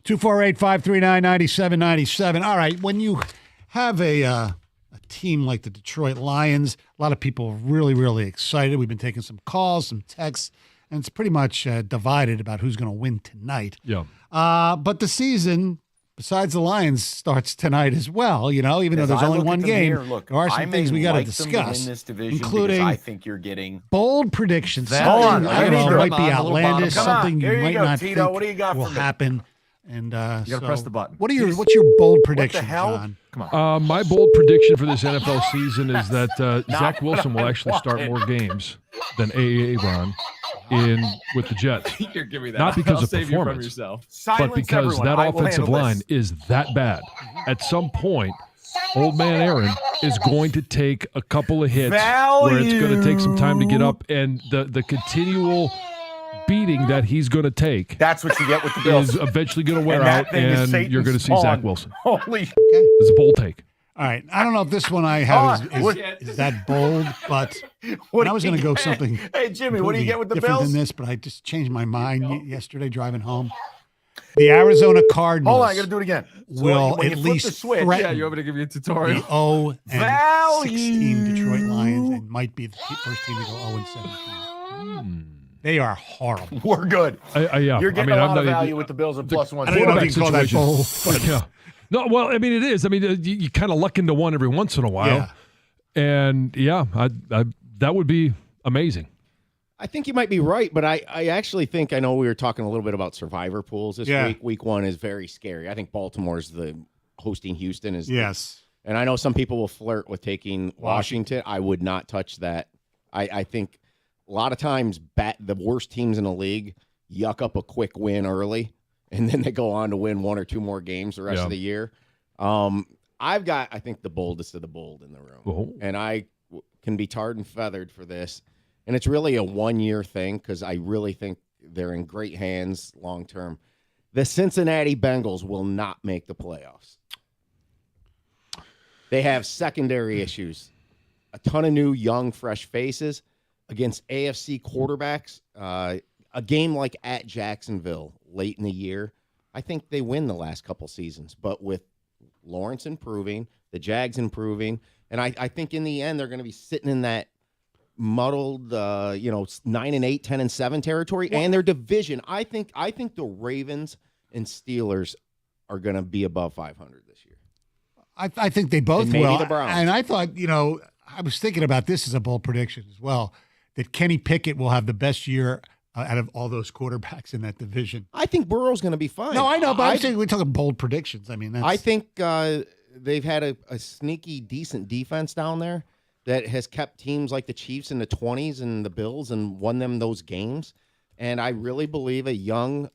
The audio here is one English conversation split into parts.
248-539-9797. All right, when you have a team like the Detroit Lions, a lot of people are really, really excited. We've been taking some calls, some texts, and it's pretty much divided about who's going to win tonight. Yeah. But the season, besides the Lions, starts tonight as well. You know, even though there's only one game, there are some things we got to discuss, including I think you're getting bold predictions. Hold on, I don't know, it might be outlandish, Come on, something you here you might go, not Tito. think What do you got will for me? happen. And You got to press the button. what's your bold prediction, hell? John? Come on. My bold prediction for this NFL season is that Zach Wilson will actually start more games than Aaron with the Jets. You're giving me that. Not because I'll of save you from performance, yourself. but because that offensive line is that bad. At some point, old man Aaron is going to take a couple of hits where it's going to take some time to get up, and the continual beating that he's going to take That's what you get with the Bills. is eventually going to wear And that out, thing is and Satan's you're going to see spawn. Zach Wilson. Holy Okay. It's a bold take. All right. I don't know if this one I have is that bold, but What I was do going to you go get? something. Hey, Jimmy, what do you get with the different Bills? than this, but I just changed my mind yesterday driving home. The Arizona Cardinals Hold on, I got to do it again. So will when you at flip least the switch, threaten Yeah, you want me to give you a the tutorial? 0-16 Detroit Lions and might be the first team to go 0-17. They are horrible. we're good. Yeah. You're getting I mean, a I'm lot of not- value with the Bills at plus one. I don't know if quarterback you can call that situations. bold, but Yeah. No, well, I mean, it is. I mean, you kind of luck into one every once in a while. yeah. And, yeah, that would be amazing. I think you might be right, but I actually think I know we were talking a little bit about survivor pools this Yeah. week. Week one is very scary. I think Baltimore's the hosting Houston is. Yes. And I know some people will flirt with taking Washington. I would not touch that. I think a lot of times the worst teams in the league yuck up a quick win early, and then they go on to win one or two more games the rest of the year. I've got, I think, the boldest of the bold in the room. Oh. And I can be tarred and feathered for this. And it's really a one-year thing because I really think they're in great hands long term. The Cincinnati Bengals will not make the playoffs. They have secondary issues. A ton of new, young, fresh faces against AFC quarterbacks. A game like at Jacksonville late in the year, I think they win the last couple seasons. But with Lawrence improving, the Jags improving, and I think in the end they're going to be sitting in that muddled 9-8, 10-7 territory, and their division. I think the Ravens and Steelers are going to be above 500 this year. I think they both And maybe will. the Browns. And I thought, I was thinking about this as a bold prediction as well, that Kenny Pickett will have the best year out of all those quarterbacks in that division. I think Burrow's going to be fine. No, I know, but I'm saying we're talking bold predictions. I mean, that's, I think they've had a sneaky, decent defense down there that has kept teams like the Chiefs in the 20s and the Bills and won them those games. And I really believe a young,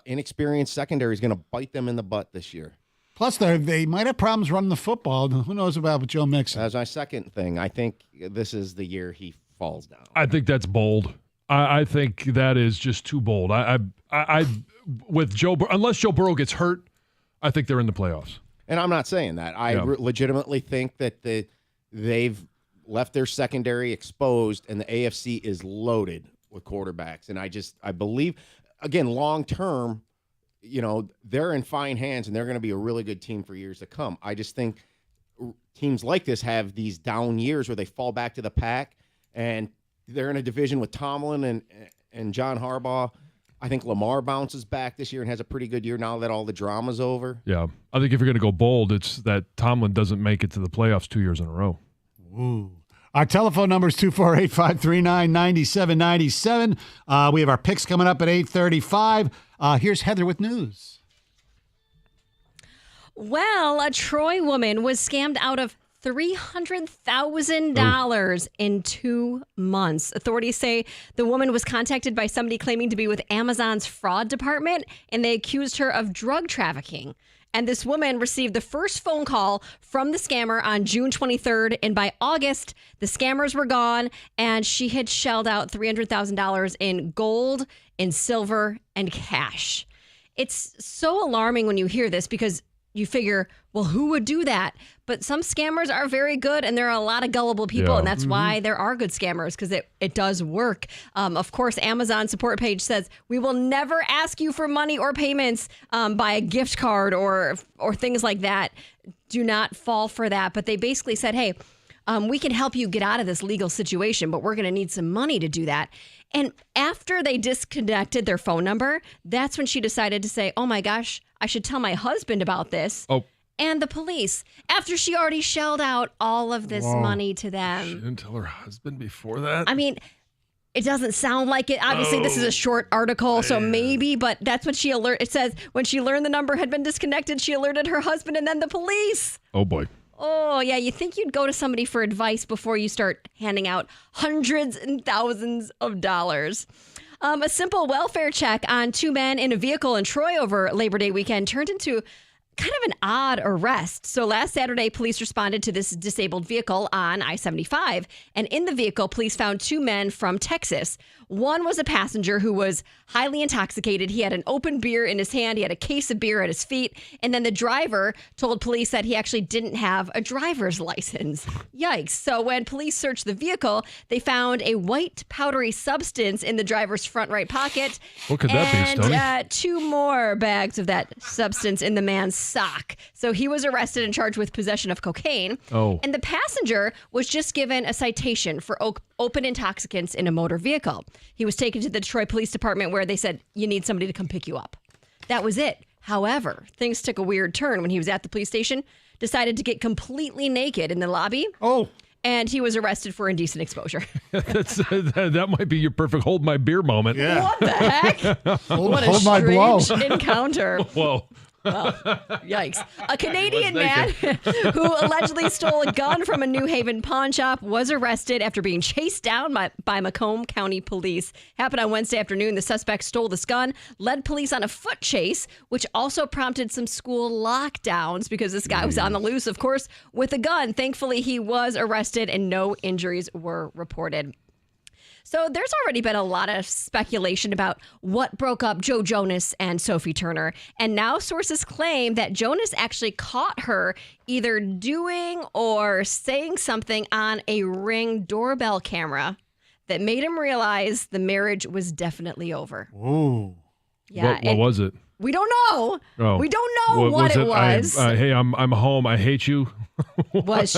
inexperienced secondary is going to bite them in the butt this year. plus they might have problems running the football. Who knows about Joe Mixon? That's my second thing. I think this is the year he falls down. I think that's bold. I think that is just too bold. I with unless Joe Burrow gets hurt, I think they're in the playoffs. And I'm not saying that. I legitimately think that they've left their secondary exposed, and the AFC is loaded with quarterbacks. And I believe, again, long term, they're in fine hands, and they're going to be a really good team for years to come. I just think teams like this have these down years where they fall back to the pack, and they're in a division with Tomlin and John Harbaugh. I think Lamar bounces back this year and has a pretty good year now that all the drama's over. Yeah. I think if you're going to go bold, it's that Tomlin doesn't make it to the playoffs 2 years in a row. Ooh. Our telephone number is 248-539-9797. We have our picks coming up at 8:35. Here's Heather with news. Well, a Troy woman was scammed out of $300,000 in 2 months. Authorities say the woman was contacted by somebody claiming to be with Amazon's fraud department, and they accused her of drug trafficking. And this woman received the first phone call from the scammer on June 23rd. And by August, the scammers were gone, and she had shelled out $300,000 in gold, in silver, and cash. It's so alarming when you hear this because you figure, well, who would do that? But some scammers are very good, and there are a lot of gullible people, and that's why there are good scammers, because it does work. Of course, Amazon support page says, we will never ask you for money or payments by a gift card or things like that. Do not fall for that. But they basically said, hey, we can help you get out of this legal situation, but we're going to need some money to do that. And after they disconnected their phone number, that's when she decided to say, oh my gosh, I should tell my husband about this. Oh. And the police, after she already shelled out all of this money to them. She didn't tell her husband before that? I mean, it doesn't sound like it. Obviously, this is a short article, so maybe, but that's what she it says when she learned the number had been disconnected, she alerted her husband and then the police. Oh, boy. Oh, yeah. You think you'd go to somebody for advice before you start handing out hundreds and thousands of dollars. A simple welfare check on two men in a vehicle in Troy over Labor Day weekend turned into kind of an odd arrest. So last Saturday, police responded to this disabled vehicle on I-75. And in the vehicle, police found two men from Texas. One was a passenger who was highly intoxicated. He had an open beer in his hand. He had a case of beer at his feet. And then the driver told police that he actually didn't have a driver's license. Yikes. So when police searched the vehicle, they found a white powdery substance in the driver's front right pocket. What could that be, Stoney? And two more bags of that substance in the man's sock. So he was arrested and charged with possession of cocaine. Oh. And the passenger was just given a citation for open intoxicants in a motor vehicle. He was taken to the Detroit Police Department where they said, you need somebody to come pick you up. That was it. However, things took a weird turn when he was at the police station, decided to get completely naked in the lobby. Oh. And he was arrested for indecent exposure. That might be your perfect hold my beer moment. Yeah. What the heck? What a hold my blow. strange encounter. Whoa. Well, yikes. A Canadian man who allegedly stole a gun from a New Haven pawn shop was arrested after being chased down by Macomb County police. Happened on Wednesday afternoon. The suspect stole this gun, led police on a foot chase, which also prompted some school lockdowns because this guy was on the loose, of course, with a gun. Thankfully, he was arrested and no injuries were reported. So there's already been a lot of speculation about what broke up Joe Jonas and Sophie Turner. And now sources claim that Jonas actually caught her either doing or saying something on a Ring doorbell camera that made him realize the marriage was definitely over. Ooh. Yeah, What was it? we don't know. Oh. We don't know what it was. Hey, I'm home. I hate you.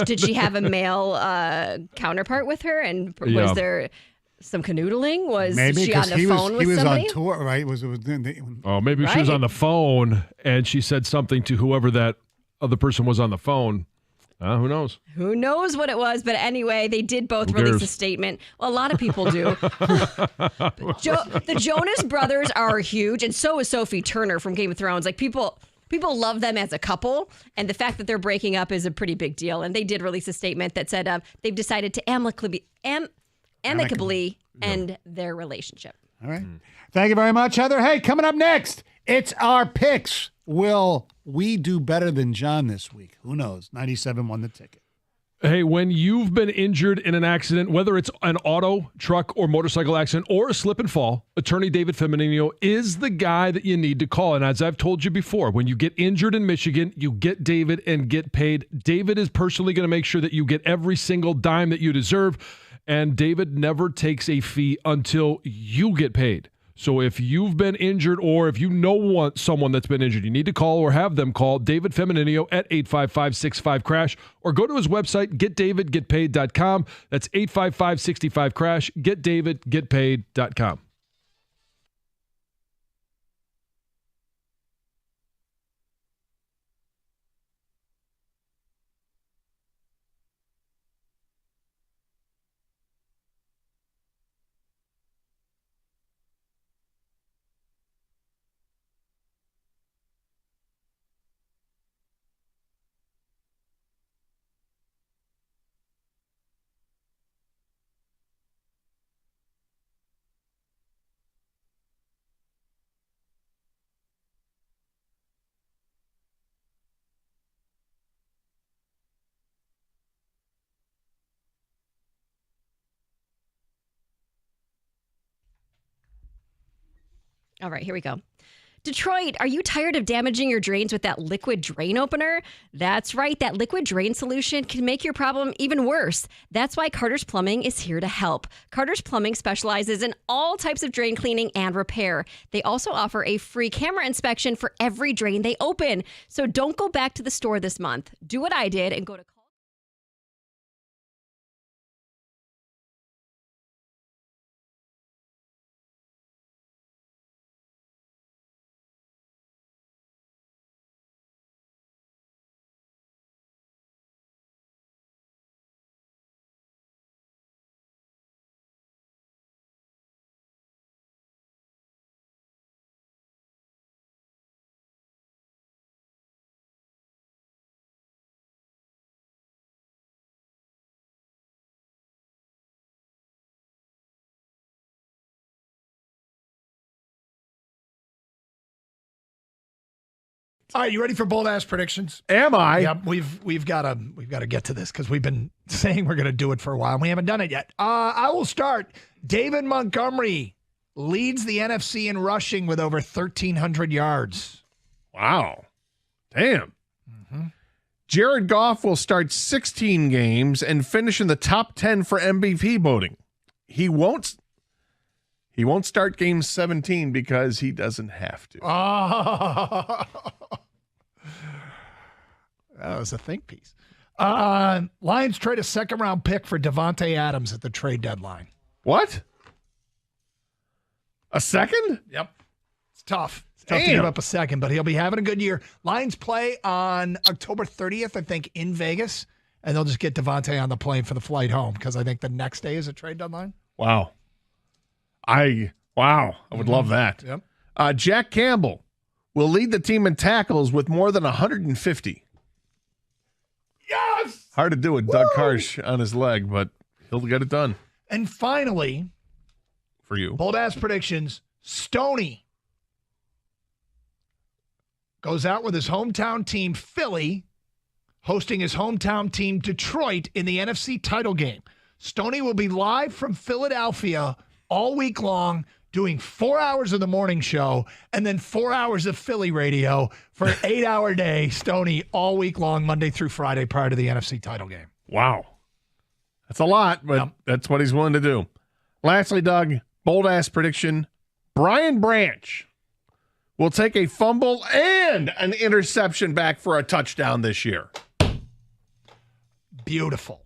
Did she have a male counterpart with her? And Yeah. was there some canoodling? Was Maybe she on because the phone with he was somebody? on tour, right? Oh, maybe she was Right. on the phone and she said something to whoever that other person was on the phone. Who knows? Who knows what it was? But anyway, they did both release a statement. Well, a lot of people do. The Jonas brothers are huge, and so is Sophie Turner from Game of Thrones. Like people love them as a couple, and the fact that they're breaking up is a pretty big deal. And they did release a statement that said they've decided to amicably end their relationship. All right. Thank you very much, Heather. Hey, coming up next, it's our picks. Will we do better than John this week? Who knows? 97 won the ticket. Hey, when you've been injured in an accident, whether it's an auto, truck, or motorcycle accident, or a slip and fall, attorney David Feminino is the guy that you need to call. And as I've told you before, when you get injured in Michigan, you get David and get paid. David is personally going to make sure that you get every single dime that you deserve. And David never takes a fee until you get paid. So if you've been injured or if you know someone that's been injured, you need to call or have them call David Feminino at 855-65-CRASH or go to his website, getdavidgetpaid.com. That's 855-65-CRASH, getdavidgetpaid.com. All right, here we go. Detroit, are you tired of damaging your drains with that liquid drain opener? That's right, that liquid drain solution can make your problem even worse. That's why Carter's Plumbing is here to help. Carter's Plumbing specializes in all types of drain cleaning and repair. They also offer a free camera inspection for every drain they open. So don't go back to the store this month. Do what I did and go to All right, you ready for bold ass predictions? Am I? Yep, we've got to get to this because we've been saying we're going to do it for a while and we haven't done it yet. I will start. David Montgomery leads the NFC in rushing with over 1,300 yards. Wow. Damn. Jared Goff will start 16 games and finish in the top 10 for MVP voting. He won't start game 17 because he doesn't have to. Oh. That was a think piece. Lions trade a second-round pick for Devontae Adams at the trade deadline. What? A second? Yep. It's tough. It's tough to give up a second, but he'll be having a good year. Lions play on October 30th, I think, in Vegas, and they'll just get Devontae on the plane for the flight home because I think the next day is a trade deadline. Wow. I would love that. Yep. Jack Campbell will lead the team in tackles with more than 150. Yes! Hard to do with Doug Karsh on his leg, but he'll get it done. And finally, for you, bold ass predictions, Stoney goes out with his hometown team, Philly, hosting his hometown team, Detroit, in the NFC title game. Stoney will be live from Philadelphia all week long, doing 4 hours of the morning show and then 4 hours of Philly radio for an 8-hour day. Stoney all week long, Monday through Friday, prior to the NFC title game. Wow. That's a lot, but that's what he's willing to do. Lastly, Doug, bold-ass prediction, Brian Branch will take a fumble and an interception back for a touchdown this year. Beautiful.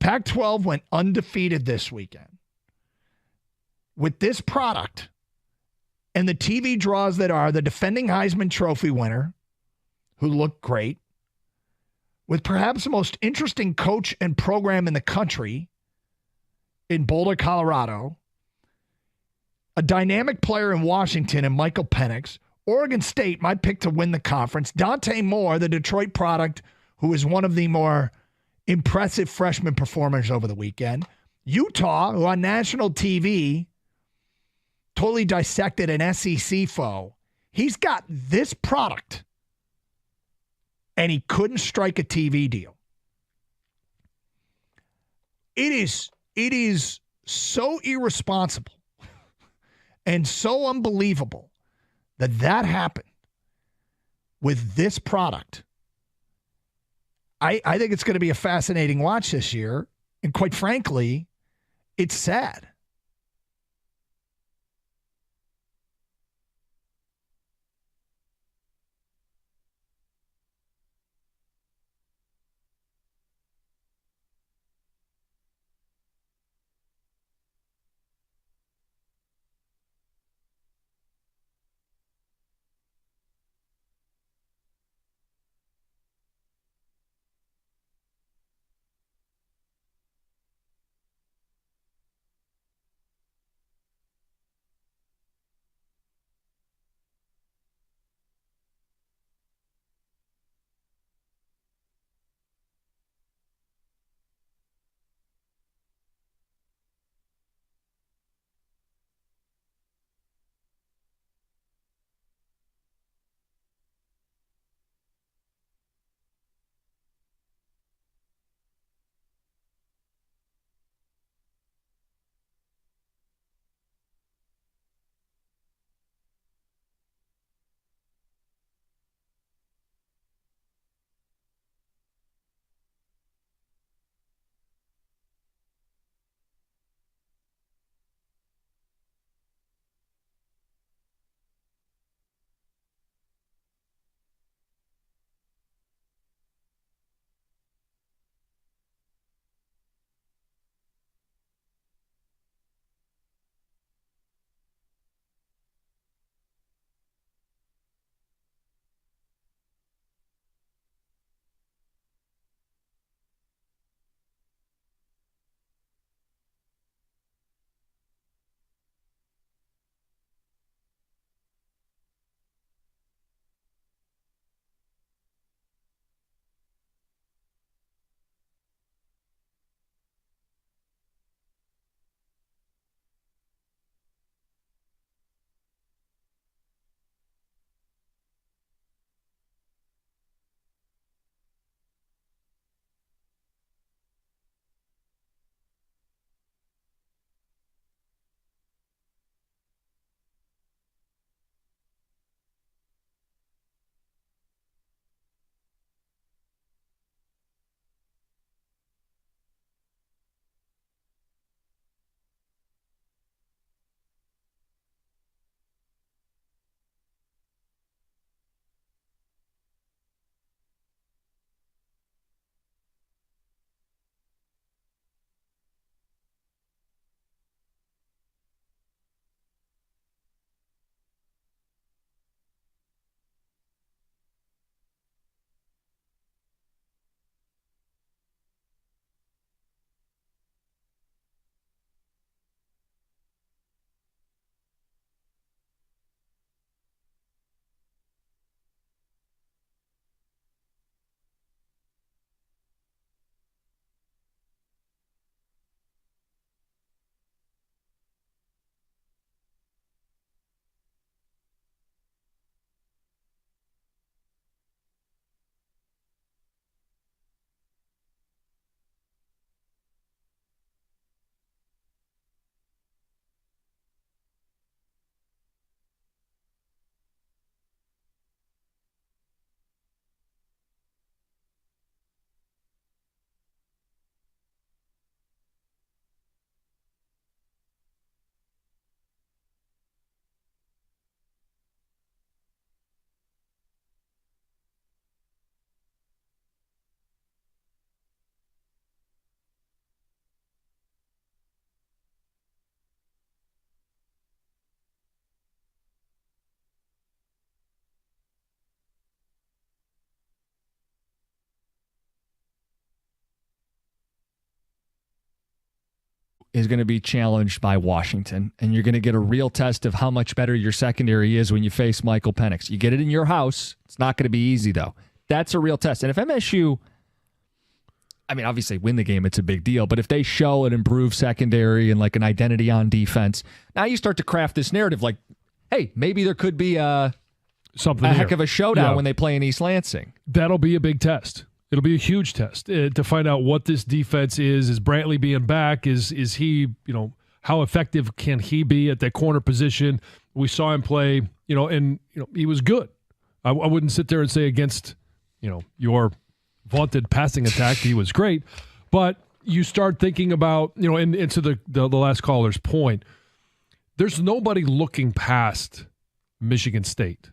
Pac-12 went undefeated this weekend. With this product and the TV draws that are the defending Heisman Trophy winner, who looked great, with perhaps the most interesting coach and program in the country in Boulder, Colorado, a dynamic player in Washington and Michael Penix, Oregon State, my pick to win the conference, Dante Moore, the Detroit product, who is one of the more impressive freshman performers over the weekend, Utah, who on national TV totally dissected an SEC foe. He's got this product, and he couldn't strike a TV deal. It is so irresponsible and so unbelievable that happened with this product. I think it's going to be a fascinating watch this year, and quite frankly, it's sad. is going to be challenged by Washington, and you're going to get a real test of how much better your secondary is when you face Michael Penix. You get it in your house. It's not going to be easy, though. That's a real test. And if MSU, I mean, obviously win the game, it's a big deal, but if they show an improved secondary and like an identity on defense, now you start to craft this narrative like, hey, maybe there could be something a here. heck of a showdown when they play in East Lansing. That'll be a big test. It'll be a huge test to find out what this defense is. Is Brantley being back? Is he, how effective can he be at that corner position? We saw him play, and he was good. I wouldn't sit there and say against, your vaunted passing attack, he was great. But you start thinking about, and to the last caller's point, there's nobody looking past Michigan State.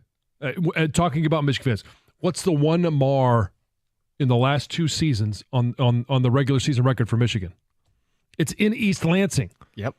Talking about Michigan fans, what's the one mar in the last 2 seasons on the regular season record for Michigan? It's in East Lansing. Yep.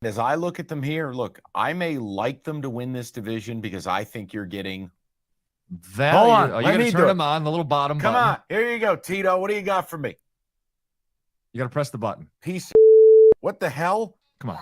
As I look at them here, look, I may like them to win this division because I think you're getting value. Hold on. Are you going to turn them on, the little bottom Come button? on. Here you go, Tito. What do you got for me? You got to press the button. Piece of what the hell? Come on.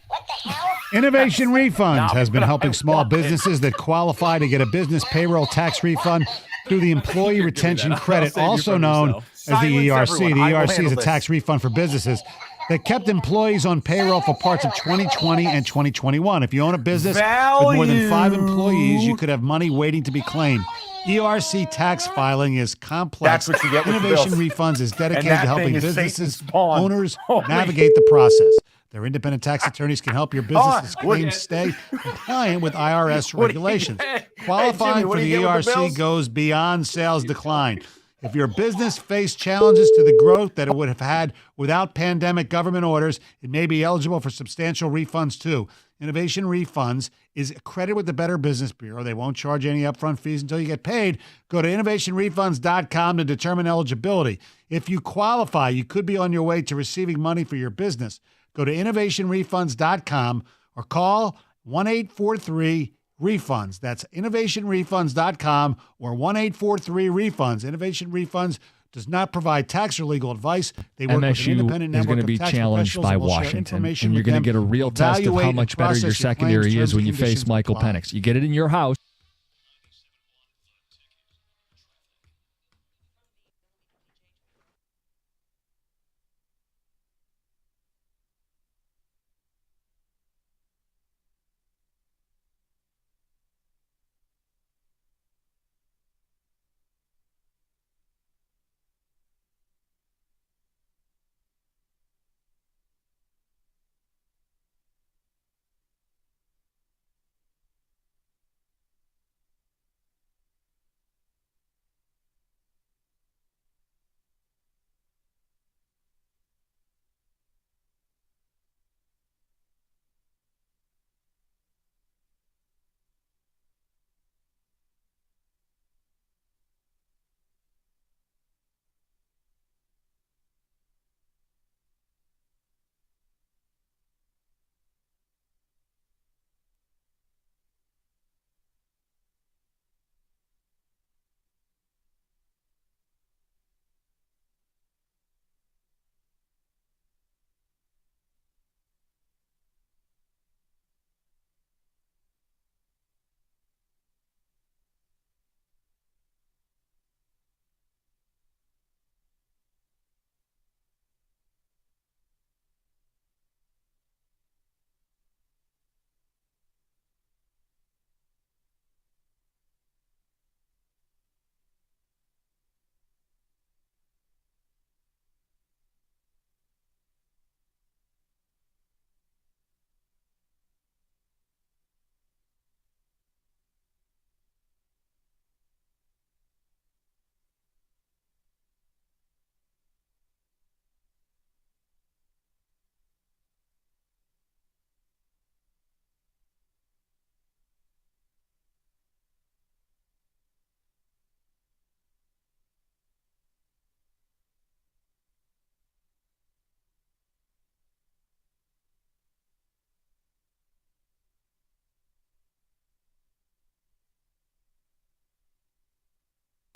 What the hell? Innovation Refunds has been helping small businesses that qualify to get a business payroll tax refund through the Employee Retention Credit, also known as the ERC. The ERC is a tax refund for businesses that kept employees on payroll for parts of 2020 and 2021. If you own a business with more than 5 employees, you could have money waiting to be claimed. ERC tax filing is complex. That's what you get with Innovation the Refunds is dedicated And that to helping thing is businesses, Satan's spawn. owners Holy navigate the process. Their independent tax attorneys can help your business's claims stay compliant with IRS regulations. Qualifying Jimmy, what for do the you get with the ERC bills? goes beyond sales decline. If your business faced challenges to the growth that it would have had without pandemic government orders, it may be eligible for substantial refunds too. Innovation Refunds is accredited with the Better Business Bureau. They won't charge any upfront fees until you get paid. Go to innovationrefunds.com to determine eligibility. If you qualify, you could be on your way to receiving money for your business. Go to innovationrefunds.com or call 1-843-REFUNDS. That's innovationrefunds.com or 1-843-REFUNDS. Innovation Refunds does not provide tax or legal advice. They work with an independent MSU is network going to of be tax challenged professionals by and will share Washington, information and you're with going to them, get a real test of evaluate how and much better process your your claims, secondary terms is and when you face conditions Michael apply. Penix. You get it in your house.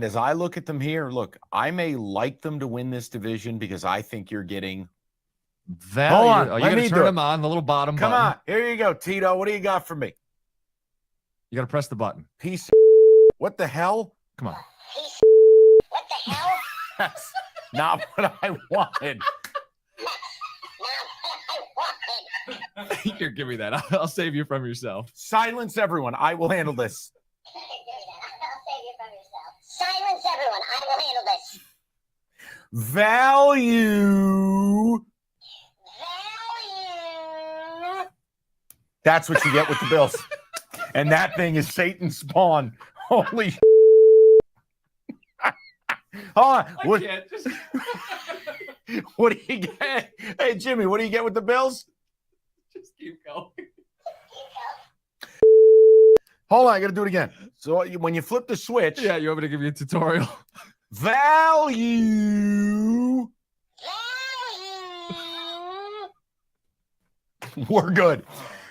As I look at them here, look, I may like them to win this division because I think you're getting value. Hold on. Let You got me to do turn it. them on, the little bottom Come button. on. Here you go, Tito. What do you got for me? You got to press the button. Piece of what the hell? Come on. What the hell? That's not what I wanted. Here, give me that. I'll save you from yourself. Silence everyone. I will handle this. I'll save you from yourself. Silence everyone. I will handle this. Value. That's what you get with the Bills. And that thing is Satan's spawn. Holy Hold on. What do you get? Hey, Jimmy, what do you get with the Bills? Just keep going. Hold on, I got to do it again. So when you flip the switch. Yeah, you want me to give you a tutorial? Value. We're good.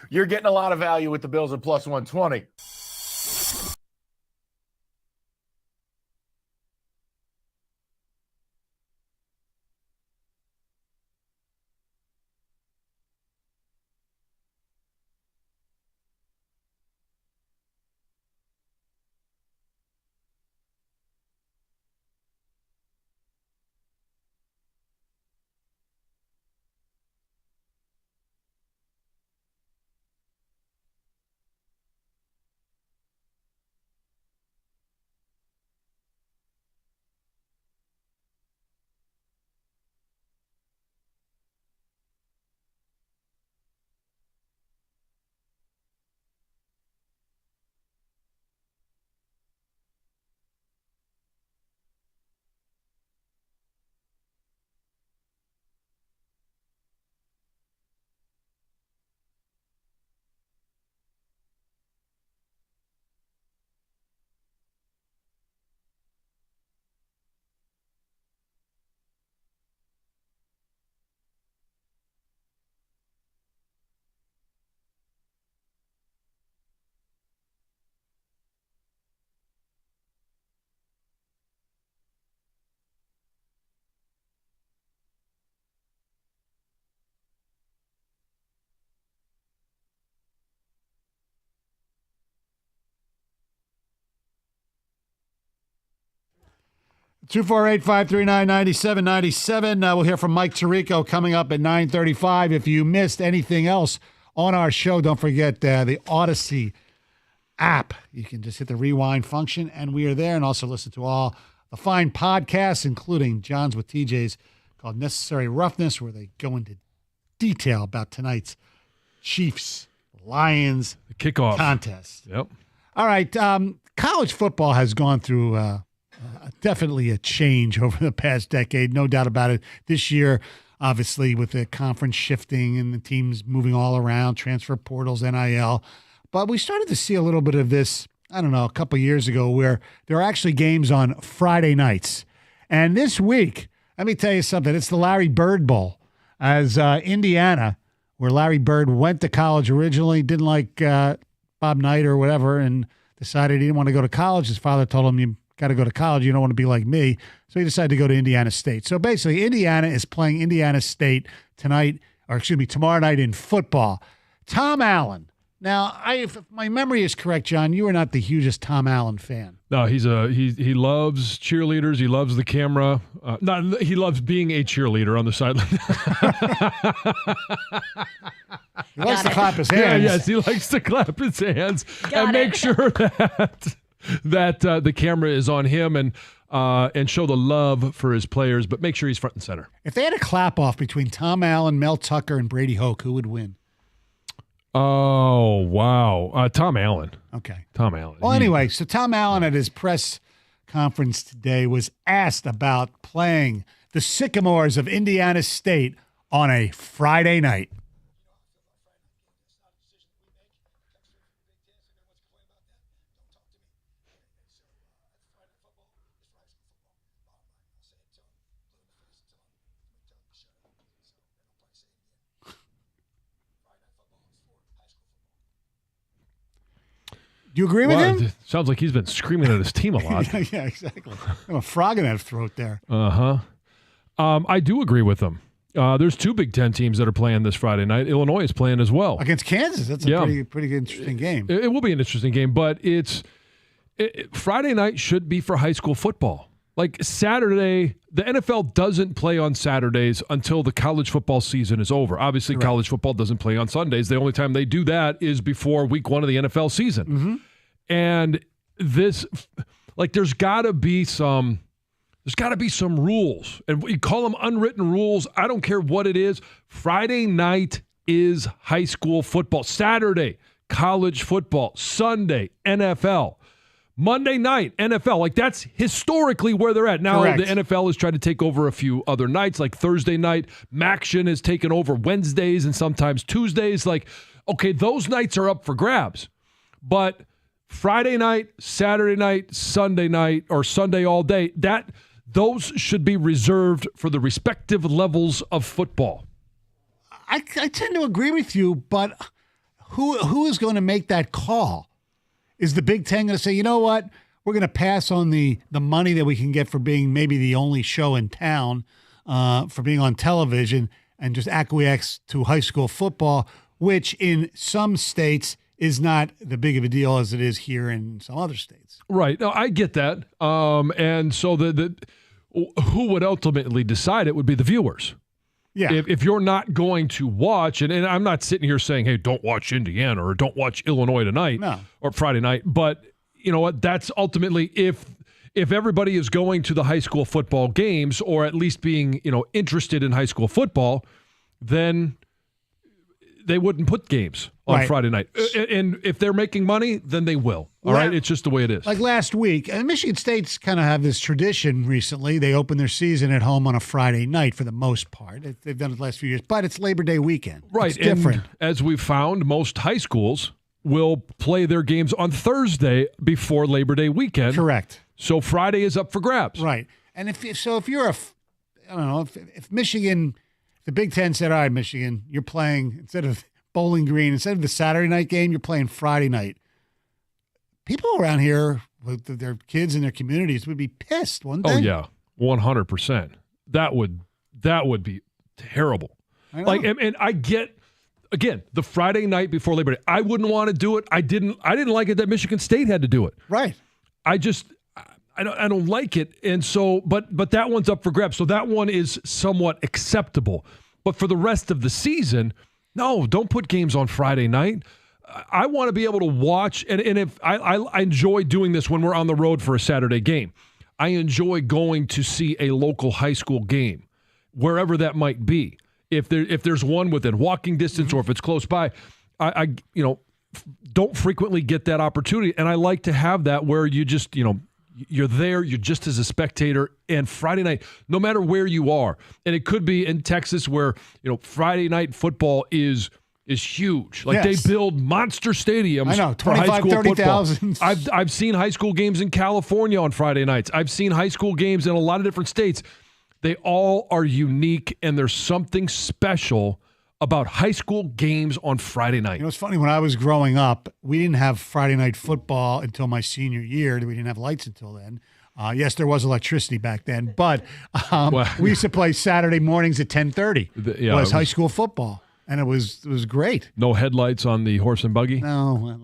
You're getting a lot of value with the Bills at plus 120. Two 248-539-9797. We'll hear from Mike Tirico coming up at 9:35. If you missed anything else on our show, don't forget the Odyssey app. You can just hit the rewind function, and we are there. And also listen to all the fine podcasts, including John's with TJ's called Necessary Roughness, where they go into detail about tonight's Chiefs-Lions kickoff contest. Yep. All right. College football has gone through definitely a change over the past decade, no doubt about it. This year, obviously, with the conference shifting and the teams moving all around, transfer portals, NIL. But we started to see a little bit of this, I don't know, a couple of years ago, where there are actually games on Friday nights. And this week, let me tell you something. It's the Larry Bird Bowl, as Indiana, where Larry Bird went to college originally, didn't like Bob Knight or whatever, and decided he didn't want to go to college. His father told him, you got to go to college. You don't want to be like me. So he decided to go to Indiana State. So basically, Indiana is playing Indiana State tomorrow night in football. Tom Allen. Now, if my memory is correct, John, you are not the hugest Tom Allen fan. No, he loves cheerleaders. He loves the camera. He loves being a cheerleader on the sideline. He likes to clap his hands. Yes, he likes to clap his hands and make sure that the camera is on him and show the love for his players, but make sure he's front and center. If they had a clap off between Tom Allen, Mel Tucker, and Brady Hoke, who would win? Oh, wow. Tom Allen. Okay. Tom Allen. Well, anyway, so Tom Allen at his press conference today was asked about playing the Sycamores of Indiana State on a Friday night. Do you agree with him? Sounds like he's been screaming at his team a lot. Yeah, exactly. I'm a frog in that throat there. I do agree with them. There's 2 Big Ten teams that are playing this Friday night. Illinois is playing as well. Against Kansas. That's a pretty interesting game. It will be an interesting game, but Friday night should be for high school football. Like Saturday, the NFL doesn't play on Saturdays until the college football season is over. Obviously, Correct. College football doesn't play on Sundays. The only time they do that is before week 1 of the NFL season. Mm-hmm. And there's got to be some rules. And we call them unwritten rules. I don't care what it is. Friday night is high school football. Saturday, college football. Sunday, NFL. Monday night, NFL. Like, that's historically where they're at. Now, Correct. the NFL is trying to take over a few other nights, like Thursday night. Maction has taken over Wednesdays and sometimes Tuesdays. Like, okay, those nights are up for grabs. But Friday night, Saturday night, Sunday night, or Sunday all day, those should be reserved for the respective levels of football. I tend to agree with you, but who is going to make that call? Is the Big Ten going to say, you know what, we're going to pass on the money that we can get for being maybe the only show in town, for being on television, and just acquiesce to high school football, which in some states is not the big of a deal as it is here in some other states. Right. No, I get that. And so who would ultimately decide it would be the viewers. Yeah. If you're not going to watch, and I'm not sitting here saying, hey, don't watch Indiana or don't watch Illinois tonight or Friday night, but you know what? That's ultimately if everybody is going to the high school football games or at least being, interested in high school football, then they wouldn't put games on Friday night. And if they're making money, then they will. All right? It's just the way it is. Like last week, and Michigan State's kind of have this tradition recently. They open their season at home on a Friday night for the most part. They've done it the last few years, but it's Labor Day weekend. Right. It's different. And as we've found, most high schools will play their games on Thursday before Labor Day weekend. Correct. So Friday is up for grabs. Right. And if you're if Michigan, the Big Ten said, all right, Michigan, you're playing, instead of Bowling Green, instead of the Saturday night game, you're playing Friday night. People around here with their kids in their communities would be pissed, wouldn't they? Oh, yeah. 100%. That would be terrible. I know. Like, and I get, again, the Friday night before Labor Day. I wouldn't want to do it. I didn't like it that Michigan State had to do it. Right. I don't like it. And so, but that one's up for grabs. So that one is somewhat acceptable. But for the rest of the season, no, don't put games on Friday night. I want to be able to watch, and if I enjoy doing this when we're on the road for a Saturday game. I enjoy going to see a local high school game, wherever that might be. If there's one within walking distance or if it's close by, I don't frequently get that opportunity, and I like to have that where you just you're there, you're just as a spectator, and Friday night, no matter where you are, and it could be in Texas where Friday night football is huge. Like they build monster stadiums. I know, 25, for high school 30,000. I've seen high school games in California on Friday nights. I've seen high school games in a lot of different states. They all are unique, and there's something special about high school games on Friday night. It's funny, when I was growing up, we didn't have Friday night football until my senior year. We didn't have lights until then. Yes, there was electricity back then, but we used to play Saturday mornings at 10:30. It was high school football, and it was great. No headlights on the horse and buggy? No,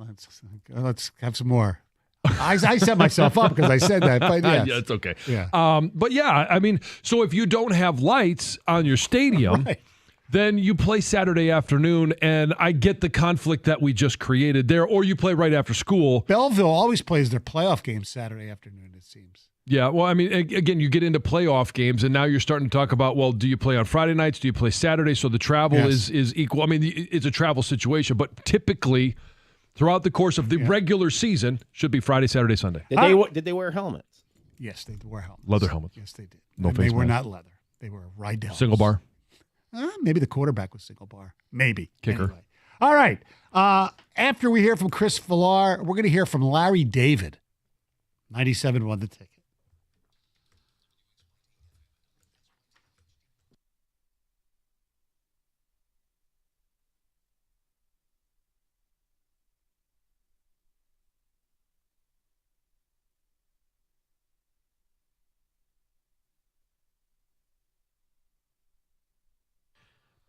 let's have some more. I set myself up because I said that, but yes. Yeah, it's okay. Yeah. But yeah, I mean, so if you don't have lights on your stadium, then you play Saturday afternoon, and I get the conflict that we just created there, or you play right after school. Belleville always plays their playoff games Saturday afternoon, it seems. Yeah, well, I mean, again, you get into playoff games, and now you're starting to talk about, well, do you play on Friday nights? Do you play Saturday? So the travel is equal. I mean, it's a travel situation, but typically throughout the course of the regular season should be Friday, Saturday, Sunday. Did they wear helmets? Yes, they were helmets. Leather helmets. Yes, they did. No and face they were mask. not leather. They were Rydell. Single bar? Maybe the quarterback was single bar. Maybe. Kicker. Anyway. All right. After we hear from Chris Villar, we're going to hear from Larry David. 97 won the ticket.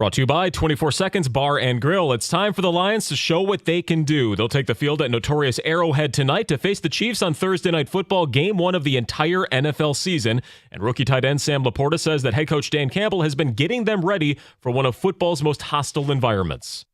Brought to you by 24 Seconds Bar and Grill. It's time for the Lions to show what they can do. They'll take the field at notorious Arrowhead tonight to face the Chiefs on Thursday Night Football, game 1 of the entire NFL season. And rookie tight end Sam Laporta says that head coach Dan Campbell has been getting them ready for one of football's most hostile environments.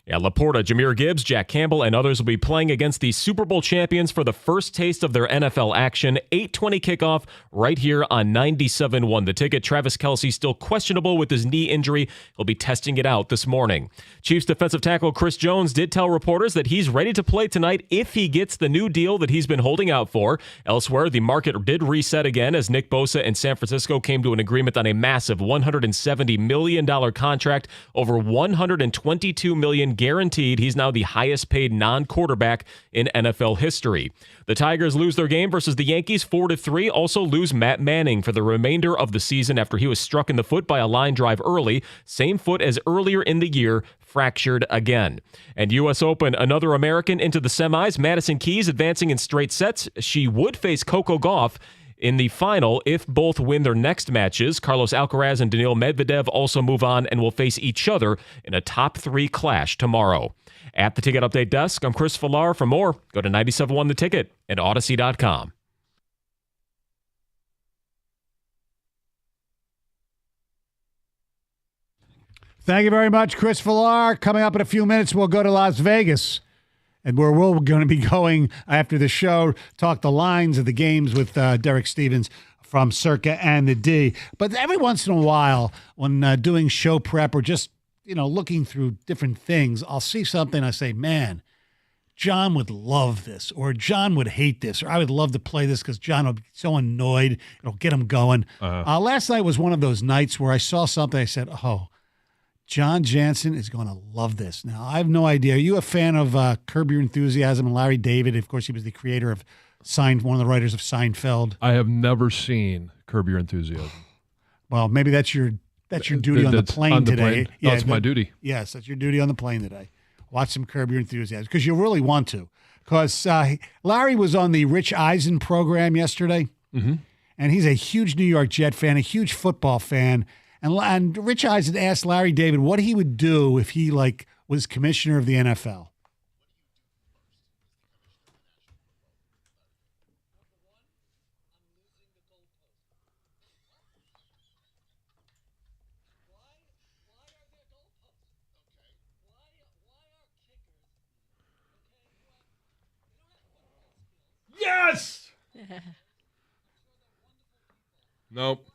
Yeah, Laporta, Jahmyr Gibbs, Jack Campbell, and others will be playing against the Super Bowl champions for the first taste of their NFL action. 8:20 kickoff right here on 97.1 The Ticket. Travis Kelsey still questionable with his knee injury. He'll be testing it out this morning. Chiefs defensive tackle Chris Jones did tell reporters that he's ready to play tonight if he gets the new deal that he's been holding out for. Elsewhere, the market did reset again as Nick Bosa and San Francisco came to an agreement on a massive $170 million contract, over $122 million guaranteed. He's now the highest paid non-quarterback in NFL history. The Tigers lose their game versus the Yankees 4-3. Also lose Matt Manning for the remainder of the season after he was struck in the foot by a line drive early. Same foot as earlier in the year, fractured again. And U.S. Open, another American into the semis. Madison Keys advancing in straight sets. She would face Coco Gauff in the final if both win their next matches. Carlos Alcaraz and Daniil Medvedev also move on and will face each other in a top 3 clash tomorrow. At the Ticket Update Desk, I'm Chris Villar. For more, go to 97.1 The Ticket and Odyssey.com. Thank you very much, Chris Villar. Coming up in a few minutes, we'll go to Las Vegas. And where we're going to be going after the show, talk the lines of the games with Derek Stevens from Circa and the D. But every once in a while, when doing show prep or just, looking through different things, I'll see something, I say, man, John would love this, or John would hate this, or I would love to play this because John will be so annoyed. It'll get him going. Last night was one of those nights where I saw something, I said, oh, John Jansen is going to love this. Now, I have no idea. Are you a fan of Curb Your Enthusiasm and Larry David? Of course, he was the creator of one of the writers of Seinfeld. I have never seen Curb Your Enthusiasm. Well, maybe that's your duty on the plane today. Yeah, that's my duty. Yes, that's your duty on the plane today. Watch some Curb Your Enthusiasm because you really want to. Because Larry was on the Rich Eisen program yesterday, and he's a huge New York Jet fan, a huge football fan. And Rich Eisen asked Larry David what he would do if he was commissioner of the NFL. Yes. Nope.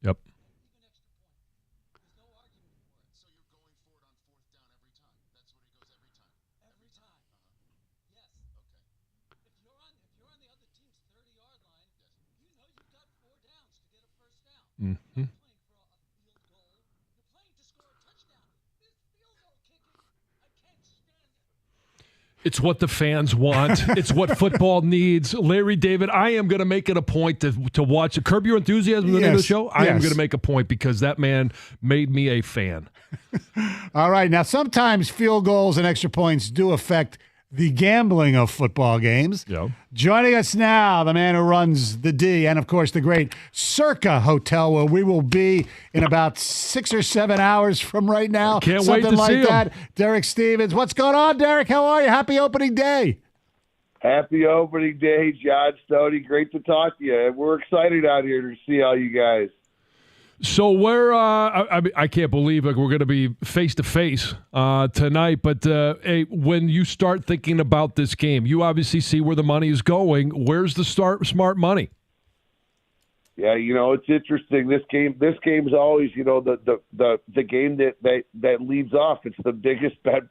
Yep. Mm-hmm. It's what the fans want. It's what football needs. Larry David, I am going to make it a point to watch Curb Your Enthusiasm, the name of the show. I am going to make a point because that man made me a fan. All right. Now, sometimes field goals and extra points do affect the gambling of football games. Yep. Joining us now, the man who runs the D and, of course, the great Circa Hotel, where we will be in about 6 or 7 hours from right now. Can't Something wait to like see him. that. Derek Stevens. What's going on, Derek? How are you? Happy opening day. Happy opening day, John Stoney. Great to talk to you. We're excited out here to see all you guys. So I can't believe we're going to be face-to-face tonight, but hey, when you start thinking about this game, you obviously see where the money is going. Where's the smart money? Yeah, it's interesting. This game's always, the game that leads off. It's the biggest bet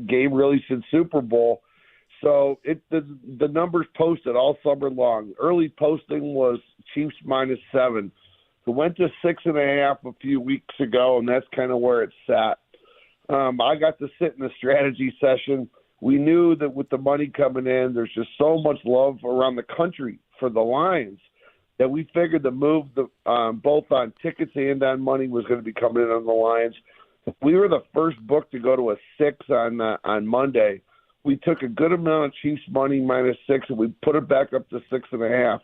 game really since Super Bowl. So the numbers posted all summer long. Early posting was Chiefs -7. It went to 6.5 a few weeks ago, and that's kind of where it sat. I got to sit in the strategy session. We knew that with the money coming in, there's just so much love around the country for the Lions that we figured the move both on tickets and on money was going to be coming in on the Lions. We were the first book to go to a 6 on Monday. We took a good amount of Chiefs money -6, and we put it back up to 6.5.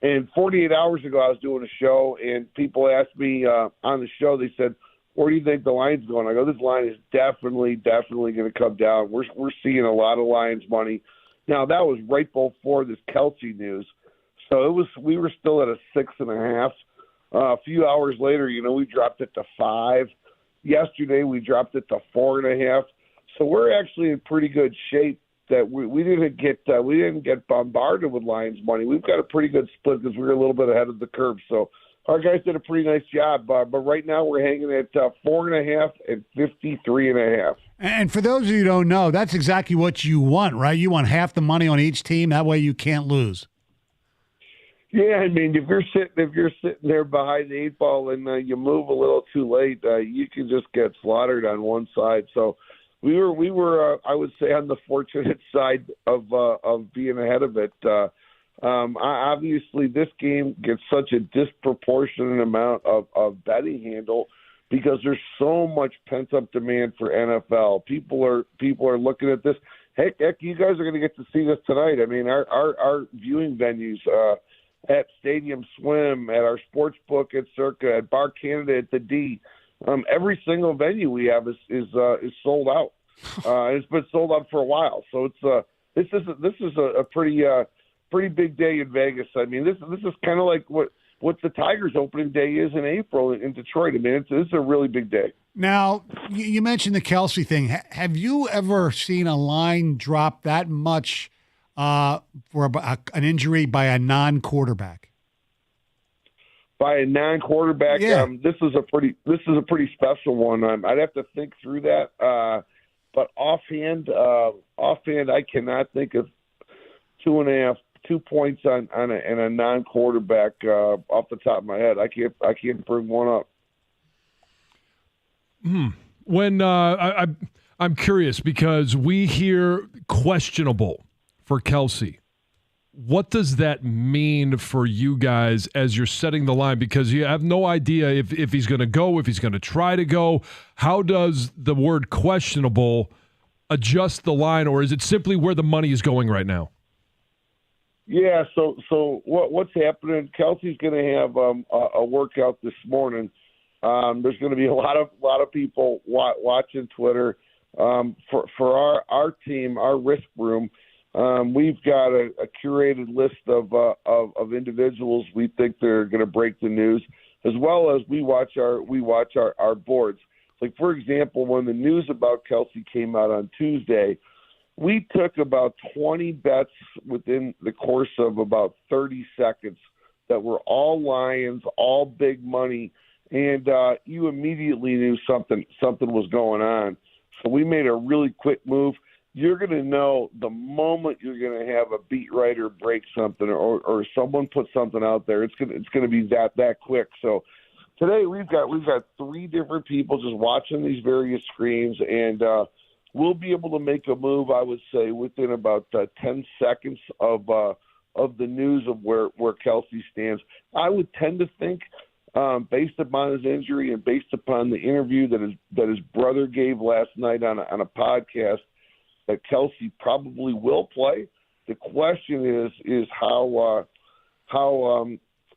And 48 hours ago, I was doing a show, and people asked me on the show, they said, where do you think the line's going? I go, this line is definitely going to come down. We're seeing a lot of Lions money. Now, that was right before this Kelsey news. So we were still at a 6.5. A few hours later, we dropped it to 5. Yesterday, we dropped it to 4.5. So we're actually in pretty good shape. That we didn't get bombarded with Lions money. We've got a pretty good split because we're a little bit ahead of the curve. So our guys did a pretty nice job. But right now we're hanging at 4.5 and 53.5. And for those of you who don't know, that's exactly what you want, right? You want half the money on each team. That way you can't lose. Yeah, I mean, if you're sitting there behind the 8 ball and you move a little too late, you can just get slaughtered on one side. So. We were I would say, on the fortunate side of being ahead of it. Obviously, this game gets such a disproportionate amount of betting handle because there's so much pent-up demand for NFL. People are looking at this. Heck, you guys are going to get to see this tonight. I mean, our viewing venues at Stadium Swim, at our sports book at Circa, at Bar Canada, at the D. Every single venue we have is sold out. It's been sold out for a while, so this is a pretty big day in Vegas. I mean, this is kind of like what the Tigers' opening day is in April in Detroit. I mean, this is a really big day. Now, you mentioned the Kelsey thing. Have you ever seen a line drop that much for an injury by a non-quarterback? By a non-quarterback, yeah. This is a pretty special one. I'd have to think through that. But offhand, I cannot think of 2 points on a non-quarterback off the top of my head. I can't bring one up. When I'm curious because we hear questionable for Kelsey. What does that mean for you guys as you're setting the line? Because you have no idea if he's going to go, if he's going to try to go. How does the word questionable adjust the line, or is it simply where the money is going right now? Yeah, so what's happening? Kelsey's going to have a workout this morning. There's going to be a lot of people watching Twitter. For our team, our risk room, we've got a curated list of individuals we think they're going to break the news, as well as we watch our boards. Like, for example, when the news about Kelsey came out on Tuesday, we took about 20 bets within the course of about 30 seconds that were all Lions, all big money, and you immediately knew something was going on. So we made a really quick move. You're going to know the moment you're going to have a beat writer break something or someone put something out there. It's going to be that quick. So today we've got 3 different people just watching these various screens, and we'll be able to make a move, I would say, within about 10 seconds of the news of where Kelsey stands. I would tend to think, based upon his injury and based upon the interview that his brother gave last night on a podcast, that Kelsey probably will play. The question is how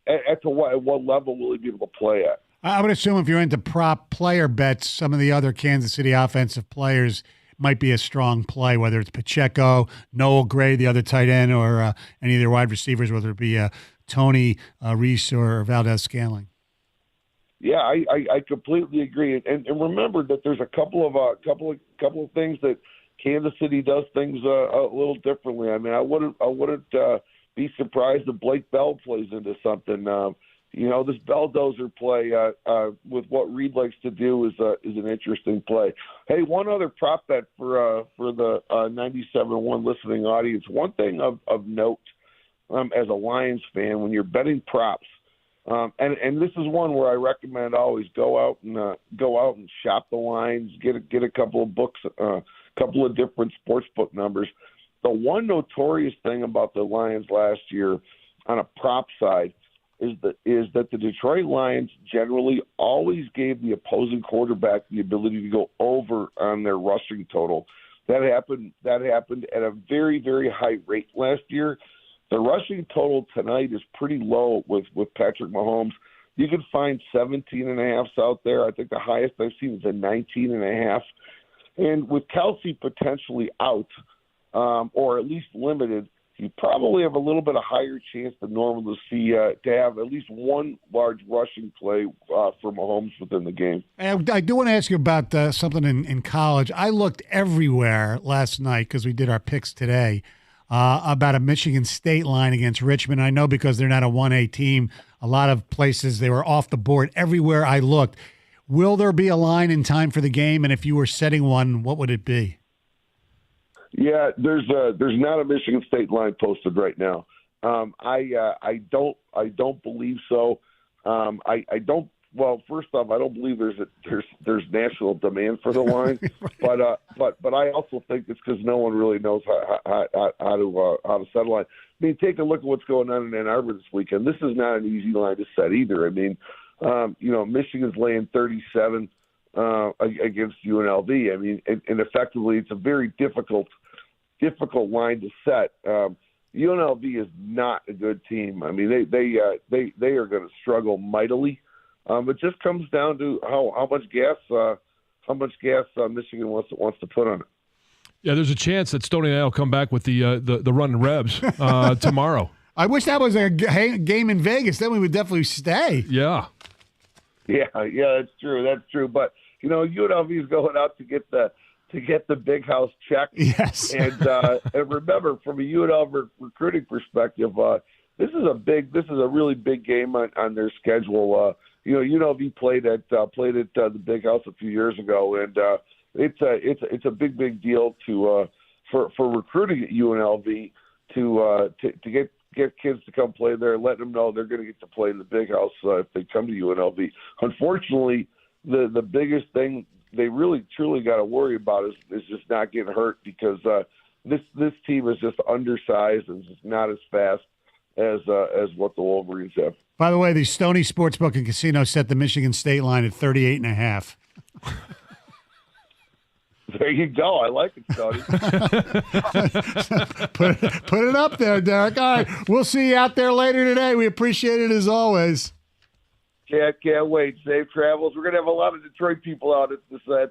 at what level will he be able to play at? I would assume if you're into prop player bets, some of the other Kansas City offensive players might be a strong play, whether it's Pacheco, Noel Gray, the other tight end, or any of their wide receivers, whether it be Tony, Reese, or Valdez Scantling. Yeah, I completely agree, and remember that there's a couple of things that Kansas City does things a little differently. I mean, I wouldn't be surprised if Blake Bell plays into something. This Belldozer play with what Reed likes to do is an interesting play. Hey, one other prop bet for the 97.1 listening audience. One thing of note as a Lions fan, when you're betting props. And this is one where I recommend always go out and shop the lines, get a couple of books, couple of different sports book numbers. The one notorious thing about the Lions last year on a prop side is that the Detroit Lions generally always gave the opposing quarterback the ability to go over on their rushing total. That happened at a very, very high rate last year. The rushing total tonight is pretty low with Patrick Mahomes. You can find 17.5s out there. I think the highest I've seen is a 19.5. And with Kelsey potentially out, or at least limited, you probably have a little bit of higher chance than normal to see to have at least one large rushing play for Mahomes within the game. And I do want to ask you about something in college. I looked everywhere last night because we did our picks today. About a Michigan State line against Richmond. I know because they're not a 1A team, a lot of places they were off the board. Everywhere I looked. Will there be a line in time for the game? And if you were setting one, what would it be? Yeah, there's not a Michigan State line posted right now. I don't believe so. I don't. Well, first off, I don't believe there's national demand for the line, right. but I also think it's because no one really knows how to set a line. I mean, take a look at what's going on in Ann Arbor this weekend. This is not an easy line to set either. I mean, Michigan's laying 37 against UNLV. I mean, and effectively, it's a very difficult line to set. UNLV is not a good team. I mean, they are going to struggle mightily. It just comes down to how much gas Michigan wants to put on it. Yeah, there's a chance that Stoney and I will come back with the run and Rebs tomorrow. I wish that was a game in Vegas. Then we would definitely stay. Yeah. Yeah, that's true. But UNLV is going out to get the big house check. Yes. And remember, from a UNLV recruiting perspective, this is a really big game on their schedule. UNLV played at the big house a few years ago, and it's a big deal for recruiting at UNLV to get kids to come play there, let them know they're going to get to play in the big house if they come to UNLV. Unfortunately, the biggest thing they really truly got to worry about is just not getting hurt, because this team is just undersized and just not as fast as what the Wolverines have. By the way, the Stoney Sportsbook and Casino set the Michigan State line at 38.5. There you go. I like it, Tony. put it up there, Derek. All right, we'll see you out there later today. We appreciate it as always. Can't wait. Safe travels. We're going to have a lot of Detroit people out at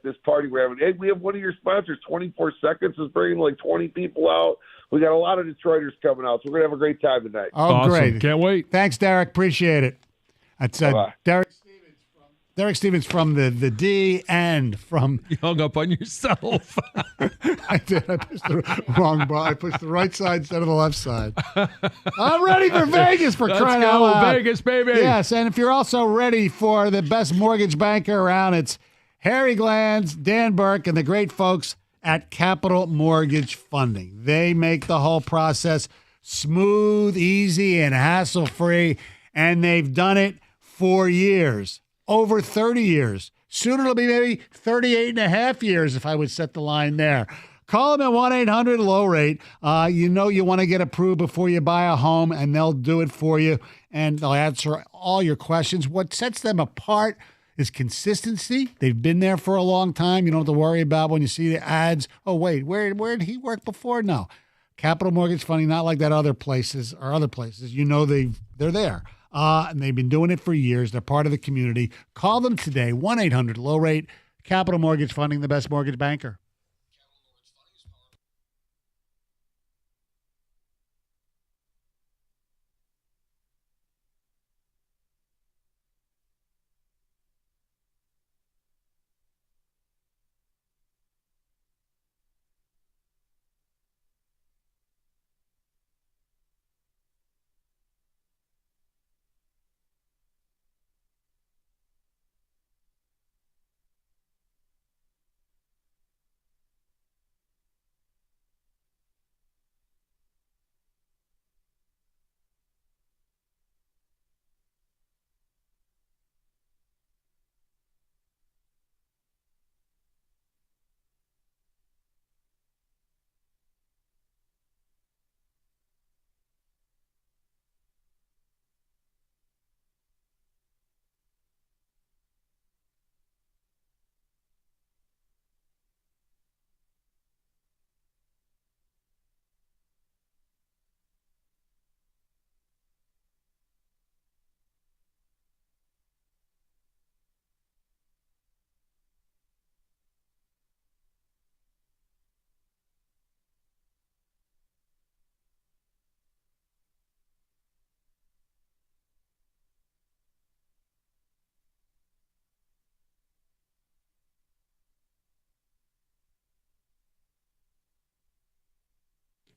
this party we're having. Hey, we have one of your sponsors, 24 Seconds, is bringing like 20 people out. We got a lot of Detroiters coming out, so we're going to have a great time tonight. Oh, awesome. Great. Can't wait. Thanks, Derek. Appreciate it. That's Derek Stevens from the D and from... You hung up on yourself. I did. I pushed the wrong button. I pushed the right side instead of the left side. I'm ready for Vegas, for crying out loud. Vegas, baby. Yes, and if you're also ready for the best mortgage banker around, it's Harry Glanz, Dan Burke, and the great folks at Capital Mortgage Funding. They make the whole process smooth, easy, and hassle-free, and they've done it for years. Over 30 years. Soon it'll be maybe 38.5 years if I would set the line there. Call them at 1-800-LOW-RATE. You want to get approved before you buy a home, and they'll do it for you, and they'll answer all your questions. What sets them apart is consistency. They've been there for a long time. You don't have to worry about when you see the ads, oh, wait, where did he work before? No. Capital Mortgage Funding, not like that other places. They're there. And they've been doing it for years. They're part of the community. Call them today, 1-800-LOW-RATE. Capital Mortgage Funding, the best mortgage banker.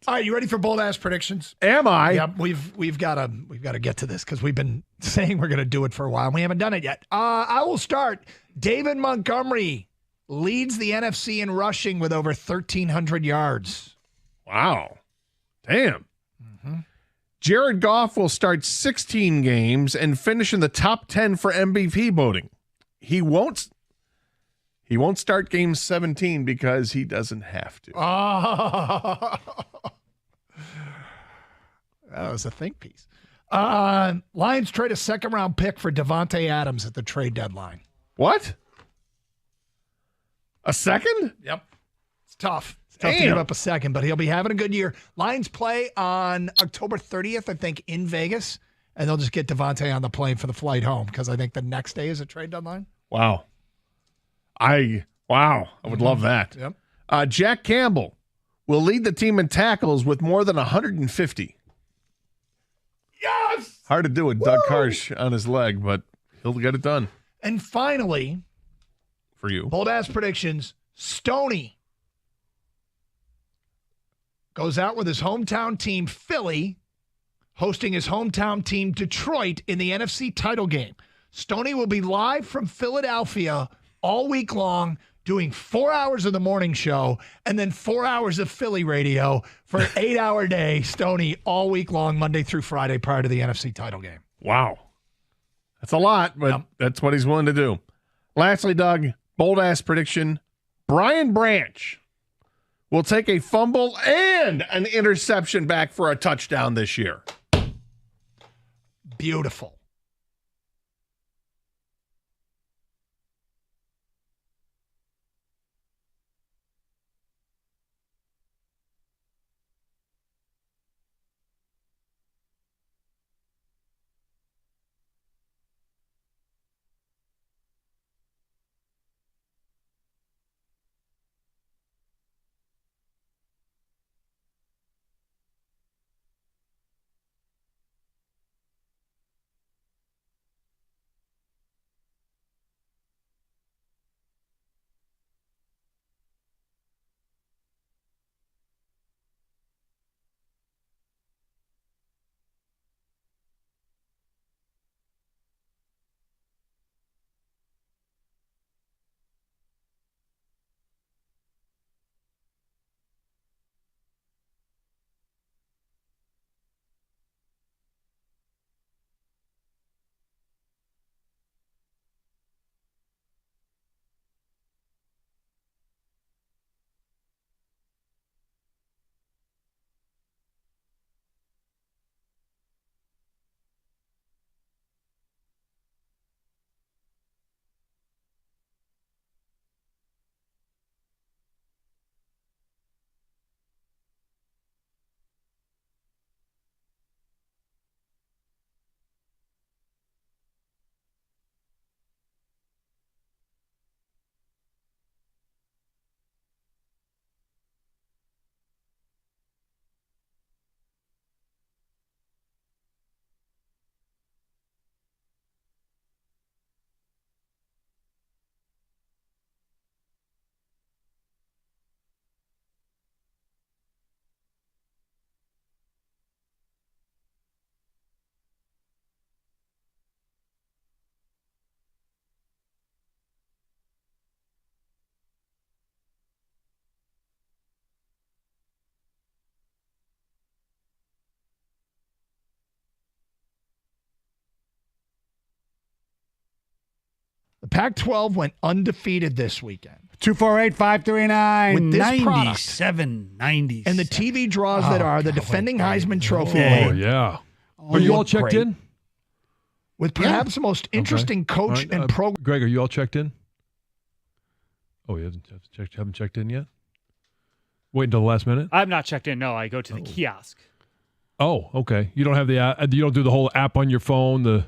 All right, you ready for bold ass predictions? Am I? Yep, we've got to get to this because we've been saying we're going to do it for a while and we haven't done it yet. I will start. David Montgomery leads the NFC in rushing with over 1,300 yards. Wow. Damn. Jared Goff will start 16 games and finish in the top 10 for MVP voting. He won't start game 17 because he doesn't have to. Oh. That was a think piece. Lions trade a second-round pick for Devontae Adams at the trade deadline. What? A second? Yep. It's tough. It's tough to give up a second, but he'll be having a good year. Lions play on October 30th, I think, in Vegas, and they'll just get Devontae on the plane for the flight home because I think the next day is a trade deadline. Wow. I would love that. Yep. Jack Campbell will lead the team in tackles with more than 150. Yes! Hard to do with Doug Karsh on his leg, but he'll get it done. And finally, for you, bold ass predictions, Stoney goes out with his hometown team, Philly, hosting his hometown team, Detroit, in the NFC title game. Stoney will be live from Philadelphia all week long, doing 4 hours of the morning show and then 4 hours of Philly radio for an 8-hour day, Stoney, all week long, Monday through Friday, prior to the NFC title game. Wow. That's a lot, but that's what he's willing to do. Lastly, Doug, bold-ass prediction, Brian Branch will take a fumble and an interception back for a touchdown this year. Beautiful. The Pac-12 went undefeated this weekend. 248-539. With this 97. And the TV draws that are the defending Heisman Trophy. Oh, yeah. Are you all checked in? With perhaps the most interesting coach and program. Greg, are you all checked in? Oh, you haven't checked in yet? Wait until the last minute? I'm not checked in. No, I go to the kiosk. Oh, okay. You don't have the app. You don't do the whole app on your phone?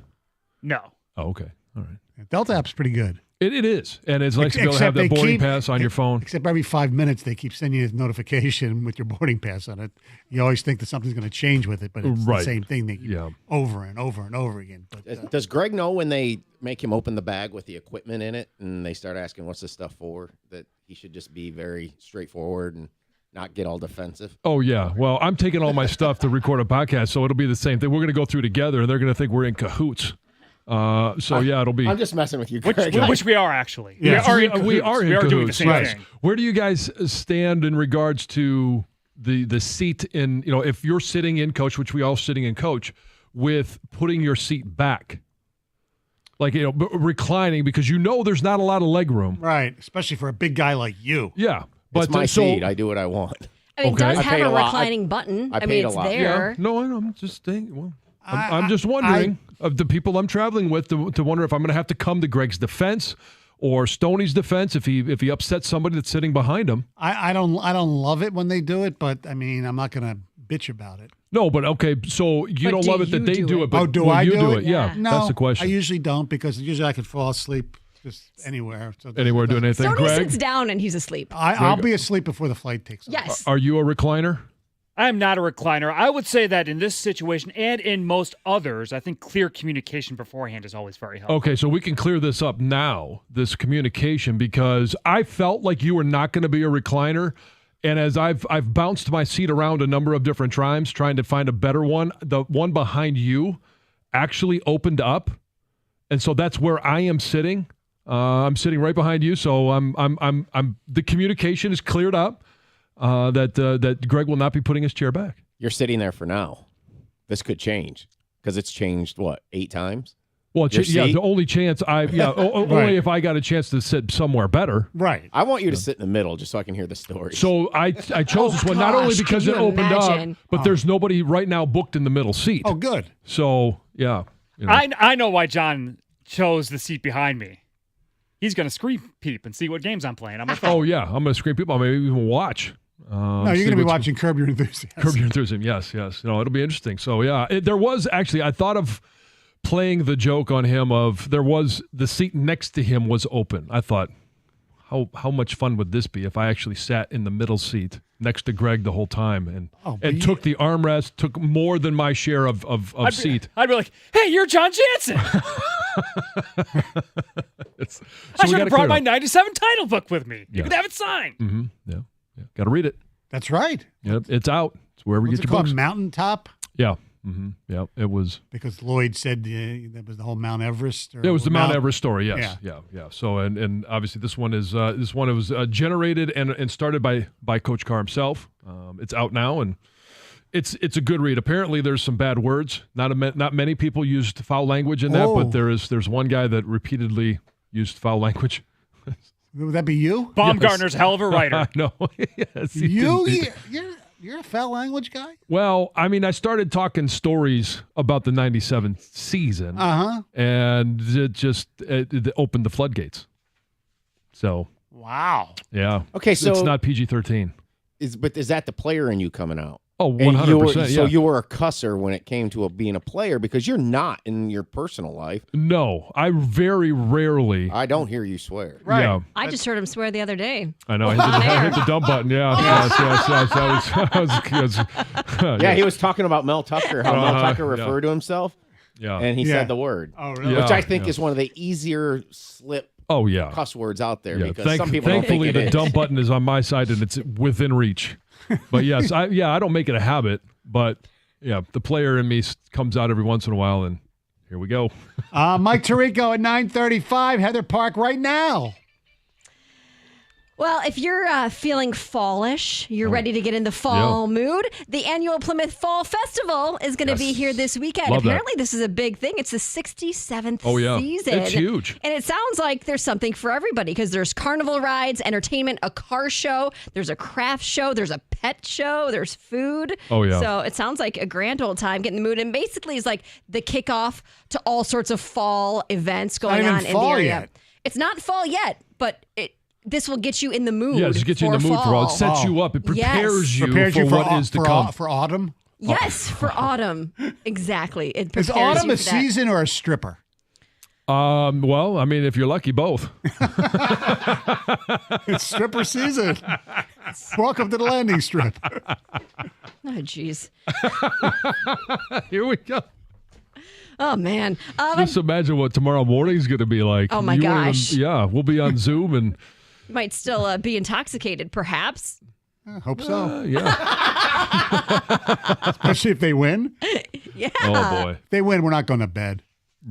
No. Oh, okay. All right. Delta app's pretty good. It is. And it's nice to be able to have that boarding pass on your phone. Except every 5 minutes, they keep sending you a notification with your boarding pass on it. You always think that something's going to change with it, but it's the same thing. They keep over and over and over again. But Does Greg know when they make him open the bag with the equipment in it and they start asking what's this stuff for, that he should just be very straightforward and not get all defensive. Oh, yeah. Well, I'm taking all my stuff to record a podcast, so it'll be the same thing. We're going to go through together, and they're going to think we're in cahoots. It'll be. I'm just messing with you, Greg. Which we are actually. Yeah. We are in cahoots. doing the same thing. Where do you guys stand in regards to the seat in, if you're sitting in coach, which we all sitting in coach, with putting your seat back? Like, reclining, because there's not a lot of leg room. Right, especially for a big guy like you. Yeah. But it's my seat. I do what I want. I mean, Okay. it does have a lot. reclining button. I mean, paid a it's lot. there. Yeah. No, I'm just saying. Well, I'm just wondering of the people I'm traveling with to wonder if I'm going to have to come to Greg's defense or Stoney's defense if he upsets somebody that's sitting behind him. I don't love it when they do it, but I mean, I'm not going to bitch about it. No, but okay, so you don't love it that they do it, but do I you do it? it? Yeah, No, that's the question. I usually don't, because usually I can fall asleep just anywhere. So Anywhere doing anything, Stoney Greg? sits down and he's asleep. I'll be asleep before the flight takes off. Yes. Are you a recliner? I am not a recliner. I would say that in this situation and in most others, I think clear communication beforehand is always very helpful. Okay, so we can clear this up now, this communication, because I felt like you were not going to be a recliner. And as I've bounced my seat around a number of different times trying to find a better one, the one behind you actually opened up, and so that's where I am sitting. I'm sitting right behind you, so I'm the communication is cleared up. That Greg will not be putting his chair back. You're sitting there for now. This could change because it's changed, 8 times? Well, the only chance only if I got a chance to sit somewhere better. Right. I want you to sit in the middle just so I can hear the story. So I chose this one not only because it opened up, but there's nobody right now booked in the middle seat. Oh, good. So, yeah. I know why John chose the seat behind me. He's going to screen peep and see what games I'm playing on my phone. Oh, yeah. I'm going to screen people. I may even watch. No, you're going to be watching Curb Your Enthusiasm. Curb Your Enthusiasm, yes. No, it'll be interesting. So, yeah. There was actually, I thought of playing the joke on him of the seat next to him was open. I thought, how much fun would this be if I actually sat in the middle seat next to Greg the whole time and took the armrest, took more than my share of seat. I'd be like, hey, you're John Jansen. I should have brought my 97 title book with me. You could have it signed. Mm-hmm. Yeah. Got to read it. That's right. Yep, it's out. It's wherever you get your books. Mountaintop? Yeah. Mm-hmm. Yeah, it was. Because Lloyd said that was the whole Mount Everest. It was the Mount Everest story. Yes. Yeah. So and obviously this one was generated and started by Coach Carr himself. It's out now and it's a good read. Apparently there's some bad words. Not many people used foul language in that, but there's one guy that repeatedly used foul language. Would that be you? Baumgartner's hell of a writer. No. Yes. You're a foul language guy? Well, I mean, I started talking stories about the 97 season. And it opened the floodgates. So. Wow. Yeah. Okay, so. It's not PG-13. But is that the player in you coming out? Oh, 100%. So you were a cusser when it came to being a player because you're not in your personal life. No, I very rarely. I don't hear you swear. Right. Yeah. I just heard him swear the other day. I know. I hit the dump button. Yeah. Yes. Yeah, he was talking about Mel Tucker, how Mel Tucker referred to himself. Yeah. And he said the word. Oh, really? Which I think is one of the easier cuss words out there because some people don't think thankfully, it the is. dump button is on my side and it's within reach. But yes, I don't make it a habit, but yeah, the player in me comes out every once in a while, and here we go. Mike Tirico at 9:35, Heather Park right now. Well, if you're feeling fallish, you're ready to get in the fall mood, the annual Plymouth Fall Festival is going to be here this weekend. Love Apparently, this is a big thing. It's the 67th season. It's huge. And it sounds like there's something for everybody because there's carnival rides, entertainment, a car show, there's a craft show, there's a pet show, there's food. Oh, yeah. So it sounds like a grand old time getting in the mood. And basically, it's like the kickoff to all sorts of fall events going on in the area. Yet. It's not fall yet, but this will get you in the mood. Yeah, just get you in the mood for all. It sets you up. It prepares you for what is to come. For autumn? Yes, for autumn. Exactly. It prepares Is autumn you a for that. season or a stripper? Well, I mean, if you're lucky, both. It's stripper season. Welcome to the landing strip. Oh, jeez. Here we go. Oh, man. Just imagine what tomorrow morning's going to be like. Oh, my gosh. We'll be on Zoom and... You might still be intoxicated, perhaps. I hope so. Yeah. Especially if they win. Yeah. Oh, boy. If they win, we're not going to bed.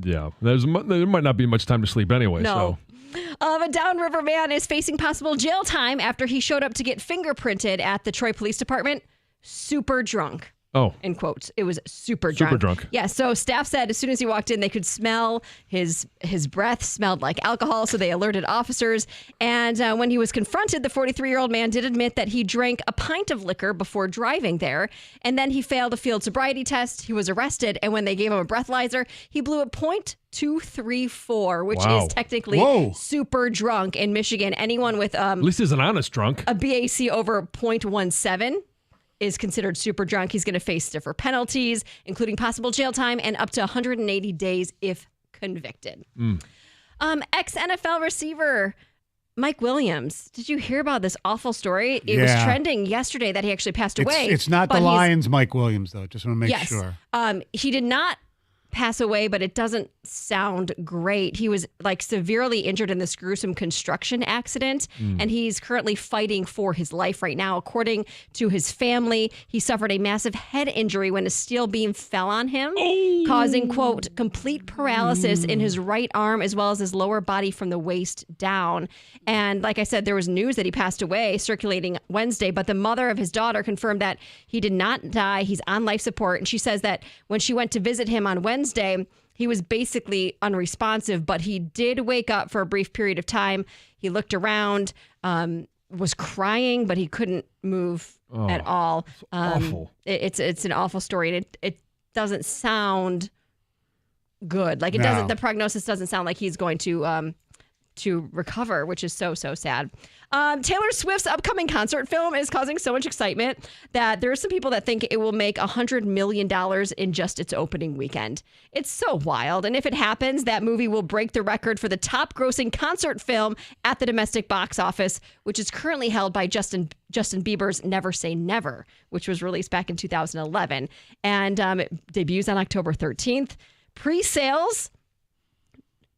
Yeah. There might not be much time to sleep anyway. No. So. A downriver man is facing possible jail time after he showed up to get fingerprinted at the Troy Police Department super drunk. Oh. In quotes. It was super drunk. Super drunk. Yeah, so staff said as soon as he walked in, they could smell his breath smelled like alcohol, so they alerted officers. And when he was confronted, the 43-year-old man did admit that he drank a pint of liquor before driving there. And then he failed a field sobriety test. He was arrested. And when they gave him a breathalyzer, he blew a .234, which Wow. is technically super drunk in Michigan. Anyone with At least he's an honest drunk. a BAC over .17 is considered super drunk. He's going to face stiffer penalties, including possible jail time and up to 180 days if convicted. Ex-NFL receiver Mike Williams. Did you hear about this awful story? It was trending yesterday that he actually passed away. It's not the Lions' Mike Williams, though. Just want to make sure. He did not pass away, but it doesn't sound great. He was like severely injured in this gruesome construction accident, and he's currently fighting for his life right now. According to his family, he suffered a massive head injury when a steel beam fell on him, causing, quote, complete paralysis in his right arm as well as his lower body from the waist down. And like I said, there was news that he passed away circulating Wednesday, but the mother of his daughter confirmed that he did not die. He's on life support. And she says that when she went to visit him on Wednesday, he was basically unresponsive, but he did wake up for a brief period of time. He looked around, was crying, but he couldn't move at all. Awful. It's an awful story. And it doesn't sound good. Like it doesn't. The prognosis doesn't sound like he's going to recover, which is so sad. Taylor Swift's upcoming concert film is causing so much excitement that there are some people that think it will make $100 million in just its opening weekend. It's so wild. And if it happens, that movie will break the record for the top grossing concert film at the domestic box office, which is currently held by Justin Bieber's Never Say Never, which was released back in 2011. And it debuts on October 13th. Pre-sales,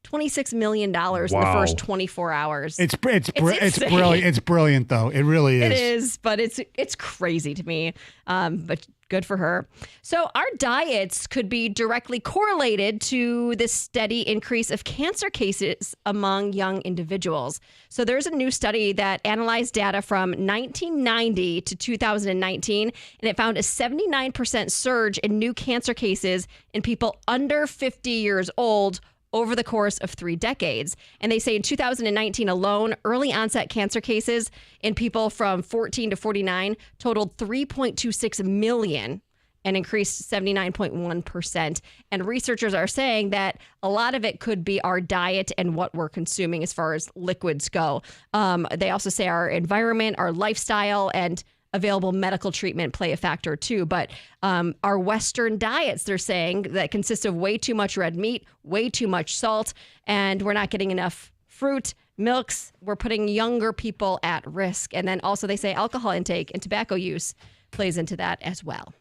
$26 million in the first 24 hours. It's brilliant. It's brilliant, though. It really is. It is, but it's crazy to me. But good for her. So our diets could be directly correlated to this steady increase of cancer cases among young individuals. So there's a new study that analyzed data from 1990 to 2019, and it found a 79% surge in new cancer cases in people under 50 years old over the course of 3 decades. And they say in 2019 alone, early onset cancer cases in people from 14 to 49 totaled 3.26 million and increased 79.1%. And researchers are saying that a lot of it could be our diet and what we're consuming as far as liquids go. They also say our environment, our lifestyle, and available medical treatment play a factor too. But our Western diets, they're saying, that consist of way too much red meat, way too much salt, and we're not getting enough fruit, milks. We're putting younger people at risk. And then also they say alcohol intake and tobacco use plays into that as well.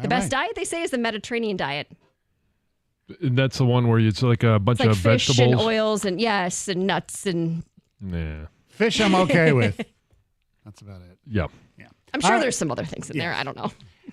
The best diet, they say, is the Mediterranean diet. And that's the one where it's like a bunch of fish vegetables. and oils and and nuts and fish I'm okay with. That's about it. Yep. Yeah. I'm sure there's some other things in there. I don't know.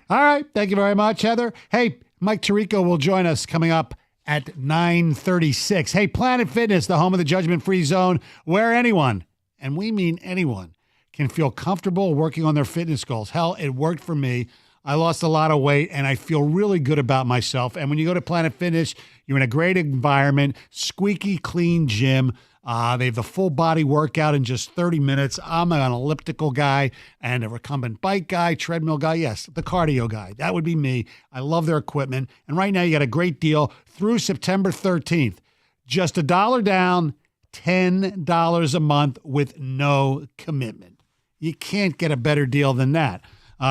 All right. Thank you very much, Heather. Hey, Mike Tirico will join us coming up at 9:36. Hey, Planet Fitness, the home of the judgment-free zone, where anyone, and we mean anyone, can feel comfortable working on their fitness goals. Hell, it worked for me. I lost a lot of weight, and I feel really good about myself. And when you go to Planet Fitness, you're in a great environment, squeaky clean gym. They have the full body workout in just 30 minutes. I'm an elliptical guy and a recumbent bike guy, treadmill guy. Yes, the cardio guy. That would be me. I love their equipment. And right now you got a great deal through September 13th. Just $1 down, $10 a month with no commitment. You can't get a better deal than that.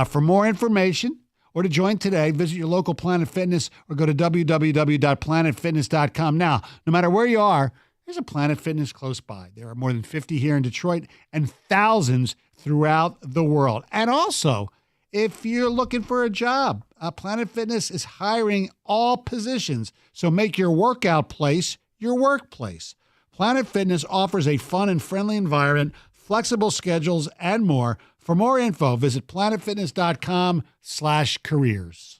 For more information or to join today, visit your local Planet Fitness or go to www.planetfitness.com. Now, no matter where you are, there's a Planet Fitness close by. There are more than 50 here in Detroit and thousands throughout the world. And also, if you're looking for a job, Planet Fitness is hiring all positions. So make your workout place your workplace. Planet Fitness offers a fun and friendly environment, flexible schedules, and more. For more info, visit planetfitness.com/careers.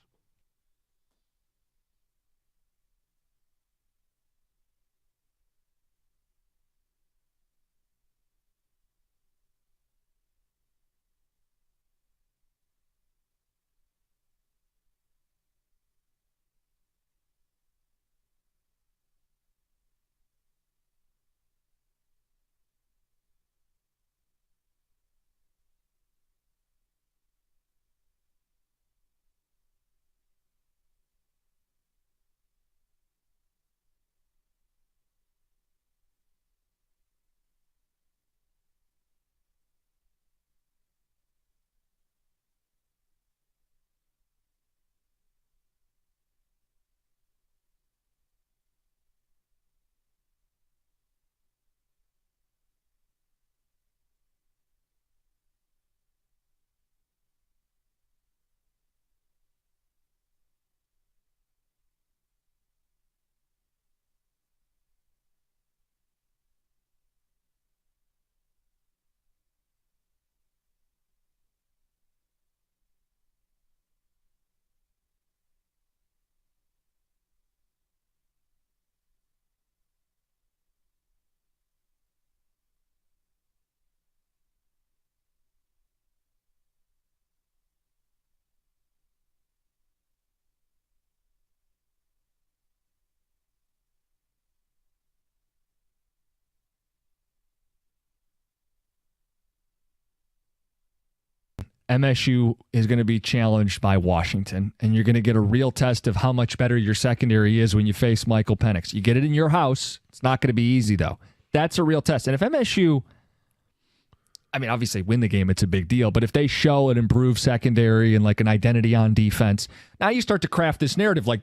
MSU is going to be challenged by Washington, and you're going to get a real test of how much better your secondary is when you face Michael Penix. You get it in your house. It's not going to be easy, though. That's a real test. And if MSU, I mean, obviously win the game, it's a big deal, but if they show an improved secondary and like an identity on defense, now you start to craft this narrative like,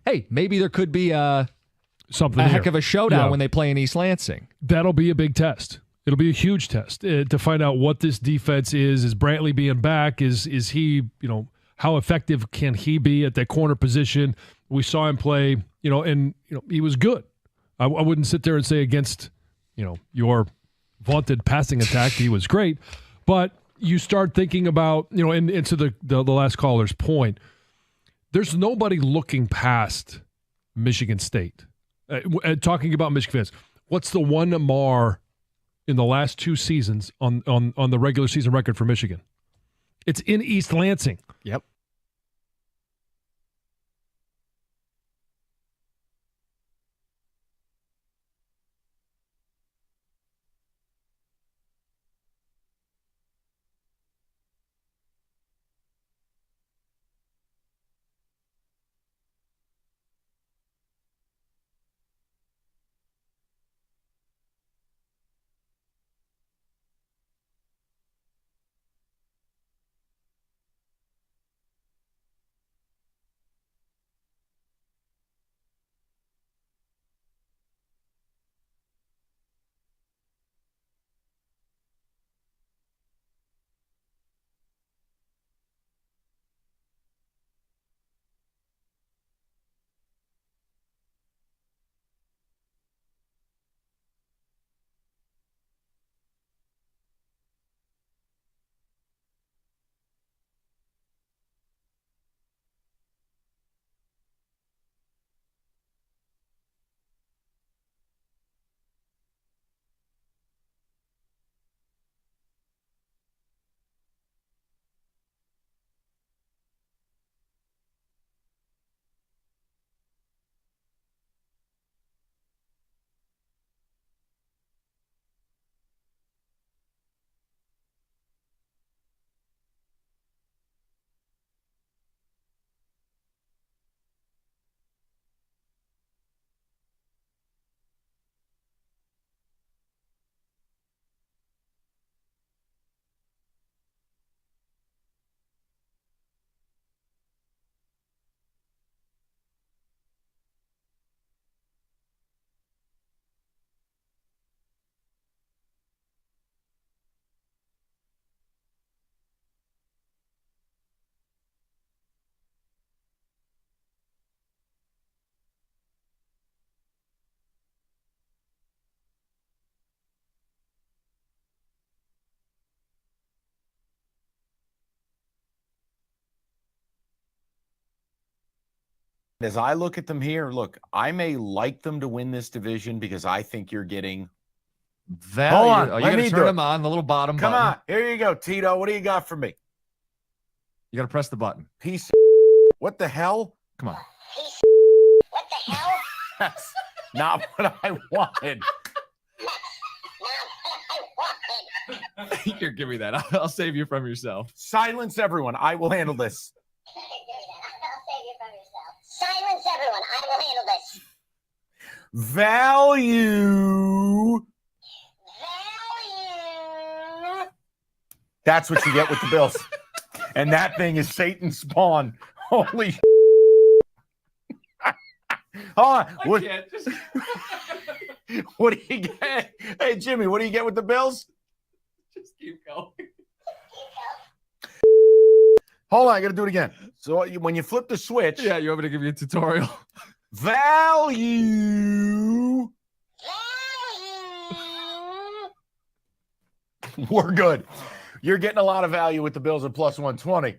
hey, maybe there could be a heck of a showdown when they play in East Lansing. That'll be a big test. It'll be a huge test to find out what this defense is. Is Brantley being back? Is he, how effective can he be at that corner position? We saw him play, and he was good. I wouldn't sit there and say against, your vaunted passing attack, he was great. But you start thinking about, and to the last caller's point, there's nobody looking past Michigan State. Talking about Michigan fans, what's the one mar in the last two seasons on the regular season record for Michigan? It's in East Lansing. Yep. As I look at them here, look, I may like them to win this division because I think you're getting value. Hold on, Oh, you let got me to do turn it. them on, the little bottom Come button. on, here you go, Tito. What do you got for me? You got to press the button. Piece of what the hell? Come on. What the hell? That's not what I wanted. Here, give me that. I'll save you from yourself. Silence everyone. I will handle this. I'll save you from yourself. Silence everyone. I will handle this. Value. That's what you get with the Bills. And that thing is Satan's spawn. Holy Hold on. What do you get? Hey, Jimmy, what do you get with the Bills? Just keep going. Hold on, I got to do it again. So when you flip the switch. Yeah, you want me to give you a tutorial? Value. We're good. You're getting a lot of value with the Bills at plus 120.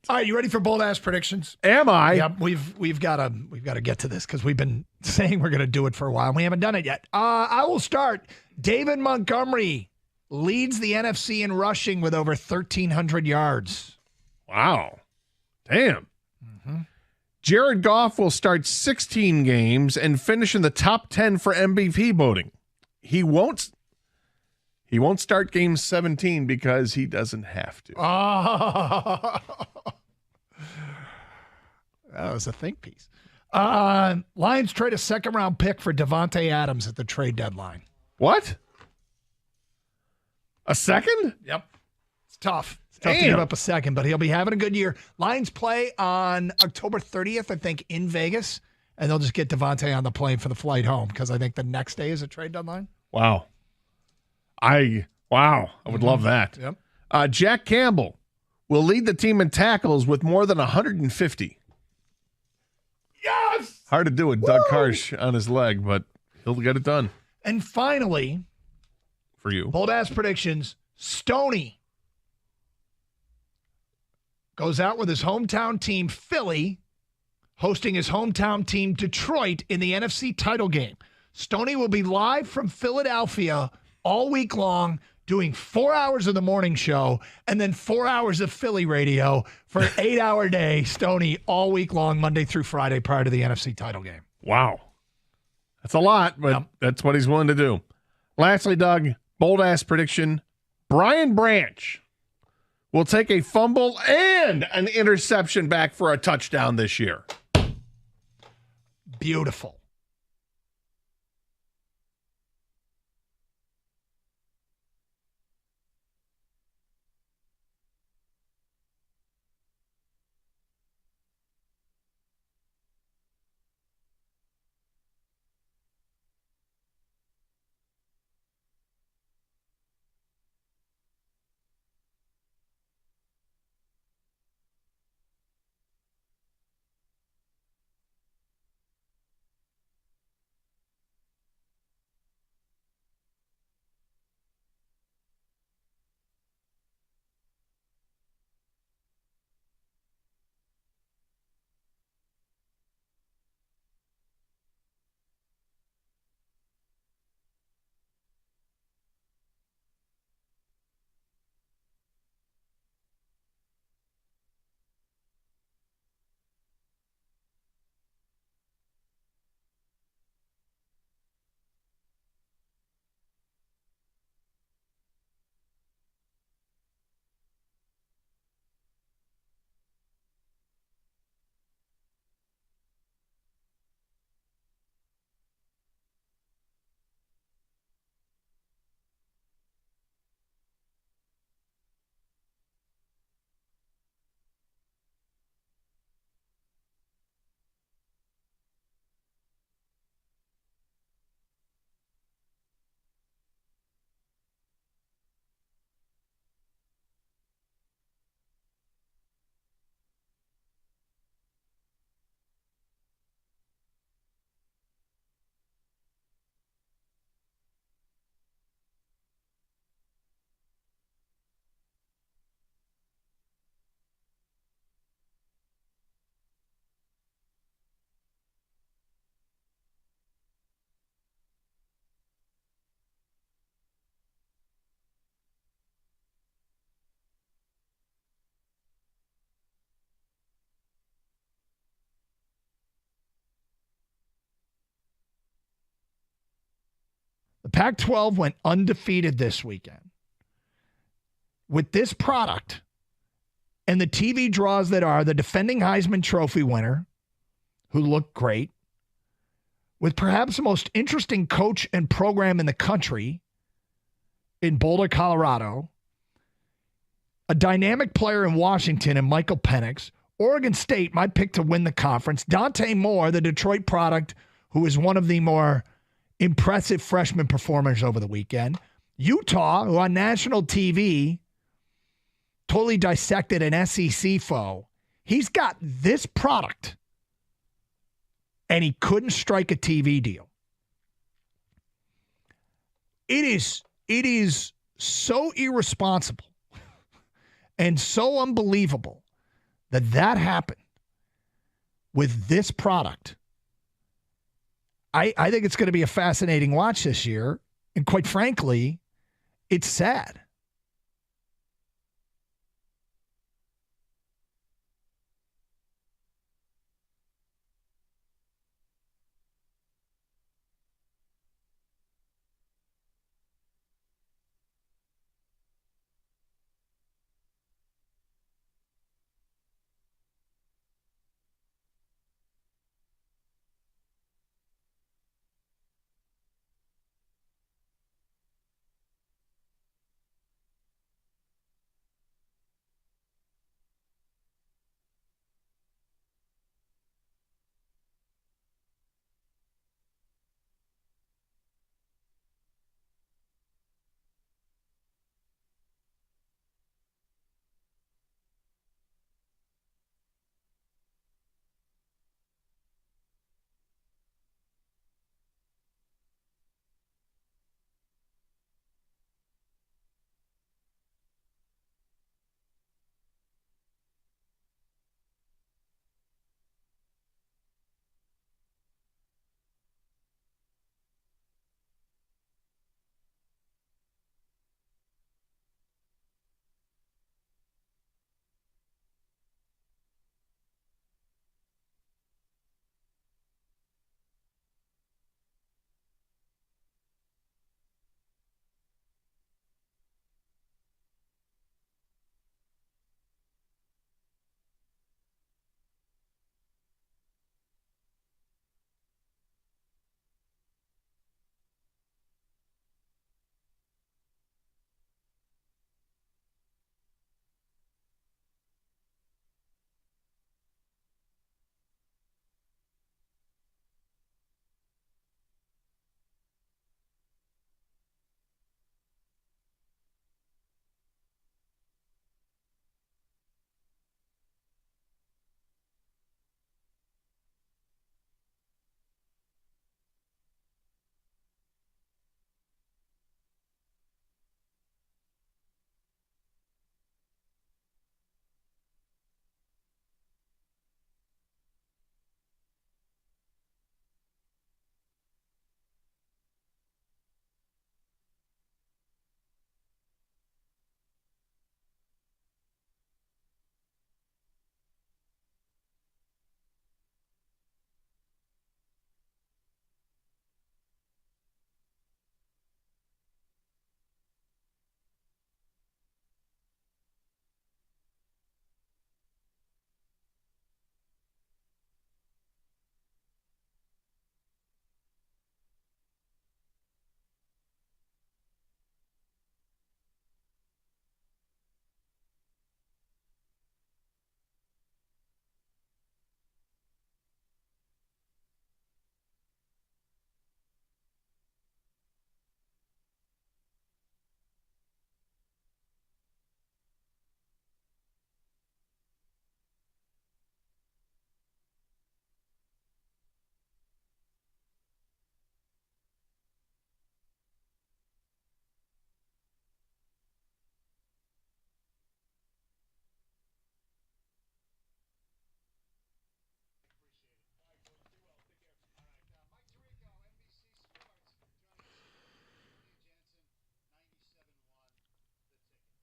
All right, you ready for bold ass predictions? Am I? Yep, we've got to get to this because we've been saying we're going to do it for a while and we haven't done it yet. I will start. David Montgomery leads the NFC in rushing with over 1,300 yards. Wow. Damn. Jared Goff will start 16 games and finish in the top 10 for MVP voting. He won't start game 17 because he doesn't have to. Oh. That was a think piece. Lions trade a second-round pick for Devontae Adams at the trade deadline. What? A second? Yep. It's tough. It's tough to give up a second, but he'll be having a good year. Lions play on October 30th, I think, in Vegas, and they'll just get Devontae on the plane for the flight home because I think the next day is a trade deadline. Wow. I would love that. Yep. Jack Campbell will lead the team in tackles with more than 150. Yes! Hard to do with Doug Karsh on his leg, but he'll get it done. And finally, for you, bold ass predictions, Stoney goes out with his hometown team, Philly, hosting his hometown team, Detroit, in the NFC title game. Stoney will be live from Philadelphia all week long. doing 4 hours of the morning show and then 4 hours of Philly radio for an 8-hour day, Stoney, all week long, Monday through Friday prior to the NFC title game. Wow. That's a lot, but that's what he's willing to do. Lastly, Doug, bold-ass prediction. Brian Branch will take a fumble and an interception back for a touchdown this year. Beautiful. The Pac-12 went undefeated this weekend. With this product and the TV draws that are the defending Heisman Trophy winner, who looked great, with perhaps the most interesting coach and program in the country in Boulder, Colorado, a dynamic player in Washington and Michael Penix, Oregon State, my pick to win the conference, Dante Moore, the Detroit product, who is one of the more impressive freshman performers over the weekend. Utah, who on national TV totally dissected an SEC foe. He's got this product, and he couldn't strike a TV deal. It is so irresponsible and so unbelievable that happened with this product. I think it's going to be a fascinating watch this year. And quite frankly, it's sad.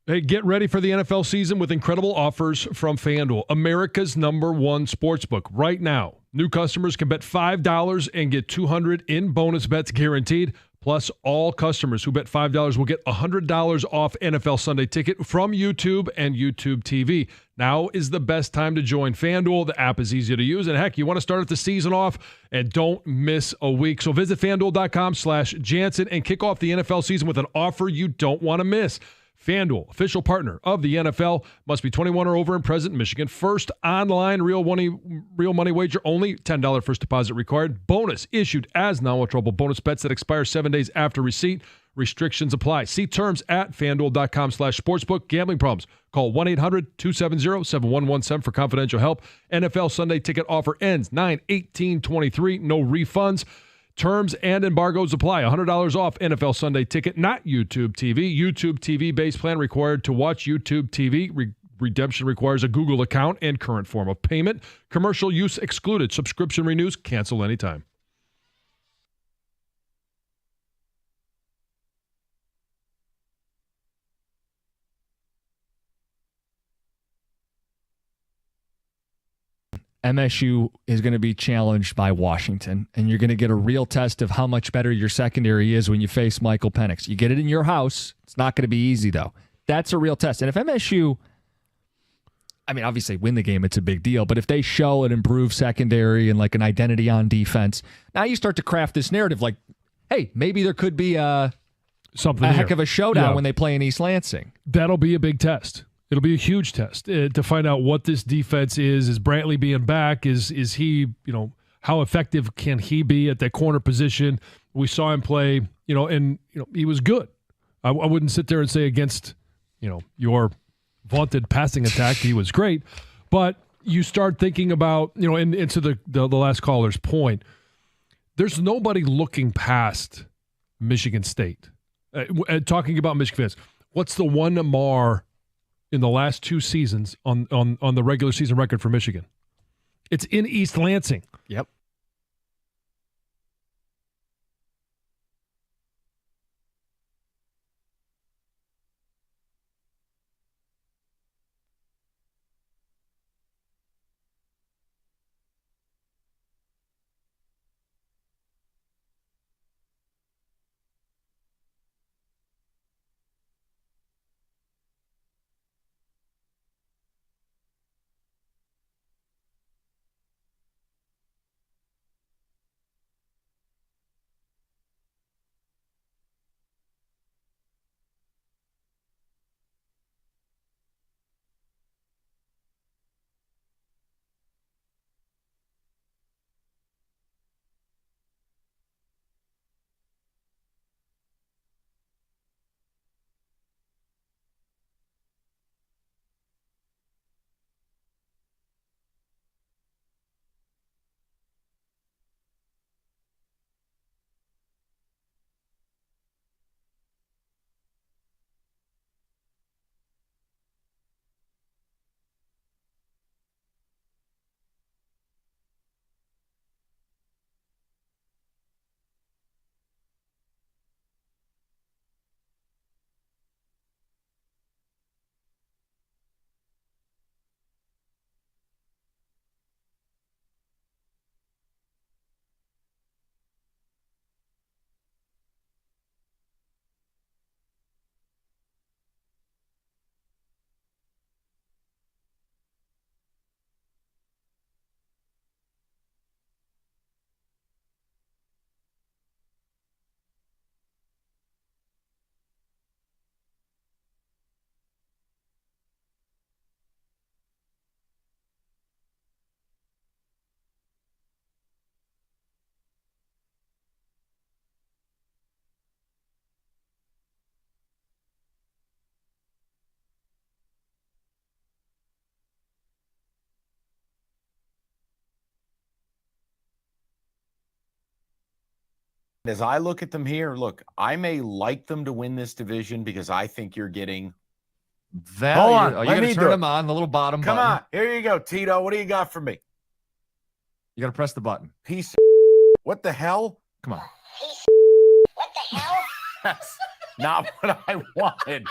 Hey, get ready for the NFL season with incredible offers from FanDuel, America's #1 sportsbook. Right now, new customers can bet $5 and get $200 in bonus bets guaranteed. Plus, all customers who bet $5 will get $100 off NFL Sunday Ticket from YouTube and YouTube TV. Now is the best time to join FanDuel. The app is easy to use. And heck, you want to start the season off and don't miss a week. So visit FanDuel.com/Jansen and kick off the NFL season with an offer you don't want to miss. FanDuel, official partner of the NFL, must be 21 or over and present in Michigan. First online real money wager only. $10 first deposit required. Bonus issued as non-withdrawable bonus bets that expire 7 days after receipt. Restrictions apply. See terms at FanDuel.com/sportsbook. Gambling problems? Call 1-800-270-7117 for confidential help. NFL Sunday Ticket offer ends 9/18/23. No refunds. Terms and embargoes apply. $100 off NFL Sunday Ticket, not YouTube TV. YouTube TV base plan required to watch YouTube TV. Redemption requires a Google account and current form of payment. Commercial use excluded. Subscription renews. Cancel anytime. MSU is going to be challenged by Washington, and you're going to get a real test of how much better your secondary is when you face Michael Penix. You get it in your house. It's not going to be easy, though. That's a real test. And if MSU, I mean, obviously win the game, it's a big deal, but if they show an improved secondary and like an identity on defense, now you start to craft this narrative like, hey, maybe there could be a heck of a showdown when they play in East Lansing. That'll be a big test. It'll be a huge test to find out what this defense is. Is Brantley being back? Is he, how effective can he be at that corner position? We saw him play, and he was good. I wouldn't sit there and say against, your vaunted passing attack, he was great. But you start thinking about, and to the last caller's point, there's nobody looking past Michigan State. Talking about Michigan fans, what's the one mar in the last 2 seasons on the regular season record for Michigan? It's in East Lansing. Yep. As I look at them here, I may like them to win this division because I think you're getting value. Hold on. Are you going to turn them on, the little bottom Come button? on. Here you go, Tito. What do you got for me? You got to press the button. Piece of what the hell? Come on. What the hell? That's not what I wanted.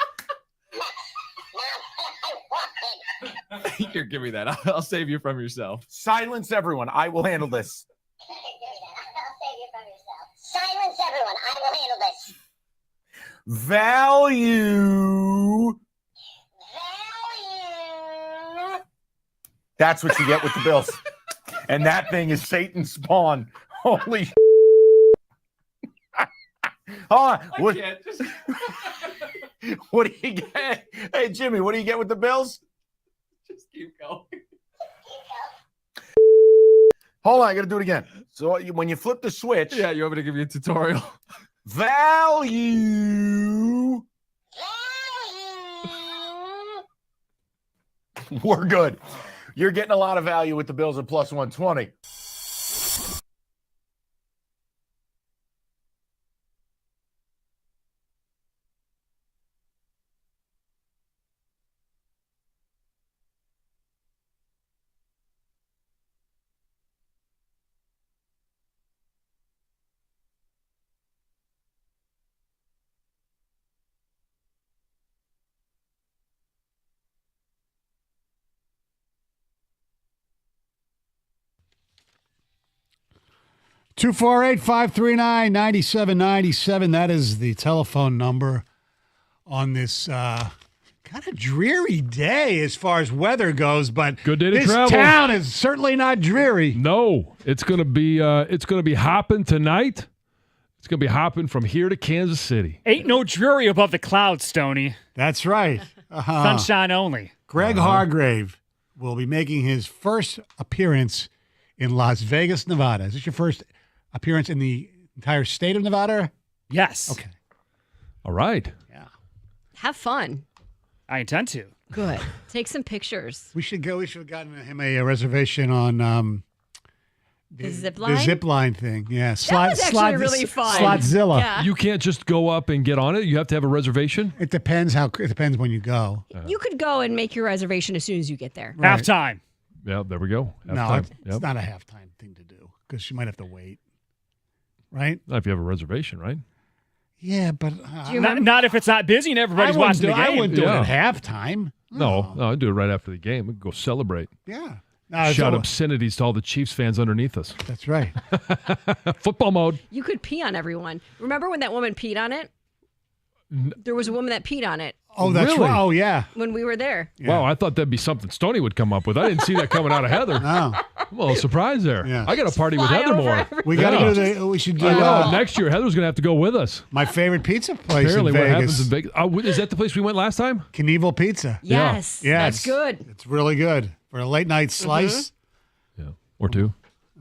Here, give me that. I'll save you from yourself. Silence everyone. I will handle this. I'll save you from yourself. Silence everyone. I will handle this. Value. That's what you get with the Bills. And that thing is Satan's spawn. Holy Hold on. What do you get? Hey, Jimmy, what do you get with the Bills? Just keep going. Hold on, I got to do it again. So when you flip the switch. Yeah, you want me to give you a tutorial? Value. We're good. You're getting a lot of value with the Bills at plus 120. Two 248-539-9797. That is the telephone number on this kind of dreary day as far as weather goes. But good day to this travel. Town is certainly not dreary. No, it's gonna be hopping tonight. It's gonna be hopping from here to Kansas City. Ain't no dreary above the clouds, Stoney. That's right. Sunshine only. Greg Hargrave will be making his first appearance in Las Vegas, Nevada. Is this your first appearance in the entire state of Nevada? Yes. Okay. All right. Yeah. Have fun. I intend to. Good. Take some pictures. We should go. We should have gotten him a reservation on the zip line? The zip line thing. Yeah. That was actually really fun. Slotzilla. Yeah. You can't just go up and get on it. You have to have a reservation. It depends when you go. You could go and make your reservation as soon as you get there. Right. Halftime. Yeah, there we go. No, Halftime. it's not a halftime thing to do because you might have to wait. Right? Not if you have a reservation, right? Yeah, but not if it's not busy and everybody's watching the game. I wouldn't do it at halftime. No, I'd do it right after the game. We'd go celebrate. Yeah. Shout obscenities to all the Chiefs fans underneath us. That's right. Football mode. You could pee on everyone. Remember when that woman peed on it? There was a woman that peed on it. Oh, that's really? right. Oh, yeah. When we were there. Yeah. Wow, I thought that'd be something Stoney would come up with. I didn't see that coming out of Heather. No. I'm a little surprised there. Yeah. I got to party with Heather more. We got to do we should do next year, Heather's going to have to go with us. My favorite pizza place Apparently, in Vegas. what happens in Vegas. Is that the place we went last time? Knievel Pizza. Yes. Yeah. That's good. It's really good. For a late night slice. Yeah. Or two.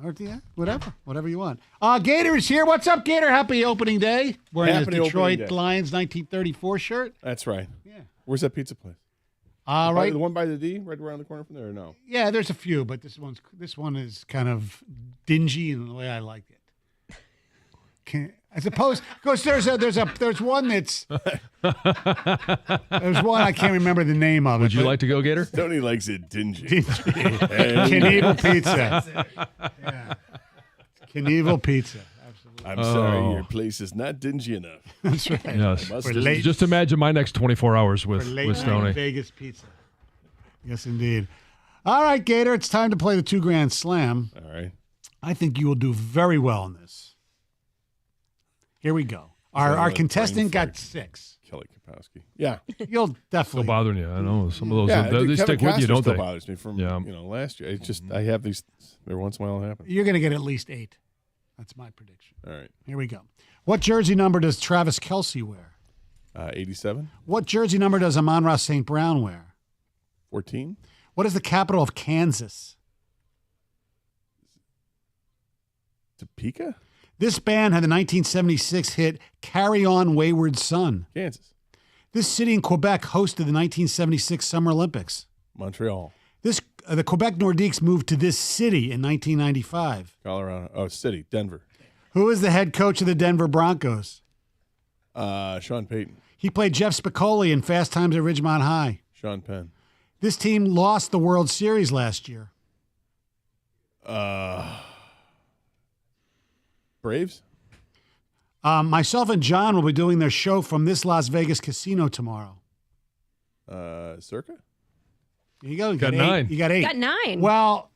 Or yeah, whatever you want. Gator is here. What's up, Gator? Happy opening day. Wearing his Detroit Lions 1934 shirt. That's right. Yeah. Where's that pizza place? Right. The one by the D, right around the corner from there, or no? Yeah, there's a few, but this one is kind of dingy in the way I like it. I suppose because there's one that's there's one I can't remember the name of. Would you like to go, Gator? Tony likes it dingy. Knievel Pizza. Yeah. Knievel Pizza. Absolutely. I'm sorry, your place is not dingy enough. That's right. Yes. Late, just imagine my next 24 hours with Stoney. Vegas Pizza. Yes, indeed. All right, Gator, it's time to play the 2 Grand Slam. All right. I think you will do very well in this. Here we go. Our contestant got 6. Kelly Kapowski. Yeah. You'll definitely. Still bothering you. I know some of those. Yeah, they stick with you, don't still they? bothers me from last year. It's just I have these every once in a while it happens. You're going to get at least 8. That's my prediction. All right. Here we go. What jersey number does Travis Kelsey wear? 87. What jersey number does Amon-Ra St. Brown wear? 14. What is the capital of Kansas? Topeka? This band had the 1976 hit Carry On Wayward Son. Kansas. This city in Quebec hosted the 1976 Summer Olympics. Montreal. The Quebec Nordiques moved to this city in 1995. Colorado. Oh, city. Denver. Who is the head coach of the Denver Broncos? Sean Payton. He played Jeff Spicoli in Fast Times at Ridgemont High. Sean Penn. This team lost the World Series last year. Braves? Myself and John will be doing their show from this Las Vegas casino tomorrow. Circa? You go. You Got eight. 9. You got 8. Got 9. Well,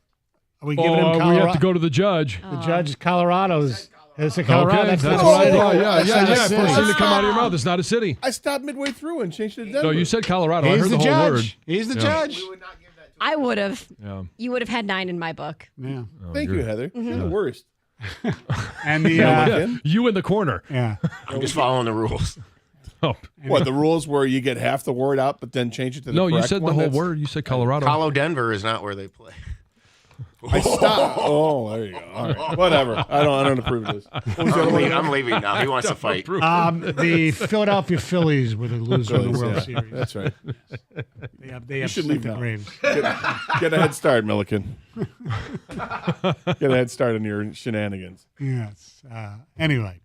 are we giving him Colorado? We have to go to the judge. The judge is Colorado's. It's a Colorado. Okay, that's what not I a city. thought. Yeah. That's not a First city. thing to come out of your mouth. It's not a city. I stopped midway through and changed it to Denver. No, you said Colorado. I He's heard the the whole word. judge. He's the judge. I would have. Yeah. You would have had 9 in my book. Yeah. Thank you, Heather. You're the worst. And the You in the corner. yeah. I'm just following the rules. Oh. What, the rules where you get half the word out, but then change it to the No, you correct said the one? whole That's- word. You said Colorado. Colo Denver is not where they play. I stopped. Oh, there you go. All right. Whatever. I don't approve of this. What was the other one? I'm leaving now. He wants to fight. The Philadelphia Phillies were the loser of the World Yeah, Series. That's right. They You should upset leave the now. Braves. Get a head start, Milliken. Get a head start on your shenanigans. Yes. Anyway.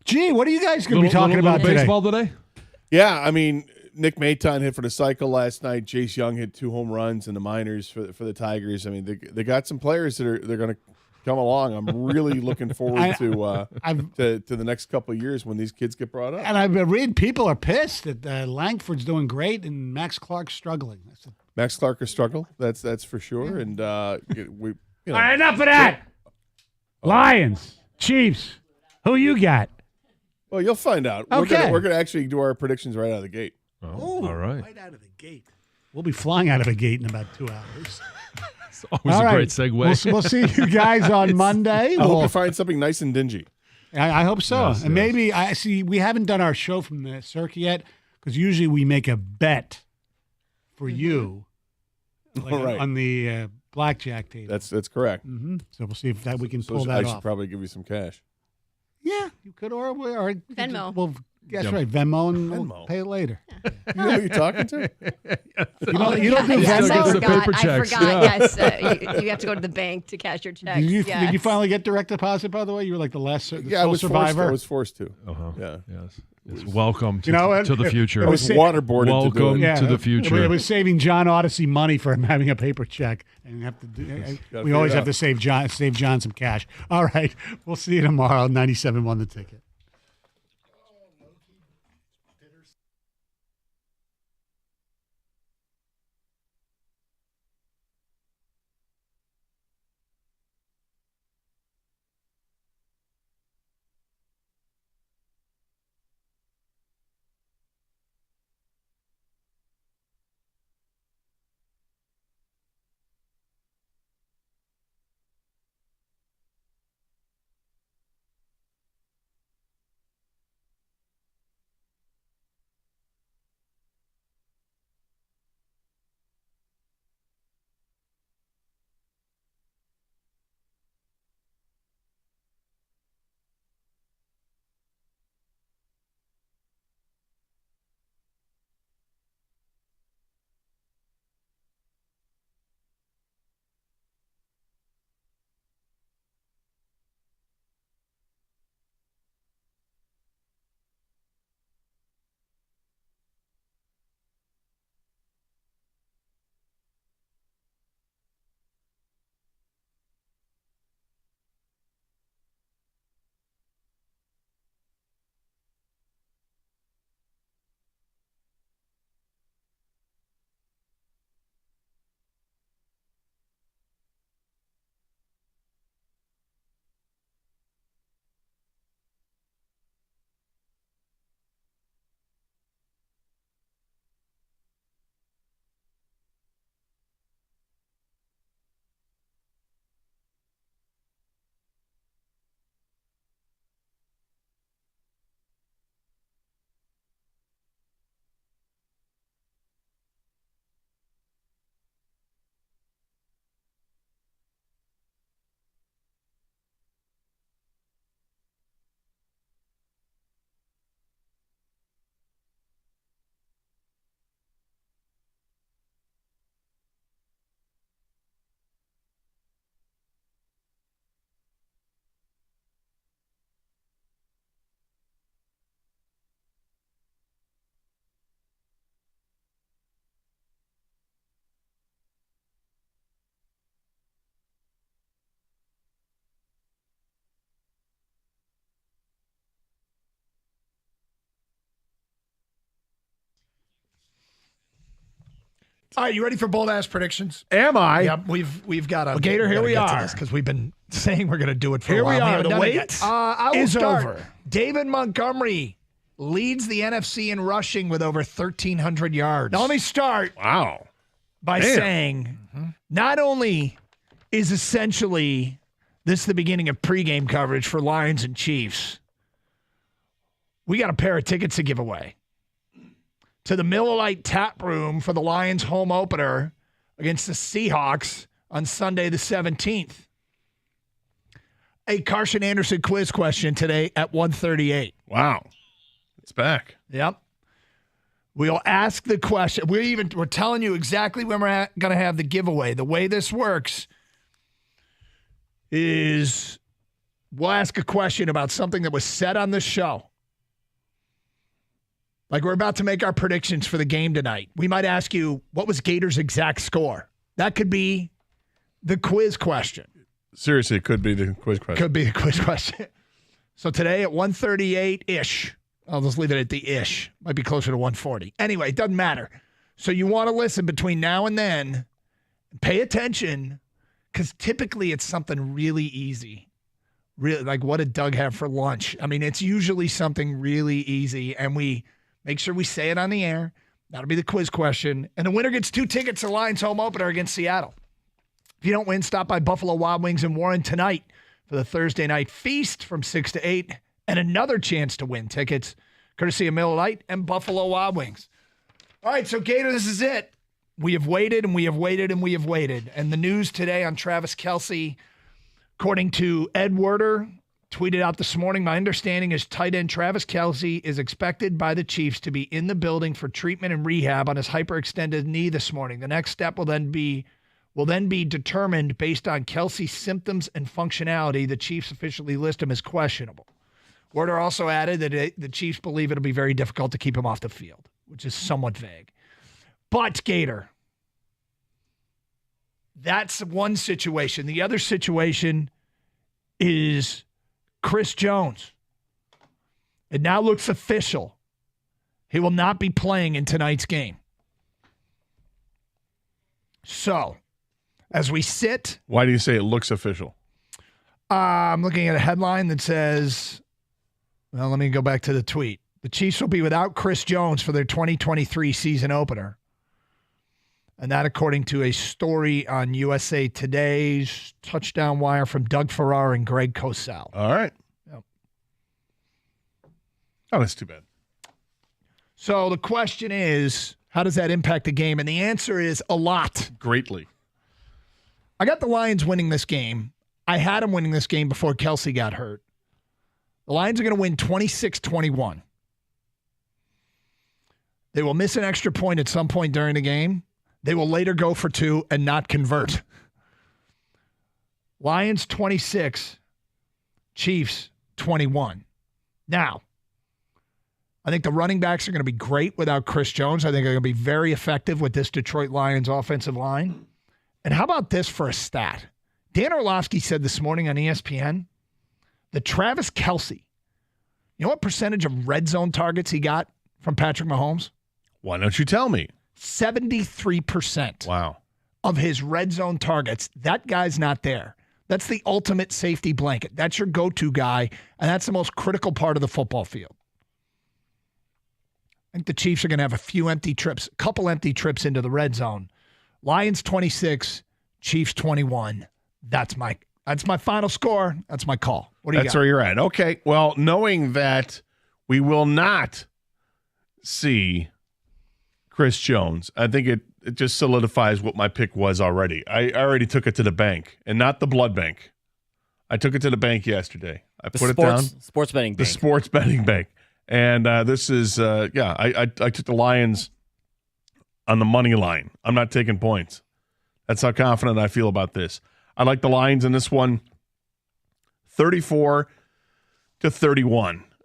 Gee, what are you guys going to be talking about today? baseball today? Yeah, I mean, Nick Maton hit for the cycle last night. Jace Young hit 2 home runs in the minors for the Tigers. I mean, they got some players that they're going to come along. I'm really looking forward to the next couple of years when these kids get brought up. And I've been reading people are pissed that Langford's doing great and Max Clark's struggling. Max Clark is struggle. That's for sure. And we, All right, enough of that. Lions, Chiefs. Who you got? Well, you'll find out. Okay. We're gonna actually do our predictions right out of the gate. Oh, all right. Right out of the gate. We'll be flying out of a gate in about 2 hours. It's always All a right. great segue. We'll see you guys on Monday. I hope you find something nice and dingy. I hope so. Yes, and yes. maybe I see we haven't done our show from the circuit yet because usually we make a bet for you All right. on the blackjack table. That's correct. So we'll see if that we can pull I that should off. probably give you some cash. Yeah, you could or Venmo. Well, that's right, Venmo, and we'll Venmo. pay it later. You know who you're talking to? You don't do Yes, Venmo. I the paper I checks. forgot. Yeah. Yes, you have to go to the bank to cash your checks. Did you yes. finally get direct deposit? By the way, you were like the last Yeah, I sole was survivor. I was forced to. Uh-huh. Yeah. Yes. Yes. Welcome to, You know what? to the future. I was waterboarded Welcome to do it. to the future. It was saving John Odyssey money for him having a paper check, and have to do. We always have to save John some cash. All right, we'll see you tomorrow. 97.1 The Ticket. All right, you ready for bold ass predictions? Am I? Yep, we've got a. Gator, here we are. Because we've been saying we're going to do it for Here a while. we are. haven't The done it wait yet. I will is start. over. David Montgomery leads the NFC in rushing with over 1,300 yards. Now let me start Wow. by Damn. saying not only is essentially this the beginning of pregame coverage for Lions and Chiefs, we got a pair of tickets to give away to the Miller Lite Tap Room for the Lions home opener against the Seahawks on Sunday the 17th. A Carson Anderson quiz question today at 1:38. Wow. It's back. Yep. We'll ask the question. We're telling you exactly when we're going to have the giveaway. The way this works is we'll ask a question about something that was said on the show. Like we're about to make our predictions for the game tonight. We might ask you, what was Gators' exact score? That could be the quiz question. Seriously, it could be the quiz question. Could be the quiz question. So today at 1:38-ish, I'll just leave it at the ish. Might be closer to 1:40. Anyway, it doesn't matter. So you want to listen between now and then. Pay attention, because typically it's something really easy. Really, like what did Doug have for lunch? I mean, it's usually something really easy, and we make sure we say it on the air. That'll be the quiz question. And the winner gets 2 tickets to Lions home opener against Seattle. If you don't win, stop by Buffalo Wild Wings in Warren tonight for the Thursday night feast from 6 to 8. And another chance to win tickets, courtesy of Miller Lite and Buffalo Wild Wings. All right, so Gator, this is it. We have waited and we have waited and we have waited. And the news today on Travis Kelsey, according to Ed Werder, tweeted out this morning, my understanding is tight end Travis Kelsey is expected by the Chiefs to be in the building for treatment and rehab on his hyperextended knee this morning. The next step will then be determined based on Kelsey's symptoms and functionality. The Chiefs officially list him as questionable. Werder also added that the Chiefs believe it'll be very difficult to keep him off the field, which is somewhat vague. But, Gator, that's one situation. The other situation is Chris Jones. It now looks official. He will not be playing in tonight's game. So, as we sit... Why do you say it looks official? I'm looking at a headline that says... Well, let me go back to the tweet. The Chiefs will be without Chris Jones for their 2023 season opener. And that according to a story on USA Today's Touchdown Wire from Doug Farrar and Greg Cosell. All right. Yep. Oh, that's too bad. So the question is, how does that impact the game? And the answer is a lot. Greatly. I got the Lions winning this game. I had them winning this game before Kelsey got hurt. The Lions are going to win 26-21. They will miss an extra point at some point during the game. They will later go for 2 and not convert. Lions 26, Chiefs 21. Now, I think the running backs are going to be great without Chris Jones. I think they're going to be very effective with this Detroit Lions offensive line. And how about this for a stat? Dan Orlovsky said this morning on ESPN that Travis Kelsey, you know what percentage of red zone targets he got from Patrick Mahomes? Why don't you tell me? 73%. Wow. Of his red zone targets. That guy's not there. That's the ultimate safety blanket. That's your go-to guy, and that's the most critical part of the football field. I think the Chiefs are going to have a couple empty trips into the red zone. Lions 26, Chiefs 21. That's my final score. That's my call. What do you got? That's where you're at. Okay. Well, knowing that we will not see Chris Jones, I think it just solidifies what my pick was already. I already took it to the bank, and not the blood bank. I took it to the bank yesterday. I put it down. Sports betting bank. The sports betting bank. And this is, I took the Lions on the money line. I'm not taking points. That's how confident I feel about this. I like the Lions in this one, 34-31.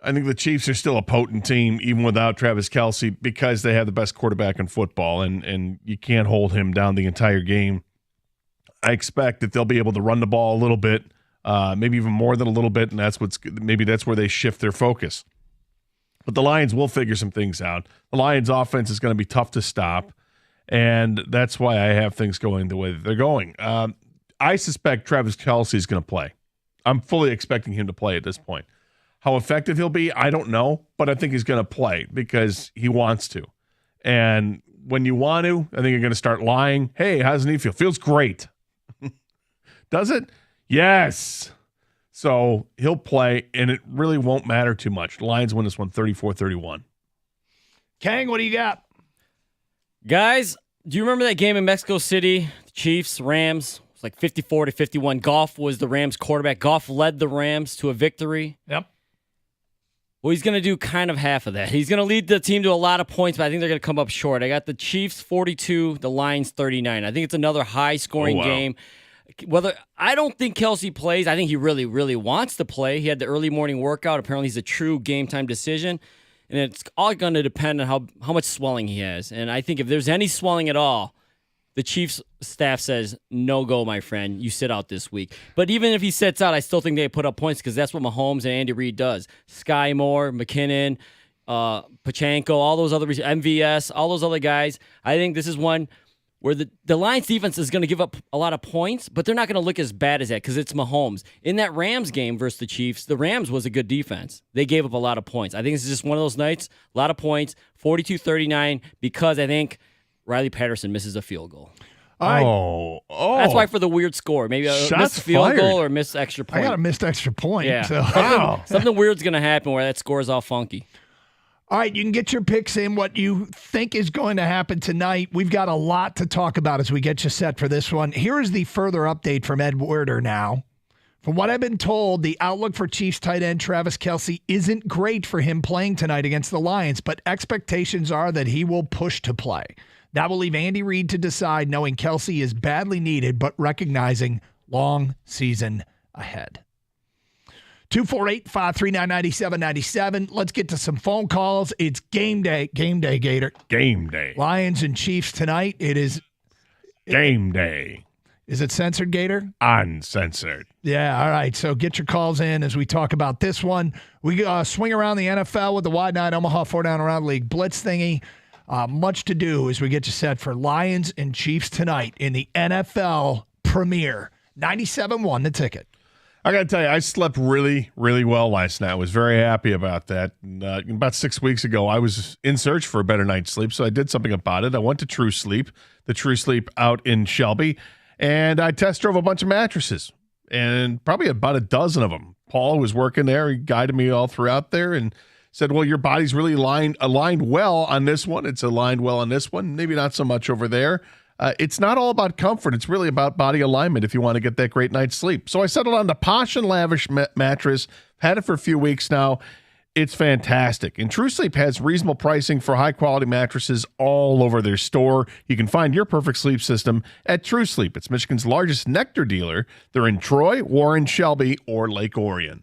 I think the Chiefs are still a potent team, even without Travis Kelsey, because they have the best quarterback in football, and you can't hold him down the entire game. I expect that they'll be able to run the ball a little bit, maybe even more than a little bit, and that's where they shift their focus. But the Lions will figure some things out. The Lions' offense is going to be tough to stop, And that's why I have things going the way that they're going. I suspect Travis Kelsey is going to play. I'm fully expecting him to play at this point. How effective he'll be, I don't know, but I think he's going to play because he wants to. And when you want to, I think you're going to start lying. Hey, how does he feel? Feels great. Does it? Yes. So he'll play, and it really won't matter too much. The Lions win this one 34-31. Kang, what do you got? Guys, do you remember that game in Mexico City? The Chiefs, Rams. It was like 54-51. Goff was the Rams quarterback. Goff led the Rams to a victory. Yep. Well, he's going to do kind of half of that. He's going to lead the team to a lot of points, but I think they're going to come up short. I got the Chiefs 42, the Lions 39. I think it's another high-scoring game. I don't think Kelsey plays. I think he really, really wants to play. He had the early morning workout. Apparently, he's a true game-time decision. And it's all going to depend on how much swelling he has. And I think if there's any swelling at all, the Chiefs staff says, no go, my friend. You sit out this week. But even if he sits out, I still think they put up points because that's what Mahomes and Andy Reid does. Sky Moore, McKinnon, Pachenko, all those other MVS, all those other guys. I think this is one where the Lions defense is going to give up a lot of points, but they're not going to look as bad as that because it's Mahomes. In that Rams game versus the Chiefs, the Rams was a good defense. They gave up a lot of points. I think this is just one of those nights, a lot of points, 42-39, because I think Riley Patterson misses a field goal. Oh. That's why for the weird score. Maybe a missed field goal or missed extra point. I got a missed extra point. Yeah. So. Something weird's going to happen where that score is all funky. All right, you can get your picks in, what you think is going to happen tonight. We've got a lot to talk about as we get you set for this one. Here is the further update from Ed Werder now. From what I've been told, the outlook for Chiefs tight end Travis Kelsey isn't great for him playing tonight against the Lions, but expectations are that he will push to play. That will leave Andy Reid to decide, knowing Kelsey is badly needed, but recognizing long season ahead. 248-539-9797. Let's get to some phone calls. It's game day. Game day, Gator. Game day. Lions and Chiefs tonight. It is game day. Is it censored, Gator? Uncensored. Yeah, all right. So get your calls in as we talk about this one. We swing around the NFL with the Wide Night Omaha 4-down-around league blitz thingy. Much to do as we get you set for Lions and Chiefs tonight in the NFL premiere. 97-1 the ticket. I got to tell you, I slept really, really well last night. I was very happy about that. And, about 6 weeks ago, I was in search for a better night's sleep, so I did something about it. I went to True Sleep, the True Sleep out in Shelby, and I test drove a bunch of mattresses, and probably about a dozen of them. Paul was working there. He guided me all throughout there and said, well, your body's really aligned well on this one. It's aligned well on this one. Maybe not so much over there. It's not all about comfort. It's really about body alignment if you want to get that great night's sleep. So I settled on the Posh and Lavish mattress. Had it for a few weeks now. It's fantastic. And True Sleep has reasonable pricing for high-quality mattresses all over their store. You can find your perfect sleep system at True Sleep. It's Michigan's largest Nectar dealer. They're in Troy, Warren, Shelby, or Lake Orion.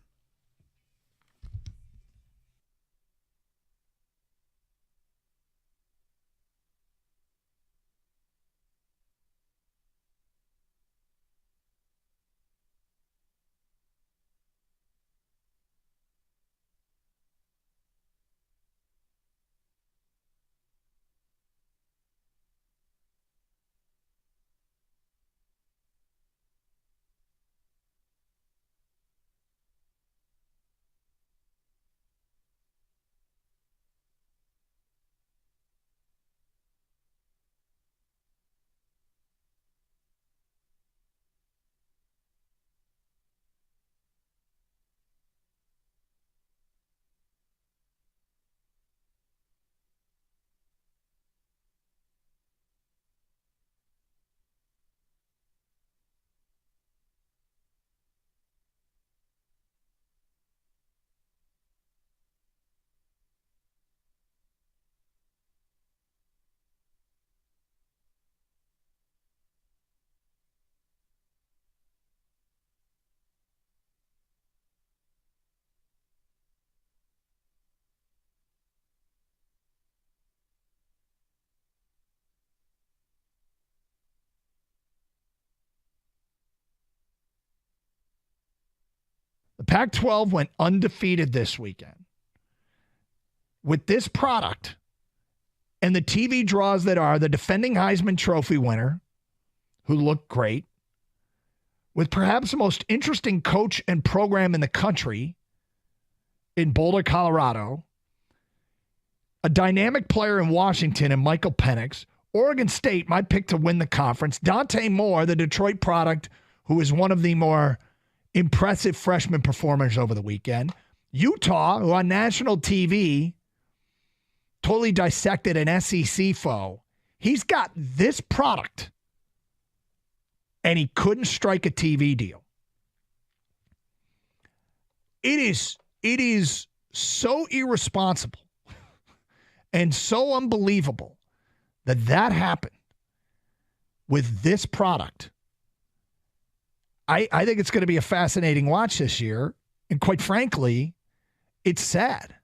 The Pac-12 went undefeated this weekend. With this product, and the TV draws that are the defending Heisman Trophy winner, who looked great, with perhaps the most interesting coach and program in the country in Boulder, Colorado, a dynamic player in Washington and Michael Penix, Oregon State, my pick to win the conference, Dante Moore, the Detroit product, who is one of the more impressive freshman performers over the weekend, Utah, who on national TV totally dissected an SEC foe. He's got this product, and he couldn't strike a TV deal. It is so irresponsible and so unbelievable that happened with this product. I think it's going to be a fascinating watch this year, and quite frankly, it's sad.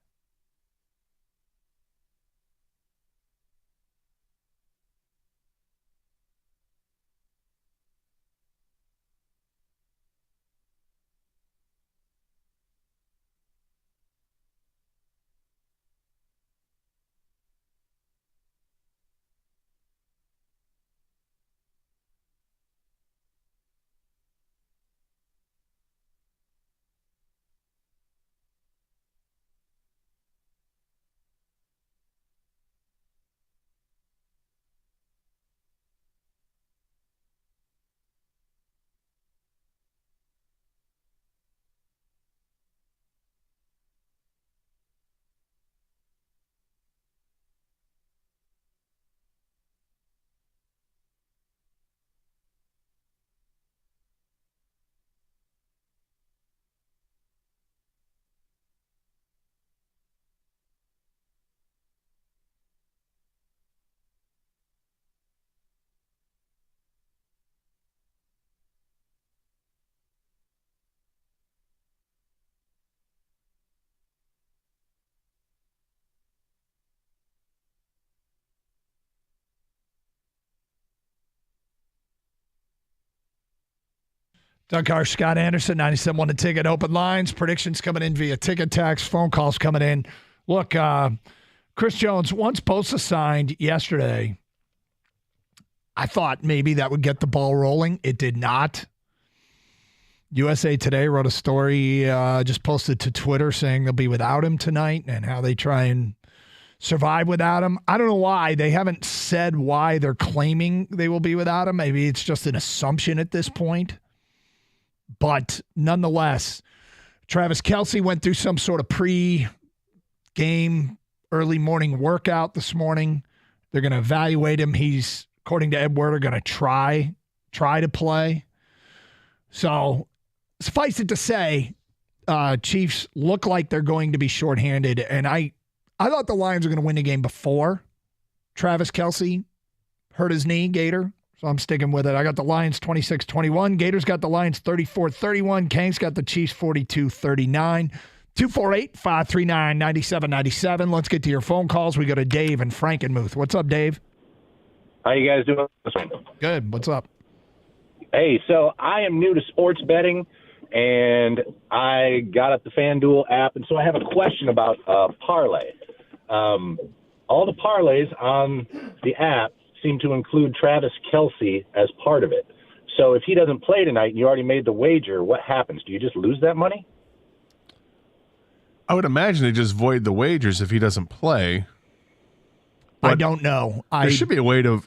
Doug Carr, Scott Anderson, 97.1 The Ticket, open lines, predictions coming in via ticket text, phone calls coming in. Look, Chris Jones, once Bosa signed yesterday, I thought maybe that would get the ball rolling. It did not. USA Today wrote a story, just posted to Twitter saying they'll be without him tonight and how they try and survive without him. I don't know why. They haven't said why they're claiming they will be without him. Maybe it's just an assumption at this point. But nonetheless, Travis Kelsey went through some sort of pre-game early morning workout this morning. They're going to evaluate him. He's, according to Ed Werder, going to try to play. So suffice it to say, Chiefs look like they're going to be shorthanded. And I thought the Lions were going to win the game before Travis Kelsey hurt his knee, Gator. So I'm sticking with it. I got the Lions 26-21. Gators got the Lions 34-31. Kanks got the Chiefs 42-39. 248-539-9797. Let's get to your phone calls. We go to Dave and Frankenmuth. What's up, Dave? How you guys doing? Good. What's up? Hey, so I am new to sports betting, and I got up the FanDuel app, and so I have a question about parlay. All the parlays on the app seem to include Travis Kelsey as part of it. So if he doesn't play tonight and you already made the wager, what happens? Do you just lose that money? I would imagine they just void the wagers if he doesn't play. But I don't know. There should be a way to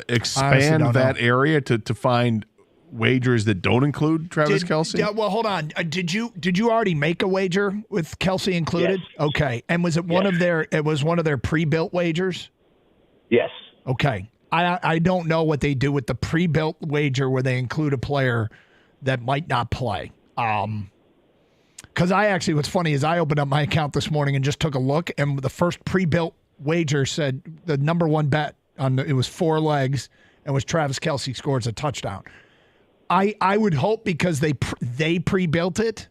expand that area to find wagers that don't include Travis Kelsey. Yeah, well, hold on. Did you already make a wager with Kelsey included? Yes. Okay. And was it one of their pre-built wagers? Yes. Okay. I don't know what they do with the pre-built wager where they include a player that might not play. Because what's funny is I opened up my account this morning and just took a look, and the first pre-built wager said the number one bet it was 4 legs and was Travis Kelsey scores a touchdown. I would hope because they pre-built it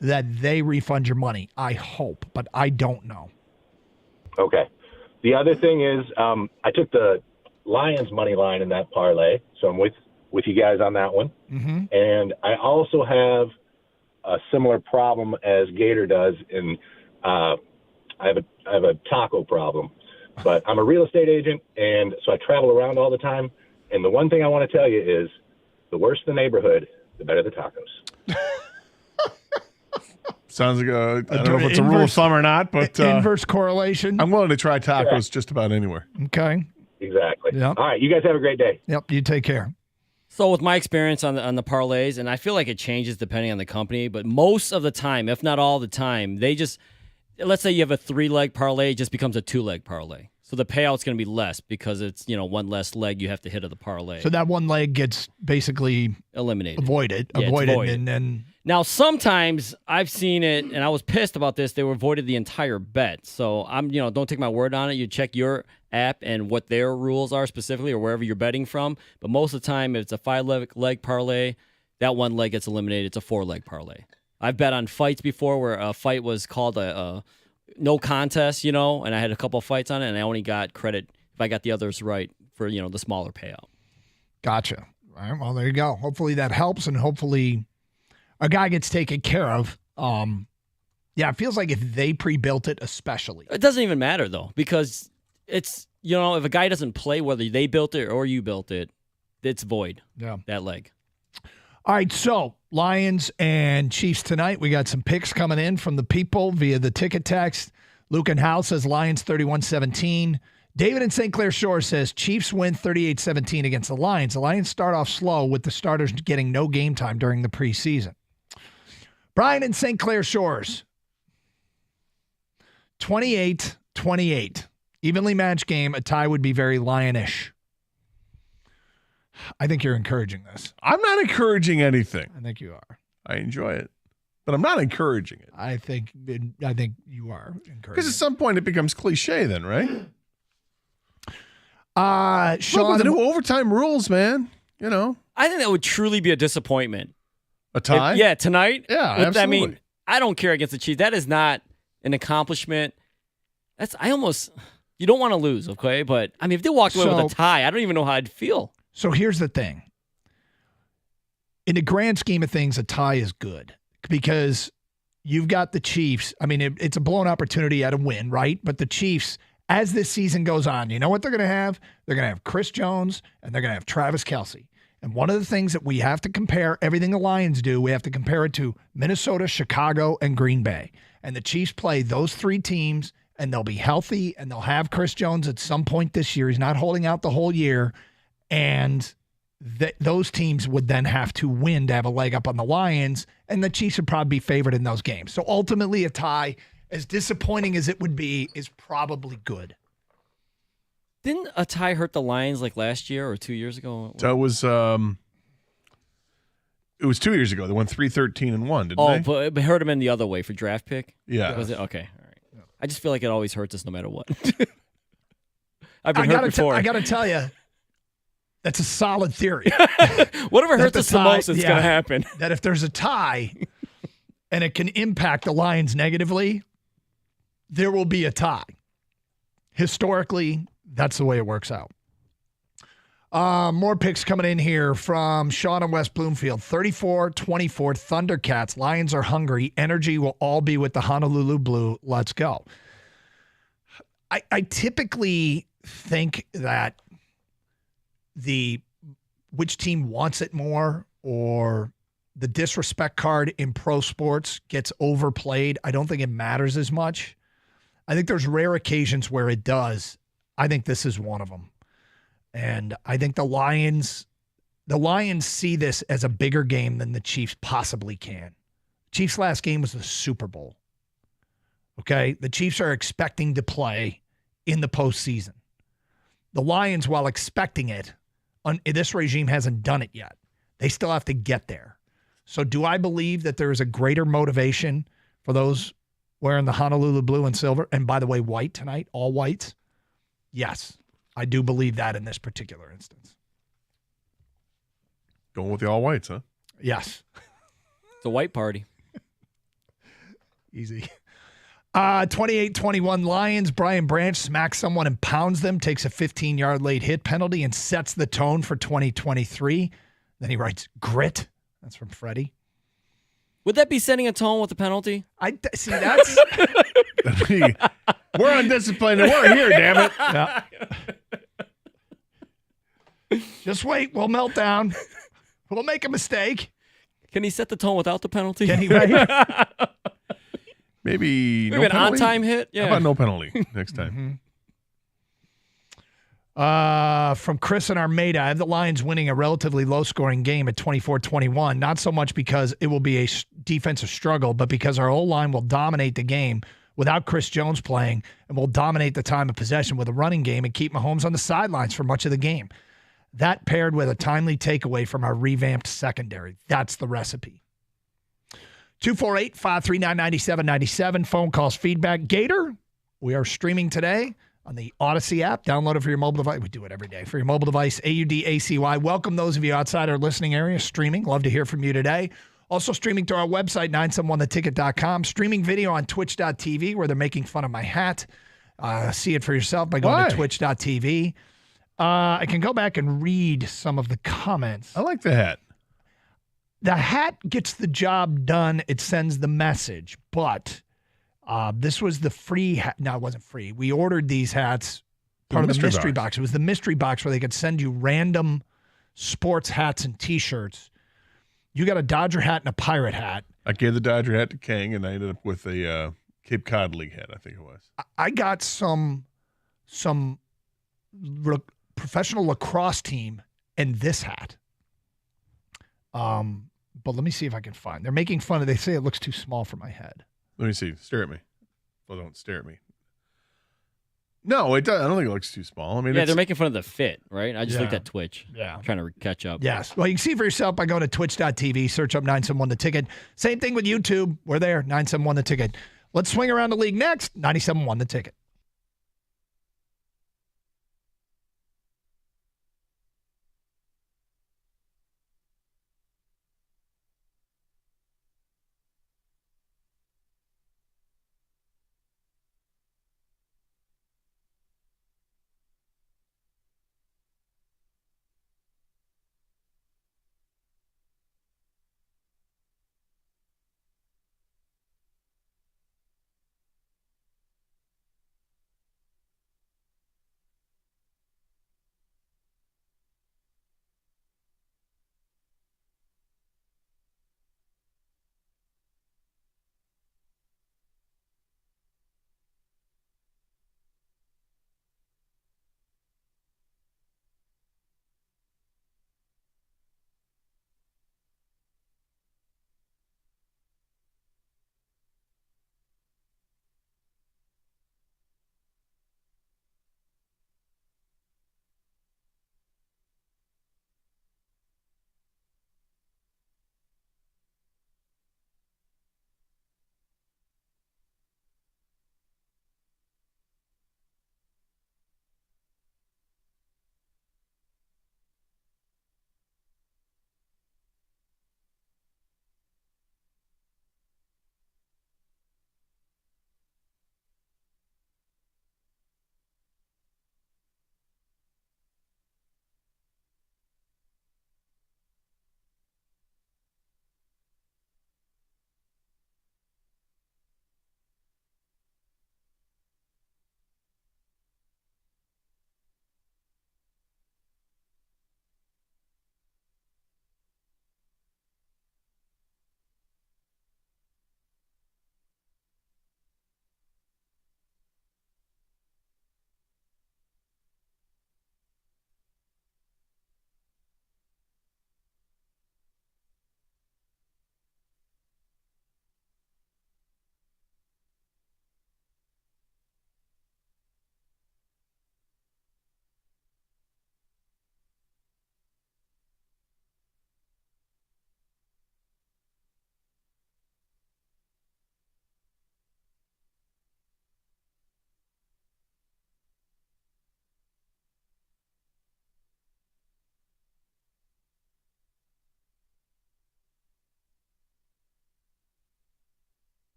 that they refund your money. I hope, but I don't know. Okay. The other thing is I took the Lions money line in that parlay, so I'm with you guys on that one. Mm-hmm. And I also have a similar problem as Gator does, and I have a taco problem. But I'm a real estate agent, and so I travel around all the time. And the one thing I want to tell you is the worse the neighborhood, the better the tacos. Sounds like I don't know if it's a rule of thumb or not, but inverse correlation. I'm willing to try tacos just about anywhere. Okay. Exactly. Yep. All right. You guys have a great day. Yep. You take care. So with my experience on the parlays, and I feel like it changes depending on the company, but most of the time, if not all the time, they just, let's say you have a 3-leg parlay, it just becomes a 2-leg parlay. So the payout's going to be less because it's, one less leg you have to hit of the parlay. So that one leg gets basically eliminated. Avoided. And then now sometimes I've seen it, and I was pissed about this. They avoided the entire bet. So I'm, don't take my word on it. You check your app and what their rules are specifically, or wherever you're betting from. But most of the time, if it's a 5-leg parlay, that one leg gets eliminated. It's a 4-leg parlay. I've bet on fights before where a fight was called a no contest, and I had a couple of fights on it, and I only got credit if I got the others right for, the smaller payout. Gotcha. All right, well, there you go. Hopefully that helps, and hopefully a guy gets taken care of. It feels like if they pre-built it especially. It doesn't even matter, though, because it's, if a guy doesn't play, whether they built it or you built it, it's void, that leg. All right, so Lions and Chiefs tonight. We got some picks coming in from the people via the ticket text. Luke and Hal says Lions 31-17. David in St. Clair Shores says Chiefs win 38-17 against the Lions. The Lions start off slow with the starters getting no game time during the preseason. Brian in St. Clair Shores, 28-28. Evenly matched game. A tie would be very Lionish. I think you're encouraging this. I'm not encouraging anything. I think you are. I enjoy it, but I'm not encouraging it. I think you are encouraging. Because at some point it becomes cliche, then, right? Sean, with the new overtime rules, man. I think that would truly be a disappointment. A tie? Tonight. Yeah, absolutely. I mean, I don't care against the Chiefs. That is not an accomplishment. You don't want to lose, okay? But I mean, if they walked away with a tie, I don't even know how I'd feel. So here's the thing. In the grand scheme of things, a tie is good because you've got the Chiefs. I mean, it's a blown opportunity at a win, right? But the Chiefs, as this season goes on, you know what they're going to have? They're going to have Chris Jones and they're going to have Travis Kelsey. And one of the things that we have to compare everything the Lions do, we have to compare it to Minnesota, Chicago, and Green Bay. And the Chiefs play those 3 teams, and they'll be healthy, and they'll have Chris Jones at some point this year. He's not holding out the whole year. And those teams would then have to win to have a leg up on the Lions, and the Chiefs would probably be favored in those games. So ultimately, a tie, as disappointing as it would be, is probably good. Didn't a tie hurt the Lions like last year or 2 years ago? So it was 2 years ago. They won 3-13-1, didn't they? But it hurt them in the other way for draft pick? Yeah. Was it? Okay. All right. Yeah. I just feel like it always hurts us no matter what. I've been hurt before. I got to tell you, that's a solid theory. Whatever hurts us the most is going to happen. That if there's a tie and it can impact the Lions negatively, there will be a tie. Historically, that's the way it works out. More picks coming in here from Sean and West Bloomfield. 34-24 Thundercats. Lions are hungry. Energy will all be with the Honolulu Blue. Let's go. I typically think that which team wants it more or the disrespect card in pro sports gets overplayed. I don't think it matters as much. I think there's rare occasions where it does. I think this is one of them. And I think the Lions see this as a bigger game than the Chiefs possibly can. Chiefs' last game was the Super Bowl. Okay? The Chiefs are expecting to play in the postseason. The Lions, while expecting it, this regime hasn't done it yet. They still have to get there. So do I believe that there is a greater motivation for those wearing the Honolulu blue and silver, and by the way, white tonight, all whites? Yes, I do believe that in this particular instance. Going with the all whites, huh? Yes. It's a white party. Easy. 28-21 Lions. Brian Branch smacks someone and pounds them, takes a 15-yard late hit penalty, and sets the tone for 2023. Then he writes, grit. That's from Freddie. Would that be setting a tone with the penalty? See, that's We're undisciplined and we're here, damn it. Yeah. Just wait. We'll melt down. We'll make a mistake. Can he set the tone without the penalty? Can he? Right? Maybe no an penalty? on-time hit? Yeah. How about no penalty next time? From Chris and Armada, I have the Lions winning a relatively low-scoring game at 24-21, not so much because it will be a defensive struggle, but because our O-line will dominate the game without Chris Jones playing and will dominate the time of possession with a running game and keep Mahomes on the sidelines for much of the game. That paired with a timely takeaway from our revamped secondary. That's the recipe. 248-539-9797. Phone calls, feedback. Gator, we are streaming today on the Odyssey app. Download it for your mobile device. We do it every day. For your mobile device, AUDACY. Welcome those of you outside our listening area streaming. Love to hear from you today. Also streaming to our website, 971theticket.com. Streaming video on twitch.tv where they're making fun of my hat. See it for yourself by going to twitch.tv. I can go back and read some of the comments. I like the hat. The hat gets the job done. It sends the message. But this was the free hat. No, it wasn't free. We ordered these hats, part of the mystery box. It was the mystery box where they could send you random sports hats and T-shirts. You got a Dodger hat and a Pirate hat. I gave the Dodger hat to King, and I ended up with a Cape Cod League hat, I think it was. I got some professional lacrosse team and this hat. But let me see if I can find. They're making fun of. They say it looks too small for my head. Let me see. Stare at me. Well, don't stare at me. No, it does. I don't think it looks too small. I mean, they're making fun of the fit, right? I just looked at Twitch. Yeah. Trying to catch up. Yes. Well, you can see for yourself by going to twitch.tv, search up 971 The Ticket. Same thing with YouTube. We're there, 971 The Ticket. Let's swing around the league next, 97.1 The Ticket.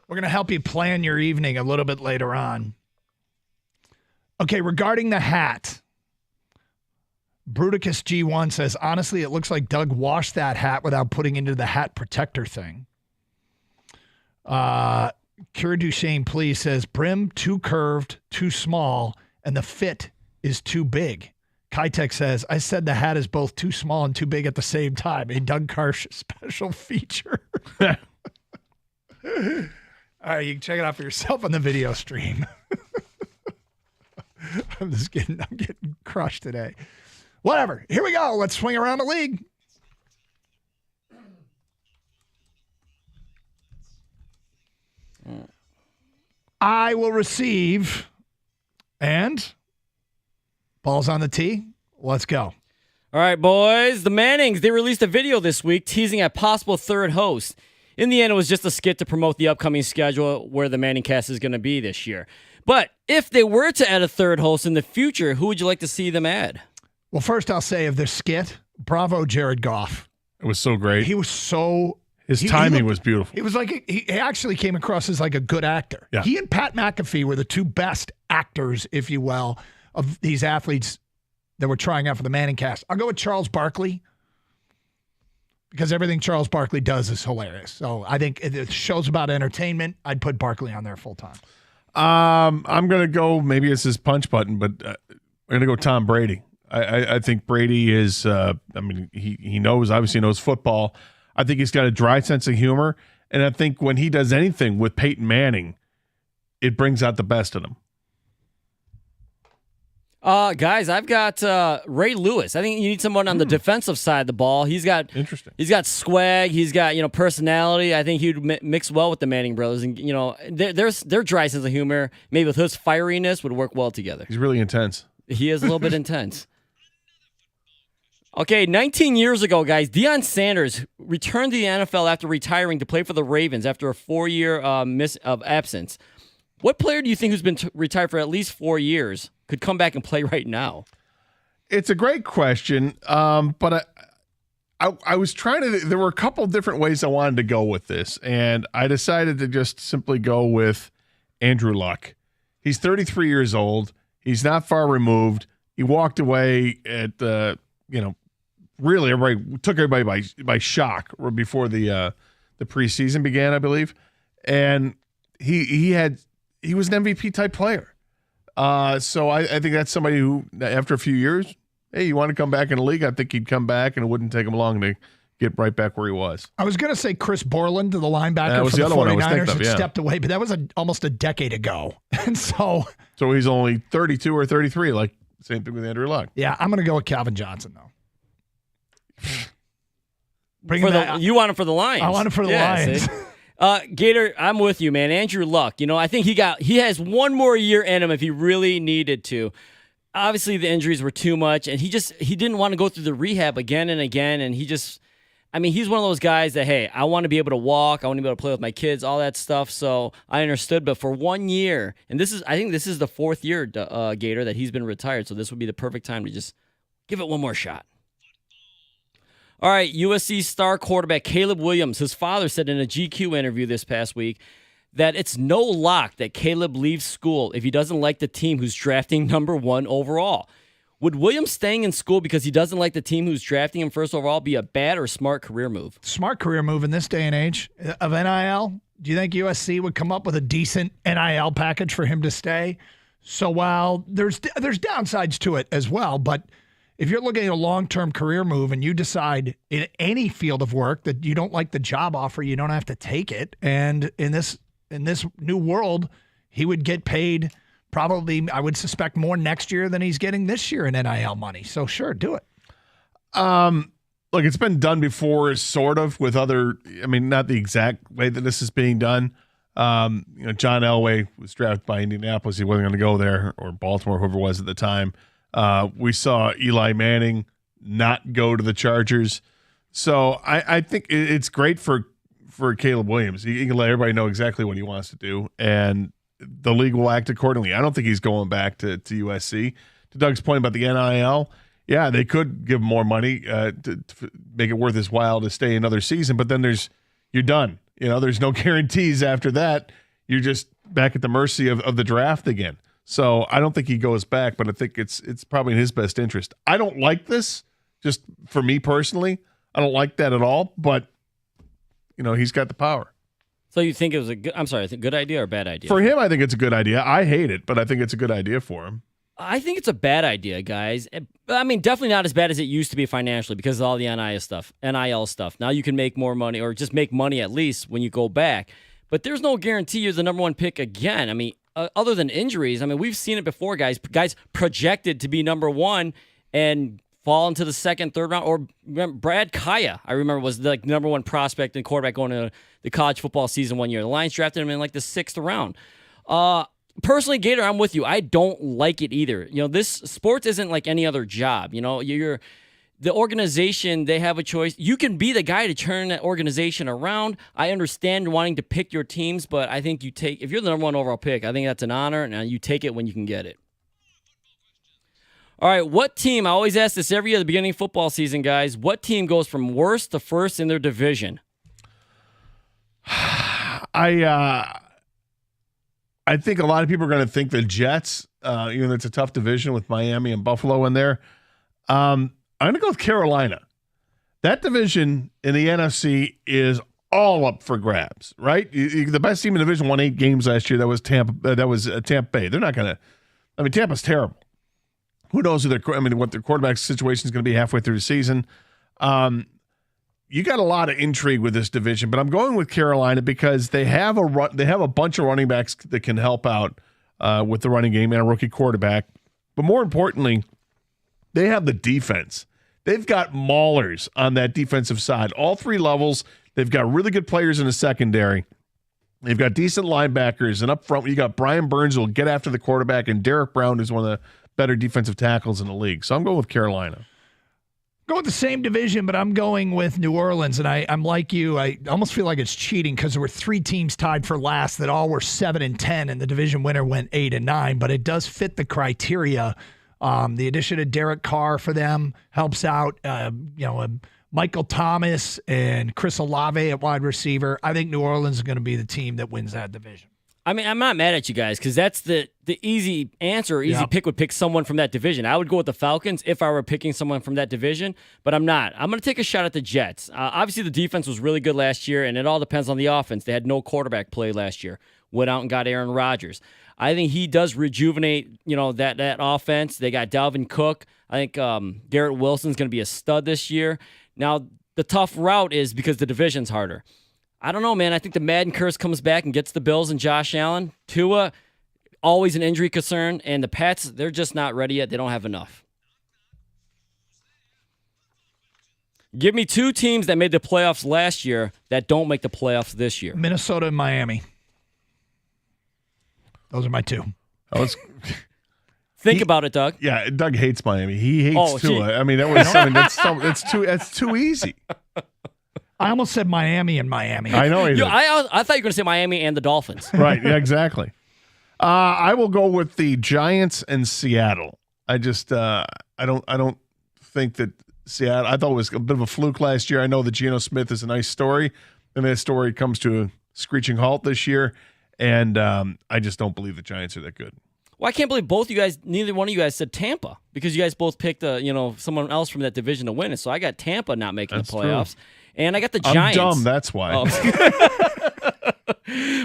We're going to help you plan your evening a little bit later on. Okay, regarding the hat, Bruticus G1 says, honestly, it looks like Doug washed that hat without putting into the hat protector thing. Kira Duchesne, please, says, brim too curved, too small, and the fit is too big. Kitek says, I said the hat is both too small and too big at the same time. A Doug Karsh special feature. All right, you can check it out for yourself on the video stream. I'm getting crushed today. Whatever. Here we go. Let's swing around the league. I will receive, and ball's on the tee. Let's go. All right, boys. The Mannings, they released a video this week teasing a possible third host. In the end, it was just a skit to promote the upcoming schedule where the Manning cast is going to be this year. But if they were to add a third host in the future, who would you like to see them add? Well, first I'll say of the skit, bravo, Jared Goff. It was so great. He was so... His timing was beautiful. He was like, he actually came across as like a good actor. Yeah. He and Pat McAfee were the two best actors, if you will, of these athletes that were trying out for the Manning cast. I'll go with Charles Barkley because everything Charles Barkley does is hilarious. So I think if the show's about entertainment, I'd put Barkley on there full time. I'm going to go, maybe it's his punch button, but I'm going to go Tom Brady. I think Brady is, he obviously knows football. I think he's got a dry sense of humor. And I think when he does anything with Peyton Manning, it brings out the best in him. Guys, I've got Ray Lewis. I think you need someone on the defensive side of the ball. He's got swag. He's got personality. I think he'd mix well with the Manning brothers, and their dry sense of humor, maybe with his fieriness, would work well together. He's really intense. He is a little bit intense. Okay, 19 years ago, guys, Deion Sanders returned to the NFL after retiring to play for the Ravens after a 4-year miss of absence. What player do you think who's been retired for at least 4 years could come back and play right now? It's a great question, but I was trying to – there were a couple different ways I wanted to go with this, and I decided to just simply go with Andrew Luck. He's 33 years old. He's not far removed. He walked away at really everybody took everybody by shock before the preseason began, I believe, and he was an MVP type player. So I think that's somebody who, after a few years, hey, you want to come back in the league? I think he'd come back, and it wouldn't take him long to get right back where he was. I was going to say Chris Borland, the linebacker for the 49ers, had stepped away, but that was almost a decade ago. And so he's only 32 or 33, like same thing with Andrew Luck. Yeah, I'm going to go with Calvin Johnson, though. You want him for the Lions. I want him for the Lions. Gator, I'm with you, man. Andrew Luck, I think he has one more year in him if he really needed to. Obviously, the injuries were too much, and he didn't want to go through the rehab again and again, and he's one of those guys that, hey, I want to be able to walk, I want to be able to play with my kids, all that stuff, so I understood, but for 1 year, and I think this is the 4th year, Gator, that he's been retired, so this would be the perfect time to just give it one more shot. All right, USC star quarterback Caleb Williams, his father said in a GQ interview this past week that it's no lock that Caleb leaves school if he doesn't like the team who's drafting number 1 overall. Would Williams staying in school because he doesn't like the team who's drafting him first overall be a bad or smart career move? Smart career move in this day and age of NIL. Do you think USC would come up with a decent NIL package for him to stay? So while there's downsides to it as well, but if you're looking at a long-term career move and you decide in any field of work that you don't like the job offer, you don't have to take it. And in this new world, he would get paid probably, I would suspect, more next year than he's getting this year in NIL money. So sure, do it. Look, it's been done before, sort of, with other, not the exact way that this is being done. John Elway was drafted by Indianapolis. He wasn't going to go there, or Baltimore, whoever it was at the time. We saw Eli Manning not go to the Chargers. So I think it's great for Caleb Williams. He can let everybody know exactly what he wants to do, and the league will act accordingly. I don't think he's going back to USC. To Doug's point about the NIL, yeah, they could give him more money to make it worth his while to stay another season, but then you're done. There's no guarantees after that. you're just back at the mercy of the draft again. So I don't think he goes back, but I think it's probably in his best interest. I don't like this, just for me personally. I don't like that at all, but he's got the power. So you think it was a good idea or a bad idea? For him, I think it's a good idea. I hate it, but I think it's a good idea for him. I think it's a bad idea, guys. I mean, definitely not as bad as it used to be financially because of all the NIL stuff. Now you can make more money or just make money at least when you go back. But there's no guarantee you're the number one pick again. I mean, other than injuries, I mean, we've seen it before, guys. Guys projected to be number one and fall into the second, third round. Or Brad Kaya, I remember, was the number one prospect and quarterback going to the college football season one year. The Lions drafted him in the 6th round. Personally, Gator, I'm with you. I don't like it either. This sports isn't like any other job. You're the organization, they have a choice. You can be the guy to turn that organization around. I understand wanting to pick your teams, but I think if you're the number one overall pick, I think that's an honor, and you take it when you can get it. All right, what team, I always ask this every year at the beginning of football season, guys, what team goes from worst to first in their division? I think a lot of people are going to think the Jets. It's a tough division with Miami and Buffalo in there. I'm going to go with Carolina. That division in the NFC is all up for grabs, right? The best team in the division won 8 games last year. That was Tampa Bay. They're not going to. I mean, Tampa's terrible. Who knows what their quarterback situation is going to be halfway through the season. You got a lot of intrigue with this division, but I'm going with Carolina because they have a bunch of running backs that can help out with the running game and a rookie quarterback. But more importantly, they have the defense. They've got maulers on that defensive side, all 3 levels. They've got really good players in the secondary. They've got decent linebackers, and up front you got Brian Burns who will get after the quarterback, and Derek Brown, who's one of the better defensive tackles in the league. So I'm going with Carolina. Go with the same division, but I'm going with New Orleans, and I'm like you. I almost feel like it's cheating because there were 3 teams tied for last that all were 7-10, and the division winner went 8-9. But it does fit the criteria. The addition of Derek Carr for them helps out. Michael Thomas and Chris Olave at wide receiver. I think New Orleans is going to be the team that wins that division. I mean, I'm not mad at you guys because that's the easy answer, pick would pick someone from that division. I would go with the Falcons if I were picking someone from that division, but I'm not. I'm going to take a shot at the Jets. Obviously, the defense was really good last year, and it all depends on the offense. They had no quarterback play last year. Went out and got Aaron Rodgers. I think he does rejuvenate, that offense. They got Dalvin Cook. I think Garrett Wilson's going to be a stud this year. Now, the tough route is because the division's harder. I don't know, man. I think the Madden curse comes back and gets the Bills and Josh Allen. Tua, always an injury concern. And the Pats, they're just not ready yet. They don't have enough. Give me 2 teams that made the playoffs last year that don't make the playoffs this year. Minnesota and Miami. Those are my 2. Think about it, Doug. Yeah, Doug hates Miami. He hates Tua. I mean, that's too easy. I almost said Miami and Miami. I know. I thought you were going to say Miami and the Dolphins. Right. Yeah, exactly. I will go with the Giants and Seattle. I just I don't think that Seattle. I thought it was a bit of a fluke last year. I know that Geno Smith is a nice story, and that story comes to a screeching halt this year. And I just don't believe the Giants are that good. Well, I can't believe neither one of you guys said Tampa because you guys both picked someone else from that division to win it. So I got Tampa not making the playoffs. True. And I got the Giants. I'm dumb, that's why. Oh.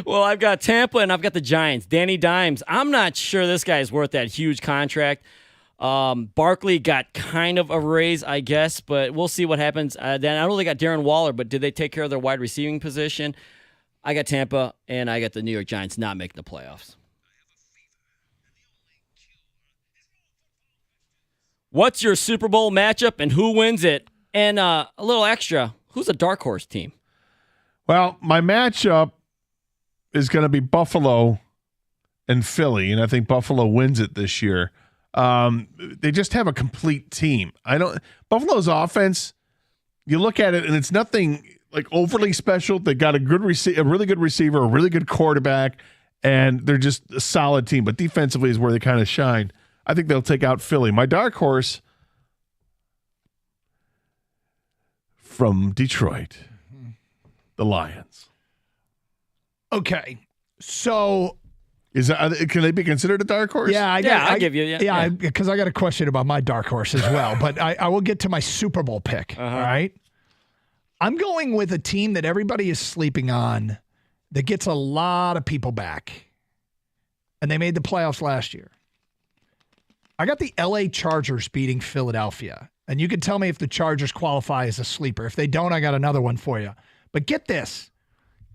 Well, I've got Tampa and I've got the Giants. Danny Dimes. I'm not sure this guy is worth that huge contract. Barkley got kind of a raise, I guess, but we'll see what happens. Then I know they got Darren Waller, but did they take care of their wide receiving position? I got Tampa and I got the New York Giants not making the playoffs. What's your Super Bowl matchup and who wins it? And a little extra, who's a dark horse team? Well, my matchup is going to be Buffalo and Philly, and I think Buffalo wins it this year. They just have a complete team. Buffalo's offense, you look at it, and it's nothing like overly special. They got a really good receiver, a really good quarterback, and they're just a solid team. But defensively is where they kind of shine. I think they'll take out Philly. My dark horse from Detroit, the Lions. Okay. So can they be considered a dark horse? Yeah, I'll give you. Yeah. Because I got a question about my dark horse as well. But I will get to my Super Bowl pick. All right. I'm going with a team that everybody is sleeping on that gets a lot of people back. And they made the playoffs last year. I got the LA Chargers beating Philadelphia. And you can tell me if the Chargers qualify as a sleeper. If they don't, I got another one for you. But get this.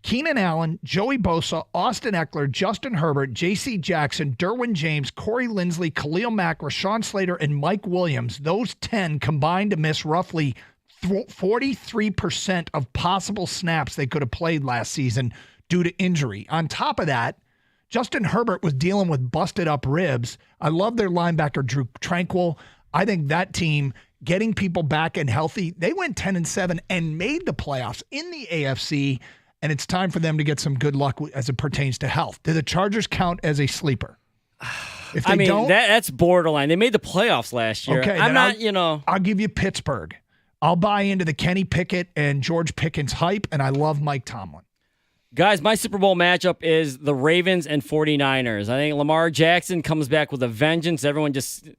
Keenan Allen, Joey Bosa, Austin Eckler, Justin Herbert, J.C. Jackson, Derwin James, Corey Linsley, Khalil Mack, Rashawn Slater, and Mike Williams, those 10 combined to miss roughly 43% of possible snaps they could have played last season due to injury. On top of that, Justin Herbert was dealing with busted up ribs. I love their linebacker, Drew Tranquill. I think that team getting people back and healthy, they went 10-7 and made the playoffs in the AFC, and it's time for them to get some good luck as it pertains to health. Do the Chargers count as a sleeper? If they don't, that's borderline. They made the playoffs last year. Okay, I'll give you Pittsburgh. I'll buy into the Kenny Pickett and George Pickens hype, and I love Mike Tomlin. Guys, my Super Bowl matchup is the Ravens and 49ers. I think Lamar Jackson comes back with a vengeance. Everyone just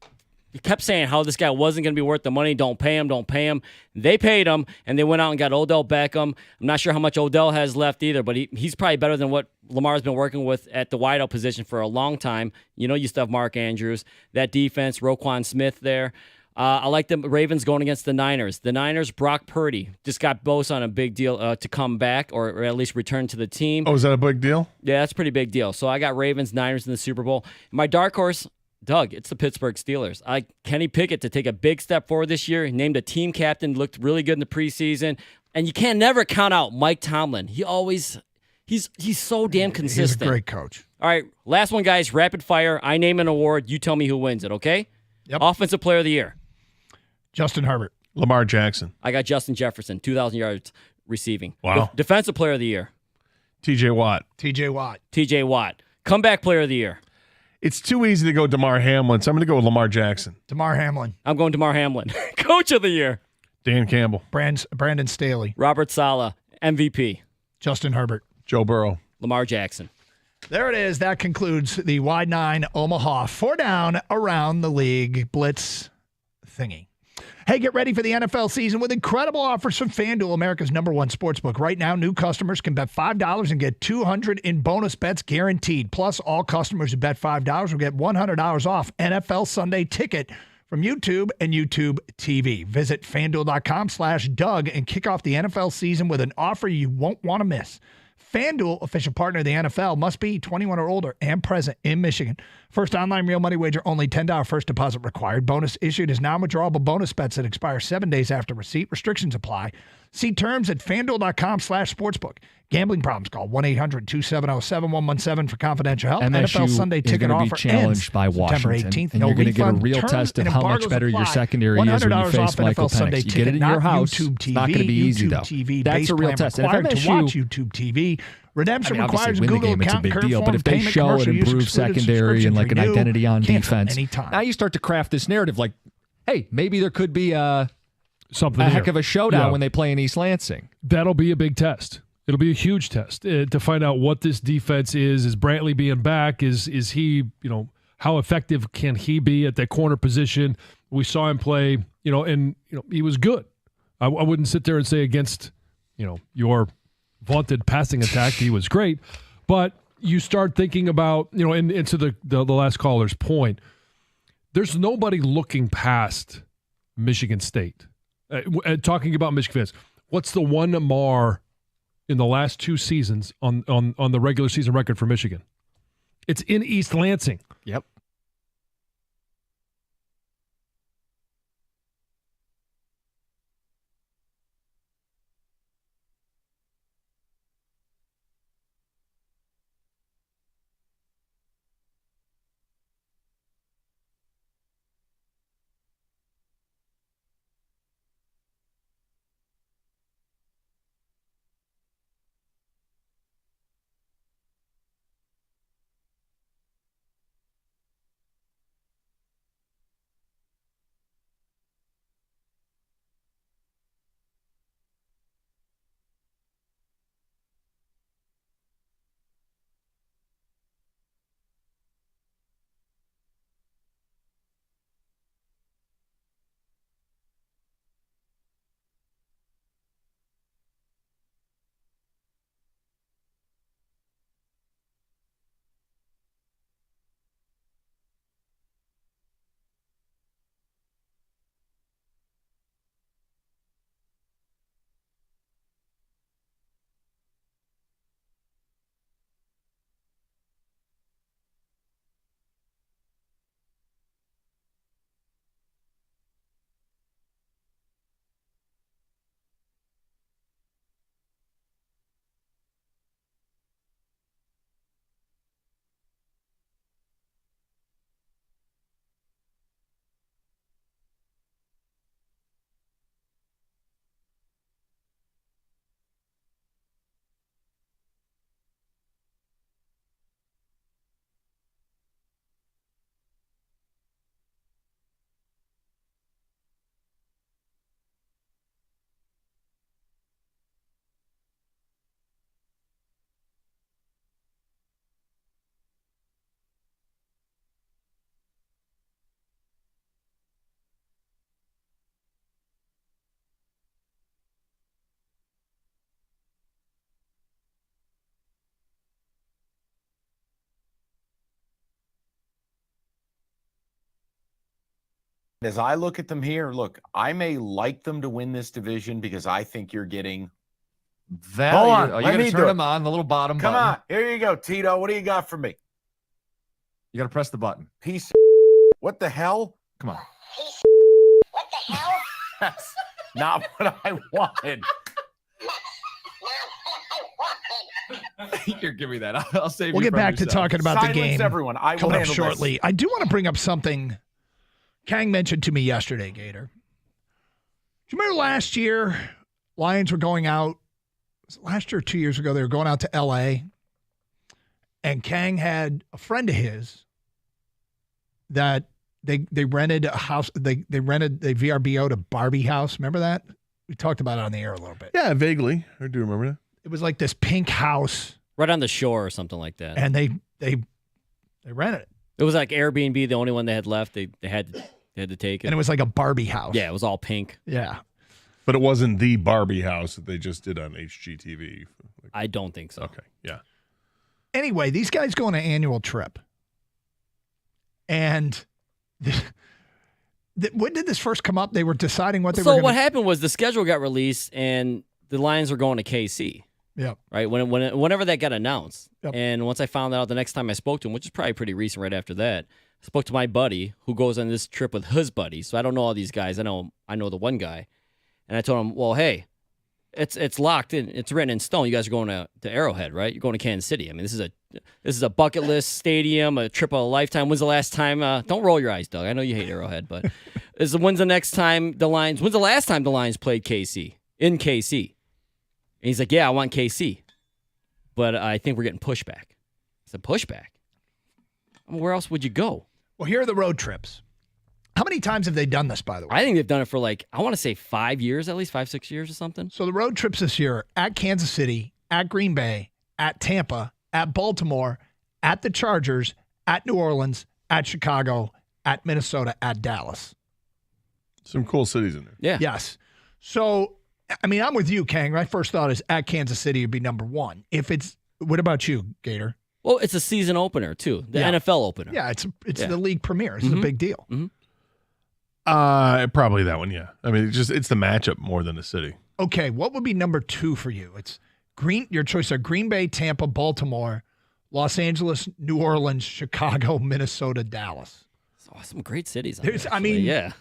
kept saying how this guy wasn't going to be worth the money. Don't pay him, don't pay him. They paid him, and they went out and got Odell Beckham. I'm not sure how much Odell has left either, but he's probably better than what Lamar's been working with at the wideout position for a long time. You still have Mark Andrews. That defense, Roquan Smith there. I like the Ravens going against the Niners. The Niners, Brock Purdy, just got Bosa on a big deal to come back or at least return to the team. Oh, is that a big deal? Yeah, that's a pretty big deal. So I got Ravens, Niners in the Super Bowl. My dark horse, Doug, it's the Pittsburgh Steelers. I like Kenny Pickett to take a big step forward this year. He named a team captain, looked really good in the preseason. And you can never count out Mike Tomlin. He's so damn consistent. He's a great coach. All right, last one, guys, rapid fire. I name an award. You tell me who wins it, okay? Yep. Offensive Player of the Year. Justin Herbert. Lamar Jackson. I got Justin Jefferson, 2,000 yards receiving. Wow. Defensive Player of the Year. TJ Watt. TJ Watt. Comeback Player of the Year. It's too easy to go Damar Hamlin, so I'm going to go with Lamar Jackson. Damar Hamlin. I'm going Damar Hamlin. Coach of the Year. Dan Campbell. Brandon Staley. Robert Saleh. MVP. Justin Herbert. Joe Burrow. Lamar Jackson. There it is. That concludes the Wide 9 Omaha 4 down around the league blitz thingy. Hey, get ready for the NFL season with incredible offers from FanDuel, America's #1 sportsbook. Right now, new customers can bet $5 and get $200 in bonus bets guaranteed. Plus, all customers who bet $5 will get $100 off NFL Sunday Ticket from YouTube and YouTube TV. Visit FanDuel.com/Doug and kick off the NFL season with an offer you won't want to miss. FanDuel, official partner of the NFL, must be 21 or older and present in Michigan. First online real money wager, only $10 first deposit required. Bonus issued is non-withdrawable bonus bets that expire 7 days after receipt. Restrictions apply. See terms at FanDuel.com/sportsbook. Gambling problems, call 1-800-270-7117 for confidential help. MSU NFL Sunday ticket is offer be challenged by September Washington, 18th. and No you're going to get a refund. real Terms test of and how much embargoes better your apply. secondary is when you $100 face off Michael NFL Sunday Penix. You ticket, get it in your not house. YouTube It's not going to be easy, YouTube though. TV, That's base a real plan test. And if required to MSU, watch YouTube TV. Redemption obviously requires win the Google game, it's a account, big current deal. form But if they payment, show an commercial use, improved excluded secondary and like an subscriptions, identity on renew, defense, cancel anytime. now you start to craft this narrative like, hey, maybe there could be something a heck of a showdown Yeah. when they play in East Lansing. That'll be a big test. It'll be a huge test to find out what this defense is. Is Brantley being back? Is he, how effective can he be at that corner position? We saw him play, and he was good. I wouldn't sit there and say against, your vaunted passing attack, he was great. But you start thinking about, and to the last caller's point, there's nobody looking past Michigan State. Talking about Michigan fans, what's the one mar in the last 2 seasons on the regular season record for Michigan? It's in East Lansing. Yep. As I look at them here, look, I may like them to win this division because I think you're getting value. Hold on, Are you let going me to do turn it. them on the little bottom Come button? on, here you go, Tito. What do you got for me? You got to press the button. Piece of what the hell? Come on. What the hell? That's not what I wanted. You're giving me that. I'll save We'll you get from back to yourself. talking about Silence the game everyone. I will coming up handle shortly. this. I do want to bring up something Kang mentioned to me yesterday, Gator. Do you remember last year, Lions were going out, was it last year or 2 years ago, they were going out to L.A., and Kang had a friend of his that they rented a house, they VRBO'd a Barbie house. Remember that? We talked about it on the air a little bit. Yeah, vaguely. I do remember that. It was like this pink house. Right on the shore or something like that. And they rented it. It was like Airbnb, the only one they had left. They had to take it. And it was like a Barbie house. Yeah, it was all pink. Yeah. But it wasn't the Barbie house that they just did on HGTV. I don't think so. Okay, yeah. Anyway, these guys go on an annual trip. And when did this first come up? They were deciding what they were So going to what happened was the schedule got released and the Lions were going to KC. Yep. Right? Whenever that got announced. Yep. And once I found out the next time I spoke to him, which is probably pretty recent right after that, I spoke to my buddy who goes on this trip with his buddies. So I don't know all these guys. I know the one guy. And I told him, well, hey, it's locked in. It's written in stone. You guys are going to Arrowhead, right? You're going to Kansas City. I mean, this is a bucket list stadium, a trip of a lifetime. When's the last time? Don't roll your eyes, Doug. I know you hate Arrowhead, but when's the last time the Lions played KC in KC? And he's like, yeah, I want KC, but I think we're getting pushback. I said, pushback? I mean, where else would you go? Well, here are the road trips. How many times have they done this, by the way? I think they've done it for I want to say 5 years, at least 5-6 years or something. So the road trips this year at Kansas City, at Green Bay, at Tampa, at Baltimore, at the Chargers, at New Orleans, at Chicago, at Minnesota, at Dallas. Some cool cities in there. Yeah. Yes. So, I mean, I'm with you, Kang. My first thought is at Kansas City would be number one. What about you, Gator? Well, it's a season opener, too. The Yeah. NFL opener. Yeah, it's the league premiere. It's a big deal. Mm-hmm. Probably that one, yeah. I mean, it's the matchup more than the city. Okay, what would be number two for you? It's your choice are Green Bay, Tampa, Baltimore, Los Angeles, New Orleans, Chicago, Minnesota, Dallas. Oh, some great cities. Yeah.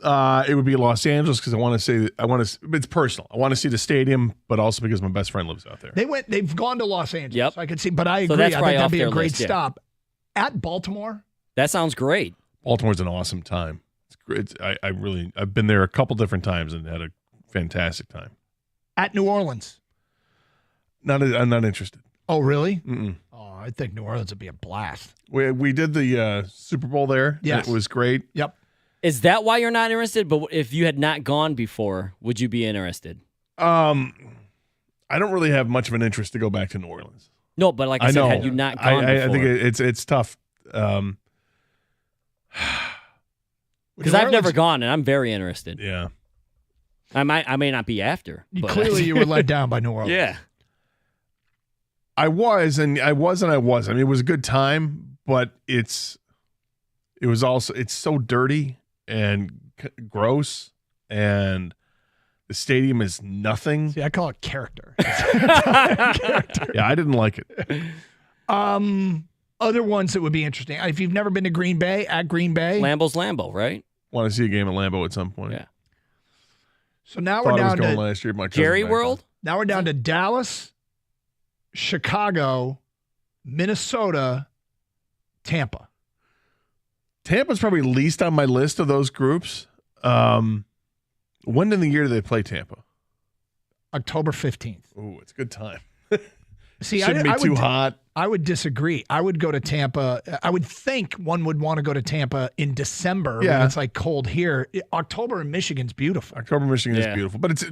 It would be Los Angeles because it's personal. I want to see the stadium, but also because my best friend lives out there. They've gone to Los Angeles. Yep. So I can see, but I So agree. that's I probably think that'd off be a their great list, yeah. stop. At Baltimore? That sounds great. Baltimore's an awesome time. It's great. I've been there a couple different times and had a fantastic time. At New Orleans? I'm not interested. Oh, really? Mm-mm. Oh, I think New Orleans would be a blast. We did the Super Bowl there. Yes. It was great. Yep. Is that why you're not interested? But if you had not gone before, would you be interested? I don't really have much of an interest to go back to New Orleans. No, but like I said, had you not gone I before? think it's tough. Because I've never gone, and I'm very interested. Yeah. I may not be after. But Clearly, you were let down by New Orleans. Yeah. I was. I mean, it was a good time, but it's so dirty and gross, and the stadium is nothing. See, I call it character. Yeah, I didn't like it. Other ones that would be interesting. If you've never been to Green Bay, at Green Bay. Lambeau's Lambeau, right? Want to see a game at Lambeau at some point. Yeah. So now Thought we're I was down going to last year. My cousin Jerry back World? Now we're down to Dallas, Chicago, Minnesota, Tampa. Tampa's probably least on my list of those groups. When in the year do they play Tampa? October 15th. Ooh, it's a good time. See, Shouldn't be too hot. I would disagree. I would go to Tampa. I would think one would want to go to Tampa in December when Yeah. it's like cold here. October in Michigan's beautiful. October, Michigan is beautiful, but it's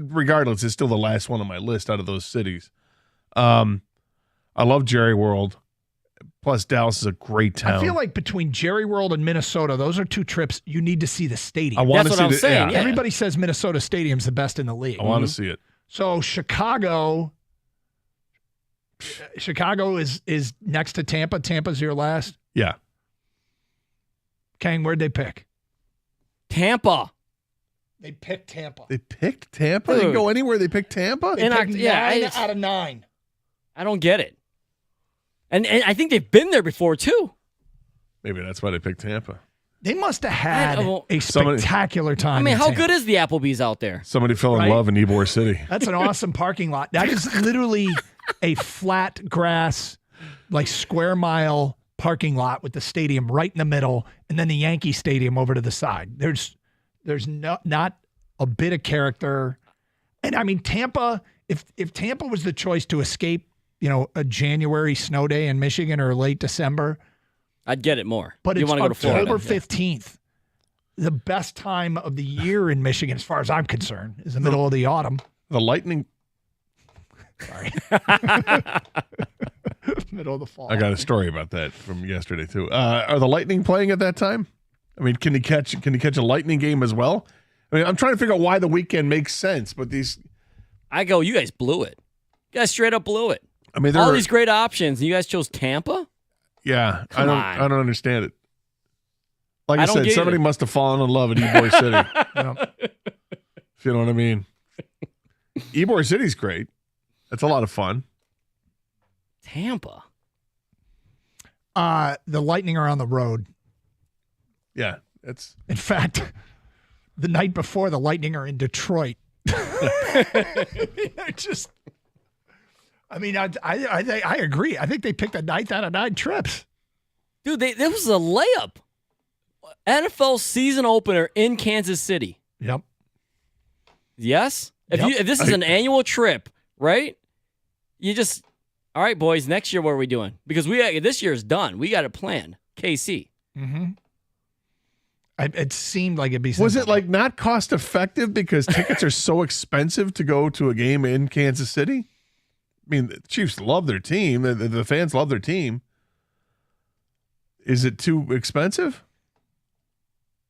still the last one on my list out of those cities. I love Jerry World. Plus, Dallas is a great town. I feel like between Jerry World and Minnesota, those are two trips you need to see the stadium. I want to see it. Yeah. Everybody says Minnesota Stadium's the best in the league. I want to see it. So Chicago is next to Tampa. Tampa's your last. Yeah. Kang, where'd they pick? Tampa. They picked Tampa. They picked Tampa? They go anywhere, they picked Tampa? They picked 9 out of 9. I don't get it. And I think they've been there before, too. Maybe that's why they picked Tampa. They must have had a spectacular time. I mean, in how Tampa. good is the Applebee's out there? Somebody fell in love in Ybor City. That's an awesome parking lot. That is literally a flat grass, like square mile parking lot with the stadium right in the middle, and then the Yankee Stadium over to the side. There's not a bit of character. And I mean, Tampa, if Tampa was the choice to escape, a January snow day in Michigan or late December, I'd get it more. But you it's want to go to Florida. October 15th, the best time of the year in Michigan, as far as I'm concerned, is the middle of the autumn. The Lightning. Sorry. Middle of the fall. I got a story about that from yesterday too. Are the Lightning playing at that time? I mean, can you catch a Lightning game as well? I mean, I'm trying to figure out why the weekend makes sense, but these. You guys blew it. You guys straight up blew it. I mean, all these great options, and you guys chose Tampa. Yeah, I don't understand it. Like I I don't said, get somebody it. must have fallen in love in Ybor City. If you know what I mean. Ybor City's great. That's a lot of fun. Tampa. The Lightning are on the road. Yeah, it's. In fact, the night before, the Lightning are in Detroit. I agree. I think they picked a 9th out of 9 trips. Dude, that was a layup. NFL season opener in Kansas City. Yep. Yes? If this is an annual trip, right? You just, all right, boys, next year what are we doing? Because this year is done. We got it planned. KC. Mm-hmm. It seemed like it'd be simple. Was it like not cost effective because tickets are so expensive to go to a game in Kansas City? I mean, the Chiefs love their team. The fans love their team. Is it too expensive?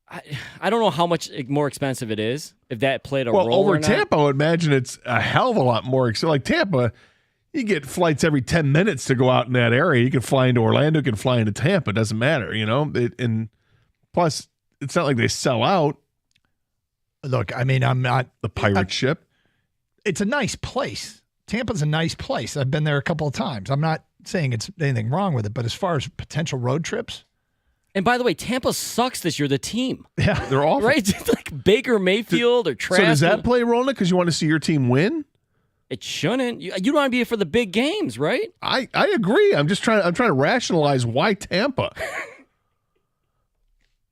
I don't know how much more expensive it is, if that played a Well, role over or not. Tampa, I would imagine it's a hell of a lot more. Like Tampa, you get flights every 10 minutes to go out in that area. You can fly into Orlando, you can fly into Tampa. It doesn't matter, and plus, it's not like they sell out. Look, I mean, I'm not the pirate ship. It's a nice place. Tampa's a nice place. I've been there a couple of times. I'm not saying it's anything wrong with it, but as far as potential road trips. And by the way, Tampa sucks this year, the team. Yeah. They're awful. Right? It's like Baker Mayfield or Trask. So does that play a role in it because you want to see your team win? It shouldn't. You don't want to be here for the big games, right? I agree. I'm trying to rationalize why Tampa.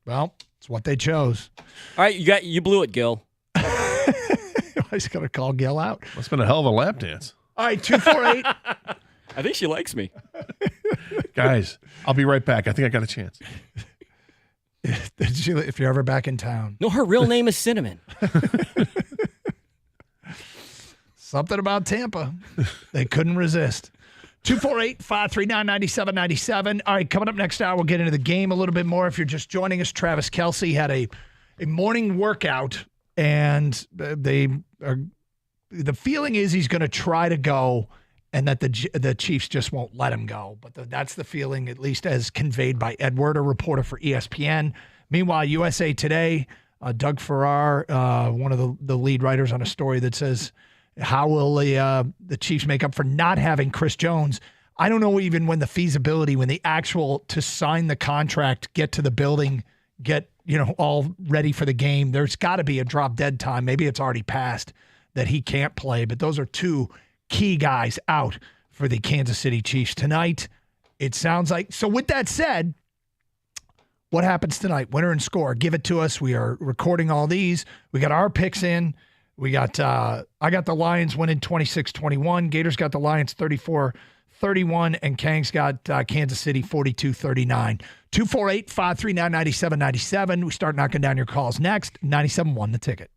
Well, it's what they chose. All right, you blew it, Gil. I was going to call Gil out. It's been a hell of a lap dance. All right, 248. I think she likes me. Guys, I'll be right back. I think I got a chance. If you're ever back in town. No, her real name is Cinnamon. Something about Tampa. They couldn't resist. 248-539-9797. All right, coming up next hour, we'll get into the game a little bit more. If you're just joining us, Travis Kelsey had a morning workout, and the feeling is he's going to try to go, and that the Chiefs just won't let him go. But that's the feeling, at least as conveyed by Edward, a reporter for ESPN. Meanwhile, USA Today, Doug Farrar, one of the lead writers on a story that says, how will the Chiefs make up for not having Chris Jones? I don't know even when the feasibility, when the actual to sign the contract, get to the building, get all ready for the game. There's got to be a drop dead time. Maybe it's already passed that he can't play. But those are two key guys out for the Kansas City Chiefs tonight. It sounds like. So with that said, what happens tonight? Winner and score. Give it to us. We are recording all these. We got our picks in. We got, I got the Lions winning 26-21. Gators got the Lions 34-31. And Kang's got Kansas City 42-39. 248-539-9797. We start knocking down your calls next. 97.1 The Ticket.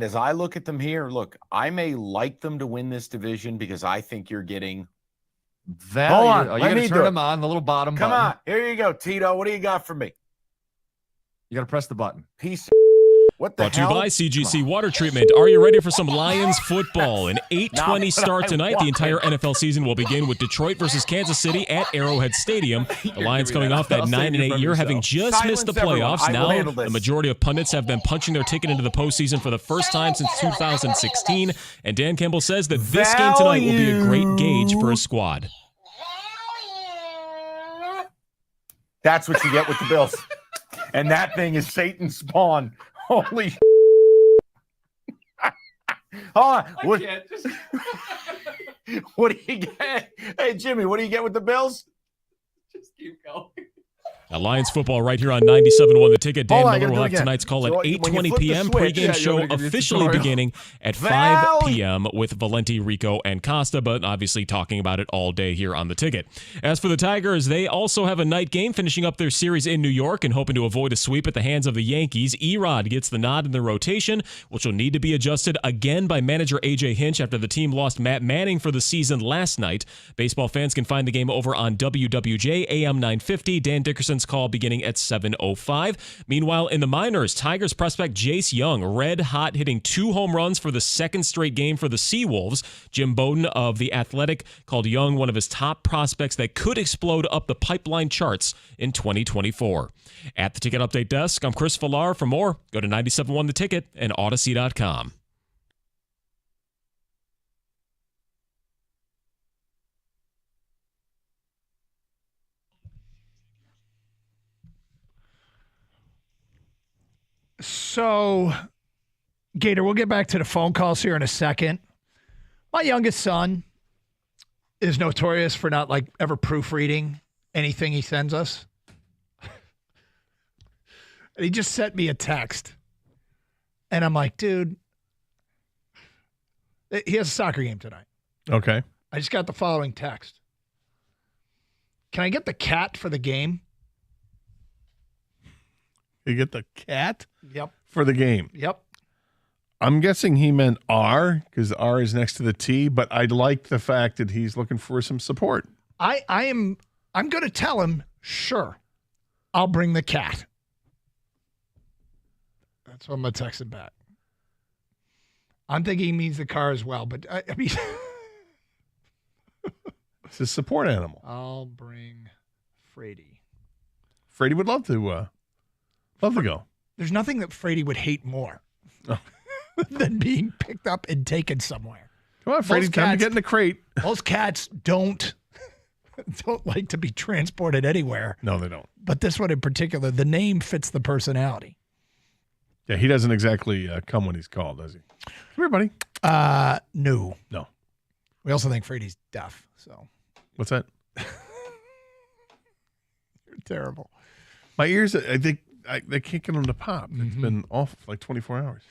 As I look at them here, look, I may like them to win this division because I think you're getting value. Hold on. Let You're me going to do turn it. them on, the little bottom Come button. on. Here you go, Tito. What do you got for me? You got to press the button. Piece. What the Brought to you hell? by CGC Water Treatment. Are you ready for some Lions football? An 8:20 Not what start I tonight. The want. entire NFL season will begin with Detroit versus Kansas City at Arrowhead Stadium. The Lions coming off that 9-8 year, having just missed the Silence everyone. playoffs. I will handle Now, this. the majority of pundits have been punching their ticket into the postseason for the first time since 2016. And Dan Campbell says that this game tonight will be a great gauge for a squad. That's what you get with the Bills. And that thing is Satan's spawn. Holy Hold on. What do you get? Hey, Jimmy, what do you get with the Bills? Just keep going. Lions football right here on 97.1 The Ticket. Dan Hold on, I Miller gotta will do it have again. tonight's call So at when you 8:20 flip the p.m. switch, Pregame you show want me to give you a officially tutorial? beginning at 5 p.m. with Valenti, Rico, and Costa, but obviously talking about it all day here on The Ticket. As for the Tigers, they also have a night game finishing up their series in New York and hoping to avoid a sweep at the hands of the Yankees. Erod gets the nod in the rotation, which will need to be adjusted again by manager A.J. Hinch after the team lost Matt Manning for the season last night. Baseball fans can find the game over on WWJ AM 950. Dan Dickerson's call beginning at 7:05. Meanwhile, in the minors, Tigers prospect Jace Young, red hot, hitting 2 home runs for the second straight game for the Seawolves. Jim Bowden of The Athletic called Young one of his top prospects that could explode up the pipeline charts in 2024. At the Ticket Update Desk, I'm Chris Villar. For more, go to 97.1 The Ticket and Odyssey.com. So, Gator, we'll get back to the phone calls here in a second. My youngest son is notorious for not like ever proofreading anything he sends us. And he just sent me a text. And I'm like, dude, he has a soccer game tonight. Okay. I just got the following text. Can I get the cat for the game? You get the cat? Yep. For the game. Yep. I'm guessing he meant R because R is next to the T, but I like the fact that he's looking for some support. I'm going to tell him, sure, I'll bring the cat. That's what I'm going to text him back. I'm thinking he means the car as well, but I mean, It's a support animal. I'll bring Frady. Frady would love to go. There's nothing that Frady would hate more Oh. than being picked up and taken somewhere. Come on, Frady, time to get in the crate. Most cats don't like to be transported anywhere. No, they don't. But this one in particular, the name fits the personality. Yeah, he doesn't exactly come when he's called, does he? Come here, buddy. No. No. We also think Frady's deaf, so. What's that? You're terrible. My ears, I think, they can't get them to pop. It's been off for like 24 hours.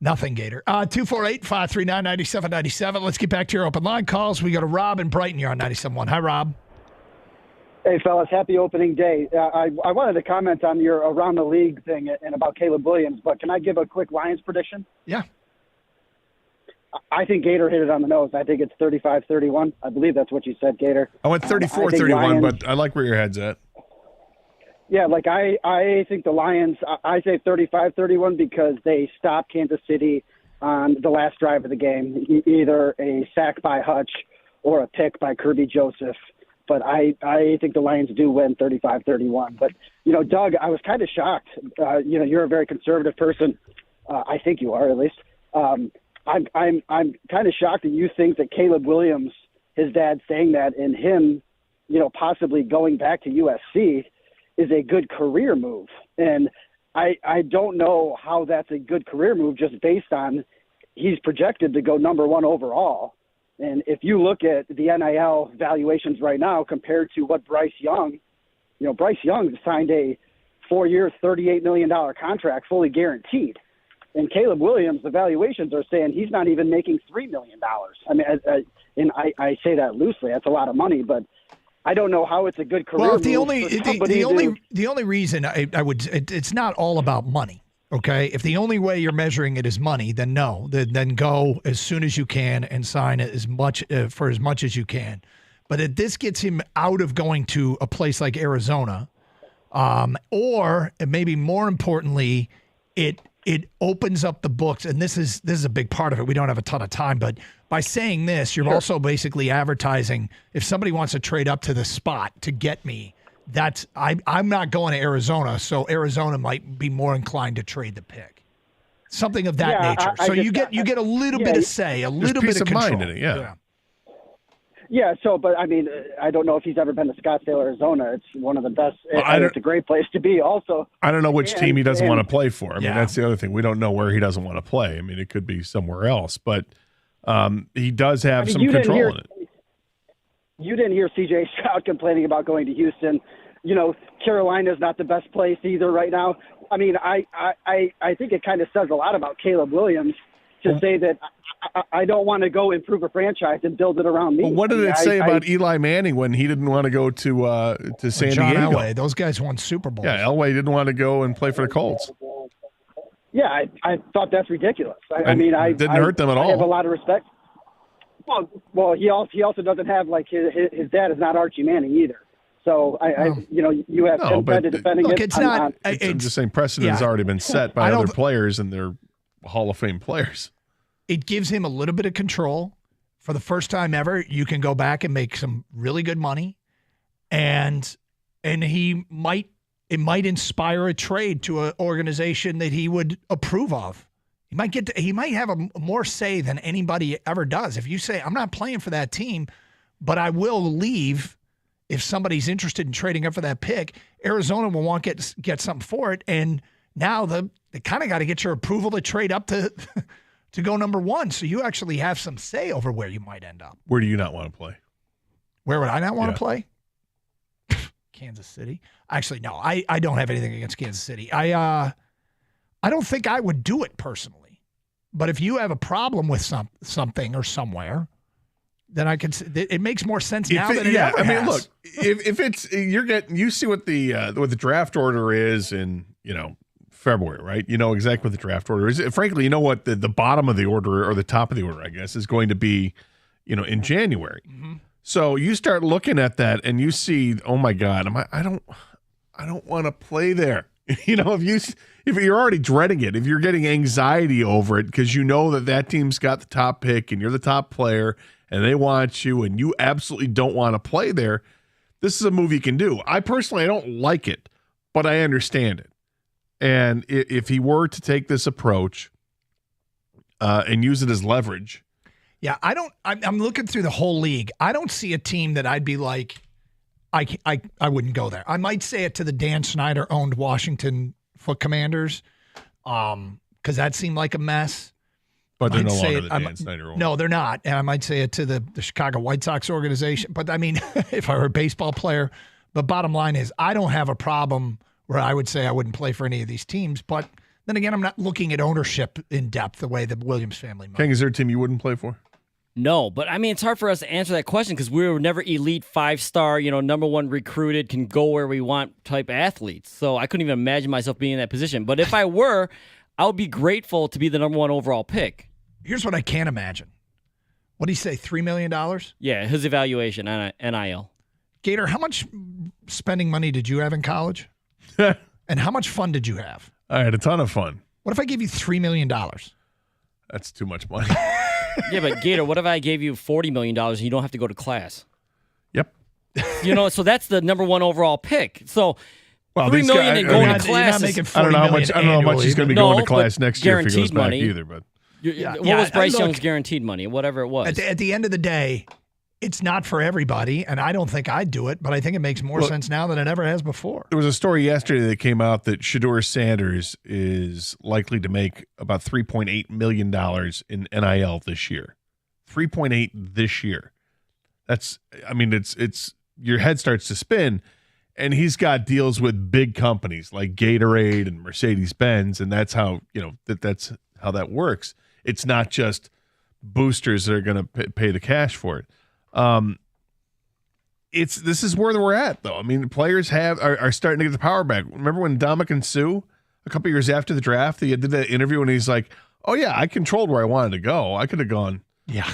Nothing, Gator. 248-539-9797. Let's get back to your open line calls. We go to Rob in Brighton. You're on 97.1. Hi, Rob. Hey, fellas. Happy opening day. I wanted to comment on your around the league thing and about Caleb Williams, but can I give a quick Lions prediction? Yeah. I think Gator hit it on the nose. I think it's 35-31. I believe that's what you said, Gator. I went 34-31, but I like where your head's at. Yeah, like I think the Lions, I say 35-31 because they stopped Kansas City on the last drive of the game, either a sack by Hutch or a pick by Kirby Joseph. But I think the Lions do win 35-31. But, Doug, I was kind of shocked. You're a very conservative person. I think you are, at least. I'm kind of shocked that you think that Caleb Williams, his dad saying that, and him, possibly going back to USC is a good career move. And I don't know how that's a good career move just based on he's projected to go number 1 overall. And if you look at the NIL valuations right now compared to what Bryce Young signed a 4-year, $38 million contract fully guaranteed. And Caleb Williams, the valuations are saying he's not even making $3 million. I mean, and I say that loosely. That's a lot of money, but I don't know how it's a good career. Well, move the only reason I would, it's not all about money. Okay, if the only way you're measuring it is money, then no. Then go as soon as you can and sign it for as much as you can. But if this gets him out of going to a place like Arizona, or maybe more importantly, it opens up the books, and this is a big part of it. We don't have a ton of time, but by saying this, you're also basically advertising. If somebody wants to trade up to the spot to get me, I'm not going to Arizona, so Arizona might be more inclined to trade the pick. Something of that nature. So you get a little bit of say, a little bit of control. Mind in it, yeah. Yeah, so, but I mean, I don't know if he's ever been to Scottsdale, Arizona. It's one of the best. It's a great place to be also. I don't know which team he doesn't want to play for. I mean, that's the other thing. We don't know where he doesn't want to play. I mean, it could be somewhere else, but he does have some control in it. You didn't hear C.J. Stroud complaining about going to Houston. You know, Carolina's not the best place either right now. I mean, I think it kind of says a lot about Caleb Williams to say that I don't want to go improve a franchise and build it around me. Well, what did it say about Eli Manning when he didn't want to go to San Diego? Elway, those guys won Super Bowls. Yeah, Elway didn't want to go and play for the Colts. Yeah, I thought that's ridiculous. I mean, didn't hurt them at all. I have a lot of respect. Well, he also doesn't have, like, his dad is not Archie Manning either. So you have Tim Fenton defending it. Look, it's not. I'm just saying precedent has already been set by other players, and they're Hall of Fame players. It gives him a little bit of control. For the first time ever, you can go back and make some really good money, and it might inspire a trade to an organization that he would approve of. He might have a more say than anybody ever does. If you say, I'm not playing for that team, but I will leave if somebody's interested in trading up for that pick, Arizona will want to get something for it. And now they kind of got to get your approval to trade up to go number one. So you actually have some say over where you might end up. Where do you not want to play? Where would I not want to play? Kansas City. Actually, no, I don't have anything against Kansas City. I don't think I would do it personally. But if you have a problem with something or somewhere, then it makes more sense now than it ever has. I mean, look, if it's you see what the draft order is in February, right? You know exactly what the draft order is. Frankly, you know what the bottom of the order or the top of the order, I guess, is going to be, in January. Mm-hmm. So you start looking at that and you see, oh my God, I don't want to play there. If you're already dreading it, if you're getting anxiety over it because you know that team's got the top pick and you're the top player and they want you and you absolutely don't want to play there, this is a move you can do. I personally don't like it, but I understand it. And if he were to take this approach and use it as leverage. Yeah, I'm looking through the whole league. I don't see a team that I'd be like, I wouldn't go there. I might say it to the Dan Snyder-owned Washington Foot Commanders because that seemed like a mess. But they're no longer the Dan Snyder-owned. No, they're not. And I might say it to the Chicago White Sox organization. But, I mean, if I were a baseball player. But bottom line is I don't have a problem where I would say I wouldn't play for any of these teams. But then again, I'm not looking at ownership in depth the way the Williams family might. King, is there a team you wouldn't play for? No, but I mean, it's hard for us to answer that question because we were never elite 5-star, number one recruited, can go where we want type athletes. So I couldn't even imagine myself being in that position. But if I were, I would be grateful to be the number one overall pick. Here's what I can't imagine. What do you say, $3 million? Yeah, his evaluation on NIL. Gator, how much spending money did you have in college? And how much fun did you have? I had a ton of fun. What if I gave you $3 million? That's too much money. Yeah, but Gator, what if I gave you $40 million and you don't have to go to class? Yep. So that's the number one overall pick. So $3 million and going to class. I don't know how much he's going to be going to class next year if he goes back either. But what was Bryce Young's guaranteed money? Whatever it was. At the end of the day, it's not for everybody, and I don't think I'd do it, but I think it makes more sense now than it ever has before. There was a story yesterday that came out that Shedeur Sanders is likely to make about $3.8 million in NIL this year. 3.8 this year. It's your head starts to spin, and he's got deals with big companies like Gatorade and Mercedes-Benz, and that's how, that's how that works. It's not just boosters that are going to pay the cash for it. This is where we're at, though. I mean, players are starting to get the power back. Remember when Ndamukong Suh a couple years after the draft. He did that interview and he's like, "Oh yeah, I controlled where I wanted to go. I could have gone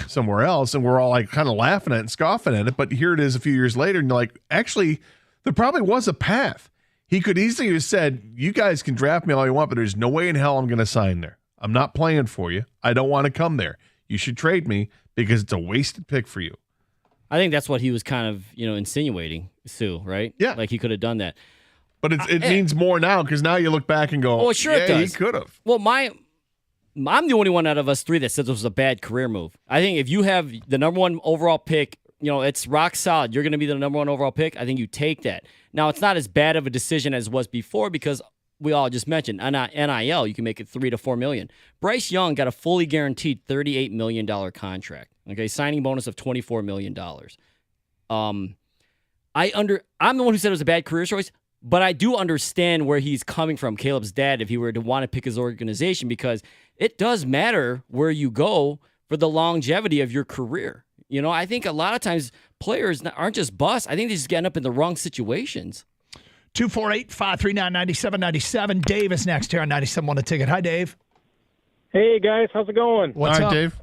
somewhere else." And we're all like kind of laughing at it and scoffing at it. But here it is a few years later, and you're like, actually, there probably was a path. He could easily have said, "You guys can draft me all you want, but there's no way in hell I'm going to sign there. I'm not playing for you. I don't want to come there. You should trade me because it's a wasted pick for you." I think that's what he was kind of, insinuating, Sue, right? Yeah. Like he could have done that. But it means more now because now you look back and go, "Oh, sure it does." He could have. Well, I'm the only one out of us three that says it was a bad career move. I think if you have the number one overall pick, it's rock solid. You're going to be the number one overall pick. I think you take that. Now, it's not as bad of a decision as it was before because we all just mentioned NIL. You can make it $3 to $4 million. Bryce Young got a fully guaranteed $38 million contract. Okay, signing bonus of $24 million. I'm the one who said it was a bad career choice, but I do understand where he's coming from, Caleb's dad, if he were to want to pick his organization, because it does matter where you go for the longevity of your career. I think a lot of times players aren't just busts. I think they just end up in the wrong situations. 248-539-9797. Dave is next here on 97.1 The Ticket. Hi, Dave. Hey, guys. How's it going? What's up, Dave?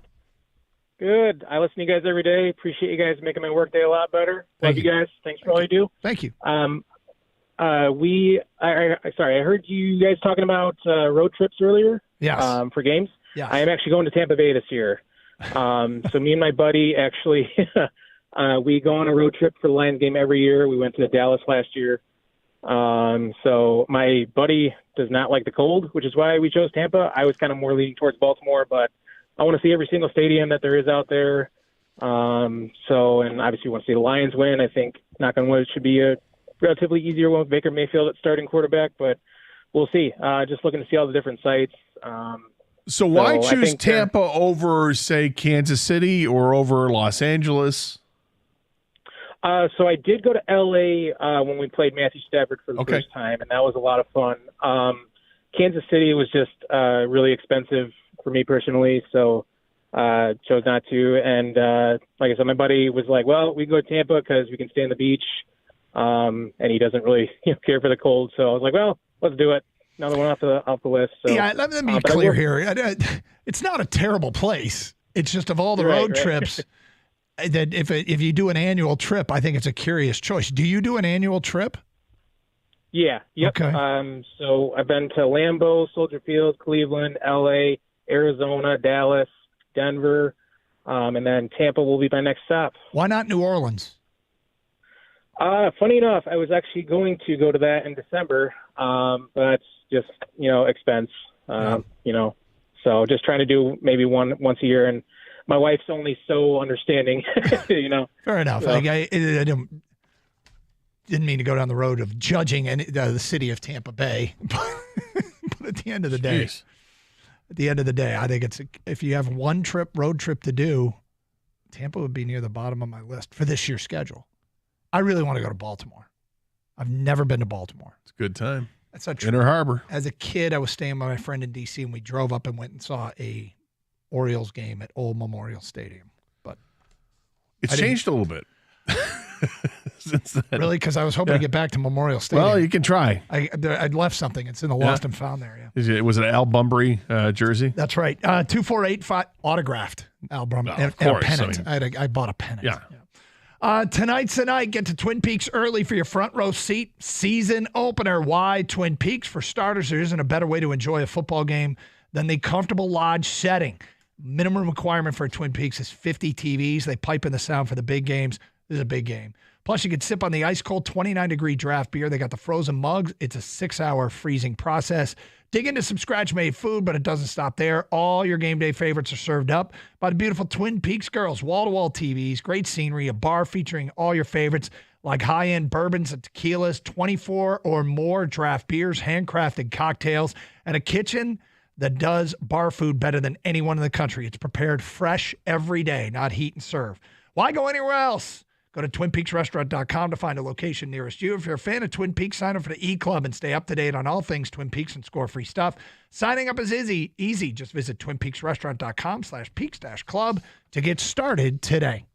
Good. I listen to you guys every day. Appreciate you guys making my workday a lot better. Love you guys. Thanks for all you do. Thank you. I heard you guys talking about road trips earlier. Yes. For games. Yes. I am actually going to Tampa Bay this year. So me and my buddy actually, we go on a road trip for the Lions game every year. We went to Dallas last year. So my buddy does not like the cold, which is why we chose Tampa. I was kind of more leaning towards Baltimore, but I want to see every single stadium that there is out there. And obviously want to see the Lions win. I think, knock on wood, it should be a relatively easier one with Baker Mayfield at starting quarterback, but we'll see. Just looking to see all the different sites. So why choose Tampa over, say, Kansas City or over Los Angeles? So I did go to L.A. When we played Matthew Stafford for the first time, and that was a lot of fun. Kansas City was just really expensive for me personally, so chose not to. And like I said, my buddy was like, "Well, we can go to Tampa because we can stay on the beach," and he doesn't really care for the cold. So I was like, "Well, let's do it." Another one off the list. So, yeah, let me be clear here. It's not a terrible place. It's just of all the road trips that if you do an annual trip, I think it's a curious choice. Do you do an annual trip? Yeah. Yep. Okay. So I've been to Lambeau, Soldier Field, Cleveland, L.A., Arizona, Dallas, Denver, and then Tampa will be my next stop. Why not New Orleans? Funny enough, I was actually going to go to that in December, but it's just, expense, so just trying to do maybe once a year. And my wife's only so understanding, Fair enough. So. I didn't mean to go down the road of judging the city of Tampa Bay, but at the end of the day, I think if you have one road trip to do, Tampa would be near the bottom of my list for this year's schedule. I really want to go to Baltimore. I've never been to Baltimore. It's a good time. That's not true. Inner Harbor. As a kid, I was staying with my friend in D.C., and we drove up and went and saw a Orioles game at Old Memorial Stadium. But it's changed a little bit since then. Really? Because I was hoping to get back to Memorial Stadium. Well, you can try. I'd left something. It's in the lost and found there. Yeah. Was it Al Bunbury jersey? That's right. 2485 autographed Al Bunbury. Of course. Pennant. I bought a pennant. Yeah. Tonight's the night. Get to Twin Peaks early for your front row seat. Season opener. Why Twin Peaks? For starters, there isn't a better way to enjoy a football game than the comfortable lodge setting. Minimum requirement for Twin Peaks is 50 TVs. They pipe in the sound for the big games. This is a big game. Plus, you can sip on the ice-cold 29-degree draft beer. They got the frozen mugs. It's a 6-hour freezing process. Dig into some scratch-made food, but it doesn't stop there. All your game day favorites are served up by the beautiful Twin Peaks girls. Wall-to-wall TVs, great scenery, a bar featuring all your favorites like high-end bourbons and tequilas, 24 or more draft beers, handcrafted cocktails, and a kitchen that does bar food better than anyone in the country. It's prepared fresh every day, not heat and serve. Why go anywhere else? Go to TwinPeaksRestaurant.com to find a location nearest you. If you're a fan of Twin Peaks, sign up for the E-Club and stay up to date on all things Twin Peaks and score free stuff. Signing up is easy. Just visit TwinPeaksRestaurant.com/Peaks-Club to get started today.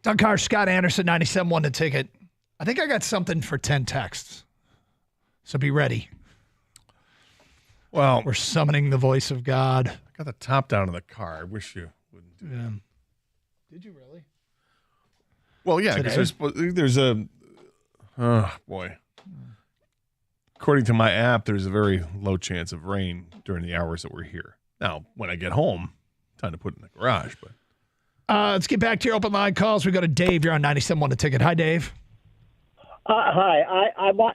Doug Carr, Scott Anderson, 97.1 The Ticket. I think I got something for 10 texts. So be ready. Well, we're summoning the voice of God. I got the top down of the car. I wish you wouldn't do that. Did you really? Well, yeah, because there's a oh boy. According to my app, there's a very low chance of rain during the hours that we're here. Now, when I get home, time to put it in the garage. But let's get back to your open line calls. We go to Dave. You're on 97.1 The Ticket. Hi, Dave. Hi.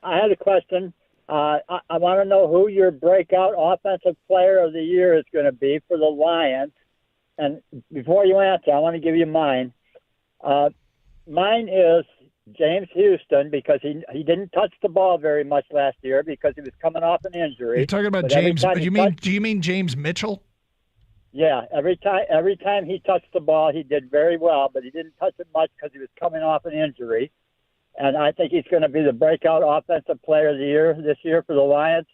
I had a question. I want to know who your breakout offensive player of the year is going to be for the Lions. And before you answer, I want to give you mine. Mine is James Houston, because he didn't touch the ball very much last year because he was coming off an injury. You're talking about James. Do you mean James Mitchell? Yeah, every time he touched the ball, he did very well, but he didn't touch it much because he was coming off an injury. And I think he's going to be the breakout offensive player of the year this year for the Lions.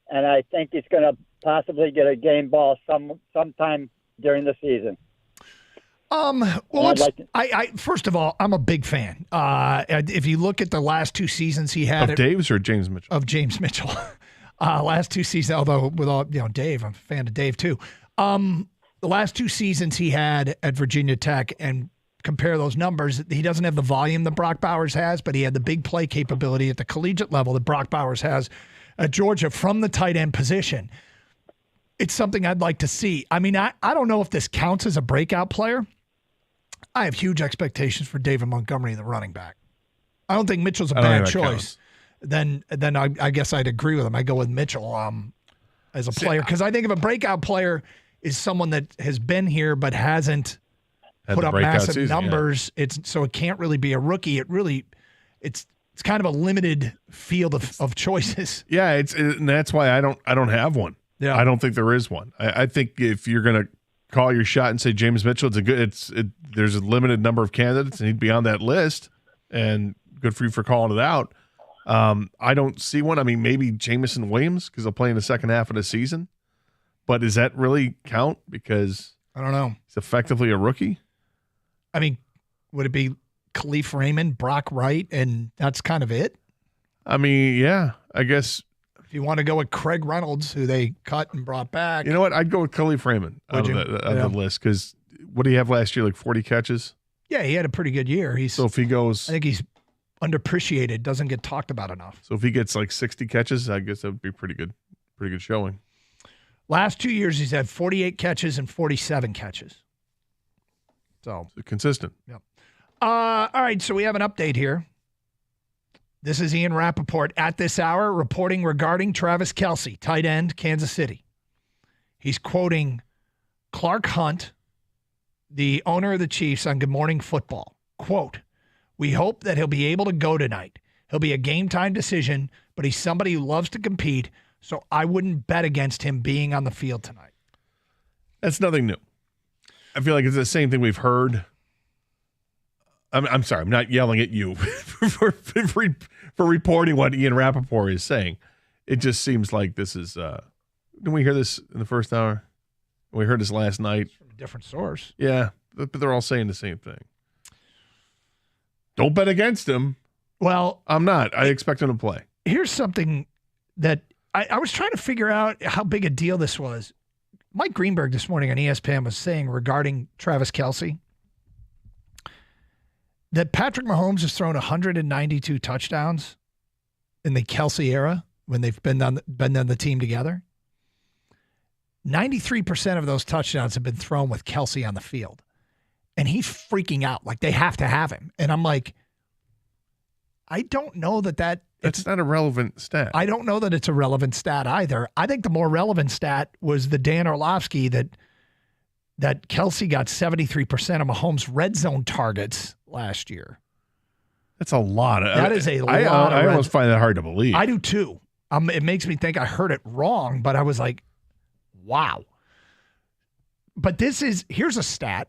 And I think he's going to possibly get a game ball sometime during the season. Well, first of all, I'm a big fan. If you look at the last two seasons he had of Dave's or James Mitchell? Of James Mitchell. Last two seasons, although with all Dave, I'm a fan of Dave too. The last two seasons he had at Virginia Tech, and compare those numbers, he doesn't have the volume that Brock Bowers has, but he had the big play capability at the collegiate level that Brock Bowers has at Georgia from the tight end position. It's something I'd like to see. I mean, I don't know if this counts as a breakout player. I have huge expectations for David Montgomery, the running back. I don't think Mitchell's a bad choice. Then I guess I'd agree with him. I go with Mitchell as a player, because I think if a breakout player is someone that has been here but hasn't put up massive numbers, so it can't really be a rookie. It's kind of a limited field of choices. Yeah, and that's why I don't have one. Yeah, I don't think there is one. I think if you're gonna call your shot and say James Mitchell, there's a limited number of candidates and he'd be on that list, and good for you for calling it out. I don't see one. I mean, maybe Jamison Williams, because he'll play in the second half of the season, but does that really count? Because I don't know. He's effectively a rookie. I mean, would it be Khalif Raymond, Brock Wright, and that's kind of it? I mean, yeah, I guess. If you want to go with Craig Reynolds, who they cut and brought back. You know what? I'd go with Khalif Raymond on the list, because what did he have last year? Like 40 catches? Yeah, he had a pretty good year. So if he goes. I think he's underappreciated, doesn't get talked about enough. So if he gets like 60 catches, I guess that would be pretty good showing. Last 2 years, he's had 48 catches and 47 catches. So consistent. Yeah. All right, so we have an update here. This is Ian Rappaport at this hour reporting regarding Travis Kelsey, tight end, Kansas City. He's quoting Clark Hunt, the owner of the Chiefs, on Good Morning Football. Quote, "We hope that he'll be able to go tonight. He'll be a game-time decision, but he's somebody who loves to compete, so I wouldn't bet against him being on the field tonight." That's nothing new. I feel like it's the same thing we've heard. I'm sorry, I'm not yelling at you for reporting what Ian Rappaport is saying. It just seems like this is, didn't we hear this in the first hour? We heard this last night. From a different source. Yeah, but they're all saying the same thing. Don't bet against him. Well, I'm not. I expect him to play. Here's something that I was trying to figure out how big a deal this was. Mike Greenberg this morning on ESPN was saying regarding Travis Kelsey that Patrick Mahomes has thrown 192 touchdowns in the Kelsey era when they've been on the team together. 93% of those touchdowns have been thrown with Kelsey on the field. And he's freaking out. Like, they have to have him. And I'm like, I don't know that's not a relevant stat. I don't know that it's a relevant stat either. I think the more relevant stat was the Dan Orlovsky that Kelsey got 73% of Mahomes' red zone targets last year. That's a lot. That is a lot. I almost find that hard to believe. I do too. It makes me think I heard it wrong, but I was like, wow. But here's a stat.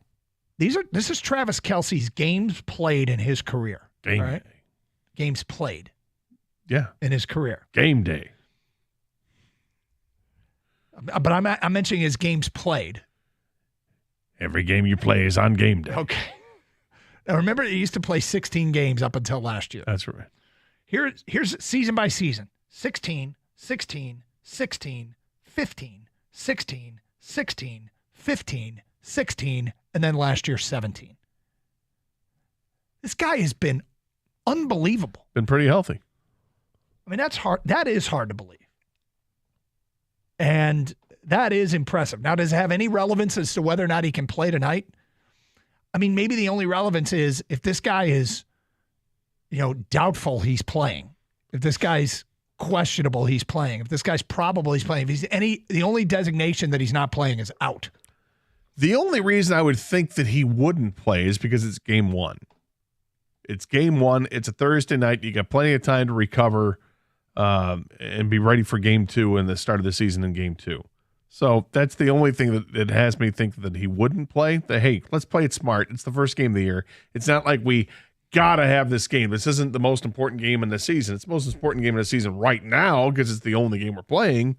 This is Travis Kelsey's games played in his career. Games played. Yeah. In his career. Game day. But I'm mentioning his games played. Every game you play is on game day. Okay. Now, remember, they used to play 16 games up until last year. That's right. Here's season by season. 16, 16, 16, 15, 16, 16, 15, 16, and then last year 17. This guy has been unbelievable. Been pretty healthy. I mean, that's hard. That is hard to believe. And that is impressive. Now, does it have any relevance as to whether or not he can play tonight? I mean, maybe the only relevance is if this guy is, doubtful he's playing. If this guy's questionable he's playing. If this guy's probable he's playing. If he's the only designation that he's not playing is out. The only reason I would think that he wouldn't play is because it's game one. It's game one. It's a Thursday night. You got plenty of time to recover and be ready for game two and the start of the season in game two. So that's the only thing that has me think that he wouldn't play. Hey, let's play it smart. It's the first game of the year. It's not like we got to have this game. This isn't the most important game in the season. It's the most important game in the season right now because it's the only game we're playing.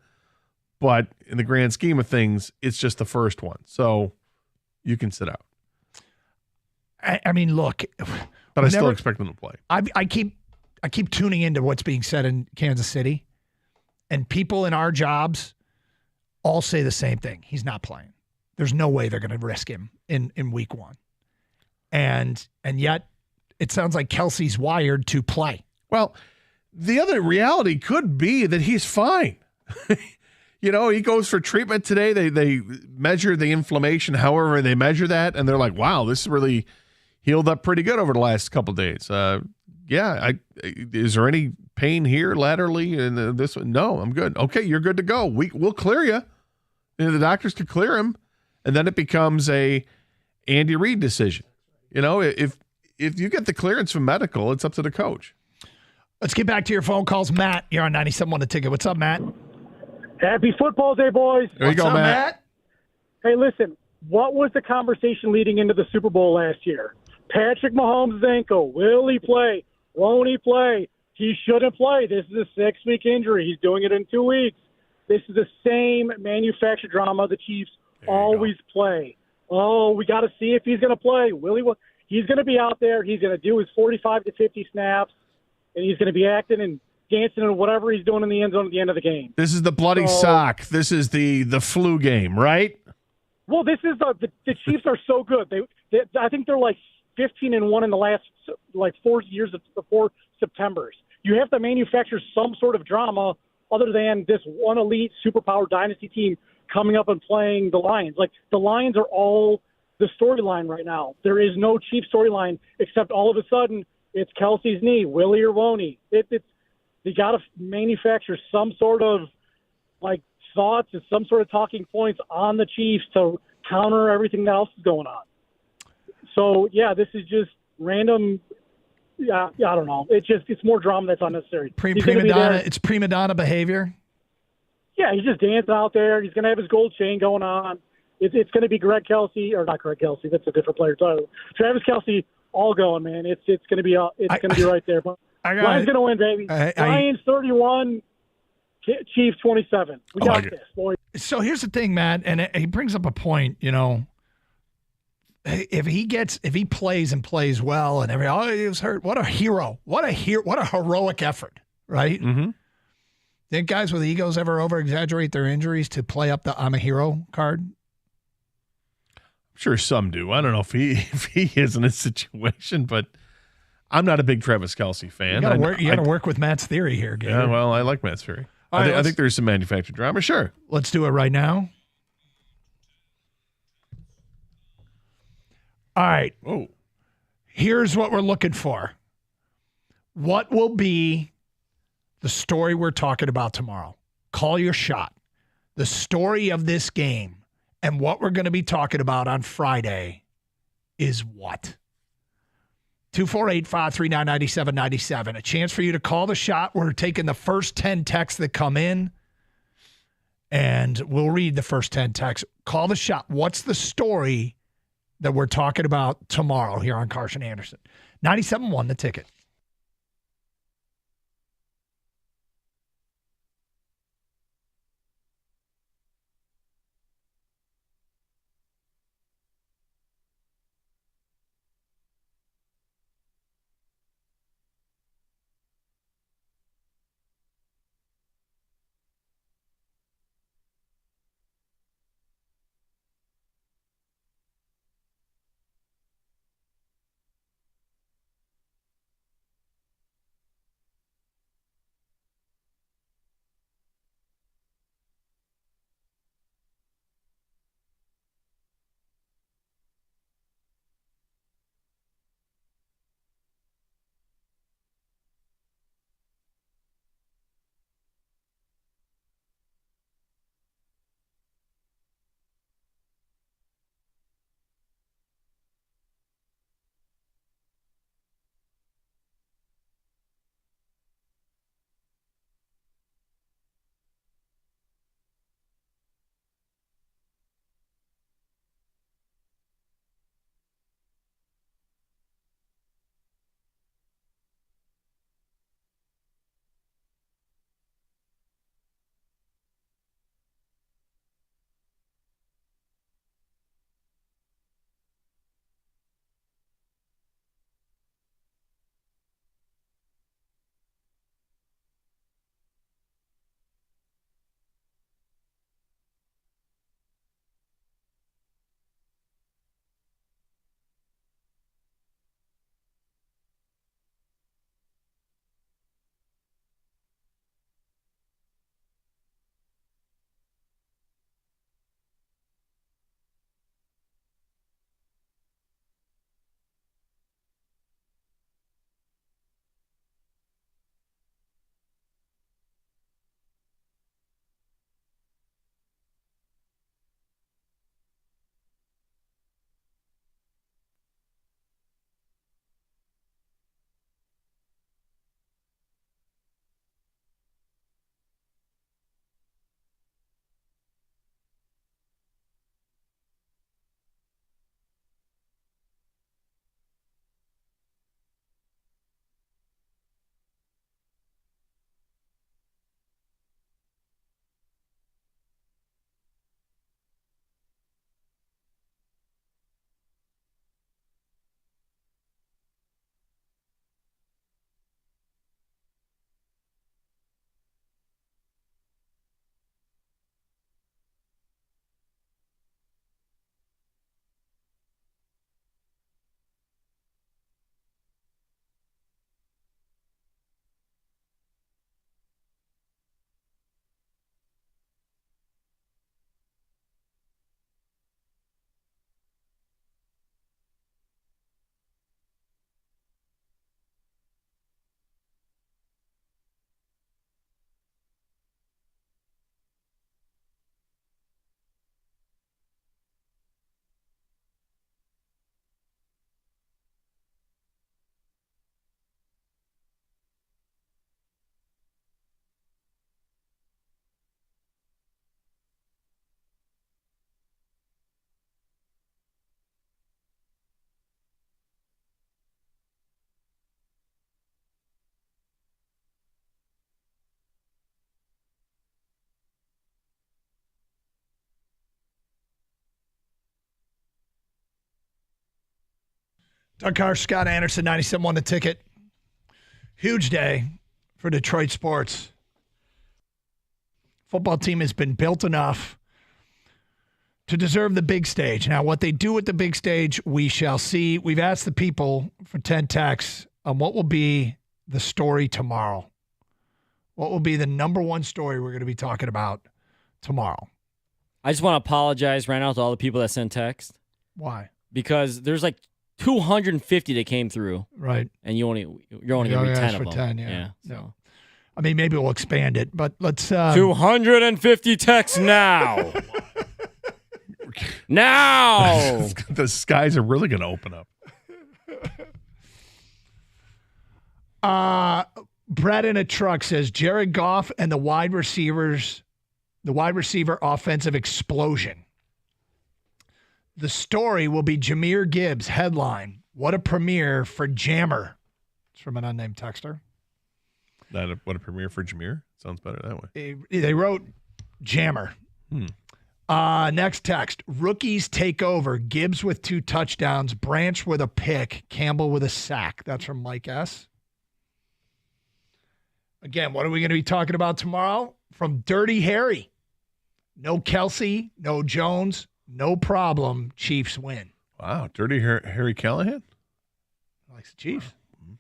But in the grand scheme of things, it's just the first one. So you can sit out. I mean, look. But I still expect them to play. I keep tuning into what's being said in Kansas City, and people in our jobs all say the same thing. He's not playing. There's no way they're going to risk him in week one. And yet it sounds like Kelsey's wired to play. Well, the other reality could be that he's fine. He goes for treatment today. They measure the inflammation, however they measure that, and they're like, wow, this really healed up pretty good over the last couple of days. Is there any pain here laterally in this one? No, I'm good. Okay, you're good to go. We'll clear you. The doctors could clear him, and then it becomes a Andy Reid decision. If you get the clearance from medical, it's up to the coach. Let's get back to your phone calls. Matt, you're on 97.1 The Ticket. What's up, Matt? Happy football day, boys. There you go, Matt. Hey, listen, what was the conversation leading into the Super Bowl last year? Patrick Mahomes' ankle. Will he play? Won't he play? He shouldn't play. This is a 6-week injury. He's doing it in 2 weeks. This is the same manufactured drama the Chiefs always play. Oh, we got to see if he's going to play. Will he? He's going to be out there. He's going to do his 45 to 50 snaps, and he's going to be acting and dancing and whatever he's doing in the end zone at the end of the game. This is the bloody sock. This is the flu game, right? Well, this is the Chiefs are so good. They I think they're like 15-1 in the last 4 years of 4 Septembers. You have to manufacture some sort of drama other than this one elite superpower dynasty team coming up and playing the Lions. Like, the Lions are all the storyline right now. There is no Chiefs storyline except all of a sudden it's Kelsey's knee, Willie or won't he? They got to manufacture some sort of thoughts and some sort of talking points on the Chiefs to counter everything else is going on. So this is just random. Yeah, I don't know. It's more drama that's unnecessary. It's prima donna behavior. Yeah, he's just dancing out there. He's going to have his gold chain going on. It's going to be Greg Kelsey, or not Greg Kelsey. That's a different player. Travis Kelsey, all going, man. It's going to be right there. But Lions going to win, baby. Lions 31, Chiefs 27. We got this, boy. So here's the thing, Matt, and he brings up a point. If he plays and plays well and he was hurt, what a hero. What a heroic effort, right? Mm-hmm. Think guys with egos ever over-exaggerate their injuries to play up the I'm a hero card? I'm sure some do. I don't know if he is in this situation, but I'm not a big Travis Kelsey fan. You got to work with Matt's theory here, Gator. Yeah, well, I like Matt's theory. I think there's some manufactured drama. Sure. Let's do it right now. All right. Oh. Here's what we're looking for. What will be the story we're talking about tomorrow? Call your shot. The story of this game and what we're going to be talking about on Friday is what? 248-539-9797. A chance for you to call the shot. We're taking the first 10 texts that come in, and we'll read the first 10 texts. Call the shot. What's the story that we're talking about tomorrow here on Carson Anderson? 97.1 The Ticket. Doug Carr, Scott Anderson, 97.1 The Ticket. Huge day for Detroit sports. Football team has been built enough to deserve the big stage. Now, what they do at the big stage, we shall see. We've asked the people for 10 texts on what will be the story tomorrow. What will be the number one story we're going to be talking about tomorrow? I just want to apologize right now to all the people that sent text. Why? Because there's like 250 that came through. Right. And you're only going to read 10 of them. 10, yeah. Yeah. No. I mean, maybe we'll expand it, but let's... 250 texts now. Now. The skies are really going to open up. Brett in a truck says Jared Goff and the wide receiver offensive explosion. The story will be Jahmyr Gibbs headline. What a premiere for Jammer. It's from an unnamed texter. What a premiere for Jahmyr. Sounds better that way. They wrote Jammer. Next text. Rookies take over. Gibbs with 2 touchdowns. Branch with a pick. Campbell with a sack. That's from Mike S. Again, what are we going to be talking about tomorrow? From Dirty Harry. No Kelsey, no Jones, no problem. Chiefs win. Wow, Dirty Harry Callahan? Likes the Chiefs. Wow.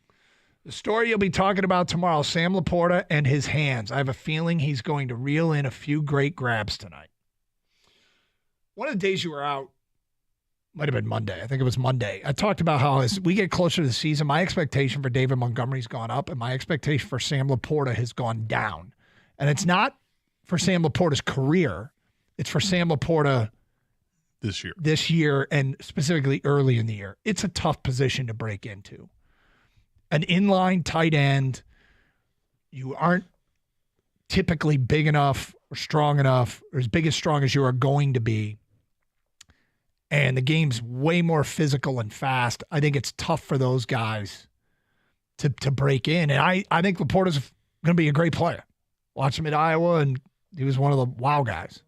The story you'll be talking about tomorrow, Sam Laporta and his hands. I have a feeling he's going to reel in a few great grabs tonight. One of the days you were out, might have been Monday. I think it was Monday. I talked about how as we get closer to the season, my expectation for David Montgomery's gone up and my expectation for Sam Laporta has gone down. And it's not for Sam Laporta's career. It's for Sam Laporta this year and specifically early in the year. It's a tough position to break into. An inline tight end, you aren't typically big enough or strong enough or as big as strong as you are going to be. And the game's way more physical and fast. I think it's tough for those guys to break in. And I think Laporta's going to be a great player. Watch him at Iowa, and he was one of the wow guys.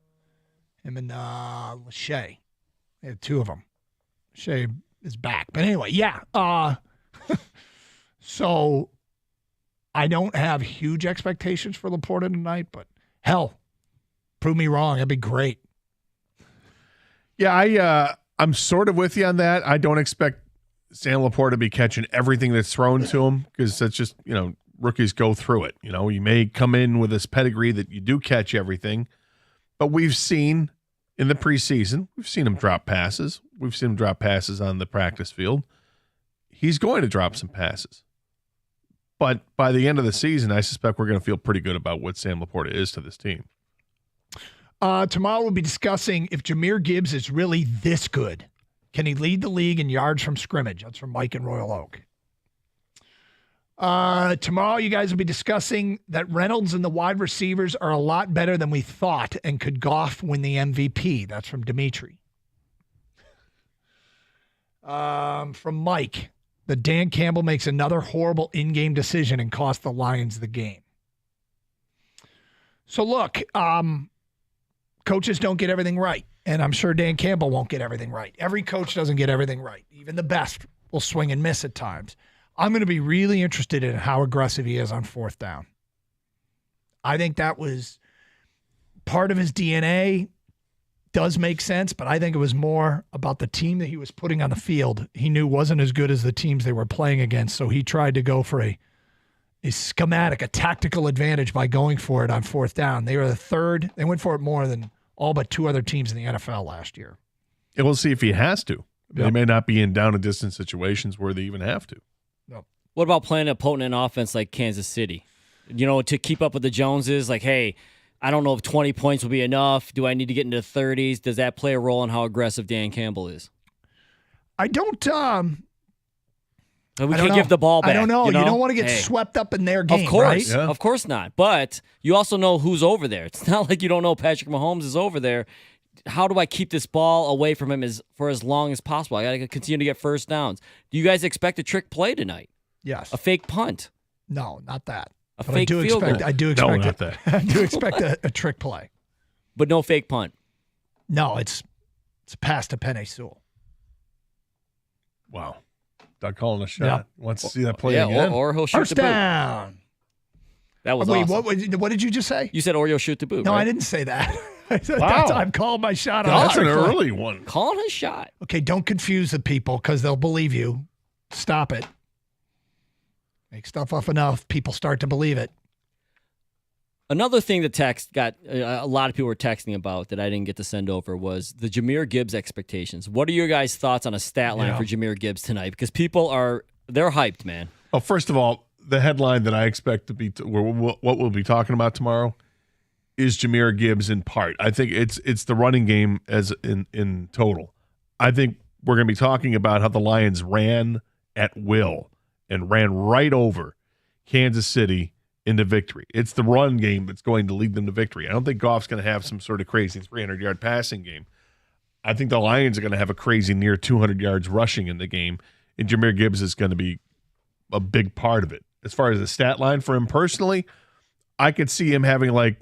Him and Lachey. They had 2 of them. Lachey is back. But anyway, yeah. So I don't have huge expectations for Laporta tonight, but hell, prove me wrong. That'd be great. Yeah, I'm sort of with you on that. I don't expect Sam Laporta to be catching everything that's thrown to him because that's just, rookies go through it. You may come in with this pedigree that you do catch everything, but we've seen in the preseason, we've seen him drop passes. We've seen him drop passes on the practice field. He's going to drop some passes. But by the end of the season, I suspect we're going to feel pretty good about what Sam Laporta is to this team. Tomorrow we'll be discussing if Jahmyr Gibbs is really this good. Can he lead the league in yards from scrimmage? That's from Mike in Royal Oak. Tomorrow you guys will be discussing that Reynolds and the wide receivers are a lot better than we thought and could Goff win the MVP. That's from Dimitri. From Mike, that Dan Campbell makes another horrible in-game decision and cost the Lions the game. So look, coaches don't get everything right, and I'm sure Dan Campbell won't get everything right. Every coach doesn't get everything right. Even the best will swing and miss at times. I'm going to be really interested in how aggressive he is on 4th down. I think that was part of his DNA. Does make sense, but I think it was more about the team that he was putting on the field. He knew wasn't as good as the teams they were playing against, so he tried to go for a schematic, a tactical advantage by going for it on 4th down. They were the 3rd. They went for it more than all but 2 other teams in the NFL last year. And we'll see if he has to. They Yep. may not be in down and distance situations where they even have to. What about playing a potent offense like Kansas City? To keep up with the Joneses, like, hey, I don't know if 20 points will be enough. Do I need to get into the 30s? Does that play a role in how aggressive Dan Campbell is? I don't. We I can don't know. give the ball back. I don't know. You don't want to get Hey. swept up in their game, Of course. right? Of course not. But you also know who's over there. It's not like you don't know Patrick Mahomes is over there. How do I keep this ball away from him for as long as possible? I got to continue to get first downs. Do you guys expect a trick play tonight? Yes. A fake punt? No, not that. A But fake field goal? I do expect I do expect a trick play. But no fake punt? No, it's a pass to Penei Sewell. Wow. Not calling a shot. Yeah. Wants to see that play again. Or he'll shoot First the boot. down. That was Wait, awesome. what did you just say? You said or he'll shoot the boot. No, right? I didn't say that. I said Wow. I'm calling my shot. That's on an that play. early one. Calling his shot. Okay, don't confuse the people because they'll believe you. Stop it. Make stuff up enough, people start to believe it. Another thing the text got a lot of people were texting about that I didn't get to send over was the Jahmyr Gibbs expectations. What are your guys' thoughts on a stat line for Jahmyr Gibbs tonight? Because people they're hyped, man. Well, first of all, the headline that I expect to be what we'll be talking about tomorrow is Jahmyr Gibbs in part. I think it's the running game as in total. I think we're going to be talking about how the Lions ran at will and ran right over Kansas City into victory. It's the run game that's going to lead them to victory. I don't think Goff's going to have some sort of crazy 300-yard passing game. I think the Lions are going to have a crazy near 200 yards rushing in the game, and Jahmyr Gibbs is going to be a big part of it. As far as the stat line for him personally, I could see him having like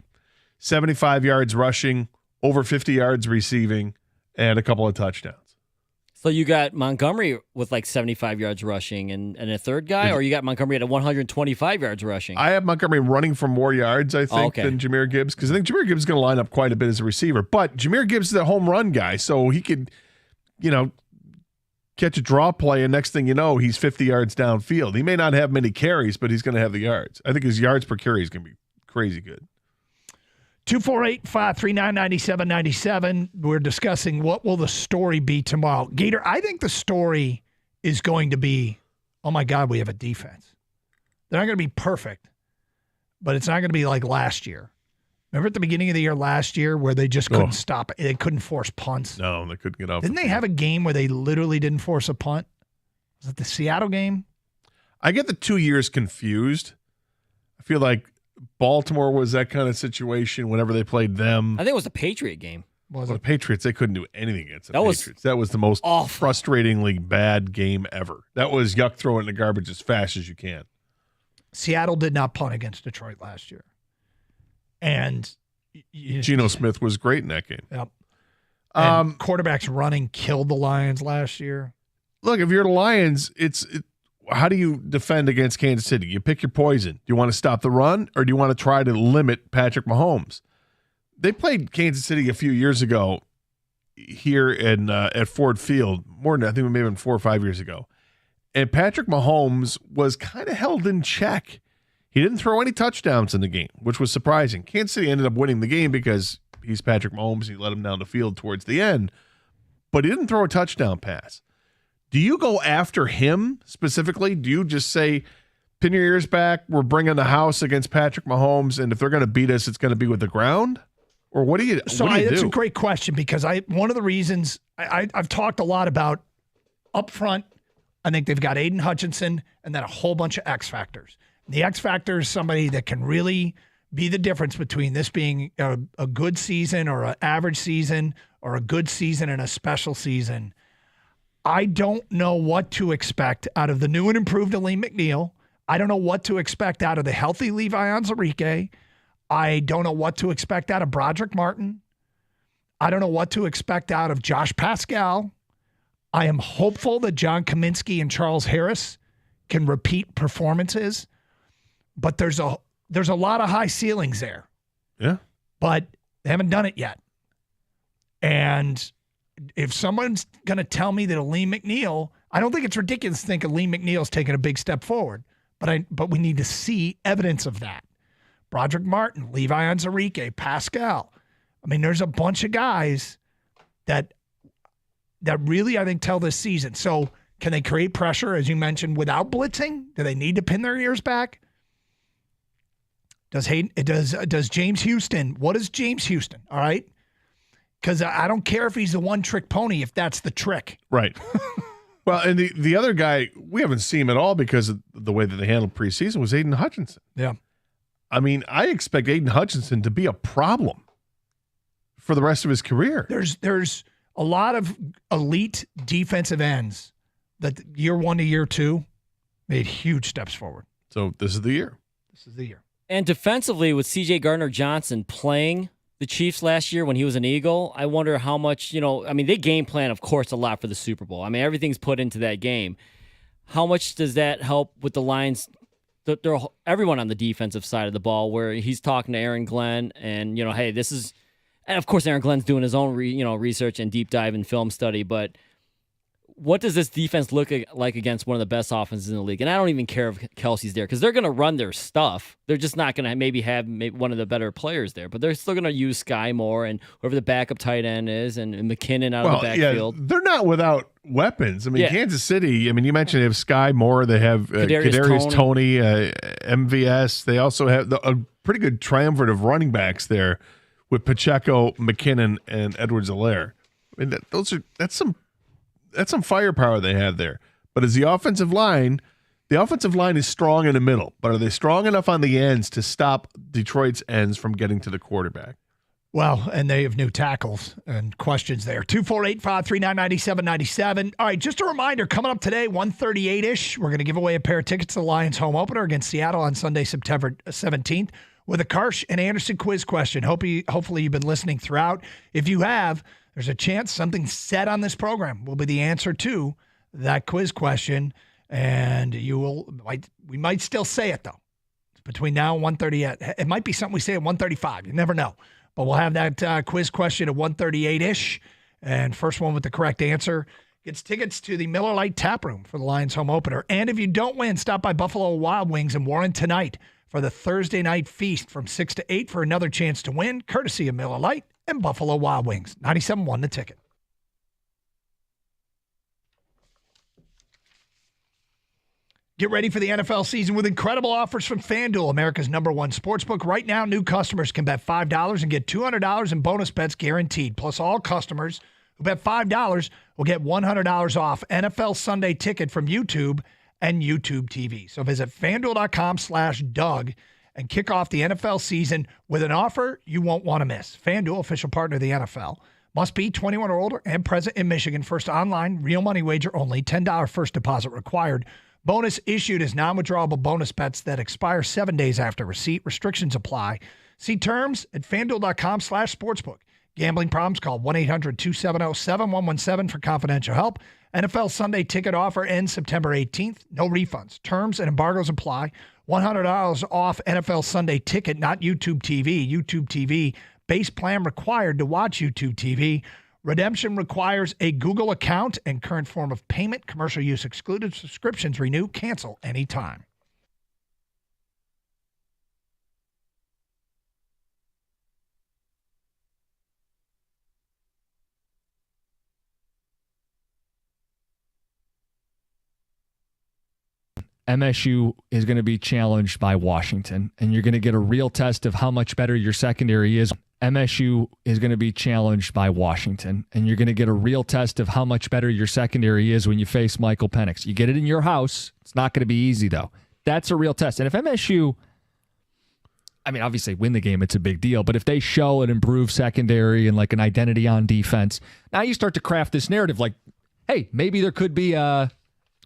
75 yards rushing, over 50 yards receiving, and a couple of touchdowns. So you got Montgomery with like 75 yards rushing and a third guy, or you got Montgomery at 125 yards rushing? I have Montgomery running for more yards, I think, than Jahmyr Gibbs, because I think Jahmyr Gibbs is going to line up quite a bit as a receiver. But Jahmyr Gibbs is a home run guy, so he could, catch a draw play, and next thing you know, he's 50 yards downfield. He may not have many carries, but he's going to have the yards. I think his yards per carry is going to be crazy good. 248-539-9797. We're discussing what will the story be tomorrow. Gator, I think the story is going to be, oh my God, we have a defense. They're not going to be perfect, but it's not going to be like last year. Remember at the beginning of the year last year where they just couldn't stop it? They couldn't force punts. No, they couldn't get off. Didn't they have a game where they literally didn't force a punt? Was it the Seattle game? I get the 2 years confused. I feel like Baltimore was that kind of situation whenever they played them. I think it was the Patriot game. The Patriots, they couldn't do anything against the Patriots. That was the most frustratingly bad game ever. That was yuck, throw it in the garbage as fast as you can. Seattle did not punt against Detroit last year. And Geno Smith was great in that game. Yep. And quarterbacks running killed the Lions last year. Look, if you're the Lions, how do you defend against Kansas City? You pick your poison. Do you want to stop the run, or do you want to try to limit Patrick Mahomes? They played Kansas City a few years ago here at Ford Field, more than I think it may have been 4 or 5 years ago. And Patrick Mahomes was kind of held in check. He didn't throw any touchdowns in the game, which was surprising. Kansas City ended up winning the game because he's Patrick Mahomes. He let him down the field towards the end, but he didn't throw a touchdown pass. Do you go after him specifically? Do you just say, pin your ears back, we're bringing the house against Patrick Mahomes, and if they're going to beat us, it's going to be with the ground? Or what do you do? That's a great question, because one of the reasons I've talked a lot about up front, I think they've got Aiden Hutchinson and then a whole bunch of X factors. The X factor is somebody that can really be the difference between this being a good season or an average season or a good season and a special season. I don't know what to expect out of the new and improved Aleem McNeil. I don't know what to expect out of the healthy Levi Onwuzurike. I don't know what to expect out of Broderick Martin. I don't know what to expect out of Josh Pascal. I am hopeful that John Kaminsky and Charles Harris can repeat performances, but there's a lot of high ceilings there. Yeah. But they haven't done it yet. And if someone's going to tell me that Aleem McNeil, I don't think it's ridiculous to think Aleem McNeil's taking a big step forward, but we need to see evidence of that. Broderick Martin, Levi Onwuzurike, Pascal. I mean, there's a bunch of guys that really, I think, tell this season. So can they create pressure, as you mentioned, without blitzing? Do they need to pin their ears back? Does James Houston, what is James Houston, all right? Because I don't care if he's the one-trick pony, if that's the trick. Right. Well, and the other guy, we haven't seen him at all because of the way that they handled preseason, was Aiden Hutchinson. Yeah. I mean, I expect Aiden Hutchinson to be a problem for the rest of his career. There's a lot of elite defensive ends that year 1 to year 2 made huge steps forward. So this is the year. This is the year. And defensively, with C.J. Gardner-Johnson playing the Chiefs last year when he was an Eagle, I wonder how much, they game plan, of course, a lot for the Super Bowl. I mean, everything's put into that game. how much does that help with the Lions? They're everyone on the defensive side of the ball, where he's talking to Aaron Glenn, and hey, this is, and of course Aaron Glenn's doing his own research and deep dive and film study, but what does this defense look like against one of the best offenses in the league? And I don't even care if Kelsey's there, because they're going to run their stuff. They're just not going to maybe have one of the better players there, but they're still going to use Sky Moore and whoever the backup tight end is, and McKinnon out of the backfield. Yeah, they're not without weapons. I mean, Kansas City, I mean, you mentioned they have Sky Moore. They have Kadarius Toney, MVS. They also have a pretty good triumvirate of running backs there with Pacheco, McKinnon, and Edwards-Helaire. I mean, that's some firepower they have there. But as the offensive line is strong in the middle, but are they strong enough on the ends to stop Detroit's ends from getting to the quarterback? Well, and they have new tackles and questions there. 248-539-9797. All right, just a reminder, coming up today, 1:38-ish, we're going to give away a pair of tickets to the Lions home opener against Seattle on Sunday, September 17th, with a Karsh and Anderson quiz question. Hopefully you've been listening throughout. If you have, there's a chance something said on this program will be the answer to that quiz question, and we might still say it, though. It's between now and 1:38. It might be something we say at 1:35. You never know. But we'll have that quiz question at 1:38-ish, and first one with the correct answer gets tickets to the Miller Lite Tap Room for the Lions home opener. And if you don't win, stop by Buffalo Wild Wings in Warren tonight for the Thursday night feast from 6 to 8 for another chance to win, courtesy of Miller Lite and Buffalo Wild Wings. 97.1 The Ticket. Get ready for the NFL season with incredible offers from FanDuel, America's #1 sportsbook. Right now, new customers can bet $5 and get $200 in bonus bets guaranteed. Plus, all customers who bet $5 will get $100 off NFL Sunday Ticket from YouTube and YouTube TV. So visit FanDuel.com/Doug and kick off the NFL season with an offer you won't want to miss. FanDuel, official partner of the NFL. Must be 21 or older and present in Michigan. First online, real money wager only. $10 first deposit required. Bonus issued as non-withdrawable bonus bets that expire 7 days after receipt. Restrictions apply. See terms at FanDuel.com/sportsbook. Gambling problems? Call 1-800-270-7117 for confidential help. NFL Sunday Ticket offer ends September 18th. No refunds. Terms and embargoes apply. $100 off NFL Sunday Ticket, not YouTube TV. YouTube TV, base plan required to watch YouTube TV. Redemption requires a Google account and current form of payment. Commercial use excluded. Subscriptions renew. Cancel anytime. MSU is going to be challenged by Washington, and you're going to get a real test of how much better your secondary is. MSU is going to be challenged by Washington, and you're going to get a real test of how much better your secondary is when you face Michael Penix. You get it in your house. It's not going to be easy, though. That's a real test. And if MSU, I mean, obviously win the game, it's a big deal, but if they show an improved secondary and like an identity on defense, now you start to craft this narrative like, hey, maybe there could be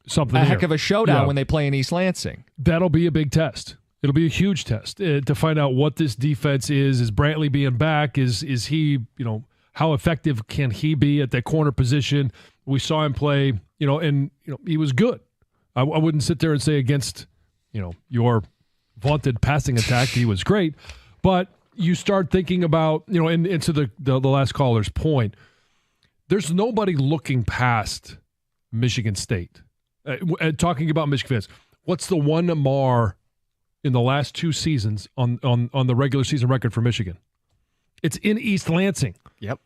something a here. heck of a showdown when they play in East Lansing. That'll be a big test. It'll be a huge test to find out what this defense is. Is Brantley being back? Is he, how effective can he be at that corner position? We saw him play, and he was good. I wouldn't sit there and say against, your vaunted passing attack, he was great. But you start thinking about, and to the last caller's point, there's nobody looking past Michigan State. Talking about Michigan fans, what's the one mar in the last two seasons on the regular season record for Michigan? It's in East Lansing. Yep.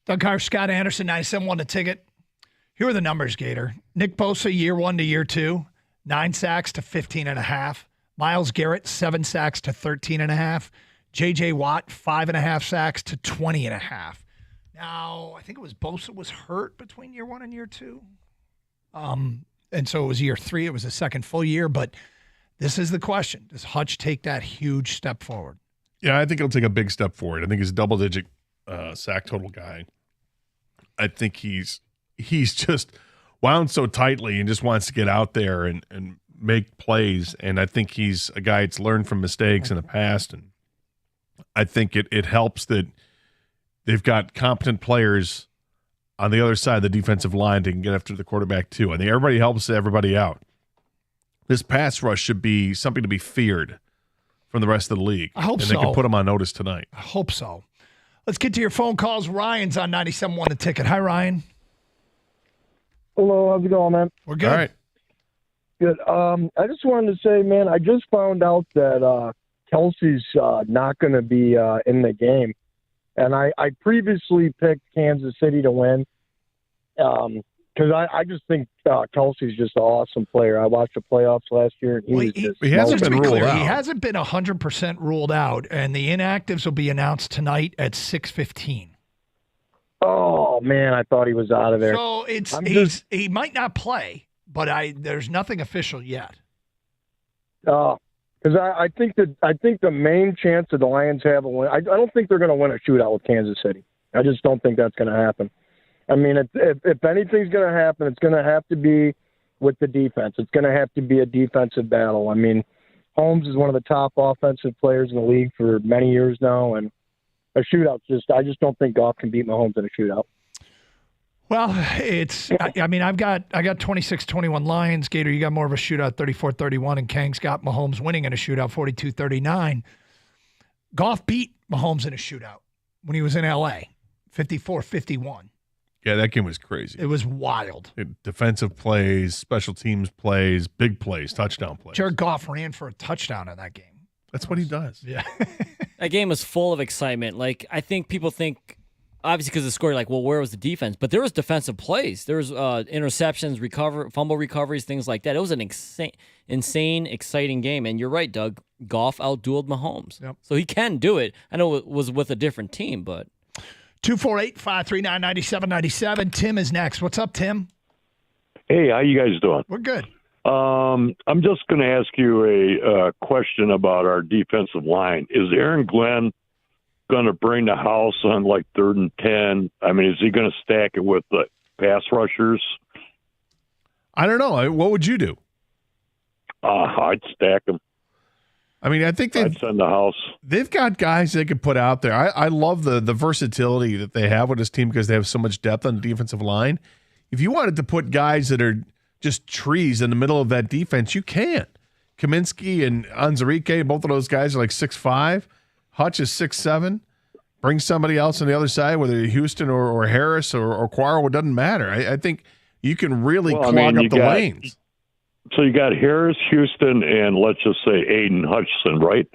Doug Carr, Scott Anderson, 97-1 the ticket. Here are the numbers, Gator. Nick Bosa, year 1 to year 2, 9 sacks to 15.5. Myles Garrett, 7 sacks to 13.5. J.J. Watt, 5.5 sacks to 20.5. Now, I think it was Bosa was hurt between year 1 and year 2. And so it was year 3. It was the second full year. But this is the question. Does Hutch take that huge step forward? Yeah, I think he'll take a big step forward. I think he's a double-digit sack total guy. I think he's just wound so tightly and just wants to get out there and make plays. And I think he's a guy that's learned from mistakes in the past. And I think it helps that they've got competent players on the other side of the defensive line that can get after the quarterback too. I think everybody helps everybody out. This pass rush should be something to be feared from the rest of the league. I hope so. so. And they can put them on notice tonight. I hope so. Let's get to your phone calls. Ryan's on 97.1 the ticket. Hi, Ryan. Hello, how's it going, man? We're good. All right. Good. I just wanted to say, man, I just found out that Kelsey's not going to be in the game. And I previously picked Kansas City to win because I just think Kelsey's just an awesome player. I watched the playoffs last year, and he hasn't been ruled out. He hasn't been 100% ruled out, and the inactives will be announced tonight at 6:15. Oh, man, I thought he was out of there. So he might not play, but there's nothing official yet. Because I think the main chance that the Lions have a win, I don't think they're going to win a shootout with Kansas City. I just don't think that's going to happen. I mean, if anything's going to happen, it's going to have to be with the defense. It's going to have to be a defensive battle. I mean, Holmes is one of the top offensive players in the league for many years now, and a shootout I just don't think Goff can beat Mahomes in a shootout. Well, I've got 26-21 Lions. Gator, you got more of a shootout, 34-31, and Kang's got Mahomes winning in a shootout, 42-39. Goff beat Mahomes in a shootout when he was in L.A., 54-51. Yeah, that game was crazy. It was wild. Defensive plays, special teams plays, big plays, touchdown plays. Jared Goff ran for a touchdown in that game. That's what he does. Yeah. That game was full of excitement. Like, I think people think, obviously because of the score, like, well, where was the defense? But there was defensive plays. There was interceptions, fumble recoveries, things like that. It was an insane, exciting game. And you're right, Doug. Goff outdueled Mahomes. Yep. So he can do it. I know it was with a different team, but 248-539-9797. Tim is next. What's up, Tim? Hey, how you guys doing? We're good. I'm just going to ask you a question about our defensive line. Is Aaron Glenn going to bring the house on like 3rd and 10? I mean, is he going to stack it with the pass rushers? I don't know. What would you do? I'd stack them. I mean, I think I'd send the house. They've got guys they could put out there. I love the versatility that they have with this team because they have so much depth on the defensive line. If you wanted to put guys that are just trees in the middle of that defense, you can. Kaminsky and Anzarike, both of those guys are like 6'5". Hutch is 6'7". Bring somebody else on the other side, whether Houston or Harris or Quarles, it doesn't matter. I think you can really clog up the lanes. So you got Harris, Houston, and let's just say Aiden Hutchinson, right?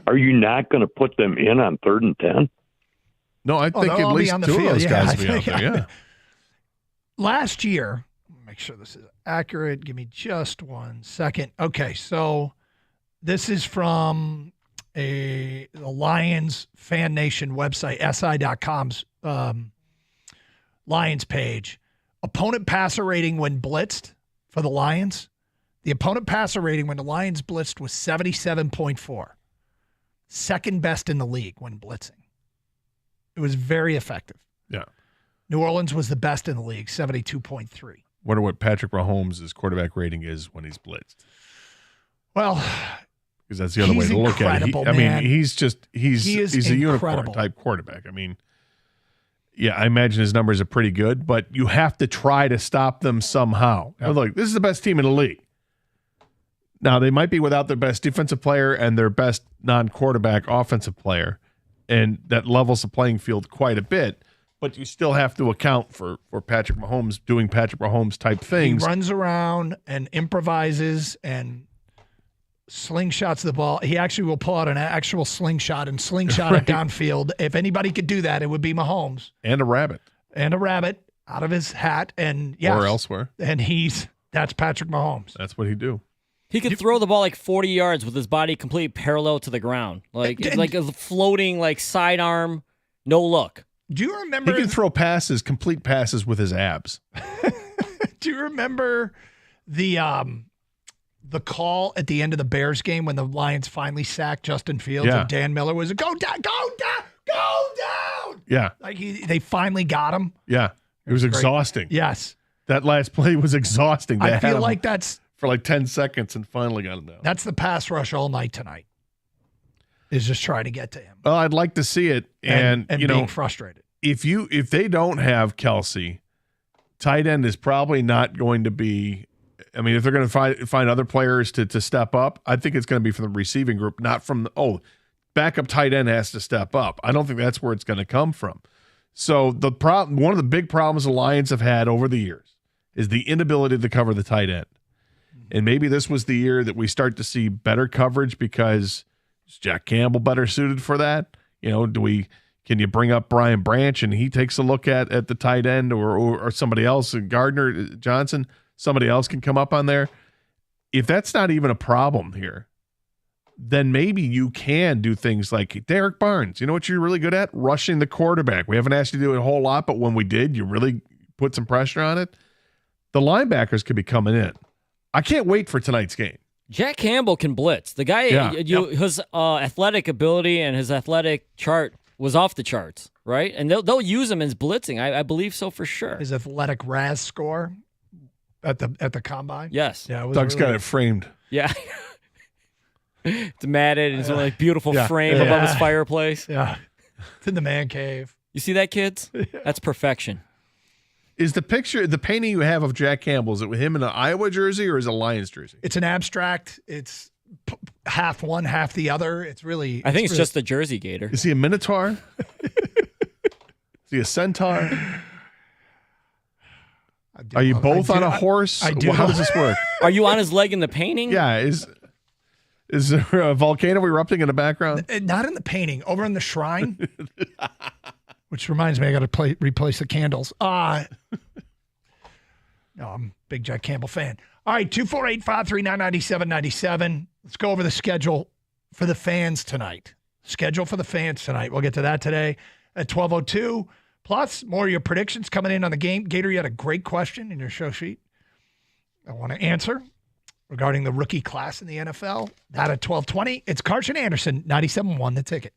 Are you not going to put them in on 3rd and 10? No, I think at least two of those guys will be out there, yeah. Last year, make sure this is accurate. Give me just 1 second. Okay, so this is from the Lions Fan Nation website, SI.com's Lions page. Opponent passer rating when blitzed for the Lions. The opponent passer rating when the Lions blitzed was 77.4. Second best in the league when blitzing. It was very effective. Yeah. New Orleans was the best in the league, 72.3. Wonder what Patrick Mahomes' quarterback rating is when he's blitzed. Well, because that's the other way to look at it. I mean, he's a unicorn type quarterback. I mean, yeah, I imagine his numbers are pretty good, but you have to try to stop them somehow. Now, look, this is the best team in the league. Now, they might be without their best defensive player and their best non-quarterback offensive player, and that levels the playing field quite a bit, but you still have to account for Patrick Mahomes doing Patrick Mahomes type things. He runs around and improvises and slingshots the ball. He actually will pull out an actual slingshot and slingshot it downfield. If anybody could do that, it would be Mahomes. And a rabbit. and a rabbit out of his hat, and yes, or elsewhere. And that's Patrick Mahomes. That's what he'd do. He could throw the ball like 40 yards with his body completely parallel to the ground, like a floating like sidearm, no look. Do you remember? He can throw complete passes with his abs. Do you remember the call at the end of the Bears game when the Lions finally sacked Justin Fields and Dan Miller was go down, go down, go down. Yeah, like they finally got him. Yeah, it was exhausting. Yes, that last play was exhausting. I feel like that's for like 10 seconds and finally got him down. That's the pass rush all night tonight. Is just trying to get to him. Well, I'd like to see it, and you being know, frustrated. If they don't have Kelsey, tight end is probably not going to be. I mean, if they're going to find other players to step up, I think it's going to be from the receiving group, not from backup tight end has to step up. I don't think that's where it's going to come from. So one of the big problems the Lions have had over the years is the inability to cover the tight end. And maybe this was the year that we start to see better coverage because is Jack Campbell better suited for that? You know, can you bring up Brian Branch and he takes a look at the tight end or somebody else, Gardner Johnson, somebody else can come up on there? If that's not even a problem here, then maybe you can do things like Derek Barnes. You know what you're really good at? Rushing the quarterback. We haven't asked you to do it a whole lot, but when we did, you really put some pressure on it. The linebackers could be coming in. I can't wait for tonight's game. Jack Campbell can blitz. The guy, his athletic ability and his athletic chart was off the charts, right? And they'll use him as blitzing. I believe so for sure. His athletic RAS score at the combine. Yes. Yeah. Doug's got it framed. Yeah. It's matted. It's a beautiful frame above his fireplace. Yeah. It's in the man cave. You see that, kids? That's perfection. Is the painting you have of Jack Campbell, is it with him in an Iowa jersey or is it a Lions jersey? It's an abstract. It's half one, half the other. It's really. I think it's just the Jersey Gator. Is he a Minotaur? Is he a centaur? Are you both on a horse? I do. How does this work? Are you on his leg in the painting? Yeah. Is there a volcano erupting in the background? Not in the painting. Over in the shrine. Which reminds me, I got to replace the candles. No, I'm a big Jack Campbell fan. All right, 248-539-9797. Let's go over the schedule for the fans tonight. We'll get to that today at 12:02. Plus, more of your predictions coming in on the game. Gator, you had a great question in your show sheet I want to answer regarding the rookie class in the NFL. That at 12:20. It's Carson Anderson, 97.1 The Ticket.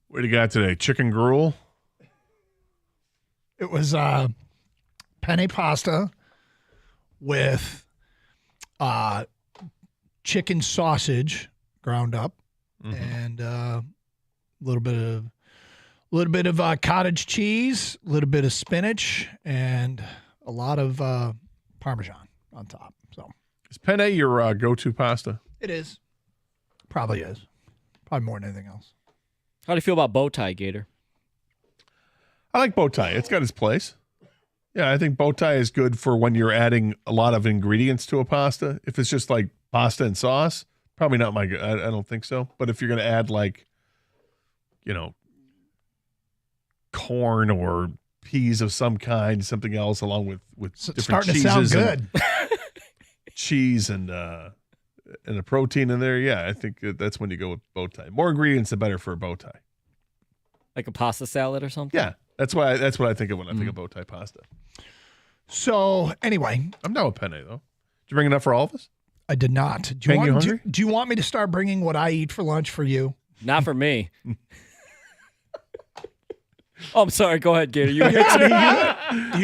What do you got today? Chicken gruel? It was penne pasta with chicken sausage ground up and a little bit of cottage cheese, a little bit of spinach, and a lot of Parmesan on top. So is penne your go-to pasta? It is. Probably is. Probably more than anything else. How do you feel about bow tie, Gator? I like bow tie. It's got its place. Yeah, I think bow tie is good for when you're adding a lot of ingredients to a pasta. If it's just like pasta and sauce, probably not I don't think so. But if you're going to add like, corn or peas of some kind, something else along with different starting cheeses. To sound good. Cheese and a protein in there. Yeah, I think that's when you go with bow tie. More ingredients, the better for a bow tie. Like a pasta salad or something? Yeah, that's what I think of when I think of bow tie pasta. So anyway, I'm down with penne though. Did you bring enough for all of us? I did not. Do you want me to start bringing what I eat for lunch for you? Not for me. Oh, I'm sorry. Go ahead, Gator. You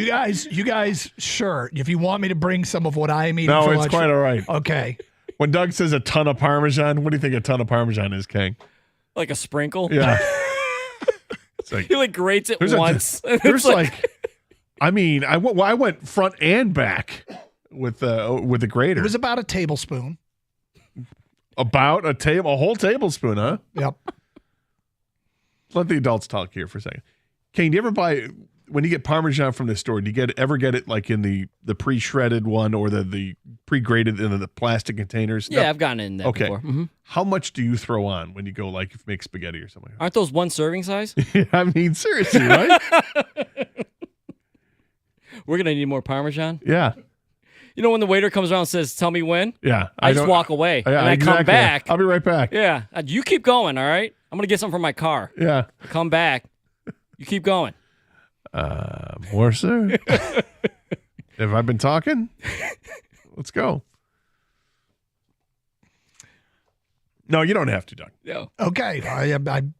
guys, sure. If you want me to bring some of what I am eating for lunch. No, it's quite all right. Okay. When Doug says a ton of Parmesan, what do you think a ton of Parmesan is, King? Like a sprinkle? Yeah. It's He grates it once. I went front and back with the grater. It was about a tablespoon. About a whole tablespoon, huh? Yep. Let the adults talk here for a second. Kane, do you ever buy, when you get Parmesan from the store, do you ever get it like in the pre-shredded one or the pre-grated in the plastic containers? Yeah, I've gotten it in that before. Mm-hmm. How much do you throw on when you go like make spaghetti or something? Aren't those one serving size? I mean, seriously, right? We're going to need more Parmesan? Yeah. You know when the waiter comes around and says, "Tell me when?" Yeah. I just walk away. Yeah, and I come back. I'll be right back. Yeah. You keep going, all right? I'm going to get something from my car. Yeah. I come back. You keep going. More, sir? Have I been talking? Let's go. No, you don't have to, Doug. No. Okay.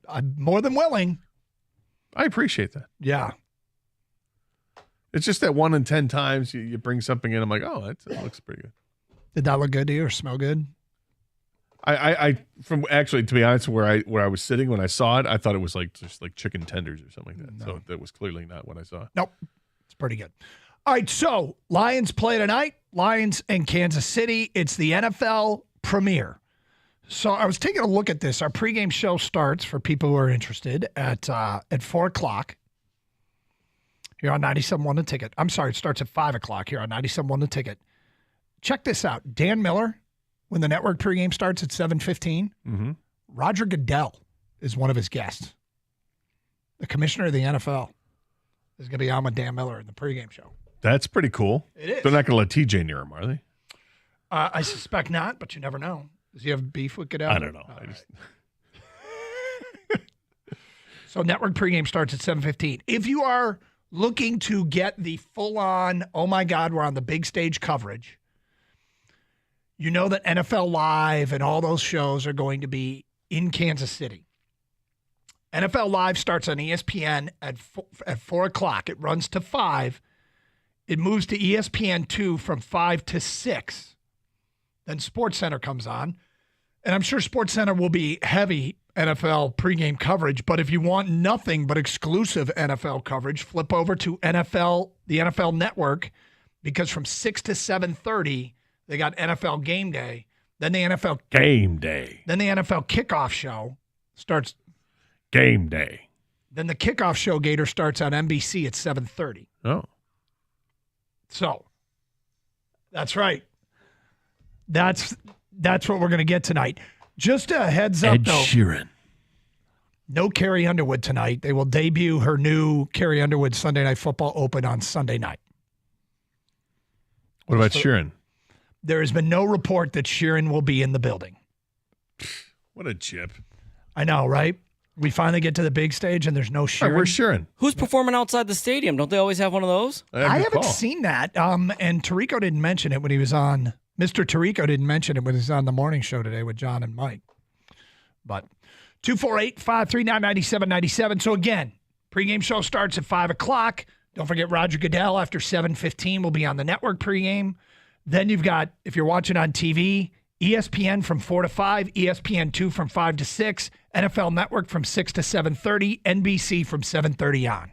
I'm more than willing. I appreciate that. Yeah. It's just that 1 in 10 times you bring something in, I'm like, oh, that looks pretty good. Did that look good to you or smell good? I from actually, to be honest, where I was sitting when I saw it, I thought it was just like chicken tenders or something like that. No. So that was clearly not what I saw. Nope. It's pretty good. All right, so Lions play tonight. Lions and Kansas City. It's the NFL premiere. So I was taking a look at this. Our pregame show starts, for people who are interested, at 4 o'clock here on 97.1 The Ticket. I'm sorry, it starts at 5 o'clock here on 97.1 The Ticket. Check this out. Dan Miller, when the network pregame starts at 7:15, Roger Goodell is one of his guests. The commissioner of the NFL is going to be on with Dan Miller in the pregame show. That's pretty cool. It is. They're not going to let TJ near him, are they? I suspect not, but you never know. Does he have beef with Goodell? I don't know. So network pregame starts at 7:15. If you are looking to get the full-on, oh my God, we're on the big stage coverage, you know that NFL Live and all those shows are going to be in Kansas City. NFL Live starts on ESPN at 4 o'clock. It runs to 5. It moves to ESPN2 from 5 to 6. Then SportsCenter comes on. And I'm sure SportsCenter will be heavy NFL pregame coverage. But if you want nothing but exclusive NFL coverage, flip over to the NFL Network, because from 6 to 7:30, they got NFL Game Day. Then the NFL Game Day. Then the NFL Kickoff Show starts. Game Day. Then the Kickoff Show, Gator, starts on NBC at 7:30. Oh. So, that's right. That's what we're going to get tonight. Just a heads up, Ed though. Sheeran. No Carrie Underwood tonight. They will debut her new Carrie Underwood Sunday Night Football Open on Sunday night. What about Sheeran? There has been no report that Sheeran will be in the building. What a chip. I know, right? We finally get to the big stage and there's no Sheeran. Right, where's Sheeran? Who's performing outside the stadium? Don't they always have one of those? I haven't seen that. And Tirico didn't mention it when he was on. Mr. Tirico didn't mention it when he was on the morning show today with John and Mike. But 248-539-9797. So again, pregame show starts at 5 o'clock. Don't forget Roger Goodell after 7:15 will be on the network pregame. Then you've got, if you're watching on TV, ESPN from 4 to 5, ESPN2 from 5 to 6, NFL Network from 6 to 7:30, NBC from 7:30 on.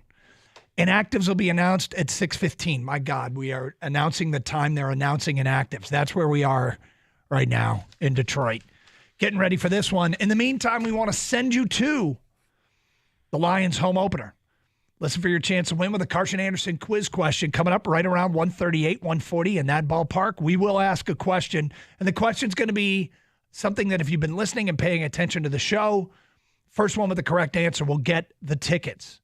Inactives will be announced at 6:15. My God, we are announcing the time they're announcing inactives. That's where we are right now in Detroit. Getting ready for this one. In the meantime, we want to send you to the Lions home opener. Listen for your chance to win with a Carson Anderson quiz question coming up right around 138, 140 in that ballpark. We will ask a question, and the question's going to be something that if you've been listening and paying attention to the show, first one with the correct answer will get the tickets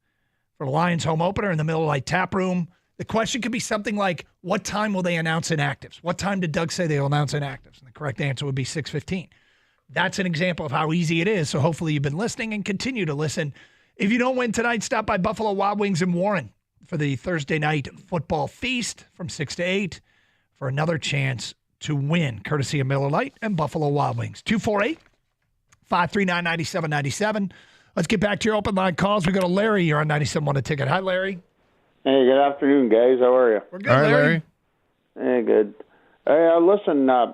for the Lions home opener in the Miller Lite Tap Room. The question could be something like, what time will they announce inactives? What time did Doug say they'll announce inactives? And the correct answer would be 6:15. That's an example of how easy it is, so hopefully you've been listening and continue to listen. If you don't win tonight, stop by Buffalo Wild Wings in Warren for the Thursday night football feast from 6 to 8 for another chance to win, courtesy of Miller Lite and Buffalo Wild Wings. 248-539-9797. Let's get back to your open line calls. We go to Larry. You're on 97.1 A Ticket. Hi, Larry. Hey, good afternoon, guys. How are you? We're good, Larry. Hey, good. Hey, listen, I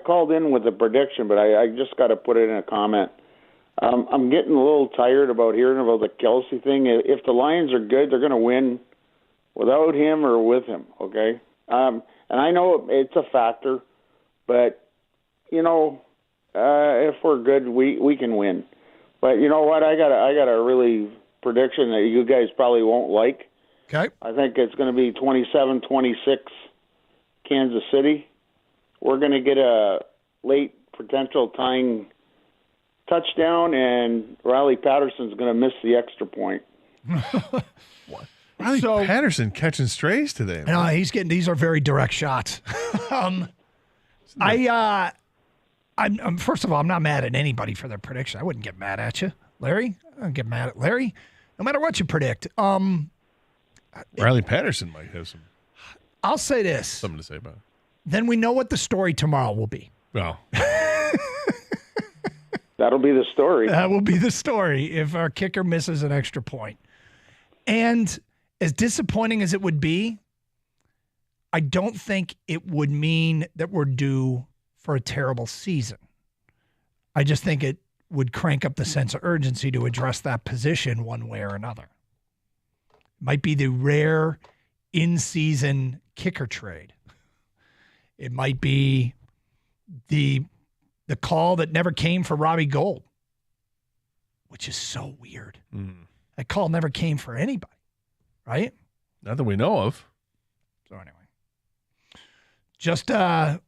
called in with a prediction, but I just got to put it in a comment. I'm getting a little tired about hearing about the Kelsey thing. If the Lions are good, they're going to win without him or with him, okay? And I know it's a factor, but, if we're good, we can win. But you know what? I got a really prediction that you guys probably won't like. Okay. I think it's going to be 27-26 Kansas City. We're going to get a late potential tying touchdown, and Riley Patterson's going to miss the extra point. Riley Patterson catching strays today. No, these are very direct shots. I'm first of all, I'm not mad at anybody for their prediction. I wouldn't get mad at you, Larry. I don't get mad at Larry, no matter what you predict. Riley Patterson might have some. I'll say this. Something to say about it. Then we know what the story tomorrow will be. Well, that'll be the story. That will be the story if our kicker misses an extra point. And as disappointing as it would be, I don't think it would mean that we're due for a terrible season. I just think it would crank up the sense of urgency to address that position one way or another. Might be the rare in-season kicker trade. It might be the call that never came for Robbie Gould, which is so weird. That call never came for anybody, right? Not that we know of. So anyway, just not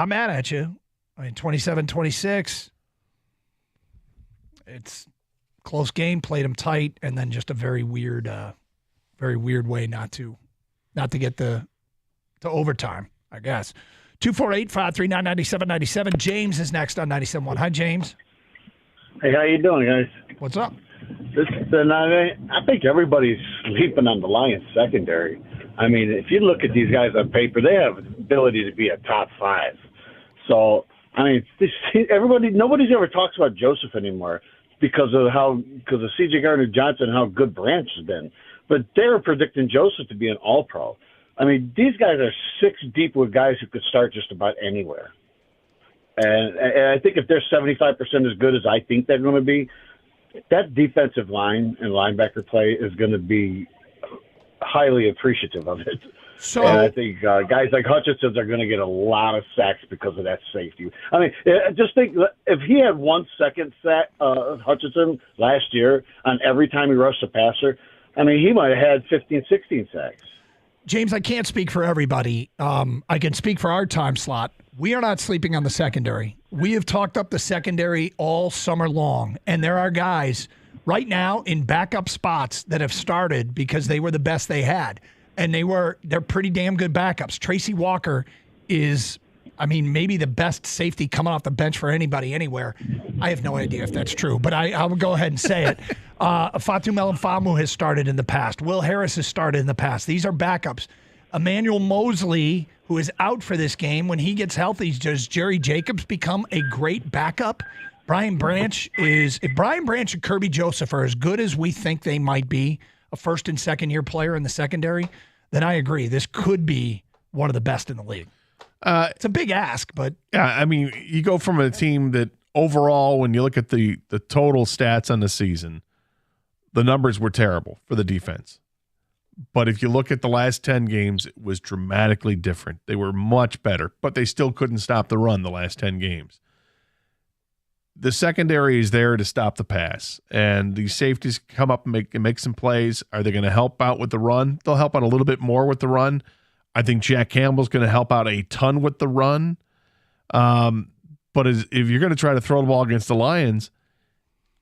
mad at you. I mean, 27-26. It's close game, played them tight, and then just a very weird way not to get to overtime, I guess. 248-539-9797. James is next on 97.1. Hi, James. Hey, how you doing, guys? What's up? I think everybody's sleeping on the Lions secondary. I mean, if you look at these guys on paper, they have the ability to be a top 5. So, I mean, nobody ever talks about Joseph anymore because of C.J. Gardner-Johnson and how good Branch has been. But they were predicting Joseph to be an all-pro. I mean, these guys are 6 deep with guys who could start just about anywhere. And I think if they're 75% as good as I think they're going to be, that defensive line and linebacker play is going to be highly appreciative of it. So, and I think guys like Hutchinson are going to get a lot of sacks because of that safety. I mean, just think, if he had 1 second sack, Hutchinson, last year on every time he rushed a passer, I mean, he might have had 15, 16 sacks. James, I can't speak for everybody. I can speak for our time slot. We are not sleeping on the secondary. We have talked up the secondary all summer long, and there are guys right now in backup spots that have started because they were the best they had, and they're pretty damn good backups. Tracy Walker is, I mean, maybe the best safety coming off the bench for anybody anywhere. I have no idea if that's true, but I will go ahead and say it. Fatu Melifamu has started in the past. Will Harris has started in the past. These are backups. Emmanuel Mosley, who is out for this game, when he gets healthy, does Jerry Jacobs become a great backup? If Brian Branch and Kirby Joseph are as good as we think they might be, a first and second year player in the secondary, then I agree. This could be one of the best in the league. It's a big ask, but yeah, I mean, you go from a team that overall, when you look at the total stats on the season, the numbers were terrible for the defense. But if you look at the last 10 games, it was dramatically different. They were much better, but they still couldn't stop the run the last 10 games. The secondary is there to stop the pass, and the safeties come up and make some plays. Are they going to help out with the run? They'll help out a little bit more with the run. I think Jack Campbell's going to help out a ton with the run. But if you're going to try to throw the ball against the Lions,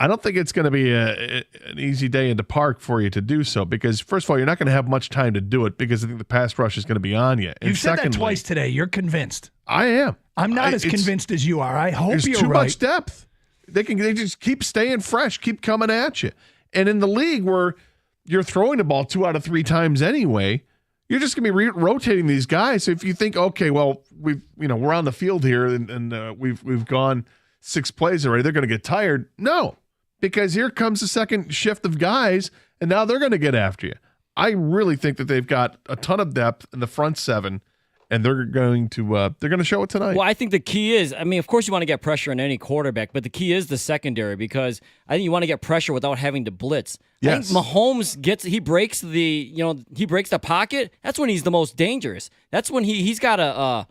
I don't think it's going to be an easy day in the park for you to do so, because first of all, you're not going to have much time to do it because I think the pass rush is going to be on you. And you've said that twice today. You're convinced. I am. I'm not as convinced as you are. I hope there's you're too right. much depth. They just keep staying fresh, keep coming at you. And in the league where you're throwing the ball 2 out of 3 times anyway, you're just going to be rotating these guys. So if you think, okay, well, we're on the field here and we've gone 6 plays already, they're going to get tired. No, because here comes the second shift of guys, and now they're going to get after you. I really think that they've got a ton of depth in the front 7, and they're going to show it tonight. Well, I think the key is, I mean, of course you want to get pressure on any quarterback, but the key is the secondary, because I think you want to get pressure without having to blitz. Yes. I think Mahomes breaks the pocket. That's when he's the most dangerous. That's when he's got to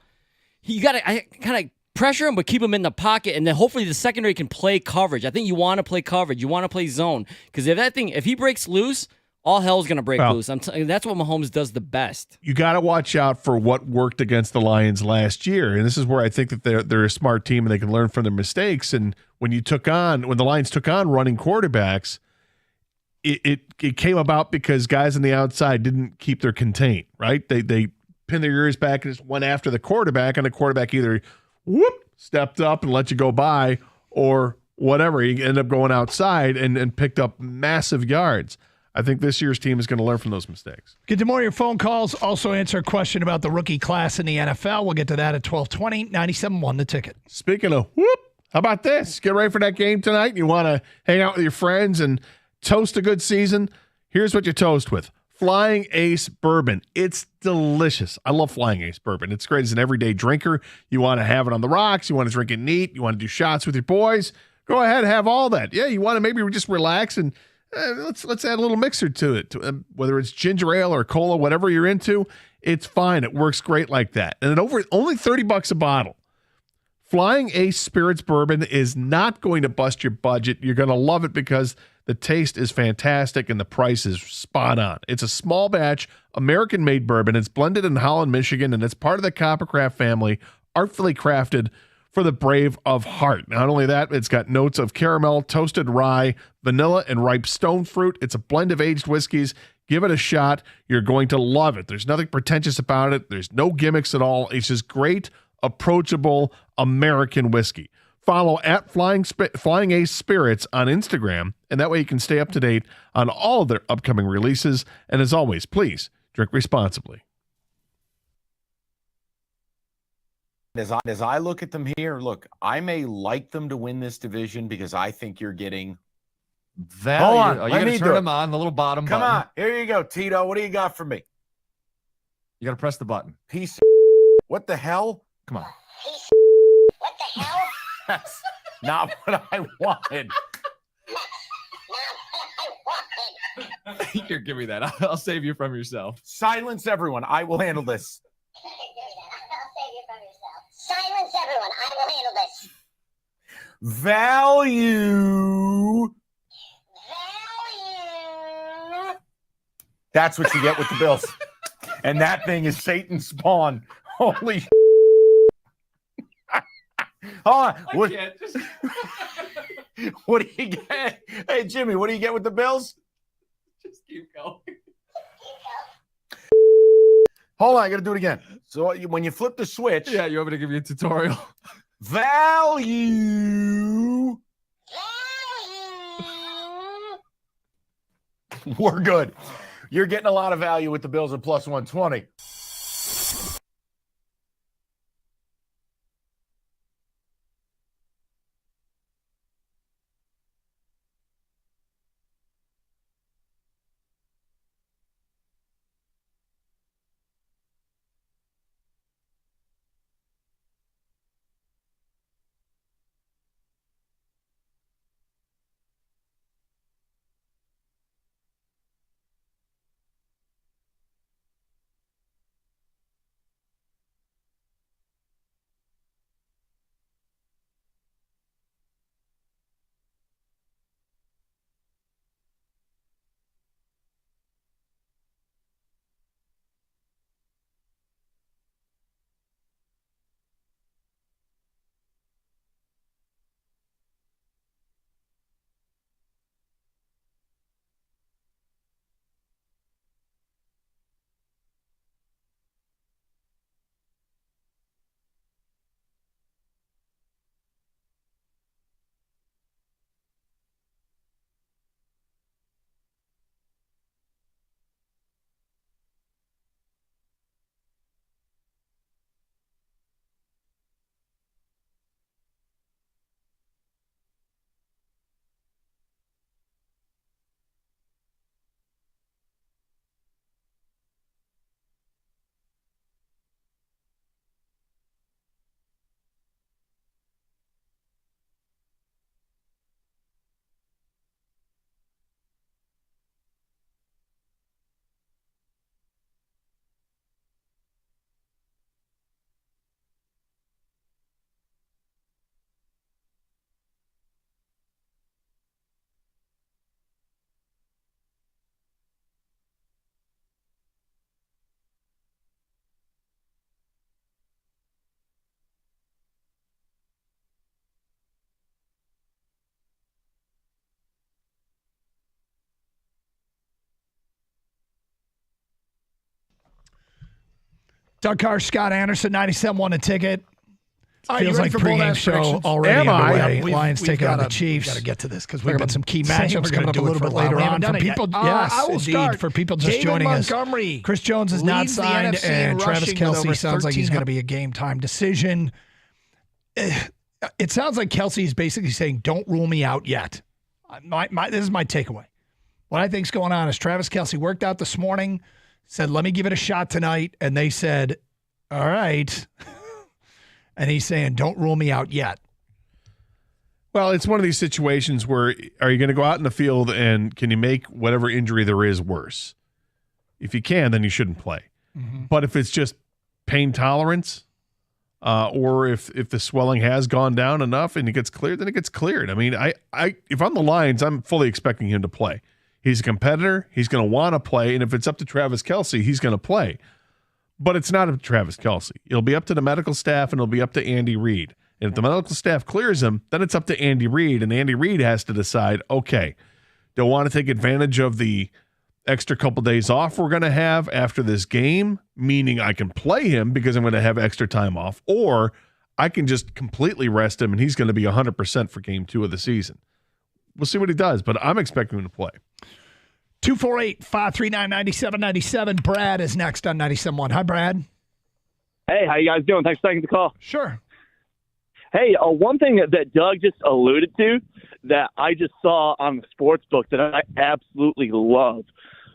kind of pressure him, but keep him in the pocket, and then hopefully the secondary can play coverage. I think you want to play coverage. You want to play zone, because if he breaks loose, all hell's going to break loose. That's what Mahomes does the best. You got to watch out for what worked against the Lions last year, and this is where I think that they're a smart team and they can learn from their mistakes. And when the Lions took on running quarterbacks, it came about because guys on the outside didn't keep their contain, right? They pinned their ears back and just went after the quarterback, and the quarterback either stepped up and let you go by, or whatever. He ended up going outside and picked up massive yards. I think this year's team is going to learn from those mistakes. Get to more of your phone calls. Also answer a question about the rookie class in the NFL. We'll get to that at 12:20. 97.1 The Ticket. Speaking of how about this? Get ready for that game tonight. You want to hang out with your friends and toast a good season? Here's what you toast with. Flying Ace Bourbon. It's delicious. I love Flying Ace Bourbon. It's great as an everyday drinker. You want to have it on the rocks. You want to drink it neat. You want to do shots with your boys. Go ahead and have all that. Yeah, you want to maybe just relax and let's add a little mixer to it. Whether it's ginger ale or cola, whatever you're into, it's fine. It works great like that. And then only $30 a bottle. Flying Ace Spirits Bourbon is not going to bust your budget. You're going to love it because the taste is fantastic and the price is spot on. It's a small batch, American-made bourbon. It's blended in Holland, Michigan, and it's part of the Coppercraft family, artfully crafted for the brave of heart. Not only that, it's got notes of caramel, toasted rye, vanilla, and ripe stone fruit. It's a blend of aged whiskeys. Give it a shot. You're going to love it. There's nothing pretentious about it. There's no gimmicks at all. It's just great, approachable American whiskey. Follow at Flying Ace Spirits on Instagram, and that way you can stay up to date on all of their upcoming releases. And as always, please drink responsibly. As I look at them here, look, I may like them to win this division because I think you're getting value. Hold on. Are you going to turn them on the little bottom Come button? on. Here you go, Tito. What do you got for me? You got to press the button. Piece of what the hell? Come on. What the hell? That's not what I wanted. Here, give me that. I'll save you from yourself. Silence everyone. I will handle this. I'll save you from yourself. Silence everyone. I will handle this. Value. That's what you get with the Bills. And that thing is Satan's spawn. Holy Hold on. What do you get? Hey, Jimmy, what do you get with the Bills? Just keep going. Hold on, I got to do it again. So when you flip the switch. Yeah, you want me to give you a tutorial? Value. We're good. You're getting a lot of value with the Bills at plus 120. Doug Carr, Scott Anderson, 97.1 a ticket. All right, Feels you like ready for bold pregame ass show predictions? already underway. We've Lions taking on the gotta- Chiefs. We've got to get to this because Talking about some key matchups coming up a little bit later on. For people, yes, I will indeed. start. For people just David joining Montgomery us, Chris Jones is not leads the signed, NFC in and Travis rushing with Kelsey over sounds like he's 1,300. going to be a game time decision. It sounds like Kelsey is basically saying, "Don't rule me out yet." This is my takeaway. What I think's going on is Travis Kelsey worked out this morning, said, "Let me give it a shot tonight," and they said, "All right." And he's saying, "Don't rule me out yet." Well, it's one of these situations where are you going to go out in the field and can you make whatever injury there is worse? If you can, then you shouldn't play. Mm-hmm. But if it's just pain tolerance, or if the swelling has gone down enough and it gets cleared, then it gets cleared. I mean, if I'm the Lions, I'm fully expecting him to play. He's a competitor. He's going to want to play. And if it's up to Travis Kelsey, he's going to play. But it's not up to Travis Kelsey. It'll be up to the medical staff and it'll be up to Andy Reid. And if the medical staff clears him, then it's up to Andy Reid. And Andy Reid has to decide, okay, do I want to take advantage of the extra couple days off we're going to have after this game, meaning I can play him because I'm going to have extra time off, or I can just completely rest him and he's going to be 100% for game 2 of the season. We'll see what he does, but I'm expecting him to play. 248-539-9797. Brad is next on 97.1. Hi, Brad. Hey, how you guys doing? Thanks for taking the call. Sure. Hey, one thing that Doug just alluded to that I just saw on the sports book that I absolutely love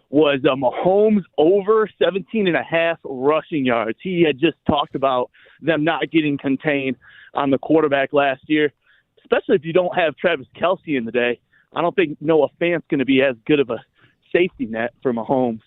was Mahomes over 17.5 rushing yards. He had just talked about them not getting contained on the quarterback last year, especially if you don't have Travis Kelsey in the day. I don't think Noah Fant's going to be as good of a safety net for Mahomes.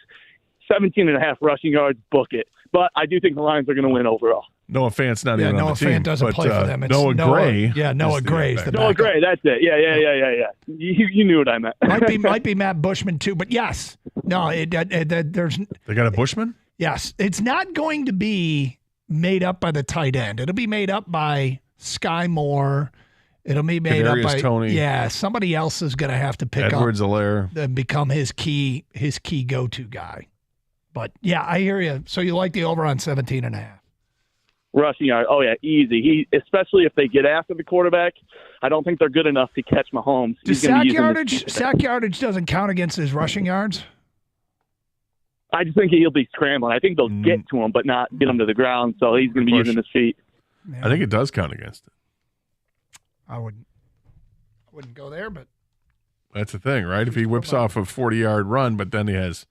17.5 rushing yards, book it. But I do think the Lions are going to win overall. Noah Fant's not even on the team. Noah Fant doesn't play for them. It's Noah Gray. Yeah, Noah Gray's the Noah backup. Gray, that's it. Yeah. You knew what I meant. might be Matt Bushman too, but yes, no, there's. They got a Bushman? Yes, it's not going to be made up by the tight end. It'll be made up by Sky Moore. It'll be made Kadarius up by Toney. Yeah, somebody else is going to have to pick Edwards-Helaire. and become his key go-to guy. But yeah, I hear you. So you like the over on 17.5? Rushing yard, oh yeah, easy. Especially if they get after the quarterback, I don't think they're good enough to catch Mahomes. Does sack yardage doesn't count against his rushing yards? I just think he'll be scrambling. I think they'll get to him, but not get him to the ground. So he's going to be using his feet. I think it does count against it. I wouldn't go there, but That's the thing, right? If he whips off a 40-yard run, but then he has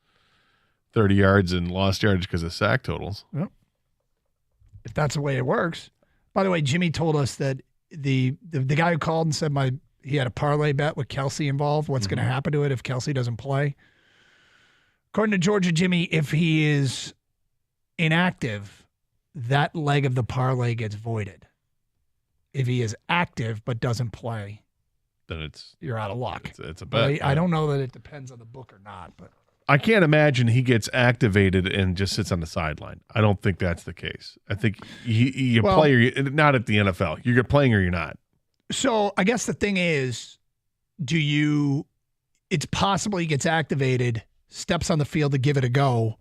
30 yards and lost yardage because of sack totals. Yep. If that's the way it works. By the way, Jimmy told us that the guy who called and said he had a parlay bet with Kelsey involved. What's going to happen to it if Kelsey doesn't play? According to Georgia Jimmy, if he is inactive, that leg of the parlay gets voided. If he is active but doesn't play, then you're out of luck. It's a bet. I don't know that it depends on the book or not, but I can't imagine he gets activated and just sits on the sideline. I don't think that's the case. I think you play or not at the NFL. You're playing or you're not. So I guess the thing is, it's possible he gets activated, steps on the field to give it a go,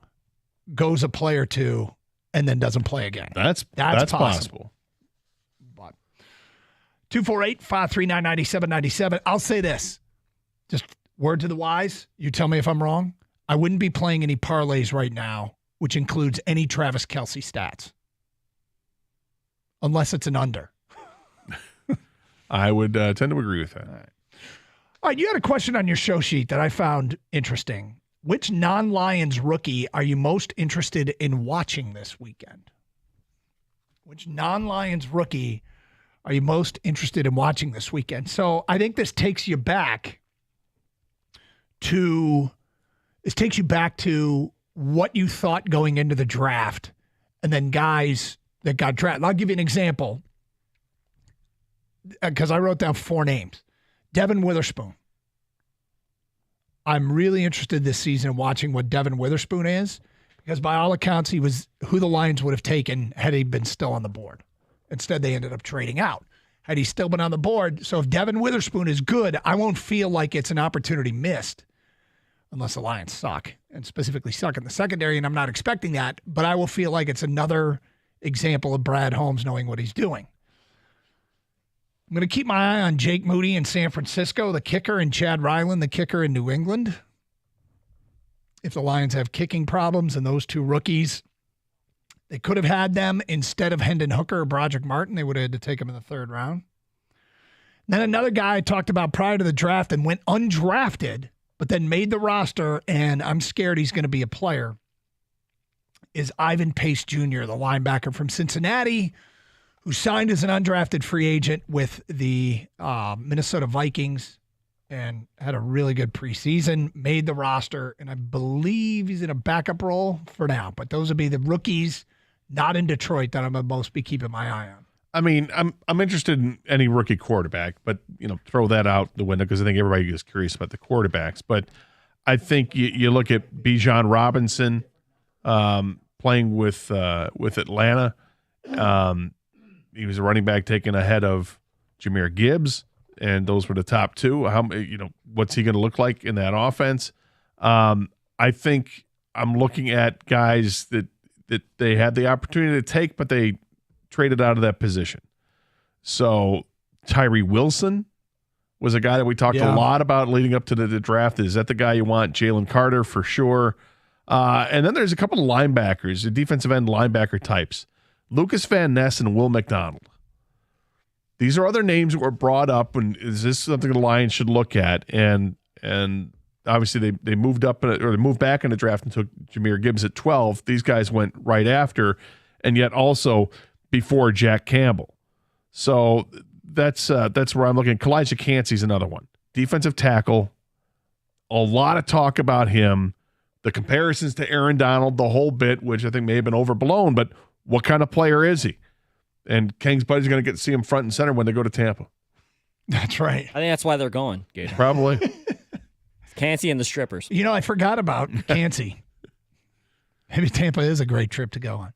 goes a play or two, and then doesn't play again. That's possible. 248-539-9797. I'll say this. Just word to the wise. You tell me if I'm wrong. I wouldn't be playing any parlays right now, which includes any Travis Kelsey stats. Unless it's an under. I would tend to agree with that. All right, you had a question on your show sheet that I found interesting. Which non-Lions rookie are you most interested in watching this weekend? Which non-Lions rookie are you most interested in watching this weekend? So I think this takes you back to what you thought going into the draft and then guys that got drafted. I'll give you an example because I wrote down 4 names. Devin Witherspoon. I'm really interested this season in watching what Devin Witherspoon is because by all accounts he was who the Lions would have taken had he been still on the board. Instead, they ended up trading out. Had he still been on the board, so if Devin Witherspoon is good, I won't feel like it's an opportunity missed unless the Lions suck, and specifically suck in the secondary, and I'm not expecting that, but I will feel like it's another example of Brad Holmes knowing what he's doing. I'm going to keep my eye on Jake Moody in San Francisco, the kicker, and Chad Ryland, the kicker in New England. If the Lions have kicking problems and those two rookies, they could have had them instead of Hendon Hooker or Broderick Martin. They would have had to take him in the third round. Then another guy I talked about prior to the draft and went undrafted, but then made the roster, and I'm scared he's going to be a player, is Ivan Pace Jr., the linebacker from Cincinnati, who signed as an undrafted free agent with the Minnesota Vikings and had a really good preseason, made the roster, and I believe he's in a backup role for now. But those would be the rookies not in Detroit that I'm going to most be keeping my eye on. I mean, I'm interested in any rookie quarterback, but throw that out the window because I think everybody is curious about the quarterbacks. But I think you look at Bijan Robinson playing with Atlanta. He was a running back taken ahead of Jahmyr Gibbs, and those were the top two. What's he going to look like in that offense? I think I'm looking at guys that they had the opportunity to take, but they traded out of that position. So Tyree Wilson was a guy that we talked a lot about leading up to the draft. Is that the guy you want? Jalen Carter for sure. And then there's a couple of linebackers, the defensive end linebacker types. Lucas Van Ness and Will McDonald. These are other names that were brought up, and is this something the Lions should look at? And obviously they moved up or they moved back in the draft and took Jahmyr Gibbs at 12. These guys went right after, and yet also before Jack Campbell. So that's where I'm looking. Kalijah Cansey's another one. Defensive tackle. A lot of talk about him. The comparisons to Aaron Donald, the whole bit, which I think may have been overblown, but what kind of player is he? And King's buddy's going to get to see him front and center when they go to Tampa. That's right. I think that's why they're gone, Gator. Probably. Cansey and the strippers. I forgot about Cansey. Maybe Tampa is a great trip to go on.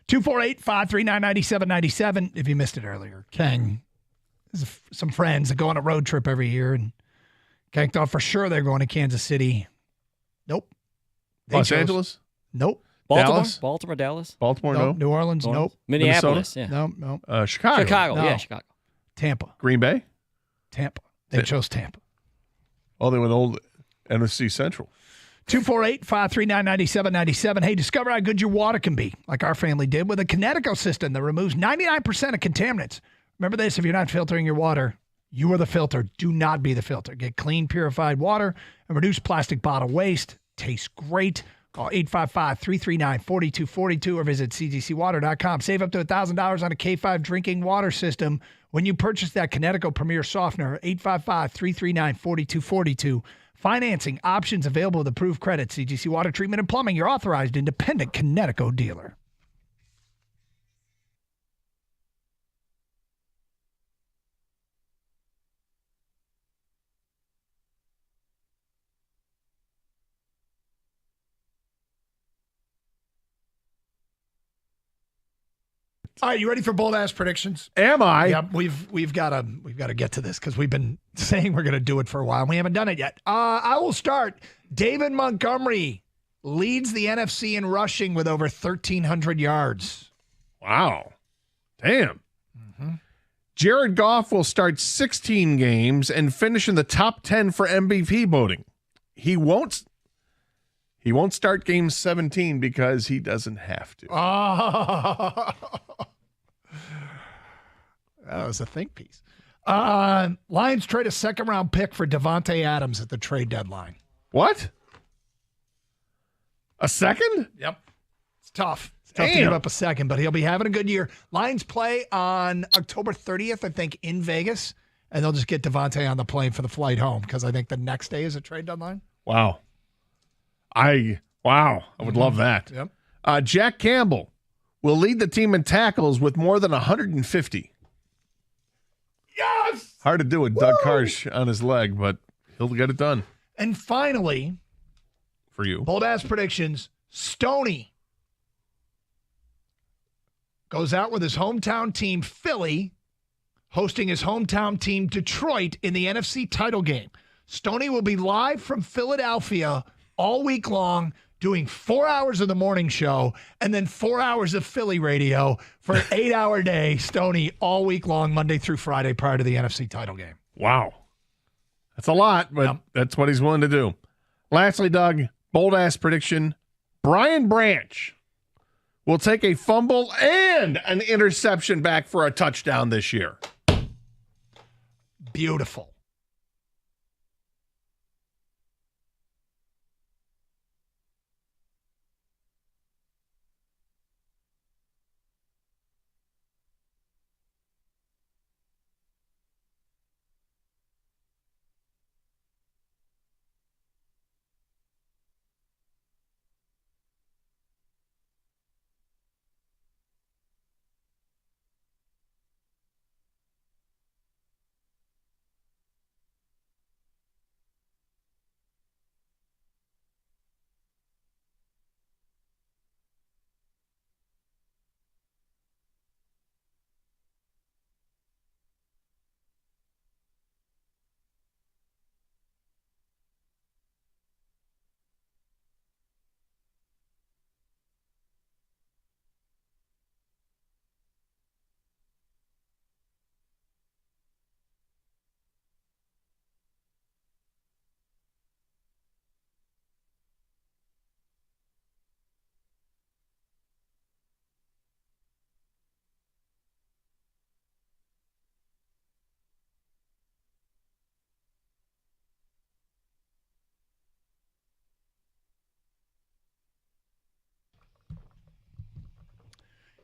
248-539-9797 if you missed it earlier. Kang has some friends that go on a road trip every year, and Kang thought for sure they're going to Kansas City. Nope. Los Angeles? Nope. Baltimore, Dallas? Baltimore, no. New Orleans, nope. Minneapolis, Minnesota? yeah. No. Chicago. No. Chicago. Tampa. Green Bay? Tampa. They chose Tampa. Oh, they went old NFC Central. 248-539-9797. Hey, discover how good your water can be, like our family did with a Kinetico system that removes 99% of contaminants. Remember this, if you're not filtering your water, you are the filter. Do not be the filter. Get clean, purified water and reduce plastic bottle waste. Tastes great. Call 855-339-4242 or visit cgcwater.com. Save up to $1,000 on a K5 drinking water system when you purchase that Kinetico Premier Softener. 855-339-4242. Financing options available with approved credit. CGC Water Treatment and Plumbing, your authorized independent Kinetico dealer. All right, you ready for bold ass predictions? Am I? Yep, we've got to get to this because we've been saying we're going to do it for a while and we haven't done it yet. I will start. David Montgomery leads the NFC in rushing with over 1,300 yards. Wow. Damn. Jared Goff will start 16 games and finish in the top 10 for MVP voting. He won't start game 17 because he doesn't have to. That was a think piece. Lions trade a second-round pick for Devontae Adams at the trade deadline. What? A second? Yep. It's tough. It's tough to give up a second, but he'll be having a good year. Lions play on October 30th, I think, in Vegas, and they'll just get Devontae on the plane for the flight home because I think the next day is a trade deadline. Wow. I would love that. Yep. Jack Campbell will lead the team in tackles with more than 150. Yes! Hard to do with Doug Karsh on his leg, but he'll get it done. And finally, for you, bold ass predictions, Stoney goes out with his hometown team, Philly, hosting his hometown team, Detroit, in the NFC title game. Stoney will be live from Philadelphia all week long, doing 4 hours of the morning show and then 4 hours of Philly radio for an 8-hour day. Stoney all week long, Monday through Friday, prior to the NFC title game. Wow. That's a lot, but that's what he's willing to do. Lastly, Doug, bold-ass prediction. Brian Branch will take a fumble and an interception back for a touchdown this year. Beautiful.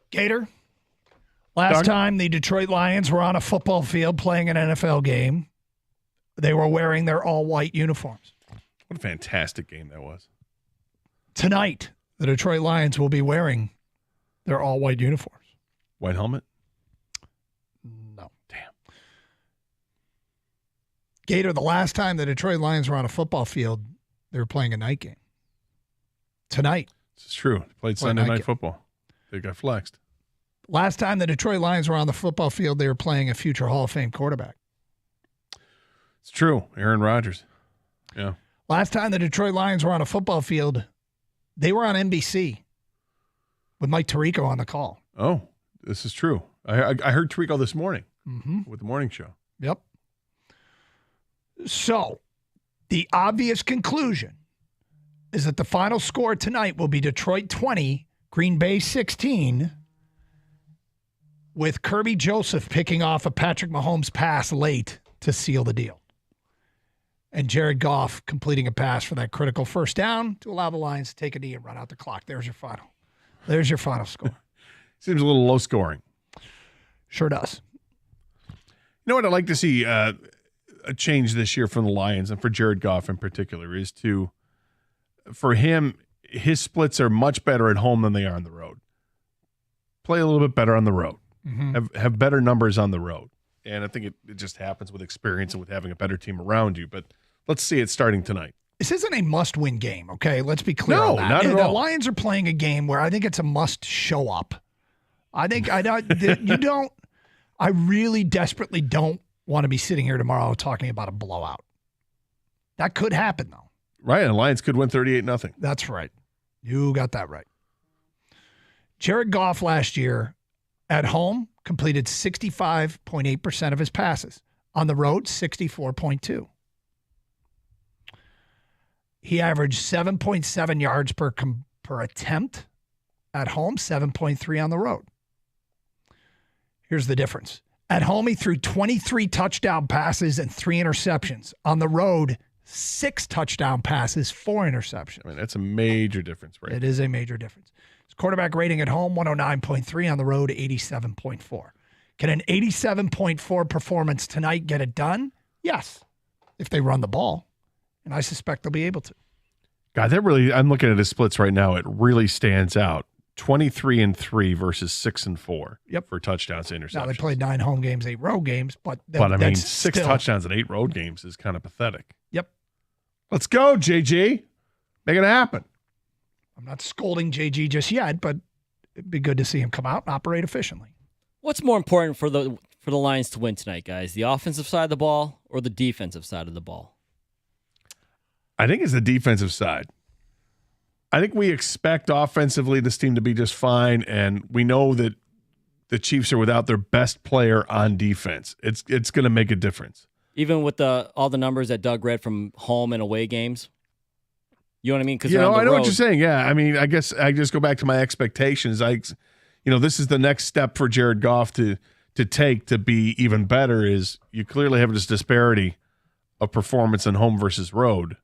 Gator, last time the Detroit Lions were on a football field playing an NFL game, they were wearing their all-white uniforms. What a fantastic game that was. Tonight, the Detroit Lions will be wearing their all-white uniforms. White helmet? No. Damn. Gator, the last time the Detroit Lions were on a football field, they were playing a night game. Tonight. This is true. They played Sunday night football. They got flexed. Last time the Detroit Lions were on the football field, they were playing a future Hall of Fame quarterback. It's true. Aaron Rodgers. Yeah. Last time the Detroit Lions were on a football field, they were on NBC with Mike Tirico on the call. Oh, this is true. I heard Tirico this morning with the morning show. Yep. So, the obvious conclusion is that the final score tonight will be Detroit 20, Green Bay 16, with Kirby Joseph picking off a Patrick Mahomes pass late to seal the deal. And Jared Goff completing a pass for that critical first down to allow the Lions to take a knee and run out the clock. There's your final score. Seems a little low scoring. Sure does. You know what I'd like to see a change this year from the Lions and for Jared Goff in particular is for him, his splits are much better at home than they are on the road. Play a little bit better on the road. Have better numbers on the road. And I think it just happens with experience and with having a better team around you. But let's see it starting tonight. This isn't a must-win game, okay? Let's be clear on that. Not at all. The Lions are playing a game where I think it's a must-show up. I really desperately don't want to be sitting here tomorrow talking about a blowout. That could happen, though. Right, and the Lions could win 38-0. That's right. You got that right. Jared Goff last year at home completed 65.8% of his passes. On the road, 64.2%. He averaged 7.7 yards per attempt at home, 7.3 on the road. Here's the difference. At home, he threw 23 touchdown passes and 3 interceptions. On the road, 6 touchdown passes, 4 interceptions. I mean, that's a major difference, right? It is a major difference. His quarterback rating at home, 109.3. On the road, 87.4. Can an 87.4 performance tonight get it done? Yes, if they run the ball. And I suspect they'll be able to. God, I'm looking at his splits right now. It really stands out. 23-3 versus 6-4. Yep. For touchdowns and interceptions. Now, they played 9 home games, 8 road games, but I mean, that's 6 still touchdowns and 8 road games is kind of pathetic. Yep. Let's go, JG. Make it happen. I'm not scolding JG just yet, but it'd be good to see him come out and operate efficiently. What's more important for the Lions to win tonight, guys? The offensive side of the ball or the defensive side of the ball? I think it's the defensive side. I think we expect offensively this team to be just fine, and we know that the Chiefs are without their best player on defense. It's going to make a difference. Even with all the numbers that Doug read from home and away games? You know what I mean? Because I know what you're saying. Yeah, I mean, I guess I just go back to my expectations. This is the next step for Jared Goff to take to be even better. Is you clearly have this disparity of performance in home versus road.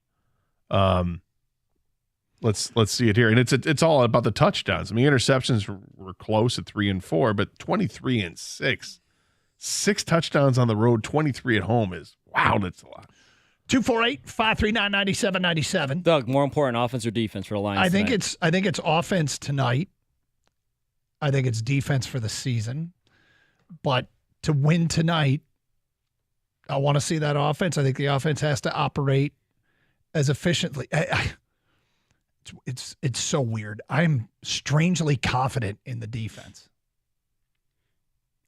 Let's see it here, and it's all about the touchdowns. I mean, interceptions were close at 3 and 4, but 23 and 6, 6 touchdowns on the road, 23 at home is wow. That's a lot. 248-539-9797. Doug, more important, offense or defense for the Lions? I think it's offense tonight. I think it's defense for the season. But to win tonight, I want to see that offense. I think the offense has to operate as efficiently. It's so weird. I'm strangely confident in the defense.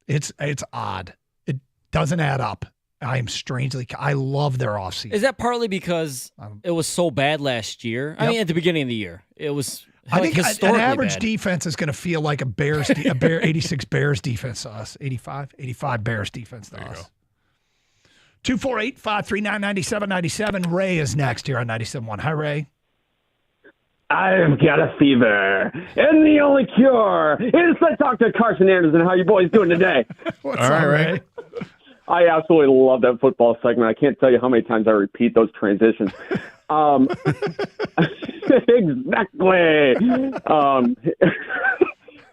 It's odd. It doesn't add up. I love their offseason. Is that partly because it was so bad last year? Yep. I mean, at the beginning of the year, it was. I think an average bad. defense is going to feel like a 86 Bears defense to us. 85 Bears defense to us. 248-539-9797. Ray is next here on 97.1. Hi, Ray. I've got a fever, and the only cure is to talk to Carson Anderson. How you boys doing today? What's up, Ray? I absolutely love that football segment. I can't tell you how many times I repeat those transitions. Exactly.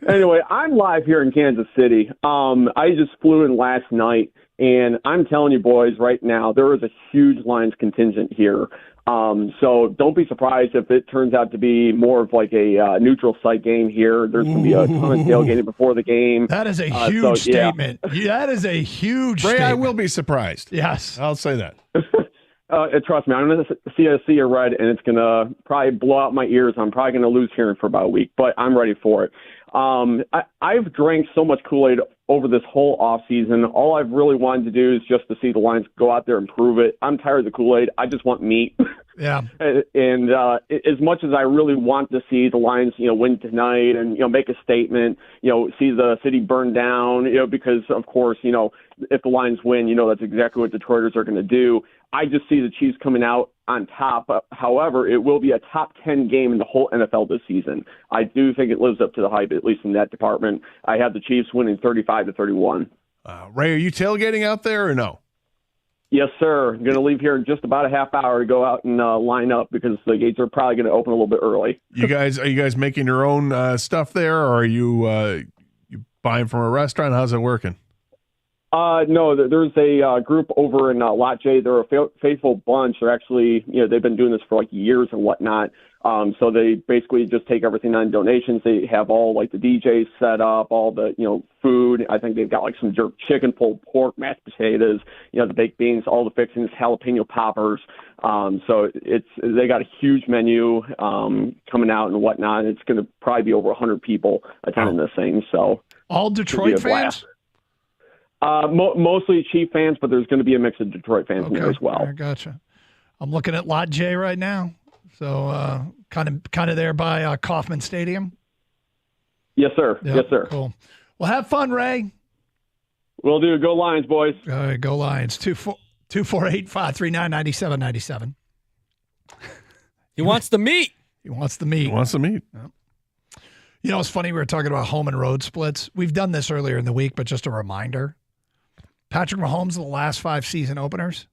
Anyway, I'm live here in Kansas City. I just flew in last night, and I'm telling you boys right now, there is a huge Lions contingent here. So don't be surprised if it turns out to be more of like a neutral site game here. There's going to be a ton of tailgating before the game. That is a huge statement. Yeah, that is a huge statement. I will be surprised. Yes. I'll say that. Trust me, I'm going to see a red, and it's going to probably blow out my ears. I'm probably going to lose hearing for about a week, but I'm ready for it. I've drank so much Kool-Aid over this whole offseason. All I've really wanted to do is just to see the Lions go out there and prove it. I'm tired of the Kool-Aid. I just want meat. Yeah. And as much as I really want to see the Lions, win tonight and, make a statement, see the city burn down, because, of course, if the Lions win, that's exactly what Detroiters are going to do. I just see the Chiefs coming out on top. However, it will be a top 10 game in the whole NFL this season. I do think it lives up to the hype, at least in that department. I have the Chiefs winning 35-31. Ray, are you tailgating out there or no? Yes, sir. I'm going to leave here in just about a half hour to go out and line up because the gates are probably going to open a little bit early. Are you guys making your own stuff there, or are you buying from a restaurant? How's it working? No, there's a group over in Lot J. They're a faithful bunch. They're actually, they've been doing this for like years and whatnot. So they basically just take everything on donations. They have all like the DJs set up, all the, food. I think they've got like some jerk chicken, pulled pork, mashed potatoes, the baked beans, all the fixings, jalapeno poppers. So they got a huge menu coming out and whatnot. It's going to probably be over 100 people attending this thing. So all Detroit fans? Mostly Chief fans, but there's going to be a mix of Detroit fans in there as well. I gotcha. I'm looking at Lot J right now. So kind of there by Kauffman Stadium. Yes, sir. Yep, yes, sir. Cool. Well, have fun, Ray. Will do. Go Lions, boys. All right, go Lions. 248-539-9797. He wants the meat. He wants the meat. He wants the meat. Yep. It's funny. We were talking about home and road splits. We've done this earlier in the week, but just a reminder. Patrick Mahomes, the last 5 season openers.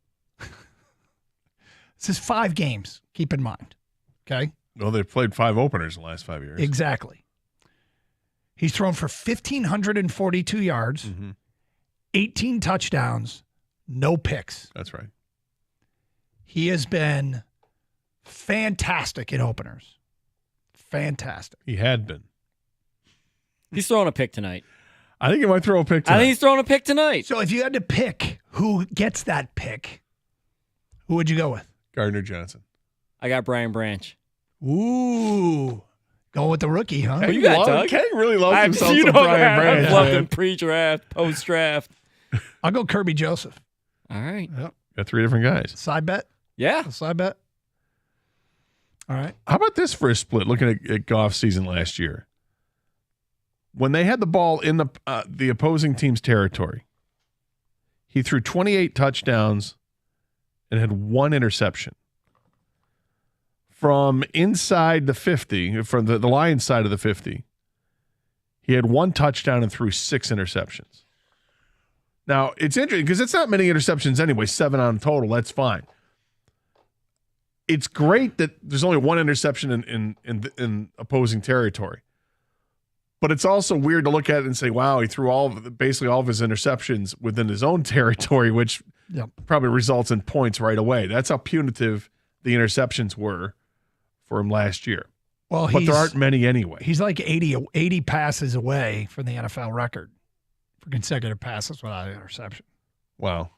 This is 5 games. Keep in mind. Okay? Well, they've played 5 openers in the last 5 years. Exactly. He's thrown for 1,542 yards, 18 touchdowns, no picks. That's right. He has been fantastic in openers. Fantastic. He had been. He's throwing a pick tonight. I think he might throw a pick tonight. I think he's throwing a pick tonight. So if you had to pick who gets that pick, who would you go with? Gardner Johnson. I got Brian Branch. Ooh. Going with the rookie, huh? What you got, Doug? Ken really loves himself some Brian Branch. I've loved him pre-draft, post-draft. I'll go Kirby Joseph. All right. Yep. Got 3 different guys. Side bet? Yeah. A side bet? All right. How about this for a split? Looking at Goff's season last year, when they had the ball in the opposing team's territory, he threw 28 touchdowns and had 1 interception. From inside the 50, from the Lions side of the 50, he had 1 touchdown and threw 6 interceptions. Now, it's interesting because it's not many interceptions anyway, 7 on total. That's fine. It's great that there's only 1 interception in opposing territory. But it's also weird to look at it and say, wow, he threw basically all of his interceptions within his own territory, which probably results in points right away. That's how punitive the interceptions were for him last year. Well, but there aren't many anyway. He's like 80 passes away from the NFL record for consecutive passes without an interception. Wow.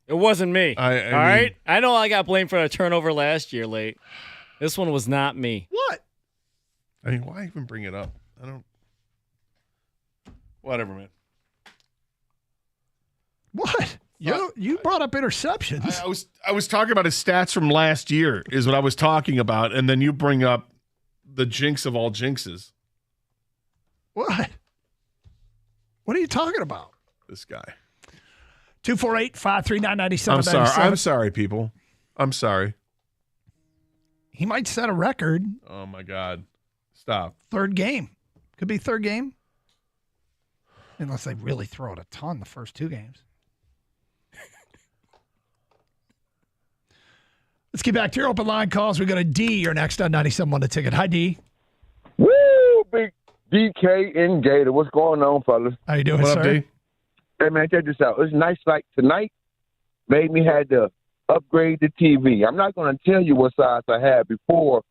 It wasn't me. All right? I know I got blamed for a turnover last year late. This one was not me. What? I mean, why even bring it up? I don't. Whatever, man. What? You brought up interceptions. I was talking about his stats from last year is what I was talking about, and then you bring up the jinx of all jinxes. What? What are you talking about? This guy. 248-539-9797. I'm sorry, people. I'm sorry. He might set a record. Oh, my God. Stop. Third game. Could be third game. Unless they really throw it a ton the first 2 games. Let's get back to your open line calls. We got a D. You're next on 97.1 The Ticket. Hi, D. Woo! Big DK and Gator. What's going on, fellas? How you doing, what sir? Up, D? Hey, man, check this out. It's nice like tonight made me had to upgrade the TV. I'm not going to tell you what size I had before,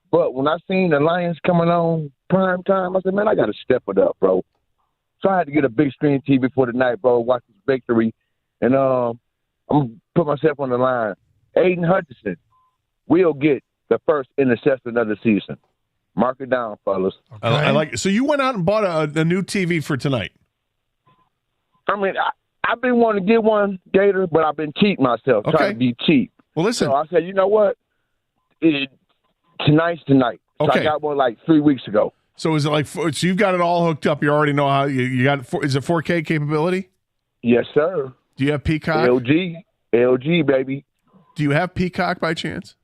but when I seen the Lions coming on prime time, I said, man, I got to step it up, bro. So I had to get a big screen TV for the night, bro, watch this victory. And I'm going to put myself on the line. Aiden Hutchinson will get the first interception of the season. Mark it down, fellas. Okay. I like it. So you went out and bought a new TV for tonight. I mean, I've been wanting to get one, Gator, but I've been cheating myself, trying to be cheap. Well, listen. So I said, you know what? Tonight's tonight. So Okay. I got one like 3 weeks ago. So is it like, so you've got it all hooked up. You already know how you got it. Is it 4K capability? Yes, sir. Do you have Peacock? LG, baby. Do you have Peacock by chance?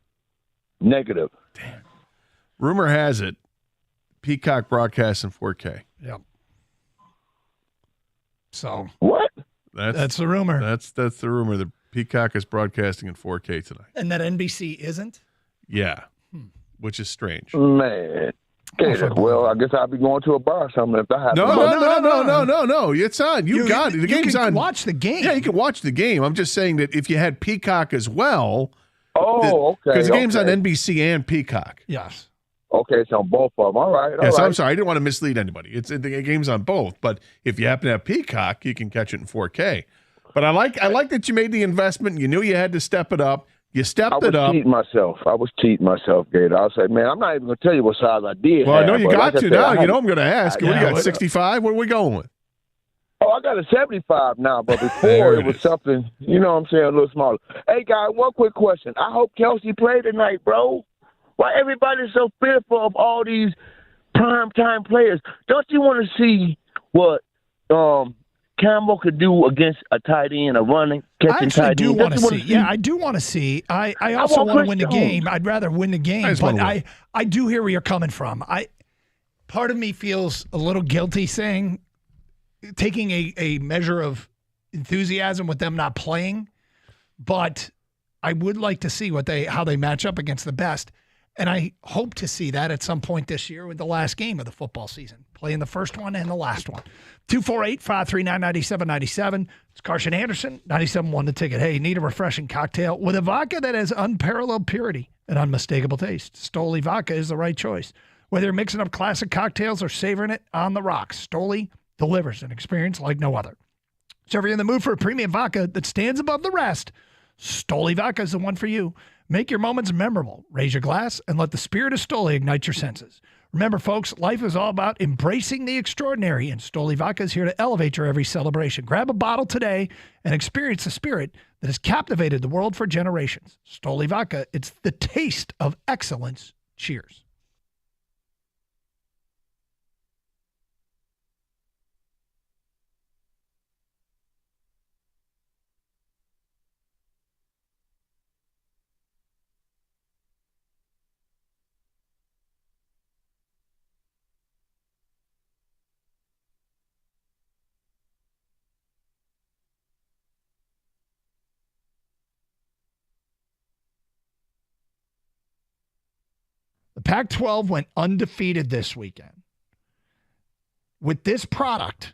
Negative. Rumor has it, Peacock broadcasts in 4K. Yep. So what? That's the rumor. That's the rumor. The Peacock is broadcasting in 4K tonight. And that NBC isn't? Yeah, which is strange. Man. Gator, well, I guess I'll be going to a bar or something if that happens. No. It's on. You got it. The game's on. Watch the game. Yeah, you can watch the game. I'm just saying that if you had Peacock as well. Oh, okay. Because the game's on NBC and Peacock. Yes. Okay, it's on both of them. All right. Yes, I'm sorry. I didn't want to mislead anybody. The game's on both. But if you happen to have Peacock, you can catch it in 4K. But I like that you made the investment. You knew you had to step it up. You stepped it up. I was cheating myself, Gator. I was like, man, I'm not even going to tell you what size I did. Well, I know you got to now. You know I'm going to ask. What do you got, what- 65? What are we going with? Oh, I got a 75 now, but before it was something, you know what I'm saying, a little smaller. Hey, guys, one quick question. I hope Kelsey played tonight, bro. Why everybody's so fearful of all these primetime players? Don't you want to see what Campbell could do against a tight end, a running, catching tight end? I do want to see. Yeah, I do want to see. I also want to win the game. I'd rather win the game, but I do hear where you're coming from. Part of me feels a little guilty taking a measure of enthusiasm with them not playing, but I would like to see how they match up against the best. And I hope to see that at some point this year with the last game of the football season, playing the first one and the last one. 248-539-9797. It's Carson Anderson, 97.1 The Ticket. Hey, need a refreshing cocktail with a vodka that has unparalleled purity and unmistakable taste. Stoli vodka is the right choice. Whether you're mixing up classic cocktails or savoring it on the rocks, Stoli delivers an experience like no other. So if you're in the mood for a premium vodka that stands above the rest, Stoli vodka is the one for you. Make your moments memorable. Raise your glass and let the spirit of Stoli ignite your senses. Remember, folks, life is all about embracing the extraordinary, and Stoli vodka is here to elevate your every celebration. Grab a bottle today and experience the spirit that has captivated the world for generations. Stoli vodka, it's the taste of excellence Cheers. The Pac-12 went undefeated this weekend. With this product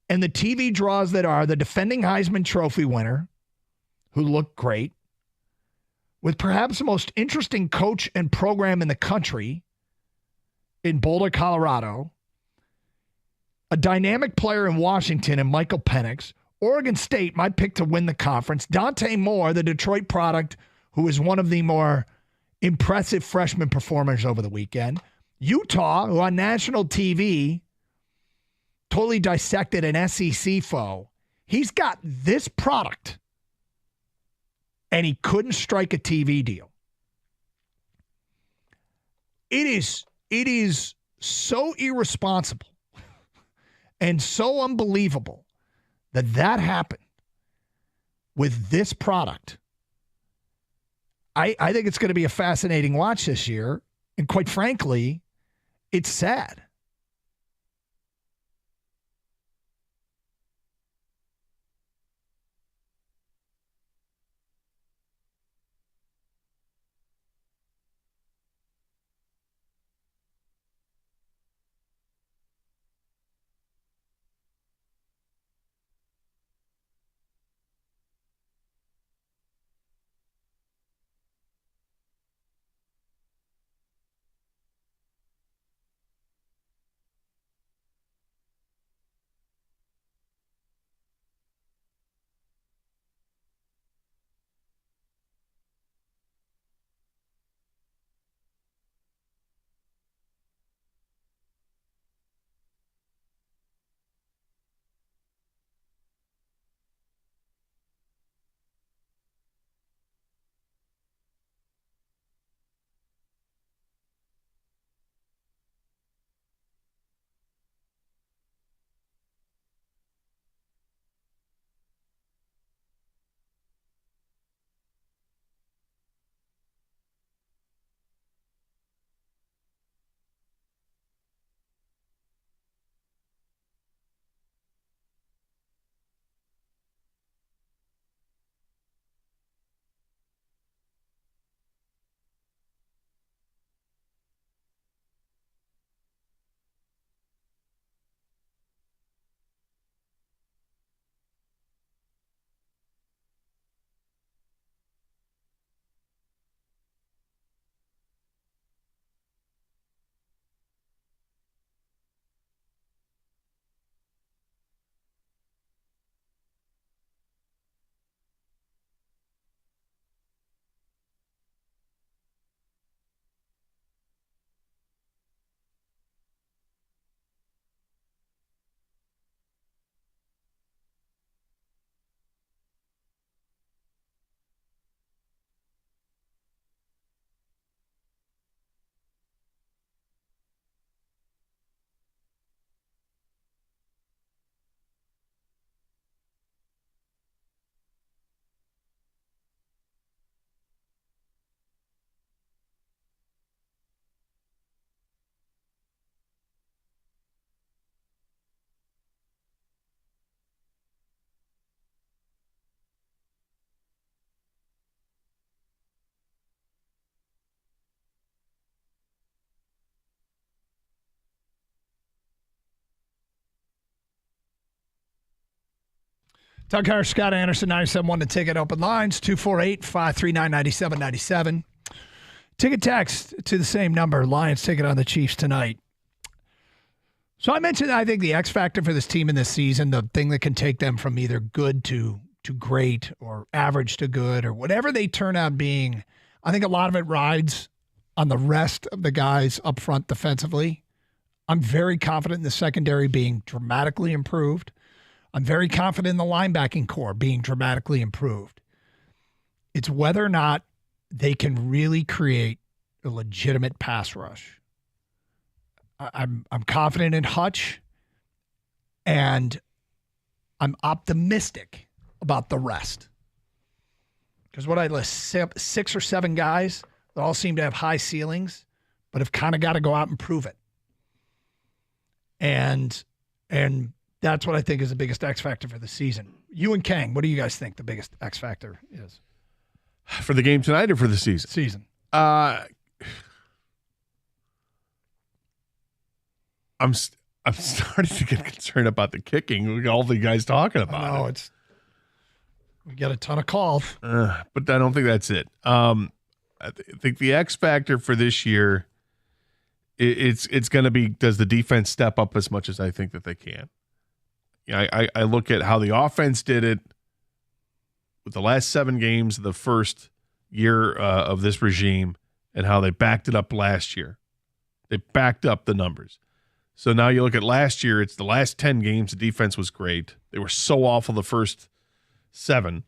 and the TV draws that are the defending Heisman Trophy winner, who looked great, with perhaps the most interesting coach and program in the country in Boulder, Colorado, a dynamic player in Washington and Michael Penix, Oregon State, my pick to win the conference, Dante Moore, the Detroit product, who is one of the more impressive freshman performers over the weekend. Utah, who on national TV totally dissected an SEC foe. He's got this product, and he couldn't strike a TV deal. It is so irresponsible and so unbelievable that happened with this product. I think it's going to be a fascinating watch this year. And quite frankly, it's sad. Doug Harris, Scott Anderson, 97.1 The Ticket. Open lines, 248-539-9797. Ticket text to the same number. Lions take it on the Chiefs tonight. So I mentioned, I think, the X factor for this team in this season, the thing that can take them from either good to great or average to good or whatever they turn out being. I think a lot of it rides on the rest of the guys up front defensively. I'm very confident in the secondary being dramatically improved. I'm very confident in the linebacking core being dramatically improved. It's whether or not they can really create a legitimate pass rush. I'm confident in Hutch, and I'm optimistic about the rest. Because what I list, 6 or 7 guys that all seem to have high ceilings, but have kind of got to go out and prove it. And that's what I think is the biggest X factor for the season. You and Kang, what do you guys think the biggest X factor is? For the game tonight or for the season? Season. I'm starting to get concerned about the kicking. We got all the guys talking about it. We got a ton of calls. But I don't think that's it. I think the X factor for this year, it's going to be, does the defense step up as much as I think that they can? I look at how the offense did it with the last 7 games of the first year of this regime and how they backed it up last year. They backed up the numbers. So now you look at last year, it's the last 10 games, the defense was great. They were so awful the first 7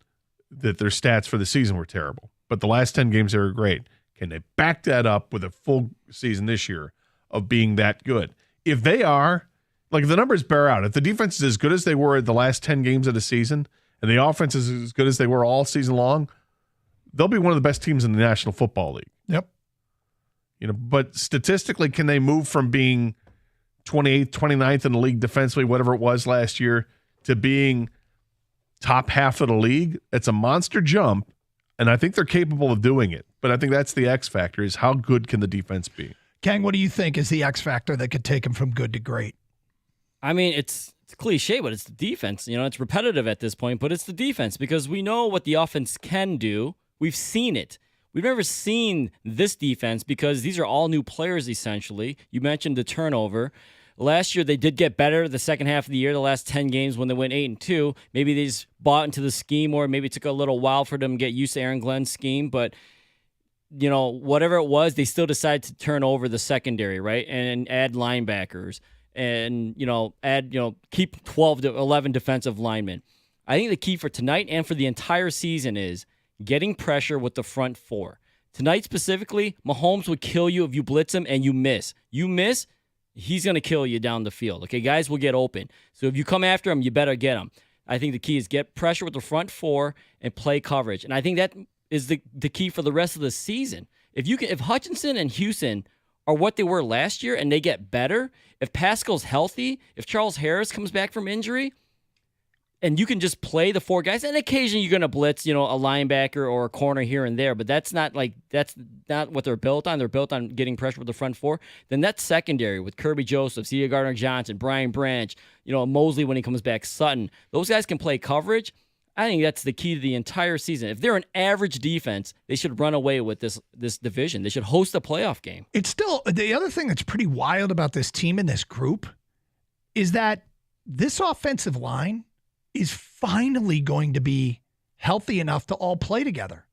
that their stats for the season were terrible. But the last 10 games, they were great. Can they back that up with a full season this year of being that good? If they are, like, the numbers bear out. If the defense is as good as they were the last 10 games of the season and the offense is as good as they were all season long, they'll be one of the best teams in the National Football League. Yep. But statistically, can they move from being 28th, 29th in the league defensively, whatever it was last year, to being top half of the league? It's a monster jump, and I think they're capable of doing it. But I think that's the X factor, is how good can the defense be? Kang, what do you think is the X factor that could take them from good to great? I mean, it's cliche, but it's the defense. It's repetitive at this point, but it's the defense, because we know what the offense can do. We've seen it. We've never seen this defense because these are all new players, essentially. You mentioned the turnover. Last year, they did get better the second half of the year, the last 10 games when they went 8-2. Maybe they just bought into the scheme, or maybe it took a little while for them to get used to Aaron Glenn's scheme. But, whatever it was, they still decided to turn over the secondary, right, and add linebackers and, keep 12 to 11 defensive linemen. I think the key for tonight and for the entire season is getting pressure with the front 4. Tonight specifically, Mahomes would kill you if you blitz him and you miss. You miss, he's going to kill you down the field. Okay, guys will get open. So if you come after him, you better get him. I think the key is get pressure with the front 4 and play coverage. And I think that is the key for the rest of the season. If Hutchinson and Houston are what they were last year and they get better, if Pascal's healthy, if Charles Harris comes back from injury, and you can just play the 4 guys, and occasionally you're going to blitz, a linebacker or a corner here and there, but that's not what they're built on. They're built on getting pressure with the front 4. Then that secondary with Kirby Joseph, C.J. Gardner-Johnson, Brian Branch, Mosley when he comes back, Sutton. Those guys can play coverage. I think that's the key to the entire season. If they're an average defense, they should run away with this division. They should host a playoff game. It's still, the other thing that's pretty wild about this team and this group is that this offensive line is finally going to be healthy enough to all play together.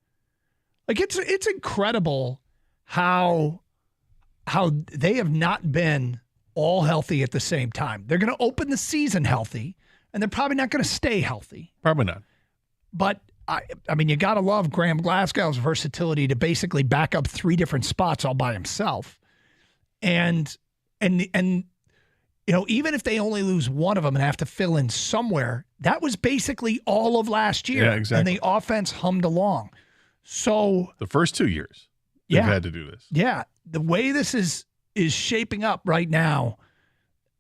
Like, it's incredible how they have not been all healthy at the same time. They're going to open the season healthy, and they're probably not going to stay healthy. Probably not. But I mean, you got to love Graham Glasgow's versatility to basically back up 3 different spots all by himself. And even if they only lose one of them and have to fill in somewhere, that was basically all of last year. Yeah, exactly. And the offense hummed along. So the first 2 years, they've had to do this. Yeah. The way this is shaping up right now,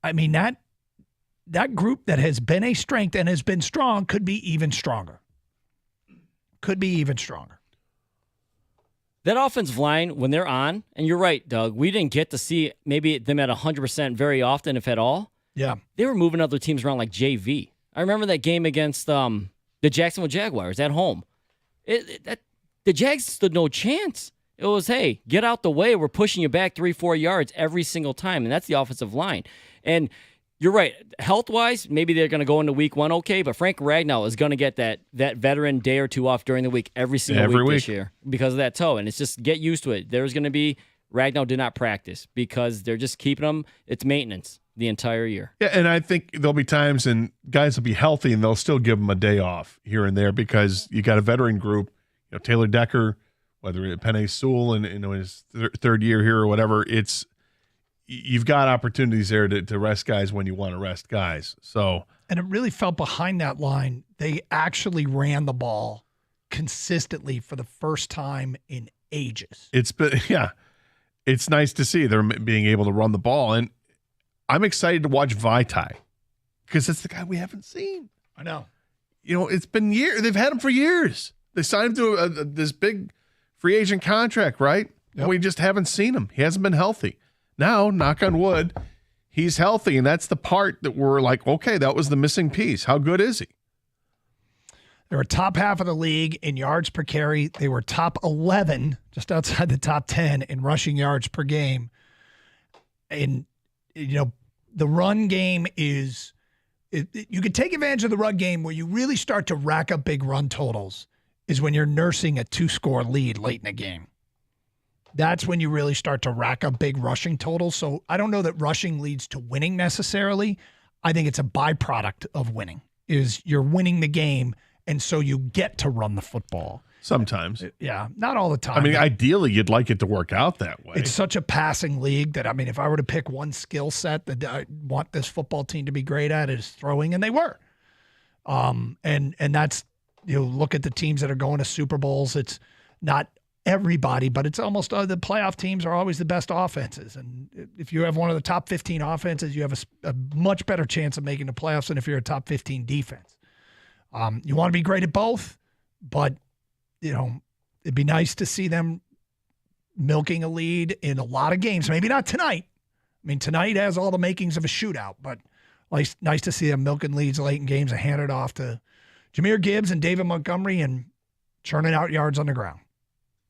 I mean, that group that has been a strength and has been strong could be even stronger. That offensive line, when they're on, and you're right, Doug, we didn't get to see maybe them at 100% very often, if at all. Yeah. They were moving other teams around like JV. I remember that game against the Jacksonville Jaguars at home. The Jags stood no chance. It was, hey, get out the way. We're pushing you back 3-4 yards every single time, and that's the offensive line. And you're right. Health-wise, maybe they're going to go into week 1 okay, but Frank Ragnow is going to get that veteran day or 2 off during the week every single week this year because of that toe, and it's just get used to it. There's going to be Ragnow did not practice because they're just keeping him. It's maintenance the entire year. Yeah, and I think there'll be times and guys will be healthy and they'll still give them a day off here and there because you got a veteran group. Taylor Decker whether it's Penei Sewell in his third year here or whatever. You've got opportunities there to rest guys when you want to rest guys. So, and it really felt behind that line. They actually ran the ball consistently for the first time in ages. It's nice to see they're being able to run the ball, and I'm excited to watch Vaitai because it's the guy we haven't seen. I know. It's been years. They've had him for years. They signed him to this big free agent contract, right? Yep. And we just haven't seen him. He hasn't been healthy. Now, knock on wood, he's healthy, and that's the part that we're like, okay, that was the missing piece. How good is he? They were top half of the league in yards per carry. They were top 11, just outside the top 10 in rushing yards per game. And, the run game is you could take advantage of the run game where you really start to rack up big run totals is when you're nursing a 2-score lead late in the game. That's when you really start to rack up big rushing totals. So I don't know that rushing leads to winning necessarily. I think it's a byproduct of winning, is you're winning the game, and so you get to run the football. Sometimes. Yeah, not all the time. I mean, ideally, you'd like it to work out that way. It's such a passing league that, if I were to pick one skill set that I want this football team to be great at, is throwing, and they were. And that's, look at the teams that are going to Super Bowls. It's not everybody, but it's almost the playoff teams are always the best offenses. And if you have one of the top 15 offenses, you have a much better chance of making the playoffs than if you're a top 15 defense. You want to be great at both, but it'd be nice to see them milking a lead in a lot of games. Maybe not tonight. Tonight has all the makings of a shootout, but nice to see them milking leads late in games and hand it off to Jahmyr Gibbs and David Montgomery and churning out yards on the ground.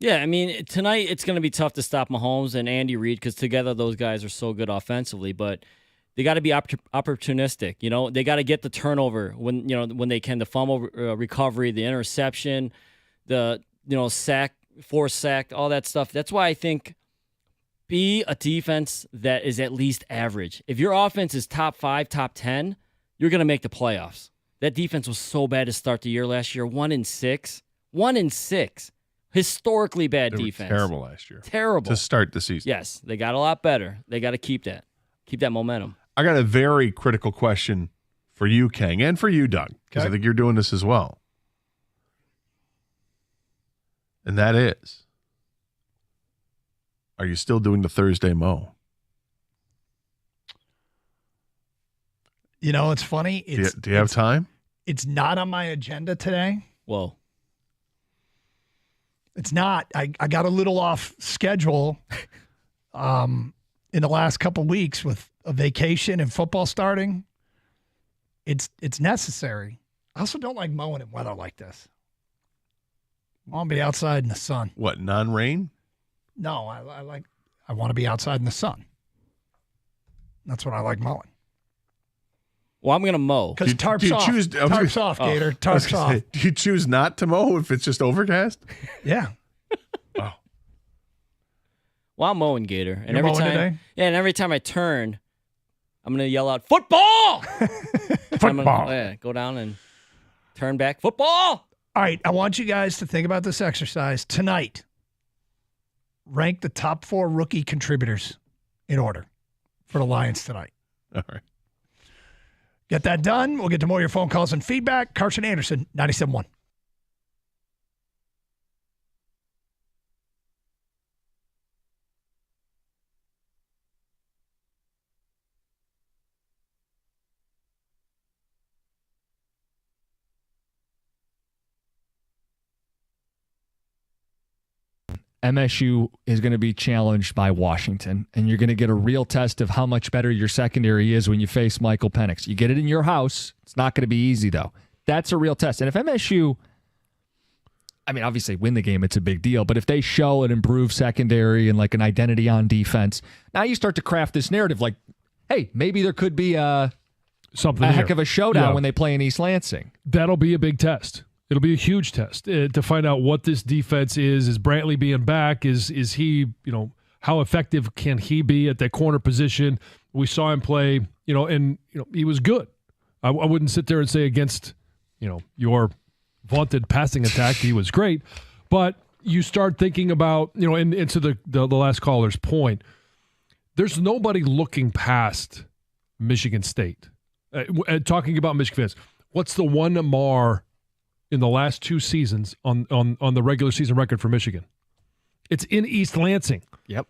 Yeah, tonight it's going to be tough to stop Mahomes and Andy Reid because together those guys are so good offensively, but they got to be opportunistic. They got to get the turnover when they can, the fumble recovery, the interception, the sack, forced sack, all that stuff. That's why I think be a defense that is at least average. If your offense is top 5, top 10, you're going to make the playoffs. That defense was so bad to start the year last year, 1-6. 1-6. Historically bad defense. Terrible last year. Terrible. To start the season. Yes, they got a lot better. They got to keep that momentum. I got a very critical question for you, Kang, and for you, Doug, because I think you're doing this as well. And that is, are you still doing the Thursday Mo? It's funny. Do you have time? It's not on my agenda today. Whoa. It's not. I got a little off schedule in the last couple weeks with a vacation and football starting. It's necessary. I also don't like mowing in weather like this. I want to be outside in the sun. What, non-rain? No, I want to be outside in the sun. That's what I like mowing. Well, I'm going to mow. Because tarp's off, Gator. Tarp's off. Do you choose not to mow if it's just overcast? Yeah. Oh. Well, I'm mowing, Gator. And You're every mowing time, today? Yeah, and every time I turn, I'm going to yell out, football! Football. Go down and turn back, football! All right, I want you guys to think about this exercise tonight. Rank the top 4 rookie contributors in order for the Lions tonight. All right. Get that done. We'll get to more of your phone calls and feedback. Carson Anderson, 97.1. MSU is going to be challenged by Washington, and you're going to get a real test of how much better your secondary is when you face Michael Penix. You get it in your house. It's not going to be easy, though. That's a real test. And if MSU, obviously win the game, it's a big deal, but if they show an improved secondary and like an identity on defense, now you start to craft this narrative like, hey, maybe there could be a heck of a showdown when they play in East Lansing. That'll be a big test. It'll be a huge test to find out what this defense is. Is Brantley being back? Is he, how effective can he be at that corner position? We saw him play, and he was good. I wouldn't sit there and say against, your vaunted passing attack, he was great. But you start thinking about, and to the last caller's point, there's nobody looking past Michigan State. Talking about Michigan fans, what's the one mar in the last 2 seasons on the regular season record for Michigan? It's in East Lansing. Yep.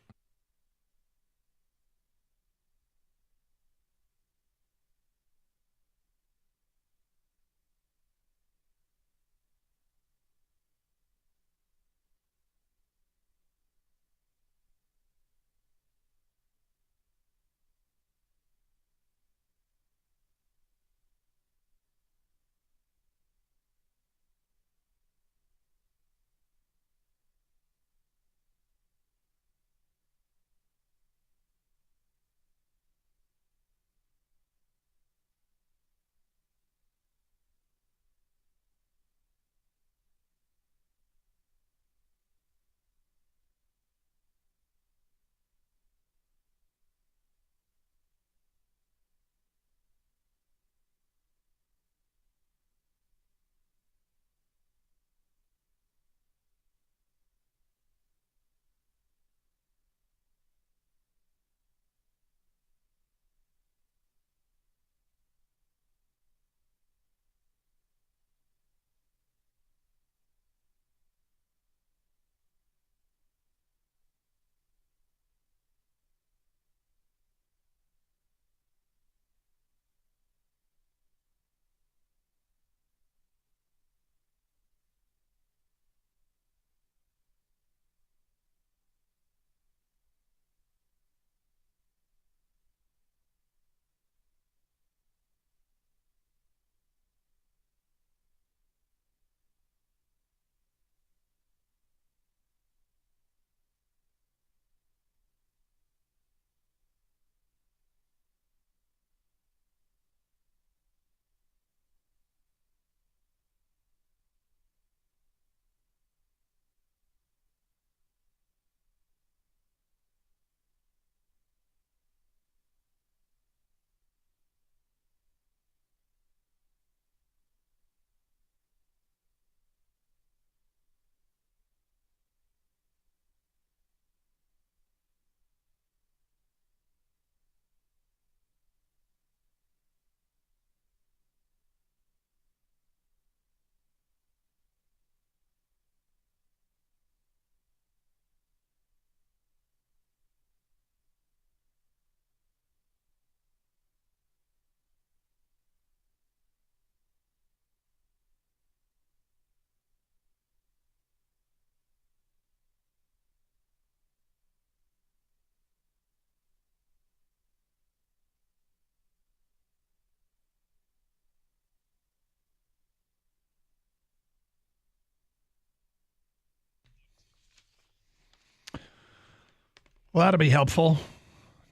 Well, that'll be helpful.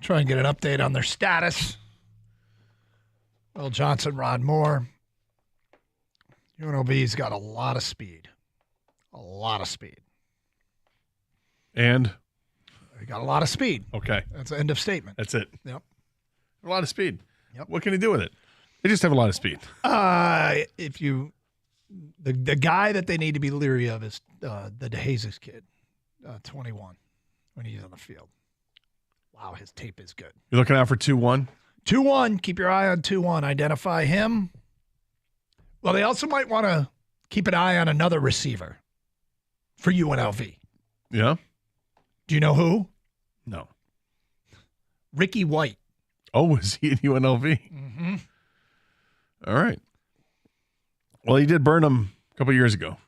Try and get an update on their status. Will Johnson, Rod Moore. UNLV's got a lot of speed. A lot of speed. And? They got a lot of speed. Okay. That's the end of statement. That's it. Yep. A lot of speed. Yep. What can he do with it? They just have a lot of speed. If you, the guy that they need to be leery of is the DeHazes kid, 21, when he's on the field. Wow, his tape is good. You're looking out for 2-1? 2-1. Keep your eye on 2-1. Identify him. Well, they also might want to keep an eye on another receiver for UNLV. Yeah? Do you know who? No. Ricky White. Oh, was he in UNLV? Mm-hmm. All right. Well, he did burn them a couple years ago.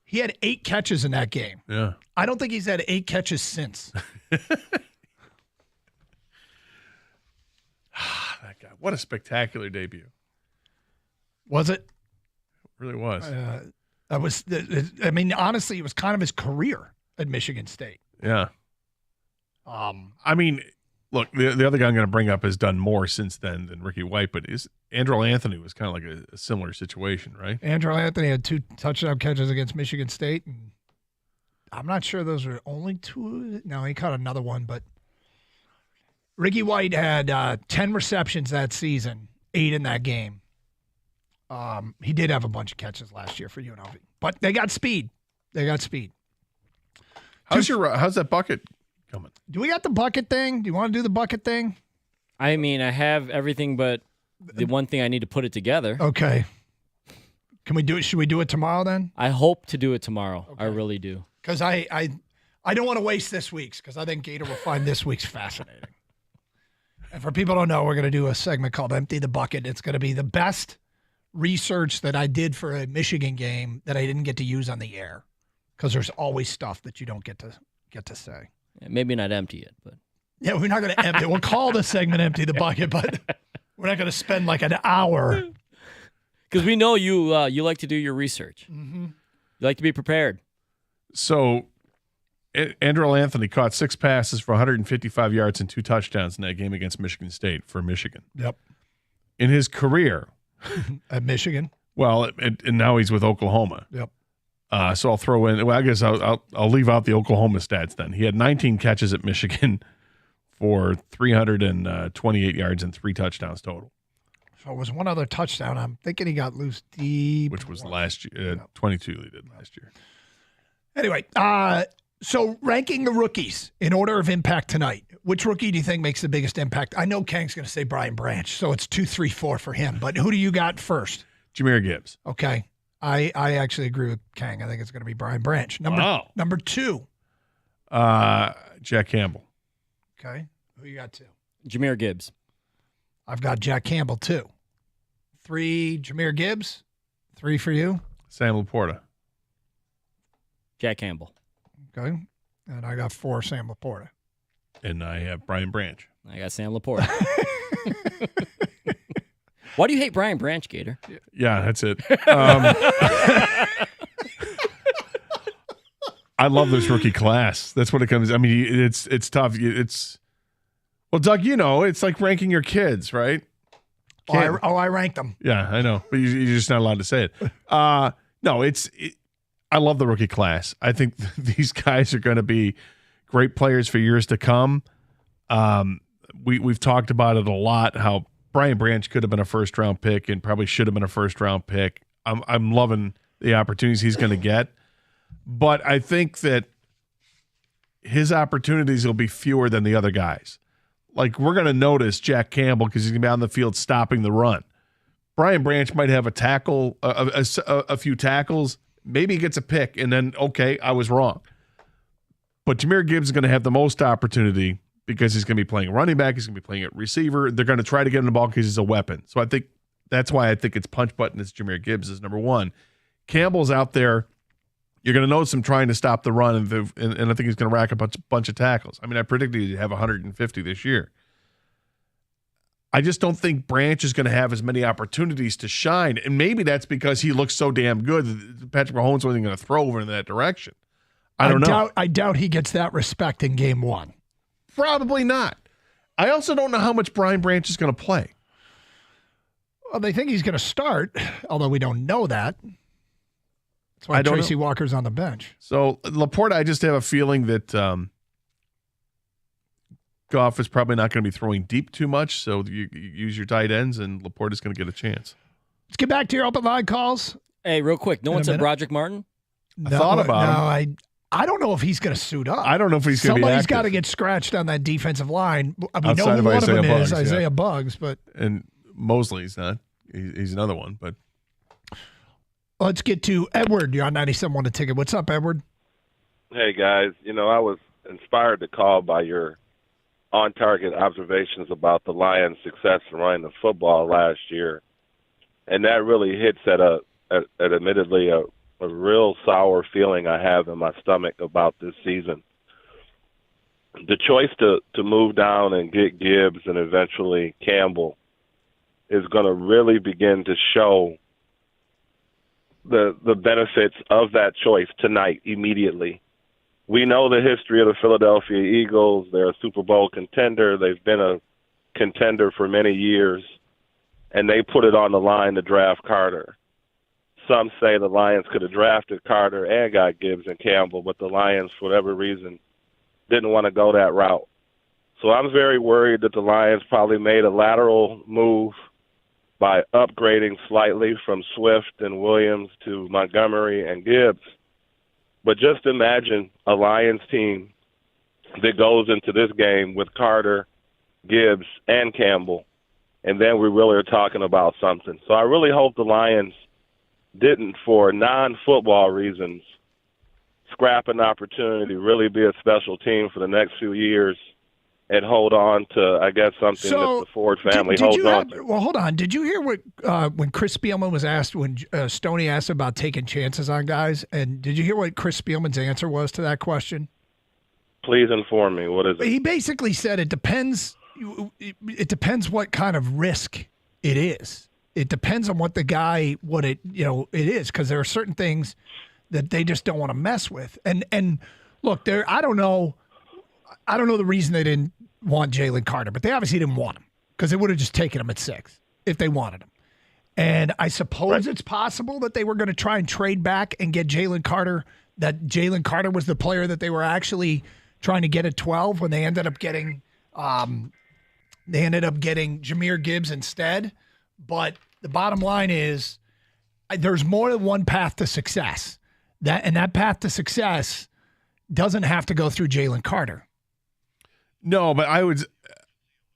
He had 8 catches in that game. Yeah. I don't think he's had 8 catches since. That guy. What a spectacular debut. Was it? It really was. Honestly, it was kind of his career at Michigan State. Yeah. I mean, look, the other guy I'm going to bring up has done more since then than Ricky White, but Andrew Anthony was kind of like a similar situation, right? Andrew Anthony had 2 touchdown catches against Michigan State, and I'm not sure those are only 2. No, he caught another one, but Ricky White had 10 receptions that season, 8 in that game. He did have a bunch of catches last year for UNLV, but they got speed. They got speed. How's that bucket coming? Do we got the bucket thing? Do you want to do the bucket thing? I mean, I have everything but the one thing I need to put it together. Okay. Can we do it? Should we do it tomorrow then? I hope to do it tomorrow. Okay. I really do. Because I don't want to waste this week's, because I think Gator will find this week's fascinating. And for people who don't know, we're going to do a segment called Empty the Bucket. It's going to be the best research that I did for a Michigan game that I didn't get to use on the air, because there's always stuff that you don't get to say. Yeah, maybe not empty it, but yeah, we're not going to empty. We'll call the segment Empty the Bucket, but we're not going to spend like an hour. Because we know you like to do your research. Mm-hmm. You like to be prepared. So Andrew Anthony caught 6 passes for 155 yards and 2 touchdowns in that game against Michigan State for Michigan. Yep. In his career. At Michigan? Well, and now he's with Oklahoma. Yep. So I'll throw in, well, I guess I'll leave out the Oklahoma stats then. He had 19 catches at Michigan for 328 yards and 3 touchdowns total. So it was one other touchdown. I'm thinking he got loose deep. Which was last year, 22 he did last year. Anyway, so ranking the rookies in order of impact tonight, which rookie do you think makes the biggest impact? I know Kang's going to say Brian Branch, so it's 2, 3, 4 for him. But who do you got first? Jahmyr Gibbs. Okay. I actually agree with Kang. I think it's going to be Brian Branch. Number 2. Jack Campbell. Okay. Who you got 2? Jahmyr Gibbs. I've got Jack Campbell 2. 3, Jahmyr Gibbs. 3 for you? Sam Laporta. Jack Campbell. Okay. And I got 4, Sam Laporta. And I have Brian Branch. I got Sam Laporta. Why do you hate Brian Branch, Gator? Yeah, that's it. I love this rookie class. That's what it comes. I mean, it's tough. Well, Doug, it's like ranking your kids, right? I ranked them. Yeah, I know, but you're just not allowed to say it. No, I love the rookie class. I think these guys are going to be great players for years to come. We've talked about it a lot, how Brian Branch could have been a first-round pick and probably should have been a first-round pick. I'm loving the opportunities he's going to get. But I think that his opportunities will be fewer than the other guys. Like, we're going to notice Jack Campbell because he's going to be on the field stopping the run. Brian Branch might have a tackle, a few tackles. Maybe he gets a pick, and then, okay, I was wrong. But Jahmyr Gibbs is going to have the most opportunity because he's going to be playing running back. He's going to be playing at receiver. They're going to try to get him the ball because he's a weapon. So I think that's why I think it's punch button. It's Jahmyr Gibbs is number 1. Campbell's out there. You're going to notice him trying to stop the run, and I think he's going to rack up a bunch of tackles. I mean, I predicted he'd have 150 this year. I just don't think Branch is going to have as many opportunities to shine, and maybe that's because he looks so damn good that Patrick Mahomes wasn't going to throw over in that direction. I don't know. I doubt he gets that respect in game 1. Probably not. I also don't know how much Brian Branch is going to play. Well, they think he's going to start, although we don't know that. That's why Tracy Walker's on the bench. So, Laporta, I just have a feeling that Goff is probably not going to be throwing deep too much, so you use your tight ends, and Laporta's going to get a chance. Let's get back to your open line calls. Hey, real quick. No one said Broderick Martin? I thought about him. I don't know if he's going to suit up. I don't know if he's going to be active. Somebody's got to get scratched on that defensive line. We know Outside who of one of them Isaiah is, Buggs, Isaiah yeah. Buggs. But And Mosley's not. He's another one, but... Let's get to Edward. You're on 97.1 The Ticket. What's up, Edward? Hey, guys. I was inspired to call by your on-target observations about the Lions' success in running the football last year. And that really hits at admittedly a real sour feeling I have in my stomach about this season. The choice to move down and get Gibbs and eventually Campbell is going to really begin to show the benefits of that choice tonight, immediately. We know the history of the Philadelphia Eagles. They're a Super Bowl contender. They've been a contender for many years, and they put it on the line to draft Carter. Some say the Lions could have drafted Carter and got Gibbs and Campbell, but the Lions, for whatever reason, didn't want to go that route. So I'm very worried that the Lions probably made a lateral move by upgrading slightly from Swift and Williams to Montgomery and Gibbs. But just imagine a Lions team that goes into this game with Carter, Gibbs, and Campbell, and then we really are talking about something. So I really hope the Lions didn't, for non-football reasons, scrap an opportunity to really be a special team for the next few years and hold on to, I guess, something that the Ford family holds on to. Well, hold on. Did you hear what when Chris Spielman was asked, when Stoney asked about taking chances on guys, and did you hear what Chris Spielman's answer was to that question? Please inform me. What is it? He basically said it depends. It depends what kind of risk it is. It depends on what the guy, it is, because there are certain things that they just don't want to mess with. And look, I don't know the reason they didn't want Jalen Carter, but they obviously didn't want him because they would have just taken him at 6 if they wanted him. And I suppose it's possible that they were going to try and trade back and get Jalen Carter, that Jalen Carter was the player that they were actually trying to get at 12 when they ended up getting Jahmyr Gibbs instead. But the bottom line is there's more than one path to success. That path to success doesn't have to go through Jalen Carter. No, but I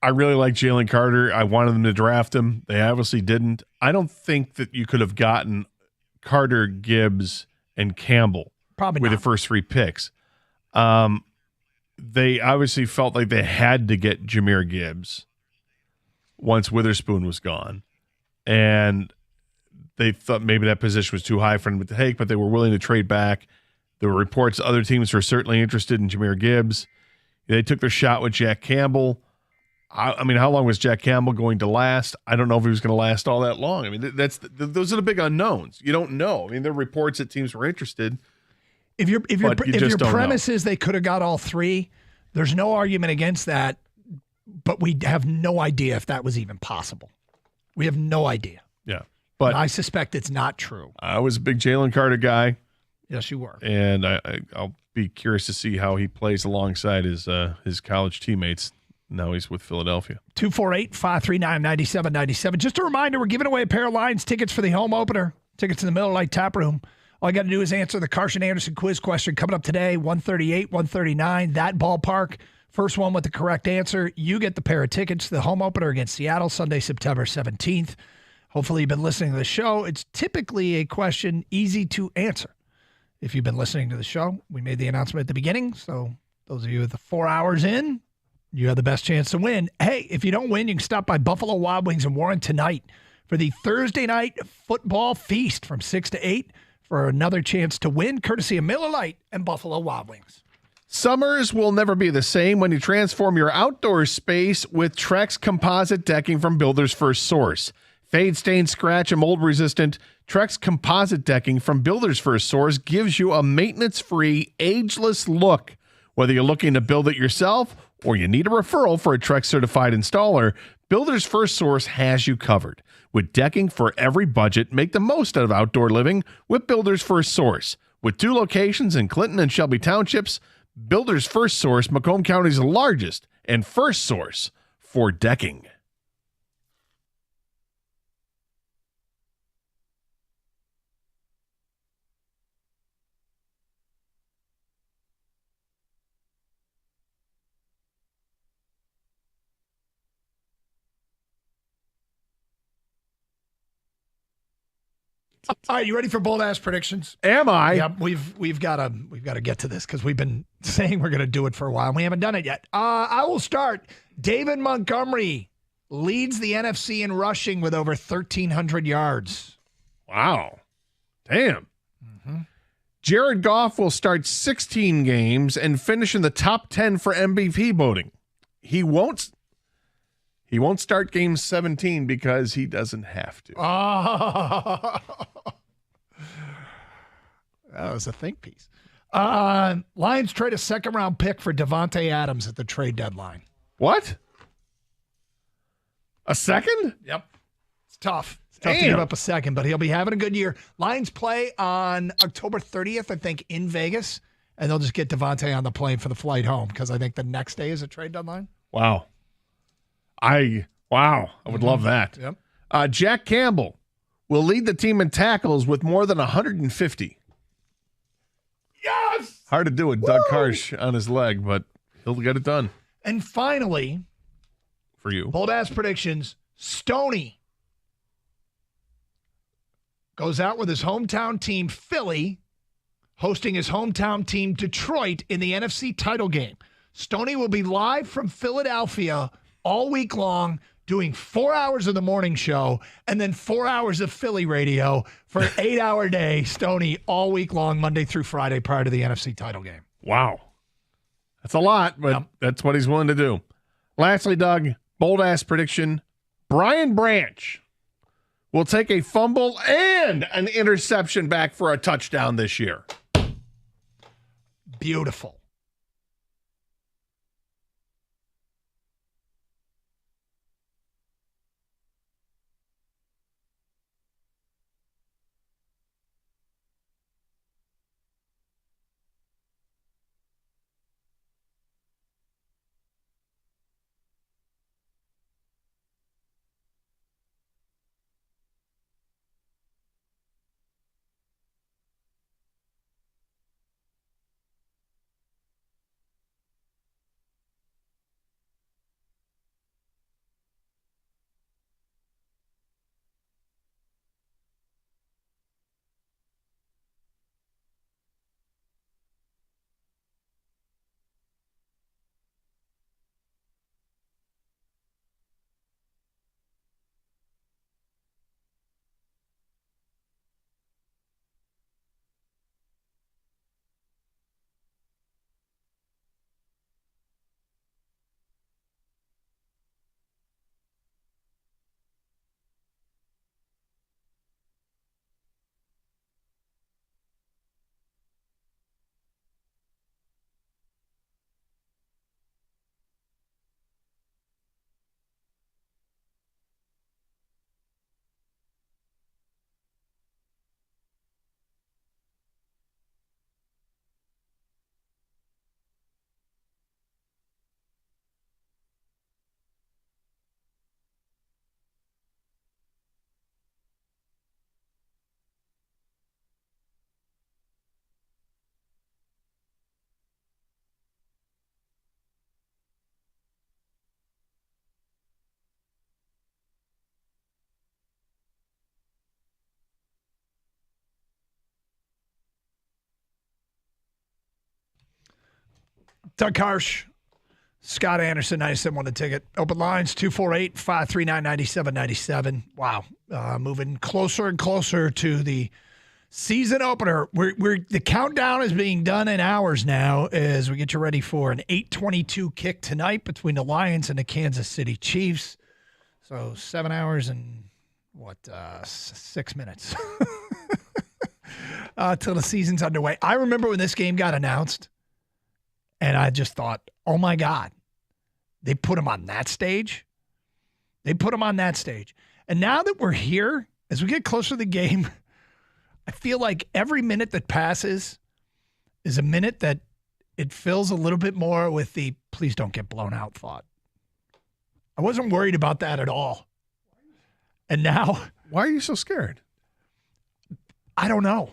really like Jalen Carter. I wanted them to draft him. They obviously didn't. I don't think that you could have gotten Carter, Gibbs, and Campbell with the first 3 picks. They obviously felt like they had to get Jahmyr Gibbs once Witherspoon was gone. And they thought maybe that position was too high for them to take, but they were willing to trade back. There were reports other teams were certainly interested in Jahmyr Gibbs. They took their shot with Jack Campbell. I mean, how long was Jack Campbell going to last? I don't know if he was going to last all that long. I mean, those are the big unknowns. You don't know. I mean, there are reports that teams were interested. If your premise is they could have got all 3, there's no argument against that, but we have no idea if that was even possible. We have no idea. Yeah. But I suspect it's not true. I was a big Jalen Carter guy. Yes, you were. And I'll be curious to see how he plays alongside his college teammates. Now he's with Philadelphia. 248-539-9797. Just a reminder, we're giving away a pair of Lions tickets for the home opener. Tickets in the Miller Lite Tap Room. All you got to do is answer the Carson Anderson quiz question coming up today, 138, 139, that ballpark. First one with the correct answer, you get the pair of tickets to the home opener against Seattle, Sunday, September 17th. Hopefully you've been listening to the show. It's typically a question easy to answer. If you've been listening to the show, we made the announcement at the beginning. So those of you with the 4 hours in, you have the best chance to win. Hey, if you don't win, you can stop by Buffalo Wild Wings in Warren tonight for the Thursday night football feast from 6 to 8 for another chance to win, courtesy of Miller Lite and Buffalo Wild Wings. Summers will never be the same when you transform your outdoor space with Trex composite decking from Builder's First Source. Fade, stain, scratch, and mold resistant Trex composite decking from Builder's First Source gives you a maintenance-free, ageless look. Whether you're looking to build it yourself or you need a referral for a Trex certified installer, Builder's First Source has you covered. With decking for every budget, make the most out of outdoor living with Builder's First Source. With 2 locations in Clinton and Shelby Townships, Builder's First Source, Macomb County's largest and first source for decking. All right, you ready for bold ass predictions? Am I? Yeah, we've got to get to this because we've been saying we're going to do it for a while and we haven't done it yet. I will start. David Montgomery leads the NFC in rushing with over 1,300 yards. Wow. Damn. Mm-hmm. Jared Goff will start 16 games and finish in the top 10 for MVP voting. He won't start game 17 because he doesn't have to. Oh. That was a think piece. Lions trade a second-round pick for Devontae Adams at the trade deadline. What? A second? Yep. It's tough. It's tough to give up a second, but he'll be having a good year. Lions play on October 30th, I think, in Vegas, and they'll just get Devontae on the plane for the flight home because I think the next day is a trade deadline. Wow. I would love that. Yep. Jack Campbell will lead the team in tackles with more than 150. Yes! Hard to do with Doug Karsh on his leg, but he'll get it done And finally, for you. bold ass predictions. Stoney goes out with his hometown team, Philly, hosting his hometown team, Detroit, in the NFC title game. Stoney will be live from Philadelphia all week long, doing 4 hours of the morning show and then 4 hours of Philly radio for an 8-hour day. Stoney all week long, Monday through Friday, prior to the NFC title game. Wow. That's a lot, but that's what he's willing to do. Lastly, Doug, bold-ass prediction. Brian Branch will take a fumble and an interception back for a touchdown this year. Beautiful. Doug Karsh, Scott Anderson, 97 won the ticket. Open lines, 248-539-9797. Wow. Moving closer and closer to the season opener. The countdown is being done in hours now as we get you ready for an 8:22 kick tonight between the Lions and the Kansas City Chiefs. So 7 hours and 6 minutes till the season's underway. I remember when this game got announced, and I just thought, oh, my God, they put him on that stage? They put him on that stage. And now that we're here, as we get closer to the game, I feel like every minute that passes is a minute that it fills a little bit more with the please don't get blown out thought. I wasn't worried about that at all. And now. Why are you so scared? I don't know,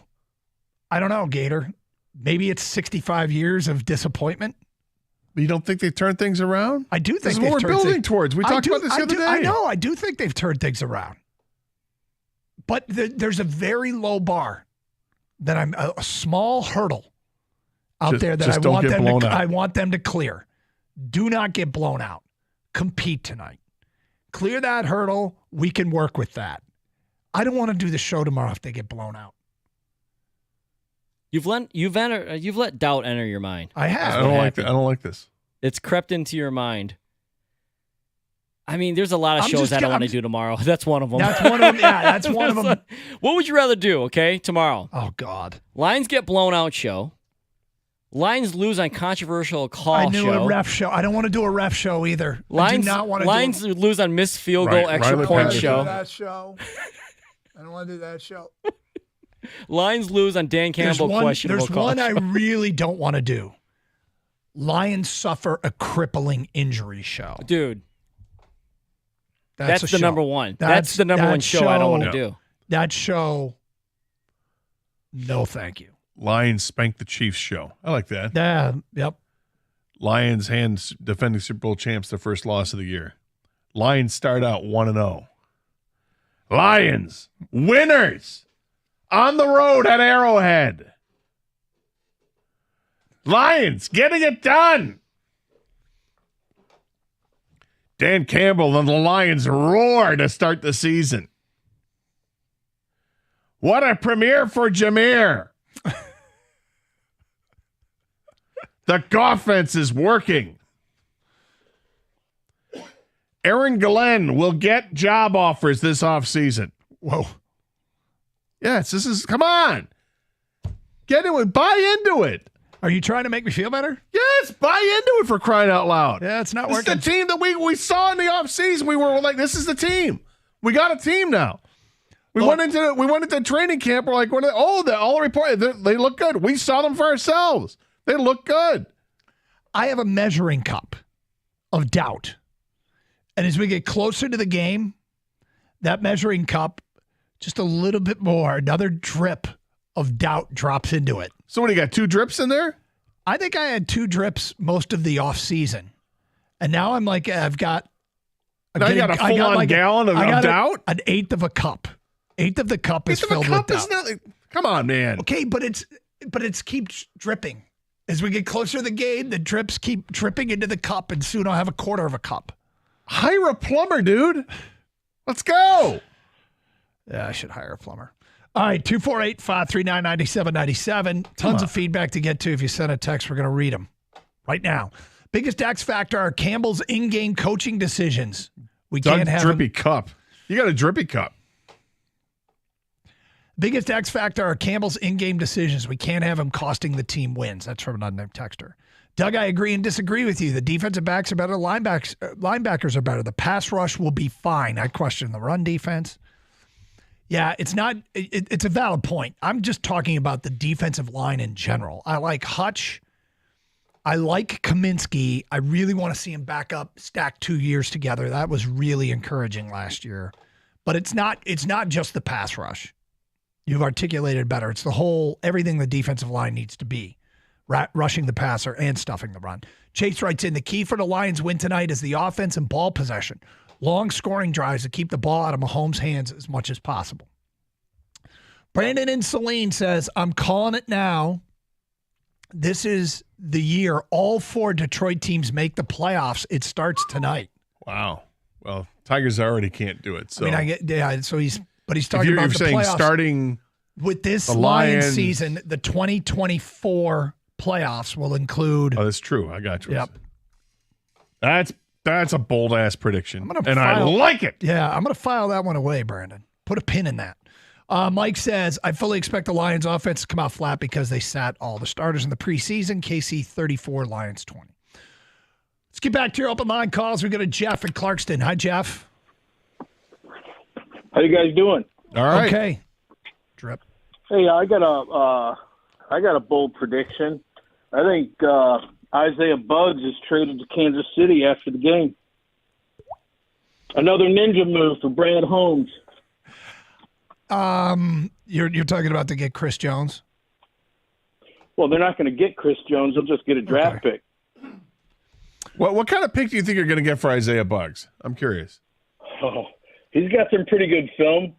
Gator. Maybe it's 65 years of disappointment. You don't think they've turned things around? I do think this is what we're building towards. We talked about this the other day. I know. I do think they've turned things around. But there's a very low bar that I'm a small hurdle out there that I want them to clear. Do not get blown out. Compete tonight. Clear that hurdle. We can work with that. I don't want to do the show tomorrow if they get blown out. You've let doubt enter your mind. I have. I don't like this. It's crept into your mind. I mean, there's a lot of shows I don't want to do tomorrow. That's one of them. That's one of them. Yeah, that's one of them. What would you rather do, okay, tomorrow? Oh, God. Lions get blown out show. Lions lose on controversial call show. A ref show. I don't want to do a ref show either. Lions, I do not want to Lions lose on missed field goal extra point show. I don't want to do that show. Lions lose on Dan Campbell questionable call. There's one I really don't want to do. Lions suffer a crippling injury show. Dude. That's the number one. That's the number one show I don't want to do. That show, no thank you. Lions spank the Chiefs show. I like that. Yeah. Yep. Lions hands defending Super Bowl champs their first loss of the year. Lions start out 1-0. Lions, winners, on the road at Arrowhead. Lions getting it done. Dan Campbell and the Lions roar to start the season. What a premiere for Jameer. The offense is working. Aaron Glenn will get job offers this offseason. Whoa. Yes, come on. Get into it. Buy into it. Are you trying to make me feel better? Yes, buy into it, for crying out loud. Yeah, it's not this working. It's the team that we saw in the offseason. We were like, this is the team. We got a team now. We went into training camp. We're like, all the report, they look good. We saw them for ourselves. They look good. I have a measuring cup of doubt. And as we get closer to the game, that measuring cup, just a little bit more, another drip of doubt drops into it. So what, do you got 2 drips in there? I think I had 2 drips most of the off season. And now I'm like, I've got you got a full-on gallon of doubt? An eighth of a cup. Eighth of the cup is filled with doubt. Come on, man. Okay, but it's keeps dripping. As we get closer to the game, the drips keep dripping into the cup, and soon I'll have a quarter of a cup. Hire a plumber, dude. Let's go. Yeah, I should hire a plumber. All right, 248-539-9797. Tons of feedback to get to. If you send a text, we're going to read them right now. Biggest X factor are Campbell's in-game coaching decisions. We can't have drippy cup. You got a drippy cup. Biggest X factor are Campbell's in-game decisions. We can't have him costing the team wins. That's from an unnamed texter. Doug, I agree and disagree with you. The defensive backs are better. Linebackers are better. The pass rush will be fine. I question the run defense. Yeah, it's not. It's a valid point. I'm just talking about the defensive line in general. I like Hutch. I like Kaminsky. I really want to see him back up, stack 2 years together. That was really encouraging last year. But it's not just the pass rush. You've articulated better. It's the whole, everything the defensive line needs to be. Rushing the passer and stuffing the run. Chase writes in, the key for the Lions win tonight is the offense and ball possession. Long scoring drives to keep the ball out of Mahomes' hands as much as possible. Brandon in Saline says, I'm calling it now. This is the year all 4 Detroit teams make the playoffs. It starts tonight. Wow. Well, Tigers already can't do it. So so he's talking about the playoffs. Starting with this Lions season, the 2024 playoffs will include. Oh, that's true. I got you. Yep. That's a bold ass prediction, I like it. Yeah, I'm going to file that one away, Brandon. Put a pin in that. Mike says, I fully expect the Lions offense to come out flat because they sat all the starters in the preseason. KC 34, Lions 20. Let's get back to your open line calls. We go to Jeff in Clarkston. Hi, Jeff. How you guys doing? All right. Okay. Drip. Hey, I got a bold prediction. I think Isaiah Buggs is traded to Kansas City after the game. Another ninja move for Brad Holmes. You're talking about to get Chris Jones? Well, they're not going to get Chris Jones. They'll just get a draft pick. What kind of pick do you think you're going to get for Isaiah Buggs? I'm curious. Oh, he's got some pretty good film.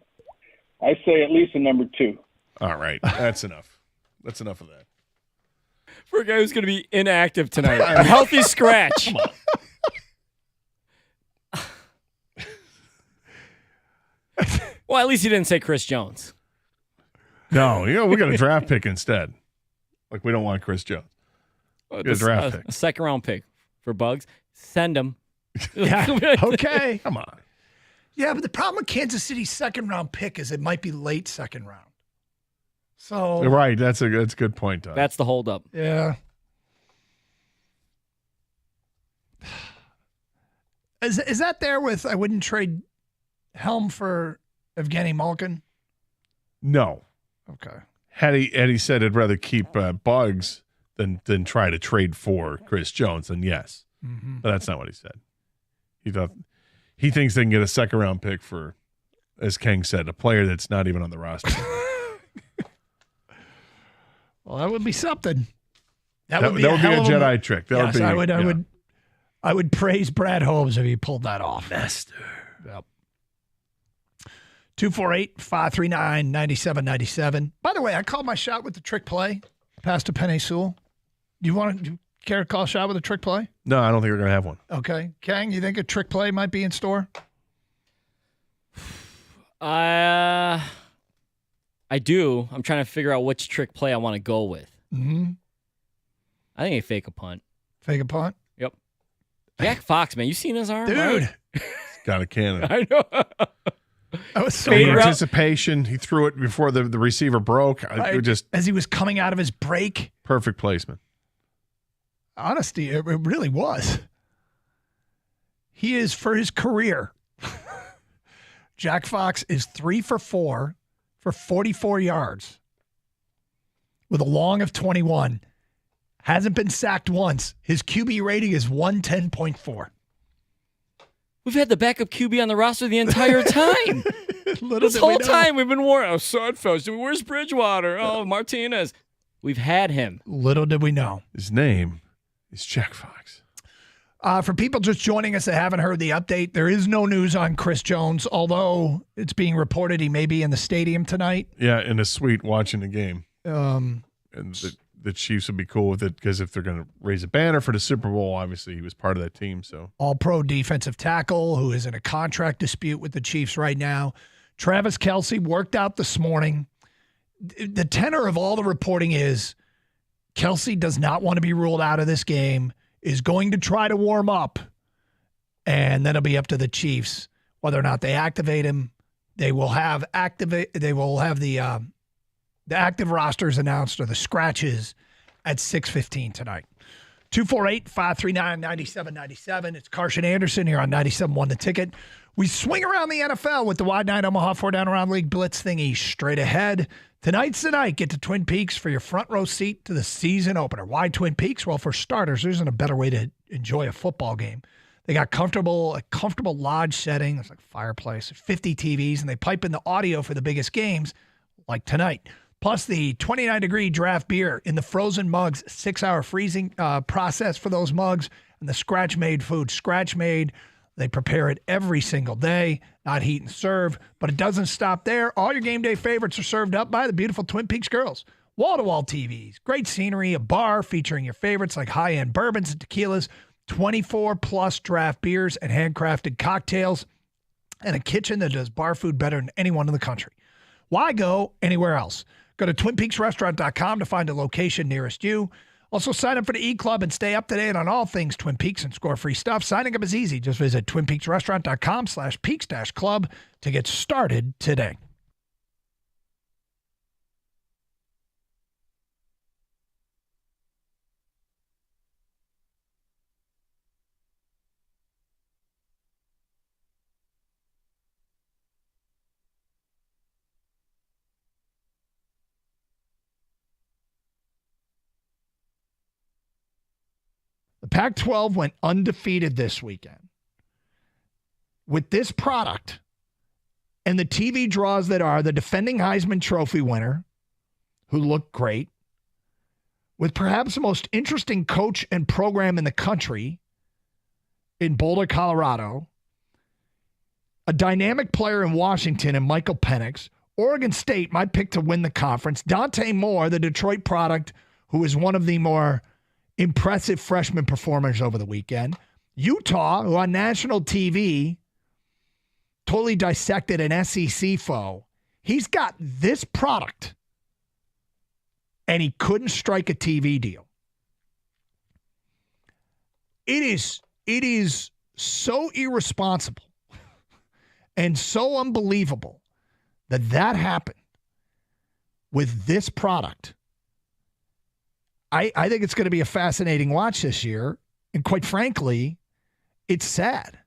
I say at least a number 2. All right. That's enough. That's enough of that. For a guy who's going to be inactive tonight. A healthy scratch. Come on. Well, at least he didn't say Chris Jones. No, we got a draft pick instead. Like, we don't want Chris Jones. Get a draft pick. A second-round pick for Buggs. Send him. Yeah, okay. Come on. Yeah, but the problem with Kansas City's second-round pick is it might be late second round. So right, that's a good point, Doug. That's the holdup. Yeah. Is that there with I wouldn't trade Helm for Evgeny Malkin? No. Okay. Had he said I'd rather keep Buggs than try to trade for Chris Jones, then yes. Mm-hmm. But that's not what he said. He thinks they can get a second-round pick for, as King said, a player that's not even on the roster. Well, that would be something. That would be a Jedi trick. That Yes, would be, I would praise Brad Holmes if he pulled that off. Master. Yep. 248-539-9797. By the way, I called my shot with the trick play. Pass to Penny Sewell. Do you care to call a shot with a trick play? No, I don't think we're going to have one. Okay. Kang, you think a trick play might be in store? I do. I'm trying to figure out which trick play I want to go with. Mm-hmm. I think a fake a punt. Fake a punt? Yep. Jack Fox, man. You seen his arm? Dude. Right? He's got a cannon. I know. That was so the anticipation. He threw it before the receiver broke. Right. It just as he was coming out of his break. Perfect placement. Honesty, it really was. He is, for his career, Jack Fox is 3 for 4 for 44 yards with a long of 21. Hasn't been sacked once. His QB rating is 110.4. We've had the backup QB on the roster the entire time. This whole time we've been warning. Oh, Sudfeld. Where's Bridgewater? Oh, Martinez. We've had him. Little did we know. His name is Jack Fox. For people just joining us that haven't heard the update, there is no news on Chris Jones, although it's being reported he may be in the stadium tonight. Yeah, in a suite watching the game. Um, and the Chiefs would be cool with it because if they're going to raise a banner for the Super Bowl, obviously he was part of that team. So All-Pro defensive tackle who is in a contract dispute with the Chiefs right now. Travis Kelsey worked out this morning. The tenor of all the reporting is Kelsey does not want to be ruled out of this game, is going to try to warm up, and then it'll be up to the Chiefs whether or not they activate him. They will have the active rosters announced or the scratches at 6:15 tonight. 248-539-9797. It's Carson Anderson here on 97.1 The Ticket. We swing around the NFL with the Wide 9 Omaha 4-Down Around League Blitz thingy straight ahead. Tonight's the night. Get to Twin Peaks for your front row seat to the season opener. Why Twin Peaks? Well, for starters, there isn't a better way to enjoy a football game. They got a comfortable lodge setting. There's like fireplace, 50 TVs, and they pipe in the audio for the biggest games like tonight. Plus the 29-degree draft beer in the frozen mugs, 6-hour freezing process for those mugs, and the scratch-made food. Scratch-made, they prepare it every single day, not heat and serve. But it doesn't stop there. All your game day favorites are served up by the beautiful Twin Peaks girls. Wall-to-wall TVs, great scenery, a bar featuring your favorites like high-end bourbons and tequilas, 24-plus draft beers and handcrafted cocktails, and a kitchen that does bar food better than anyone in the country. Why go anywhere else? Go to TwinPeaksRestaurant.com to find a location nearest you. Also, sign up for the E-Club and stay up to date on all things Twin Peaks and score free stuff. Signing up is easy. Just visit TwinPeaksRestaurant.com/Peaks-Club to get started today. The Pac-12 went undefeated this weekend. With this product and the TV draws that are the defending Heisman Trophy winner, who looked great, with perhaps the most interesting coach and program in the country in Boulder, Colorado, a dynamic player in Washington and Michael Penix, Oregon State, my pick to win the conference, Dante Moore, the Detroit product, who is one of the more impressive freshman performers over the weekend. Utah, who on national TV totally dissected an SEC foe. He's got this product, and he couldn't strike a TV deal. It is so irresponsible and so unbelievable that happened with this product. I think it's going to be a fascinating watch this year. And quite frankly, it's sad.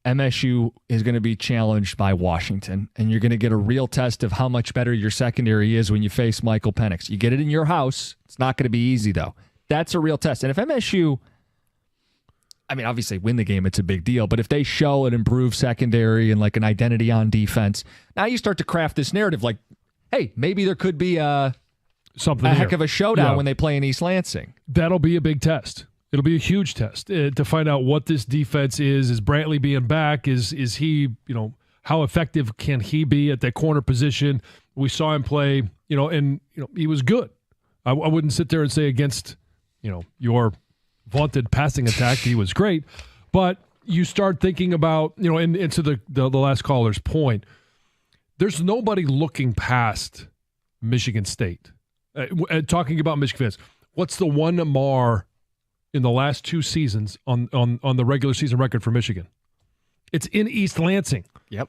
MSU is going to be challenged by Washington, and you're going to get a real test of how much better your secondary is when you face Michael Penix. You get it in your house. It's not going to be easy, though. That's a real test. And if MSU, I mean, obviously win the game, it's a big deal, but if they show an improved secondary and like an identity on defense, now you start to craft this narrative like, hey, maybe there could be something heck of a showdown when they play in East Lansing. That'll be a big test. It'll be a huge test to find out what this defense is. Is Brantley being back? Is he, how effective can he be at that corner position? We saw him play, and he was good. I wouldn't sit there and say against, your vaunted passing attack, he was great. But you start thinking about, and to the last caller's point, there's nobody looking past Michigan State. Talking about Michigan fans, what's the one mar in the last 2 seasons on the regular season record for Michigan? It's in East Lansing. Yep.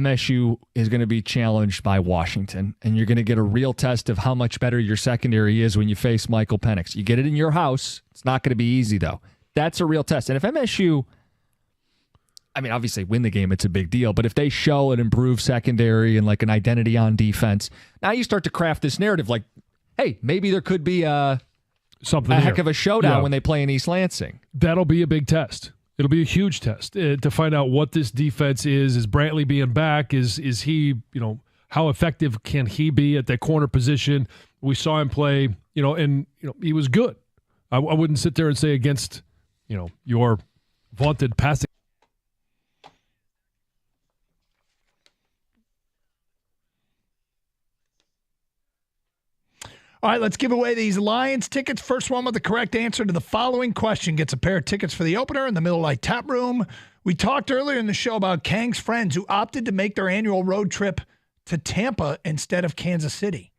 MSU is going to be challenged by Washington, and you're going to get a real test of how much better your secondary is when you face Michael Penix. You get it in your house. It's not going to be easy, though. That's a real test. And if MSU, I mean, obviously win the game, it's a big deal, but if they show an improved secondary and like an identity on defense, now you start to craft this narrative like, hey, maybe there could be a heck of a showdown when they play in East Lansing. That'll be a big test. It'll be a huge test to find out what this defense is. Is Brantley being back? Is he, how effective can he be at that corner position? We saw him play, and he was good. I wouldn't sit there and say against, your vaunted passing. All right, let's give away these Lions tickets. First one with the correct answer to the following question gets a pair of tickets for the opener in the Miller Lite Tap Room. We talked earlier in the show about Kang's friends who opted to make their annual road trip to Tampa instead of Kansas City.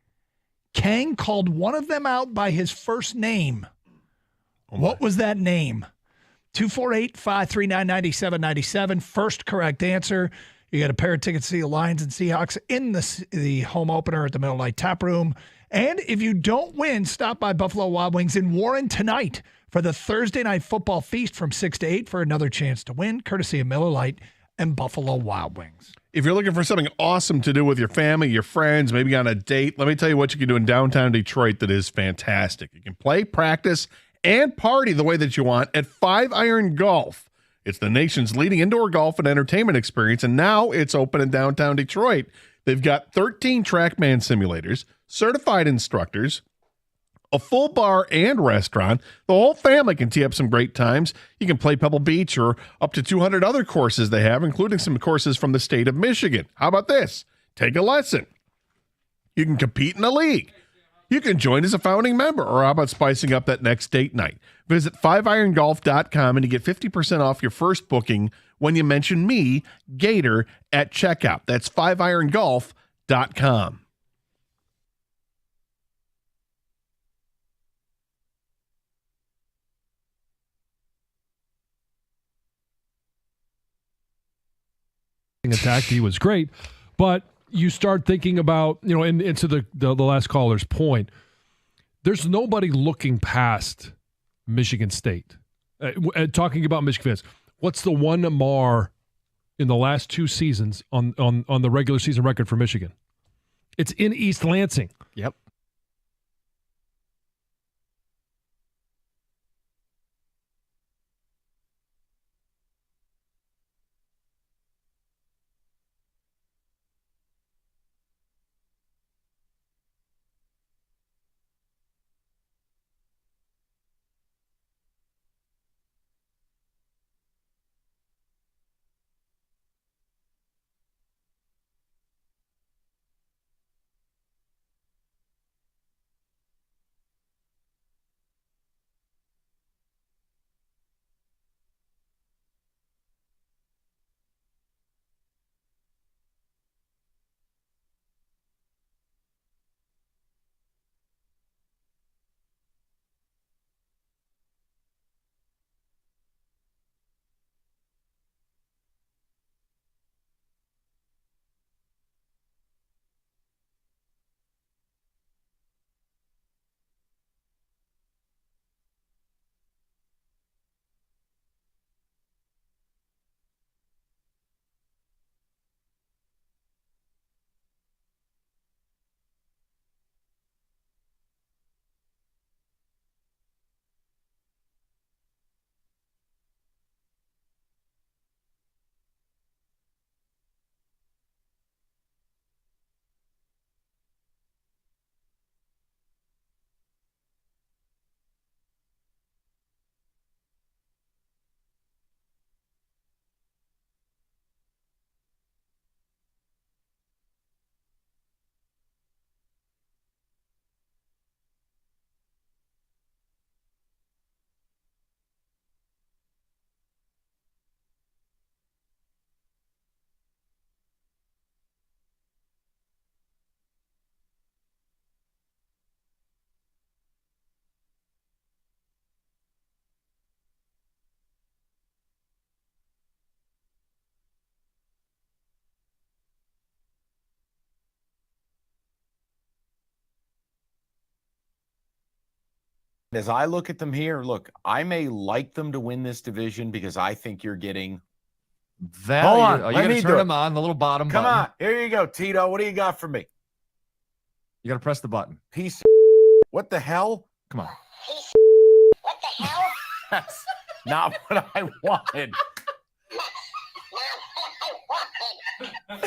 Kang called one of them out by his first name. What was that name? 248-539-9797. First correct answer. You got a pair of tickets to see the Lions and Seahawks in the home opener at the Miller Lite Tap Room. And if you don't win, stop by Buffalo Wild Wings in Warren tonight for the Thursday Night Football Feast from 6 to 8 for another chance to win, courtesy of Miller Lite and Buffalo Wild Wings. If you're looking for something awesome to do with your family, your friends, maybe on a date, let me tell you what you can do in downtown Detroit that is fantastic. You can play, practice, and party the way that you want at 5 Iron Golf. It's the nation's leading indoor golf and entertainment experience, and now it's open in downtown Detroit. They've got 13 TrackMan simulators, certified instructors, a full bar and restaurant. The whole family can tee up some great times. You can play Pebble Beach or up to 200 other courses they have, including some courses from the state of Michigan. How about this? Take a lesson. You can compete in a league. You can join as a founding member, or how about spicing up that next date night? Visit 5irongolf.com and you get 50% off your first booking when you mention me, Gator, at checkout. That's 5irongolf.com. Attack, he was great, but you start thinking about, and to the last caller's point, there's nobody looking past Michigan State. Talking about Michigan fans, what's the one mar in the last 2 seasons on the regular season record for Michigan? It's in East Lansing. Yep. As I look at them here, look, I may like them to win this division because I think you're getting value. Hold on. Oh, you Let got me to do turn it. them on, the little bottom Come button. on. Here you go, Tito. What do you got for me? You got to press the button. Piece of what the hell? Come on. What the hell? That's not what I wanted.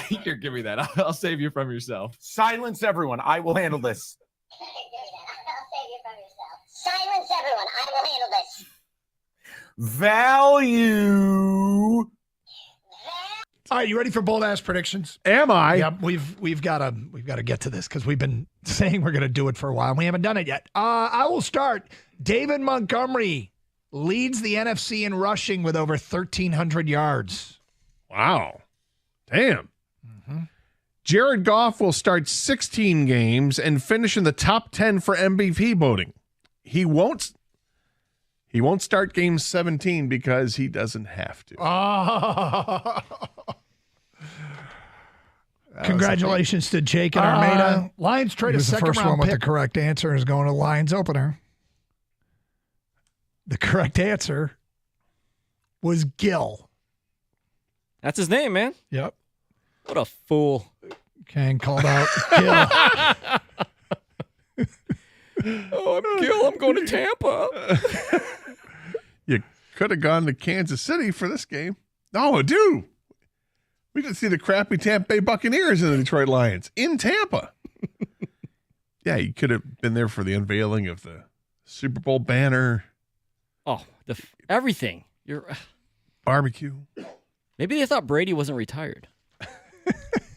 Here, give me that. I'll save you from yourself. Silence everyone. I will handle this. I'll save you from yourself. Silence everyone. I will handle this. Value. All right, you ready for bold ass predictions? Am I? Yep, we've got to get to this because we've been saying we're going to do it for a while and we haven't done it yet. I will start. David Montgomery leads the NFC in rushing with over 1,300 yards. Wow. Damn. Jared Goff will start 16 games and finish in the top 10 for MVP voting. He won't start game 17 because he doesn't have to. Congratulations to Jake and Armada. Lions trade a second round pick. The first one with the correct answer is going to Lions opener. The correct answer was Gil. That's his name, man. Yep. What a fool. Ken called out Gil. Oh, I'm Gil. I'm going to Tampa. You could have gone to Kansas City for this game. No, dude. We didn't see the crappy Tampa Bay Buccaneers and the Detroit Lions in Tampa. Yeah, you could have been there for the unveiling of the Super Bowl banner. Oh, everything. You're barbecue. Maybe they thought Brady wasn't retired.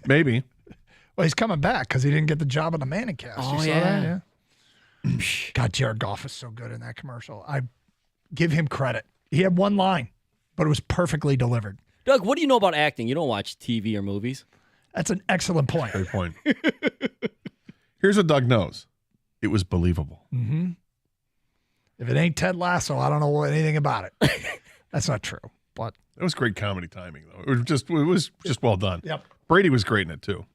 Maybe. Well, he's coming back because he didn't get the job on the Manning cast. Oh, You saw yeah. that? Yeah. God, Jared Goff is so good in that commercial. I give him credit. He had one line, but it was perfectly delivered. Doug, what do you know about acting? You don't watch TV or movies. That's an excellent point. Great point. Here's what Doug knows. It was believable. Mm-hmm. If it ain't Ted Lasso, I don't know anything about it. That's not true. But it was great comedy timing, though. It was just well done. Yep. Brady was great in it too.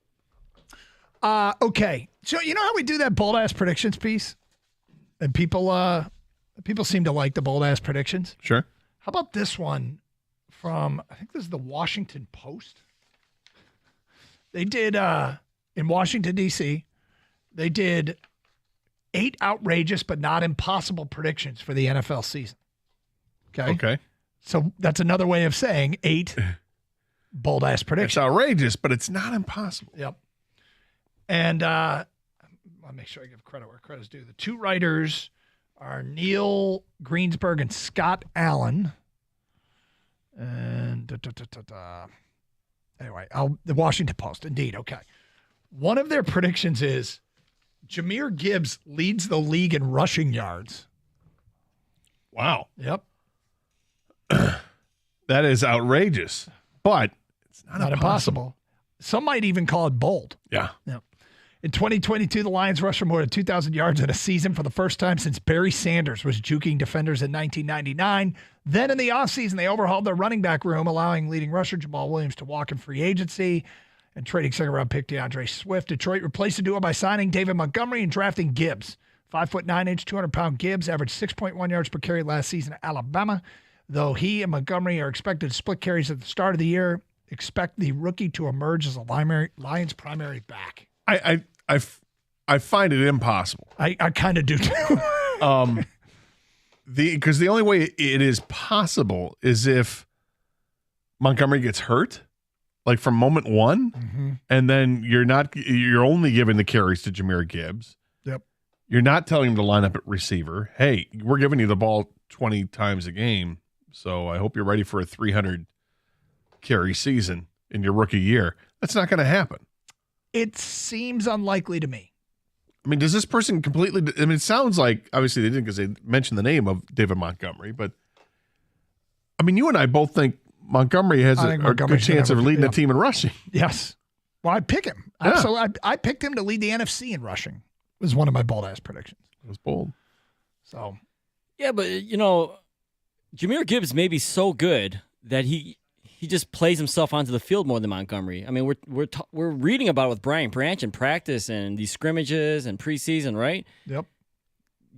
Okay. So you know how we do that bold ass predictions piece? And people seem to like the bold ass predictions. Sure. How about this one from, I think this is the Washington Post. They did in Washington, D.C., they did 8 outrageous but not impossible predictions for the NFL season. Okay. So that's another way of saying 8 bold ass predictions. It's outrageous, but it's not impossible. Yep. And I'll make sure I give credit where credit's due. The 2 writers are Neil Greensburg and Scott Allen. And anyway, the Washington Post. Indeed. Okay. One of their predictions is Jahmyr Gibbs leads the league in rushing yards. Wow. Yep. That is outrageous, but it's not impossible. Some might even call it bold. Yeah. Yep. In 2022, the Lions rushed for more than 2,000 yards in a season for the first time since Barry Sanders was juking defenders in 1999. Then in the offseason, they overhauled their running back room, allowing leading rusher Jamal Williams to walk in free agency and trading second-round pick DeAndre Swift. Detroit replaced the duo by signing David Montgomery and drafting Gibbs. 5'9", 200-pound Gibbs averaged 6.1 yards per carry last season at Alabama. Though he and Montgomery are expected to split carries at the start of the year, expect the rookie to emerge as a Lions' primary back. I find it impossible. I kind of do too. Because the only way it is possible is if Montgomery gets hurt, like from moment one, and then you're only giving the carries to Jahmyr Gibbs. Yep. You're not telling him to line up at receiver. Hey, we're giving you the ball 20 times a game, so I hope you're ready for a 300 carry season in your rookie year. That's not going to happen. It seems unlikely to me. I mean, does this person completely? I mean, it sounds like obviously they didn't because they mentioned the name of David Montgomery, but I mean, you and I both think Montgomery has a good chance of leading the team in rushing. Yes. Well, I pick him. Yeah. So I picked him to lead the NFC in rushing. It was one of my bold ass predictions. It was bold. So. Yeah, but Jahmyr Gibbs may be so good that he just plays himself onto the field more than Montgomery. I mean, we're reading about it with Brian Branch in practice and these scrimmages and preseason, right? Yep.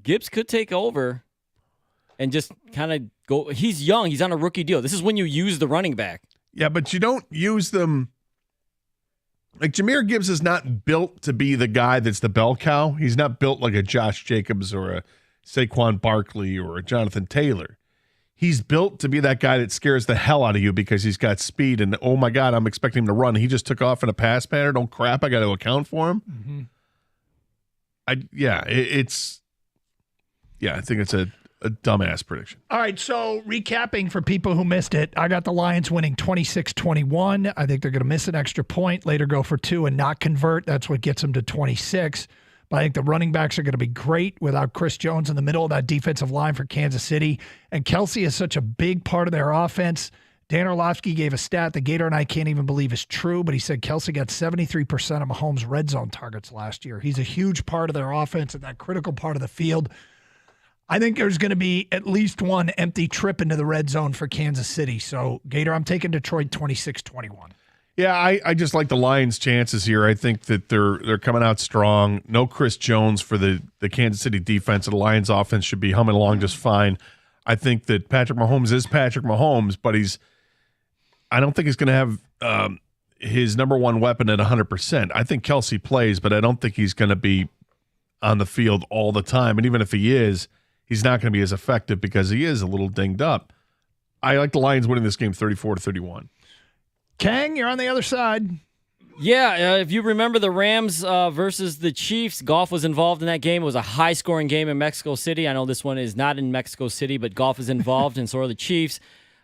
Gibbs could take over and just kind of go. He's young. He's on a rookie deal. This is when you use the running back. Yeah, but you don't use them. Like Jahmyr Gibbs is not built to be the guy that's the bell cow. He's not built like a Josh Jacobs or a Saquon Barkley or a Jonathan Taylor. He's built to be that guy that scares the hell out of you because he's got speed and, oh, my God, I'm expecting him to run. He just took off in a pass pattern. Oh, crap, I got to account for him. Mm-hmm. I think it's a dumbass prediction. All right, so recapping for people who missed it, I got the Lions winning 26-21. I think they're going to miss an extra point, later go for 2 and not convert. That's what gets them to 26. But I think the running backs are going to be great without Chris Jones in the middle of that defensive line for Kansas City. And Kelsey is such a big part of their offense. Dan Orlovsky gave a stat that Gator and I can't even believe is true, but he said Kelsey got 73% of Mahomes' red zone targets last year. He's a huge part of their offense and that critical part of the field. I think there's going to be at least one empty trip into the red zone for Kansas City. So, Gator, I'm taking Detroit 26-21. Yeah, I just like the Lions' chances here. I think that they're coming out strong. No Chris Jones for the Kansas City defense. The Lions' offense should be humming along just fine. I think that Patrick Mahomes is Patrick Mahomes, but I don't think he's going to have his number one weapon at 100%. I think Kelsey plays, but I don't think he's going to be on the field all the time. And even if he is, he's not going to be as effective because he is a little dinged up. I like the Lions winning this game 34-31. Kang, you're on the other side. Yeah, if you remember the Rams versus the Chiefs, Goff was involved in that game. It was a high-scoring game in Mexico City. I know this one is not in Mexico City, but Goff is involved, and so are the Chiefs.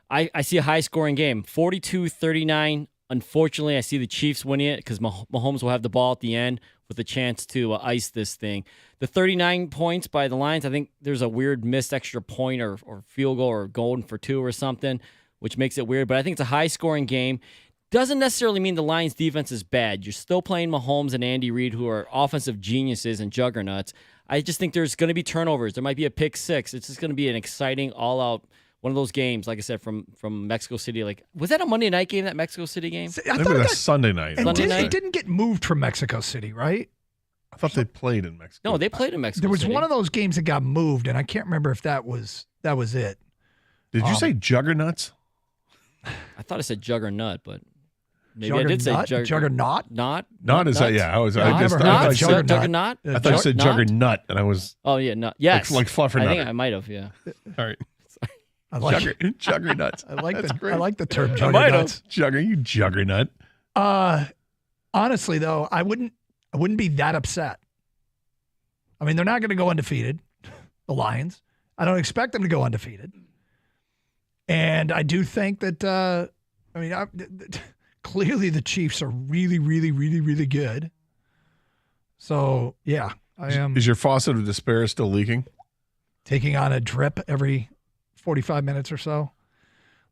I see a high-scoring game, 42-39. Unfortunately, I see the Chiefs winning it because Mahomes will have the ball at the end with a chance to ice this thing. The 39 points by the Lions, I think there's a weird missed extra point or field goal or golden for 2 or something, which makes it weird. But I think it's a high-scoring game. Doesn't necessarily mean the Lions' defense is bad. You're still playing Mahomes and Andy Reid, who are offensive geniuses and juggernauts. I just think there's going to be turnovers. There might be a pick 6. It's just going to be an exciting, all-out one of those games, like I said, from Mexico City. Like, was that a Monday night game, that Mexico City game? I thought it was Sunday night. And it didn't get moved from Mexico City, right? I thought they played in Mexico. No, they played in Mexico There was City. one of those games that got moved, and I can't remember if that was it. Did you say juggernauts? I thought I said juggernaut, but maybe I did say juggernaut. Not is that? Yeah, I juggernaut. I thought you said juggernaut, and I was. Oh yeah, nut. Yes, like fluffernutter. I think I might have. Yeah. All right. I like juggernuts. I like the term juggernauts. You juggernaut. Honestly, though, I wouldn't be that upset. I mean, they're not going to go undefeated, the Lions. I don't expect them to go undefeated. And I do think that, clearly the Chiefs are really, really, really, really good. So, yeah, I am. Is your faucet of despair still leaking? Taking on a drip every 45 minutes or so.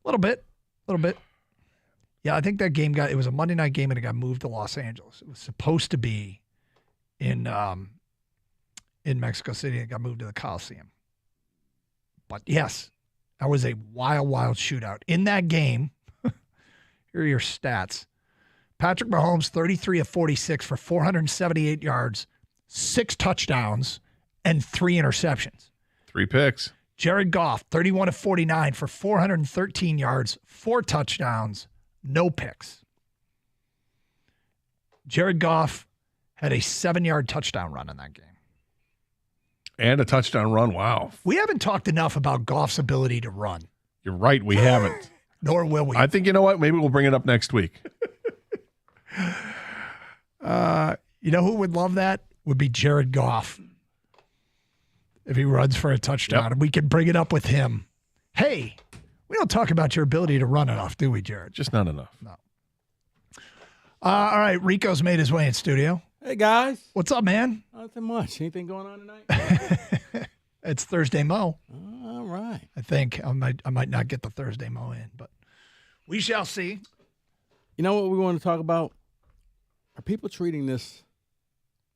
A little bit. Yeah, I think that game it was a Monday night game and it got moved to Los Angeles. It was supposed to be in Mexico City and it got moved to the Coliseum. But yes, that was a wild, wild shootout. In that game, here are your stats. Patrick Mahomes, 33 of 46 for 478 yards, 6 touchdowns, and 3 interceptions. 3 picks. Jared Goff, 31 of 49 for 413 yards, 4 touchdowns, no picks. Jared Goff had a 7-yard touchdown run in that game. And a touchdown run. Wow. We haven't talked enough about Goff's ability to run. You're right. We haven't. Nor will we. I think, you know what? Maybe we'll bring it up next week. You know who would love that? Would be Jared Goff. If he runs for a touchdown, and we can bring it up with him. Hey, we don't talk about your ability to run enough, do we, Jared? Just not enough. No. All right, Rico's made his way in studio. Hey, guys. What's up, man? Nothing much. Anything going on tonight? It's Thursday Mo. All right. I think I might not get the Thursday Mo in, but we shall see. You know what we want to talk about? Are people treating this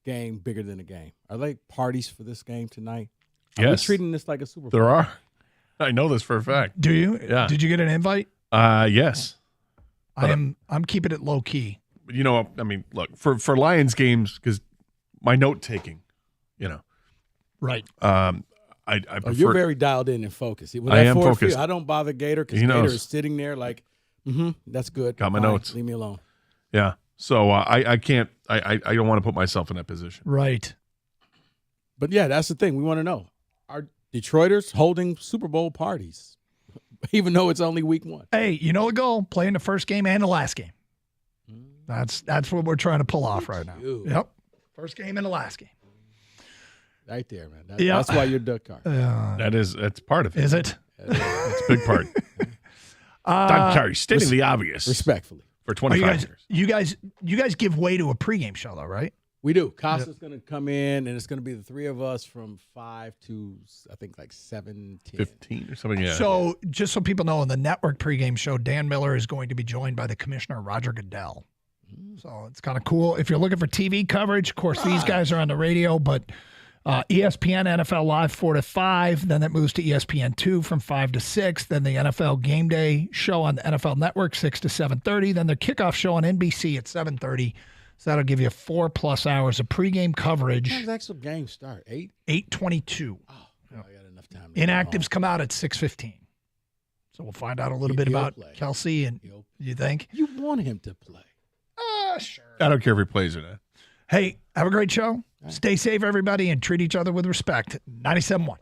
game bigger than a game? Are there parties for this game tonight? Are we treating this like a Super Bowl? There are. I know this for a fact. Do you? Yeah. Did you get an invite? Yes. I'm keeping it low key. You know, I mean, look, for Lions games, because my note taking, Right. I prefer, you're very dialed in and focused. When I am Ford focused. Field, I don't bother Gator because He Gator knows. is sitting there like, that's good. Got my Fine, notes. Leave me alone. Yeah. So I can't. I don't want to put myself in that position. Right. But yeah, that's the thing. We want to know: are Detroiters holding Super Bowl parties, even though it's only week 1? Hey, you know the goal: play in the first game and the last game. That's what we're trying to pull off right now. Yep. First game and the last game. Right there, man. That's why you're duck card. That's part of it. Is it? It's a big part. I'm sorry, stating the obvious. Respectfully. For 25 years. You guys give way to a pregame show though, right? We do. Costa's going to come in, and it's going to be the three of us from 5 to, I think, like 7, 10. 15 or something, yeah. So just so people know, in the network pregame show, Dan Miller is going to be joined by the commissioner, Roger Goodell. So it's kind of cool. If you're looking for TV coverage, of course, these guys are on the radio, but ESPN NFL Live 4 to 5. Then that moves to ESPN2 from 5 to 6. Then the NFL Game Day show on the NFL Network 6 to 7:30. Then their kickoff show on NBC at 7:30. So that'll give you 4+ hours of pregame coverage. When does the actual game start? 8? 8:22. Oh, I got enough time. Inactives come out at 6:15. So we'll find out a little bit about Kelsey. And you think? You want him to play. Sure. I don't care if he plays or not. Hey, have a great show. Stay safe, everybody, and treat each other with respect. 97.1.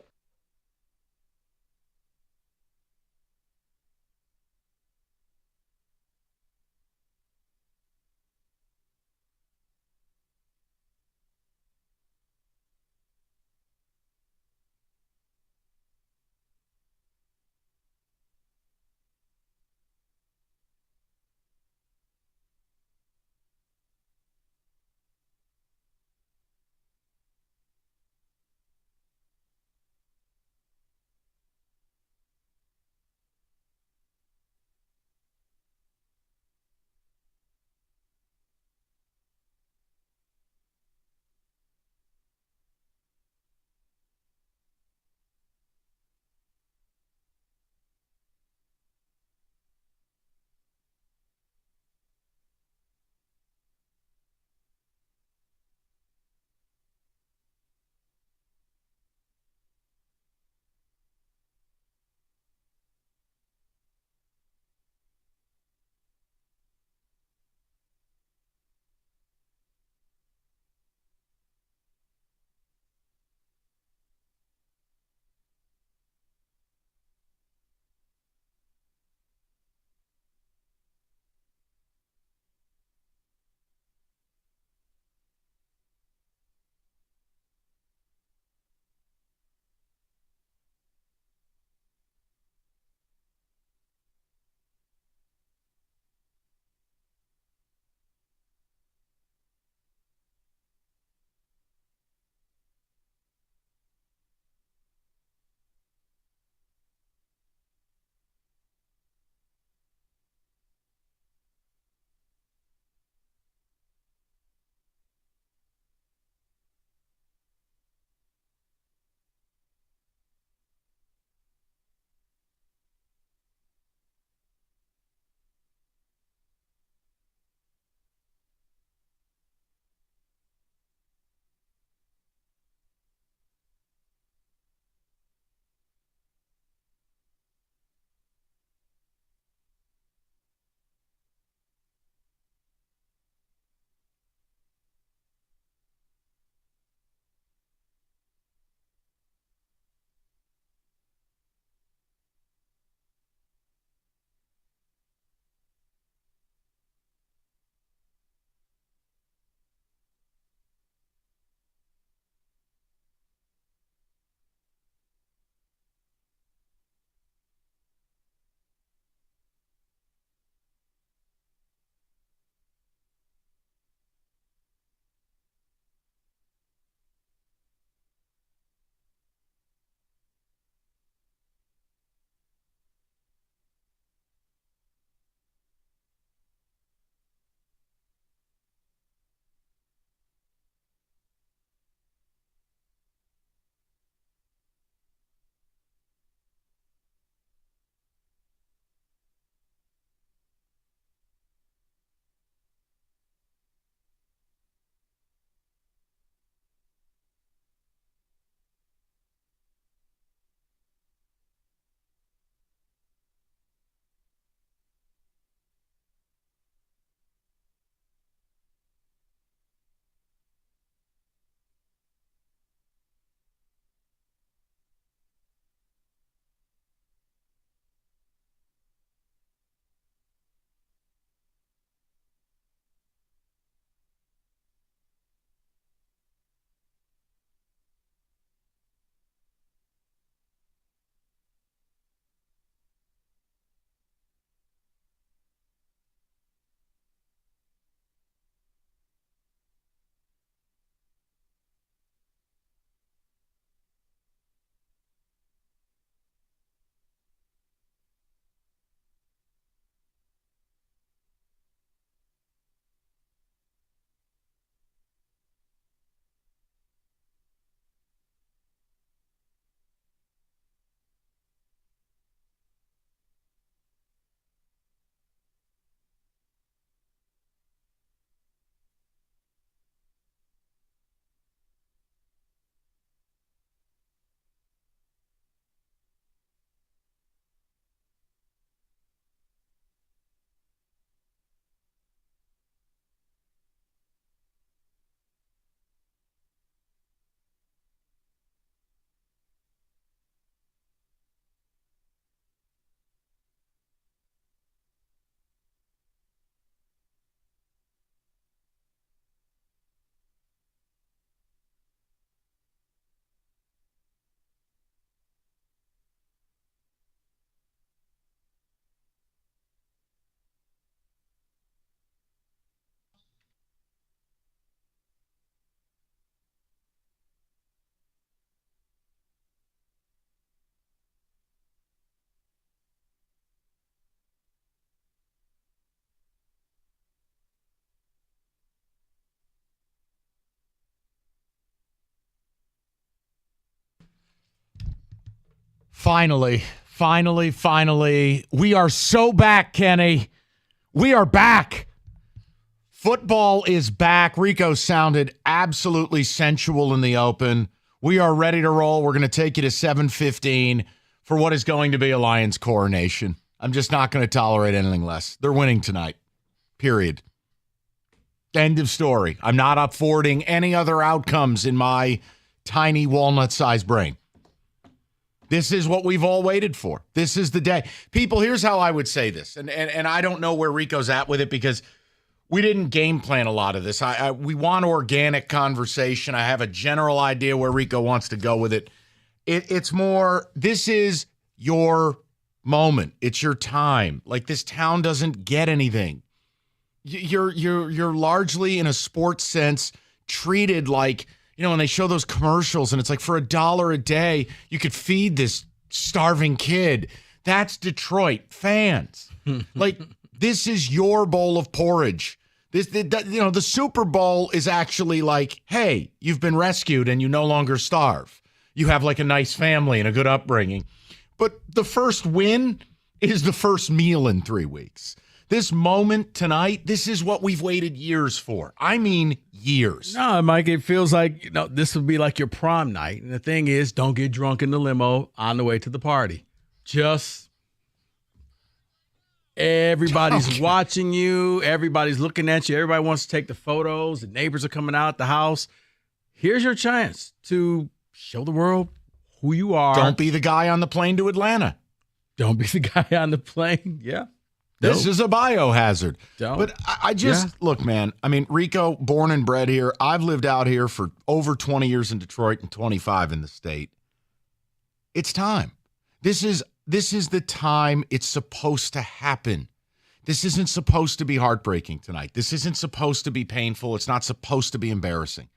Finally. We are so back, Kenny. We are back. Football is back. Rico sounded absolutely sensual in the open. We are ready to roll. We're going to take you to 7:15 for what is going to be a Lions coronation. I'm just not going to tolerate anything less. They're winning tonight. Period. End of story. I'm not affording any other outcomes in my tiny walnut-sized brain. This is what we've all waited for. This is the day. People, here's how I would say this, and I don't know where Rico's at with it because we didn't game plan a lot of this. We want organic conversation. I have a general idea where Rico wants to go with it. It's more, this is your moment. It's your time. Like, this town doesn't get anything. You're largely, in a sports sense, treated like, when they show those commercials and it's like for $1 a day, you could feed this starving kid. That's Detroit fans. Like, this is your bowl of porridge. The Super Bowl is actually like, hey, you've been rescued and you no longer starve. You have like a nice family and a good upbringing. But the first win is the first meal in 3 weeks. This moment tonight, this is what we've waited years for. I mean, years. No, Mike, it feels like this would be like your prom night. And the thing is, don't get drunk in the limo on the way to the party. Just everybody's watching you. Everybody's looking at you. Everybody wants to take the photos. The neighbors are coming out the house. Here's your chance to show the world who you are. Don't be the guy on the plane to Atlanta. Don't be the guy on the plane. Yeah. This is a biohazard. Don't. But I just, look, man, I mean, Rico, born and bred here. I've lived out here for over 20 years in Detroit and 25 in the state. It's time. This is the time it's supposed to happen. This isn't supposed to be heartbreaking tonight. This isn't supposed to be painful. It's not supposed to be embarrassing.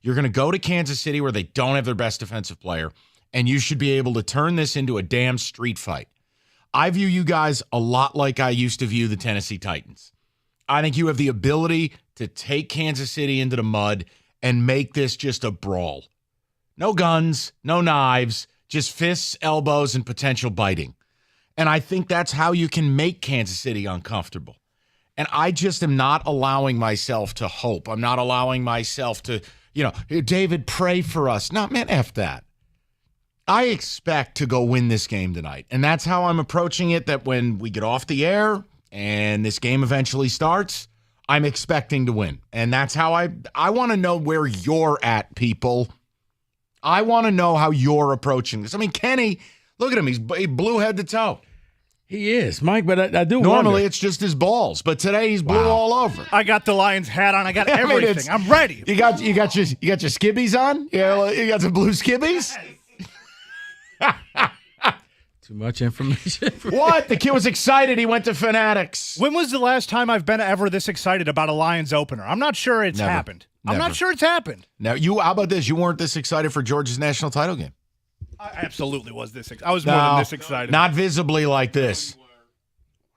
You're going to go to Kansas City where they don't have their best defensive player, and you should be able to turn this into a damn street fight. I view you guys a lot like I used to view the Tennessee Titans. I think you have the ability to take Kansas City into the mud and make this just a brawl. No guns, no knives, just fists, elbows, and potential biting. And I think that's how you can make Kansas City uncomfortable. And I just am not allowing myself to hope. I'm not allowing myself to, David, pray for us. No, man, F that. I expect to go win this game tonight. And that's how I'm approaching it, that when we get off the air and this game eventually starts, I'm expecting to win. And that's how I want to know where you're at, people. I want to know how you're approaching this. I mean, Kenny, look at him. He's blue head to toe. He is, Mike, but I do Normally wonder. It's just his balls, but today he's blue all over. I got the Lions hat on. I got everything. I'm ready. You got your skibbies on? Yeah, you got some blue skibbies? Too much information. What? The kid was excited. He went to Fanatics. When was the last time I've been ever this excited about a Lions opener? I'm not sure it's happened. I'm not sure it's happened. Now, how about this? You weren't this excited for Georgia's national title game. I absolutely was this excited. I was more than this excited. Not visibly like this.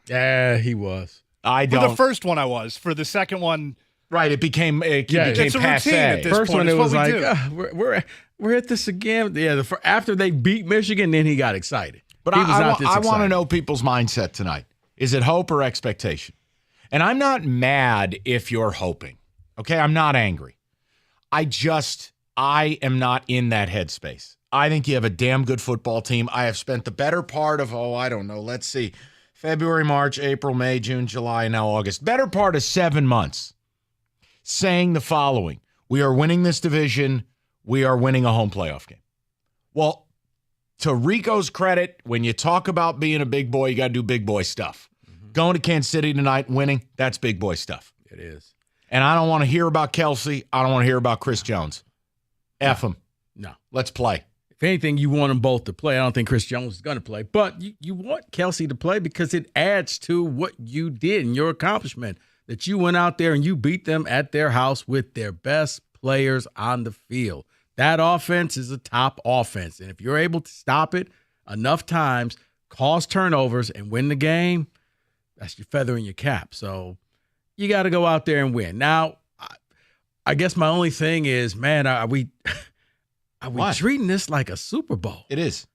Yeah, he was. I don't. For the first one, I was. For the second one, right? It became it's a routine at this first point. one, it was like we're at this again. Yeah, after they beat Michigan, then he got excited. But I want to know people's mindset tonight. Is it hope or expectation? And I'm not mad if you're hoping. Okay, I'm not angry. I am not in that headspace. I think you have a damn good football team. I have spent the better part of, let's see, February, March, April, May, June, July, and now August. Better part of 7 months saying the following. We are winning this division. We are winning a home playoff game. Well, to Rico's credit, when you talk about being a big boy, you got to do big boy stuff. Mm-hmm. Going to Kansas City tonight, winning, that's big boy stuff. It is. And I don't want to hear about Kelsey. I don't want to hear about Chris Jones. F them. No. Let's play. If anything, you want them both to play. I don't think Chris Jones is going to play. But you want Kelsey to play because it adds to what you did and your accomplishment, that you went out there and you beat them at their house with their best players on the field. That offense is a top offense. And if you're able to stop it enough times, cause turnovers, and win the game, that's your feather in your cap. So you got to go out there and win. Now, I guess my only thing is, man, are we treating this like a Super Bowl? It is.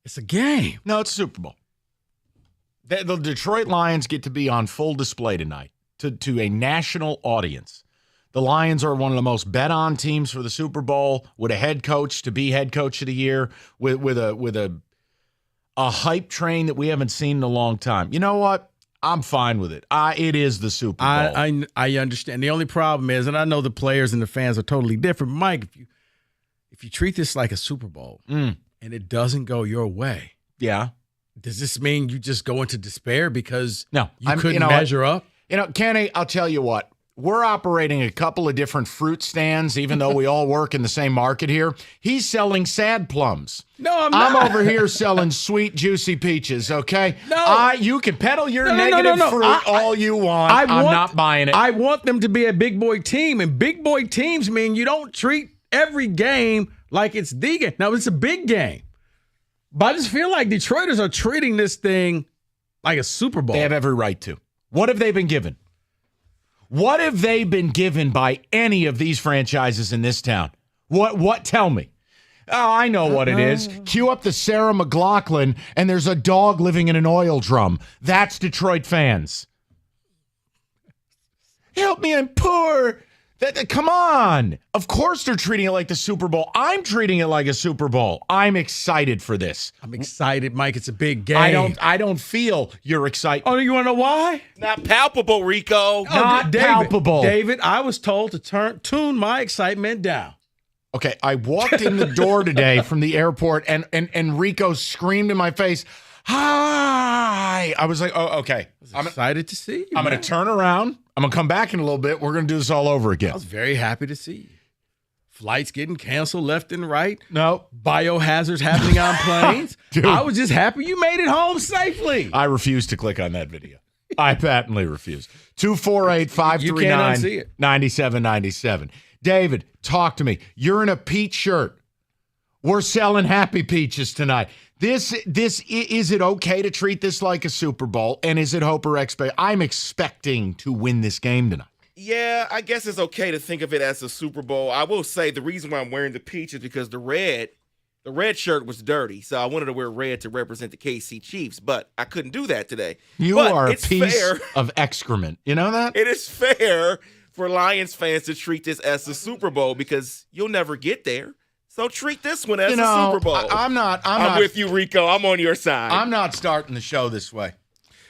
It's a game. No, it's a Super Bowl. The Detroit Lions get to be on full display tonight to a national audience. The Lions are one of the most bet-on teams for the Super Bowl, with a head coach to be head coach of the year, with a hype train that we haven't seen in a long time. You know what? I'm fine with it. It is the Super Bowl. I understand. The only problem is, and I know the players and the fans are totally different, Mike, if you treat this like a Super Bowl and it doesn't go your way, does this mean you just go into despair because you couldn't measure up? Kenny, I'll tell you what. We're operating a couple of different fruit stands, even though we all work in the same market here. He's selling sad plums. No, I'm not. I'm over here selling sweet, juicy peaches, okay? No. You can peddle your negative fruit all you want. I'm not buying it. I want them to be a big boy team, and big boy teams mean you don't treat every game like it's the game. Now, it's a big game, but I just feel like Detroiters are treating this thing like a Super Bowl. They have every right to. What have they been given? What have they been given by any of these franchises in this town? What? Tell me. Oh, I know what it is. Cue up the Sarah McLachlan, and there's a dog living in an oil drum. That's Detroit fans. Help me, I'm poor. Come on. Of course they're treating it like the Super Bowl. I'm treating it like a Super Bowl. I'm excited for this. I'm excited, Mike. It's a big game. I don't feel your excitement. Oh, you want to know why? Not palpable, Rico. Not palpable. David, I was told to tune my excitement down. Okay, I walked in the door today from the airport, and Rico screamed in my face, "Hi!" I was like, "Oh, okay." I'm excited to see you. I'm going to turn around. I'm going to come back in a little bit. We're going to do this all over again. I was very happy to see you. Flights getting canceled left and right. No. Biohazards happening on planes. Dude. I was just happy you made it home safely. I refuse to click on that video. I patently refuse. 248-539-9797. David, talk to me. You're in a peach shirt. We're selling happy peaches tonight. This is it okay to treat this like a Super Bowl? And is it hope or expect? I'm expecting to win this game tonight. Yeah, I guess it's okay to think of it as a Super Bowl. I will say the reason why I'm wearing the peach is because the red shirt was dirty, so I wanted to wear red to represent the KC Chiefs, but I couldn't do that today. You are a piece of excrement. You know that? It is fair for Lions fans to treat this as a Super Bowl because you'll never get there. So treat this one as a Super Bowl. I'm not with you, Rico. I'm on your side. I'm not starting the show this way.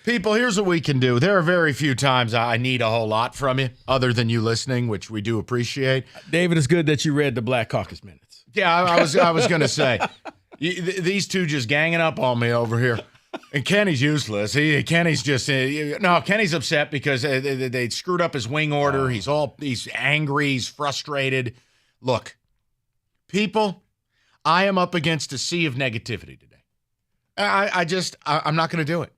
People, here's what we can do. There are very few times I need a whole lot from you, other than you listening, which we do appreciate. David, it's good that you read the Black Caucus Minutes. Yeah, I was going to say, these two just ganging up on me over here. And Kenny's useless. Kenny's just Kenny's upset because they screwed up his wing order. He's angry. He's frustrated. Look. People, I am up against a sea of negativity today. I'm not going to do it.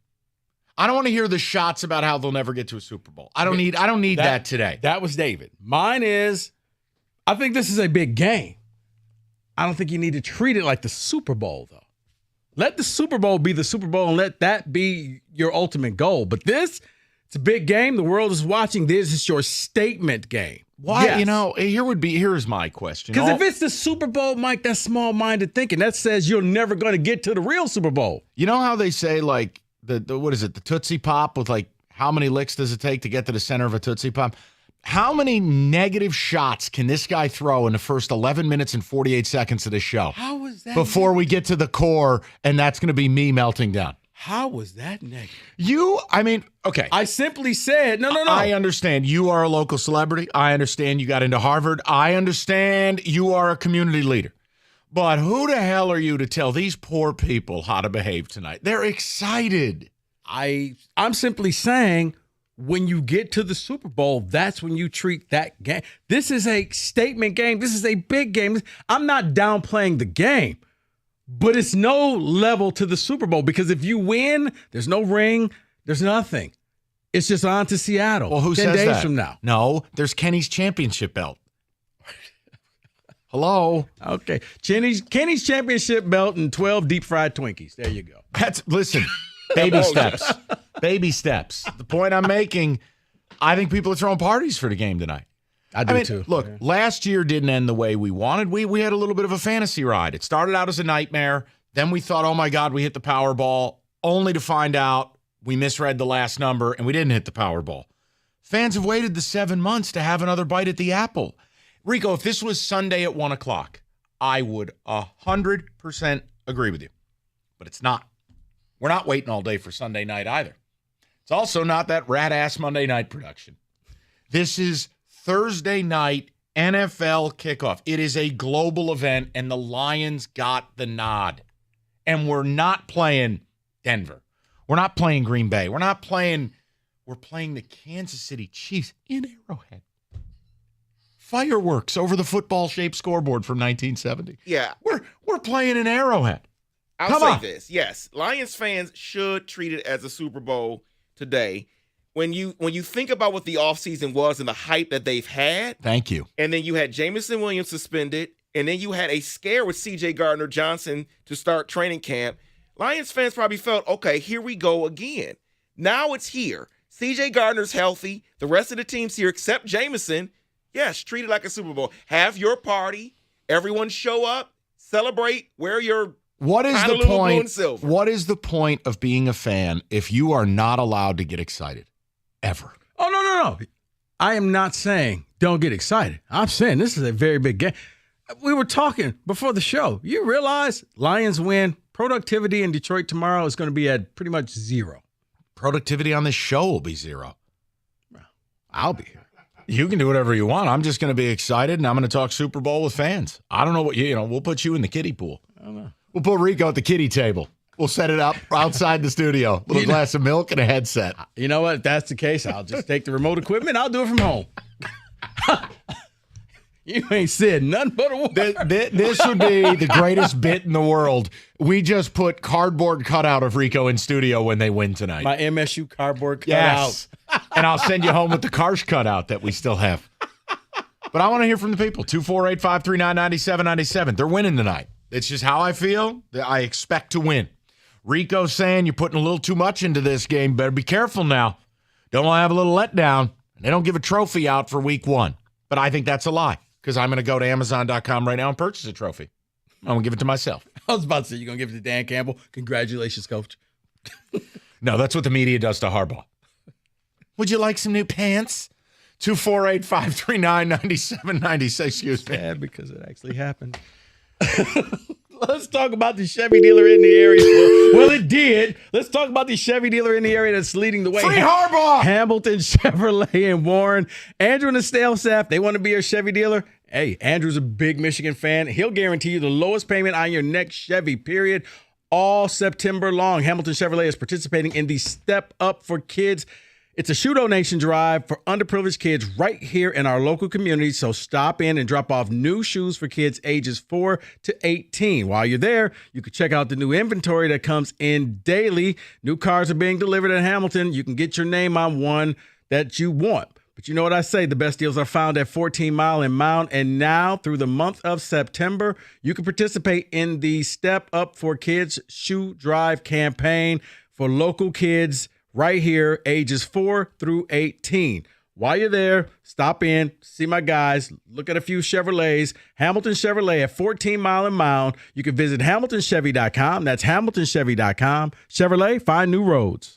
I don't want to hear the shots about how they'll never get to a Super Bowl. I don't need that today. That was David. Mine is, I think this is a big game. I don't think you need to treat it like the Super Bowl, though. Let the Super Bowl be the Super Bowl and let that be your ultimate goal. But it's a big game. The world is watching. This is your statement game. Why? Yes. Here's my question. Because if it's the Super Bowl, Mike, that's small-minded thinking. That says you're never going to get to the real Super Bowl. You know how they say, like, the what is it, the Tootsie Pop with, like, how many licks does it take to get to the center of a Tootsie Pop? How many negative shots can this guy throw in the first 11 minutes and 48 seconds of the show? How is that? Before we get to the core, and that's going to be me melting down. How was that negative? Okay. I simply said, no. I understand you are a local celebrity. I understand you got into Harvard. I understand you are a community leader. But who the hell are you to tell these poor people how to behave tonight? They're excited. I'm simply saying, when you get to the Super Bowl, that's when you treat that game. This is a statement game. This is a big game. I'm not downplaying the game. But it's no level to the Super Bowl because if you win, there's no ring, there's nothing. It's just on to Seattle. Well, who 10 says days that? from now. No, there's Kenny's championship belt. Hello? Okay. Kenny's championship belt and 12 deep-fried Twinkies. There you go. Listen, baby steps. Baby steps. The point I'm making, I think people are throwing parties for the game tonight. I do too. Look, last year didn't end the way we wanted. We had a little bit of a fantasy ride. It started out as a nightmare, Then we thought, oh my God, we hit the Powerball, only to find out we misread the last number and we didn't hit the Powerball. Fans have waited the 7 months to have another bite at the apple. Rico, if this was Sunday at 1 o'clock, I would 100% agree with you. But it's not. We're not waiting all day for Sunday night either. It's also not that rat-ass Monday night production. This is Thursday night NFL kickoff. It is a global event, and the Lions got the nod. And we're not playing Denver. We're not playing Green Bay. We're playing the Kansas City Chiefs in Arrowhead. Fireworks over the football-shaped scoreboard from 1970. Yeah. We're playing in Arrowhead. I'll say this. Yes, Lions fans should treat it as a Super Bowl today. When you think about what the offseason was and the hype that they've had. Thank you. And then you had Jameson Williams suspended, and then you had a scare with C.J. Gardner-Johnson to start training camp. Lions fans probably felt, okay, here we go again. Now it's here. C.J. Gardner's healthy. The rest of the team's here except Jameson. Yes, treat it like a Super Bowl. Have your party. Everyone show up. Celebrate. Wear your What is the blue and point? silver. What is the point of being a fan if you are not allowed to get excited? Ever. Oh, no. I am not saying don't get excited. I'm saying this is a very big game. We were talking before the show. You realize Lions win. Productivity in Detroit tomorrow is going to be at pretty much 0. Productivity on this show will be 0. I'll be here. You can do whatever you want. I'm just going to be excited, and I'm going to talk Super Bowl with fans. I don't know what we'll put you in the kiddie pool. I don't know. We'll put Rico at the kiddie table. We'll set it up outside the studio. Little glass of milk and a headset. You know what? If that's the case, I'll just take the remote equipment. I'll do it from home. You ain't said nothing but a word. This would be the greatest bit in the world. We just put cardboard cutout of Rico in studio when they win tonight. My MSU cardboard cutout. Yes. And I'll send you home with the Karsh cutout that we still have. But I want to hear from the people. 248-539-9797. They're winning tonight. It's just how I feel. I expect to win. Rico's saying you're putting a little too much into this game. Better be careful now. Don't want to have a little letdown. And they don't give a trophy out for week 1. But I think that's a lie because I'm going to go to Amazon.com right now and purchase a trophy. I'm going to give it to myself. I was about to say, you're going to give it to Dan Campbell. Congratulations, coach. No, that's what the media does to Harbaugh. Would you like some new pants? 248-539-9796. Excuse me. Yeah, because it actually happened. Let's talk about the Chevy dealer in the area. Well, it did. Let's talk about the Chevy dealer in the area that's leading the way. Free Harbaugh! Hamilton Chevrolet and Warren. Andrew and the sales staff, they want to be your Chevy dealer. Hey, Andrew's a big Michigan fan. He'll guarantee you the lowest payment on your next Chevy, period. All September long, Hamilton Chevrolet is participating in the Step Up for Kids. It's a shoe donation drive for underprivileged kids right here in our local community. So stop in and drop off new shoes for kids ages 4 to 18. While you're there, you can check out the new inventory that comes in daily. New cars are being delivered in Hamilton. You can get your name on one that you want. But you know what I say? The best deals are found at 14 Mile and Mound. And now through the month of September, you can participate in the Step Up for Kids shoe drive campaign for local kids right here, ages 4 through 18. While you're there, stop in, see my guys, look at a few Chevrolets. Hamilton Chevrolet at 14 Mile and Mound. You can visit HamiltonChevy.com. That's HamiltonChevy.com. Chevrolet, find new roads.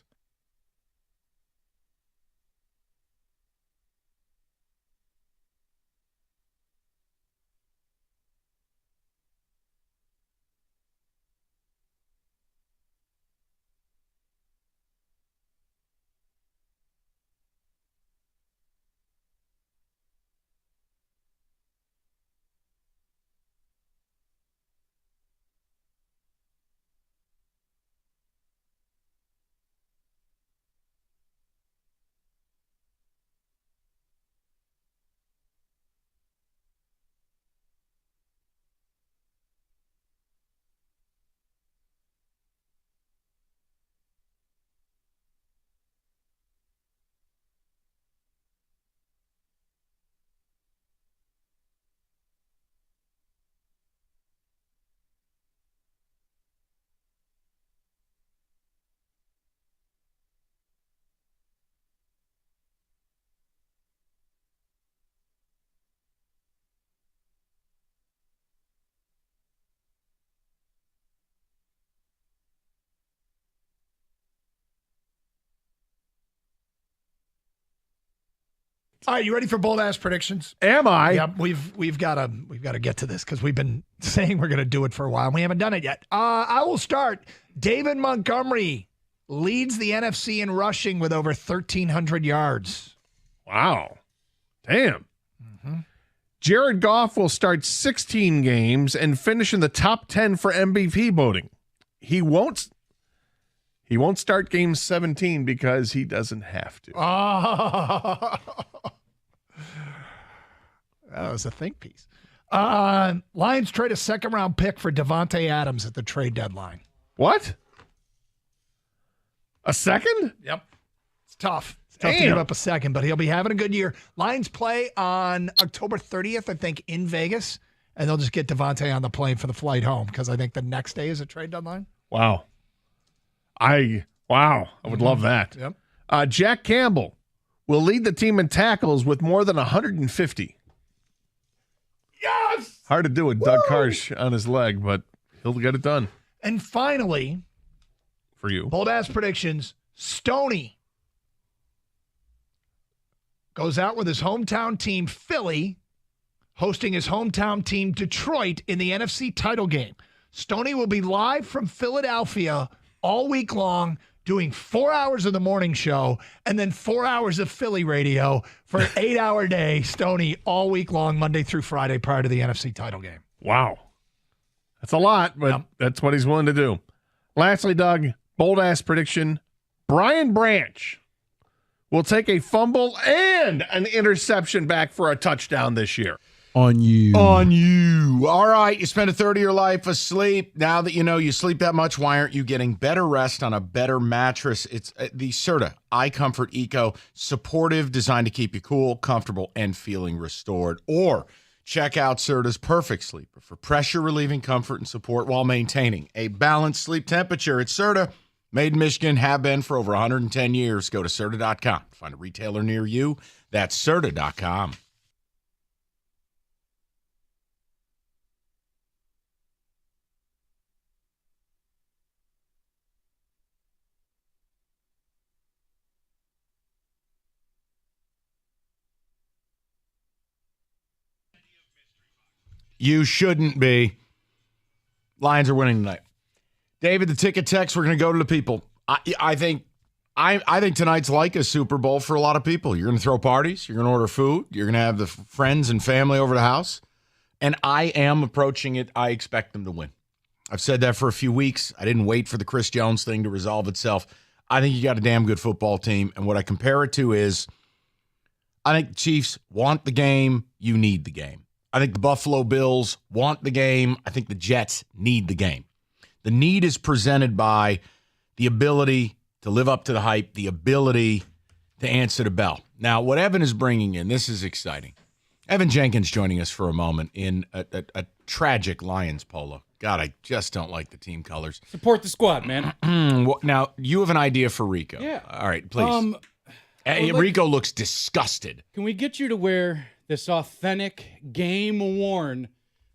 All right, you ready for bold ass predictions? Am I? Yep, we've got to get to this because we've been saying we're going to do it for a while and we haven't done it yet. I will start. David Montgomery leads the NFC in rushing with over 1,300 yards. Wow. Damn. Jared Goff will start 16 games and finish in the top 10 for MVP voting. He won't start game 17 because he doesn't have to. Oh. That was a think piece. Lions trade a second-round pick for Devontae Adams at the trade deadline. What? A second? Yep. It's tough. It's tough to give up a second, but he'll be having a good year. Lions play on October 30th, I think, in Vegas, and they'll just get Devontae on the plane for the flight home because I think the next day is a trade deadline. Wow. I would love that. Yep. Jack Campbell will lead the team in tackles with more than 150. Yes! Hard to do with Doug Karsh on his leg, but he'll get it done. And finally, for you, bold ass predictions, Stoney goes out with his hometown team, Philly, hosting his hometown team, Detroit, in the NFC title game. Stoney will be live from Philadelphia all week long, doing 4 hours of the morning show and then 4 hours of Philly radio for an 8-hour day. Stoney all week long, Monday through Friday, prior to the NFC title game. Wow. That's a lot, but that's what he's willing to do. Lastly, Doug, bold-ass prediction, Brian Branch will take a fumble and an interception back for a touchdown this year. On you. All right, you spent a third of your life asleep. Now that you know you sleep that much, why aren't you getting better rest on a better mattress? It's the Serta iComfort Eco, supportive, designed to keep you cool, comfortable, and feeling restored. Or check out Serta's Perfect Sleeper for pressure-relieving comfort and support while maintaining a balanced sleep temperature. It's Serta, made in Michigan, have been for over 110 years. Go to Serta.com. Find a retailer near you. That's Serta.com. You shouldn't be. Lions are winning tonight. David, the ticket text, we're going to go to the people. I think tonight's like a Super Bowl for a lot of people. You're going to throw parties. You're going to order food. You're going to have the friends and family over the house. And I am approaching it. I expect them to win. I've said that for a few weeks. I didn't wait for the Chris Jones thing to resolve itself. I think you got a damn good football team. And what I compare it to is I think the Chiefs want the game. You need the game. I think the Buffalo Bills want the game. I think the Jets need the game. The need is presented by the ability to live up to the hype, the ability to answer the bell. Now, what Evan is bringing in, this is exciting. Evan Jenkins joining us for a moment in a tragic Lions polo. God, I just don't like the team colors. Support the squad, man. Now, you have an idea for Rico. Yeah. All right, please. Rico looks disgusted. Can we get you to wear this authentic, game-worn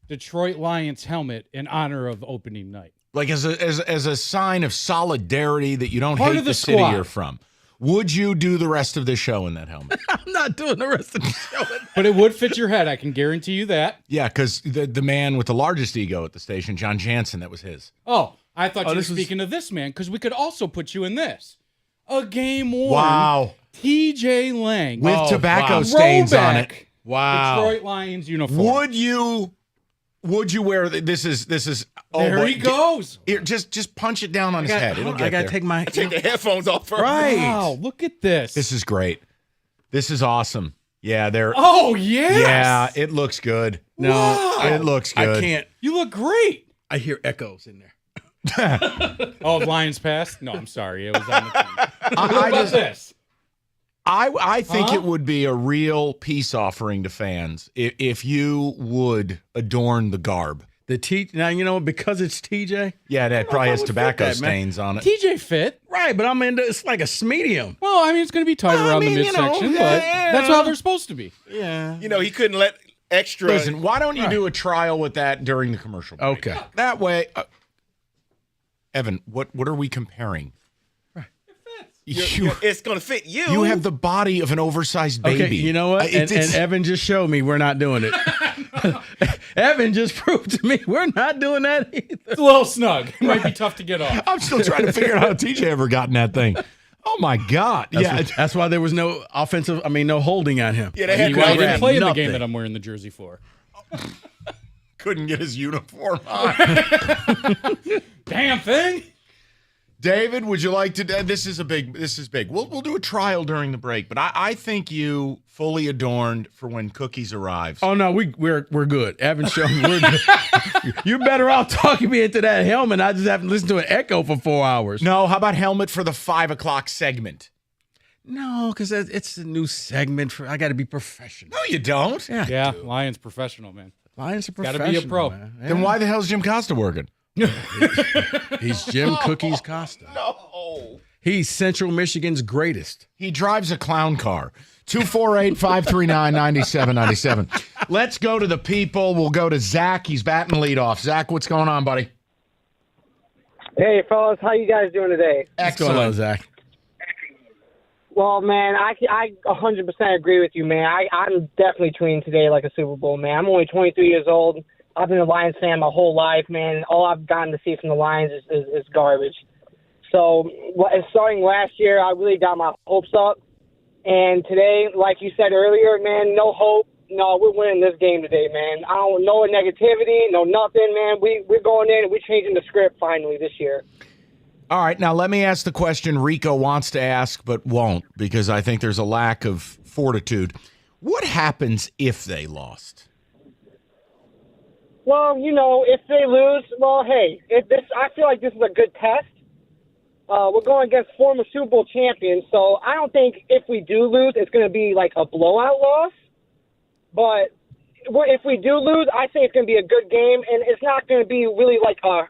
Detroit Lions helmet in honor of opening night? Like as a sign of solidarity that you don't Part hate of the the city squad. you're from. Would you do the rest of the show in that helmet? I'm not doing the rest of the show. But it would fit your head, I can guarantee you that. Yeah, because the man with the largest ego at the station, John Jansen, that was his. Oh, I thought you were this was- speaking of this man, because we could also put you in this. A game-worn Wow. TJ Lang. With tobacco stains on it. Throwback Wow. Detroit Lions uniform. Would you wear this is There he goes. Here, just punch it down on his head. It'll get I got to there. take my Take the headphones off first. Right. Wow, look at this. This is great. This is awesome. Yeah, they're Oh, yes. Yeah, it looks good. No, Wow. It looks good. I can't. You look great. I hear echoes in there. Oh, Lions passed? No, I'm sorry. It was on the team. I What's this? I think Huh? it would be a real peace offering to fans if you would adorn the garb. Now, you know, because it's TJ. Yeah, that probably has would fit tobacco that, man. stains on it. TJ fit. Right, but I mean, it's like a medium. Well, I mean, it's going to be tight around mean, the you know, midsection, yeah, but yeah, that's yeah. how they're supposed to be. Yeah. You know, he couldn't let extra. Listen, why don't you do a trial with that during the commercial break? Okay. That way, Evan, what are we comparing? it's going to fit you. You have the body of an oversized baby. Okay, you know what? And Evan just showed me we're not doing it. Evan just proved to me we're not doing that either. It's a little snug. It might be tough to get off. I'm still trying to figure out how TJ ever got in that thing. Oh my God! That's why there was no no holding on him. Yeah, they had he didn't play in the game that I'm wearing the jersey for. Couldn't get his uniform on. Damn thing. David, would you like to? This is big. We'll do a trial during the break, but I think you fully adorned for when cookies arrives. Oh no, we're good. Evan showed me we're good. You're better off talking me into that helmet. I just have to listen to an echo for 4 hours. No, how about helmet for the 5 o'clock segment? No, because it's a new segment. I got to be professional. No, you don't. Yeah, Lions professional, man. Lions are professional. Got to be a pro. Man. Then why the hell is Jim Costa working? He's Jim Cookies Costa. No. He's Central Michigan's greatest. He drives a clown car. 248-539-9797. Let's go to the people. We'll go to Zach. He's batting leadoff. Zach, what's going on, buddy? Hey, fellas. How you guys doing today? Excellent. What's going on, Zach? Well, man, I 100% agree with you, man. I'm definitely treating today like a Super Bowl, man. I'm only 23 years old. I've been a Lions fan my whole life, man. All I've gotten to see from the Lions is garbage. So, starting last year, I really got my hopes up. And today, like you said earlier, man, no hope. No, we're winning this game today, man. I don't know negativity, no nothing, man. We're going in and we're changing the script finally this year. All right, now let me ask the question Rico wants to ask but won't because I think there's a lack of fortitude. What happens if they lost? Well, if they lose, well, hey, I feel like this is a good test. We're going against former Super Bowl champions, so I don't think if we do lose, it's going to be like a blowout loss. But if we do lose, I think it's going to be a good game, and it's not going to be really like a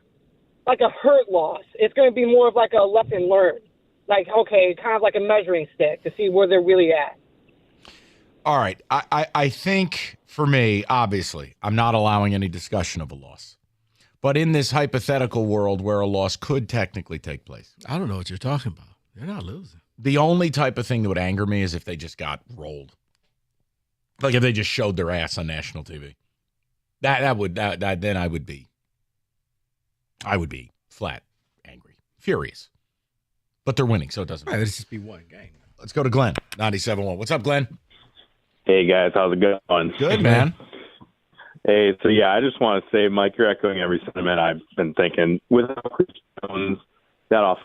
hurt loss. It's going to be more of like a lesson learned. Like, okay, kind of like a measuring stick to see where they're really at. All right. I think for me, obviously, I'm not allowing any discussion of a loss. But in this hypothetical world where a loss could technically take place. I don't know what you're talking about. They're not losing. The only type of thing that would anger me is if they just got rolled. Like if they just showed their ass on national TV. Then I would be flat angry, furious. But they're winning, so it doesn't matter. Let's just be one game. Let's go to Glenn, 97.1. What's up, Glenn? Hey, guys. How's it going? Good, man. Hey, so yeah, I just want to say, Mike, you're echoing every sentiment I've been thinking. Without Chris Jones, that off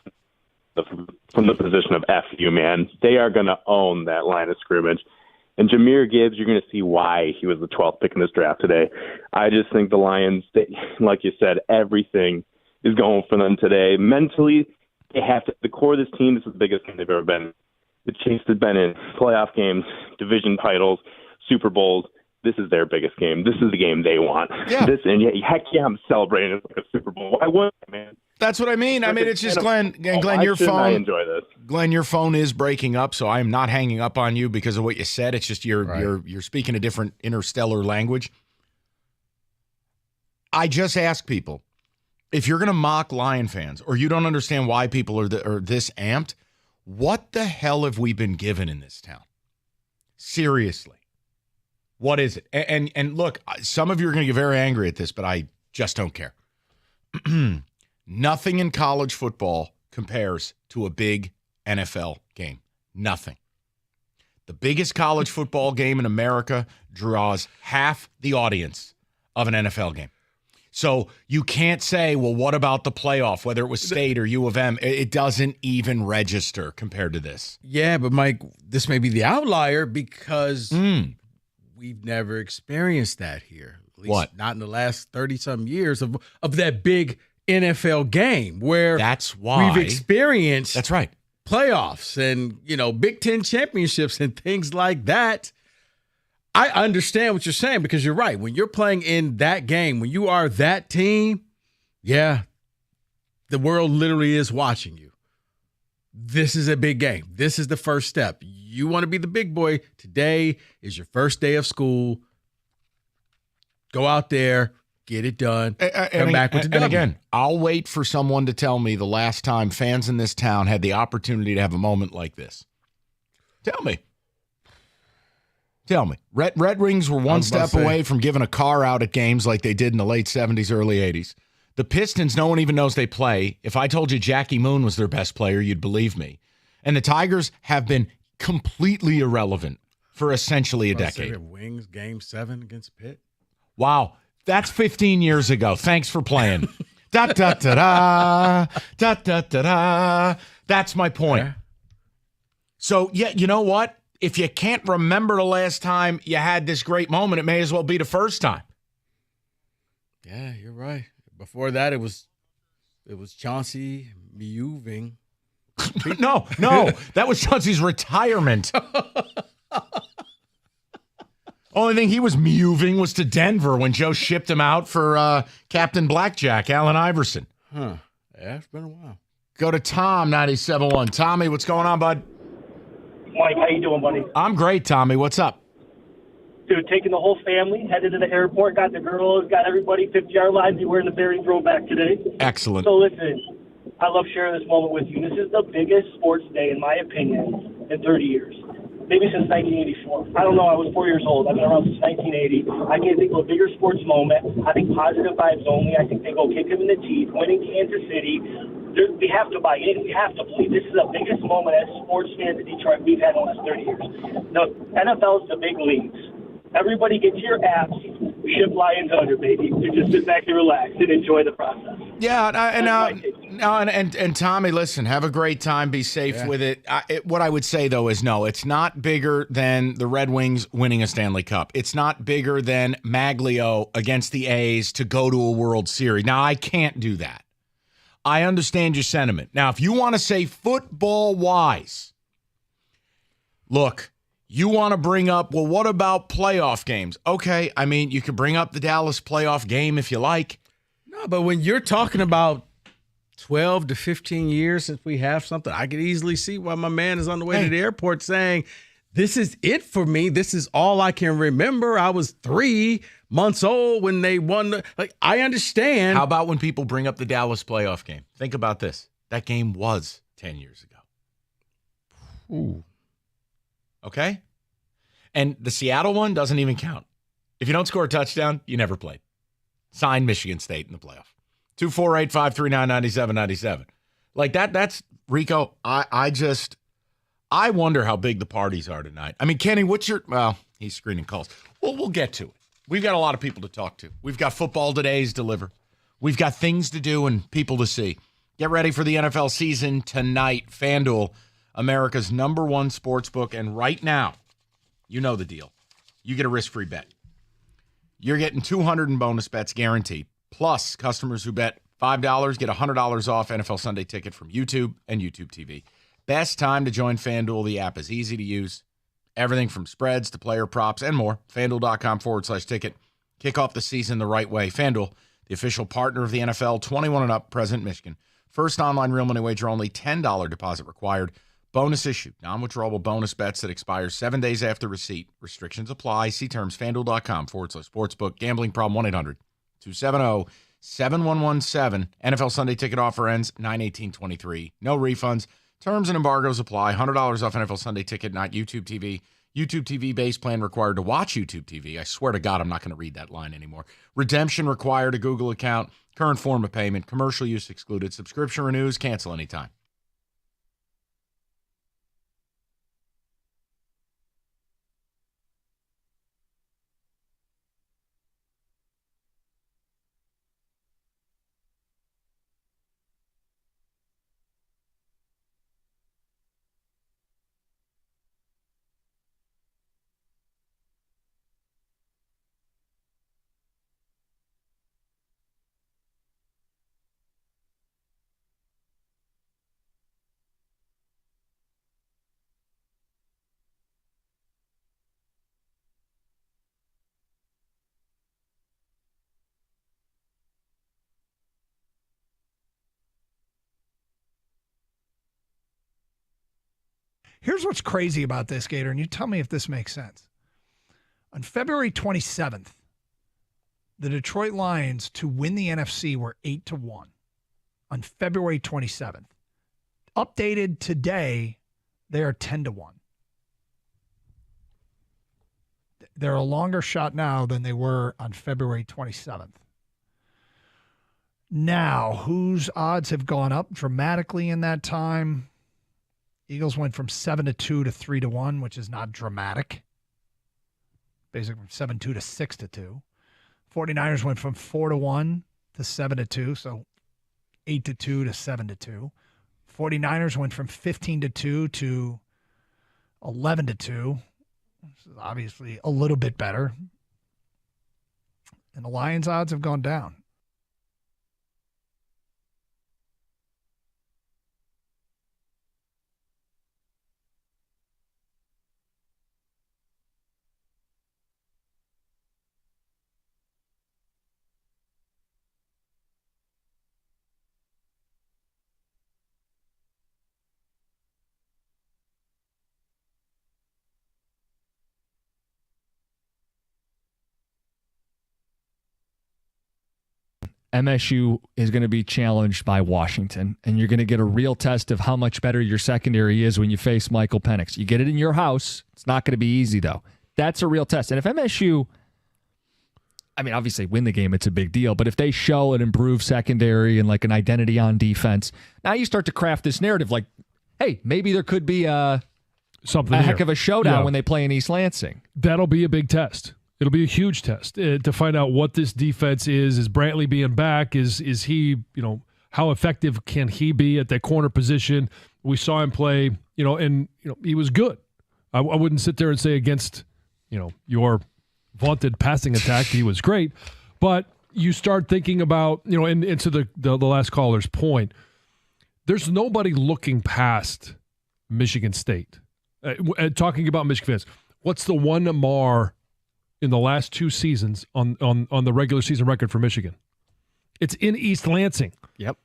from the position of FU, man, they are going to own that line of scrimmage. And Jahmyr Gibbs, you're going to see why he was the 12th pick in this draft today. I just think the Lions, like you said, everything is going for them today. Mentally, they have to. The core of this team, this is the biggest game they've ever been. The Chiefs have been in playoff games, division titles, Super Bowls. This is their biggest game. This is the game they want. Yeah. Heck yeah, I'm celebrating it like a Super Bowl. Why wouldn't I, man? That's what I mean. I mean, it's just Glenn, your phone. I enjoy this. Glenn, your phone is breaking up, so I am not hanging up on you because of what you said. It's just you're speaking a different interstellar language. I just ask people, if you're going to mock Lion fans or you don't understand why people are this amped, what the hell have we been given in this town? Seriously. What is it? And look, some of you are going to get very angry at this, but I just don't care. Nothing in college football compares to a big NFL game. Nothing. The biggest college football game in America draws half the audience of an NFL game. So you can't say, well, what about the playoff, whether it was State or U of M? It doesn't even register compared to this. Yeah, but Mike, this may be the outlier because we've never experienced that here. At least not in the last 30-some years of that big NFL game where that's why we've experienced that's right playoffs and Big Ten championships and things like that. I understand what you're saying because you're right. When you're playing in that game, when you are that team, yeah, the world literally is watching you. This is a big game. This is the first step. You want to be the big boy. Today is your first day of school. Go out there, get it done, And back with the and W. again, I'll wait for someone to tell me the last time fans in this town had the opportunity to have a moment like this. Tell me. Red Wings were one step away from giving a car out at games like they did in the late 70s, early 80s. The Pistons, no one even knows they play. If I told you Jackie Moon was their best player, you'd believe me. And the Tigers have been completely irrelevant for essentially a decade. Wings, Game 7 against Pitt. Wow. That's 15 years ago. Thanks for playing. Da-da-da-da. Da-da-da-da. That's my point. Yeah. So, yeah, you know what? If you can't remember the last time you had this great moment, it may as well be the first time. Yeah, you're right. Before that, it was Chauncey Mewing. No, that was Chauncey's retirement. Only thing he was moving was to Denver when Joe shipped him out for Captain Blackjack, Allen Iverson. Huh. Yeah, it's been a while. Go to Tom, 97.1. Tommy, what's going on, bud? Mike, how you doing, buddy? I'm great, Tommy. What's up? Dude, taking the whole family, headed to the airport, got the girls, got everybody 50-yard line. Be wearing the Barry throwback today. Excellent. So listen, I love sharing this moment with you. This is the biggest sports day, in my opinion, in 30 years. Maybe since 1984. I don't know. I was 4 years old. I've been around since 1980. I can't think of a bigger sports moment. I think positive vibes only. I think they go kick him in the teeth, winning Kansas City. We have to buy in. We have to believe this is the biggest moment as sports fans in Detroit we've had in the last 30 years. The NFL is the big leagues. Everybody get to your apps, ship Lions under, baby. You just sit back and relax and enjoy the process. Yeah, and Tommy, listen, have a great time. Be safe with it. What I would say, though, is no, it's not bigger than the Red Wings winning a Stanley Cup. It's not bigger than Maglio against the A's to go to a World Series. Now, I can't do that. I understand your sentiment. Now, if you want to say football-wise, look, you want to bring up, well, what about playoff games? Okay, I mean, you could bring up the Dallas playoff game if you like. No, but when you're talking about 12 to 15 years since we have something, I could easily see why my man is on the way to the airport saying, this is it for me. This is all I can remember. I was 3 months old when they won. I understand. How about when people bring up the Dallas playoff game? Think about this. That game was 10 years ago. Ooh. Okay? And the Seattle one doesn't even count. If you don't score a touchdown, you never played. Sign Michigan State in the playoff. 248-539-9797. Like that's Rico. I wonder how big the parties are tonight. I mean, Kenny, he's screening calls. Well, we'll get to it. We've got a lot of people to talk to. We've got football today's deliver. We've got things to do and people to see. Get ready for the NFL season tonight. FanDuel, America's #1 sports book. And right now, you know the deal. You get a risk-free bet. You're getting $200 in bonus bets guaranteed. Plus, customers who bet $5 get $100 off NFL Sunday Ticket from YouTube and YouTube TV. Best time to join FanDuel. The app is easy to use. Everything from spreads to player props and more. FanDuel.com/ticket. Kick off the season the right way. FanDuel, the official partner of the NFL, 21 and up, present Michigan. First online real money wager only, $10 deposit required. Bonus issued. Non-withdrawable bonus bets that expire 7 days after receipt. Restrictions apply. See terms. FanDuel.com/sportsbook. Gambling problem 1-800-270-7117. NFL Sunday Ticket offer ends 9/18/23. No refunds. Terms and embargoes apply. $100 off NFL Sunday Ticket, not YouTube TV. YouTube TV base plan required to watch YouTube TV. I swear to God, I'm not going to read that line anymore. Redemption required, a Google account. Current form of payment. Commercial use excluded. Subscription renews. Cancel anytime. Here's what's crazy about this, Gator, and you tell me if this makes sense. On February 27th, the Detroit Lions to win the NFC were 8-1 on February 27th. Updated today, they are 10-1. They're a longer shot now than they were on February 27th. Now, whose odds have gone up dramatically in that time? Eagles went from 7-2 to 3-1, which is not dramatic. Basically from 7-2 to 6-2. 49ers went from 4-1 to 7-2, so 8-2 to 7-2. 49ers went from 15-2 to 11-2. This is obviously a little bit better. And the Lions' odds have gone down. MSU is going to be challenged by Washington, and you're going to get a real test of how much better your secondary is when you face Michael Penix. You get it in your house. It's not going to be easy, though. That's a real test. And if MSU, I mean, obviously win the game, it's a big deal, but if they show an improved secondary and like an identity on defense, now you start to craft this narrative like, hey, maybe there could be something heck of a showdown Yeah. when they play in East Lansing. That'll be a big test. It'll be a huge test to find out what this defense is. Is Brantley being back? Is he, how effective can he be at that corner position? We saw him play, and he was good. I wouldn't sit there and say against, your vaunted passing attack, he was great. But you start thinking about, and to the last caller's point, there's nobody looking past Michigan State. Talking about Michigan fans, what's the one mar in the last two seasons on the regular season record for Michigan? It's in East Lansing. Yep.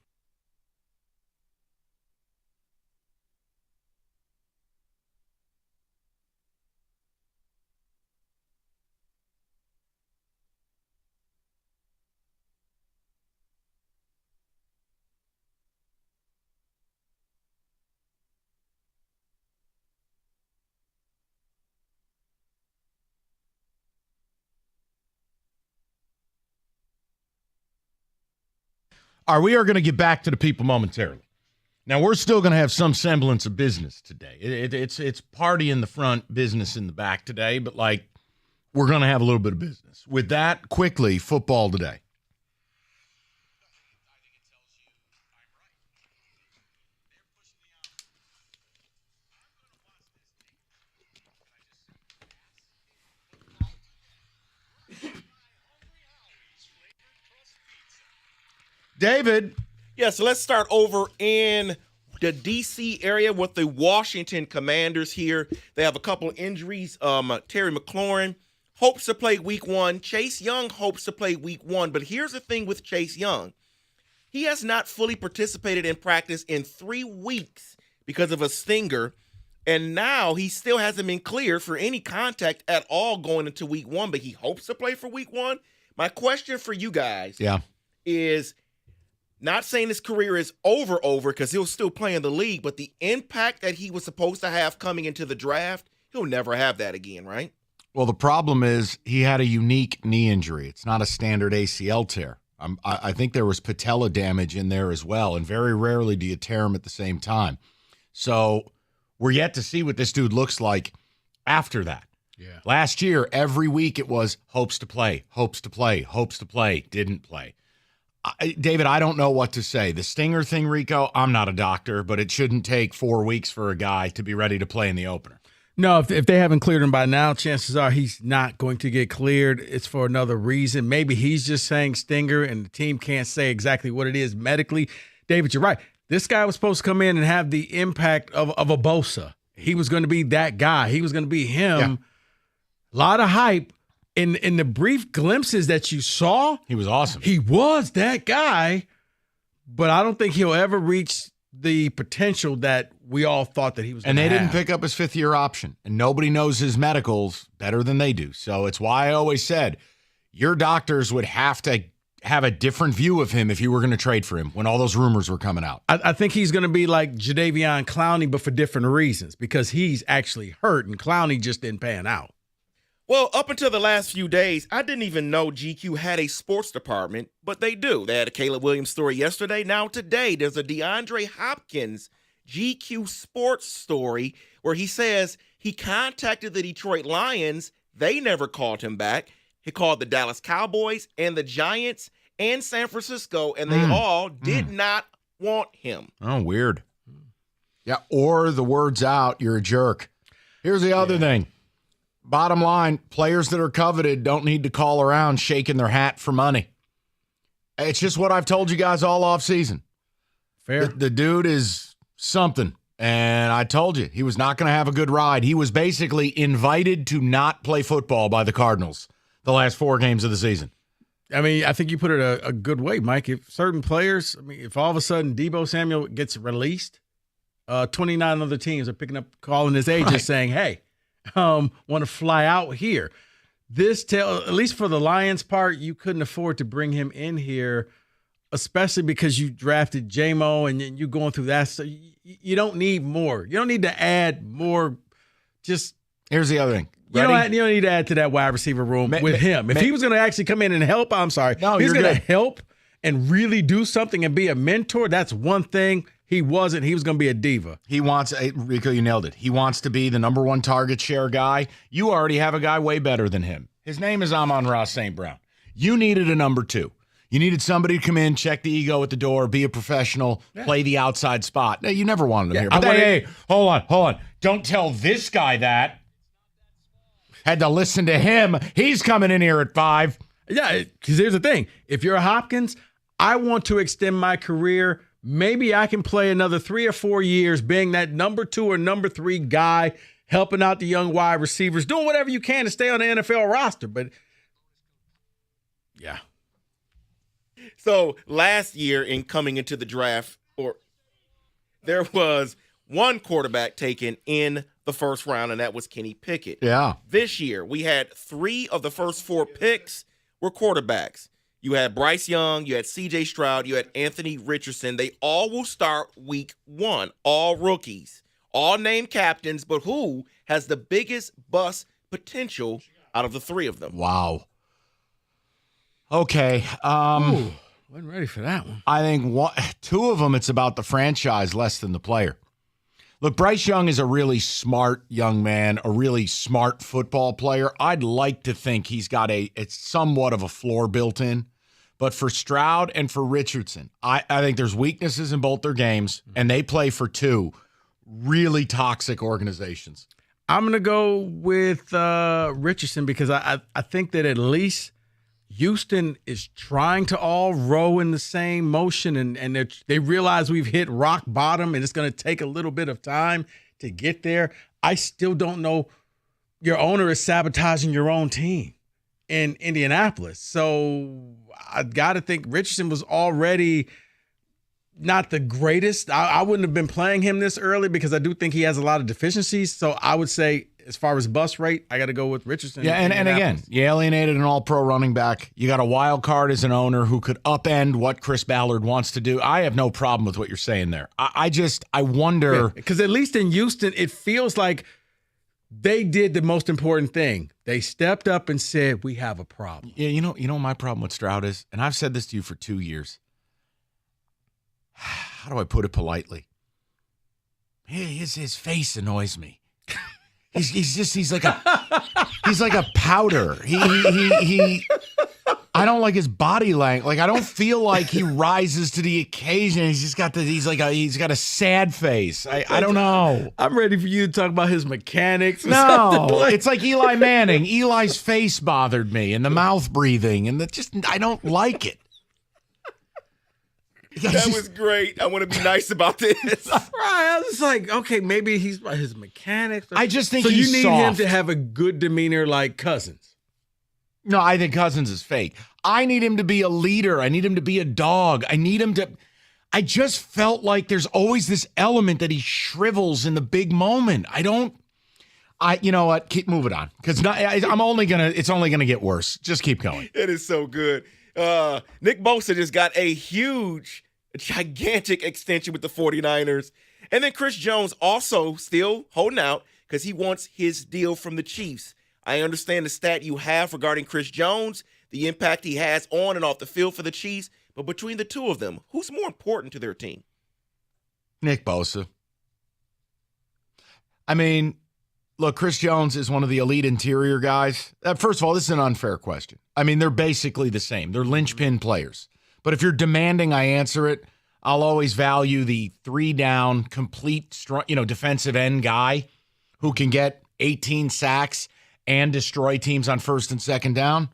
All right, we are going to get back to the people momentarily. Now, we're still going to have some semblance of business today. It's party in the front, business in the back today, but we're going to have a little bit of business. With that, quickly, football today. David. Yeah, so let's start over in the D.C. area with the Washington Commanders here. They have a couple of injuries. Terry McLaurin hopes to play week 1. Chase Young hopes to play week 1. But here's the thing with Chase Young. He has not fully participated in practice in 3 weeks because of a stinger. And now he still hasn't been cleared for any contact at all going into week 1, but he hopes to play for week 1. My question for you guys is, not saying his career is over because he'll still play in the league, but the impact that he was supposed to have coming into the draft, he'll never have that again, right? Well, the problem is he had a unique knee injury. It's not a standard ACL tear. I think there was patella damage in there as well, and very rarely do you tear them at the same time. So we're yet to see what this dude looks like after that. Yeah. Last year, every week it was hopes to play, didn't play. David, I don't know what to say. The stinger thing, Rico, I'm not a doctor, but it shouldn't take 4 weeks for a guy to be ready to play in the opener. No, if they haven't cleared him by now, chances are he's not going to get cleared. It's for another reason. Maybe he's just saying stinger and the team can't say exactly what it is medically. David, you're right. This guy was supposed to come in and have the impact of a Bosa. He was going to be that guy. He was going to be him. Yeah. A lot of hype. In the brief glimpses that you saw, he was awesome. He was that guy, but I don't think he'll ever reach the potential that we all thought that he was going to have. And they didn't pick up his 5th-year option, and nobody knows his medicals better than they do. So it's why I always said, your doctors would have to have a different view of him if you were going to trade for him when all those rumors were coming out. I think he's going to be like Jadeveon Clowney, but for different reasons, because he's actually hurt and Clowney just didn't pan out. Well, up until the last few days, I didn't even know GQ had a sports department, but they do. They had a Caleb Williams story yesterday. Now today, there's a DeAndre Hopkins GQ sports story where he says he contacted the Detroit Lions. They never called him back. He called the Dallas Cowboys and the Giants and San Francisco, and they all did not want him. Oh, weird. Yeah, or the word's out, you're a jerk. Here's the other thing. Bottom line, players that are coveted don't need to call around shaking their hat for money. It's just what I've told you guys all offseason. Fair. The dude is something, and I told you, he was not going to have a good ride. He was basically invited to not play football by the Cardinals the last 4 games of the season. I mean, I think you put it a good way, Mike. If certain players, if all of a sudden Deebo Samuel gets released, 29 other teams are picking up, calling his agent saying, hey, want to fly out here. At least for the Lions part, you couldn't afford to bring him in here, especially because you drafted J-Mo and you going through that. So you don't need more. You don't need to add more. Just here's the other thing. You don't need to add to that wide receiver room with him. If he was going to actually come in and help, he's going to help and really do something and be a mentor. That's one thing. He wasn't. He was going to be a diva. He wants, Rico, you nailed it. He wants to be the number 1 target share guy. You already have a guy way better than him. His name is Amon-Ra St. Brown. You needed a number 2. You needed somebody to come in, check the ego at the door, be a professional, play the outside spot. No, you never wanted him here. But hey, hold on. Don't tell this guy that. Had to listen to him. He's coming in here at 5. Yeah, because here's the thing. If you're a Hopkins, I want to extend my career. Maybe I can play another 3 or 4 years being that number 2 or number 3 guy, helping out the young wide receivers, doing whatever you can to stay on the NFL roster. But, yeah. So last year in coming into the draft, there was one quarterback taken in the first round, and that was Kenny Pickett. Yeah. This year, we had 3 of the first 4 picks were quarterbacks. You had Bryce Young, you had C.J. Stroud, you had Anthony Richardson. They all will start week 1, all rookies, all named captains, but who has the biggest bust potential out of the 3 of them? Wow. Okay. Wasn't ready for that one. I think 2 of them, it's about the franchise less than the player. Look, Bryce Young is a really smart young man, a really smart football player. I'd like to think he's got it's somewhat of a floor built in. But for Stroud and for Richardson, I think there's weaknesses in both their games, and they play for 2 really toxic organizations. I'm going to go with Richardson because I think that at least Houston is trying to all row in the same motion, and they realize we've hit rock bottom, and it's going to take a little bit of time to get there. I still don't know. Your owner is sabotaging your own team in Indianapolis. So I got to think Richardson was already not the greatest. I wouldn't have been playing him this early because I do think he has a lot of deficiencies. So I would say, as far as bust rate, I got to go with Richardson. Yeah, and again, you alienated an all-pro running back. You got a wild card as an owner who could upend what Chris Ballard wants to do. I have no problem with what you're saying there. I wonder. Because at least in Houston, it feels like they did the most important thing. They stepped up and said, we have a problem. Yeah, you know what my problem with Stroud is? And I've said this to you for 2 years. How do I put it politely? His face annoys me. He's like a powder. He I don't like his body language. Like, I don't feel like he rises to the occasion. He's got a sad face. I don't know. I'm ready for you to talk about his mechanics. No, it's like Eli Manning. Eli's face bothered me, and the mouth breathing, and I don't like it. That was great. I want to be nice about this. Right. I was like, okay, maybe he's his mechanics. I just think so. He's you need soft. him to have a good demeanor like Cousins. No, I think Cousins is fake. I need him to be a leader. I need him to be a dog. I just felt like there's always this element that he shrivels in the big moment. You know what? Keep moving on because it's only gonna get worse. Just keep going. It is so good. Nick Bosa just got a gigantic extension with the 49ers. And then Chris Jones also still holding out because he wants his deal from the Chiefs. I understand the stat you have regarding Chris Jones, the impact he has on and off the field for the Chiefs. But between the two of them, who's more important to their team? Nick Bosa. I mean, look, Chris Jones is one of the elite interior guys. First of all, this is an unfair question. I mean, they're basically the same. They're linchpin players. But if you're demanding I answer it, I'll always value the 3-down, complete, defensive end guy who can get 18 sacks and destroy teams on first and second down.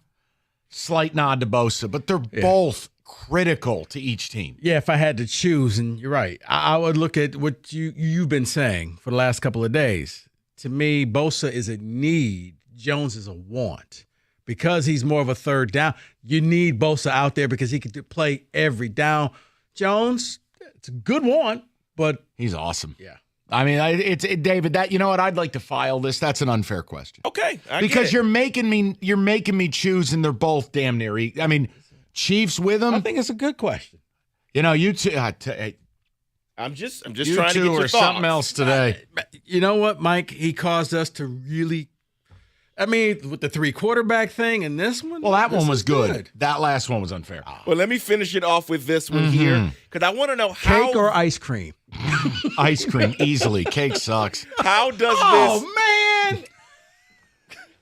Slight nod to Bosa, but they're both critical to each team. Yeah, if I had to choose, and you're right, I would look at what you've been saying for the last couple of days. To me, Bosa is a need. Jones is a want. Because he's more of a third down, you need Bosa out there because he can play every down. Jones, it's a good want, but he's awesome. Yeah. I mean, it's David. That you know what? I'd like to file this. That's an unfair question. Okay, because you're making me choose, and they're both damn near. I mean, Chiefs with them. I think it's a good question. You know, you two. I'm just trying to you get two your are thoughts. something else today. You know what, Mike? He caused us to really. I mean, with the 3-quarterback thing and this one. Well, that one was good. That last one was unfair. Well, let me finish it off with this one here because I want to know how. Cake or ice cream? Ice cream, easily. Cake sucks. How does man!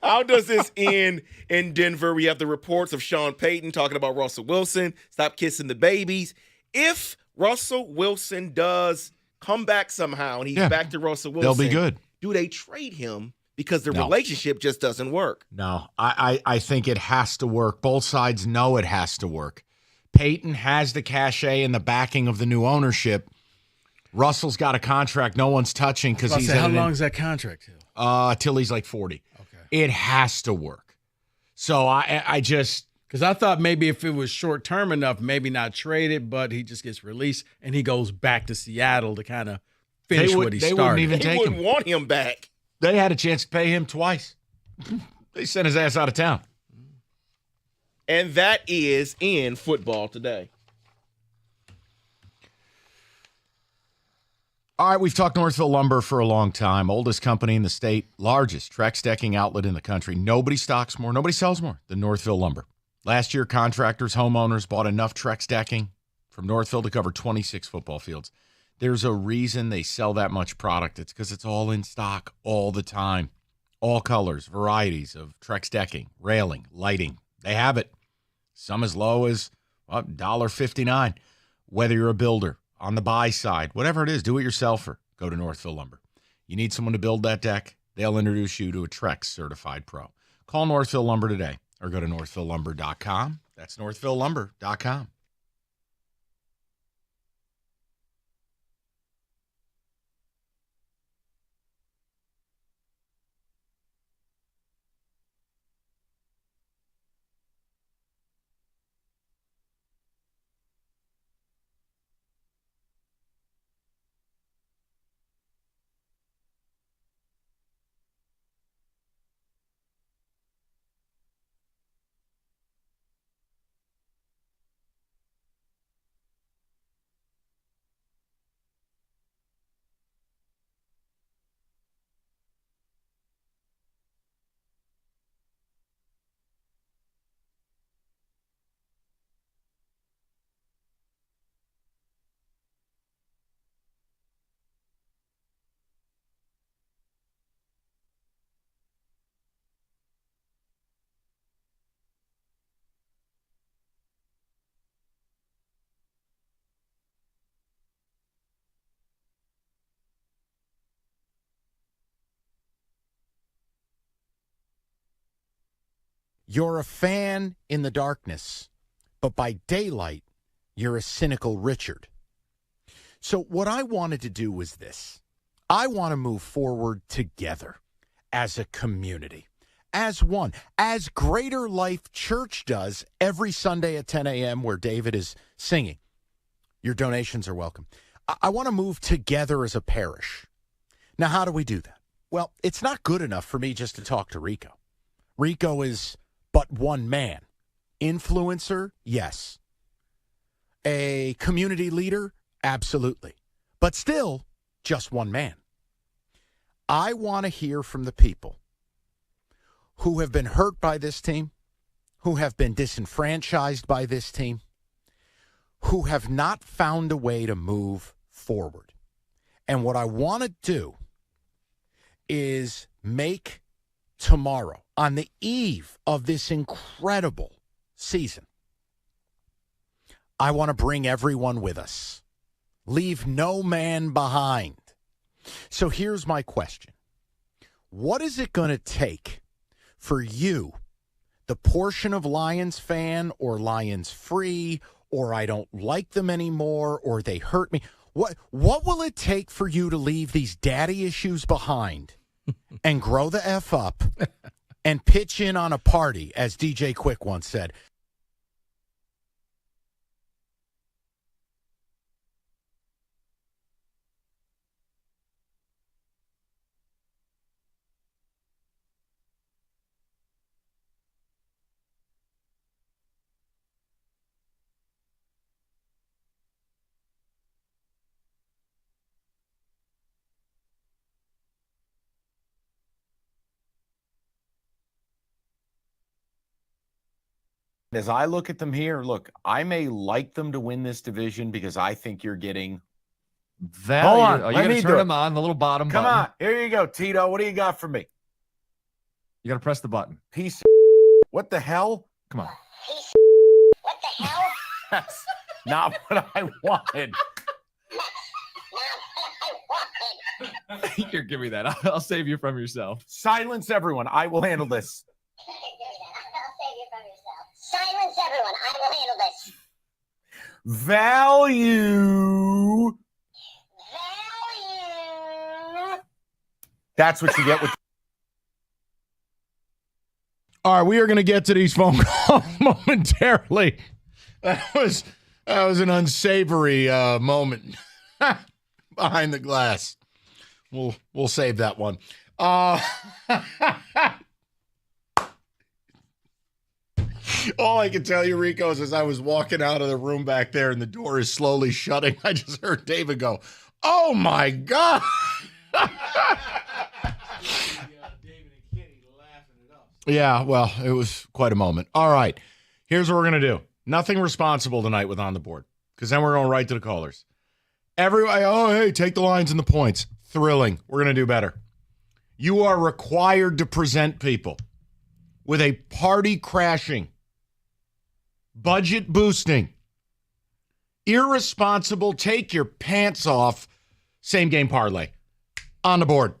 How does this end in Denver? We have the reports of Sean Payton talking about Russell Wilson. Stop kissing the babies. If Russell Wilson does come back somehow and he's back to Russell Wilson, they'll be good. Do they trade him? Because the relationship just doesn't work. No, I think it has to work. Both sides know it has to work. Peyton has the cachet and the backing of the new ownership. Russell's got a contract no one's touching because he's how long is that contract till? Till he's like 40. Okay. It has to work. So I just because I thought maybe if it was short term enough, maybe not trade it, but he just gets released and he goes back to Seattle to kind of finish what he started. Wouldn't even take him. They wouldn't want him back. They had a chance to pay him twice. They sent his ass out of town. And that is in football today. All right, we've talked Northville Lumber for a long time. Oldest company in the state, largest Trex decking outlet in the country. Nobody stocks more, nobody sells more than Northville Lumber. Last year, contractors, homeowners bought enough Trex decking from Northville to cover 26 football fields. There's a reason they sell that much product. It's because it's all in stock all the time. All colors, varieties of Trex decking, railing, lighting. They have it. Some as low as $1.59. Whether you're a builder, on the buy side, whatever it is, do-it-yourselfer, go to Northville Lumber. You need someone to build that deck, they'll introduce you to a Trex certified pro. Call Northville Lumber today or go to northvillelumber.com. That's northvillelumber.com. You're a fan in the darkness, but by daylight, you're a cynical Richard. So what I wanted to do was this. I want to move forward together as a community, as one, as Greater Life Church does every Sunday at 10 a.m. where David is singing. Your donations are welcome. I want to move together as a parish. Now, how do we do that? Well, it's not good enough for me just to talk to Rico. Rico is but one man. Influencer, yes. A community leader, absolutely. But still, just one man. I want to hear from the people who have been hurt by this team, who have been disenfranchised by this team, who have not found a way to move forward. And what I want to do is make tomorrow, on the eve of this incredible season, I want to bring everyone with us. Leave no man behind. So here's my question. What is it going to take for you, the portion of Lions fan or Lions free, or I don't like them anymore, or they hurt me? What will it take for you to leave these daddy issues behind and grow the F up and pitch in on a party, as DJ Quick once said? As I look at them here, look, I may like them to win this division because I think you're getting value. Hold on, Are you let going me to do turn it. them on, the little bottom Come button? on, here you go, Tito. What do you got for me? You got to press the button. Piece of what the hell? Come on. What the hell? That's not what I wanted. Here, give me that. I'll save you from yourself. Silence everyone. I will handle this. Silence everyone. I will handle this. Value. That's what you get with. All right, we are going to get to these phone calls momentarily. That was an unsavory moment behind the glass. We'll save that one. All I can tell you, Rico, is as I was walking out of the room back there and the door is slowly shutting, I just heard David go, "Oh my God." Yeah, well, it was quite a moment. All right, here's what we're going to do. Nothing responsible tonight with On the Board, because then we're going right to the callers. Everybody, hey, take the lines and the points. Thrilling. We're going to do better. You are required to present people with a party-crashing, budget-boosting, irresponsible, take-your-pants-off, same-game parlay. On the board.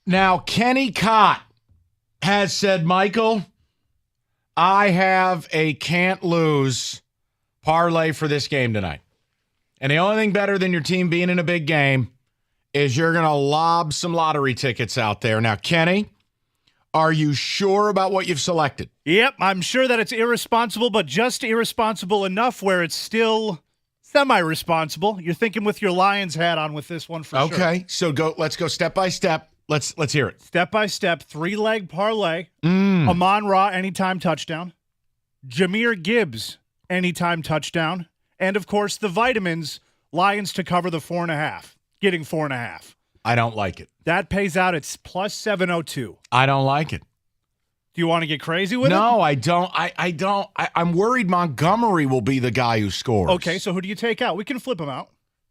Now, Kenny Cott has said, Michael, I have a can't lose parlay for this game tonight. And the only thing better than your team being in a big game is you're going to lob some lottery tickets out there. Now, Kenny, are you sure about what you've selected? Yep, I'm sure that it's irresponsible, but just irresponsible enough where it's still semi-responsible. You're thinking with your Lions hat on with this one for sure. Okay, so let's go step by step. Let's hear it. Step by step, 3-leg parlay. Amon-Ra, anytime touchdown. Jahmyr Gibbs, anytime touchdown. And, of course, the vitamins, Lions to cover the 4.5. Getting 4.5. I don't like it. That pays out. It's plus 702. I don't like it. Do you want to get crazy with it? No, I don't. I don't. I'm worried Montgomery will be the guy who scores. Okay, so who do you take out? We can flip him out.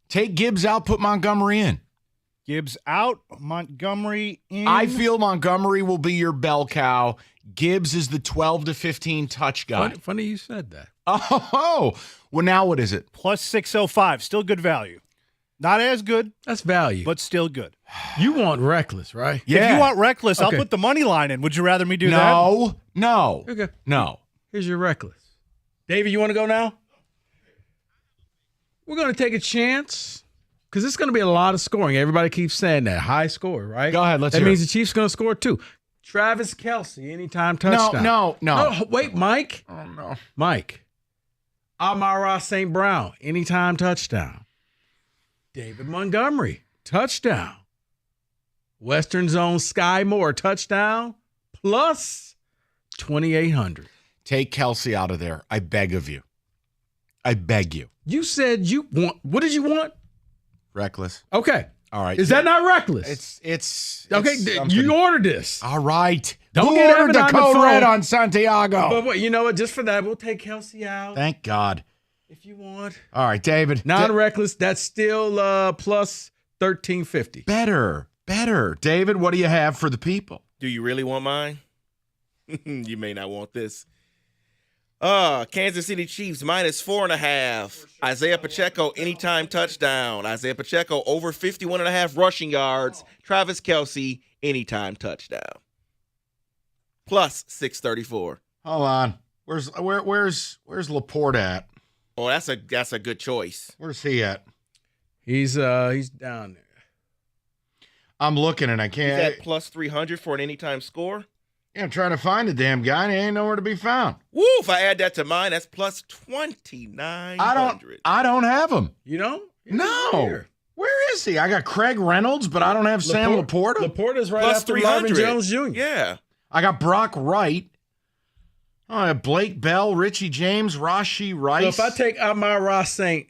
Take Gibbs out, put Montgomery in. Gibbs out, Montgomery in. I feel Montgomery will be your bell cow. Gibbs is the 12 to 15 touch guy. Funny you said that. Oh, well, now what is it? Plus 605. Still good value. Not as good. That's value. But still good. You want reckless, right? Yeah. If you want reckless, Okay. I'll put the money line in. Would you rather me do that? No. Okay. No. Here's your reckless. David, you want to go now? We're going to take a chance because it's going to be a lot of scoring. Everybody keeps saying that. High score, right? Go ahead. Let's That hear means it. the Chiefs going to score too. Travis Kelsey, anytime touchdown. No. Wait, Mike. Oh, no. Mike. Amon-Ra St. Brown, anytime touchdown. David Montgomery, touchdown. Western Zone Sky Moore, touchdown, plus 2,800. Take Kelsey out of there. I beg of you. I beg you. You said you want, what did you want? Reckless. Okay. All right. Is that not reckless? It's okay. You ordered this. All right. Don't Who get ordered Evan the on the code red phone. on Santiago. But what, you know what? Just for that, we'll take Kelsey out. Thank God. If you want. All right, David. Non-reckless, that's still plus 1,350. Better. David, what do you have for the people? Do you really want mine? You may not want this. Kansas City Chiefs -4.5. Isaiah Pacheco, anytime touchdown. Isaiah Pacheco, over 51.5 rushing yards. Travis Kelsey, anytime touchdown. Plus 634. Hold on. Where's Laporte at? Oh, that's a good choice. Where's he at? He's down there. I'm looking and I He's can't. at plus 300 for an anytime score. Yeah, I'm trying to find the damn guy and he ain't nowhere to be found. Woo! If I add that to mine, that's plus 2,900. I don't have him. You don't? No. Here. Where is he? I got Craig Reynolds, but I don't have Sam Laporta. Laporta's right Plus after 300. Marvin Jones Jr. Yeah. I got Brock Wright. Oh, I have Blake Bell, Richie James, Rashi Rice. So if I take Amon-Ra St.,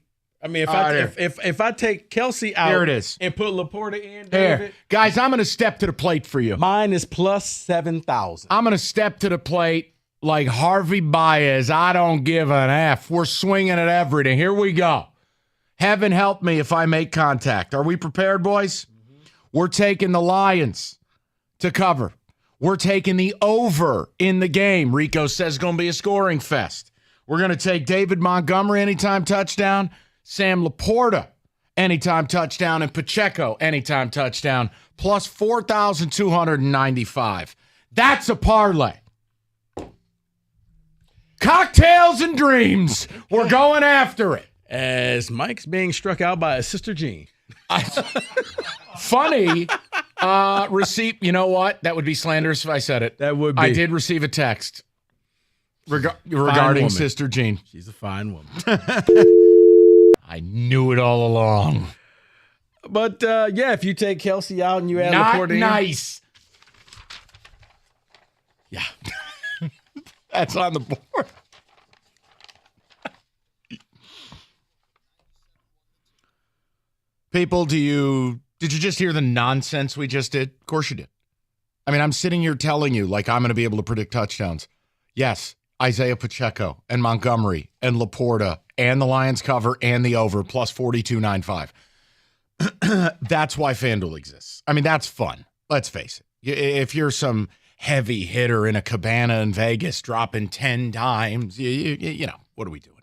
if I take Kelsey out Here it is. and put Laporta in, Here. David, Guys, I'm going to step to the plate for you. mine is plus 7,000. I'm going to step to the plate like Harvey Baez. I don't give an F. We're swinging at everything. Here we go. Heaven help me if I make contact. Are we prepared, boys? We're taking the Lions to cover. We're taking the over in the game. Rico says it's going to be a scoring fest. We're going to take David Montgomery anytime touchdown, Sam Laporta anytime touchdown, and Pacheco anytime touchdown, plus 4,295. That's a parlay. Cocktails and dreams. We're going after it. As Mike's being struck out by his sister Jean. Funny receipt. You know what? That would be slanderous if I said it. That would be. I did receive a text regarding woman. Sister Jean. She's a fine woman. I knew it all along. But, yeah, if you take Kelsey out and you add Not Laporta in. nice. Yeah. That's on the board. People, did you just hear the nonsense we just did? Of course you did. I mean, I'm sitting here telling you like I'm going to be able to predict touchdowns. Yes, Isaiah Pacheco and Montgomery and Laporta and the Lions cover and the over plus 42.95. That's why FanDuel exists. I mean, that's fun. Let's face it. If you're some heavy hitter in a cabana in Vegas dropping 10 times, you know, what are we doing?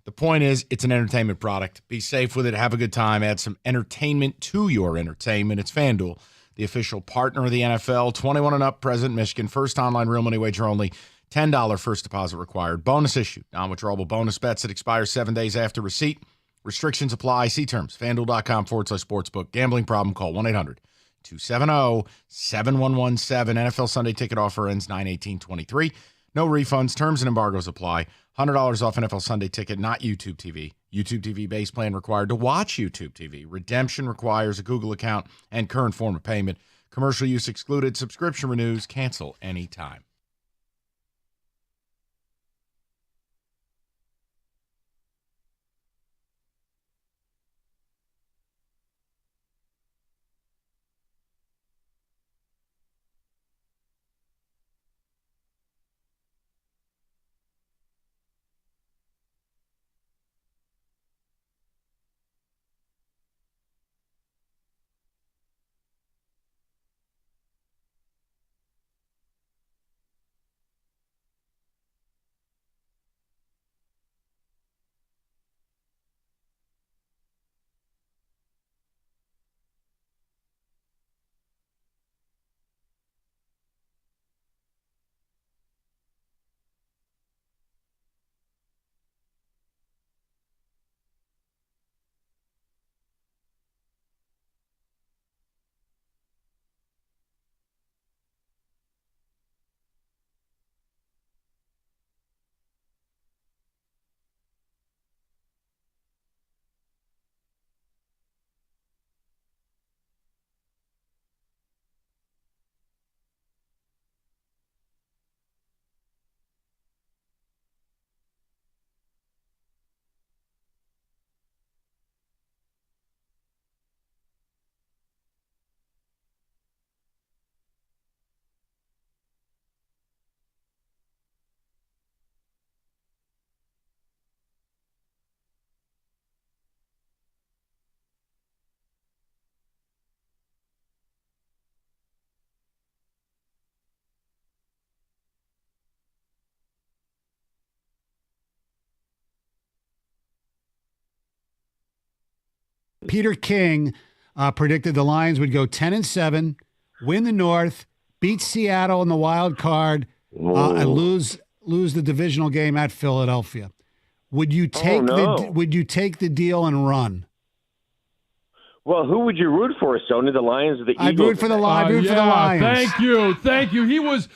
The point is, it's an entertainment product. Be safe with it. Have a good time. Add some entertainment to your entertainment. It's FanDuel, the official partner of the NFL. 21 and up, present Michigan. First online real money wager only. $10 first deposit required. Bonus issue. Non-withdrawable bonus bets that expire 7 days after receipt. Restrictions apply. See terms. FanDuel.com/sportsbook. Gambling problem? Call 1-800-270-7117. NFL Sunday ticket offer ends 9/18/23. No refunds. Terms and embargoes apply. $100 off NFL Sunday ticket, not YouTube TV. YouTube TV base plan required to watch YouTube TV. Redemption requires a Google account and current form of payment. Commercial use excluded. Subscription renews. Cancel anytime. Peter King predicted the Lions would go 10-7, win the North, beat Seattle in the wild card, and lose the divisional game at Philadelphia. Would you take the deal and run? Well, who would you root for, Stoney? The Lions or the Eagles? I'd root for the Lions. Thank you. He was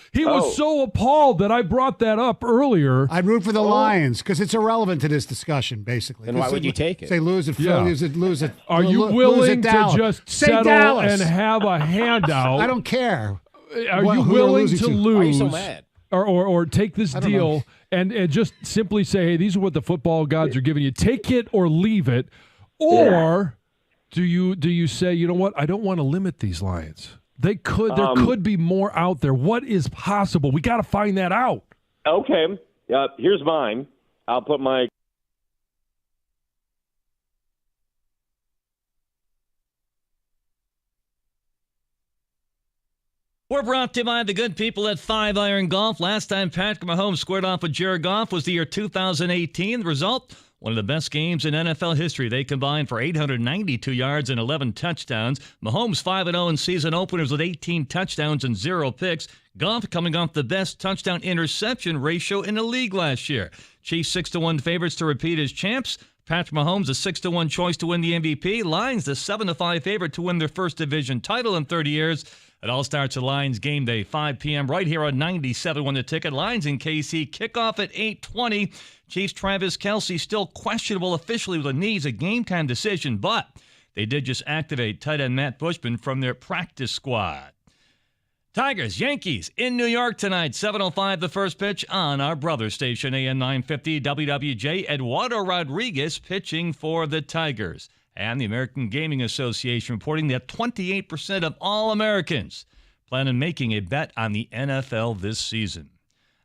so appalled that I brought that up earlier. I'd root for the Lions because it's irrelevant to this discussion, basically. Then why would you take it? Say lose it. Lose it. Are you willing to just settle and have a handout? I don't care. Are you willing to lose? Why are you so mad? Or take this deal and just simply say, hey, these are what the football gods are giving you. Take it or leave it. Or do you say, you know what, I don't want to limit these Lions. There could be more out there. What is possible? We got to find that out. Okay. Here's mine. I'll put my We're brought to you by the good people at 5 Iron Golf. Last time Patrick Mahomes squared off with Jared Goff was the year 2018. The result, one of the best games in NFL history. They combined for 892 yards and 11 touchdowns. Mahomes 5-0 in season openers with 18 touchdowns and 0 picks. Goff coming off the best touchdown interception ratio in the league last year. Chiefs 6-1 favorites to repeat as champs. Patrick Mahomes a 6-1 choice to win the MVP. Lions the 7-5 favorite to win their first division title in 30 years. It all starts at Lions game day, 5 p.m. right here on 97.1 The Ticket. Lions in KC kickoff at 8:20. Chiefs Travis Kelsey still questionable officially with a knee. A game-time decision, but they did just activate tight end Matt Bushman from their practice squad. Tigers, Yankees in New York tonight, 7:05 the first pitch on our brother station, AM 950 WWJ. Eduardo Rodriguez pitching for the Tigers. And the American Gaming Association reporting that 28% of all Americans plan on making a bet on the NFL this season.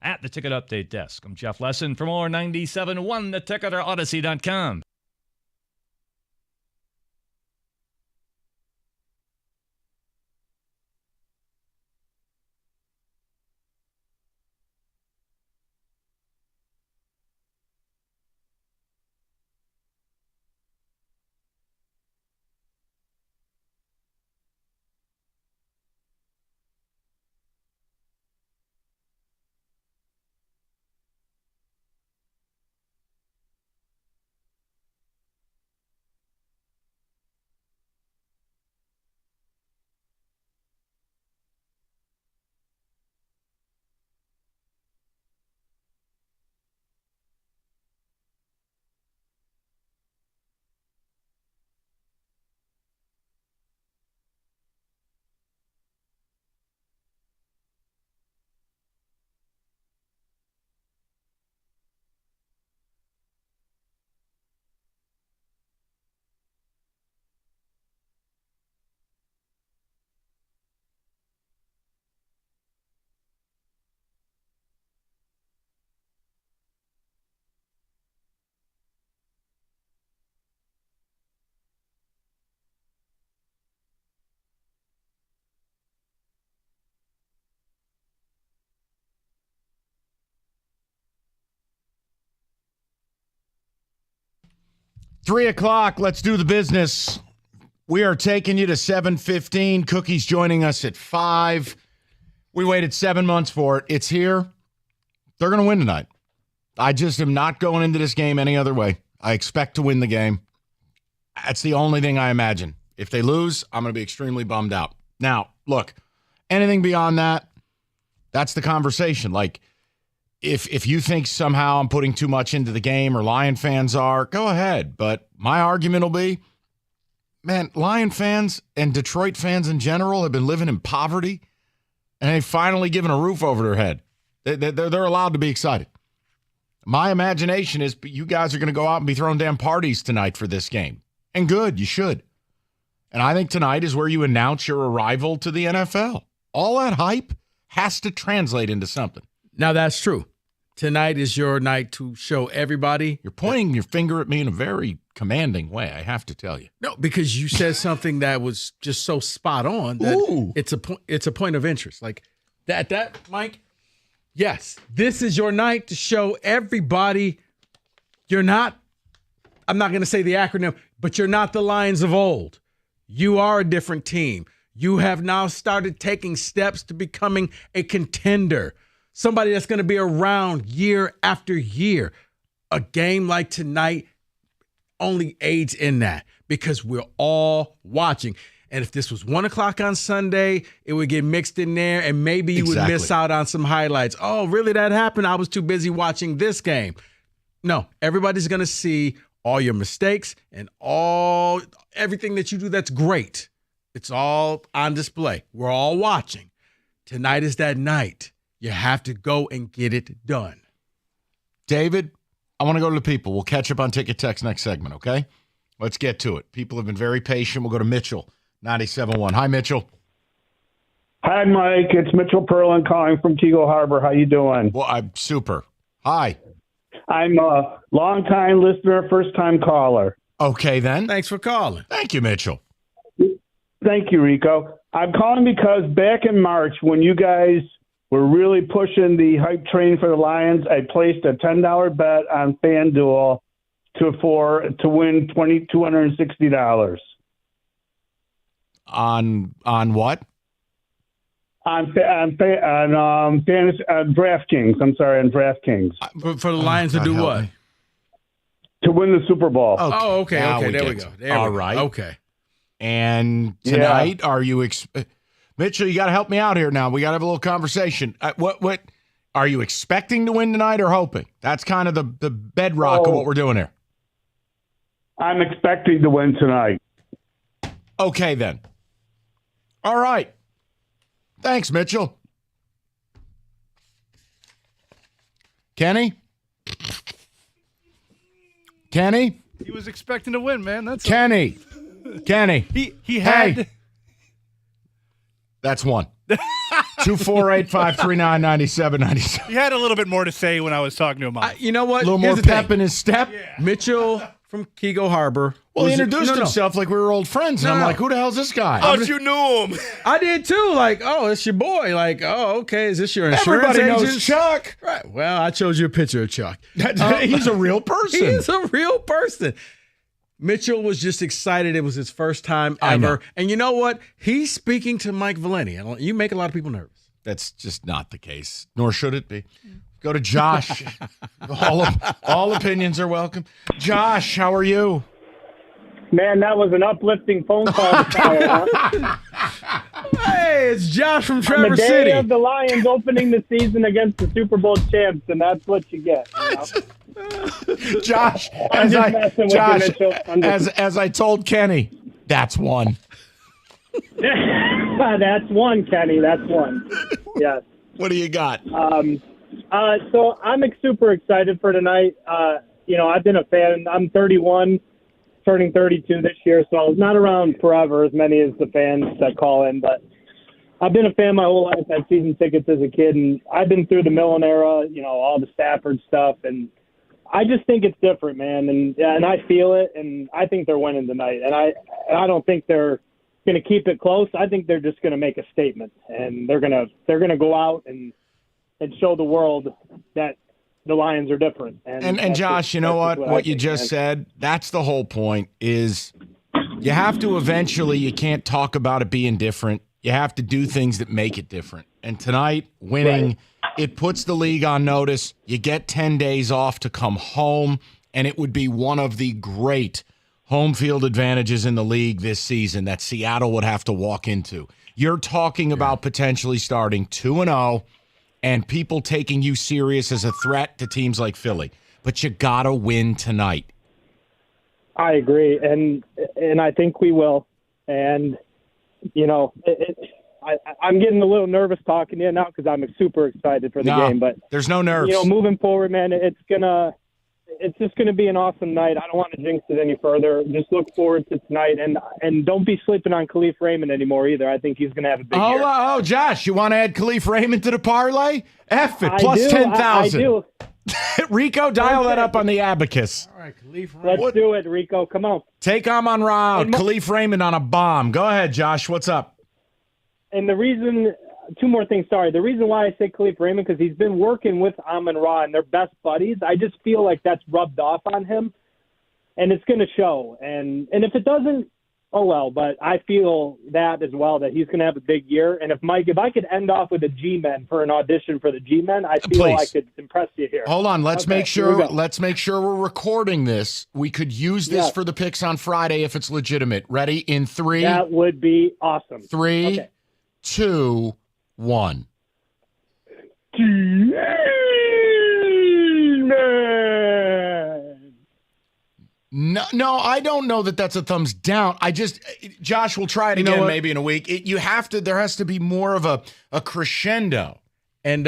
At the Ticket Update Desk, I'm Jeff Lesson. For more 97.1 The Ticket or Odyssey.com. Three o'clock. Let's do the business. We are taking you to 7:15. Cookie's joining us at 5. We waited 7 months for it. It's here. They're going to win tonight. I just am not going into this game any other way. I expect to win the game. That's the only thing I imagine. If they lose, I'm going to be extremely bummed out. Now, look, anything beyond that, that's the conversation. Like, if you think somehow I'm putting too much into the game or Lion fans are, go ahead. But my argument will be, man, Lion fans and Detroit fans in general have been living in poverty, and they've finally given a roof over their head. They're allowed to be excited. My imagination is you guys are going to go out and be throwing damn parties tonight for this game. And good, you should. And I think tonight is where you announce your arrival to the NFL. All that hype has to translate into something. Now, that's true. Tonight is your night to show everybody. You're pointing your finger at me in a very commanding way, I have to tell you. No, because you said something that was just so spot on that it's a point of interest. Like that, Mike, yes, this is your night to show everybody you're not, I'm not going to say the acronym, but you're not the Lions of old. You are a different team. You have now started taking steps to becoming a contender, somebody that's going to be around year after year. A game like tonight only aids in that because we're all watching. And if this was 1 o'clock on Sunday, it would get mixed in there, and maybe you would miss out on some highlights. Oh, really? That happened? I was too busy watching this game. No, everybody's going to see all your mistakes and everything that you do that's great. It's all on display. We're all watching. Tonight is that night. You have to go and get it done. David, I want to go to the people. We'll catch up on Ticket Text next segment, okay? Let's get to it. People have been very patient. We'll go to Mitchell, 97.1. Hi, Mitchell. Hi, Mike. It's Mitchell Perlin calling from Kego Harbor. How you doing? Well, I'm super. Hi. I'm a long-time listener, first-time caller. Okay, then. Thanks for calling. Thank you, Mitchell. Thank you, Rico. I'm calling because back in March when you guys were really pushing the hype train for the Lions, I placed a $10 bet on FanDuel to win $260. On what? On DraftKings. I'm sorry, on DraftKings. For the Lions to do what? To win the Super Bowl. Okay. Oh, okay. Now There we go. All right. Okay. And tonight, are you Mitchell, you got to help me out here now. We got to have a little conversation. What are you expecting to win tonight or hoping? That's kind of the bedrock of what we're doing here. I'm expecting to win tonight. Okay, then. All right. Thanks, Mitchell. Kenny? He was expecting to win, man. That's Kenny. He had. Hey. That's one. 248-539-9797. He had a little bit more to say when I was talking to him. You know what? A little more pep in his step. Yeah. Mitchell from Kego Harbor. Well, he introduced himself like we were old friends. And I'm like, who the hell's this guy? Oh, you knew him. I did too. Like, oh, it's your boy. Like, oh, okay. Is this your insurance Everybody agent? knows Chuck. Right. Well, I chose you a picture of Chuck. He's a real person. He is a real person. Mitchell was just excited. It was his first time ever. And you know what? He's speaking to Mike Valenti. You make a lot of people nervous. That's just not the case, nor should it be. Go to Josh. all opinions are welcome. Josh, how are you? Man, that was an uplifting phone call. Hey, it's Josh from Traverse On the day City. of the Lions opening the season against the Super Bowl champs, and that's what you get. You know? Josh, as I told Kenny, that's one. That's one, Kenny. That's one. Yes. What do you got? So I'm super excited for tonight. I've been a fan. I'm 31, turning 32 this year, so I was not around forever, as many as the fans that call in, but I've been a fan my whole life. I had season tickets as a kid, and I've been through the Millen era, all the Stafford stuff, and I just think it's different, man, and I feel it, and I think they're winning tonight, and I don't think they're going to keep it close. I think they're just going to make a statement, and they're going to go out and show the world that the Lions are different. And Josh, you know what you just said, that's the whole point, is you have to eventually, you can't talk about it being different. You have to do things that make it different. And tonight, winning, it puts the league on notice. You get 10 days off to come home, and it would be one of the great home field advantages in the league this season that Seattle would have to walk into. You're talking about potentially starting 2-0 and people taking you serious as a threat to teams like Philly. But you got to win tonight. I agree, and I think we will. And, I'm getting a little nervous talking to you now because I'm super excited for the game. But there's no nerves. Moving forward, man, it's just gonna be an awesome night. I don't want to jinx it any further. Just look forward to tonight, and don't be sleeping on Khalif Raymond anymore either. I think he's gonna have a big year. Oh, Josh, you want to add Khalif Raymond to the parlay? F it, plus 10,000. I do. Rico, dial that up on the abacus. All right, Khalif Raymond. Let's do it, Rico. Come on. Take Amon-Ra out. Khalif Raymond on a bomb. Go ahead, Josh. What's up? And the reason, two more things, sorry. The reason why I say Khalif Raymond, because he's been working with Amon-Ra and they're best buddies. I just feel like that's rubbed off on him. and it's going to show. And if it doesn't, oh well. But I feel that as well, that he's going to have a big year. And if I could end off with a G-Men for an audition for the G-Men, I feel I could impress you here. Hold on, let's Okay, make sure. Let's make sure we're recording this. We could use this for the picks on Friday if it's legitimate. Ready? In 3. That would be awesome. 3, 2, 1. No, I don't know that that's a thumbs down. Josh will try it again maybe in a week. There has to be more of a crescendo. And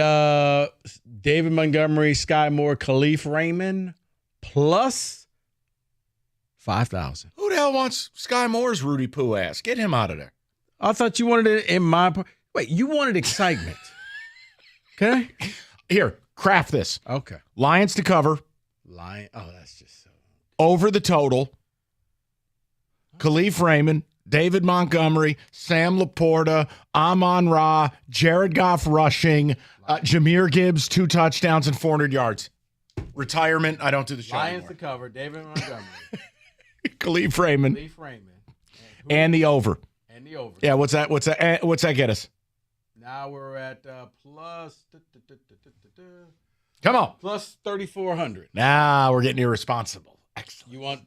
David Montgomery, Sky Moore, Khalif Raymond, plus 5,000. Who the hell wants Sky Moore's Rudy Poo ass? Get him out of there. I thought you wanted it in my. Wait, you wanted excitement. Okay. Here, craft this. Okay. Lions to cover. Oh, that's just so. Over the total. Khalif Raymond, David Montgomery, Sam Laporta, Amon-Ra, Jared Goff rushing, Jahmyr Gibbs, 2 touchdowns and 400 yards. Retirement, I don't do the show Lions anymore. to cover, David Montgomery. Khalif Raymond. And the over. And the over. Yeah, what's that get us? Now we're at plus. Come on. Plus 3,400. Now we're getting irresponsible. Excellent. You want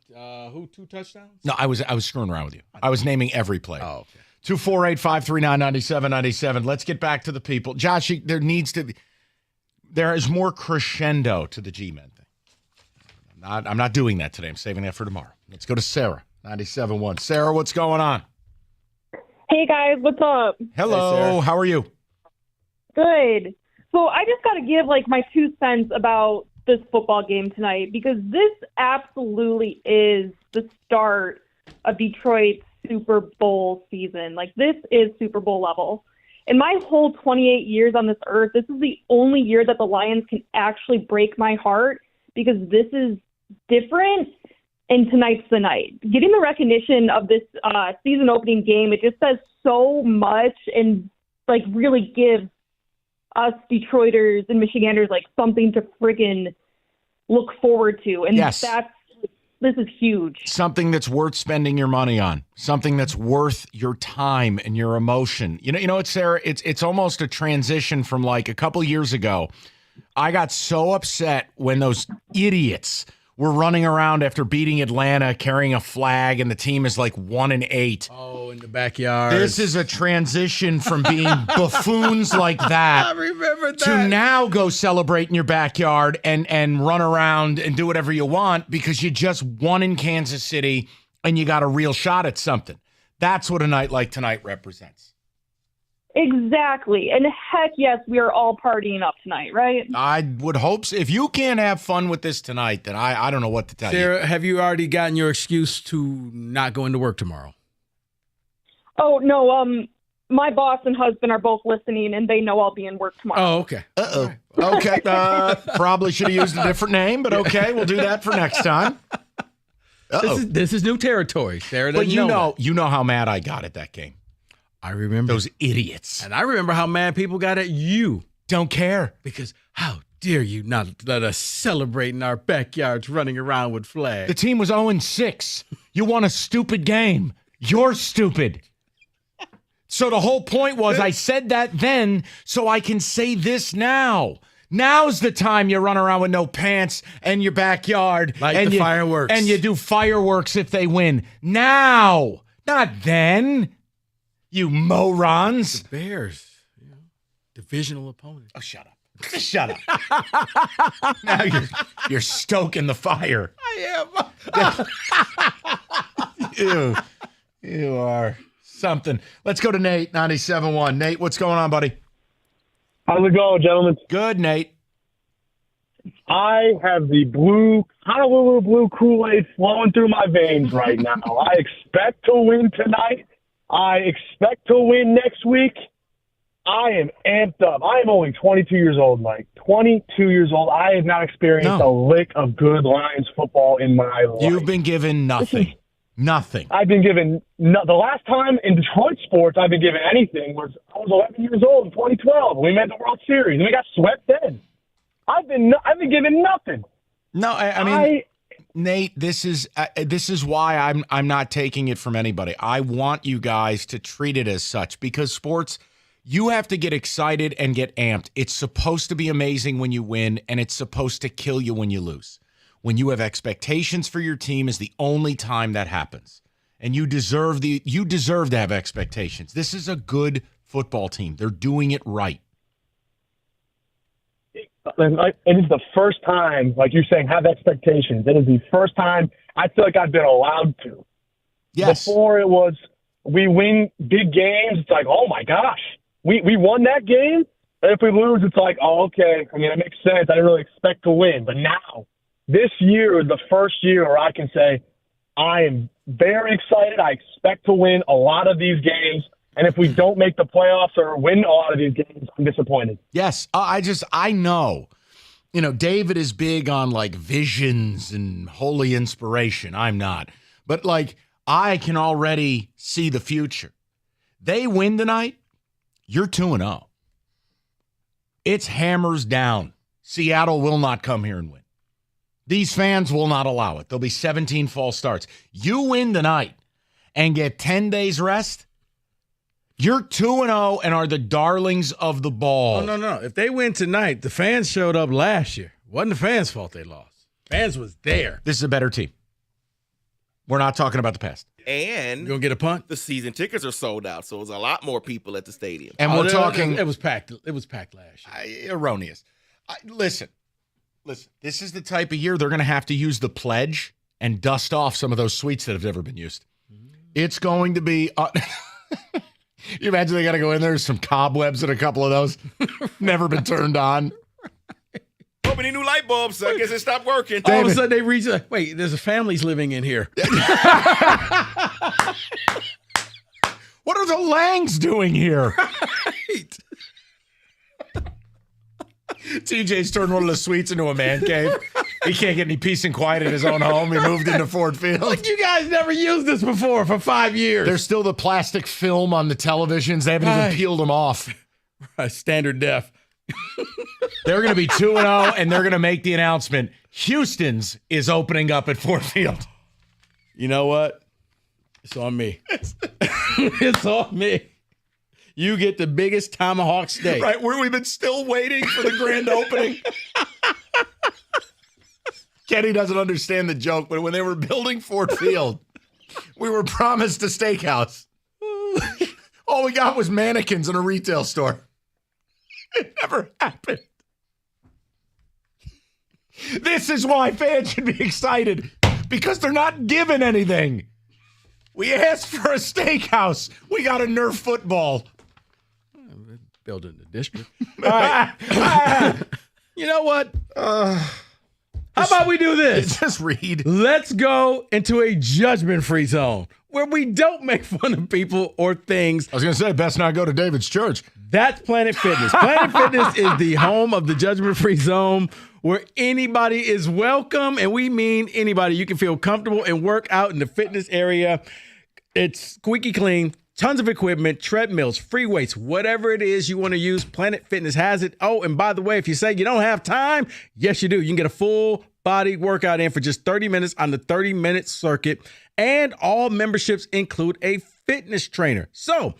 who? 2 touchdowns? No, I was screwing around with you. I was naming every player. Oh, okay. 248-539-9797. Let's get back to the people. Josh, there is more crescendo to the G-Men thing. I'm not doing that today. I'm saving that for tomorrow. Let's go to Sarah, 97.1. Sarah, what's going on? Hey, guys. What's up? Hello. How are you? Good. So I just got to give, my 2 cents about this football game tonight, because this absolutely is the start of Detroit's Super Bowl season. This is Super Bowl level. In my whole 28 years on this earth, this is the only year that the Lions can actually break my heart, because this is different, and tonight's the night. Getting the recognition of this season opening game, it just says so much, and really gives us Detroiters and Michiganders something to friggin' look forward to. And yes. This is huge. Something that's worth spending your money on. Something that's worth your time and your emotion. You know what, Sarah? It's almost a transition from a couple years ago. I got so upset when those idiots were running around after beating Atlanta carrying a flag, and the team is 1-8. Oh, in the backyard. This is a transition from being buffoons like that. I remember that. To now go celebrate in your backyard and run around and do whatever you want because you just won in Kansas City and you got a real shot at something. That's what a night like tonight represents. Exactly. And heck yes, we are all partying up tonight, right? I would hope so. If you can't have fun with this tonight, then I don't know what to tell you. Sarah, have you already gotten your excuse to not go into work tomorrow? Oh, no. My boss and husband are both listening, and they know I'll be in work tomorrow. Oh, okay. Uh-oh. Okay. Probably should have used a different name, but okay. We'll do that for next time. This is new territory, Sarah. But you know how mad I got at that game. I remember those idiots. And I remember how mad people got at you. Don't care. Because how dare you not let us celebrate in our backyards running around with flags? The team was 0-6. You won a stupid game. You're stupid. So the whole point was I said that then so I can say this now. Now's the time you run around with no pants in your backyard. Like the fireworks. And you do fireworks if they win. Now. Not then. You morons. The Bears, divisional opponent. Oh, shut up. Shut up. Now you're stoking the fire. I am. You are something. Let's go to Nate, 97.1. Nate, what's going on, buddy? How's it going, gentlemen? Good, Nate. I have the Honolulu blue Kool-Aid flowing through my veins right now. I expect to win tonight. I expect to win next week. I am amped up. I am only 22 years old, Mike. 22 years old. I have not experienced a lick of good Lions football in my life. You've been given nothing. Nothing. I've been given the last time in Detroit sports I've been given anything was I was 11 years old in 2012. We made the World Series and we got swept then. I've been given nothing. No, I mean, Nate, this is why I'm not taking it from anybody. I want you guys to treat it as such because sports, you have to get excited and get amped. It's supposed to be amazing when you win, and it's supposed to kill you when you lose. When you have expectations for your team is the only time that happens. And you deserve to have expectations. This is a good football team. They're doing it right. It is the first time, like you're saying, have expectations. It is the first time I feel like I've been allowed to. Yes. Before it was, we win big games. It's like, oh my gosh, we won that game. And if we lose, it's like, oh, okay. I mean, it makes sense. I didn't really expect to win. But now, this year is the first year where I can say, I am very excited. I expect to win a lot of these games. And if we don't make the playoffs or win a lot of these games, I'm disappointed. Yes, I know. You know, David is big on like visions and holy inspiration. I'm not. But like, I can already see the future. They win tonight, you're 2-0. It's hammers down. Seattle will not come here and win. These fans will not allow it. There'll be 17 false starts. You win tonight and get 10 days rest, you're 2-0 and are the darlings of the ball. Oh, no. If they win tonight, the fans showed up last year. Wasn't the fans' fault they lost. Fans was there. This is a better team. We're not talking about the past. And you gonna get a punt? The season tickets are sold out, so there's a lot more people at the stadium. And we're talking. It was packed. It was packed last year. Erroneous. Listen. This is the type of year they're going to have to use the pledge and dust off some of those suites that have never been used. It's going to be. You imagine they got to go in there. There's some cobwebs in a couple of those. Never been turned on. Oh, we need new light bulbs. So I guess it stopped working. All of a sudden they reach. Wait, there's a family's living in here. What are the Langs doing here? Right. TJ's turned one of the suites into a man cave. He can't get any peace and quiet in his own home. He moved into Ford Field. Like, you guys never used this before for 5 years. There's still the plastic film on the televisions. They haven't even peeled them off. Standard def. They're going to be 2-0, and they're going to make the announcement. Houston's is opening up at Ford Field. You know what? It's on me. It's on me. You get the biggest tomahawk steak. Right, where we've been still waiting for the grand opening. Kenny doesn't understand the joke, but when they were building Ford Field, we were promised a steakhouse. All we got was mannequins in a retail store. It never happened. This is why fans should be excited, because they're not given anything. We asked for a steakhouse. We got a Nerf football. Building the district. All right. You know what? How about we do this? Just read. Let's go into a judgment-free zone where we don't make fun of people or things. I was going to say, best not go to David's church. That's Planet Fitness. Planet Fitness is the home of the judgment-free zone where anybody is welcome, and we mean anybody. You can feel comfortable and work out in the fitness area. It's squeaky clean. Tons of equipment, treadmills, free weights, whatever it is you want to use, Planet Fitness has it. Oh, and by the way, if you say you don't have time, yes, you do. You can get a full body workout in for just 30 minutes on the 30-minute circuit. And all memberships include a fitness trainer. So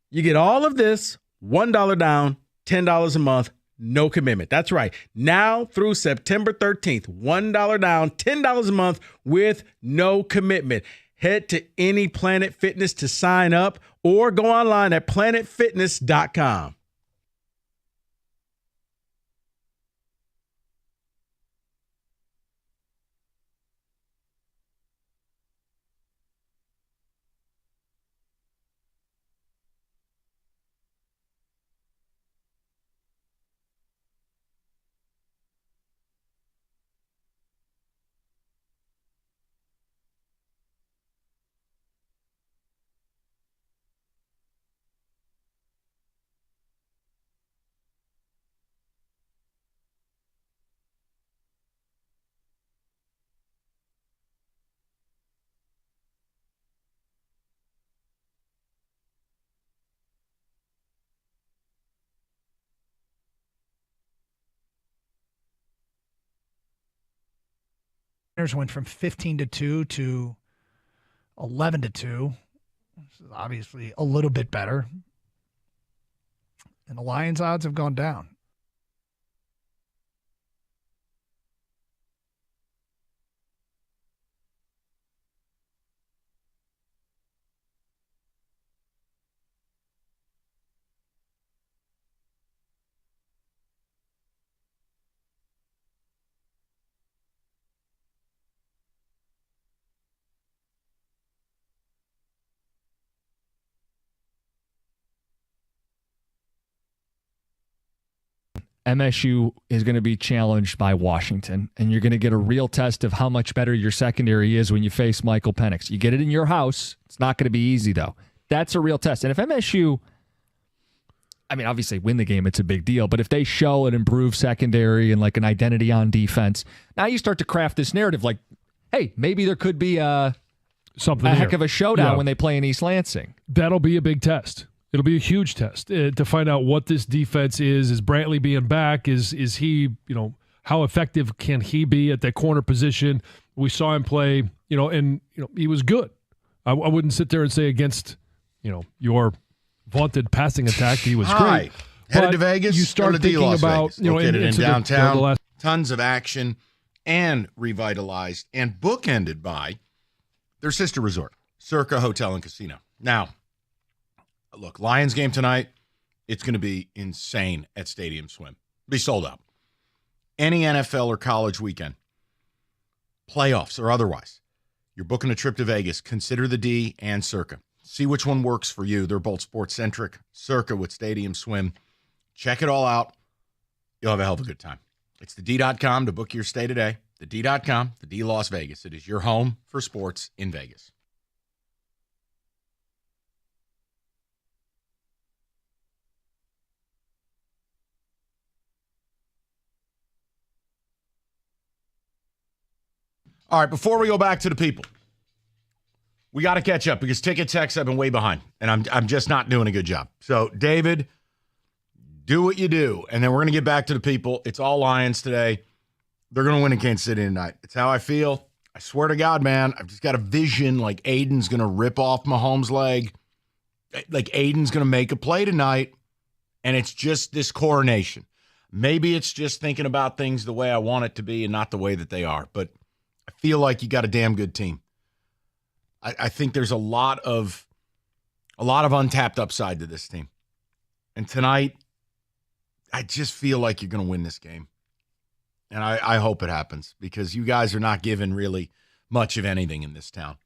you get all of this, $1 down, $10 a month, no commitment. That's right. Now through September 13th, $1 down, $10 a month with no commitment. Head to any Planet Fitness to sign up or go online at planetfitness.com. went from 15-2 to 11-2. This is obviously a little bit better. And the Lions' odds have gone down. MSU is going to be challenged by Washington, and you're going to get a real test of how much better your secondary is when you face Michael Penix. You get it in your house. It's not going to be easy, though. That's a real test. And if MSU, I mean, obviously win the game, it's a big deal, but if they show an improved secondary and like an identity on defense, now you start to craft this narrative like, hey, maybe there could be a heck of a showdown when they play in East Lansing. That'll be a big test. It'll be a huge test to find out what this defense is. Is Brantley being back? Is he, how effective can he be at that corner position? We saw him play, and he was good. I wouldn't sit there and say against, your vaunted passing attack, he was great. Headed to Vegas. You start thinking Las about, Vegas. Located in downtown. The last tons of action and revitalized and bookended by their sister resort, Circa Hotel and Casino. Now, look, Lions game tonight, it's going to be insane at Stadium Swim. Be sold out. Any NFL or college weekend, playoffs or otherwise, you're booking a trip to Vegas, consider the D and Circa. See which one works for you. They're both sports-centric. Circa with Stadium Swim. Check it all out. You'll have a hell of a good time. It's thed.com to book your stay today. Thed.com, the D Las Vegas. It is your home for sports in Vegas. All right, before we go back to the people, we got to catch up because ticket techs have been way behind, and I'm just not doing a good job. So, David, do what you do, and then we're going to get back to the people. It's all Lions today. They're going to win in Kansas City tonight. It's how I feel. I swear to God, man, I've just got a vision like Aiden's going to rip off Mahomes' leg. Like Aiden's going to make a play tonight, and it's just this coronation. Maybe it's just thinking about things the way I want it to be and not the way that they are, but I feel like you got a damn good team. I think there's a lot of untapped upside to this team. And tonight, I just feel like you're going to win this game. And I hope it happens because you guys are not given really much of anything in this town.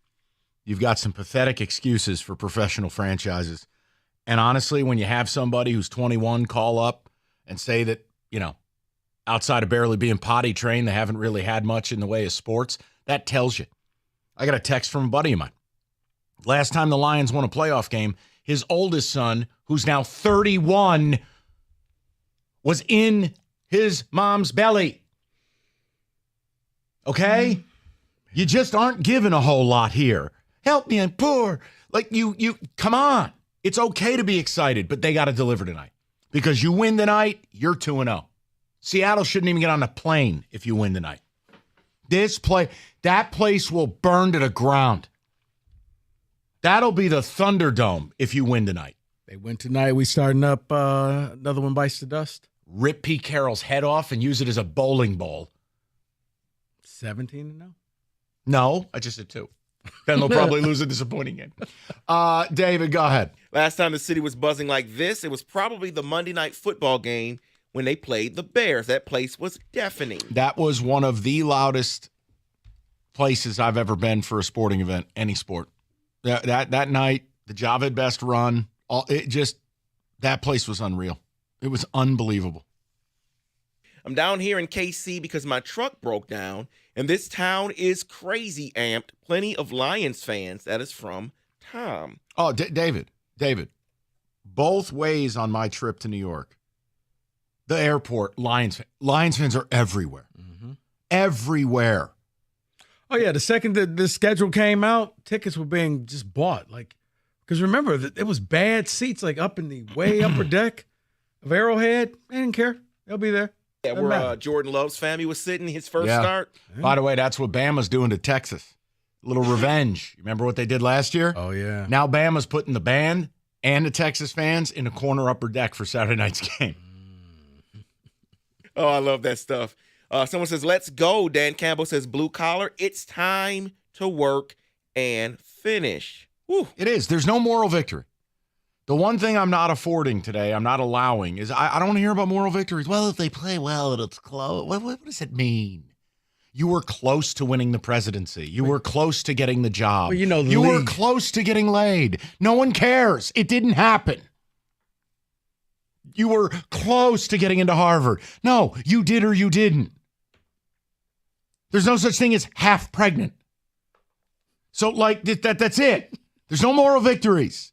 You've got some pathetic excuses for professional franchises. And honestly, when you have somebody who's 21 call up and say that, outside of barely being potty trained, they haven't really had much in the way of sports, that tells you. I got a text from a buddy of mine. Last time the Lions won a playoff game, his oldest son, who's now 31, was in his mom's belly. Okay? You just aren't given a whole lot here. Help me, I'm poor. Like, you come on. It's okay to be excited, but they got to deliver tonight. Because you win tonight, you're 2-0. Seattle shouldn't even get on a plane if you win tonight. That place will burn to the ground. That'll be the Thunderdome if you win tonight. They win tonight. We starting up another one bites the dust. Rip Pete Carroll's head off and use it as a bowling ball. 17-0? No, I just said 2. Then they'll probably lose a disappointing game. David, go ahead. Last time the city was buzzing like this, it was probably the Monday Night Football game when they played the Bears. That place was deafening. That was one of the loudest places I've ever been for a sporting event, any sport. That night, the Javed Best run, that place was unreal. It was unbelievable. I'm down here in KC because my truck broke down, and this town is crazy amped. Plenty of Lions fans. That is from Tom. Oh, David, both ways on my trip to New York, the airport, Lions fans are everywhere. Mm-hmm. Everywhere. Oh, yeah. The second the schedule came out, tickets were being just bought. Because remember, it was bad seats, up in the way upper deck of Arrowhead. They didn't care. They'll be there. Yeah, where Jordan Love's family was sitting, his first start. By the way, that's what Bama's doing to Texas. A little revenge. Remember what they did last year? Oh, yeah. Now Bama's putting the band and the Texas fans in the corner upper deck for Saturday night's game. Oh, I love that stuff. Someone says, let's go. Dan Campbell says, blue collar, it's time to work and finish. Woo. It is. There's no moral victory. The one thing I'm not affording today, I'm not allowing, is I don't want to hear about moral victories. Well, if they play well, it's close. What does it mean? You were close to winning the presidency. You were close to getting the job. Well, you were close to getting laid. No one cares. It didn't happen. You were close to getting into Harvard. No, you did or you didn't. There's no such thing as half pregnant. So, that's it. There's no moral victories.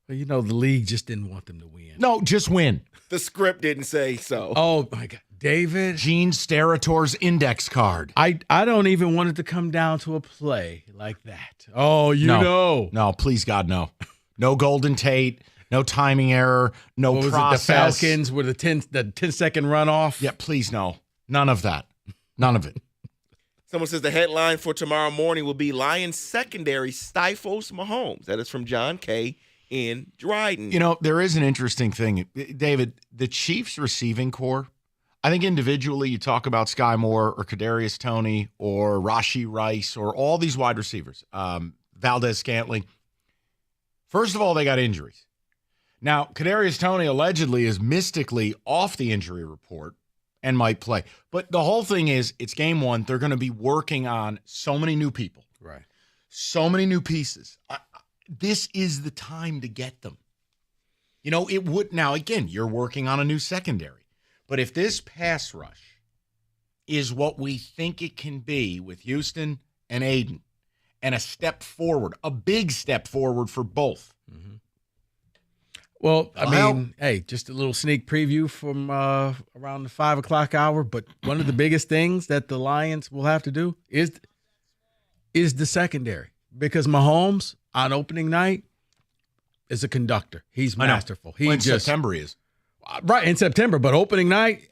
Well, the league just didn't want them to win. No, just win. The script didn't say so. Oh, my God. David. Gene Sterator's index card. I don't even want it to come down to a play like that. Oh, know. No, please, God, no. No Golden Tate. No timing error. No what process. Was it, the Falcons with the 10-second runoff? Yeah, please, no. None of that. None of it. Someone says the headline for tomorrow morning will be Lions secondary stifles Mahomes. That is from John K. in Dryden. There is an interesting thing. David, the Chiefs receiving core, I think individually you talk about Sky Moore or Kadarius Toney or Rashee Rice or all these wide receivers, Valdez-Scantling. First of all, they got injuries. Now, Kadarius Toney allegedly is mystically off the injury report and might play. But the whole thing is, it's game one. They're going to be working on so many new people. Right. So many new pieces. This is the time to get them. It would. Now, again, you're working on a new secondary. But if this pass rush is what we think it can be with Houston and Aiden, and a step forward, a big step forward for both. Mm-hmm. Well, I mean, hey, just a little sneak preview from around the 5 o'clock hour. But one of the biggest things that the Lions will have to do is the secondary, because Mahomes on opening night is a conductor. He's masterful. September he is. Right, in September, but opening night,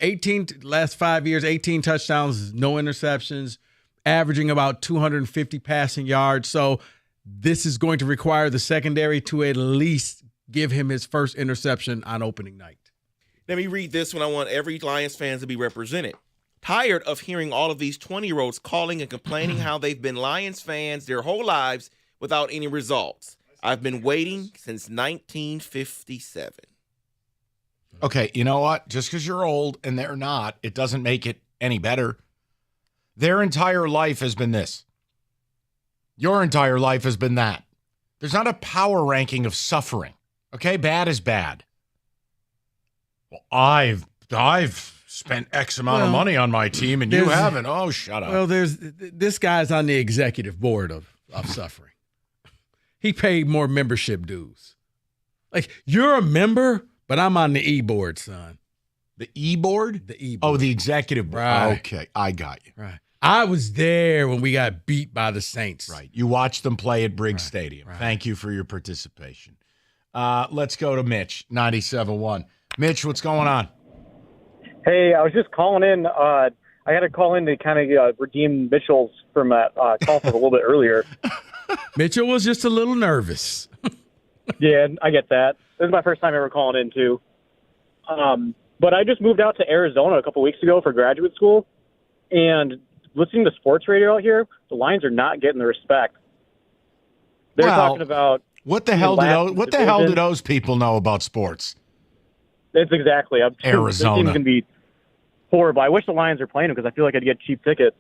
last 5 years, 18 touchdowns, no interceptions, averaging about 250 passing yards. So this is going to require the secondary to at least give him his first interception on opening night. Let me read this one. I want every Lions fan to be represented. Tired of hearing all of these 20-year-olds calling and complaining how they've been Lions fans their whole lives without any results. I've been waiting since 1957. Okay, you know what? Just because you're old and they're not, it doesn't make it any better. Their entire life has been this. Your entire life has been that. There's not a power ranking of suffering. Okay, bad is bad. Well, I've spent X amount of money on my team and you haven't. Oh, shut up. Well, this guy's on the executive board of suffering. He paid more membership dues. Like, you're a member, but I'm on the E-board, son. The E-board? The E-board. Oh, the executive board. Right. Okay, I got you. Right. I was there when we got beat by the Saints. Right. You watched them play at Briggs Stadium. Right. Thank you for your participation. Let's go to Mitch, 97.1. Mitch, what's going on? Hey, I was just calling in. I had to call in to kind of redeem Mitchell's from that call from a little bit earlier. Mitchell was just a little nervous. Yeah, I get that. This is my first time ever calling in, too. But I just moved out to Arizona a couple weeks ago for graduate school, and listening to sports radio out here, the Lions are not getting the respect. They're talking about what the hell do those people know about sports? It's exactly Arizona. This team's gonna be horrible. I wish the Lions are playing them because I feel like I'd get cheap tickets.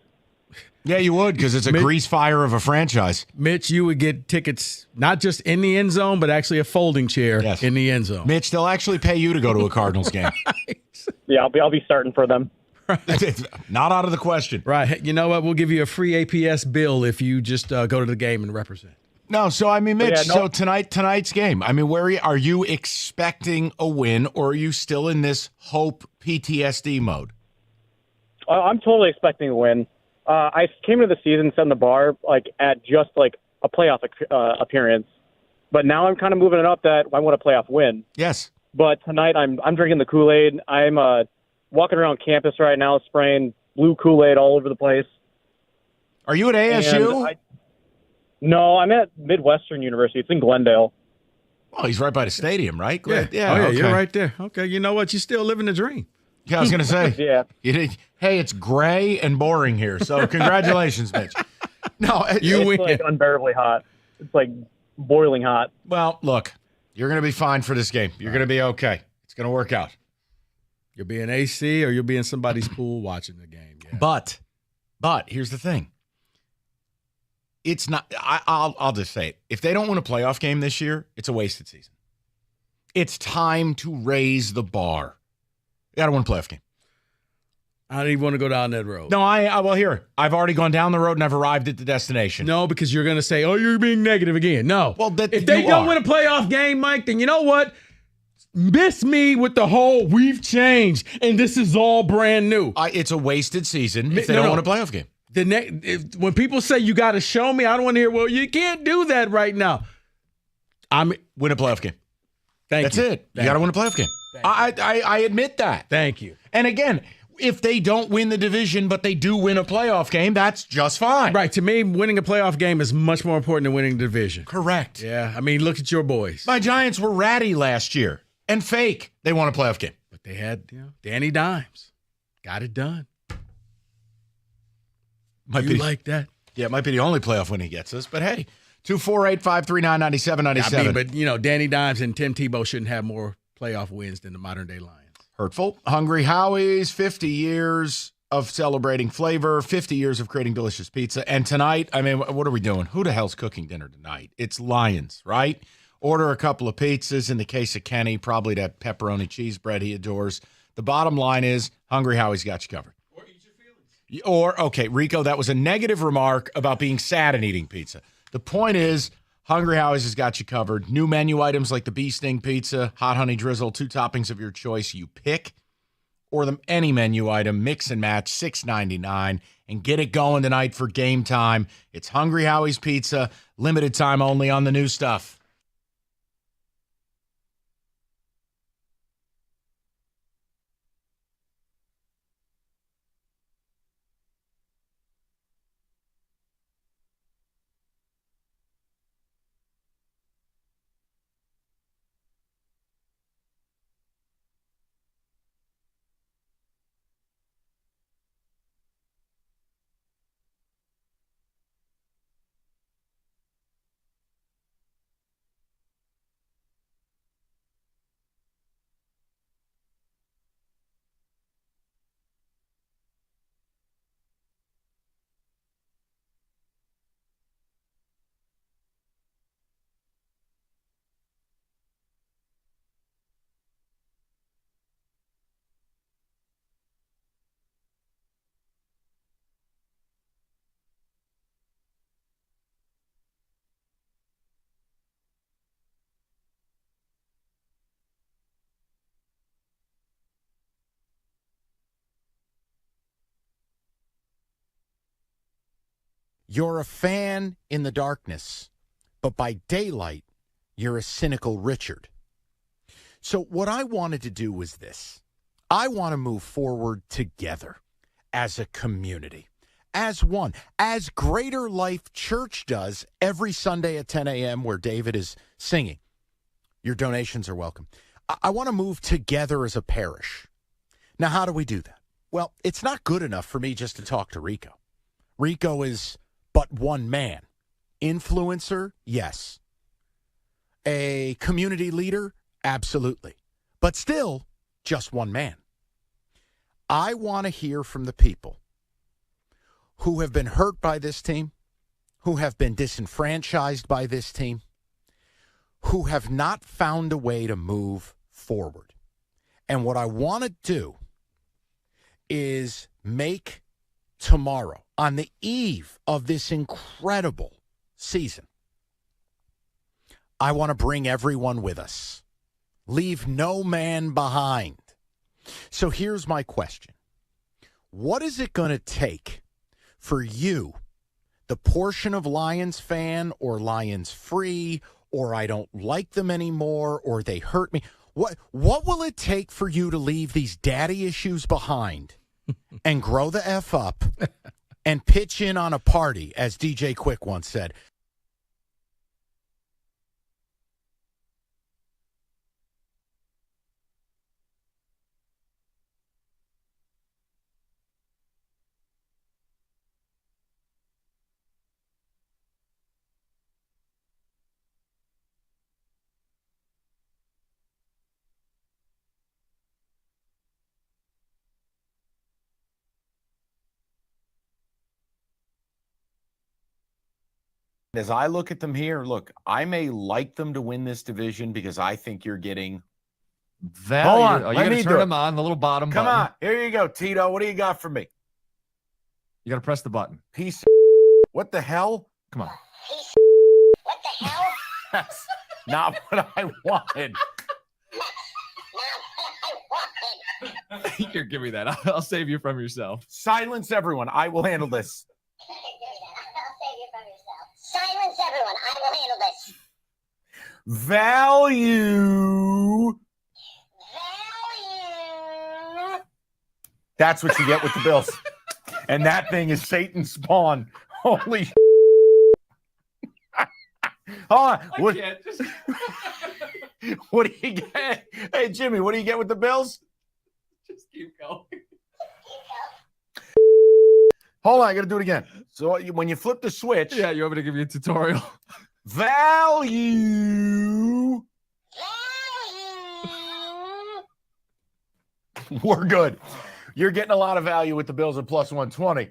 Yeah, you would, because it's a grease fire of a franchise. Mitch, you would get tickets not just in the end zone, but actually a folding chair in the end zone. Mitch, they'll actually pay you to go to a Cardinals game. Yeah, I'll be starting for them. Not out of the question. Right. You know what? We'll give you a free APS bill if you just go to the game and represent. No, so I mean, Mitch, so tonight's game, I mean, where are you expecting a win, or are you still in this hope PTSD mode? I'm totally expecting a win. I came into the season setting the bar at just a playoff appearance, but now I'm kind of moving it up that I want a playoff win. Yes. But tonight I'm drinking the Kool-Aid. I'm walking around campus right now spraying blue Kool-Aid all over the place. Are you at ASU? No, I'm at Midwestern University. It's in Glendale. Oh, he's right by the stadium, right? Yeah. Okay. You're right there. Okay, you know what? You're still living the dream. Yeah, I was going to say. Yeah. Hey, it's gray and boring here, so congratulations, Mitch. No, It's like unbearably hot. It's like boiling hot. Well, look, you're going to be fine for this game. You're going to be okay. It's going to work out. You'll be in AC or you'll be in somebody's pool watching the game. Yeah. But here's the thing. It's not. I'll just say it. If they don't win a playoff game this year, it's a wasted season. It's time to raise the bar. You got to win a playoff game. I don't even want to go down that road. No, well, here. I've already gone down the road and I've arrived at the destination. No, because you're going to say, oh, you're being negative again. No. Well, if they don't win a playoff game, Mike, then you know what? Miss me with the whole we've changed and this is all brand new. It's a wasted season if they don't win a playoff game. When people say you got to show me, I don't want to hear, well, you can't do that right now. Win a playoff game. That's it. You got to win a playoff game. I admit that. Thank you. And again, if they don't win the division, but they do win a playoff game, that's just fine. Right. To me, winning a playoff game is much more important than winning the division. Correct. Yeah. I mean, look at your boys. My Giants were ratty last year and fake. They won a playoff game. But they had Danny Dimes. Got it done. Like that? Yeah, it might be the only playoff win he gets us. But hey, 248-539-9797. I mean, but, Danny Dimes and Tim Tebow shouldn't have more playoff wins than the modern-day Lions. Hurtful. Hungry Howie's, 50 years of celebrating flavor, 50 years of creating delicious pizza. And tonight, I mean, what are we doing? Who the hell's cooking dinner tonight? It's Lions, right? Order a couple of pizzas. In the case of Kenny, probably that pepperoni cheese bread he adores. The bottom line is Hungry Howie's got you covered. Or eat your feelings. Okay, Rico, that was a negative remark about being sad and eating pizza. The point is, Hungry Howie's has got you covered. New menu items like the bee sting pizza, hot honey drizzle, 2 toppings of your choice you pick, or any menu item, mix and match, $6.99, and get it going tonight for game time. It's Hungry Howie's Pizza, limited time only on the new stuff. You're a fan in the darkness, but by daylight, you're a cynical Richard. So what I wanted to do was this. I want to move forward together as a community, as one, as Greater Life Church does every Sunday at 10 a.m. where David is singing. Your donations are welcome. I want to move together as a parish. Now, how do we do that? Well, it's not good enough for me just to talk to Rico. Rico is but one man. Influencer, yes. A community leader, absolutely. But still, just one man. I want to hear from the people who have been hurt by this team, who have been disenfranchised by this team, who have not found a way to move forward. And what I want to do is make tomorrow, on the eve of this incredible season, I want to bring everyone with us. Leave no man behind. So here's my question. What is it going to take for you, the portion of Lions fan or Lions free, or I don't like them anymore, or they hurt me? What will it take for you to leave these daddy issues behind and grow the F up and pitch in on a party, as DJ Quick once said? As I look at them here, look, I may like them to win this division because I think you're getting value. Hold on, Oh, you let got me to do turn it. them on, the little bottom Come button. on, here you go, Tito. What do you got for me? You got to press the button. Piece of what the hell? Come on. What the hell? That's not what I wanted. Here, give me that. I'll save you from yourself. Silence everyone. I will handle this. I'll save you from yourself. Silence everyone. I will handle this. Value. That's what you get with the Bills. And that thing is Satan's spawn. Holy Hold on. What do you get? Hey, Jimmy, what do you get with the Bills? Just keep going. Hold on, I got to do it again. So when you flip the switch. Yeah, you want me to give you a tutorial? Value. We're good. You're getting a lot of value with the Bills at plus 120.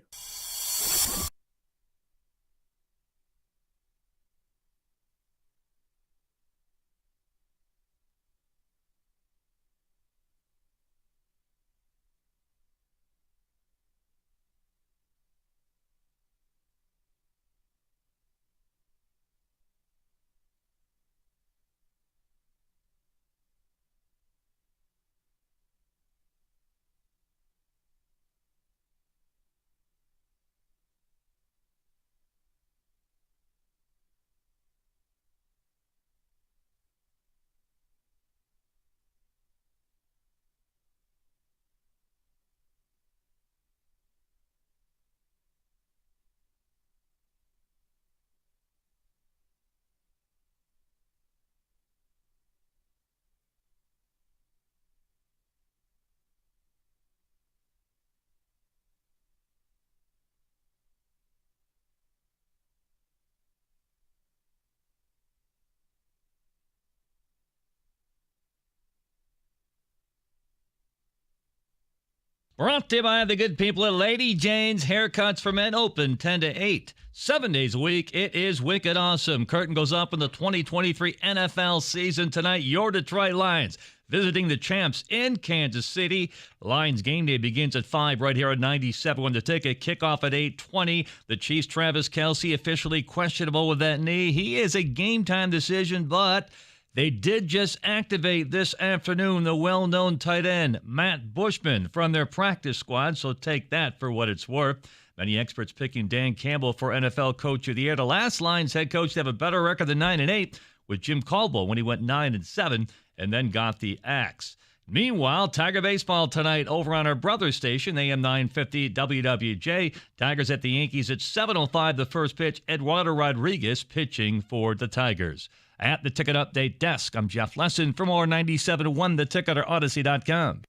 Brought to you by the good people at Lady Jane's Haircuts for Men, open 10 to 8. 7 days a week. It is wicked awesome. Curtain goes up in the 2023 NFL season tonight. Your Detroit Lions visiting the champs in Kansas City. Lions game day begins at 5 right here at 97. The ticket kickoff at 8:20. The Chiefs' Travis Kelsey officially questionable with that knee. He is a game-time decision, but they did just activate this afternoon the well-known tight end, Matt Bushman, from their practice squad, so take that for what it's worth. Many experts picking Dan Campbell for NFL Coach of the Year. The last Lions head coach to have a better record than 9-8 with Jim Caldwell when he went 9-7 and then got the axe. Meanwhile, Tiger baseball tonight over on our brother station, AM 950 WWJ. Tigers at the Yankees at 7:05, the first pitch. Eduardo Rodriguez pitching for the Tigers. At the Ticket Update desk, I'm Jeff Lesson. For more 97.1 The Ticket or Odyssey.com.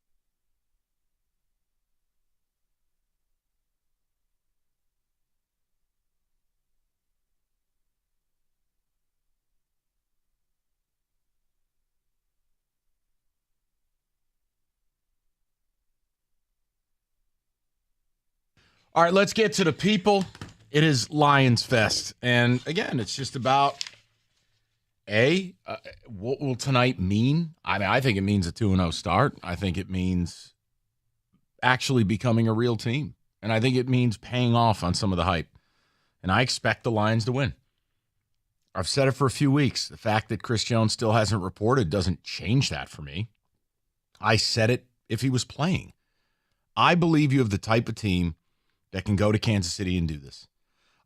All right, let's get to the people. It is Lions Fest. And again, it's just about, what will tonight mean? I mean, I think it means a 2-0 start. I think it means actually becoming a real team. And I think it means paying off on some of the hype. And I expect the Lions to win. I've said it for a few weeks. The fact that Chris Jones still hasn't reported doesn't change that for me. I said it if he was playing. I believe you have the type of team that can go to Kansas City and do this.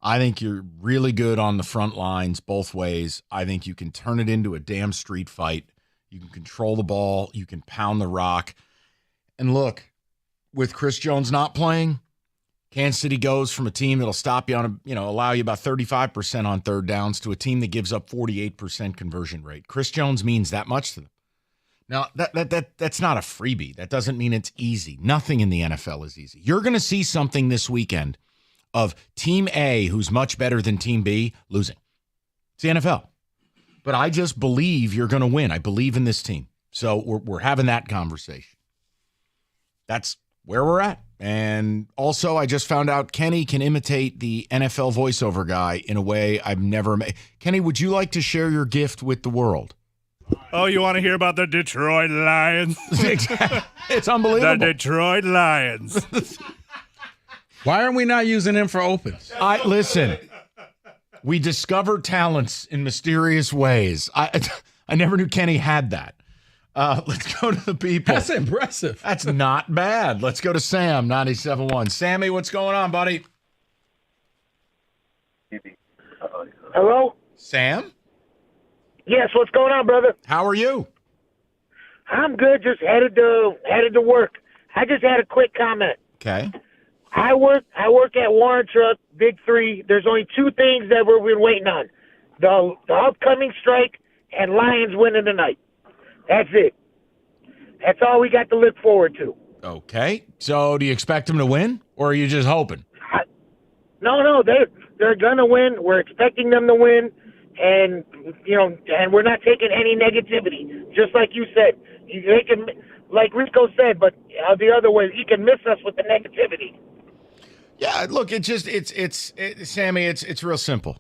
I think you're really good on the front lines both ways. I think you can turn it into a damn street fight. You can control the ball. You can pound the rock. And look, with Chris Jones not playing, Kansas City goes from a team that'll stop you on allow you about 35% on third downs to a team that gives up 48% conversion rate. Chris Jones means that much to them. Now, that's not a freebie. That doesn't mean it's easy. Nothing in the NFL is easy. You're going to see something this weekend of Team A, who's much better than Team B, losing. It's the NFL. But I just believe you're going to win. I believe in this team. So we're having that conversation. That's where we're at. And also, I just found out Kenny can imitate the NFL voiceover guy in a way I've never made. Kenny, would you like to share your gift with the world? Oh, you want to hear about the Detroit Lions? It's unbelievable. The Detroit Lions. Why are we not using him for opens? Listen. We discover talents in mysterious ways. I never knew Kenny had that. Let's go to the people. That's impressive. That's not bad. Let's go to Sam, 97.1. Sammy, what's going on, buddy? Hello? Sam? Yes, what's going on, brother? How are you? I'm good, just headed to work. I just had a quick comment. Okay. I work at Warren Truck, Big Three. There's only two things that we've been waiting on. The upcoming strike and Lions winning tonight. That's it. That's all we got to look forward to. Okay. So do you expect them to win, or are you just hoping? No, they're gonna win. We're expecting them to win, and and we're not taking any negativity. Just like you said, they can, like Rico said, but the other way, he can miss us with the negativity. Yeah, look, Sammy, it's real simple.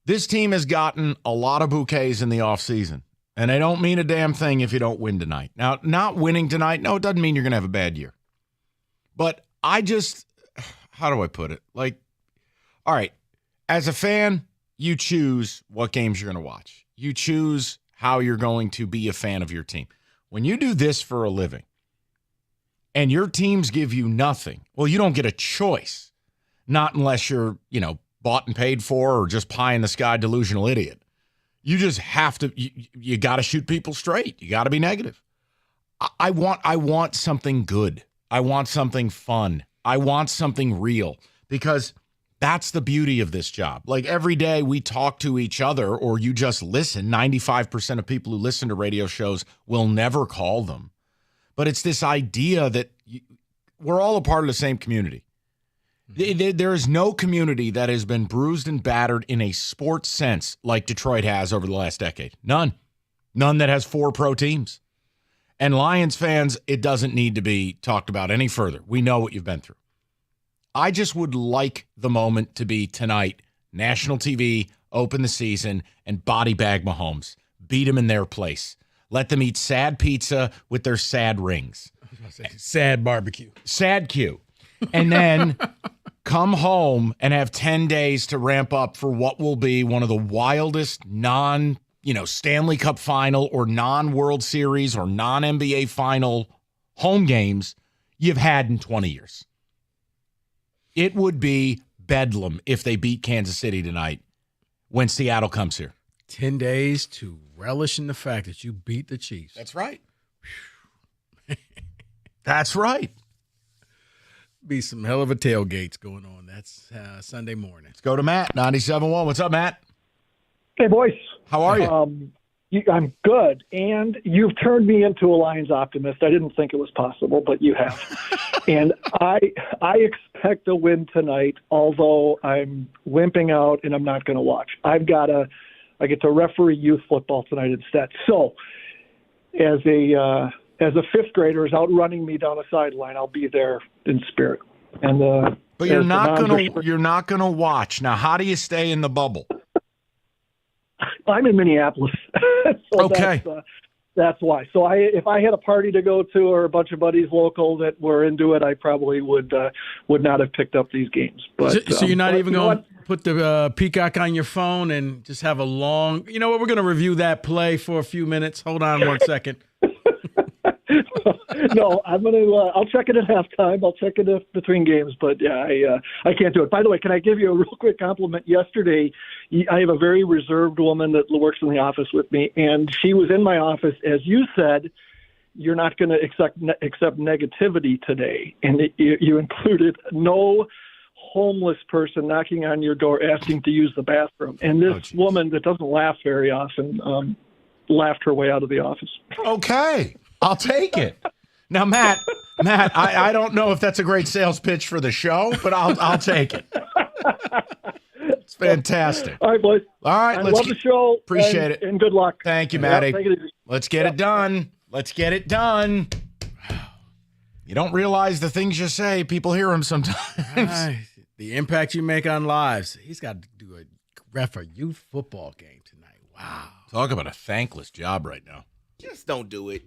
This team has gotten a lot of bouquets in the offseason, and they don't mean a damn thing if you don't win tonight. Now, not winning tonight, no, it doesn't mean you're going to have a bad year. But how do I put it? Like, all right, as a fan, you choose what games you're going to watch. You choose how you're going to be a fan of your team. When you do this for a living, and your teams give you nothing, well, you don't get a choice. Not unless you're, bought and paid for or just pie in the sky delusional idiot. You just have to, you got to shoot people straight. You got to be negative. I want something good. I want something fun. I want something real, because that's the beauty of this job. Like, every day we talk to each other, or you just listen. 95% of people who listen to radio shows will never call them. But it's this idea that we're all a part of the same community. There is no community that has been bruised and battered in a sports sense like Detroit has over the last decade. None that has 4 pro teams. And Lions fans, it doesn't need to be talked about any further. We know what you've been through. I just would like the moment to be tonight. National TV, open the season, and body bag Mahomes. Beat them in their place. Let them eat sad pizza with their sad rings. Sad barbecue. Sad Q. And then come home and have 10 days to ramp up for what will be one of the wildest Stanley Cup final or non-World Series or non-NBA final home games you've had in 20 years. It would be bedlam if they beat Kansas City tonight when Seattle comes here. 10 days to relish in the fact that you beat the Chiefs. That's right. That's right. Be some hell of a tailgates going on. That's Sunday morning. Let's go to Matt, 97.1. What's up, Matt? Hey, boys. How are you? I'm good, and you've turned me into a Lions optimist. I didn't think it was possible, but you have. And I expect a win tonight, although I'm wimping out and I'm not going to watch. I get to referee youth football tonight instead. So, as a fifth grader is outrunning me down a sideline, I'll be there in spirit. And but you're not gonna watch. Now, how do you stay in the bubble? I'm in Minneapolis. So okay. That's why. So if I had a party to go to or a bunch of buddies local that were into it, I probably would not have picked up these games. But so you're not even going to put the Peacock on your phone and just have a long. You know what? We're going to review that play for a few minutes. Hold on one second. No, I'm gonna. I'll check it at halftime. I'll check it between games. But yeah, I can't do it. By the way, can I give you a real quick compliment? Yesterday, I have a very reserved woman that works in the office with me, and she was in my office as you said. You're not going to accept negativity today, and you included no homeless person knocking on your door asking to use the bathroom. And this woman that doesn't laugh very often laughed her way out of the office. Okay, I'll take it. Now, Matt, I don't know if that's a great sales pitch for the show, but I'll take it. It's fantastic. All right, boys. All right, I love the show. Appreciate it. And good luck. Thank you, Matty. Take it easy. Let's get it done. Let's get it done. You don't realize the things you say. People hear them sometimes. The impact you make on lives. He's got to do a ref a youth football game tonight. Wow. Talk about a thankless job right now. Just don't do it.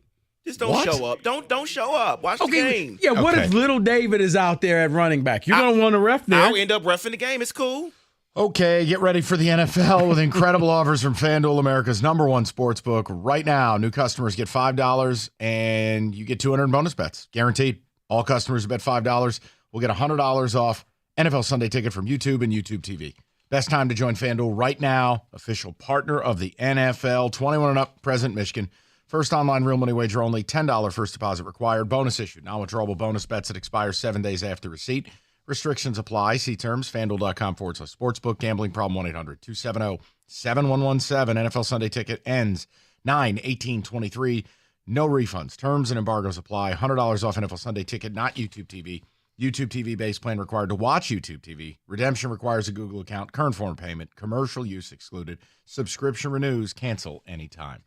Just don't show up. Don't show up. Watch the game. Yeah, what if little David is out there at running back? You're going to want to ref there. I'll end up reffing the game. It's cool. Okay, get ready for the NFL with incredible offers from FanDuel, America's #1 sportsbook. Right now, new customers get $5 and you get 200 in bonus bets. Guaranteed. All customers who bet $5 will get $100 off NFL Sunday Ticket from YouTube and YouTube TV. Best time to join FanDuel right now. Official partner of the NFL. 21 and up, present Michigan. First online real money wager only. $10 first deposit required. Bonus issued. Non-withdrawable bonus bets that expire 7 days after receipt. Restrictions apply. See terms. FanDuel.com/sportsbook. Gambling problem 1-800-270-7117. NFL Sunday Ticket ends 9/18/23. No refunds. Terms and embargoes apply. $100 off NFL Sunday Ticket, not YouTube TV. YouTube TV base plan required to watch YouTube TV. Redemption requires a Google account. Current form of payment. Commercial use excluded. Subscription renews. Cancel anytime.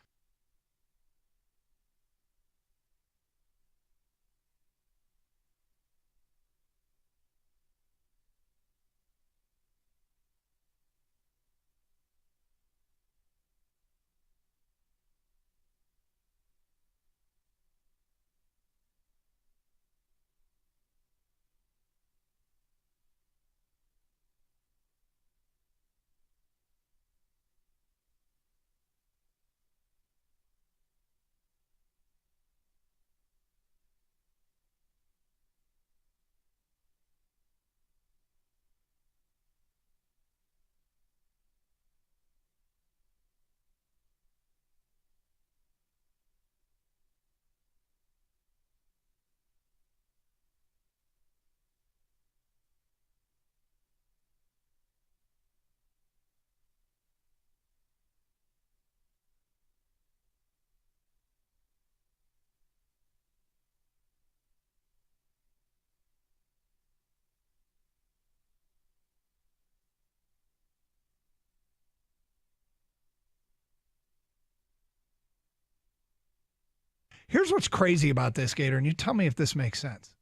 Here's what's crazy about this, Gator, and you tell me if this makes sense.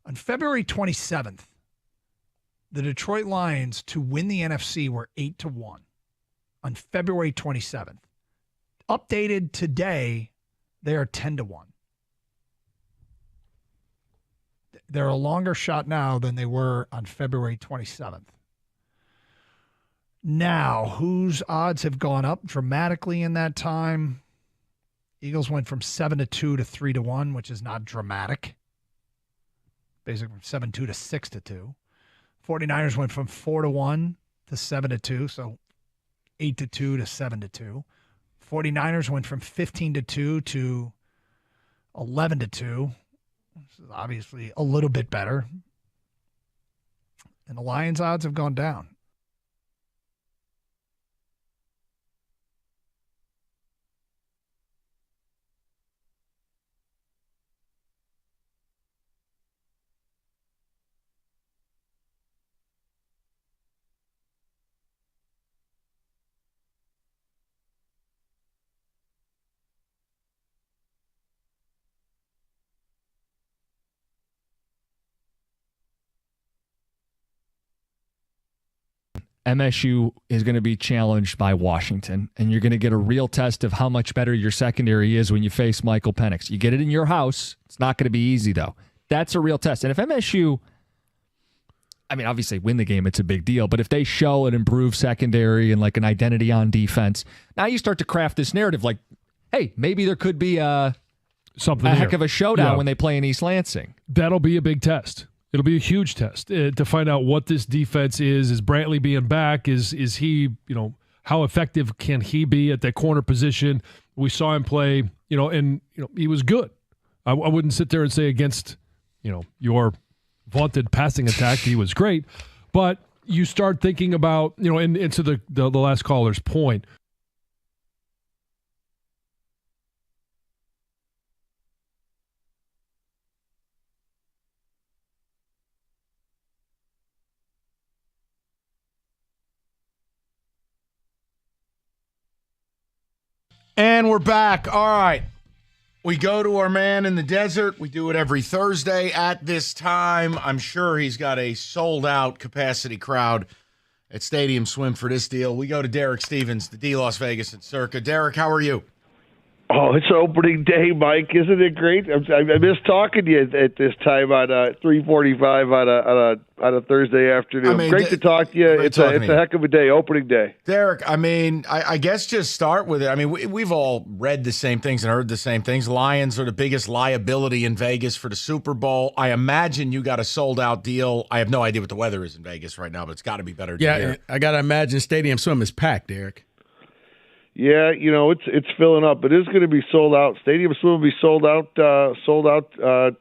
On February 27th, the Detroit Lions to win the NFC were 8-1 on February 27th. Updated today, they are 10-1. They're a longer shot now than they were on February 27th. Now, whose odds have gone up dramatically in that time? Eagles went from 7-2 to 3-1, which is not dramatic. Basically from 7-2 to 6-2. 49ers went from 4-1 to 7-2, so 8-2 to 7-2. 49ers went from 15-2 to 11-2. This is obviously a little bit better. And the Lions' odds have gone down. MSU is going to be challenged by Washington, and you're going to get a real test of how much better your secondary is when you face Michael Penix. You get it in your house. It's not going to be easy, though. That's a real test. And if MSU, I mean, obviously win the game, it's a big deal, but if they show an improved secondary and like an identity on defense, now you start to craft this narrative like, hey, maybe there could be a something. A heck here. of a showdown Yeah. when they play in East Lansing. That'll be a big test. It'll be a huge test to find out what this defense is. Is Brantley being back? Is he, how effective can he be at that corner position? We saw him play, and he was good. I wouldn't sit there and say against, your vaunted passing attack, he was great. But you start thinking about, and to the last caller's point, And we're back. All right. We go to our man in the desert. We do it every Thursday at this time. I'm sure he's got a sold-out capacity crowd at Stadium Swim for this deal. We go to Derek Stevens, the D Las Vegas and Circa. Derek, how are you? Oh, it's opening day, Mike. Isn't it great? I miss talking to you at this time on 3:45 on a Thursday afternoon. Great to talk to you. It's a heck of a day, opening day. Derek, I guess just start with it. We've all read the same things and heard the same things. Lions are the biggest liability in Vegas for the Super Bowl. I imagine you got a sold-out deal. I have no idea what the weather is in Vegas right now, but it's got to be better. Yeah, I got to imagine Stadium Swim is packed, Derek. Yeah, it's filling up. It is going to be sold out. Stadium Swim will be sold out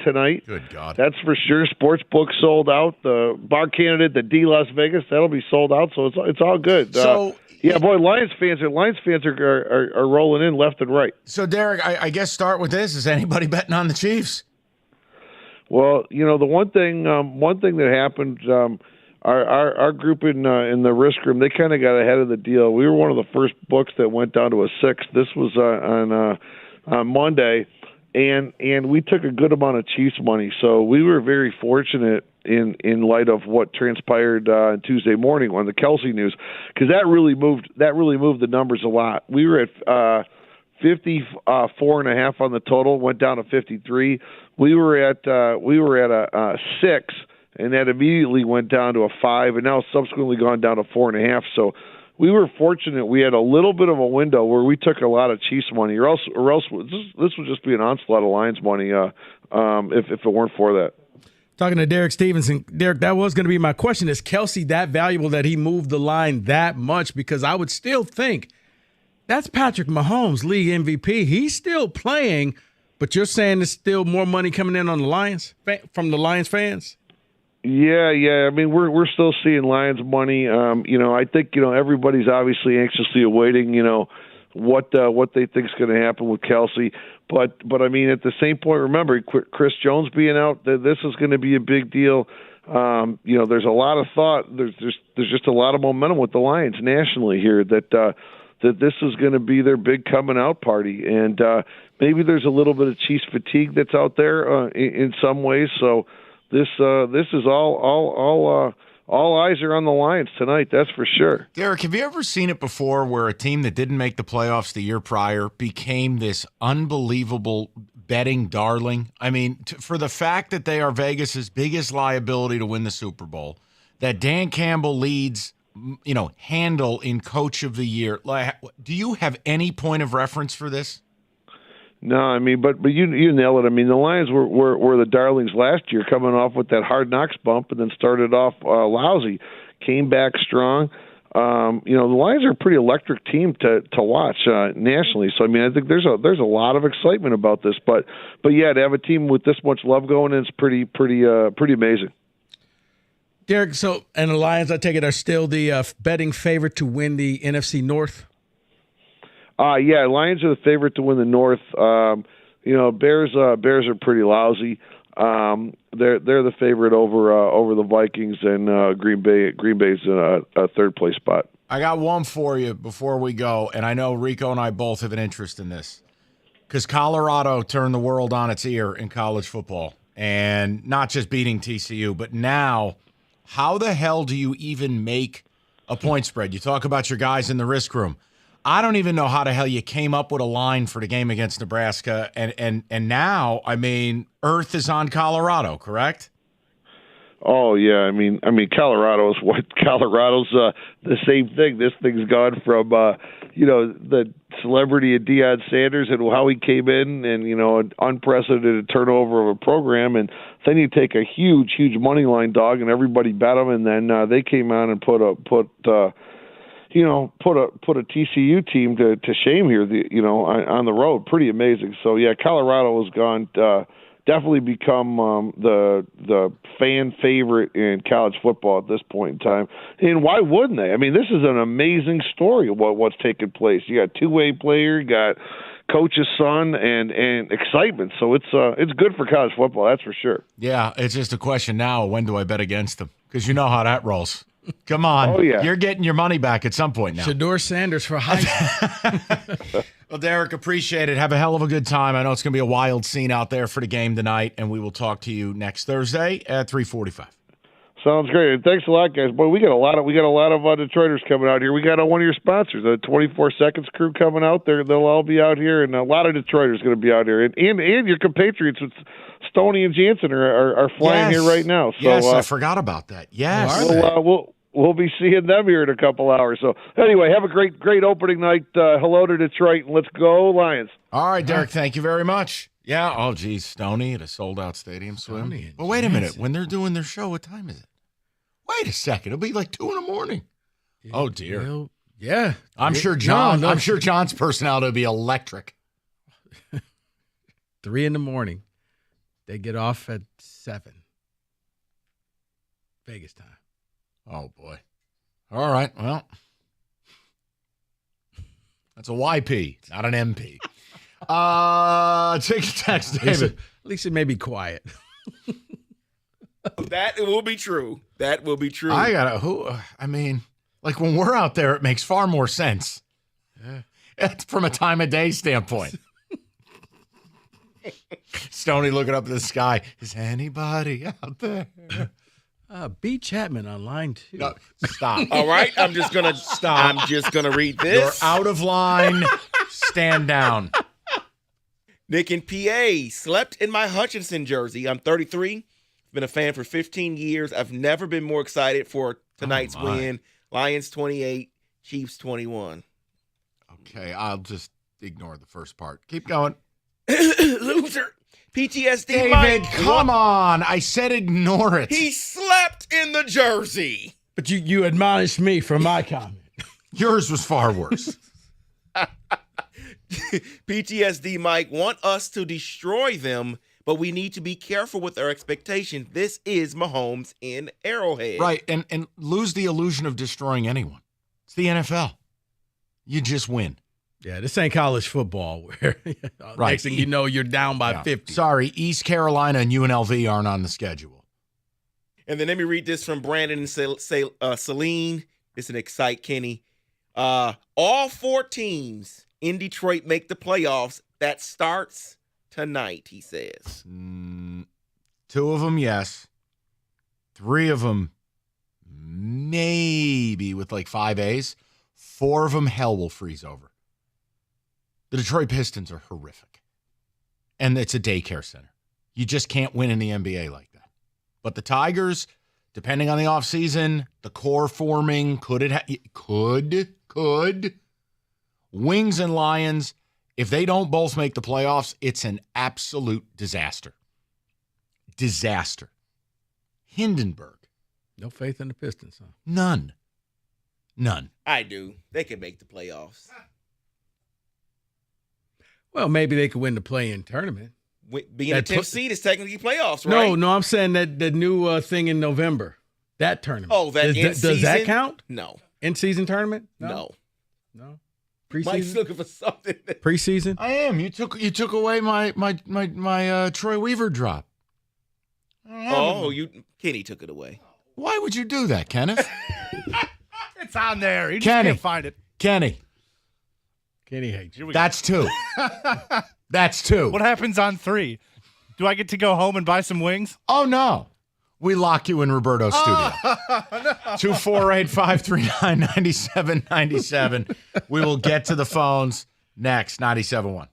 tonight. Good God. That's for sure. Sportsbook sold out. The bar candidate, the D Las Vegas, that'll be sold out. So it's all good. Lions fans are rolling in left and right. So Derek, I guess start with this: is anybody betting on the Chiefs? Well, the one thing that happened. Our group in the risk room, they kind of got ahead of the deal. We were one of the first books that went down to a 6. This was on Monday, and we took a good amount of Chiefs money. So we were very fortunate in light of what transpired on Tuesday morning on the Kelsey news, because that really moved the numbers a lot. We were at 54.5 on the total, went down to 53. We were at a 6. And that immediately went down to a 5, and now subsequently gone down to 4.5. So we were fortunate. We had a little bit of a window where we took a lot of Chiefs money, or else this would just be an onslaught of Lions money if it weren't for that. Talking to Derek Stevenson. Derek, that was going to be my question. Is Kelsey that valuable that he moved the line that much? Because I would still think that's Patrick Mahomes, league MVP. He's still playing, but you're saying there's still more money coming in on the Lions from the Lions fans? Yeah. We're still seeing Lions money. I think everybody's obviously anxiously awaiting what they think is going to happen with Kelsey. But at the same point, remember Chris Jones being out. This is going to be a big deal. There's a lot of thought. There's just a lot of momentum with the Lions nationally here that this is going to be their big coming out party, and maybe there's a little bit of Chiefs fatigue that's out there in some ways. So. This is all eyes are on the Lions tonight. That's for sure. Derek, have you ever seen it before where a team that didn't make the playoffs the year prior became this unbelievable betting darling? For the fact that they are Vegas's biggest liability to win the Super Bowl, that Dan Campbell leads, handle in Coach of the Year. Do you have any point of reference for this? No, but you nail it. The Lions were the darlings last year, coming off with that Hard Knocks bump, and then started off lousy, came back strong. The Lions are a pretty electric team to watch nationally. So I think there's a lot of excitement about this. But yeah, to have a team with this much love going in is pretty amazing. Derek, and the Lions, I take it, are still the betting favorite to win the NFC North. Yeah, Lions are the favorite to win the North. Bears are pretty lousy. They're the favorite over the Vikings, and Green Bay's a third place spot. I got one for you before we go, and I know Rico and I both have an interest in this because Colorado turned the world on its ear in college football, and not just beating TCU, but now, how the hell do you even make a point spread? You talk about your guys in the risk room. I don't even know how the hell you came up with a line for the game against Nebraska, and now, Earth is on Colorado, correct? Oh yeah, I mean, Colorado's the same thing. This thing's gone from the celebrity of Deion Sanders and how he came in, and an unprecedented turnover of a program, and then you take a huge money line dog, and everybody bet them, and then they came out and put a TCU team to shame here, on the road. Pretty amazing. So yeah, Colorado has gone. Definitely become the fan favorite in college football at this point in time. And why wouldn't they? I mean, this is an amazing story of what's taken place. You got two-way player, you got coach's son, and excitement. So it's good for college football, that's for sure. Yeah, it's just a question now, when do I bet against them? Because you know how that rolls. Come on. Oh, yeah. You're getting your money back at some point now. Shedeur Sanders for high. Well, Derek, appreciate it. Have a hell of a good time. I know it's going to be a wild scene out there for the game tonight, and we will talk to you next Thursday at 3:45. Sounds great. Thanks a lot, guys. Boy, we got a lot of Detroiters coming out here. We got one of your sponsors, the 24 Seconds crew, coming out there. They'll all be out here, and a lot of Detroiters going to be out here, and your compatriots with Stoney and Jansen are flying here right now. So, yes, I forgot about that. Yes, we'll be seeing them here in a couple hours. So anyway, have a great opening night. Hello to Detroit, and let's go Lions. All right, Derek, thank you very much. Yeah, oh, geez, Stoney at a sold-out stadium swim. But wait a minute. When they're doing their show, what time is it? Wait a second. It'll be like 2 a.m. Oh, dear. Well, yeah. I'm sure John's personality will be electric. 3 a.m. They get off at 7. Vegas time. Oh, boy. All right, well. That's a YP, not an MP. Take a text, David. At least it may be quiet. That will be true. That will be true. Like when we're out there, it makes far more sense. Yeah. It's from a time of day standpoint. Stoney looking up at the sky. Is anybody out there? B. Chapman on line 2. No, stop. All right, I'm just gonna stop. I'm just gonna read this. You're out of line. Stand down. Nick in PA, slept in my Hutchinson jersey. I'm 33. Been a fan for 15 years. I've never been more excited for tonight's win. Lions 28, Chiefs 21. Okay, I'll just ignore the first part. Keep going. Loser. PTSD. David, Mike, come on. I said ignore it. He slept in the jersey. But you admonished me for my comment. Yours was far worse. PTSD Mike want us to destroy them, but we need to be careful with our expectations. This is Mahomes in Arrowhead. Right, and lose the illusion of destroying anyone. It's the NFL. You just win. Yeah, this ain't college football where next thing you know, you're down by 50. Sorry, East Carolina and UNLV aren't on the schedule. And then let me read this from Brandon and Celine. This is an Excite Kenny. All 4 teams in Detroit make the playoffs. That starts tonight, he says. 2 of them, yes. 3 of them, maybe with like 5 A's. 4 of them, hell will freeze over. The Detroit Pistons are horrific. And it's a daycare center. You just can't win in the NBA like that. But the Tigers, depending on the offseason, the core forming, could. Wings and Lions, if they don't both make the playoffs, it's an absolute disaster. Disaster. Hindenburg. No faith in the Pistons, huh? None. I do. They can make the playoffs. Well, maybe they could win the play-in tournament. Being a 10th seed is technically playoffs, right? No, I'm saying that the new thing in November, that tournament. Oh, that in-season? Does that count? No. In-season tournament? No. Preseason? Mike's looking for something. Preseason? I am. You took away my Troy Weaver drop. Oh, Kenny took it away. Why would you do that, Kenneth? It's on there. You just Kenny. can't find it. Kenny hates you. That's 2. That's 2. What happens on 3? Do I get to go home and buy some wings? Oh, no. We lock you in Roberto's studio. 248-539-9797. We will get to the phones next. 97.1.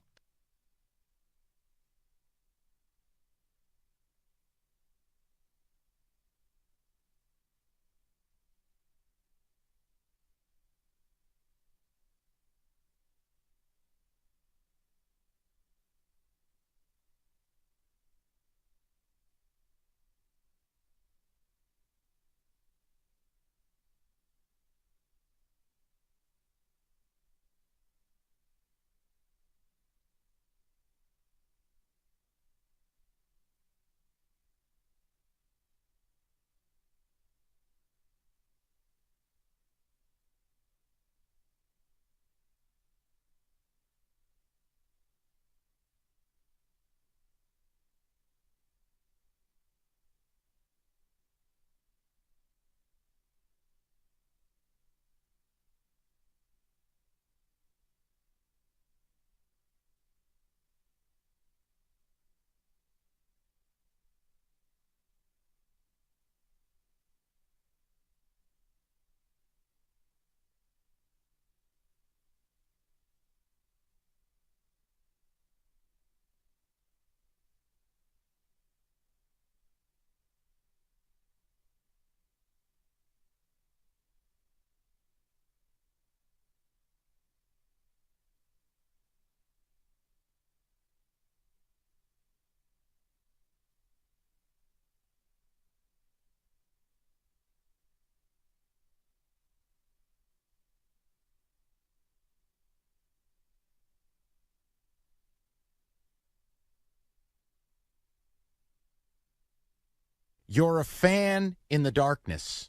You're a fan in the darkness,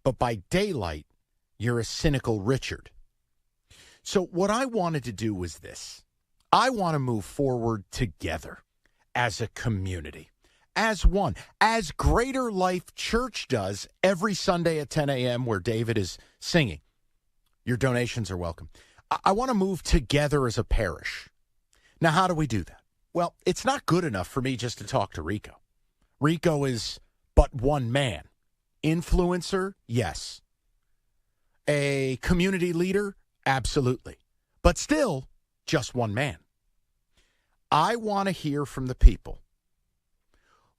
but by daylight, you're a cynical Richard. So what I wanted to do was this. I want to move forward together as a community, as one, as Greater Life Church does every Sunday at 10 a.m. where David is singing. Your donations are welcome. I want to move together as a parish. Now, how do we do that? Well, it's not good enough for me just to talk to Rico. Rico is but one man. Influencer, yes. A community leader, absolutely. But still, just one man. I want to hear from the people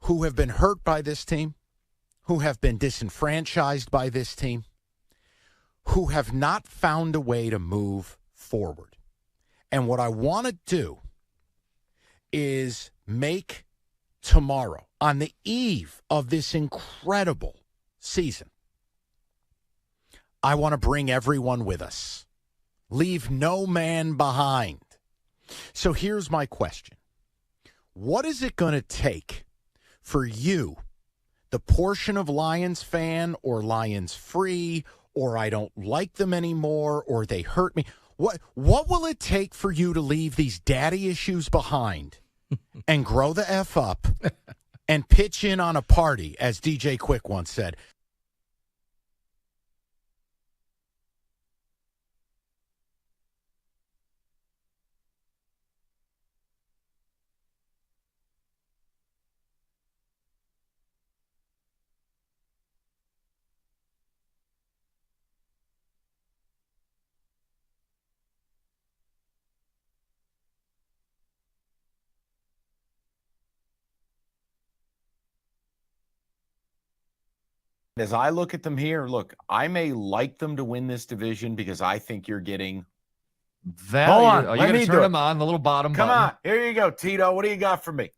who have been hurt by this team, who have been disenfranchised by this team, who have not found a way to move forward. And what I want to do is make tomorrow, on the eve of this incredible season, I want to bring everyone with us. Leave no man behind. So here's my question. What is it going to take for you, the portion of Lions fan or Lions free, or I don't like them anymore, or they hurt me? What will it take for you to leave these daddy issues behind and grow the F up and pitch in on a party, as DJ Quick once said? As I look at them here, look, I may like them to win this division because I think you're getting value. Hold on, Are you let going me to do turn it. them on the little bottom Come button? on, here you go, Tito. What do you got for me?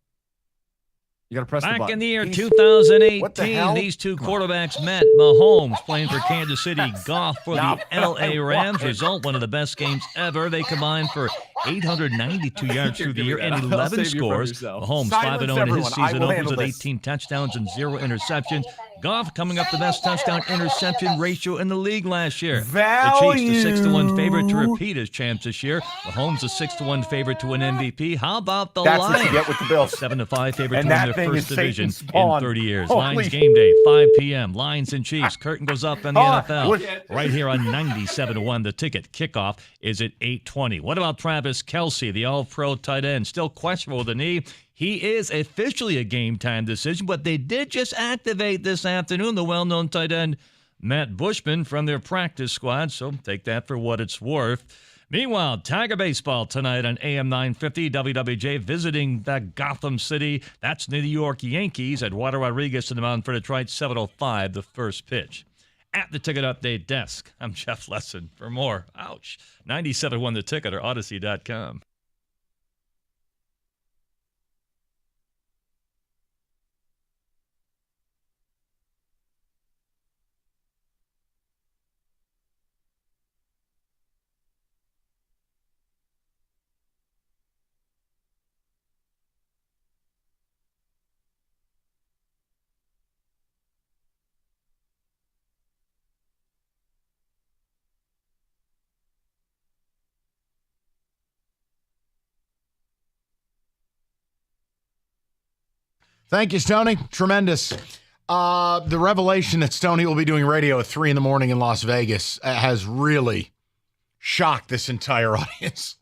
You got to press the Back button. in the year What the 2018, hell? these two quarterbacks met. Mahomes playing for Kansas City, Goff for the L.A. Rams. Result, one of the best games ever. They combined for 892 yards through the year and 11 scores. Mahomes 5-0 in his everyone. I season will opens handle with this. 18 touchdowns and 0 interceptions. Goff coming up the best touchdown-interception ratio in the league last year. The Chiefs, the 6-1 favorite to repeat as champs this year. Mahomes, a 6-1 favorite to win MVP. How about the That's Lions? what you get with the Bills. 7-5 favorite And to win that their thing first is division Satan's spawn. in 30 years. Holy Lions game day, 5 p.m. Lions and Chiefs. Curtain goes up on the NFL. Right here on 97-1. The ticket kickoff is at 8:20. What about Travis Kelsey, the all-pro tight end? Still questionable with the knee. He is officially a game-time decision, but they did just activate this afternoon the well-known tight end Matt Bushman from their practice squad, so take that for what it's worth. Meanwhile, Tiger Baseball tonight on AM 950 WWJ visiting the Gotham City. That's the New York Yankees at Walter Rodriguez in the mound for Detroit, 7:05, the first pitch. At the Ticket Update desk, I'm Jeff Lesson. For more, 97.1 The Ticket or Odyssey.com. Thank you, Stoney. Tremendous. The revelation that Stoney will be doing radio at 3 a.m. in Las Vegas has really shocked this entire audience.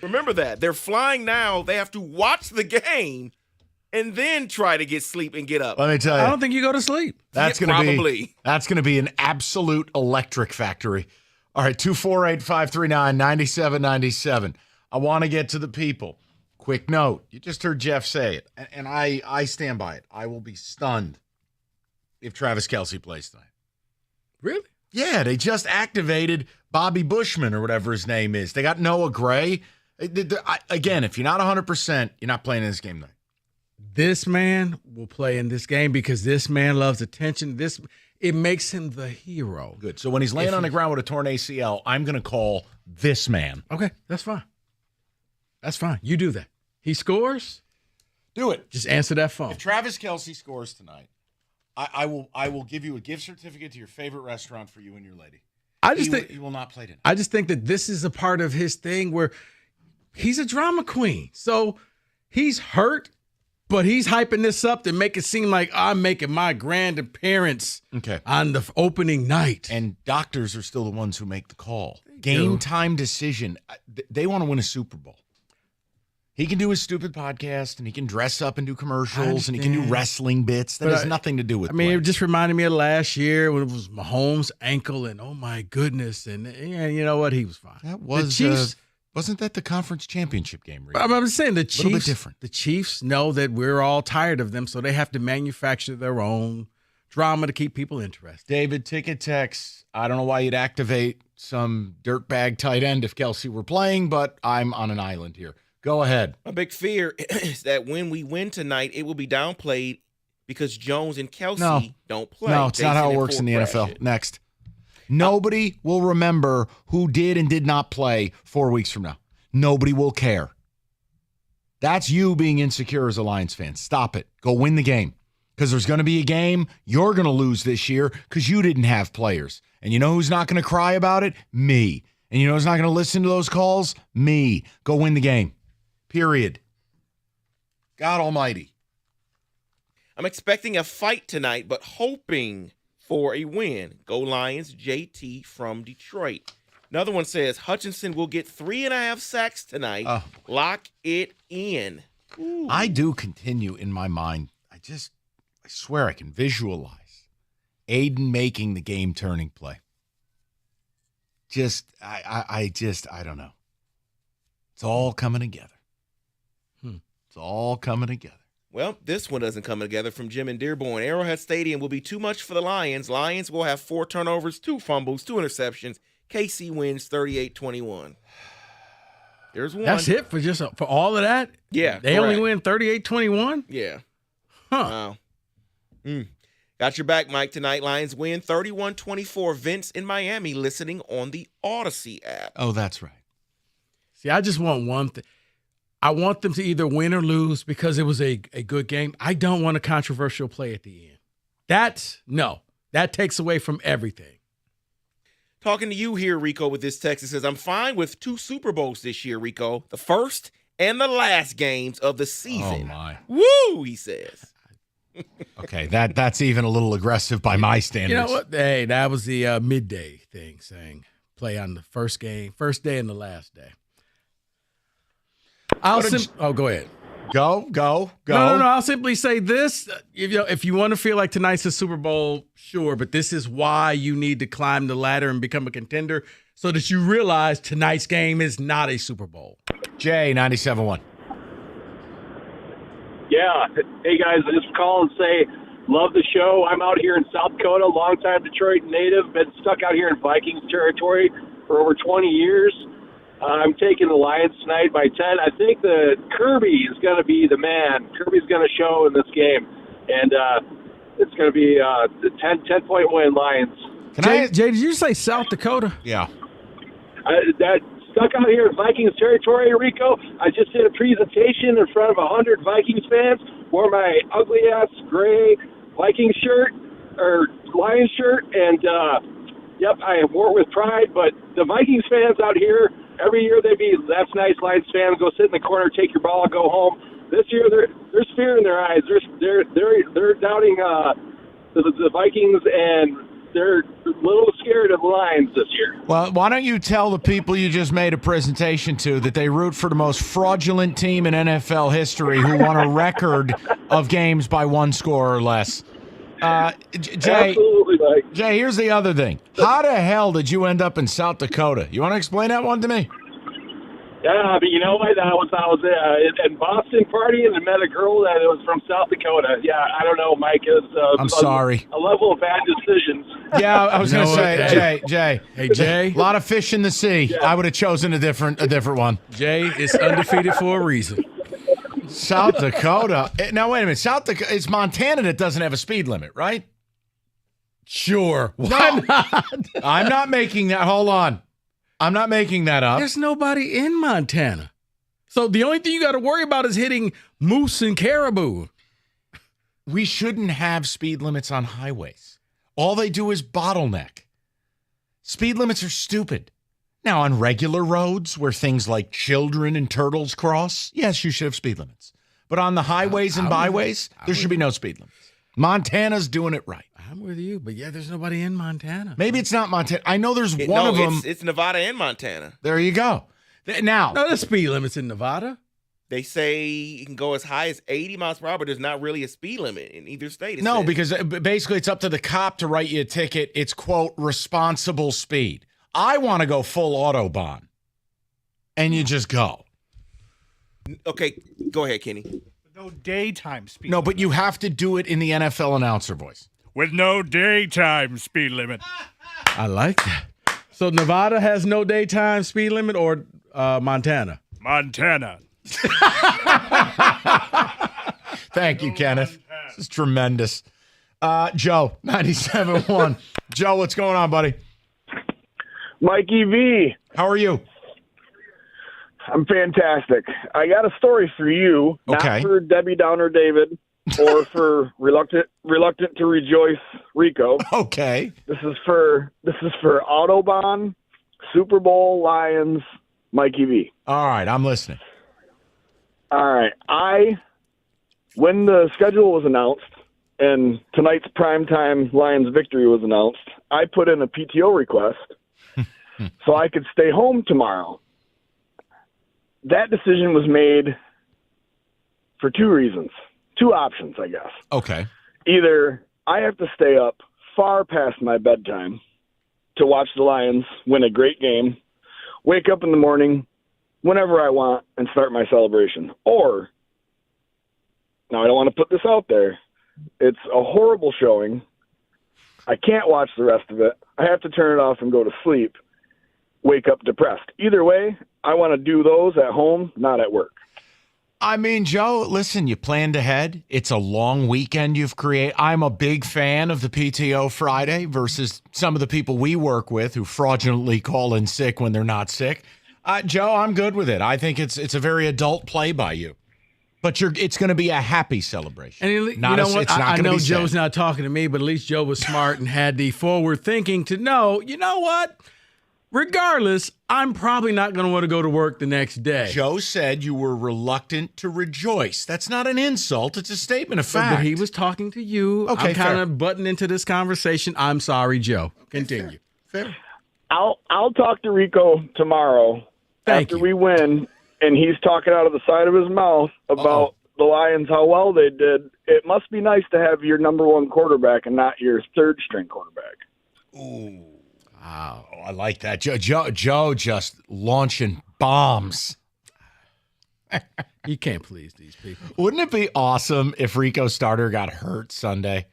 Remember that. They're flying now. They have to watch the game and then try to get sleep and get up. Let me tell you. I don't think you go to sleep. That's Yeah, going to probably. be that's going to be an absolute electric factory. All right, 248-539-9797. I want to get to the people. Quick note. You just heard Jeff say it, and I stand by it. I will be stunned if Travis Kelsey plays tonight. Really? Yeah, they just activated Bobby Bushman or whatever his name is. They got Noah Gray. Again, if you're not 100%, you're not playing in this game tonight. This man will play in this game because this man loves attention. It makes him the hero. Good. So when he's laying on the ground with a torn ACL, I'm going to call this man. Okay, that's fine. That's fine. You do that. He scores. Do it. Just answer that phone. If Travis Kelsey scores tonight, I will give you a gift certificate to your favorite restaurant for you and your lady. He will not play tonight. I just think that this is a part of his thing where he's a drama queen. So he's hurt, but he's hyping this up to make it seem like I'm making my grand appearance on the opening night. And doctors are still the ones who make the call. Game time decision. They want to win a Super Bowl. He can do his stupid podcast, and he can dress up and do commercials, and he can do wrestling bits. That has nothing to do with it just reminded me of last year when it was Mahomes' ankle, and oh my goodness. And you know what? He was fine. That was the Chiefs. Wasn't that the conference championship game? Really? I'm saying the Chiefs. A little bit different. The Chiefs know that we're all tired of them, so they have to manufacture their own drama to keep people interested. David, ticket text. I don't know why you'd activate some dirtbag tight end if Kelsey were playing, but I'm on an island here. Go ahead. My big fear is that when we win tonight, it will be downplayed because Jones and Kelsey don't play. No, it's not how it works in the NFL. Next. Nobody will remember who did and did not play 4 weeks from now. Nobody will care. That's you being insecure as a Lions fan. Stop it. Go win the game. Because there's going to be a game you're going to lose this year because you didn't have players. And you know who's not going to cry about it? Me. And you know who's not going to listen to those calls? Me. Go win the game. Period. God almighty. I'm expecting a fight tonight, but hoping for a win. Go Lions, JT from Detroit. Another one says Hutchinson will get 3.5 sacks tonight. Lock it in. Ooh. I do continue in my mind. I swear I can visualize Aiden making the game-turning play. I don't know. It's all coming together. It's all coming together. Well, this one doesn't come together from Jim in Dearborn. Arrowhead Stadium will be too much for the Lions. Lions will have 4 turnovers, 2 fumbles, 2 interceptions. KC wins 38-21. There's one. That's it for all of that? Yeah. They only win 38-21? Yeah. Huh. Wow. Got your back, Mike, tonight. Lions win 31-24. Vince in Miami listening on the Odyssey app. Oh, that's right. See, I just want one thing. I want them to either win or lose because it was a good game. I don't want a controversial play at the end. That takes away from everything. Talking to you here, Rico, with this text. It says, I'm fine with 2 Super Bowls this year, Rico. The first and the last games of the season. Oh, my. Woo, he says. Okay, that's even a little aggressive by my standards. You know what? Hey, that was the midday thing saying play on the first day and the last day. Go ahead. Go. No. I'll simply say this. If you want to feel like tonight's a Super Bowl, sure, but this is why you need to climb the ladder and become a contender so that you realize tonight's game is not a Super Bowl. Jay, 97.1. Yeah. Hey, guys, I just call and say, love the show. I'm out here in South Dakota, longtime Detroit native, been stuck out here in Vikings territory for over 20 years. I'm taking the Lions tonight by 10. I think the Kirby is going to be the man. Kirby's going to show in this game. And it's going to be a 10-point win, Lions. Jay, did you say South Dakota? Yeah. That stuck out here in Vikings territory, Rico. I just did a presentation in front of 100 Vikings fans, wore my ugly-ass gray Viking shirt, or Lions shirt, and, yep, I wore it with pride. But the Vikings fans out here, every year they'd be, that's nice, Lions fan, go sit in the corner, take your ball, go home. This year there's fear in their eyes. They're doubting the Vikings, and they're a little scared of the Lions this year. Well, why don't you tell the people you just made a presentation to that they root for the most fraudulent team in NFL history who won a record of games by 1 score or less. Jay, absolutely, Mike. Jay, here's the other thing. How the hell did you end up in South Dakota? You want to explain that one to me? Yeah, but you know what? I was in Boston partying and met a girl that was from South Dakota. Yeah, I don't know, Mike. I'm sorry. A level of bad decisions. Yeah, I was going to say, Jay. Hey, Jay. A lot of fish in the sea. Yeah. I would have chosen a different one. Jay is undefeated for a reason. South Dakota. Now, wait a minute. South Dakota. It's Montana that doesn't have a speed limit, right? Sure. Why not? I'm not making that. Hold on. I'm not making that up. There's nobody in Montana. So the only thing you got to worry about is hitting moose and caribou. We shouldn't have speed limits on highways. All they do is bottleneck. Speed limits are stupid. Now, on regular roads where things like children and turtles cross, yes, you should have speed limits. But on the highways and byways, there should be no speed limits. Montana's doing it right. I'm with you, but yeah, there's nobody in Montana. Maybe it's not Montana. I know there's one of them. It's Nevada and Montana. There you go. Now, no, there's speed limits in Nevada. They say you can go as high as 80 miles per hour, but there's not really a speed limit in either state. No, because basically it's up to the cop to write you a ticket. It's, quote, responsible speed. I want to go full Autobahn. And you just go. Okay, go ahead, Kenny. No daytime speed No, but you have to do it in the NFL announcer voice. with no daytime speed limit. I like that. So Nevada has no daytime speed limit, or Montana? Montana. Thank you, Kenneth. This is tremendous. Joe, 97.1. Joe, what's going on, buddy? Mikey V. How are you? I'm fantastic. I got a story for you, Okay. not for Debbie Downer David or for reluctant to rejoice Rico. Okay. This is for Autobahn, Super Bowl, Lions, Mikey V. All right, I'm listening. All right. When the schedule was announced and tonight's primetime Lions victory was announced, I put in a PTO request so I could stay home tomorrow. That decision was made for two reasons. Two options, I guess. Okay. Either I have to stay up far past my bedtime to watch the Lions win a great game, wake up in the morning whenever I want, and start my celebration. Or, now I don't want to put this out there, it's a horrible showing. I can't watch the rest of it. I have to turn it off and go to sleep, wake up depressed. Either way, I want to do those at home, not at work. I mean, Joe, listen, you planned ahead. It's a long weekend you've created. I'm a big fan of the PTO Friday versus some of the people we work with who fraudulently call in sick when they're not sick. Joe, I'm good with it. I think it's a very adult play by you. But it's going to be a happy celebration. And you know what? I know Joe's not talking to me, but at least Joe was smart and had the forward thinking to know, you know what? Regardless, I'm probably not going to want to go to work the next day. Joe said you were reluctant to rejoice. That's not an insult. It's a statement of fact. But he was talking to you. Okay, I'm kind of butting into this conversation. I'm sorry, Joe. Continue. Fair. I'll talk to Rico tomorrow after we win, and he's talking out of the side of his mouth about the Lions, how well they did. It must be nice to have your number one quarterback and not your third string quarterback. Ooh. Wow, I like that. Joe just launching bombs. You can't please these people. Wouldn't it be awesome if Rico Starter got hurt Sunday?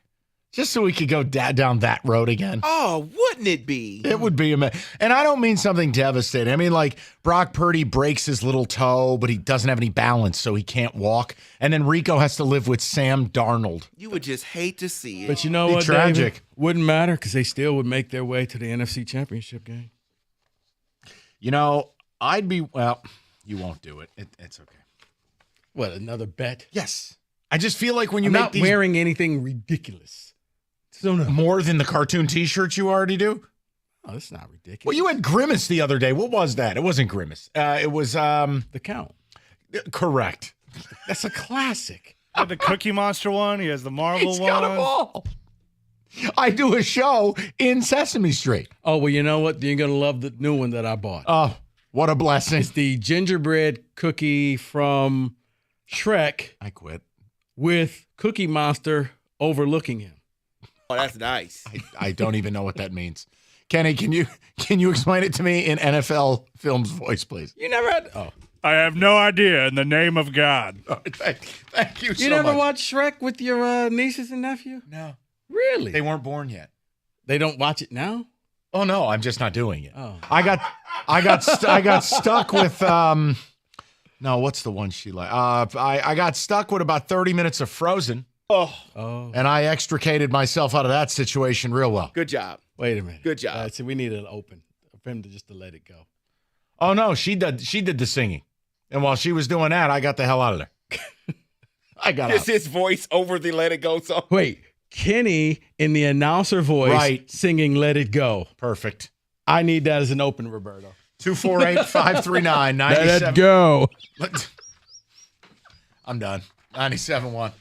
Just so we could go down that road again. Oh, wouldn't it be? It would be amazing. And I don't mean something devastating. I mean, like, Brock Purdy breaks his little toe, but he doesn't have any balance, so he can't walk. And then Rico has to live with Sam Darnold. You would just hate to see it. But you know what, tragic. David? Wouldn't matter because they still would make their way to the NFC Championship game. You know, well, you won't do it. It's okay. What, another bet? Yes. I just feel like when you I'm make not these wearing anything ridiculous. So no. More than the cartoon T-shirts you already do? Oh, that's not ridiculous. Well, you had Grimace the other day. What was that? It wasn't Grimace. It was The Count. Correct. That's a classic. He had the Cookie Monster one. He has the Marvel He's one. got them all. I do a show in Sesame Street. Oh, well, you know what? You're going to love the new one that I bought. Oh, what a blessing. It's the gingerbread cookie from Shrek. I quit. With Cookie Monster overlooking him. Oh, that's nice. I don't even know what that means. Kenny, can you explain it to me in NFL Films voice, please? You never had... Oh. I have no idea. In the name of God. Oh, thank you so much. You never watched Shrek with your nieces and nephew? No. Really? They weren't born yet. They don't watch it now? Oh, no. I'm just not doing it. Oh. I got stuck with... No, what's the one she liked? I got stuck with about 30 minutes of Frozen. Oh. And I extricated myself out of that situation real well. Good job. Wait a minute. Good job. So we need an open for him to let it go. Oh no, she did the singing. And while she was doing that, I got the hell out of there. I got Is out. his voice over the Let It Go song? Wait, Kenny in the announcer voice singing Let It Go. Perfect. I need that as an open, Roberto. 248-539-97. Let it go. I'm done. 97.1.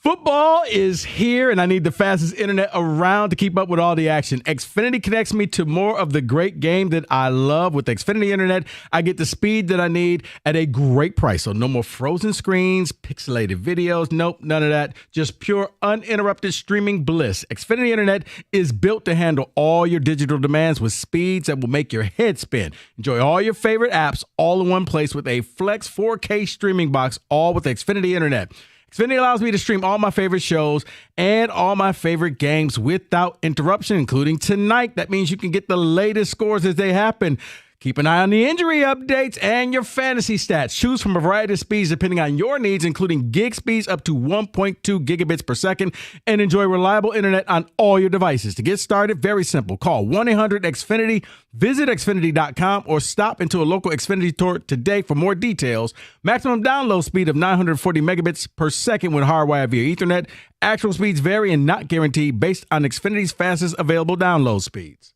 Football is here, and I need the fastest internet around to keep up with all the action. Xfinity connects me to more of the great game that I love. With Xfinity Internet, I get the speed that I need at a great price. So no more frozen screens, pixelated videos. Nope, none of that. Just pure, uninterrupted streaming bliss. Xfinity Internet is built to handle all your digital demands with speeds that will make your head spin. Enjoy all your favorite apps all in one place with a Flex 4K streaming box, all with Xfinity Internet. Xfinity allows me to stream all my favorite shows and all my favorite games without interruption, including tonight. That means you can get the latest scores as they happen. Keep an eye on the injury updates and your fantasy stats. Choose from a variety of speeds depending on your needs, including gig speeds up to 1.2 gigabits per second, and enjoy reliable internet on all your devices. To get started, very simple. Call 1-800-XFINITY, visit Xfinity.com, or stop into a local Xfinity store today for more details. Maximum download speed of 940 megabits per second when hardwired via Ethernet. Actual speeds vary and not guaranteed based on Xfinity's fastest available download speeds.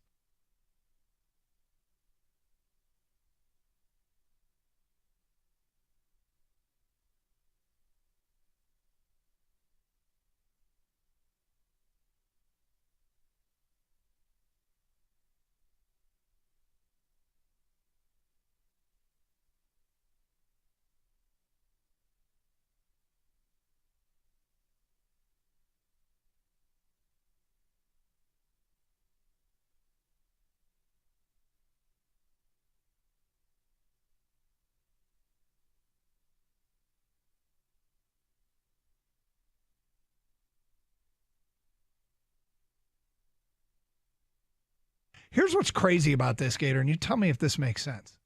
Here's what's crazy about this, Gator, and you tell me if this makes sense.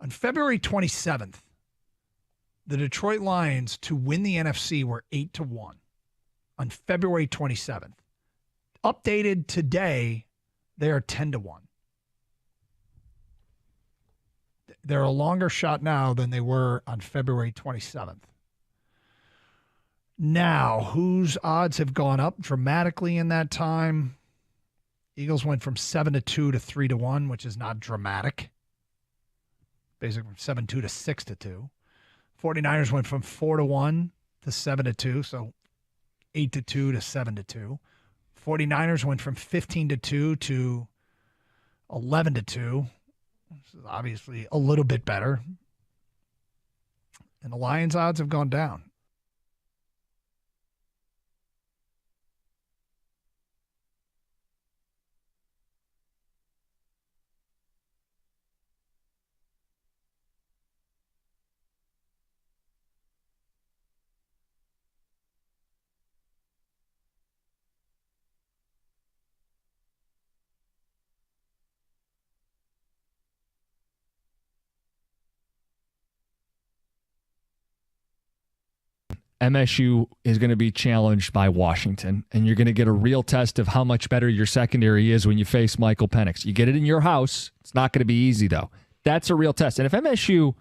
On February 27th, the Detroit Lions to win the NFC were 8-1 on February 27th. Updated today, they are 10-1. They're a longer shot now than they were on February 27th. Now, whose odds have gone up dramatically in that time? Eagles went from 7-2 to 3-1, which is not dramatic. Basically from 7-2 to 6-2. 49ers went from 4-1 to 7-2, so 8-2 to 7-2. 49ers went from 15-2 to 11-2. This is obviously a little bit better. And the Lions' odds have gone down. MSU is going to be challenged by Washington, and you're going to get a real test of how much better your secondary is when you face Michael Penix. You get it in your house. It's not going to be easy, though. That's a real test. And if MSU,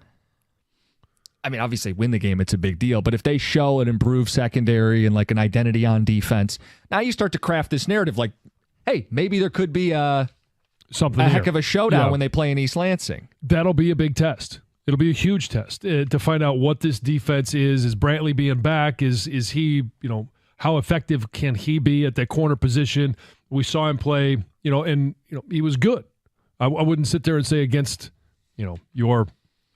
I mean, obviously win the game, it's a big deal, but if they show an improved secondary and like an identity on defense, now you start to craft this narrative like, hey, maybe there could be a heck of a showdown when they play in East Lansing. That'll be a big test. It'll be a huge test to find out what this defense is. Is Brantley being back? Is he, how effective can he be at that corner position? We saw him play, and he was good. I wouldn't sit there and say against, your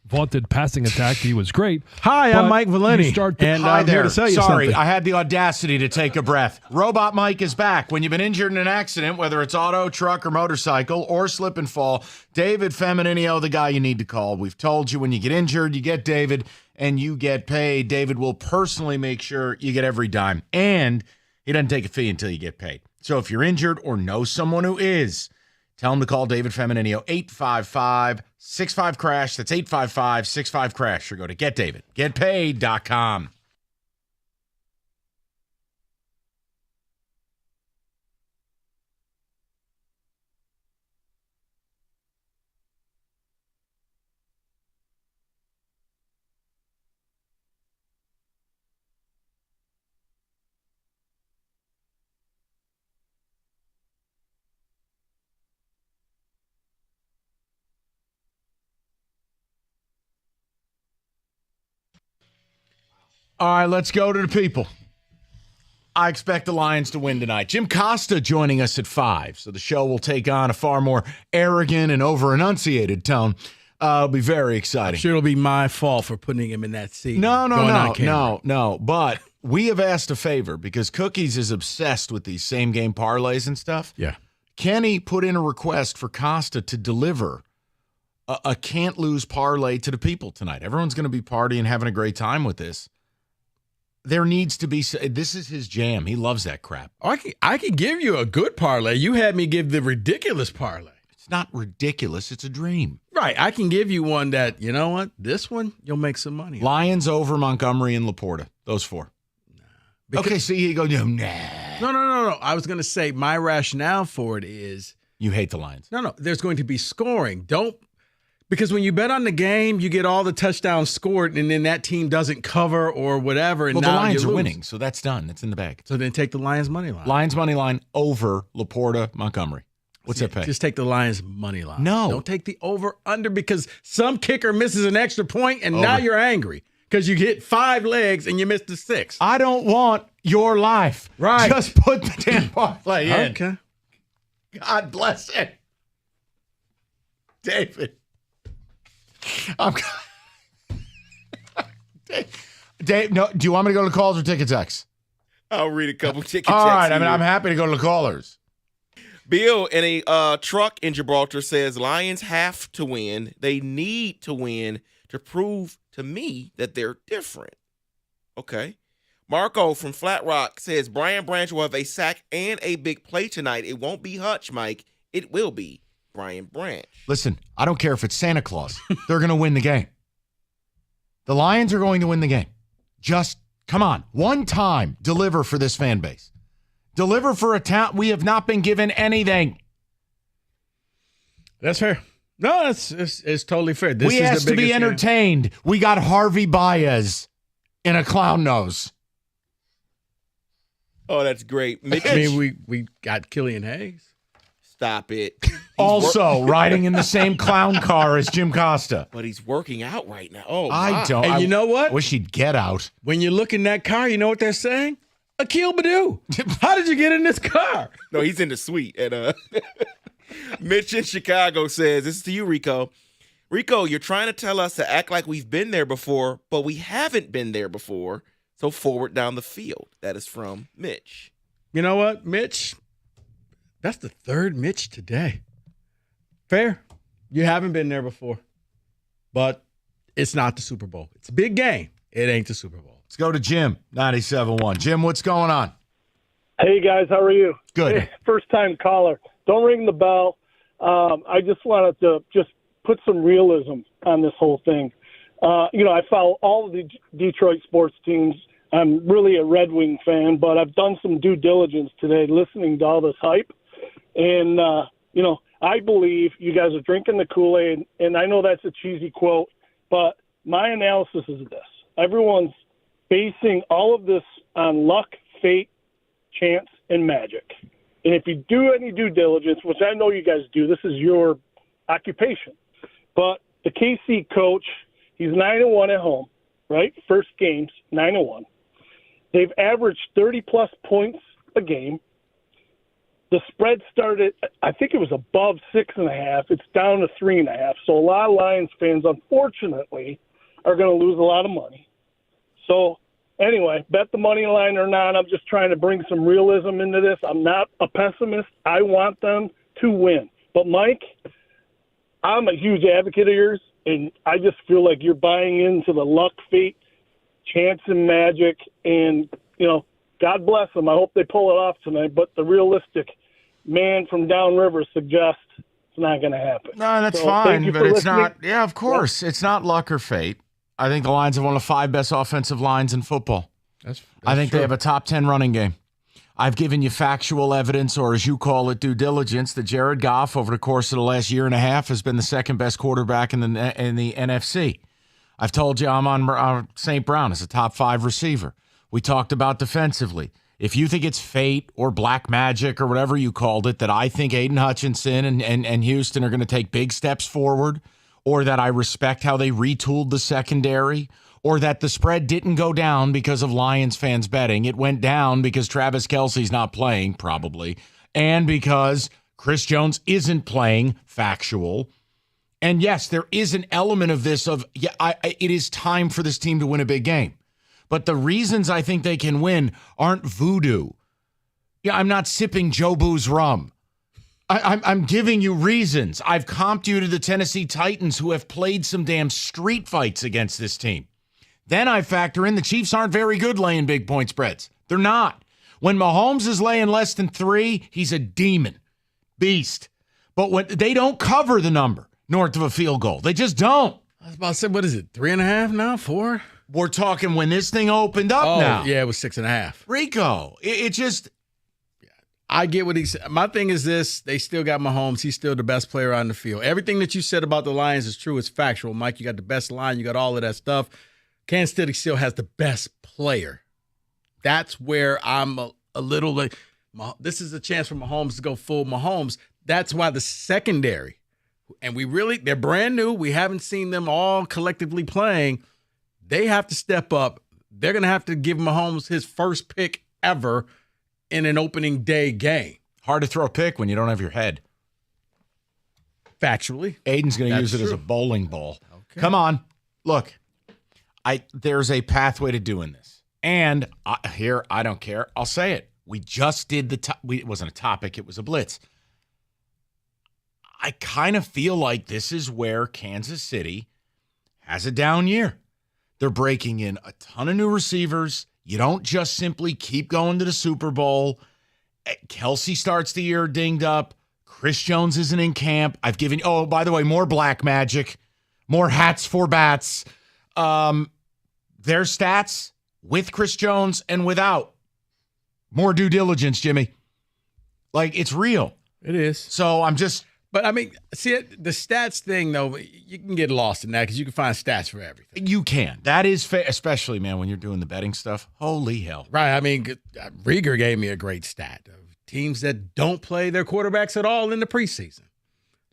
vaunted passing attack, he was great. Hi, I'm Mike Valeni, and I'm here to tell you Sorry, something. I had the audacity to take a breath. Robot Mike is back. When you've been injured in an accident, whether it's auto, truck, or motorcycle, or slip and fall, David Femininio, the guy you need to call. We've told you when you get injured, you get David, and you get paid. David will personally make sure you get every dime, and he doesn't take a fee until you get paid. So if you're injured or know someone who is, tell him to call David Femininio, 855-65-CRASH. That's 855-65-CRASH. Or go to getdavidgetpaid.com. All right, let's go to the people. I expect the Lions to win tonight. Jim Costa joining us at 5, so the show will take on a far more arrogant and over-enunciated tone. It'll be very exciting. I'm sure it'll be my fault for putting him in that seat. No. But we have asked a favor because Cookies is obsessed with these same-game parlays and stuff. Yeah. Kenny put in a request for Costa to deliver a can't-lose parlay to the people tonight. Everyone's going to be partying, having a great time with this. There needs to be – this is his jam. He loves that crap. I can give you a good parlay. You had me give the ridiculous parlay. It's not ridiculous. It's a dream. Right. I can give you one that, you know what? This one, you'll make some money. Lions over Montgomery and Laporta. Those 4. Okay, so you go, nah. No. I was going to say my rationale for it is – you hate the Lions. No. There's going to be scoring. Because when you bet on the game, you get all the touchdowns scored, and then that team doesn't cover or whatever. And well, now the Lions you are lose. winning, so that's done. It's in the bag. So then take the Lions money line. Lions money line over Laporta, Montgomery. What's that pay? Just take the Lions money line. No. Don't take the over-under because some kicker misses an extra point, and now you're angry because you hit 5 legs and you missed the 6. I don't want your life. Right. Just put the damn parlay in. Okay. God bless it. David. Dave, no. Do you want me to go to calls or tickets X? I'll read a couple tickets. All right. I'm happy to go to the callers. Bill in a truck in Gibraltar says Lions have to win. They need to win to prove to me that they're different. Okay. Marco from Flat Rock says Brian Branch will have a sack and a big play tonight. It won't be Hutch, Mike. It will be Brian Branch. Listen, I don't care if it's Santa Claus. They're going to win the game. The Lions are going to win the game. Just, come on. One time, deliver for this fan base. Deliver for a town. We have not been given anything. That's fair. No, it's totally fair. This we is asked the to be biggest entertained. We got Harvey Baez in a clown nose. Oh, that's great. Mitch, I mean, we got Killian Hayes. Stop it. Also riding in the same clown car as Jim Costa. But he's working out right now. Oh, I don't. And you know what? Wish he'd get out. When you look in that car, you know what they're saying? Akil Badu. How did you get in this car? No, he's in the suite. And Mitch in Chicago says, this is to you, Rico. Rico, you're trying to tell us to act like we've been there before, but we haven't been there before. So forward down the field. That is from Mitch. You know what, Mitch? That's the 3rd Mitch today. Fair. You haven't been there before. But it's not the Super Bowl. It's a big game. It ain't the Super Bowl. Let's go to Jim, 97.1. Jim, what's going on? Hey, guys, how are you? Good. Hey, first-time caller. Don't ring the bell. I just wanted to just put some realism on this whole thing. I follow all of the Detroit sports teams. I'm really a Red Wing fan, but I've done some due diligence today listening to all this hype. And, I believe you guys are drinking the Kool-Aid, and I know that's a cheesy quote, but my analysis is this. Everyone's basing all of this on luck, fate, chance, and magic. And if you do any due diligence, which I know you guys do, this is your occupation. But the KC coach, he's 9-1 at home, right? First games, 9-1. They've averaged 30-plus points a game. The spread started, I think it was above 6.5. It's down to 3.5. So a lot of Lions fans, unfortunately, are going to lose a lot of money. So anyway, bet the money line or not, I'm just trying to bring some realism into this. I'm not a pessimist. I want them to win. But, Mike, I'm a huge advocate of yours, and I just feel like you're buying into the luck, fate, chance, and magic. And, God bless them. I hope they pull it off tonight. But the realistic man from downriver suggests it's not going to happen. No, that's So, fine, thank you but for it's listening. not. Yeah, of course. It's not luck or fate. I think the Lions have one of the 5 best offensive lines in football. I think true. they have a top 10 running game. I've given you factual evidence, or as you call it, due diligence, that Jared Goff over the course of the last year and a half has been the 2nd best quarterback in the NFC. I've told you I'm on St. Brown as a top 5 receiver. We talked about defensively. If you think it's fate or black magic or whatever you called it, that I think Aiden Hutchinson and Houston are going to take big steps forward, or that I respect how they retooled the secondary, or that the spread didn't go down because of Lions fans betting. It went down because Travis Kelsey's not playing, probably, and because Chris Jones isn't playing, factual. And yes, there is an element of this of, it is time for this team to win a big game. But the reasons I think they can win aren't voodoo. Yeah, I'm not sipping Jobu's rum. I'm giving you reasons. I've comped you to the Tennessee Titans, who have played some damn street fights against this team. Then I factor in the Chiefs aren't very good laying big point spreads. They're not. When Mahomes is laying less than 3, he's a demon. Beast. But when they don't cover the number north of a field goal. They just don't. I was about to say, what is it, 3.5 now, 4? We're talking when this thing opened up now. Yeah, it was 6.5. Rico, it just... I get what he said. My thing is this. They still got Mahomes. He's still the best player on the field. Everything that you said about the Lions is true. It's factual. Mike, you got the best line. You got all of that stuff. Kansas City still has the best player. That's where I'm a little like, this is a chance for Mahomes to go full Mahomes. That's why the secondary, and they're brand new. We haven't seen them all collectively playing. They have to step up. They're going to have to give Mahomes his first pick ever in an opening day game. Hard to throw a pick when you don't have your head. Factually. Aiden's going to use it as a bowling ball. Okay. Come on. Look, there's a pathway to doing this. And I don't care. I'll say it. We just did it wasn't a topic. It was a blitz. I kind of feel like this is where Kansas City has a down year. They're breaking in a ton of new receivers. You don't just simply keep going to the Super Bowl. Kelsey starts the year dinged up. Chris Jones isn't in camp. I've given you, by the way, more black magic, more hats for bats. Their stats with Chris Jones and without. More due diligence, Jimmy. Like, it's real. It is. So I'm just... But, I mean, see, the stats thing, though, you can get lost in that because you can find stats for everything. You can. That is fair, especially, man, when you're doing the betting stuff. Holy hell. Right. I mean, Rieger gave me a great stat of teams that don't play their quarterbacks at all in the preseason.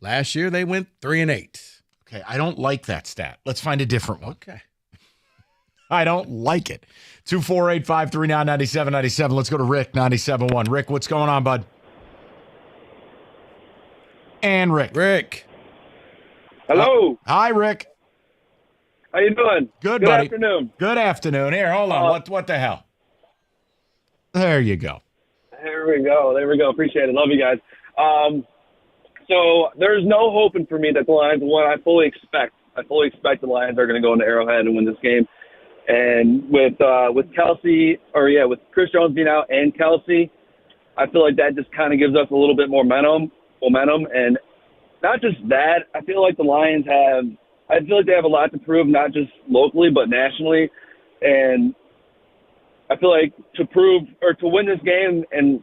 Last year, they went 3-8. Okay, I don't like that stat. Let's find a different one. Okay. I don't like it. 248-539-9797. Let's go to Rick, 97.1. Rick, what's going on, bud? And Rick. Hello. Hi, Rick. How you doing? Good, Good buddy. afternoon. Good afternoon. Here, hold on. What the hell? There you go. There we go. Appreciate it. Love you guys. So there's no hoping for me that the Lions win. I fully expect the Lions are going to go into Arrowhead and win this game. And with Kelsey, with Chris Jones being out and Kelsey, I feel like that just kind of gives us a little bit more momentum. And not just that, I feel like the Lions they have a lot to prove, not just locally, but nationally. And I feel like to win this game, and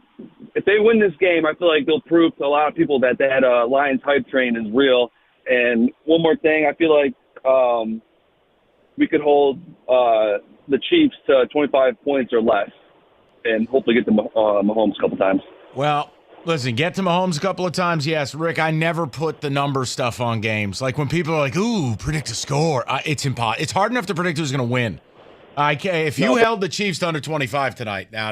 if they win this game, I feel like they'll prove to a lot of people that Lions hype train is real. And one more thing, I feel like we could hold the Chiefs to 25 points or less and hopefully get to Mahomes a couple times. Well, listen, get to Mahomes a couple of times, yes. Rick, I never put the number stuff on games. Like when people are like, ooh, predict a score. It's impossible. It's hard enough to predict who's going to win. If you held the Chiefs to under 25 tonight, now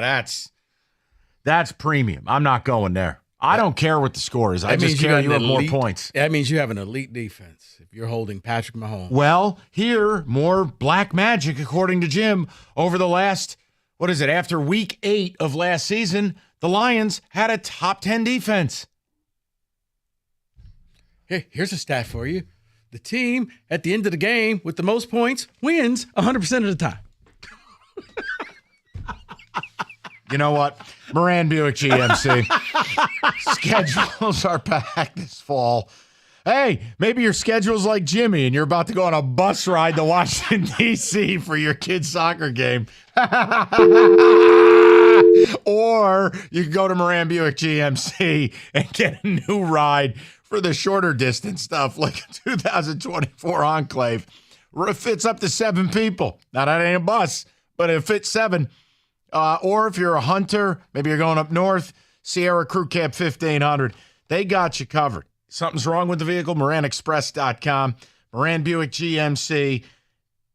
that's premium. I'm not going there. I don't care what the score is. I just care you have more points. That means you have an elite defense if you're holding Patrick Mahomes. Well, here, more black magic, according to Jim, over the last, after week 8 of last season, the Lions had a top 10 defense. Hey, here's a stat for you. The team at the end of the game with the most points wins 100% of the time. You know what? Moran Buick GMC. Schedules are packed this fall. Hey, maybe your schedule's like Jimmy and you're about to go on a bus ride to Washington, D.C. for your kid's soccer game. Or you can go to Moran Buick GMC and get a new ride for the shorter distance stuff like a 2024 Enclave. It fits up to 7 people. Now, that ain't a bus, but it fits 7. Or if you're a hunter, maybe you're going up north, Sierra Crew Cab 1500. They got you covered. Something's wrong with the vehicle, MoranExpress.com. Moran Buick GMC.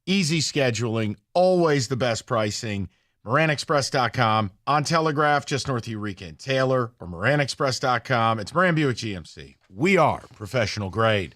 easy scheduling, always the best pricing. MoranExpress.com. On Telegraph, just north of Eureka and Taylor, or MoranExpress.com. It's Moran Buick GMC. We are professional grade.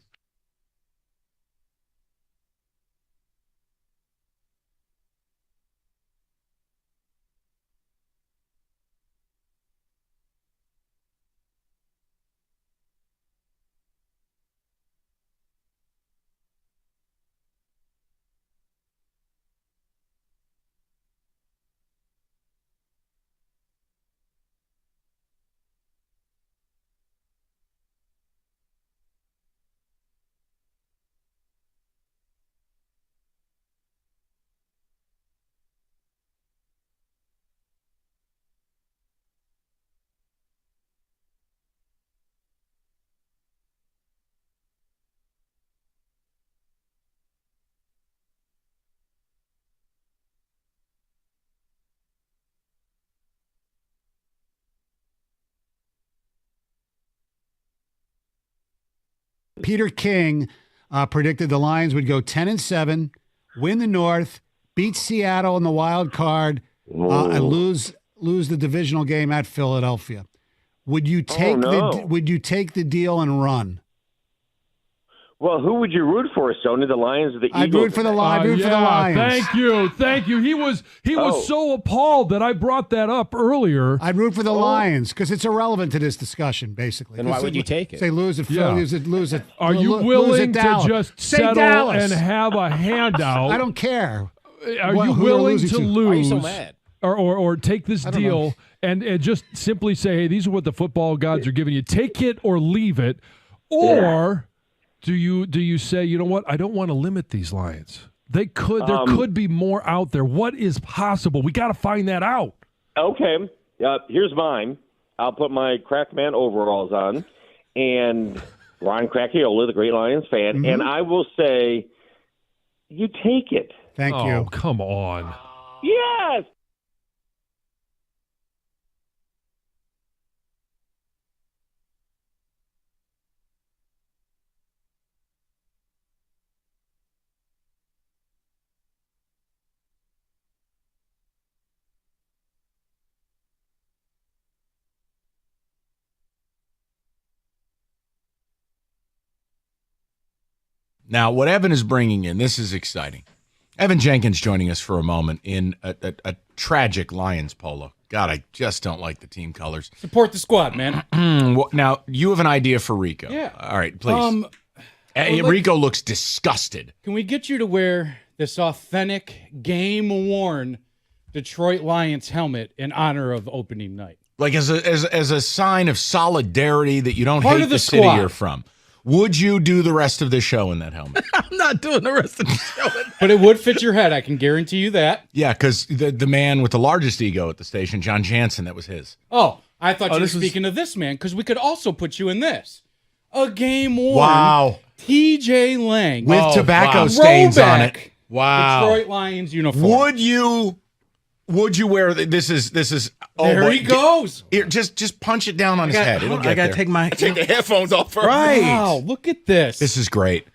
Peter King predicted the Lions would go 10-7, win the North, beat Seattle in the wild card, and lose the divisional game at Philadelphia. Would you take the deal and run? Well, who would you root for, Stoney? The Lions or the Eagles? I'd root for the Lions. Thank you. He was so appalled that I brought that up earlier. I'd root for the Lions because it's irrelevant to this discussion, basically. Then why would you take it? Say lose it. Lose it. Are you willing to just settle and have a handout? I don't care. Are you willing to lose? Why are you so mad? Or take this deal and just simply say, hey, these are what the football gods are giving you. Take it or leave it. Or do you say, you know what, I don't want to limit these Lions. There could be more out there. What is possible? We got to find that out. Okay. Here's mine. I'll put my Crackman overalls on. And Ron Cracchiola, the great Lions fan. And I will say, you take it. Thank you. Oh, come on. Yes. Now, what Evan is bringing in, this is exciting. Evan Jenkins joining us for a moment in a tragic Lions polo. God, I just don't like the team colors. Support the squad, man. Now, you have an idea for Rico. Yeah. All right, please. Rico looks disgusted. Can we get you to wear this authentic, game-worn Detroit Lions helmet in honor of opening night? Like as a sign of solidarity that you don't Part hate of the city squad. you're from. Would you do the rest of the show in that helmet? I'm not doing the rest of the show. But it would fit your head. I can guarantee you that. Yeah, because the man with the largest ego at the station, John Jansen, that was his. Oh, I thought you were speaking of this man, because we could also put you in this. A game-worn TJ Lang. With tobacco stains on it. Wow. Detroit Lions uniform. Would you wear this is there he goes. Here, just punch it down on his head. I gotta take the headphones off first. Right. Wow, look at this. This is great.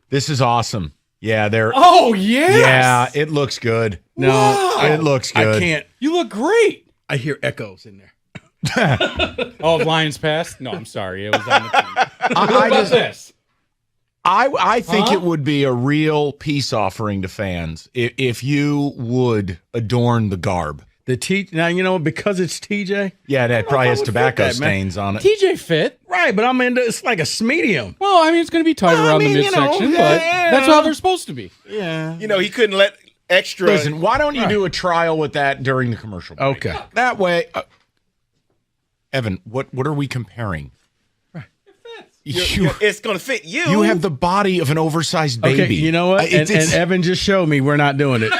This is awesome. Yeah, they're Oh yes. Yeah, it looks good. No, it looks good. I can't. You look great. I hear echoes in there. Oh, Lions passed? No, I'm sorry. It was on the team. I What's this? I think it would be a real peace offering to fans if you would adorn the garb. Now, you know, because it's TJ. Yeah, that probably has tobacco stains on it. TJ fit. Right, but I mean, it's like a medium. Well, I mean, it's going to be tight around the midsection, but that's how they're supposed to be. Yeah. You know, he couldn't let extra. Listen, why don't you do a trial with that during the commercial break? Okay. That way, Evan, what are we comparing? It's going to fit you. You have the body of an oversized baby. Okay, you know what? And Evan just showed me we're not doing it.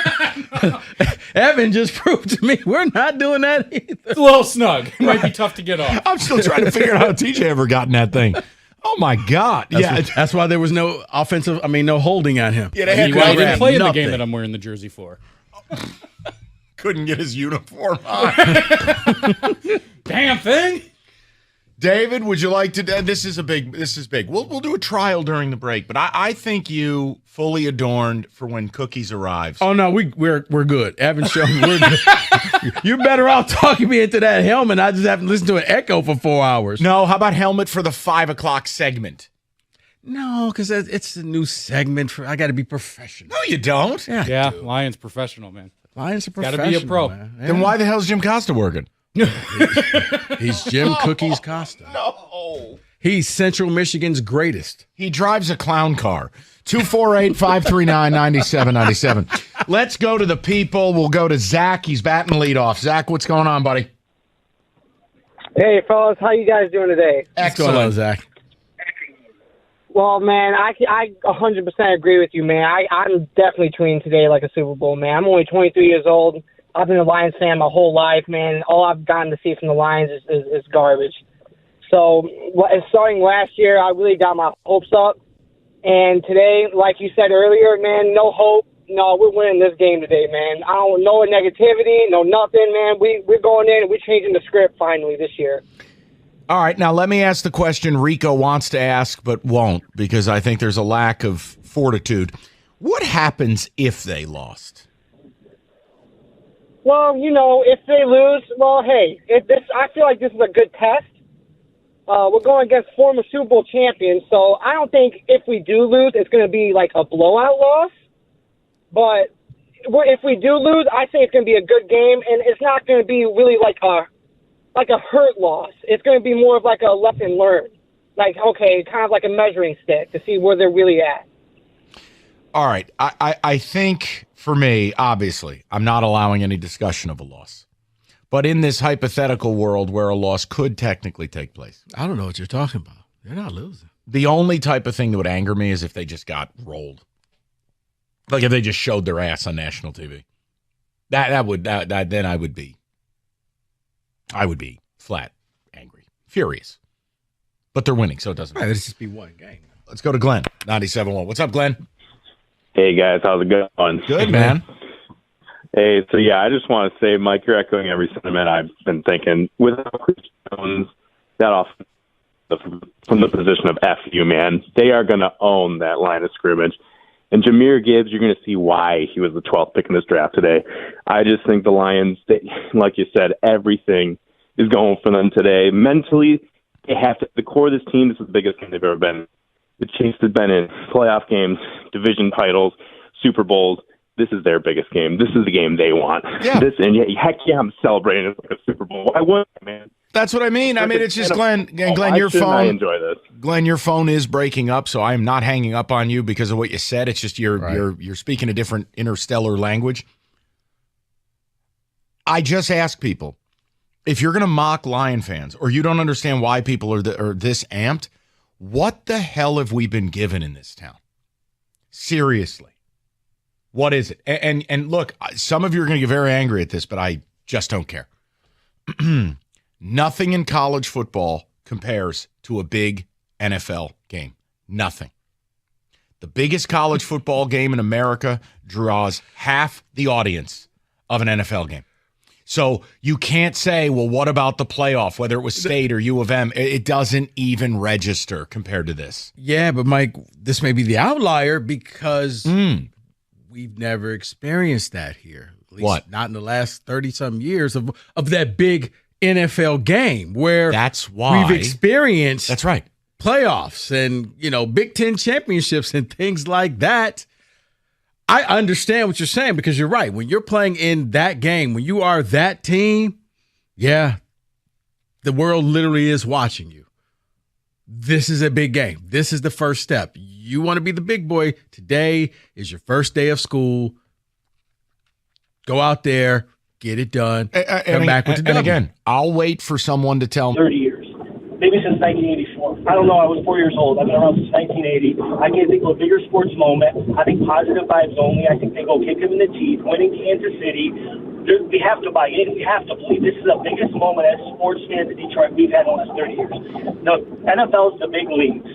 Evan just proved to me we're not doing that either. It's a little snug. It might be tough to get off. I'm still trying to figure out how TJ ever got in that thing. Oh, my God. That's why there was no no holding on him. Yeah, they had He didn't play in the game that I'm wearing the jersey for. Couldn't get his uniform on. Damn thing. David, would you like to? This is big. We'll do a trial during the break, but I think you fully adorned for when Cookies arrives. Oh no, we're good. Evan showed me we're good. You're better off talking me into that helmet. I just haven't listened to an echo for 4 hours. No, how about helmet for the 5 o'clock segment? No, because it's a new segment. I got to be professional. No, you don't. Yeah, Lions professional, man. Lions are professional. Got to be a pro. Man. Yeah. Then why the hell is Jim Costa working? He's Jim Cookies Costa. No. He's Central Michigan's greatest. He drives a clown car. 248-539-9797. Let's go to the people. We'll go to Zach. He's batting leadoff. Zach, what's going on, buddy? Hey, fellas. How you guys doing today? Excellent. What's going on, Zach? Well, man, I 100% agree with you, man. I'm definitely treating today like a Super Bowl, man. I'm only 23 years old. I've been a Lions fan my whole life, man. All I've gotten to see from the Lions is garbage. So, starting last year, I really got my hopes up. And today, like you said earlier, man, no hope. No, we're winning this game today, man. I don't know negativity, no nothing, man. We're going in and we're changing the script finally this year. All right, now let me ask the question Rico wants to ask but won't because I think there's a lack of fortitude. What happens if they lost? Well, if they lose, well, hey, I feel like this is a good test. We're going against former Super Bowl champions, so I don't think if we do lose, it's going to be like a blowout loss. But if we do lose, I think it's going to be a good game, and it's not going to be really like a hurt loss. It's going to be more of like a lesson learned. Like, okay, kind of like a measuring stick to see where they're really at. All right. I think for me, obviously, I'm not allowing any discussion of a loss. But in this hypothetical world where a loss could technically take place. I don't know what you're talking about. They're not losing. The only type of thing that would anger me is if they just got rolled. Like if they just showed their ass on national TV. Then I would be flat angry, furious. But they're winning, so it doesn't matter. Let's just be one game. Let's go to Glenn, 97.1. What's up, Glenn? Hey, guys. How's it going? Good, man. Hey, so yeah, I just want to say, Mike, you're echoing every sentiment I've been thinking. Without Chris Jones, that off from the position of FU, man, they are going to own that line of scrimmage. And Jahmyr Gibbs, you're going to see why he was the 12th pick in this draft today. I just think the Lions, like you said, everything is going for them today. Mentally, they have to. The core of this team, this is the biggest game they've ever been. The Chiefs have been in playoff games, division titles, Super Bowls. This is their biggest game. This is the game they want. Yeah. Heck yeah, I'm celebrating it like a Super Bowl. Why wouldn't I, man? That's what I mean. I mean, it's just Glenn, your phone. I enjoy this. Glenn, your phone is breaking up, so I am not hanging up on you because of what you said. It's just you're speaking a different interstellar language. I just ask people, if you're going to mock Lion fans or you don't understand why people are this amped, what the hell have we been given in this town? Seriously. What is it? And look, some of you are going to get very angry at this, but I just don't care. Nothing in college football compares to a big NFL game. Nothing. The biggest college football game in America draws half the audience of an NFL game. So you can't say, well, what about the playoff, whether it was State or U of M? It doesn't even register compared to this. Yeah, but Mike, this may be the outlier because we've never experienced that here. At least not in the last 30-some years of that big NFL game where that's why we've experienced that's right playoffs and Big Ten championships and things like that. I understand what you're saying because you're right. When you're playing in that game, when you are that team, yeah, the world literally is watching you. This is a big game. This is the first step. You want to be the big boy. Today is your first day of school. Go out there, get it done, come back with the W. And again, I'll wait for someone to tell me. 30 years. Maybe since 1984. I don't know. I was 4 years old. I've been around since 1980. I can't think of a bigger sports moment. I think positive vibes only. I think they go kick him in the teeth, winning Kansas City. We have to buy in. We have to believe this is the biggest moment as sports fans in Detroit we've had in the last 30 years. The NFL is the big leagues.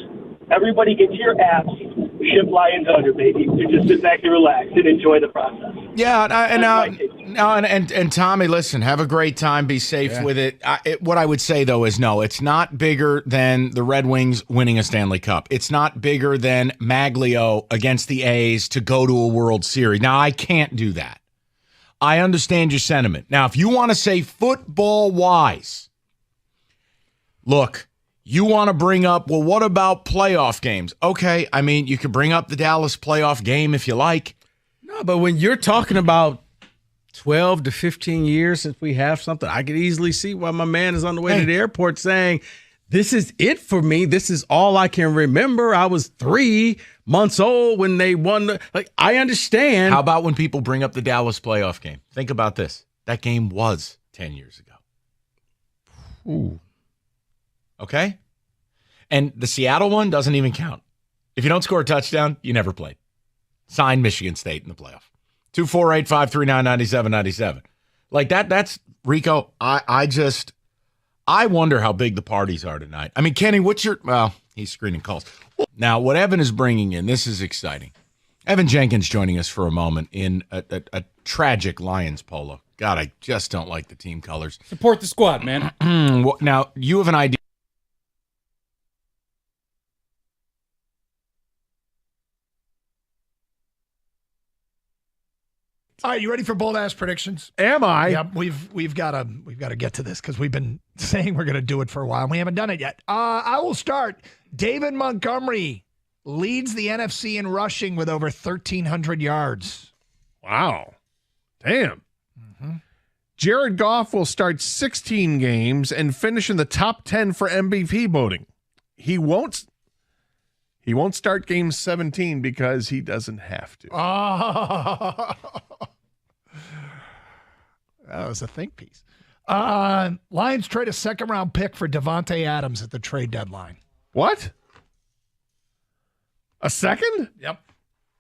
Everybody get to your apps, ship Lions under, baby. And just sit back and relax and enjoy the process. Yeah, and Tommy, listen, have a great time. Be safe with it. What I would say, though, is no, it's not bigger than the Red Wings winning a Stanley Cup. It's not bigger than Maglio against the A's to go to a World Series. Now, I can't do that. I understand your sentiment. Now, if you want to say football-wise, look, you want to bring up, well, what about playoff games? Okay, I mean, you could bring up the Dallas playoff game if you like. No, but when you're talking about 12 to 15 years since we have something, I could easily see why my man is on the way to the airport saying, this is it for me. This is all I can remember. I was 3 months old when they won. I understand. How about when people bring up the Dallas playoff game? Think about this. That game was 10 years ago. Ooh. Okay? And the Seattle one doesn't even count. If you don't score a touchdown, you never played. Signed Michigan State in the playoff. 248-539-9797. Like that's Rico. I wonder how big the parties are tonight. I mean, Kenny, he's screening calls. Now, what Evan is bringing in, this is exciting. Evan Jenkins joining us for a moment in a tragic Lions polo. God, I just don't like the team colors. Support the squad, man. Now, you have an idea. All right, you ready for bold ass predictions? Am I? Yep, we've got to get to this because we've been saying we're going to do it for a while and we haven't done it yet. I will start. David Montgomery leads the NFC in rushing with over 1,300 yards. Wow. Damn. Jared Goff will start 16 games and finish in the top 10 for MVP voting. He won't start game 17 because he doesn't have to. Oh. That was a think piece. Lions trade a second-round pick for Devontae Adams at the trade deadline. What? A second? Yep.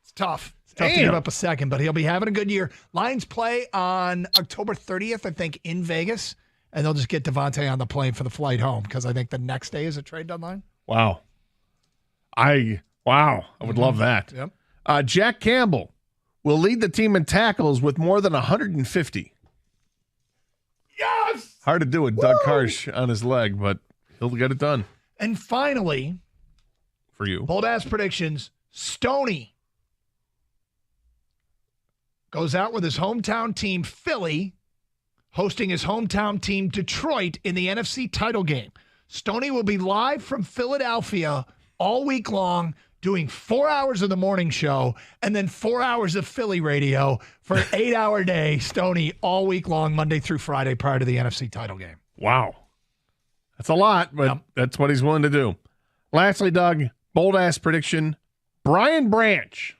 It's tough. It's tough to give up a second, but he'll be having a good year. Lions play on October 30th, I think, in Vegas, and they'll just get Devontae on the plane for the flight home because I think the next day is a trade deadline. Wow. I would love that. Yep. Jack Campbell will lead the team in tackles with more than 150. Yes! Hard to do with Doug Karsh on his leg, but he'll get it done. And finally, for you, bold ass predictions, Stoney goes out with his hometown team, Philly, hosting his hometown team, Detroit, in the NFC title game. Stoney will be live from Philadelphia all week long, doing 4 hours of the morning show and then 4 hours of Philly radio for an 8-hour day. Stoney all week long, Monday through Friday, prior to the NFC title game. Wow. That's a lot, but that's what he's willing to do. Lastly, Doug, bold-ass prediction, Brian Branch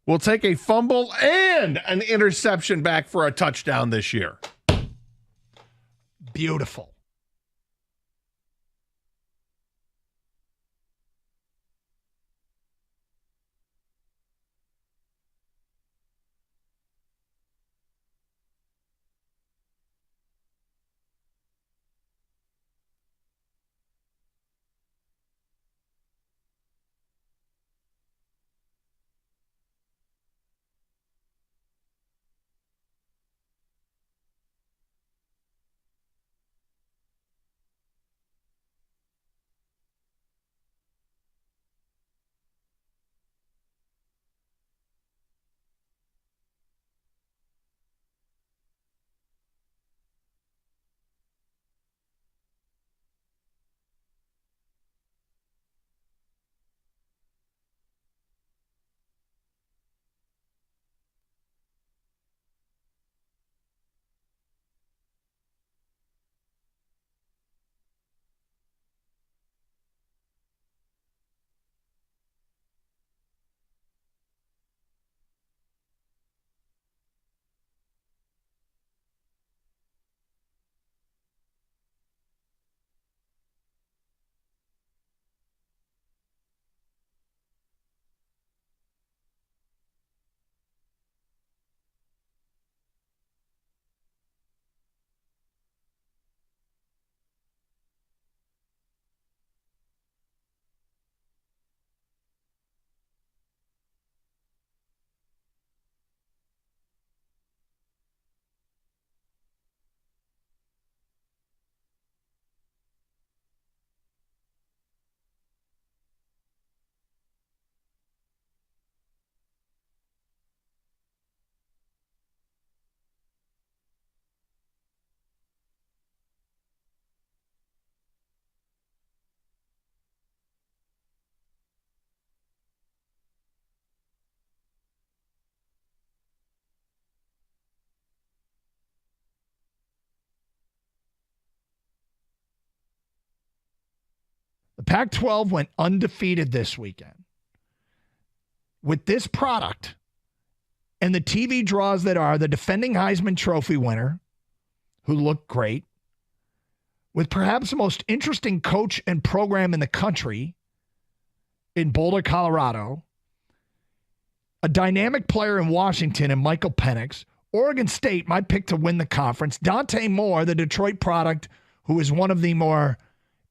will take a fumble and an interception back for a touchdown this year. Beautiful. Pac-12 went undefeated this weekend. With this product and the TV draws that are the defending Heisman Trophy winner, who looked great, with perhaps the most interesting coach and program in the country in Boulder, Colorado, a dynamic player in Washington and Michael Penix, Oregon State, my pick to win the conference, Dante Moore, the Detroit product, who is one of the more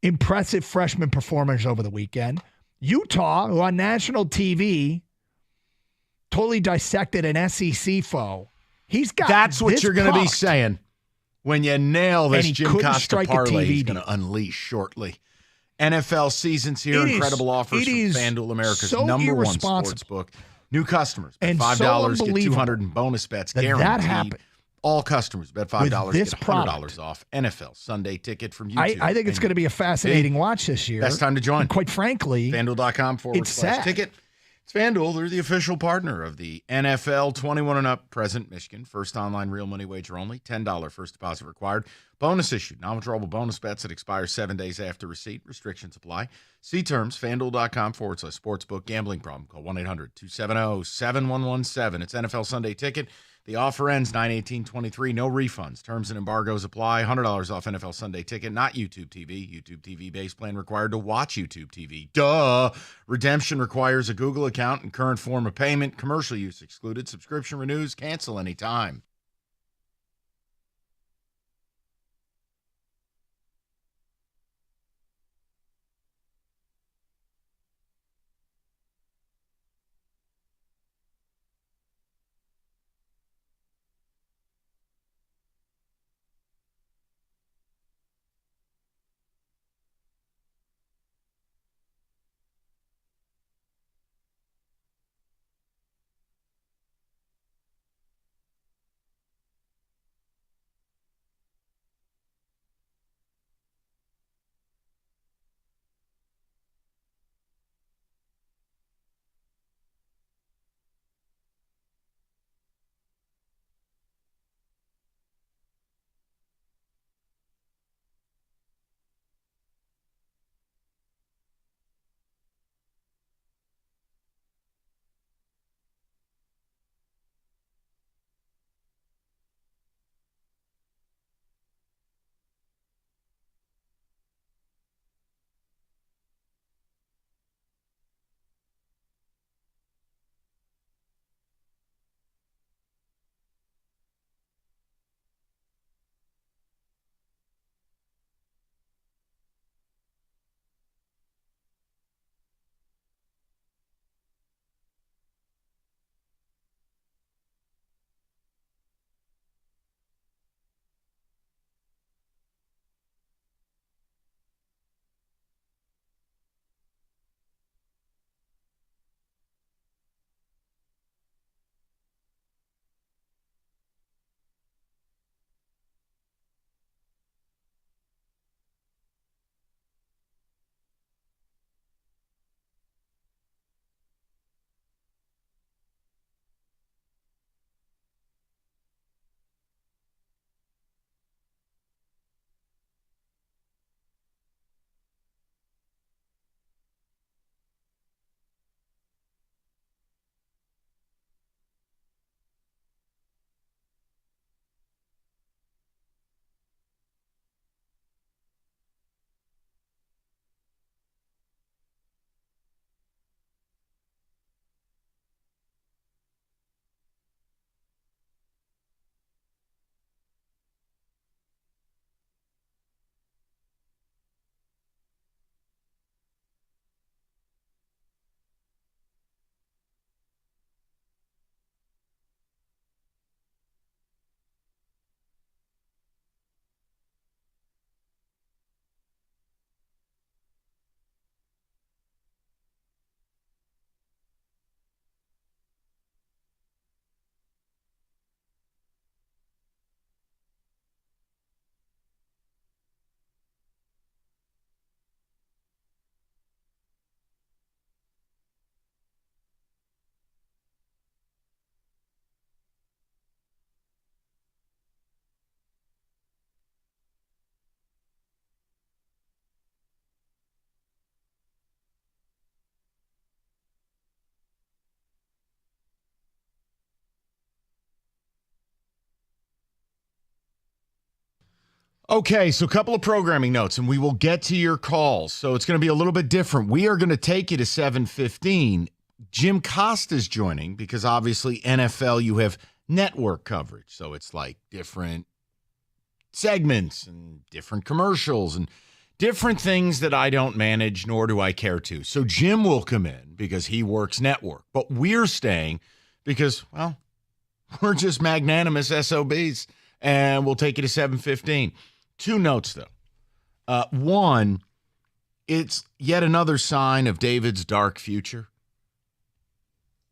impressive freshman performers over the weekend, Utah, who on national TV totally dissected an SEC foe. He's got That's what you're going to be pumped. saying when you nail this And he Jim couldn't Costa strike a parlay TV he's going deal. to unleash shortly. NFL season's here. It is- Incredible offers it from is FanDuel, America's so number one irresponsible. sports book. New customers bet And $5, so get unbelievable $200 in bonus bets that guaranteed. happened. All customers bet $5, this get $100 product. off. NFL Sunday ticket from YouTube. I think it's going to be a fascinating watch this year. Best time to join. And quite frankly, FanDuel.com/ticket. It's FanDuel. They're the official partner of the NFL. 21 and up, present Michigan. First online real money wager only. $10 first deposit required. Bonus issued. Non-withdrawable bonus bets that expire 7 days after receipt. Restrictions apply. See terms. FanDuel.com/sportsbook. Gambling problem. Call 1-800-270-7117. It's NFL Sunday ticket. The offer ends 9/18/23. No refunds. Terms and embargoes apply. $100 off NFL Sunday ticket. Not YouTube TV. YouTube TV base plan required to watch YouTube TV. Duh. Redemption requires a Google account and current form of payment. Commercial use excluded. Subscription renews. Cancel anytime. Okay, so a couple of programming notes, and we will get to your calls. So it's going to be a little bit different. We are going to take you to 7:15. Jim Costa's joining because obviously NFL, you have network coverage. So it's like different segments and different commercials and different things that I don't manage, nor do I care to. So Jim will come in because he works network. But we're staying because, well, we're just magnanimous SOBs, and we'll take you to 7:15. 2 notes, though. One, it's yet another sign of David's dark future.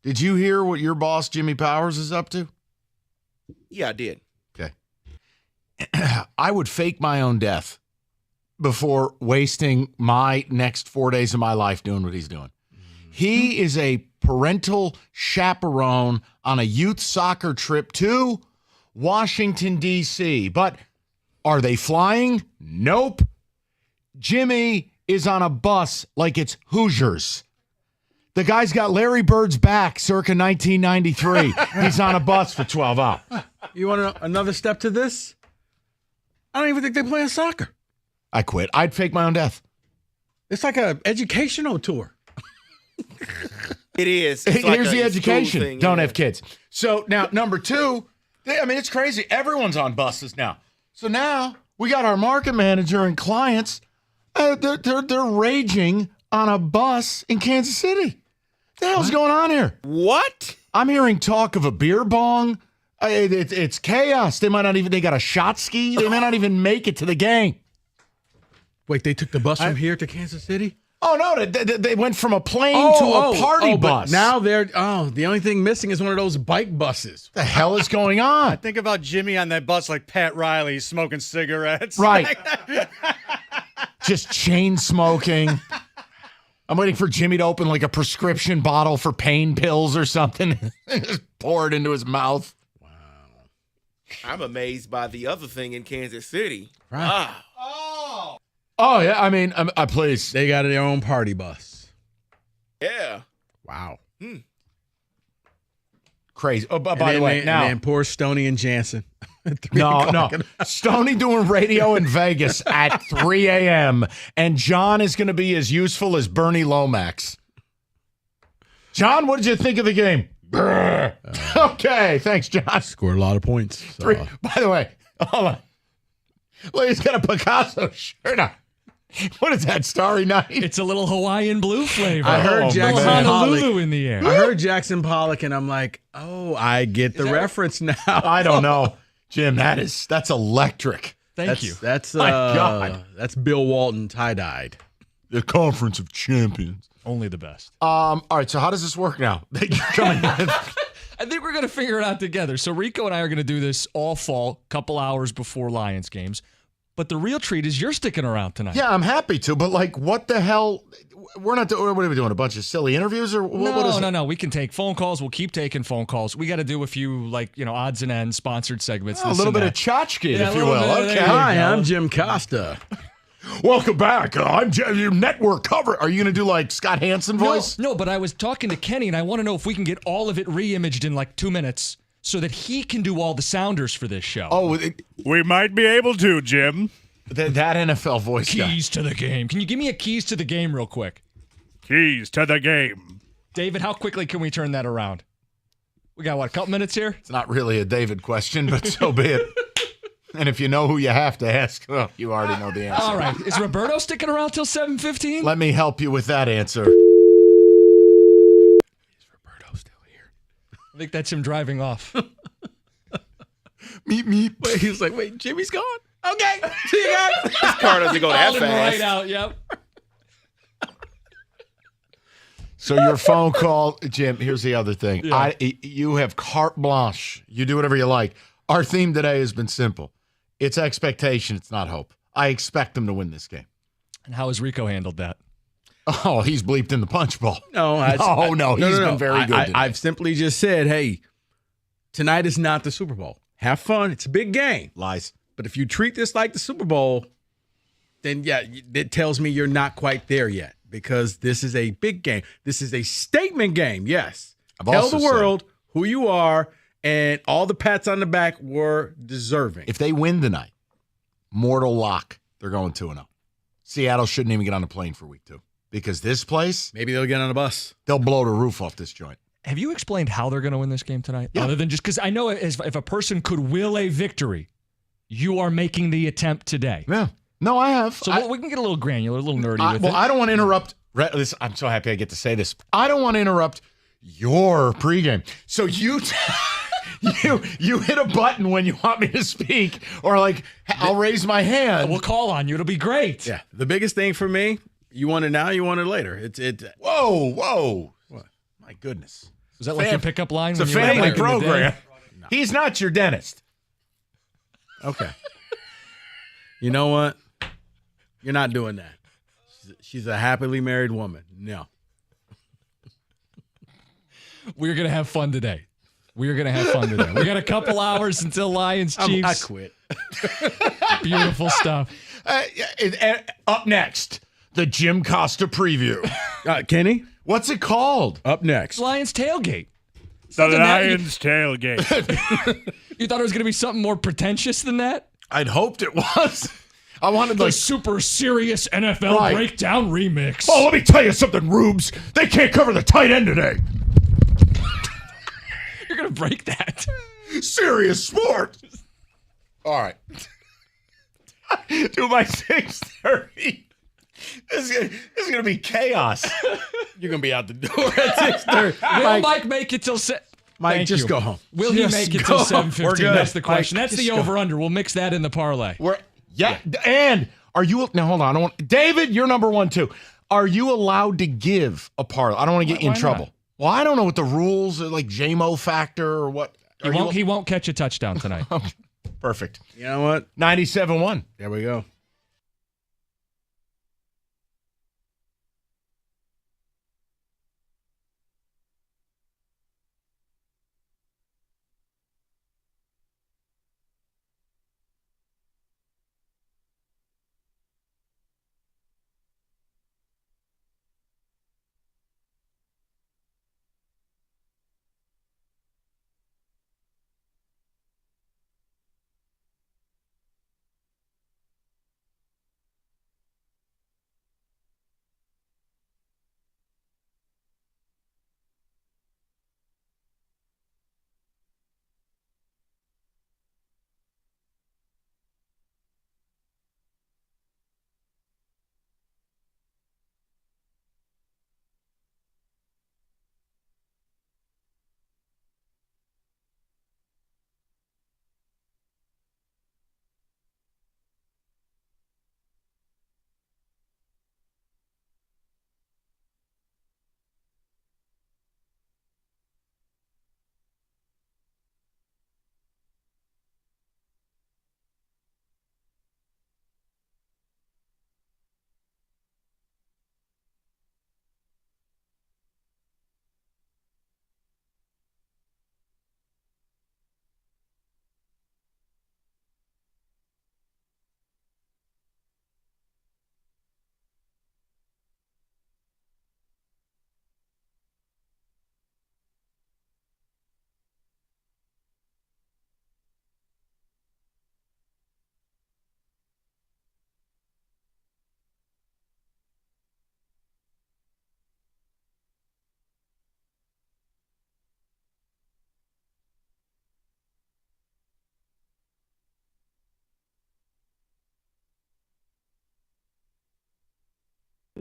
Did you hear what your boss, Jimmy Powers, is up to? Yeah, I did. Okay. I would fake my own death before wasting my next 4 days of my life doing what he's doing. He is a parental chaperone on a youth soccer trip to Washington, D.C., but are they flying? Nope. Jimmy is on a bus like it's Hoosiers. The guy's got Larry Bird's back circa 1993. He's on a bus for 12 hours. You want another step to this? I don't even think they play in soccer. I quit. I'd fake my own death. It's like an educational tour. It is. Here's the education. Thing, don't have kids. So now, number 2, it's crazy. Everyone's on buses now. So now we got our market manager and clients. They're raging on a bus in Kansas City. What the hell's going on here? What? I'm hearing talk of a beer bong. It's chaos. They got a shot ski. They might not even make it to the game. Wait, they took the bus from here to Kansas City? Oh, no, they went from a plane to a party bus. Now the only thing missing is one of those bike buses. What the hell is going on? I think about Jimmy on that bus like Pat Riley smoking cigarettes. Right. Just chain smoking. I'm waiting for Jimmy to open like a prescription bottle for pain pills or something and just pour it into his mouth. Wow. I'm amazed by the other thing in Kansas City. Right. Ah. Oh, yeah. Please. They got their own party bus. Yeah. Wow. Crazy. Oh, by the way, now. And poor Stoney and Jansen. No. Stoney doing radio in Vegas at 3 a.m. And John is going to be as useful as Bernie Lomax. John, what did you think of the game? Okay. Thanks, John. Scored a lot of points. So. By the way, hold on. Well, he's got a Picasso shirt on. What is that, Starry Night? It's a little Hawaiian blue flavor. I heard Jackson Honolulu Pollock in the air. I heard Jackson Pollock, and I'm like, oh, I get the reference now. I don't know, Jim. That's electric. Thank you. That's my God. That's Bill Walton tie-dyed. The Conference of Champions. Only the best. All right. So how does this work now? Coming in. I think we're going to figure it out together. So Rico and I are going to do this all fall, couple hours before Lions games. But the real treat is you're sticking around tonight. Yeah, I'm happy to. But like, what the hell? We're not. What are we doing? A bunch of silly interviews or what is it? No. We can take phone calls. We'll keep taking phone calls. We got to do a few odds and ends, sponsored segments. A little bit of tchotchke, if you will. Okay. Hi, I'm Jim Costa. Welcome back. I'm your network cover. Are you going to do like Scott Hansen voice? No, but I was talking to Kenny, and I want to know if we can get all of it re-imaged in like 2 minutes so that he can do all the sounders for this show. Oh, we might be able to, Jim. That NFL voice Keys to the game. Can you give me a keys to the game real quick? Keys to the game. David, how quickly can we turn that around? We got, a couple minutes here? It's not really a David question, but so be it. And if you know who you have to ask, well, you already know the answer. All right. Is Roberto sticking around till 7:15? Let me help you with that answer. Is Roberto still here? I think that's him driving off. Meep. Wait, he was like, wait, Jimmy's gone? Okay. See you guys. This car doesn't go that fast. Right out, yep. So your phone call, Jim, here's the other thing. Yeah. You have carte blanche. You do whatever you like. Our theme today has been simple. It's expectation. It's not hope. I expect them to win this game. And how has Rico handled that? Oh, he's bleeped in the punch bowl. No, he's been very good. I've simply just said, hey, tonight is not the Super Bowl. Have fun. It's a big game. Lies. But if you treat this like the Super Bowl, then, yeah, it tells me you're not quite there yet because this is a big game. This is a statement game, yes. Tell the world who you are, and all the pats on the back were deserving. If they win tonight, mortal lock. They're going 2-0. Seattle shouldn't even get on a plane for week 2 because this place, maybe they'll get on a bus. They'll blow the roof off this joint. Have you explained how they're going to win this game tonight? Yeah. Other than just because I know if a person could will a victory, you are making the attempt today. Yeah. No, I have. So we can get a little granular, a little nerdy with it. I don't want to interrupt. I'm so happy I get to say this. I don't want to interrupt your pregame. So you hit a button when you want me to speak, or like I'll raise my hand. We'll call on you. It'll be great. Yeah. The biggest thing for me, you want it now, you want it later. Whoa. What? My goodness. Was that like your pickup line? It's a when you were family back in the day? program. No. He's not your dentist. Okay. You know what? You're not doing that. She's a happily married woman. No. We're going to have fun today. We got a couple hours until Lions Chiefs. I quit. Beautiful stuff. Up next, the Jim Costa preview. Kenny? What's it called? Up next. Lions tailgate. The Lions tailgate. You thought it was going to be something more pretentious than that? I'd hoped it was. I wanted the super serious NFL breakdown remix. Oh, let me tell you something, Rubes. They can't cover the tight end today. You're going to break that. Serious sport. All right. Do my 6:30. This is going to be chaos. You're going to be out the door at 6:30. Will Mike make it till Mike, just go home. Will he make it till 7:15? That's the question. Mike, that's the over-under. We'll mix that in the parlay. And are you now? Hold on. David, you're number 1 too. Are you allowed to give a parlay? I don't want to get you in trouble. Not? Well, I don't know what the rules are, like JMO factor or what. He won't catch a touchdown tonight. Perfect. You know what? 97-1. There we go.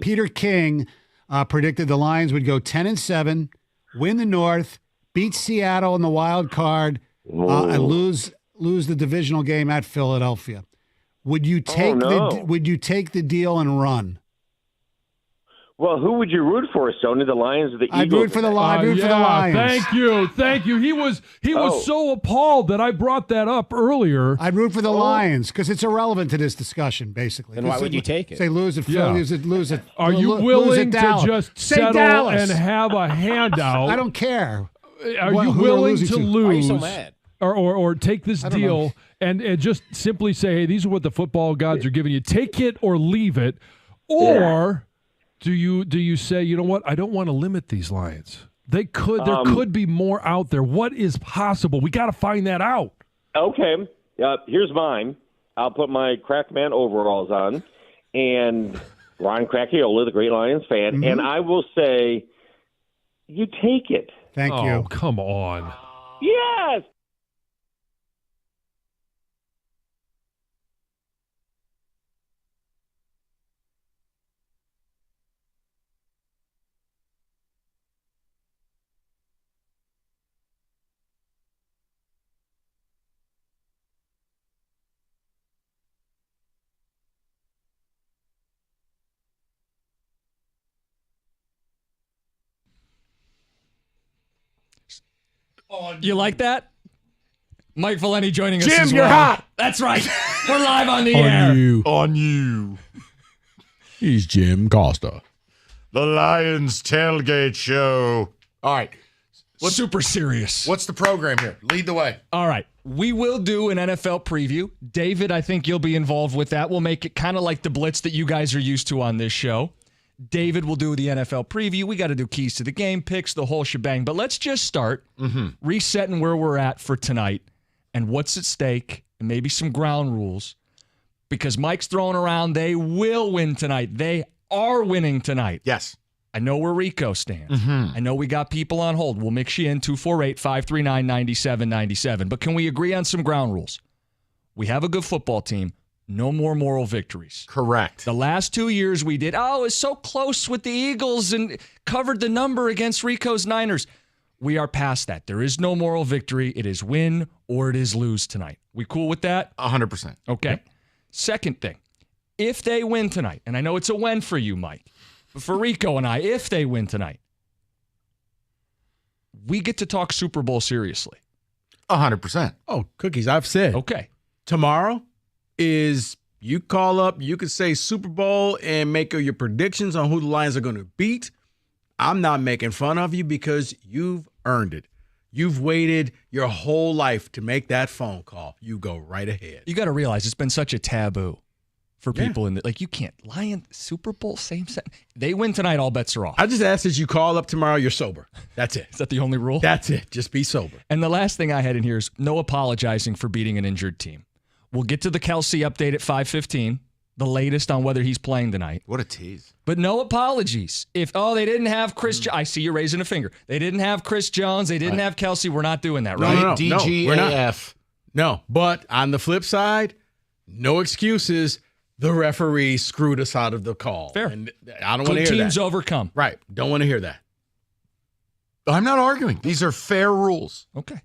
Peter King predicted the Lions would go 10-7, win the North, beat Seattle in the wild card, and lose the divisional game at Philadelphia. Would you take the deal and run? Well, who would you root for, Stoney? The Lions or the Eagles? I'd root for the Lions. Thank you. He was so appalled that I brought that up earlier. I'd root for the Lions because it's irrelevant to this discussion, basically. Then why would you take it? Say lose it, lose it. Are you willing to just settle and have a handout? I don't care. Are you willing to lose? Why are you so mad? Or take this deal and just simply say, hey, these are what the football gods are giving you. Take it or leave it. Or do you say, you know what, I don't want to limit these Lions. There could be more out there. What is possible? We got to find that out. Okay. Here's mine. I'll put my Crackman overalls on, and Ron Cracchiola, the great Lions fan, and I will say, you take it. Thank you. Oh, come on. Yes. You like that? Mike Valeni joining us Jim, as well. you're hot. That's right. We're live on the air. On you. He's Jim Costa. The Lions Tailgate Show. All right. Super serious. What's the program here? Lead the way. All right. We will do an NFL preview. David, I think you'll be involved with that. We'll make it kind of like the blitz that you guys are used to on this show. David will do the NFL preview. We got to do keys to the game, picks, the whole shebang. But let's just start resetting where we're at for tonight and what's at stake and maybe some ground rules. Because Mike's throwing around, they will win tonight. They are winning tonight. Yes. I know where Rico stands. I know we got people on hold. We'll mix you in 248-539-9797. But can we agree on some ground rules? We have a good football team. No more moral victories. Correct. The last 2 years we did, it's so close with the Eagles and covered the number against Rico's Niners. We are past that. There is no moral victory. It is win or it is lose tonight. We cool with that? 100%. Okay. Yep. Second thing, if they win tonight, and I know it's a win for you, Mike, but for Rico and I, if they win tonight, we get to talk Super Bowl seriously. 100%. Oh, Cookies, I've said. Okay. Tomorrow is you call up, you could say Super Bowl and make your predictions on who the Lions are going to beat. I'm not making fun of you because you've earned it. You've waited your whole life to make that phone call. You go right ahead. You got to realize it's been such a taboo for people in the, like, you can't Lion Super Bowl, same set. They win tonight, all bets are off. I just ask that you call up tomorrow, you're sober. That's it. Is that the only rule? That's it. Just be sober. And the last thing I had in here is no apologizing for beating an injured team. We'll get to the Kelsey update at 5:15, the latest on whether he's playing tonight. What a tease. But no apologies. If, they didn't have Chris I see you raising a finger. They didn't have Chris Jones. They didn't have Kelsey. We're not doing that, right? No, DGAF. we're not. No, but on the flip side, no excuses. The referee screwed us out of the call. Fair. And I don't want to hear that. Good teams overcome. Right. Don't want to hear that. I'm not arguing. These are fair rules. Okay.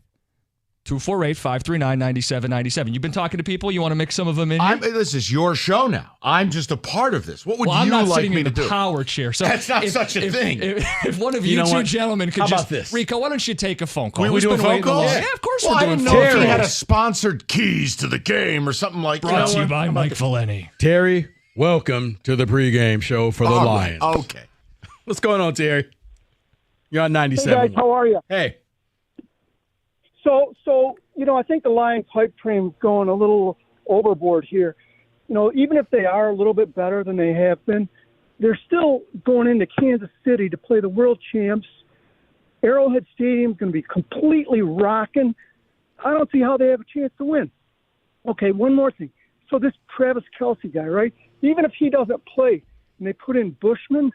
248-539-9797. You've been talking to people. You want to mix some of them in here? This is your show now. I'm just a part of this. What would I'm you not like sitting me in to the do? power chair. So that's not such a thing. If one of you two gentlemen could How just... about this? Rico, why don't you take a phone call? We doing phone calls? Yeah, of course well, we're I doing didn't phone know if calls. he had a sponsored keys to the game or something like that. Brought to you by Mike Valeni. Terry, welcome to the pregame show for the Lions. Right. Okay. What's going on, Terry? You're on 97. Hey, guys, how are you? Hey. So I think the Lions hype train's going a little overboard here. Even if they are a little bit better than they have been, they're still going into Kansas City to play the world champs. Arrowhead Stadium's going to be completely rocking. I don't see how they have a chance to win. Okay, one more thing. So this Travis Kelsey guy, right? Even if he doesn't play and they put in Bushman,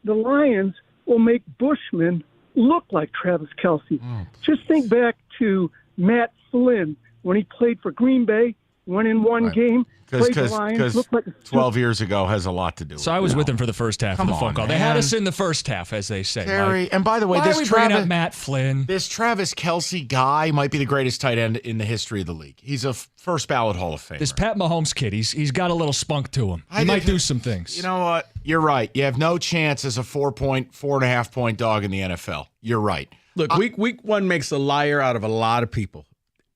the Lions will make Bushman look like Travis Kelsey. Just think back to Matt Flynn when he played for Green Bay, went in one game, played the Lions, looked like a 12 years ago has a lot to do with it. So I was with him for the first half of the phone call. They had us in the first half, as they say. Terry, Mike. and by the way, Why this are we Travis, bringing up Matt Flynn? This Travis Kelsey guy might be the greatest tight end in the history of the league. He's a first ballot Hall of Famer. This Pat Mahomes kid, he's got a little spunk to him. He might do some things. You know what? You're right. You have no chance as a 4.5 point dog in the NFL. You're right. Look, week one makes a liar out of a lot of people.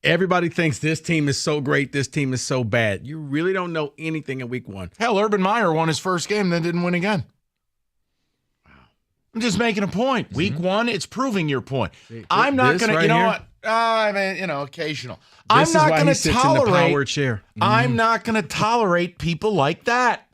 Everybody thinks this team is so great, this team is so bad. You really don't know anything in week one. Hell, Urban Meyer won his first game, then didn't win again. Wow. I'm just making a point. Week one, it's proving your point. I'm not going to, you know what? Occasional. I'm not going to tolerate. I'm not going to tolerate people like that.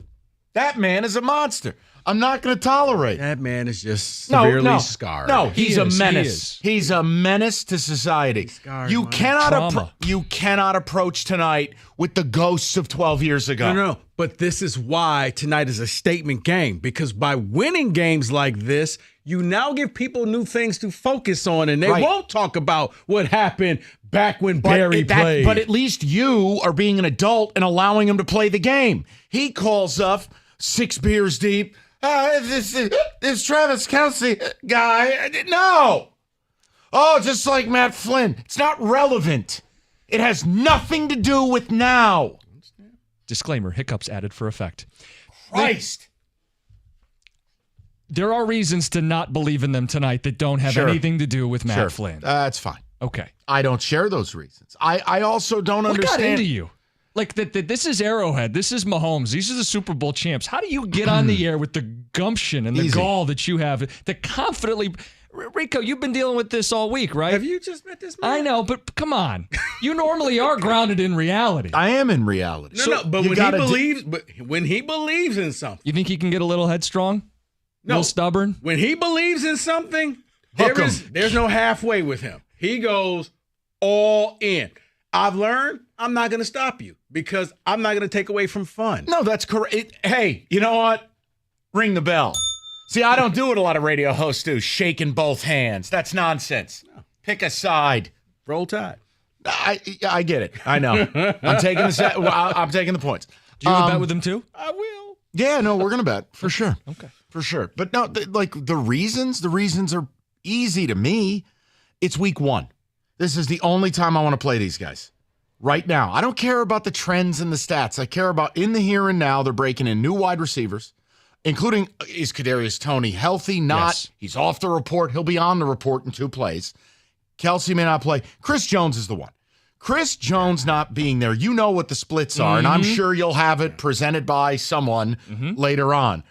That man is a monster. I'm not going to tolerate. That man is just severely scarred. No, he's a menace. He's a menace to society. You cannot approach tonight with the ghosts of 12 years ago. No. But this is why tonight is a statement game, because by winning games like this, you now give people new things to focus on, and they won't talk about what happened back when Barry played. But at least you are being an adult and allowing him to play the game. He calls up 6 beers deep. This Travis Kelsey guy. No. Oh, just like Matt Flynn. It's not relevant. It has nothing to do with now. Disclaimer, hiccups added for effect. Christ. There are reasons to not believe in them tonight that don't have anything to do with Matt Flynn. That's fine. Okay. I don't share those reasons. I also don't understand. What got into you? Like, this is Arrowhead. This is Mahomes. These are the Super Bowl champs. How do you get on the air with the gumption and the gall that you have to confidently... Rico, you've been dealing with this all week, right? Have you just met this man? I know, but come on. You normally are grounded in reality. I am in reality. But when he believes in something. You think he can get a little headstrong? A little stubborn? When he believes in something, there's no halfway with him. He goes all in. I've learned I'm not going to stop you because I'm not going to take away from fun. No, that's correct. Hey, you know what? Ring the bell. See, I don't do what a lot of radio hosts do, shaking both hands. That's nonsense. No. Pick a side. Roll Tide. I get it. I know. I'm taking I'm taking the points. Do you have a bet with them too? I will. Yeah, no, we're going to bet for sure. Okay. For sure. But no, the reasons are easy to me. It's week 1. This is the only time I want to play these guys. Right now. I don't care about the trends and the stats. I care about in the here and now. They're breaking in new wide receivers, including, is Kadarius Toney healthy? Not. Yes. He's off the report. He'll be on the report in 2 plays. Kelsey may not play. Chris Jones is the one. Chris Jones not being there. You know what the splits are, and I'm sure you'll have it presented by someone later on.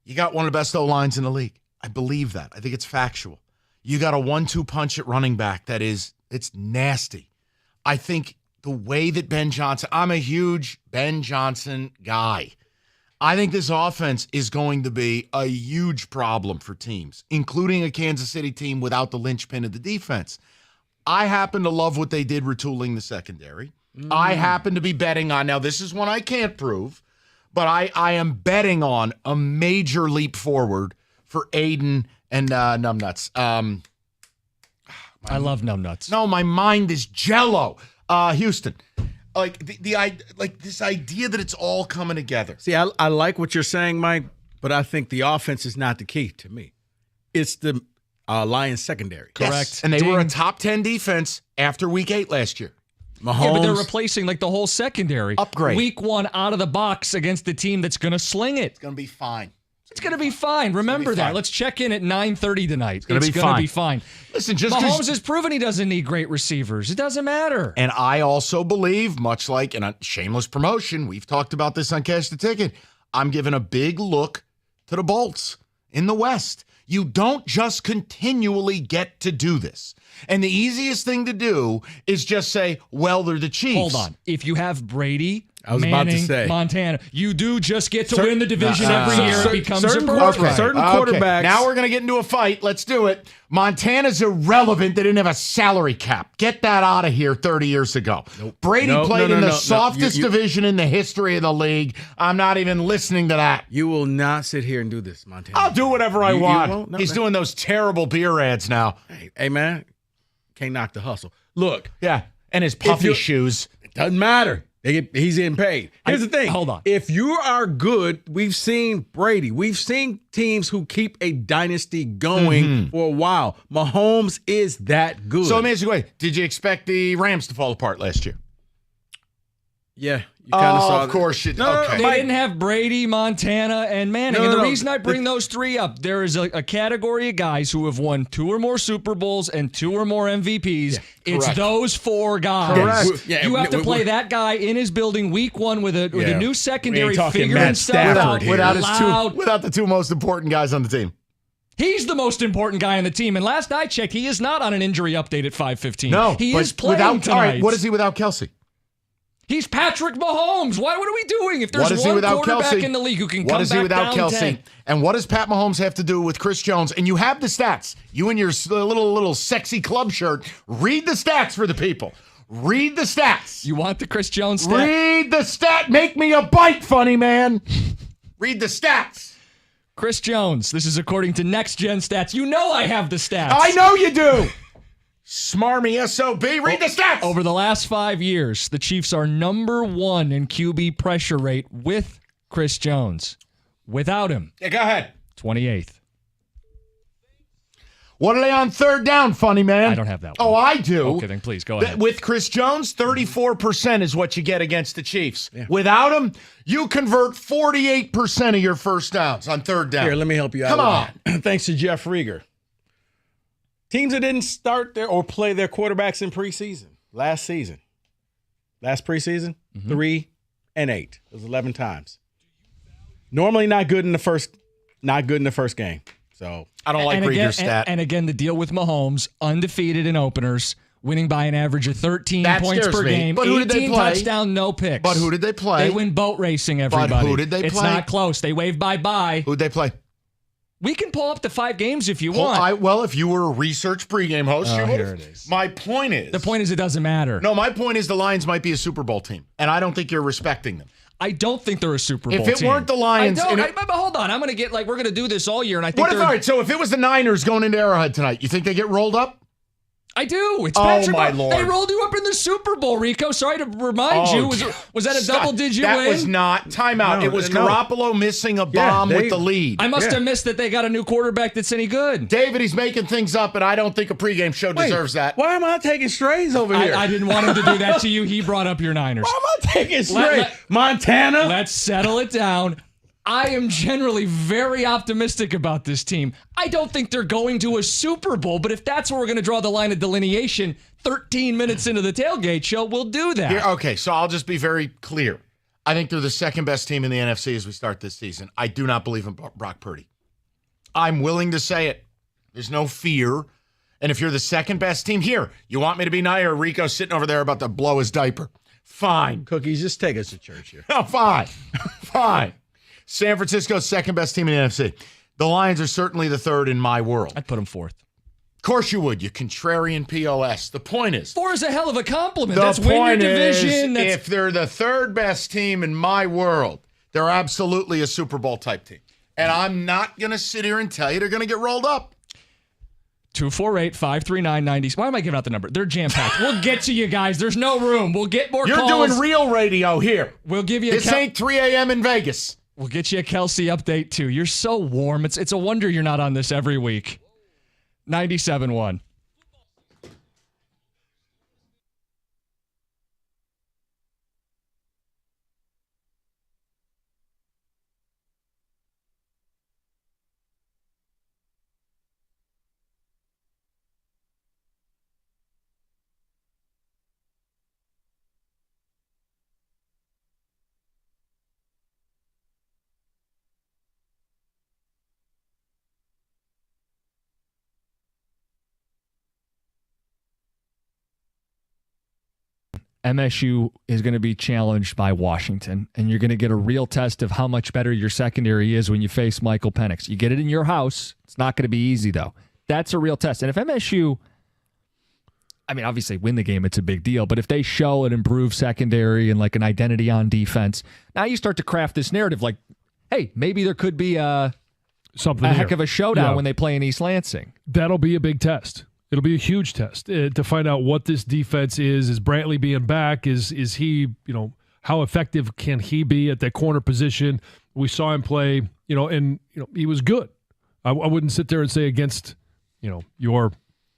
You got one of the best O-lines in the league. I believe that. I think it's factual. You got a 1-2 punch at running back it's nasty. I think the way that Ben Johnson, I'm a huge Ben Johnson guy. I think this offense is going to be a huge problem for teams, including a Kansas City team without the linchpin of the defense. I happen to love what they did retooling the secondary. I happen to be betting on, now this is one I can't prove, but I am betting on a major leap forward for Aiden and Numbnuts. I love Numbnuts. No, my mind is jello. Houston. Like this idea that it's all coming together. See, I like what you're saying, Mike, but I think the offense is not the key to me. It's the Lions secondary. Correct. Yes. And they were a top 10 defense after week 8 last year. Mahomes, yeah, but they're replacing the whole secondary. Upgrade. Week 1 out of the box against the team that's going to sling it. It's going to be fine. It's going to be fine. Remember that. Let's check in at 9:30 tonight. It's going to be fine. Listen, Mahomes has proven he doesn't need great receivers. It doesn't matter. And I also believe, much like in a shameless promotion, we've talked about this on Cash the Ticket, I'm giving a big look to the Bolts in the West. You don't just continually get to do this. And the easiest thing to do is just say, well, they're the Chiefs. Hold on. If you have Brady, I was Manning, about to say Montana, you do just get to win the division every year. It becomes certain important. Certain quarterbacks. Now we're going to get into a fight. Let's do it. Montana's irrelevant. They didn't have a salary cap. Get that out of here 30 years ago. Nope. Brady played in the softest division in the history of the league. I'm not even listening to that. You will not sit here and do this, Montana. I'll do whatever I want. No, He's doing those terrible beer ads now. Hey, man. Can't knock the hustle. Look. Yeah. And his puffy shoes. It doesn't matter. He's getting paid. Here's the thing. Hold on. If you are good, we've seen Brady. We've seen teams who keep a dynasty going for a while. Mahomes is that good. So let me ask you, did you expect the Rams to fall apart last year? Yeah. You kind of saw of course you did. They didn't have Brady, Montana, and Manning. And the reason I bring those three up, there is a category of guys who have won 2 or more Super Bowls and 2 or more MVPs. Yeah, it's those 4 guys. Correct. Yeah, you have to play that guy in his building week 1 with a new secondary figuring stuff out. Without the 2 most important guys on the team. He's the most important guy on the team. And last I checked, he is not on an injury update at 5:15. No. He is playing tonight. All right, what is he without Kelsey? He's Patrick Mahomes. What are we doing? If there's What is he one without quarterback Kelsey? in the league who can What come is back he without down Kelsey? 10. And what does Pat Mahomes have to do with Chris Jones? And you have the stats. You and your little sexy club shirt. Read the stats for the people. Read the stats. You want the Chris Jones stat? Read the stat. Make me a bite, funny man. Read the stats. Chris Jones. This is according to Next Gen Stats. You know I have the stats. I know you do. Smarmy SOB. Read the stats. Over the last 5 years, the Chiefs are number 1 in QB pressure rate with Chris Jones. Without him, Yeah, go ahead. 28th. What are they on third down, funny man? I don't have that one. Oh, I do. Okay, then please go ahead. With Chris Jones, 34% is what you get against the Chiefs. Yeah. Without him, you convert 48% of your first downs on third down. Here, let me help you out. Come on. That. Thanks to Jeff Rieger. Teams that didn't start their or play their quarterbacks in preseason last preseason, 3-8. It was 11 times. Normally not good in the first game. So I don't like Rieger's stat. And again, the deal with Mahomes, undefeated in openers, winning by an average of 13 points per game. But who did they 18 play? touchdown, no picks. But who did they play? They win boat racing, everybody. But who did they play? It's not close. They wave bye-bye. Who'd they play? We can pull up to 5 games if you want. Well, if you were a research pregame host, you would. Here it is. My point is... The point is it doesn't matter. No, my point is the Lions might be a Super Bowl team, and I don't think you're respecting them. I don't think they're a Super Bowl team. If it weren't the Lions... But hold on. I'm going to get, we're going to do this all year, and I think all right, so if it was the Niners going into Arrowhead tonight, you think they get rolled up? I do. It's Patrick. my Lord. They rolled you up in the Super Bowl, Rico. Sorry to remind you. Was that a double-digit win? That was not. Timeout. No, it was Garoppolo missing a bomb with the lead. I must have missed that they got a new quarterback that's any good. David, he's making things up, and I don't think a pregame show deserves that. Why am I taking strays over here? I didn't want him to do that to you. He brought up your Niners. Why am I taking strays? Montana? Let's settle it down. I am generally very optimistic about this team. I don't think they're going to a Super Bowl, but if that's where we're going to draw the line of delineation 13 minutes into the tailgate show, we'll do that. Okay, so I'll just be very clear. I think they're the second best team in the NFC as we start this season. I do not believe in Brock Purdy. I'm willing to say it. There's no fear. And if you're the second best team here, you want me to be nice or Rico sitting over there about to blow his diaper? Fine. Cookies, just take us to church here. Oh, fine. Fine. San Francisco's second best team in the NFC. The Lions are certainly the third in my world. I'd put them fourth. Of course you would, you contrarian POS. The point is... 4 is a hell of a compliment. That's win your division. If they're the third best team in my world, they're absolutely a Super Bowl type team. And I'm not going to sit here and tell you they're going to get rolled up. 248-539-90. Why am I giving out the number? They're jam-packed. We'll get to you guys. There's no room. We'll get more calls. You're doing real radio here. We'll give you This ain't 3 a.m. in Vegas. We'll get you a Kelsey update, too. You're so warm. It's a wonder you're not on this every week. 97.1. MSU is going to be challenged by Washington, and you're going to get a real test of how much better your secondary is when you face Michael Penix. You get it in your house. It's not going to be easy, though. That's a real test. And if MSU, obviously win the game, it's a big deal, but if they show an improved secondary and like an identity on defense, now you start to craft this narrative like, hey, maybe there could be a heck of a showdown when they play in East Lansing. That'll be a big test. It'll be a huge test to find out what this defense is. Is Brantley being back? Is he, how effective can he be at that corner position? We saw him play, and he was good. I wouldn't sit there and say against, your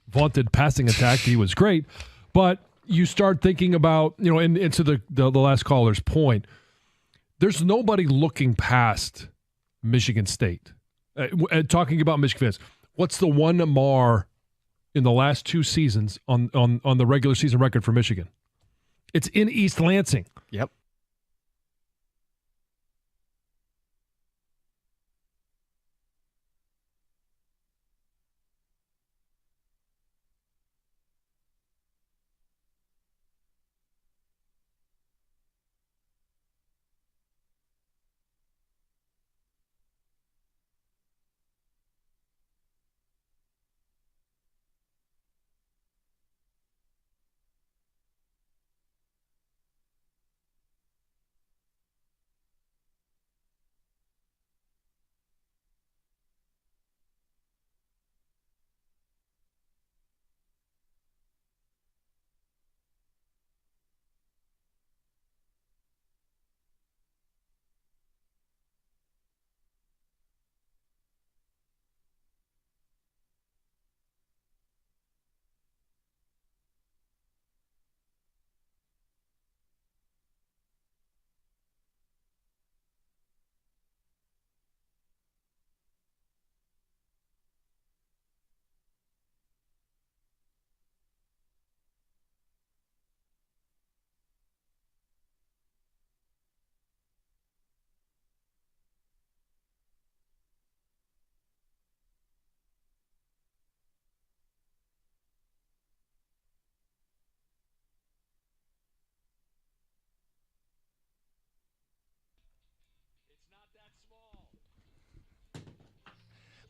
vaunted passing attack, he was great. But you start thinking about, and to the last caller's point, there's nobody looking past Michigan State. Talking about Michigan fans, what's the one mar in the last 2 seasons on the regular season record for Michigan? It's in East Lansing. Yep.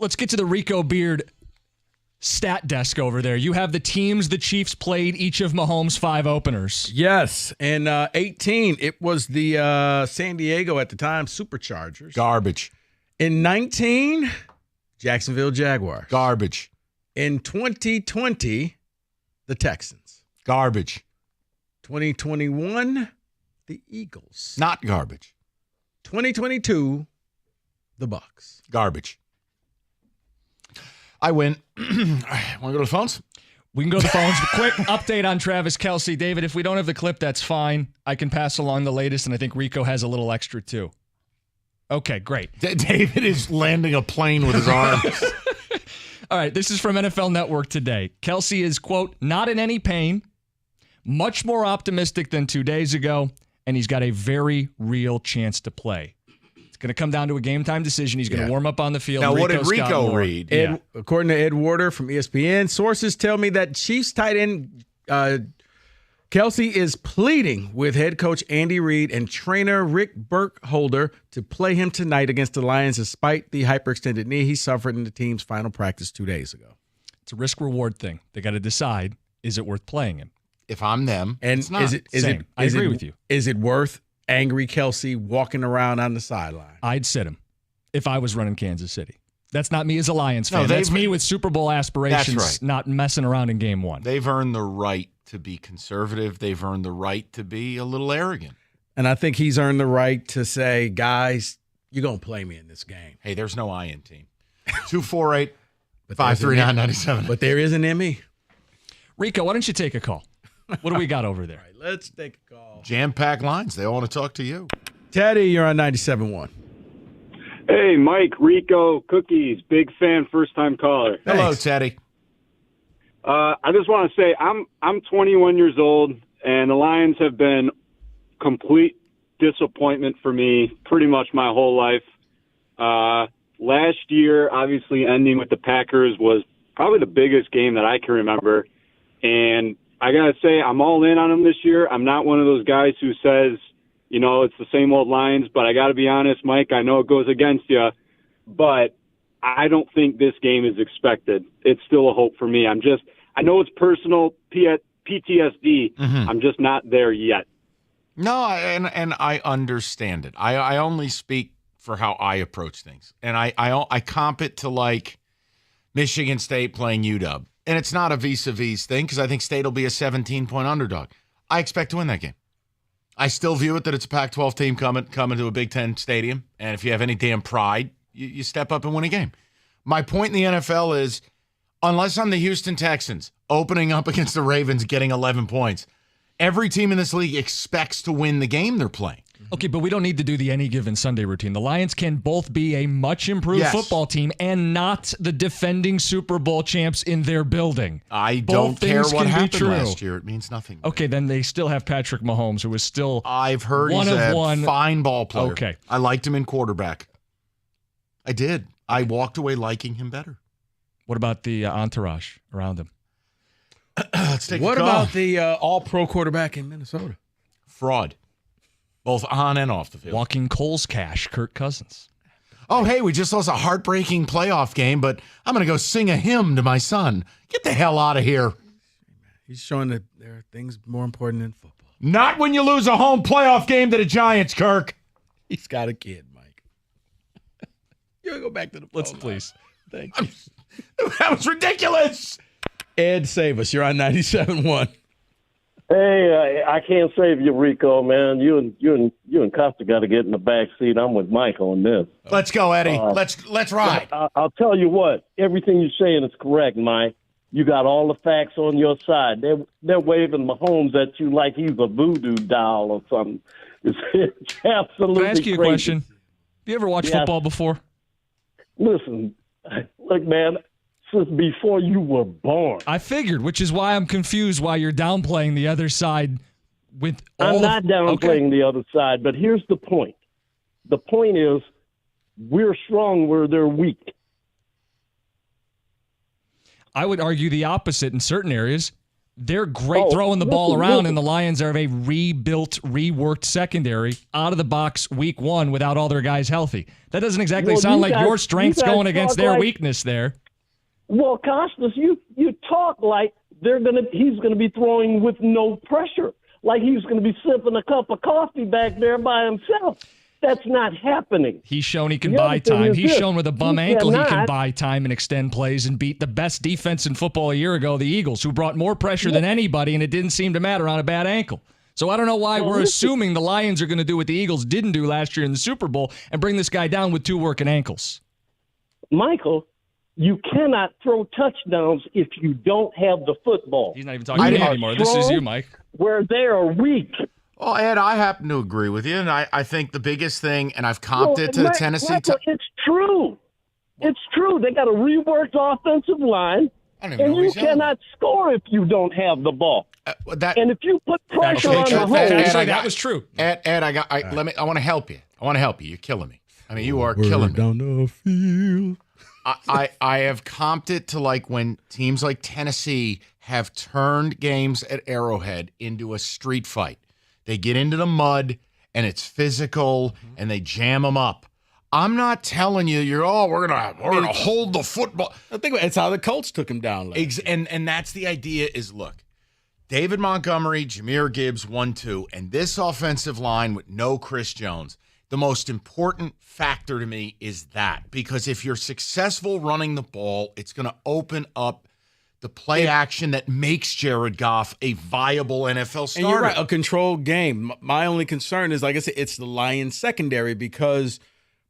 Let's get to the Rico Beard stat desk over there. You have the teams the Chiefs played each of Mahomes' 5 openers. Yes. In 18, it was the San Diego at the time Superchargers. Garbage. In 19, Jacksonville Jaguars. Garbage. In 2020, the Texans. Garbage. 2021, the Eagles. Not garbage. 2022, the Bucks. Garbage. I win. Want to go to the phones? We can go to the phones. Quick update on Travis Kelsey. David, if we don't have the clip, that's fine. I can pass along the latest, and I think Rico has a little extra too. Okay, great. David is landing a plane with his arms. All right, this is from NFL Network today. Kelsey is, quote, not in any pain, much more optimistic than 2 days ago, and he's got a very real chance to play. It's going to come down to a game-time decision. He's going to warm up on the field. Now, what did Rico read? According to Ed Warder from ESPN, sources tell me that Chiefs tight end Kelsey is pleading with head coach Andy Reid and trainer Rick Burkholder to play him tonight against the Lions despite the hyperextended knee he suffered in the team's final practice 2 days ago. It's a risk-reward thing. They got to decide, is it worth playing him? If I'm them, and it's not. I agree with you. Is it worth angry Kelsey walking around on the sideline? I'd sit him if I was running Kansas City. That's not me as a Lions fan. No, that's me with Super Bowl aspirations, That's right. not messing around in game one. They've earned the right to be conservative. They've earned the right to be a little arrogant. And I think he's earned the right to say, guys, you're going to play me in this game. Hey, there's no I in team. 248-539-97. But there is an ME. Rico, why don't you take a call? What do we got over there? All right, let's take a call. Jam-packed lines. They all want to talk to you. Teddy, you're on 97.1. Hey, Mike, Rico, Cookies, big fan, first-time caller. Hello, Teddy. I just want to say I'm 21 years old, and the Lions have been complete disappointment for me pretty much my whole life. Last year, obviously ending with the Packers was probably the biggest game that I can remember, and I got to say I'm all in on them this year. I'm not one of those guys who says, you know, it's the same old Lions, but I got to be honest, Mike, I know it goes against you, but I don't think this game is expected. It's still a hope for me. I know it's personal PTSD. Mm-hmm. I'm just not there yet. No, and I understand it. I only speak for how I approach things. And I comp it to like Michigan State playing UW. And it's not a vis-a-vis thing because I think State will be a 17-point underdog. I expect to win that game. I still view it that it's a Pac-12 team coming to a Big Ten stadium. And if you have any damn pride, you step up and win a game. My point in the NFL is, unless I'm the Houston Texans opening up against the Ravens getting 11 points, every team in this league expects to win the game they're playing. Okay, but we don't need to do the any given Sunday routine. The Lions can both be a much improved football team and not the defending Super Bowl champs in their building. I don't care what happened last year. It means nothing. Okay, then they still have Patrick Mahomes, who is still I've heard one he's of a one. fine ball player. Okay. I liked him in quarterback. I did. I walked away liking him better. What about the entourage around him? Let's take What a call. about the all-pro quarterback in Minnesota? Fraud. Both on and off the field. Walking Coles cash, Kirk Cousins. Oh, hey, we just lost a heartbreaking playoff game, but I'm going to go sing a hymn to my son. Get the hell out of here. He's showing that there are things more important than football. Not when you lose a home playoff game to the Giants, Kirk. He's got a kid, Mike. You go back to the Let's please. Thank you. That was ridiculous. Ed, save us. You're on 97.1. Hey, I can't save you, Rico, man. You and Costa got to get in the back seat. I'm with Mike on this. Let's go, Eddie. Let's ride. I'll tell you what. Everything you're saying is correct, Mike. You got all the facts on your side. They're waving Mahomes at you like he's a voodoo doll or something. It's absolutely Can I ask you a crazy. question? Have you ever watched football before? Listen, look, man. Since before you were born. I figured, which is why I'm confused why you're downplaying the other side with all I'm not downplaying the other side, but here's the point. The point is we're strong where they're weak. I would argue the opposite in certain areas. They're great throwing the ball around, and the Lions are a rebuilt, reworked secondary out of the box week 1 without all their guys healthy. That doesn't exactly sound like your strengths going against their weakness there. Well, Costas, you talk like he's gonna be throwing with no pressure, like he's gonna be sipping a cup of coffee back there by himself. That's not happening. He's shown he can buy time. He's shown with a bum ankle he can buy time and extend plays and beat the best defense in football a year ago, the Eagles, who brought more pressure than anybody, and it didn't seem to matter on a bad ankle. So I don't know why we're assuming the Lions are going to do what the Eagles didn't do last year in the Super Bowl and bring this guy down with 2 working ankles. Michael, you cannot throw touchdowns if you don't have the football. He's not even talking to me anymore. This is you, Mike. Where they are weak. Well, Ed, I happen to agree with you, and I think the biggest thing, and I've comped it to the Tennessee. It's true. It's true. They got a reworked offensive line, and you cannot score if you don't have the ball. And if you put pressure on the hole, actually, that was true. Ed, I want to help you. You're killing me. I mean, you are killing me. Down the field. I have comped it to like when teams like Tennessee have turned games at Arrowhead into a street fight. They get into the mud, and it's physical, and they jam them up. I'm not telling you we're gonna hold the football. I think it's how the Colts took him down. And that's the idea is, look, David Montgomery, Jahmyr Gibbs, 1-2, and this offensive line with no Chris Jones. The most important factor to me is that, because if you're successful running the ball, it's going to open up the play action that makes Jared Goff a viable NFL starter. And you're right, a controlled game. My only concern is, like I said, it's the Lions secondary, because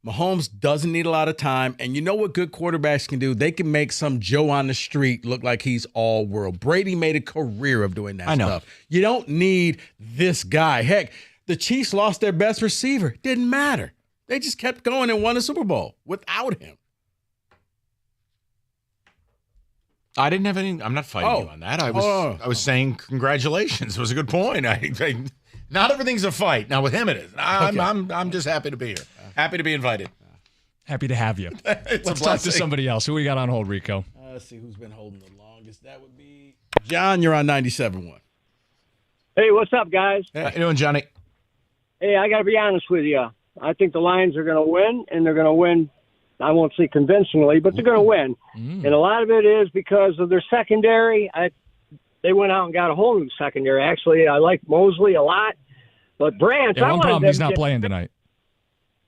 Mahomes doesn't need a lot of time. And you know what good quarterbacks can do? They can make some Joe on the street look like he's all world. Brady made a career of doing that stuff. You don't need this guy. Heck, the Chiefs lost their best receiver. Didn't matter. They just kept going and won a Super Bowl without him. I didn't have any. I'm not fighting you on that. I was saying congratulations. It was a good point. Not everything's a fight. Now with him it is. I'm just happy to be here. Happy to be invited. Happy to have you. Let's talk to somebody else. Who we got on hold, Rico? Let's see who's been holding the longest. That would be John. You're on 97.1. Hey, what's up, guys? How you doing, Johnny? Hey, I got to be honest with you. I think the Lions are going to win, and they're going to win. I won't say convincingly, but they're going to win. And a lot of it is because of their secondary. They went out and got a whole new secondary. Actually, I like Mosley a lot. But Branch, one problem, he's not playing tonight.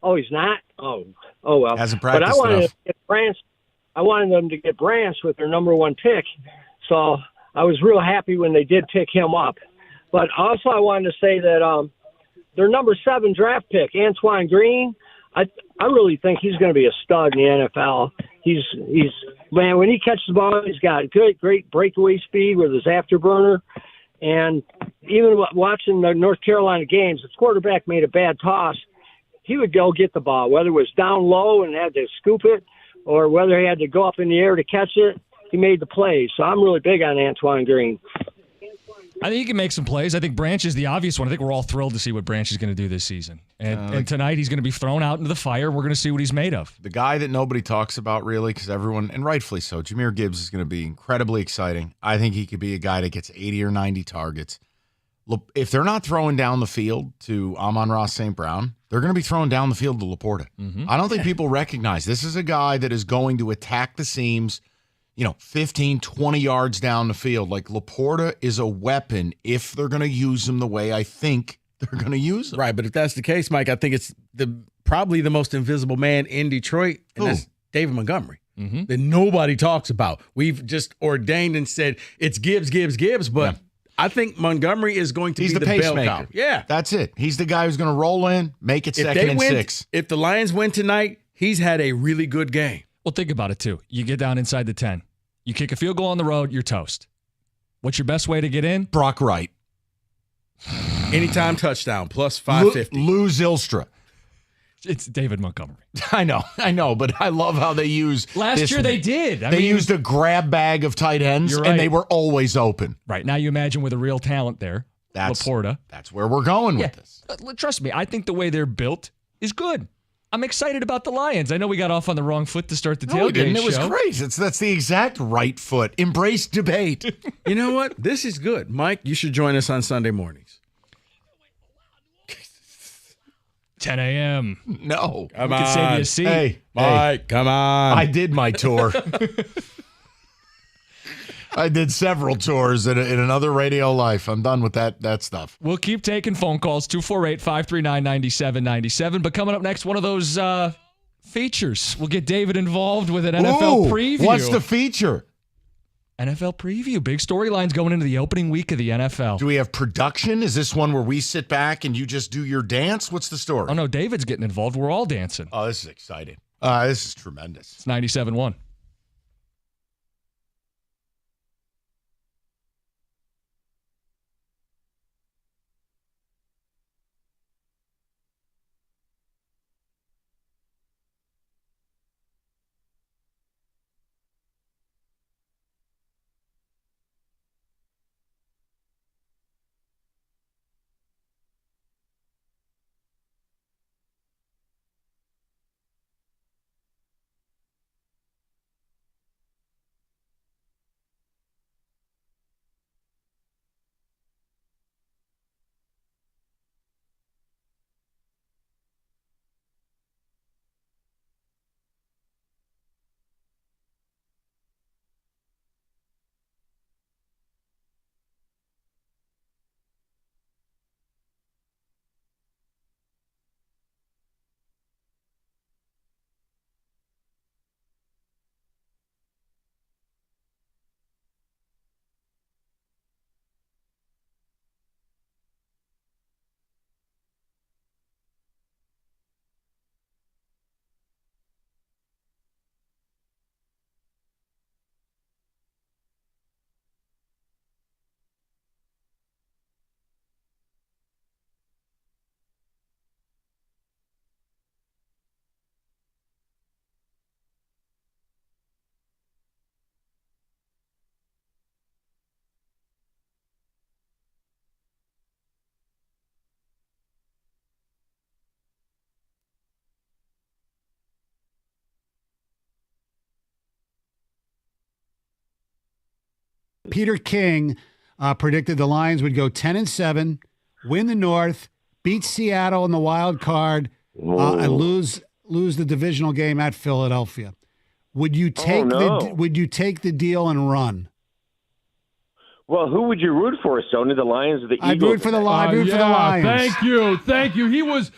Oh, he's not? Oh well. Hasn't practiced But I wanted enough. to get Branch. I wanted them to get Branch with their number 1 pick. So I was real happy when they did pick him up. But also I wanted to say that their number 7 draft pick, Antoine Green, I really think he's going to be a stud in the NFL. He's man, when he catches the ball, he's got great breakaway speed with his afterburner. And even watching the North Carolina games, if the quarterback made a bad toss, he would go get the ball, whether it was down low and had to scoop it or whether he had to go up in the air to catch it. He made the plays. So I'm really big on Antoine Green. I think he can make some plays. I think Branch is the obvious one. I think we're all thrilled to see what Branch is going to do this season. And tonight he's going to be thrown out into the fire. We're going to see what he's made of. The guy that nobody talks about really, because everyone, and rightfully so, Jahmyr Gibbs is going to be incredibly exciting. I think he could be a guy that gets 80 or 90 targets. Look, if they're not throwing down the field to Amon-Ra St. Brown, they're going to be throwing down the field to Laporta. I don't think people recognize this is a guy that is going to attack the seams 15, 20 yards down the field. Like, Laporta is a weapon if they're going to use him the way I think they're going to use him. Right, but if that's the case, Mike, I think it's probably the most invisible man in Detroit, and that's David Montgomery, that nobody talks about. We've just ordained and said it's Gibbs, but I think Montgomery is going to be the bell cow. Yeah. That's it. He's the guy who's going to roll in, make it second and 6. If the Lions win tonight, he's had a really good game. Well, think about it, too. You get down inside the 10. You kick a field goal on the road, you're toast. What's your best way to get in? Brock Wright. Anytime touchdown, plus 550. Lou Zylstra. It's David Montgomery. I know, but I love how they use Last year they did. They used a grab bag of tight ends, and they were always open. Right. Now you imagine with a real talent there, Laporta. That's where we're going with this. Trust me, I think the way they're built is good. I'm excited about the Lions. I know we got off on the wrong foot to start the tailgate No, we didn't. It show. was great. That's the exact right foot. Embrace debate. You know what? This is good. Mike, you should join us on Sunday mornings. 10 a.m. No. Come we on. can save you a seat. Hey, Mike, come on. I did my tour. I did several tours in another radio life. I'm done with that stuff. We'll keep taking phone calls, 248-539-9797. But coming up next, one of those features. We'll get David involved with an NFL preview. What's the feature? NFL preview. Big storylines going into the opening week of the NFL. Do we have production? Is this one where we sit back and you just do your dance? What's the story? Oh, no, David's getting involved. We're all dancing. Oh, this is exciting. This is tremendous. It's 97.1. Peter King predicted the Lions would go 10-7, win the North, beat Seattle in the wild card, and lose the divisional game at Philadelphia. Would you take Would you take the deal and run? Well, who would you root for, Stoney? The Lions or the Eagles? I'd root for the Lions. Thank you. He was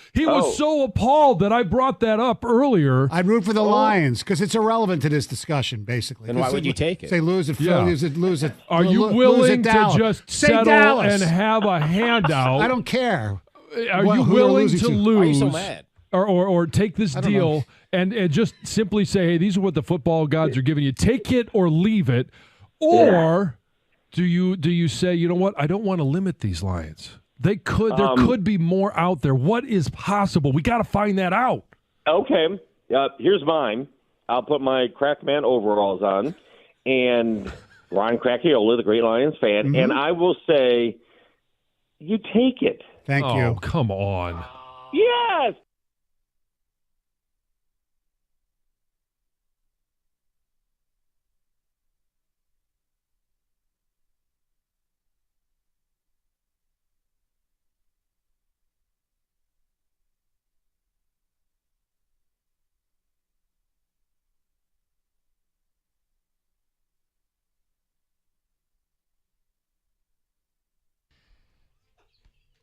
so appalled that I brought that up earlier. I'd root for the Lions because it's irrelevant to this discussion, basically. Then why would you take it? Say lose at lose at. Are you willing to just settle and have a handout? I don't care. Are you willing to lose? Why are you so mad? Or take this deal and just simply say, hey, these are what the football gods are giving you. Take it or leave it. Or do you say, you know what, I don't want to limit these Lions. There could be more out there. What is possible? We got to find that out. Okay. Here's mine. I'll put my Crackman overalls on. And Ron Cracchiola, the great Lions fan. And I will say, you take it. Thank you. Oh, come on. Yes.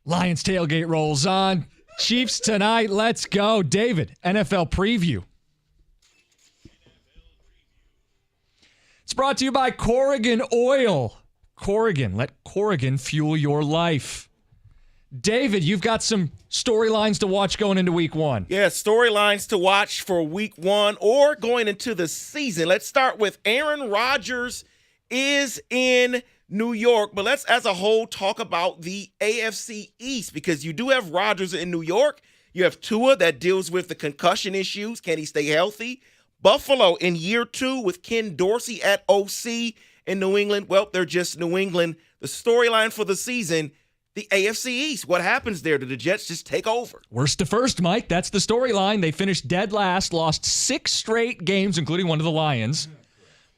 Lions tailgate rolls on. Chiefs tonight. Let's go. David, NFL preview. It's brought to you by Corrigan Oil. Corrigan. Let Corrigan fuel your life. David, you've got some storylines to watch going into week one. Yeah, storylines to watch for week one or going into the season. Let's start with Aaron Rodgers is in New York, but let's as a whole talk about the AFC East because you do have Rodgers in New York. You have Tua that deals with the concussion issues. Can he stay healthy? Buffalo in year 2 with Ken Dorsey at OC in New England. Well, they're just New England. The storyline for the season, the AFC East. What happens there? Do the Jets just take over? Worst to first, Mike. That's the storyline. They finished dead last, lost 6 straight games, including one to the Lions.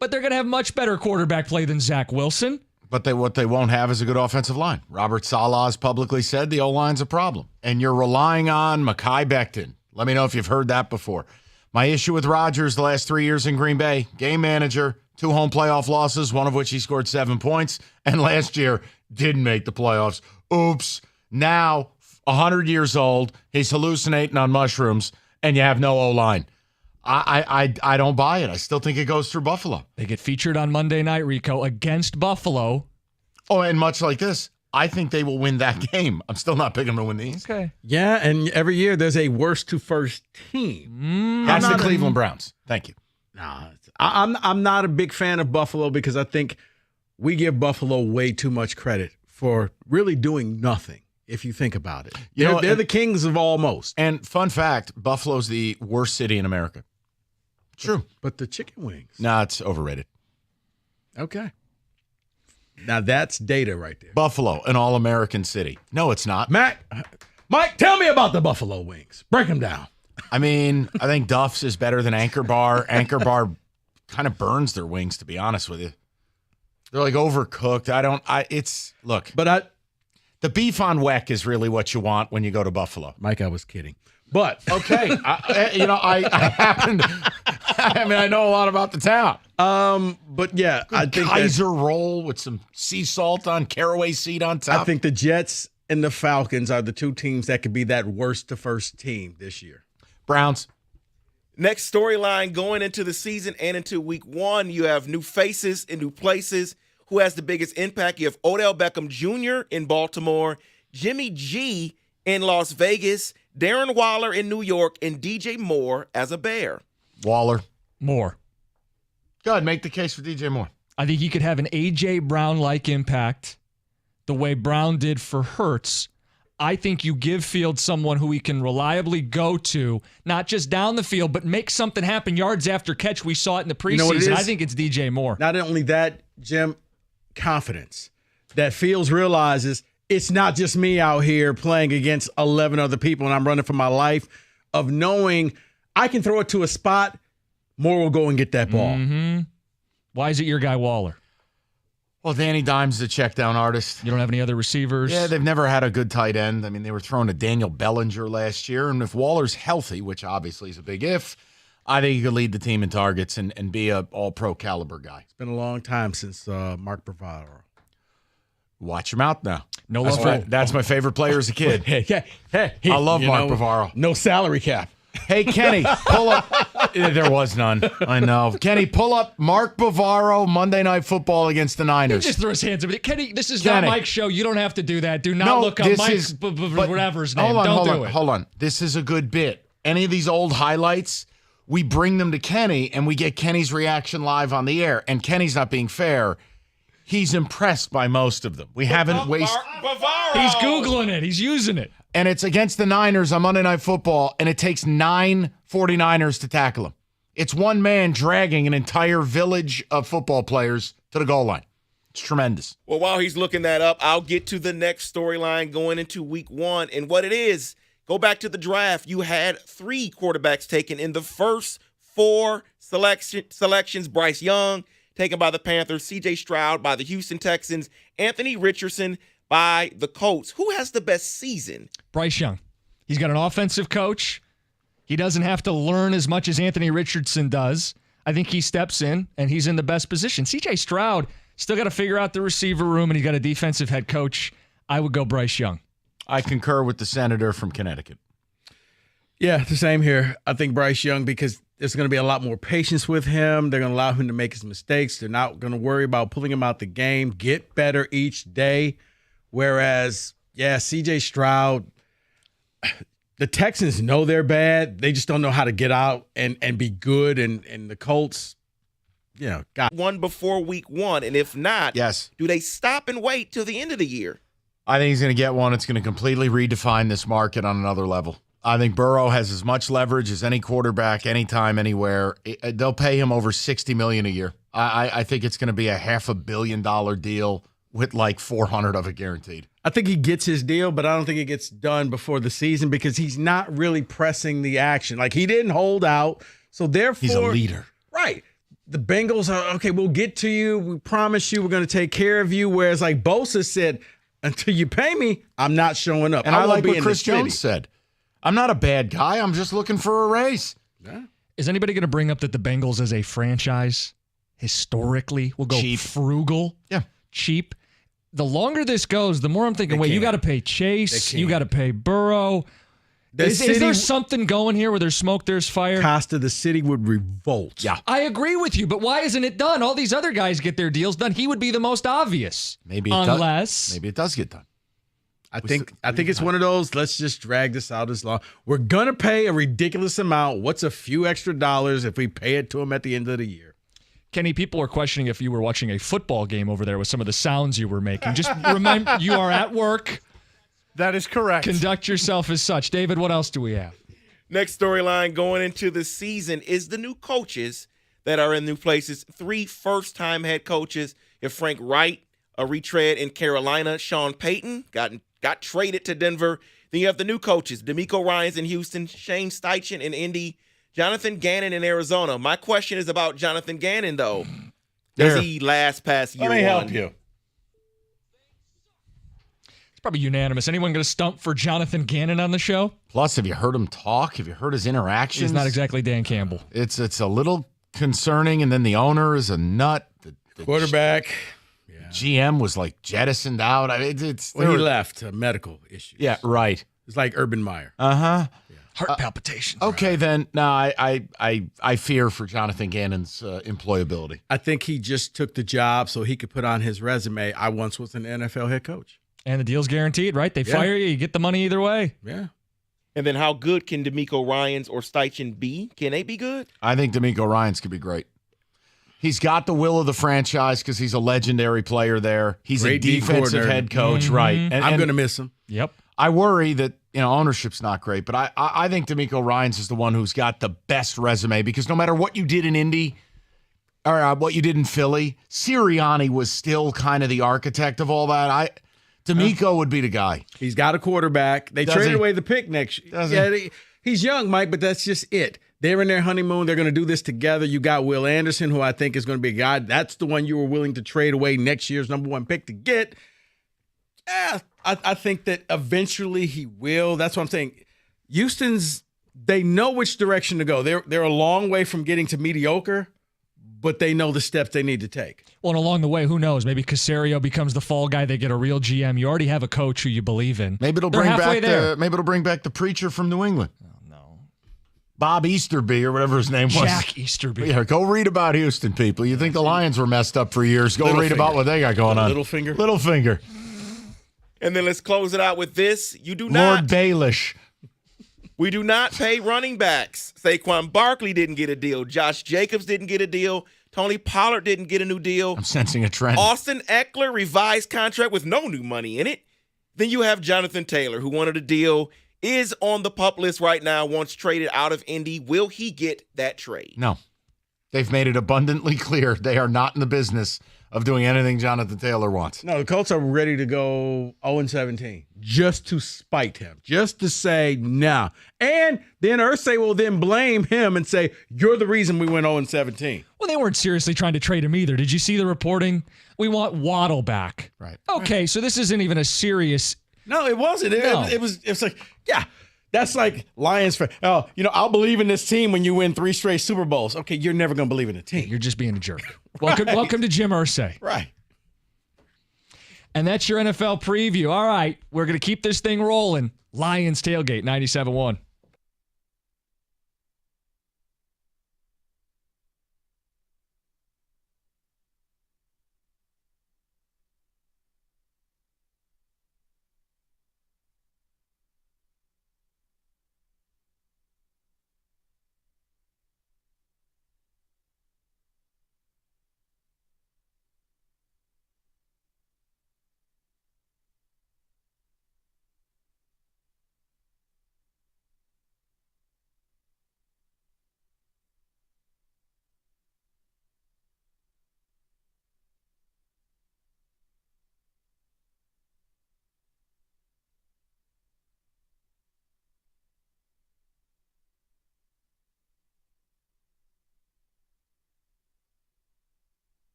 But they're going to have much better quarterback play than Zach Wilson. But what they won't have is a good offensive line. Robert Saleh has publicly said the O-line's a problem. And you're relying on Mekhi Becton. Let me know if you've heard that before. My issue with Rodgers the last 3 years in Green Bay, game manager, 2 home playoff losses, one of which he scored 7 points, and last year didn't make the playoffs. Oops. Now, 100 years old, he's hallucinating on mushrooms, and you have no O-line. I don't buy it. I still think it goes through Buffalo. They get featured on Monday Night, Rico, against Buffalo. Oh, and much like this, I think they will win that game. I'm still not picking them to win the East. Okay. Yeah, and every year there's a worst to first team. That's the Cleveland Browns. Thank you. Nah, I'm not a big fan of Buffalo because I think we give Buffalo way too much credit for really doing nothing, if you think about it. They're the kings of almost. And fun fact, Buffalo's the worst city in America. True. But the chicken wings. Nah, it's overrated. Okay. Now that's data right there. Buffalo, an all-American city. No, it's not. Mike, tell me about the Buffalo wings. Break them down. I mean, I think Duff's is better than Anchor Bar. Anchor Bar kind of burns their wings, to be honest with you. They're like overcooked. The beef on weck is really what you want when you go to Buffalo. Mike, I was kidding. But okay, I happened. I know a lot about the town. But yeah, I think Kaiser roll with some sea salt on, caraway seed on top. I think the Jets and the Falcons are the 2 teams that could be that worst to first team this year. Browns. Next storyline going into the season and into week 1, you have new faces in new places. Who has the biggest impact? You have Odell Beckham Jr. in Baltimore, Jimmy G in Las Vegas, Darren Waller in New York, and DJ Moore as a Bear. Waller. Moore. Go ahead, make the case for DJ Moore. I think he could have an A.J. Brown-like impact the way Brown did for Hurts. I think you give Fields someone who he can reliably go to, not just down the field, but make something happen yards after catch. We saw it in the preseason. You know what it is? I think it's DJ Moore. Not only that, Jim, confidence. That Fields realizes it's not just me out here playing against 11 other people and I'm running for my life, of knowing I can throw it to a spot, Moore will go and get that ball. Mm-hmm. Why is it your guy Waller? Well, Danny Dimes is a check down artist. You don't have any other receivers? Yeah, they've never had a good tight end. I mean, they were throwing to Daniel Bellinger last year, and if Waller's healthy, which obviously is a big if, I think he could lead the team in targets and be a all-pro caliber guy. It's been a long time since Mark Bavaro. Watch your mouth now. No love That's my favorite player as a kid. Hey, I love Mark Bavaro. No salary cap. Hey, Kenny, pull up. There was none. I know. Kenny, pull up Mark Bavaro Monday Night Football against the Niners. He just throws his hands up. Kenny, this is not Mike's show. You don't have to do that. Do not look up Mike's whatever his name. Hold on. This is a good bit. Any of these old highlights, we bring them to Kenny, and we get Kenny's reaction live on the air. And Kenny's not being fair. He's impressed by most of them. We haven't wasted. He's Googling it. He's using it. And it's against the Niners on Monday Night Football, and it takes 9 49ers to tackle him. It's one man dragging an entire village of football players to the goal line. It's tremendous. Well, while he's looking that up, I'll get to the next storyline going into week 1. And what it is, go back to the draft. You had 3 quarterbacks taken in the first 4 selections. Bryce Young, taken by the Panthers. C.J. Stroud by the Houston Texans. Anthony Richardson by the Colts. Who has the best season? Bryce Young. He's got an offensive coach. He doesn't have to learn as much as Anthony Richardson does. I think he steps in, and he's in the best position. C.J. Stroud still got to figure out the receiver room, and he's got a defensive head coach. I would go Bryce Young. I concur with the senator from Connecticut. Yeah, the same here. I think Bryce Young, because there's going to be a lot more patience with him. They're going to allow him to make his mistakes. They're not going to worry about pulling him out the game. Get better each day. Whereas, C.J. Stroud, the Texans know they're bad. They just don't know how to get out and be good. And the Colts, got one before week 1. And if not, do they stop and wait till the end of the year? I think he's going to get one. It's going to completely redefine this market on another level. I think Burrow has as much leverage as any quarterback, anytime, anywhere. They'll pay him over $60 million a year. I think it's going to be a $500 million deal with like 400 of it guaranteed. I think he gets his deal, but I don't think it gets done before the season because he's not really pressing the action. Like, he didn't hold out, so therefore he's a leader. Right. The Bengals are, okay, we'll get to you. We promise you we're going to take care of you. Whereas, like Bosa said, until you pay me, I'm not showing up. And I like what Chris Jones said. I'm not a bad guy. I'm just looking for a raise. Yeah. Is anybody going to bring up that the Bengals as a franchise historically will go cheap. Frugal? Yeah. Cheap. The longer this goes, the more I'm thinking, wait, you got to pay Chase. You got to pay Burrow. Is there something going here where there's smoke, there's fire? Costa, the city would revolt. Yeah. I agree with you, but why isn't it done? All these other guys get their deals done. He would be the most obvious. Maybe it does get done. I think it's one of those, let's just drag this out as long. We're going to pay a ridiculous amount. What's a few extra dollars if we pay it to him at the end of the year? Kenny, people are questioning if you were watching a football game over there with some of the sounds you were making. Just remember, you are at work. That is correct. Conduct yourself as such. David, what else do we have? Next storyline going into the season is the new coaches that are in new places. 3 first-time head coaches. If Frank Wright, a retread in Carolina. Sean Payton got traded to Denver. Then you have the new coaches, DeMeco Ryans in Houston, Shane Steichen in Indy, Jonathan Gannon in Arizona. My question is about Jonathan Gannon, though. Does he last past year one? Let me help you. It's probably unanimous. Anyone going to stump for Jonathan Gannon on the show? Plus, have you heard him talk? Have you heard his interactions? He's not exactly Dan Campbell. It's a little concerning, and then the owner is a nut. The quarterback. GM was like jettisoned out. I mean, he left medical issues. Yeah, right. It's like Urban Meyer. Uh-huh. Yeah. Heart palpitations. Okay, then. No, I fear for Jonathan Gannon's employability. I think he just took the job so he could put on his resume, I once was an NFL head coach. And the deal's guaranteed, right? They fire you get the money either way. Yeah. And then how good can DeMeco Ryans or Steichen be? Can they be good? I think DeMeco Ryans could be great. He's got the will of the franchise because he's a legendary player there. He's Great a defensive head coach, right? And I'm going to miss him. Yep. I worry that ownership's not great, but I think DeMeco Ryans is the one who's got the best resume because no matter what you did in Indy or what you did in Philly, Sirianni was still kind of the architect of all that. DeMeco would be the guy. He's got a quarterback. They traded away the pick next year. He's young, Mike, but that's just it. They're in their honeymoon. They're going to do this together. You got Will Anderson, who I think is going to be a guy. That's the one you were willing to trade away next year's number 1 pick to get. Yeah, I think that eventually he will. That's what I'm saying. Houston's, they know which direction to go. They're a long way from getting to mediocre, but they know the steps they need to take. Well, and along the way, who knows? Maybe Caserio becomes the fall guy. They get a real GM. You already have a coach who you believe in. Maybe it'll bring back the preacher from New England. Bob Easterby or whatever his name was. Jack Easterby. Yeah, go read about Houston, people. You think the Lions were messed up for years. Go read about what they got going on. Littlefinger. And then let's close it out with this. Lord Baelish. We do not pay running backs. Saquon Barkley didn't get a deal. Josh Jacobs didn't get a deal. Tony Pollard didn't get a new deal. I'm sensing a trend. Austin Eckler revised contract with no new money in it. Then you have Jonathan Taylor, who wanted a deal, is on the pup list right now, once traded out of Indy. Will he get that trade? No. They've made it abundantly clear they are not in the business of doing anything Jonathan Taylor wants. No, the Colts are ready to go 0-17 just to spite him, just to say no. And then Irsay will then blame him and say, you're the reason we went 0-17. Well, they weren't seriously trying to trade him either. Did you see the reporting? We want Waddle back. Right. Okay, so this isn't even a serious... No, it wasn't. It was like, yeah, that's like Lions fan. Oh, I'll believe in this team when you win 3 straight Super Bowls. Okay, you're never going to believe in a team. You're just being a jerk. Welcome to Jim Irsay. Right. And that's your NFL preview. All right, we're going to keep this thing rolling. Lions Tailgate 97.1.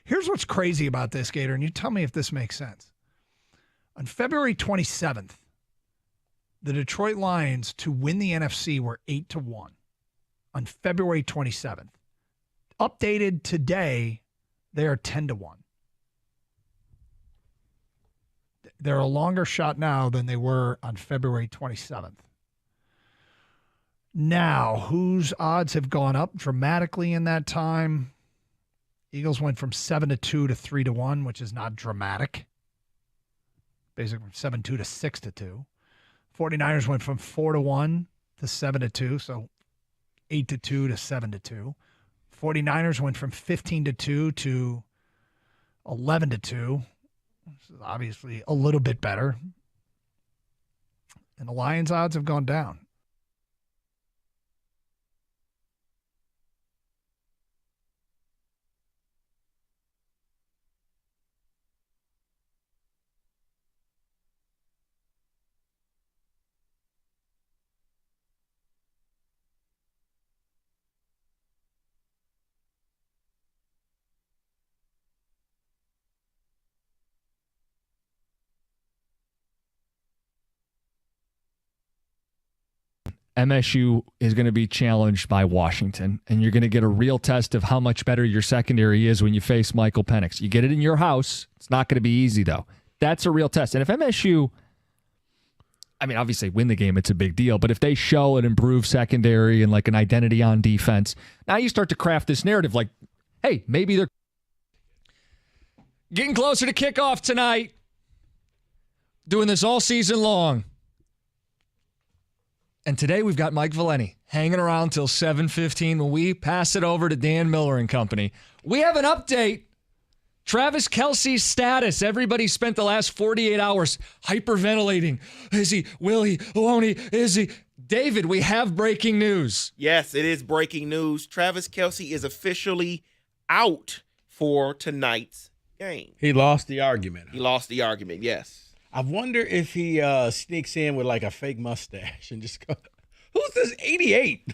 Here's what's crazy about this, Gator, and you tell me if this makes sense. On February 27th, the Detroit Lions to win the NFC were 8-1 on February 27th. Updated today, they are 10-1. They're a longer shot now than they were on February 27th. Now, whose odds have gone up dramatically in that time? Eagles went from 7-2 to 3-1, which is not dramatic. Basically from 7-2 to 6-2. 49ers went from 4-1 to 7-2, so 8-2 to 7-2. 49ers went from 15-2 to 11-2. This is obviously a little bit better. And the Lions' odds have gone down. MSU is going to be challenged by Washington, and you're going to get a real test of how much better your secondary is when you face Michael Penix. You get it in your house. It's not going to be easy, though. That's a real test. And if MSU, I mean, obviously win the game, it's a big deal, but if they show an improved secondary and like an identity on defense, now you start to craft this narrative like, hey, maybe they're getting closer to kickoff tonight. Doing this all season long. And today we've got Mike Valeni hanging around till 7:15 when we pass it over to Dan Miller and company. We have an update. Travis Kelsey's status. Everybody spent the last 48 hours hyperventilating. Is he? Will he? Won't he? Is he? David, we have breaking news. Yes, it is breaking news. Travis Kelsey is officially out for tonight's game. He lost the argument. He lost the argument, yes. I wonder if he sneaks in with like a fake mustache and just go, who's this 88?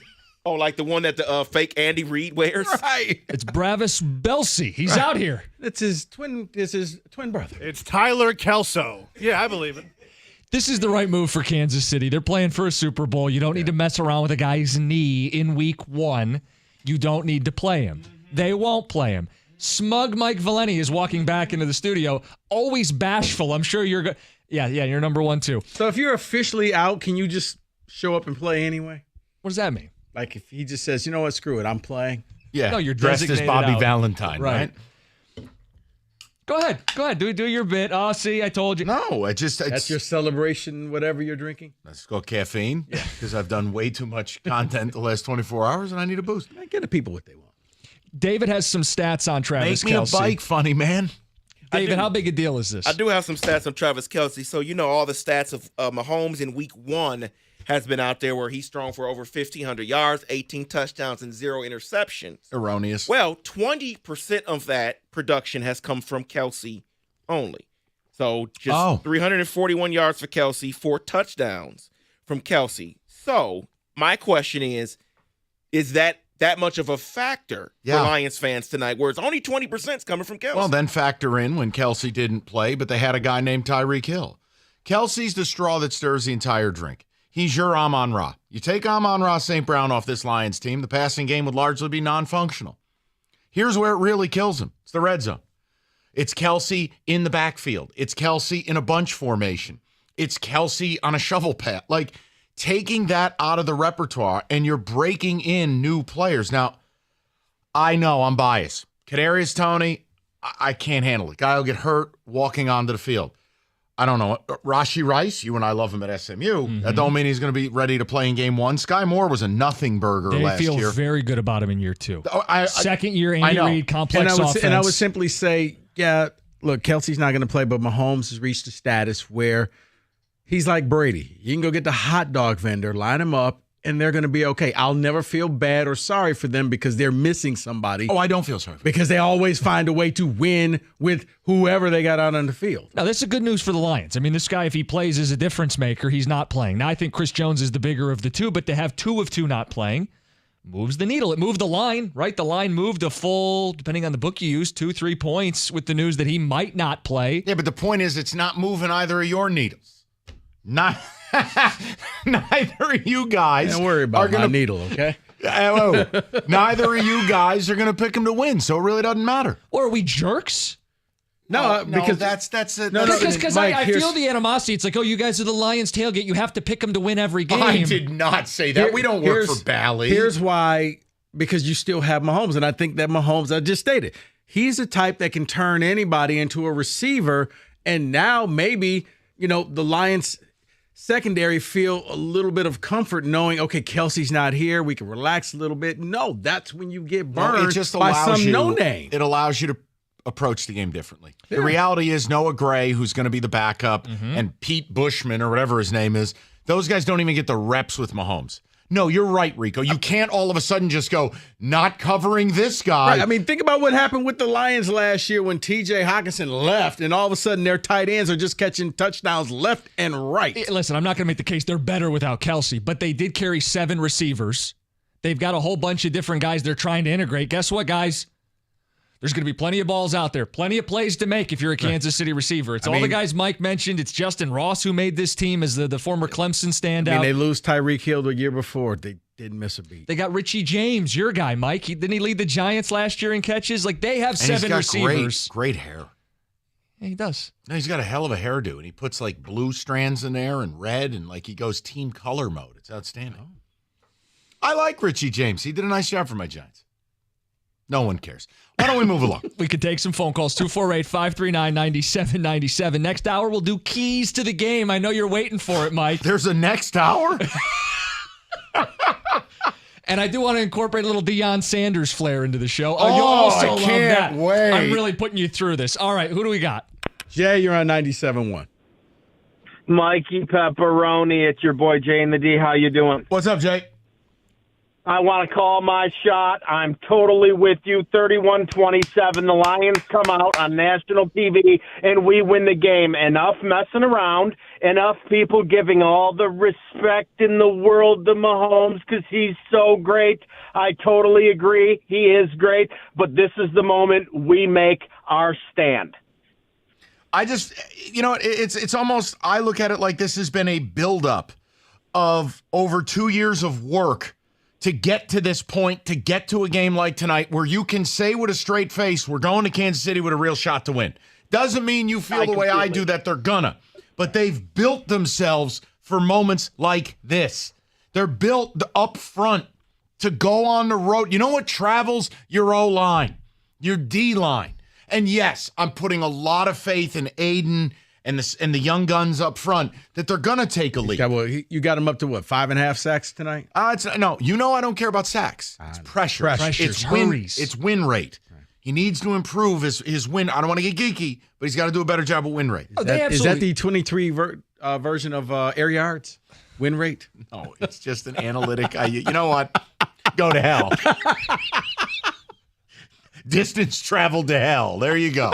Oh, like the one that the fake Andy Reid wears? Right. It's Bravis Belsey. He's out here. It's his twin brother. It's Tyler Kelso. Yeah, I believe it. This is the right move for Kansas City. They're playing for a Super Bowl. You don't need to mess around with a guy's knee in week 1. You don't need to play him. They won't play him. Smug Mike Valeni is walking back into the studio, always bashful. I'm sure you're good. Yeah, you're number 1 too. So if you're officially out, can you just show up and play anyway? What does that mean? Like if he just says, you know what, screw it, I'm playing. Yeah. No, you're dressed as Bobby out. Valentine, right? Go ahead. Do your bit. Oh, see, I told you. No, it's that's your celebration, whatever you're drinking. Let's go caffeine because I've done way too much content the last 24 hours and I need a boost. Get the people what they want. David has some stats on Travis Make me Kelsey. a bike, funny man. David, how big a deal is this? I do have some stats on Travis Kelsey. So, all the stats of Mahomes in week 1 has been out there where he's thrown for over 1,500 yards, 18 touchdowns, and 0 interceptions. Erroneous. Well, 20% of that production has come from Kelsey only. So just 341 yards for Kelsey, 4 touchdowns from Kelsey. So my question is that much of a factor for Lions fans tonight, where it's only 20% coming from Kelsey? Well, then factor in when Kelsey didn't play, but they had a guy named Tyreek Hill. Kelsey's the straw that stirs the entire drink. He's your Amon-Ra. You take Amon-Ra St. Brown off this Lions team, the passing game would largely be non-functional. Here's where it really kills him. It's the red zone. It's Kelsey in the backfield. It's Kelsey in a bunch formation. It's Kelsey on a shovel pad. Like, taking that out of the repertoire and you're breaking in new players. Now, I know I'm biased. Kadarius Toney, I can't handle it. Guy will get hurt walking onto the field. I don't know. Rashee Rice, you and I love him at SMU. Mm-hmm. That don't mean he's going to be ready to play in game 1. Sky Moore was a nothing burger last year. They feel very good about him in year 2. Second year, I Andy Reid, complex offense. And I would simply say, look, Kelsey's not going to play, but Mahomes has reached a status where he's like Brady. You can go get the hot dog vendor, line him up, and they're going to be okay. I'll never feel bad or sorry for them because they're missing somebody. Oh, I don't feel sorry for them. Because they always find a way to win with whoever they got out on the field. Now, this is good news for the Lions. I mean, this guy, if he plays, is a difference maker. He's not playing. Now, I think Chris Jones is the bigger of the two, but to have 2 of 2 not playing, moves the needle. It moved the line, right? The line moved a full, depending on the book you use, 2-3 points with the news that he might not play. Yeah, but the point is it's not moving either of your needles. Neither of you guys Don't worry about my needle, okay? Neither of you guys are going to pick him to win, so it really doesn't matter. Or are we jerks? No, because that's because I feel the animosity. It's like, oh, you guys are the Lions tailgate. You have to pick them to win every game. I did not say that. We don't work for Bally. Here's why, because you still have Mahomes, and I think that Mahomes, I just stated, he's the type that can turn anybody into a receiver, and now maybe, the Lions secondary feel a little bit of comfort knowing, okay, Kelsey's not here. We can relax a little bit. No, that's when you get burned by some no-name. It allows you to approach the game differently. Yeah. The reality is Noah Gray, who's going to be the backup, and Pete Bushman or whatever his name is, those guys don't even get the reps with Mahomes. No, you're right, Rico. You can't all of a sudden just go, not covering this guy. Right. I mean, think about what happened with the Lions last year when T.J. Hockenson left, and all of a sudden their tight ends are just catching touchdowns left and right. Listen, I'm not going to make the case they're better without Kelsey, but they did carry 7 receivers. They've got a whole bunch of different guys they're trying to integrate. Guess what, guys? There's going to be plenty of balls out there, plenty of plays to make if you're a Kansas City receiver. It's all the guys Mike mentioned. It's Justin Ross who made this team as the former Clemson standout. I mean, they lose Tyreek Hill the year before. They didn't miss a beat. They got Richie James, your guy, Mike. Didn't he lead the Giants last year in catches? Like, they have 7 receivers. Great hair. Yeah, he does. No, he's got a hell of a hairdo, and he puts, like, blue strands in there and red, and, like, he goes team color mode. It's outstanding. I like Richie James. He did a nice job for my Giants. No one cares. Why don't we move along? We could take some phone calls. 248-539-9797. Next hour, we'll do keys to the game. I know you're waiting for it, Mike. There's a next hour? And I do want to incorporate a little Deion Sanders flair into the show. Oh, you also I love can't that. wait. I'm really putting you through this. All right, who do we got? Jay, you're on 97.1. Mikey Pepperoni, it's your boy Jay and the D. How you doing? What's up, Jay? I want to call my shot. I'm totally with you. 31-27. The Lions come out on national TV, and we win the game. Enough messing around. Enough people giving all the respect in the world to Mahomes because he's so great. I totally agree. He is great. But this is the moment we make our stand. I just, it's almost, I look at it like this has been a buildup of over 2 years of work to get to this point, to get to a game like tonight where you can say with a straight face, we're going to Kansas City with a real shot to win. Doesn't mean you feel the way I do that they're gonna, but they've built themselves for moments like this. They're built up front to go on the road. You know what travels? Your O-line, your D-line. And yes, I'm putting a lot of faith in Aiden and the young guns up front that they're going to take a lead. You got him up to what, 5.5 sacks tonight? No, I don't care about sacks. It's pressure. It's win rate. Right. He needs to improve his win. I don't want to get geeky, but he's got to do a better job at win rate. Is that the 23 version of air yards? Win rate? No, it's just an analytic. You know what? Go to hell. Distance traveled to hell. There you go.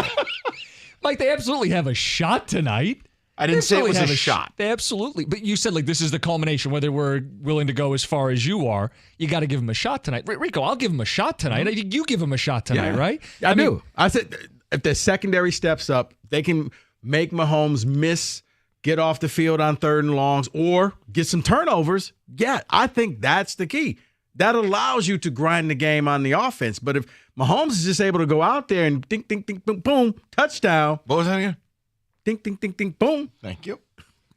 Mike, they absolutely have a shot tonight. I didn't say it was a shot. They absolutely. But you said, this is the culmination, whether we're willing to go as far as you are. You got to give them a shot tonight. Rico, I'll give them a shot tonight. Mm-hmm. You give them a shot tonight, right? I do. I said if the secondary steps up, they can make Mahomes get off the field on 3rd and longs, or get some turnovers. Yeah, I think that's the key. That allows you to grind the game on the offense. But if Mahomes is just able to go out there and ding, ding, ding, boom, boom, touchdown. What was that again? Ding, ding, ding, ding, boom. Thank you.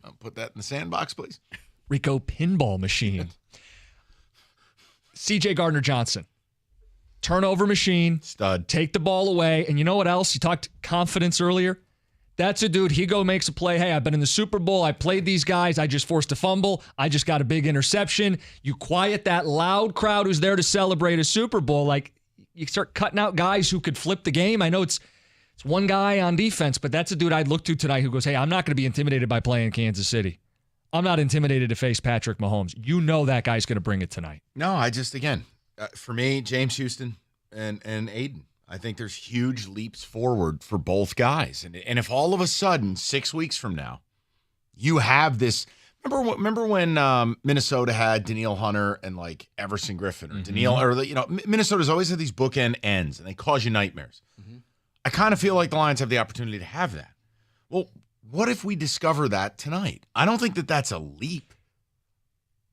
I'll put that in the sandbox, please. Rico pinball machine. C.J. Gardner-Johnson. Turnover machine. Stud. Take the ball away. And you know what else? You talked confidence earlier. That's a dude, he makes a play. Hey, I've been in the Super Bowl. I played these guys. I just forced a fumble. I just got a big interception. You quiet that loud crowd who's there to celebrate a Super Bowl. You start cutting out guys who could flip the game. I know it's one guy on defense, but that's a dude I'd look to tonight who goes, hey, I'm not going to be intimidated by playing Kansas City. I'm not intimidated to face Patrick Mahomes. You know that guy's going to bring it tonight. No, I just, again, for me, James Houston and Aiden, I think there's huge leaps forward for both guys. And if all of a sudden, 6 weeks from now, you have this, Remember when Minnesota had Danielle Hunter and like Everson Griffin or Danielle, or Minnesota's always had these bookend ends, and they cause you nightmares. I kind of feel like the Lions have the opportunity to have that. Well, what if we discover that tonight? I don't think that that's a leap.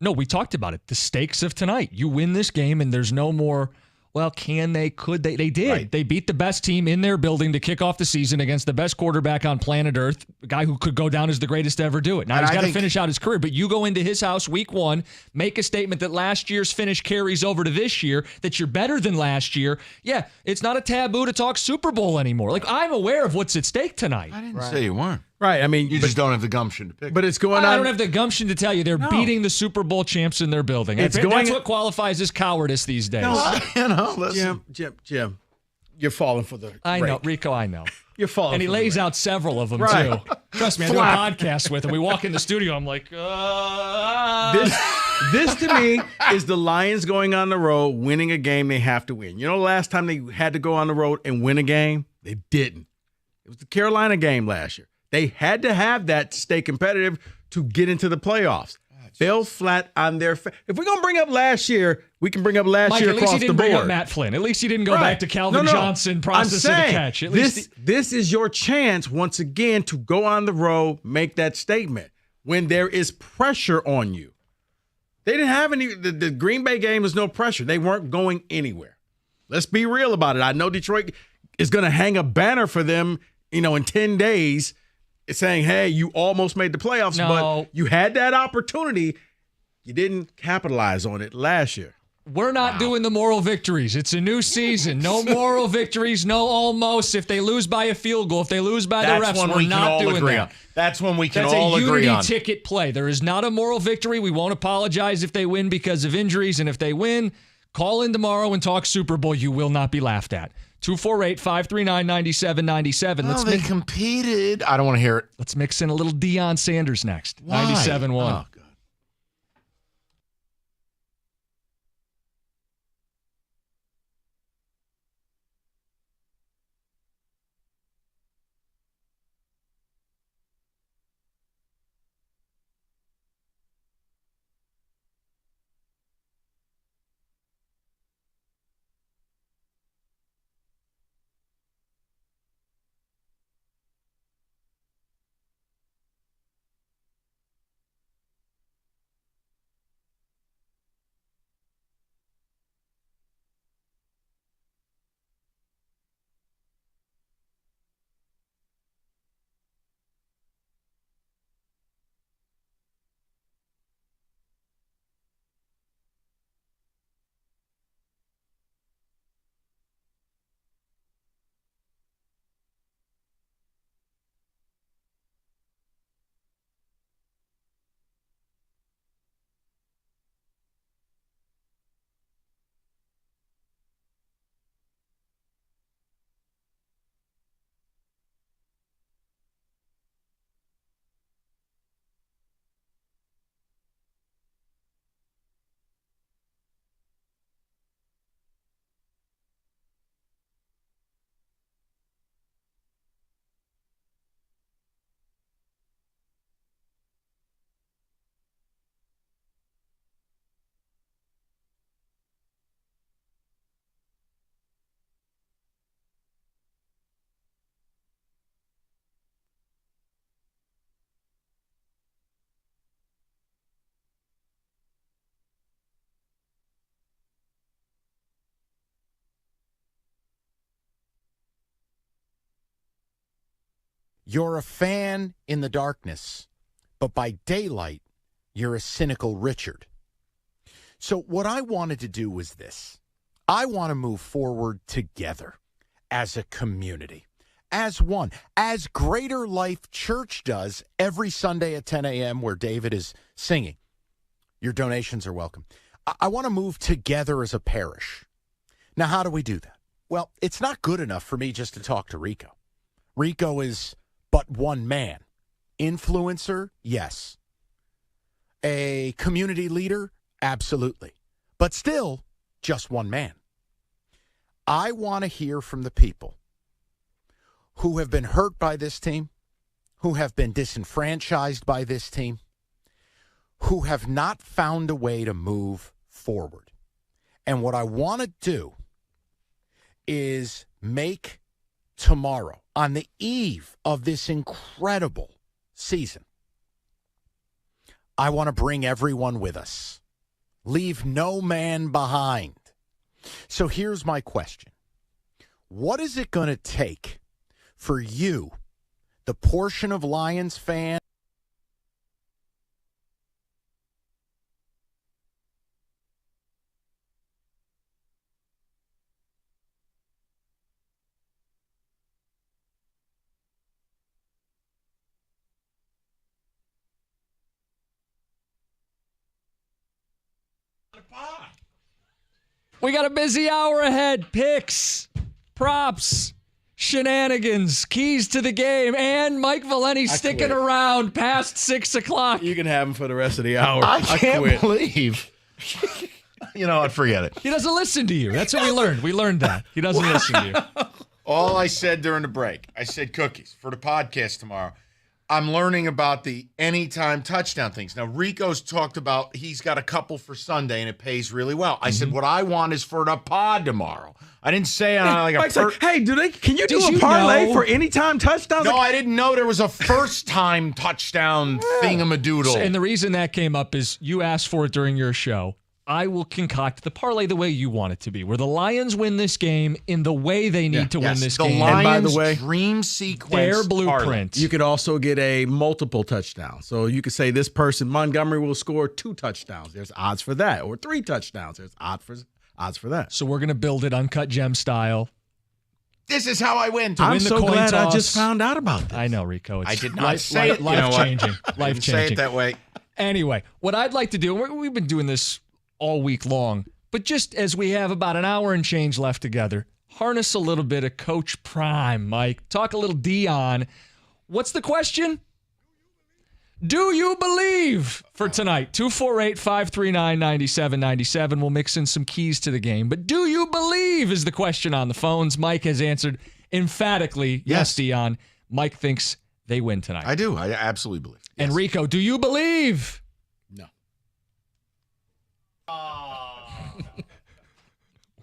No, we talked about it. The stakes of tonight. You win this game, and there's no more. Well, can they? Could they? They did. Right. They beat the best team in their building to kick off the season against the best quarterback on planet Earth, a guy who could go down as the greatest to ever do it. Now, he's got to finish out his career, but you go into his house week 1, make a statement that last year's finish carries over to this year, that you're better than last year. Yeah, it's not a taboo to talk Super Bowl anymore. Like, I'm aware of what's at stake tonight. I didn't say you weren't. Right. I mean, you just don't have the gumption to pick. But it's going on. I don't have the gumption to tell you they're beating the Super Bowl champs in their building. That's what qualifies as cowardice these days. Jim, you're falling for the I know, Rico, I know. You're falling. And he lays out several of them, too. Trust me, I do a podcast with him. We walk in the studio, I'm like, This to me is the Lions going on the road, winning a game they have to win. You know, the last time they had to go on the road and win a game, they didn't. It was the Carolina game last year. They had to have that to stay competitive to get into the playoffs. Fell flat on their face. If we're going to bring up last year, we can bring up last year across the board. At least he didn't bring up Matt Flynn. At least he didn't go back to Calvin Johnson, process of the catch. At least this is your chance, once again, to go on the road, make that statement when there is pressure on you. They didn't have any – the Green Bay game was no pressure. They weren't going anywhere. Let's be real about it. I know Detroit is going to hang a banner for them, in 10 days – it's saying, hey, you almost made the playoffs, but you had that opportunity. You didn't capitalize on it last year. We're not doing the moral victories. It's a new season. No moral victories, no almost. If they lose by a field goal, if they lose by the refs, we're not doing that. That's when we can all agree on. That's a unity ticket play. There is not a moral victory. We won't apologize if they win because of injuries, and if they win, call in tomorrow and talk Super Bowl. You will not be laughed at. 248-539-9797. Oh, they competed. I don't want to hear it. Let's mix in a little Deion Sanders next. 97.1. Oh, God. You're a fan in the darkness, but by daylight, you're a cynical Richard. So what I wanted to do was this. I want to move forward together as a community, as one, as Greater Life Church does every Sunday at 10 a.m. where David is singing. Your donations are welcome. I want to move together as a parish. Now, how do we do that? Well, it's not good enough for me just to talk to Rico. Rico is but one man. Influencer, yes. A community leader, absolutely. But still, just one man. I want to hear from the people who have been hurt by this team, who have been disenfranchised by this team, who have not found a way to move forward. And what I want to do is make tomorrow, on the eve of this incredible season, I want to bring everyone with us. Leave no man behind. So here's my question. What is it going to take for you, the portion of Lions fan We got a busy hour ahead. Picks, props, shenanigans, keys to the game, and Mike Valenti sticking around past 6 o'clock. You can have him for the rest of the hour. I can't quit. believe. You know what? Forget it. He doesn't listen to you. That's what we learned. We learned that. He doesn't listen to you. All I said during the break, I said cookies for the podcast tomorrow. I'm learning about the anytime touchdown things. Now, Rico's talked about he's got a couple for Sunday, and it pays really well. I said, what I want is for the pod tomorrow. I didn't say Mike's like, hey, can you do a parlay for anytime touchdowns? No, I didn't know there was a first-time touchdown thingamadoodle. And the reason that came up is you asked for it during your show. I will concoct the parlay the way you want it to be, where the Lions win this game in the way they need to win this game. The Lions' and by the way, dream sequence. Their blueprint. You could also get a multiple touchdown. So you could say this person, Montgomery, will score 2 touchdowns. There's odds for that. Or 3 touchdowns. There's odds for that. So we're going to build it uncut gem style. This is how I win. I'm so glad I just found out about this. I know, Rico. I did not say it. Life-changing. Life-changing. Say it that way. Anyway, what I'd like to do, and we've been doing this all week long, but just as we have about an hour and change left together, harness a little bit of Coach Prime, Mike. Talk a little Dion. What's the question? Do you believe for tonight? 248-539-9797. We'll mix in some keys to the game. But do you believe is the question on the phones. Mike has answered emphatically, yes, Dion. Mike thinks they win tonight. I do. I absolutely believe. Yes. And Rico, do you believe? No.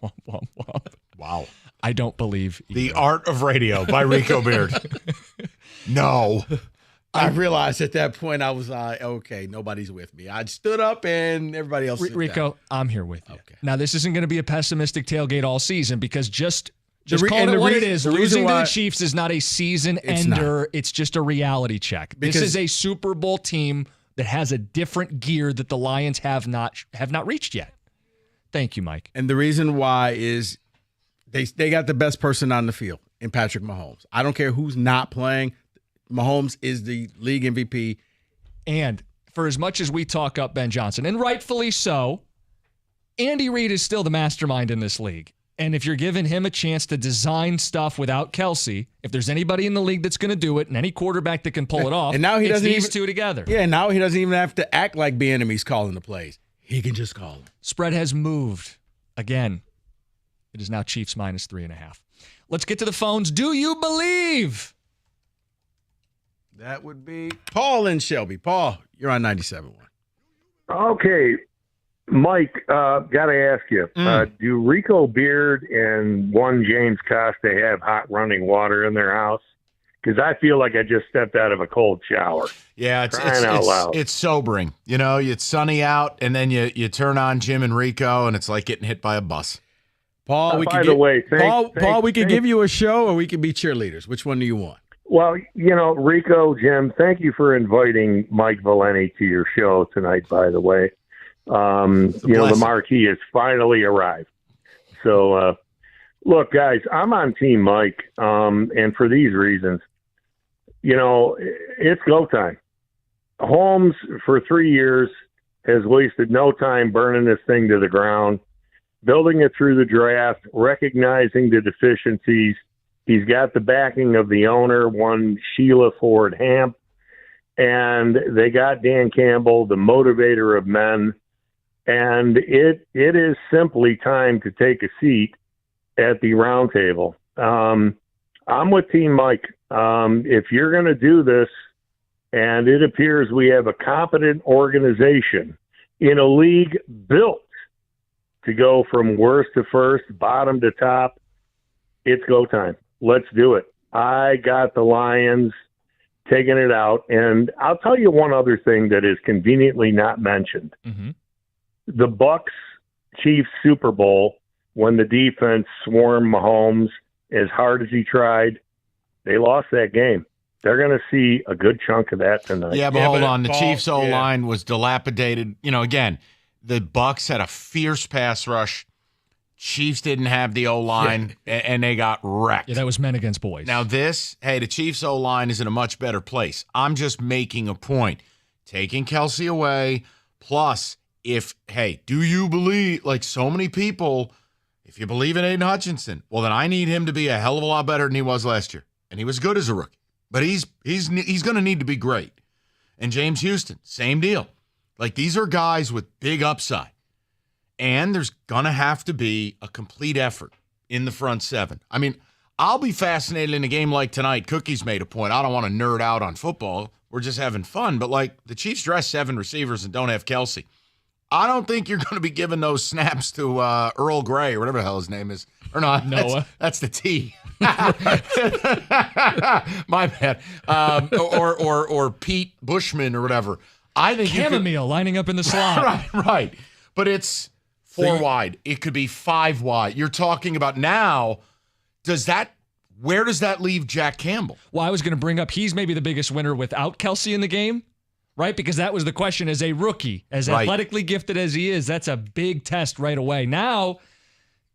Womp, womp, womp. Wow. I don't believe either. The Art of Radio by Rico Beard. No. I realized at that point I was like, okay, nobody's with me. I stood up and everybody else sit Rico, down. I'm here with you. Okay. Now, this isn't going to be a pessimistic tailgate all season because just call it what it is. Losing to the Chiefs is not a season ender. It's just a reality check. This is a Super Bowl team that has a different gear that the Lions have not reached yet. Thank you, Mike. And the reason why is they got the best person on the field in Patrick Mahomes. I don't care who's not playing. Mahomes is the league MVP. And for as much as we talk up Ben Johnson, and rightfully so, Andy Reid is still the mastermind in this league. And if you're giving him a chance to design stuff without Kelsey, if there's anybody in the league that's going to do it and any quarterback that can pull it off, and now it's these two together. Yeah, now he doesn't even have to act like Bieniemy's calling the plays. He can just call them. Spread has moved. Again, it is now Chiefs minus 3.5. Let's get to the phones. Do you believe? That would be Paul and Shelby. Paul, you're on 97.1. Okay. Mike, got to ask you, do Rico Beard and one James Costa have hot running water in their house? Because I feel like I just stepped out of a cold shower. Yeah, it's sobering. You know, it's sunny out, and then you turn on Jim and Rico, and it's like getting hit by a bus. Paul, we could give you a show, or we could be cheerleaders. Which one do you want? Well, you know, Rico, Jim, thank you for inviting Mike Valenti to your show tonight, by the way. The marquee has finally arrived. So, look, guys, I'm on Team Mike, and for these reasons. You know, it's go time. Holmes, for 3 years, has wasted no time burning this thing to the ground, building it through the draft, recognizing the deficiencies. He's got the backing of the owner, one Sheila Ford Hamp, and they got Dan Campbell, the motivator of men. And it is simply time to take a seat at the round table. I'm with Team Mike. If you're going to do this, And it appears we have a competent organization in a league built to go from worst to first, bottom to top. It's go time. Let's do it. I got the Lions taking it out. And I'll tell you one other thing that is conveniently not mentioned. Mm-hmm. The Bucs-Chiefs Super Bowl, when the defense swarmed Mahomes as hard as he tried, they lost that game. They're going to see a good chunk of that tonight. Yeah, but hold on. The Chiefs' O-line was dilapidated. Again, the Bucs had a fierce pass rush. Chiefs didn't have the O-line, and they got wrecked. Yeah, that was men against boys. Now the Chiefs' O-line is in a much better place. I'm just making a point. Taking Kelsey away, plus do you believe, like so many people, if you believe in Aiden Hutchinson, well, then I need him to be a hell of a lot better than he was last year. And he was good as a rookie. But he's going to need to be great. And James Houston, same deal. Like, these are guys with big upside. And there's going to have to be a complete effort in the front seven. I mean, I'll be fascinated in a game like tonight. Cookie's made a point. I don't want to nerd out on football. We're just having fun. But, like, the Chiefs dress 7 receivers and don't have Kelsey. I don't think you're going to be giving those snaps to Earl Grey or whatever the hell his name is. Or not. Noah. That's the T. My bad. Or Pete Bushman or whatever. I think chamomile lining up in the slot. Right. But it's 4 wide. It could be 5 wide. You're talking about now, where does that leave Jack Campbell? Well, I was going to bring up he's maybe the biggest winner without Kelsey in the game, right? Because that was the question as a rookie, as athletically gifted as he is, that's a big test right away. Now,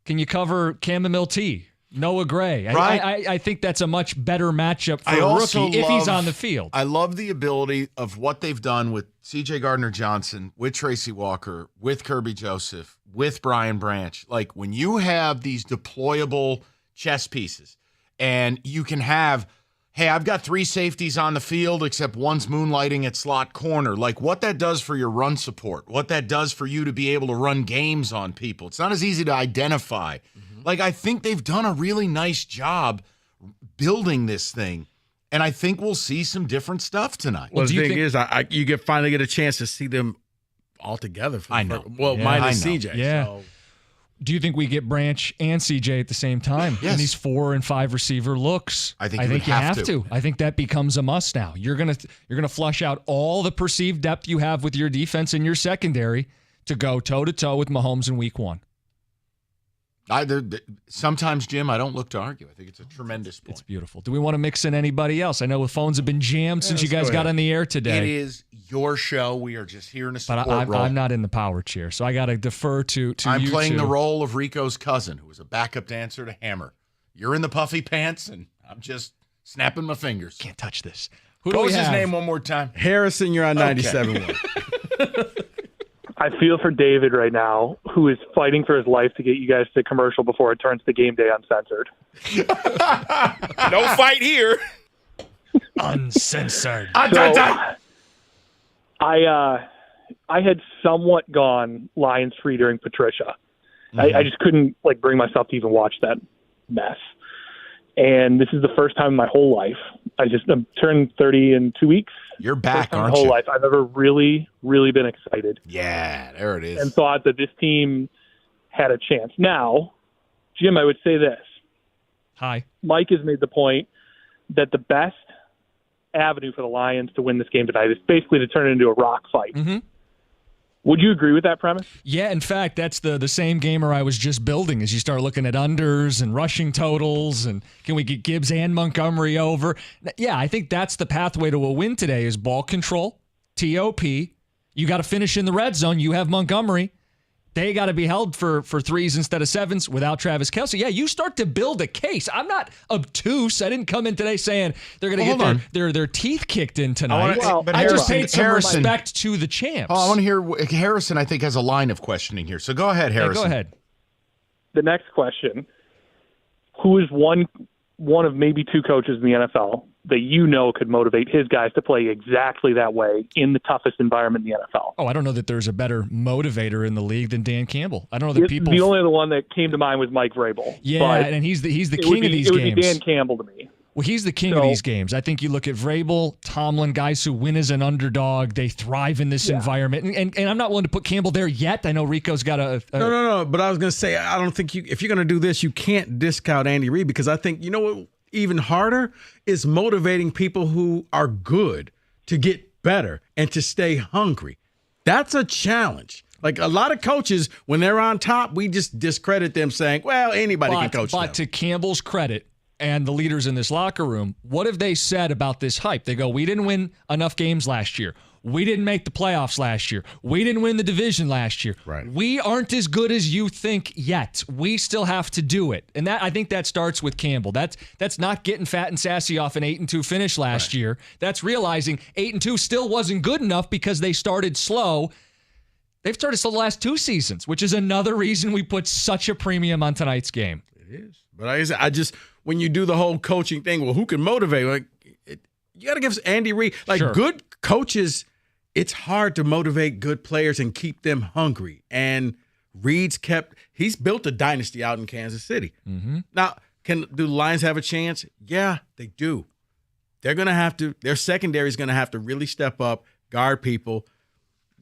can you cover chamomile tea? Noah Gray. Right. I think that's a much better matchup for a rookie if he's on the field. I love the ability of what they've done with C.J. Gardner-Johnson, with Tracy Walker, with Kirby Joseph, with Brian Branch. Like, when you have these deployable chess pieces and you can have, hey, I've got 3 safeties on the field except one's moonlighting at slot corner. Like, what that does for your run support, what that does for you to be able to run games on people. It's not as easy to identify. Like, I think they've done a really nice job building this thing, and I think we'll see some different stuff tonight. Well, the thing is, you finally get a chance to see them all together. Minus CJ. Yeah. So. Do you think we get Branch and CJ at the same time? Yes. In these 4 and 5 receiver looks? I think you have to. I think that becomes a must now. You're gonna flush out all the perceived depth you have with your defense and your secondary to go toe-to-toe with Mahomes in week 1. Sometimes, Jim, I don't look to argue. I think it's a tremendous point. It's beautiful. Do we want to mix in anybody else? I know the phones have been jammed since you guys got on the air today. It is your show. We are just here in a support role. I'm not in the power chair, so I got to defer to I'm you playing two. the role of Rico's cousin, who was a backup dancer to Hammer. You're in the puffy pants, and I'm just snapping my fingers. Can't touch this. What was his name one more time? Harrison, you're on 97.1. I feel for David right now, who is fighting for his life to get you guys to commercial before it turns to Game Day Uncensored. No fight here. Uncensored. I had somewhat gone Lions free during Patricia. I just couldn't bring myself to even watch that mess. And this is the first time in my whole life. I'm turning 30 in 2 weeks. You're back, aren't my whole you? life I've ever really, really been excited. Yeah, there it is. And thought that this team had a chance. Now, Jim, I would say this. Hi. Mike has made the point that the best avenue for the Lions to win this game tonight is basically to turn it into a rock fight. Mm-hmm. Would you agree with that premise? Yeah, in fact, that's the same gamer I was just building as you start looking at unders and rushing totals and can we get Gibbs and Montgomery over? Yeah, I think that's the pathway to a win today is ball control, TOP. You got to finish in the red zone. You have Montgomery. They got to be held for 3s instead of 7s without Travis Kelsey. Yeah, you start to build a case. I'm not obtuse. I didn't come in today saying they're going to get their teeth kicked in tonight. I just paid some respect to the champs. Oh, I want to hear Harrison. I think has a line of questioning here. So go ahead, Harrison. Yeah, go ahead. The next question: who is one of maybe 2 coaches in the NFL that could motivate his guys to play exactly that way in the toughest environment in the NFL? Oh, I don't know that there's a better motivator in the league than Dan Campbell. I don't know that people. The only other one that came to mind was Mike Vrabel. Yeah, and he's the king of these games. It would be Dan Campbell to me. Well, he's the king of these games. I think you look at Vrabel, Tomlin, guys who win as an underdog. They thrive in this environment. And I'm not willing to put Campbell there yet. I know Rico's got a No. But I was going to say, I don't think if you're going to do this, you can't discount Andy Reid, because I think, you know what, even harder is motivating people who are good to get better and to stay hungry. That's a challenge. Like a lot of coaches, when they're on top, we just discredit them saying, well, anybody can coach them. But to Campbell's credit, and the leaders in this locker room, what have they said about this hype? They go, we didn't win enough games last year. We didn't make the playoffs last year. We didn't win the division last year. Right. We aren't as good as you think yet. We still have to do it. And I think that starts with Campbell. That's not getting fat and sassy off an 8-2 finish last year. That's realizing 8-2 still wasn't good enough because they started slow. They've started slow the last 2 seasons, which is another reason we put such a premium on tonight's game. It is. But I just when you do the whole coaching thing, well, who can motivate? Like, you got to give Andy Reid, good coaches, it's hard to motivate good players and keep them hungry. And he's built a dynasty out in Kansas City. Mm-hmm. Now, do the Lions have a chance? Yeah, they do. They're going to have to, their secondary is going to have to really step up, guard people,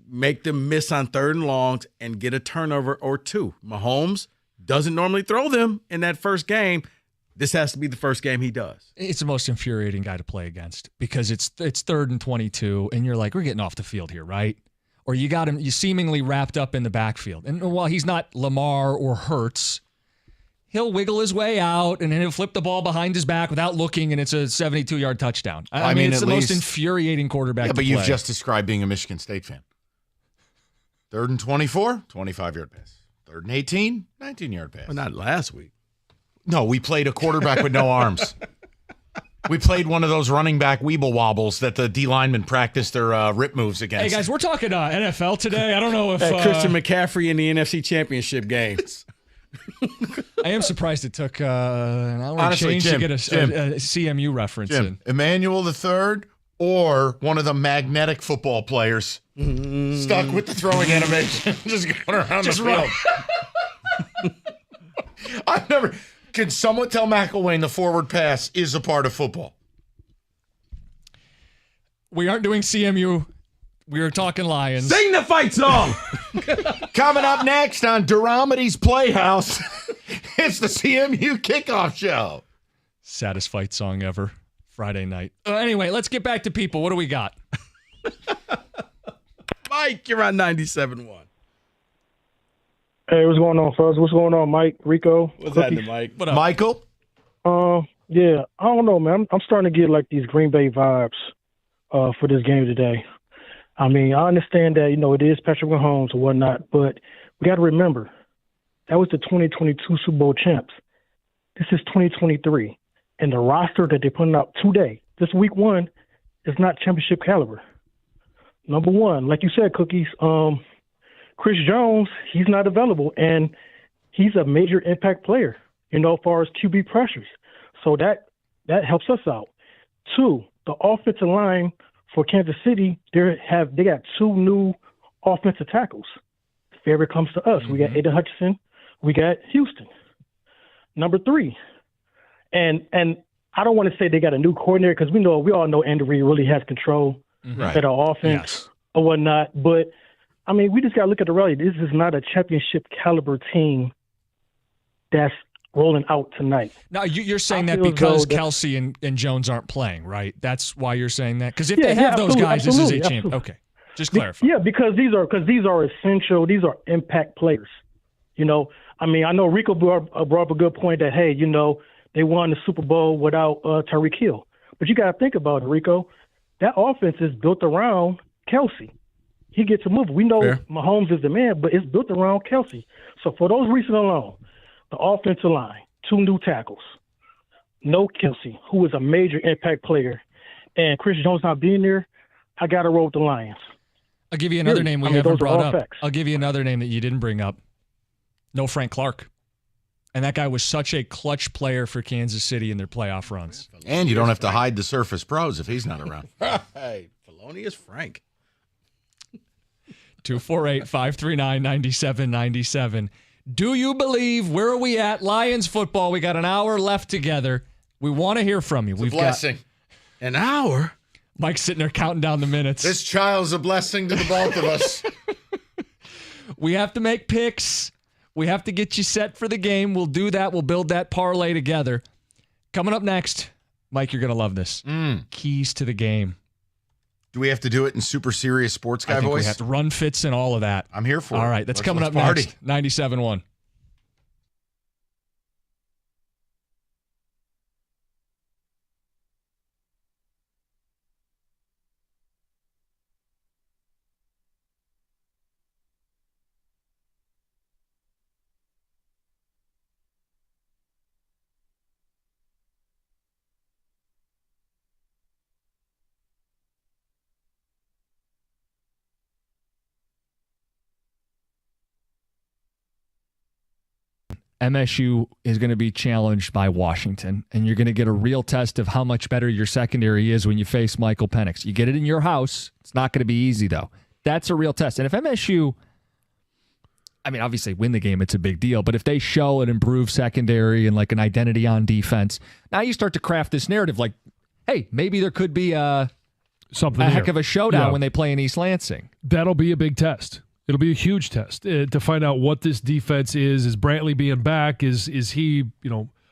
make them miss on 3rd and longs, and get a turnover or 2. Mahomes doesn't normally throw them in that first game. This has to be the first game he does. It's the most infuriating guy to play against because it's 3rd and 22, and you're like, we're getting off the field here, right? Or you got him, you seemingly wrapped up in the backfield. And while he's not Lamar or Hurts, he'll wiggle his way out, and then he'll flip the ball behind his back without looking, and it's a 72-yard touchdown. I mean, it's the most infuriating quarterback to play. But you've just described being a Michigan State fan. 3rd and 24, 25-yard pass. 3rd and 18, 19-yard pass. Well, not last week. No, we played a quarterback with no arms. We played one of those running back weeble wobbles that the D linemen practice their rip moves against. Hey, guys, we're talking NFL today. I don't know if Christian McCaffrey in the NFC Championship games. I am surprised it took an hour and change to get a CMU reference in. Emmanuel III or one of the magnetic football players stuck with the throwing animation, just going around the field. I've never... Can someone tell McElwain the forward pass is a part of football? We aren't doing CMU. We are talking Lions. Sing the fight song! Coming up next on Duramedy's Playhouse, it's the CMU kickoff show. Saddest fight song ever. Friday night. Anyway, let's get back to people. What do we got? Mike, you're on 97.1. Hey, what's going on, fellas? What's going on, Mike, Rico? What's happening, Mike? What up? Michael? Yeah, I don't know, man. I'm starting to get like these Green Bay vibes for this game today. I mean, I understand that, it is Patrick Mahomes and whatnot, but we got to remember, that was the 2022 Super Bowl champs. This is 2023, and the roster that they're putting out today, this week 1, is not championship caliber. Number one, like you said, Cookies, Chris Jones, he's not available, and he's a major impact player, as far as QB pressures. So that helps us out. 2, the offensive line for Kansas City, they got 2 new offensive tackles. Favorite comes to us. We got Aiden Hutchinson. We got Houston. Number 3, and I don't want to say they got a new coordinator because we all know Andy Reid really has control of our offense or whatnot, but I mean, we just got to look at the reality. This is not a championship caliber team that's rolling out tonight. Now, you're saying that because Kelsey and Jones aren't playing, right? That's why you're saying that? Because if they have those guys, this is a champ. Okay, just clarify. Yeah, because these are essential. These are impact players. I mean, I know Rico brought up a good point that, hey, they won the Super Bowl without Tyreek Hill. But you got to think about it, Rico. That offense is built around Kelsey. He gets a move. We know Mahomes is the man, but it's built around Kelsey. So for those reasons alone, the offensive line, 2 new tackles, no Kelsey, who is a major impact player, and Chris Jones not being there, I got to roll with the Lions. I'll give you another name we haven't brought up. Facts. I'll give you another name that you didn't bring up. No Frank Clark. And that guy was such a clutch player for Kansas City in their playoff runs. And you don't have to hide the Surface Pros if he's not around. Hey, Felonious Frank. 248-539-9797. Do you believe, where are we at? Lions football. We got an hour left together. We want to hear from you. It's a blessing. An hour? Mike's sitting there counting down the minutes. This child's a blessing to the both of us. We have to make picks. We have to get you set for the game. We'll do that. We'll build that parlay together. Coming up next, Mike, you're going to love this. Keys to the game. Do we have to do it in super serious sports guy I think voice? we have to run fits and all of that. I'm here for it. All right, that's coming up party. next. 97.1. MSU is going to be challenged by Washington, and you're going to get a real test of how much better your secondary is when you face Michael Penix. You get it in your house. It's not going to be easy, though. That's a real test. And if MSU, I mean, obviously win the game, it's a big deal, but if they show an improved secondary and like an identity on defense, now you start to craft this narrative like, hey, maybe there could be a heck of a showdown when they play in East Lansing. That'll be a big test. It'll be a huge test to find out what this defense is. Is Brantley being back? Is he,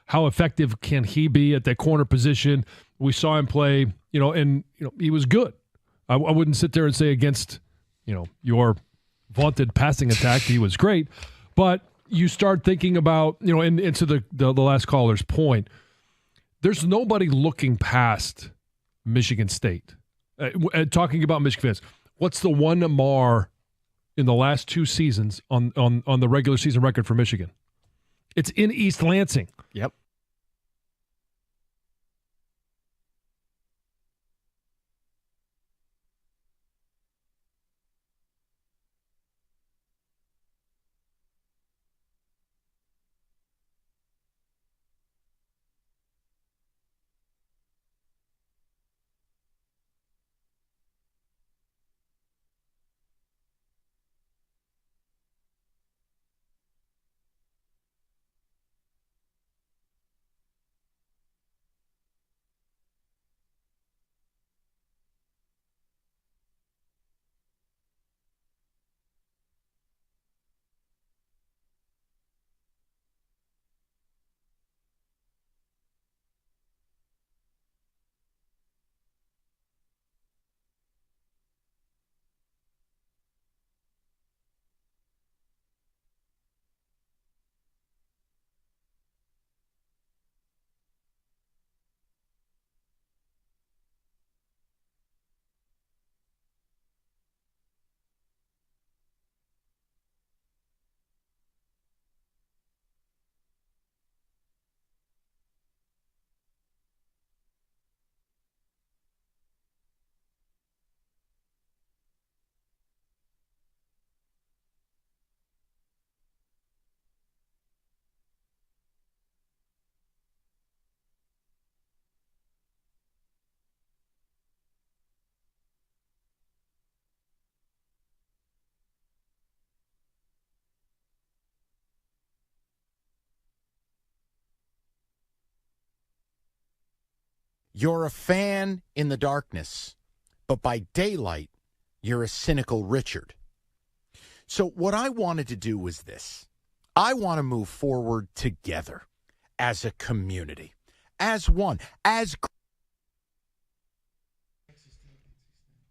how effective can he be at that corner position? We saw him play, and he was good. I wouldn't sit there and say against, your vaunted passing attack, he was great. But you start thinking about, and to the last caller's point, there's nobody looking past Michigan State. Talking about Michigan fans, what's the one mar in the last two seasons on the regular season record for Michigan? It's in East Lansing. Yep. You're a fan in the darkness, but by daylight, you're a cynical Richard. So what I wanted to do was this. I want to move forward together as a community, as one, as...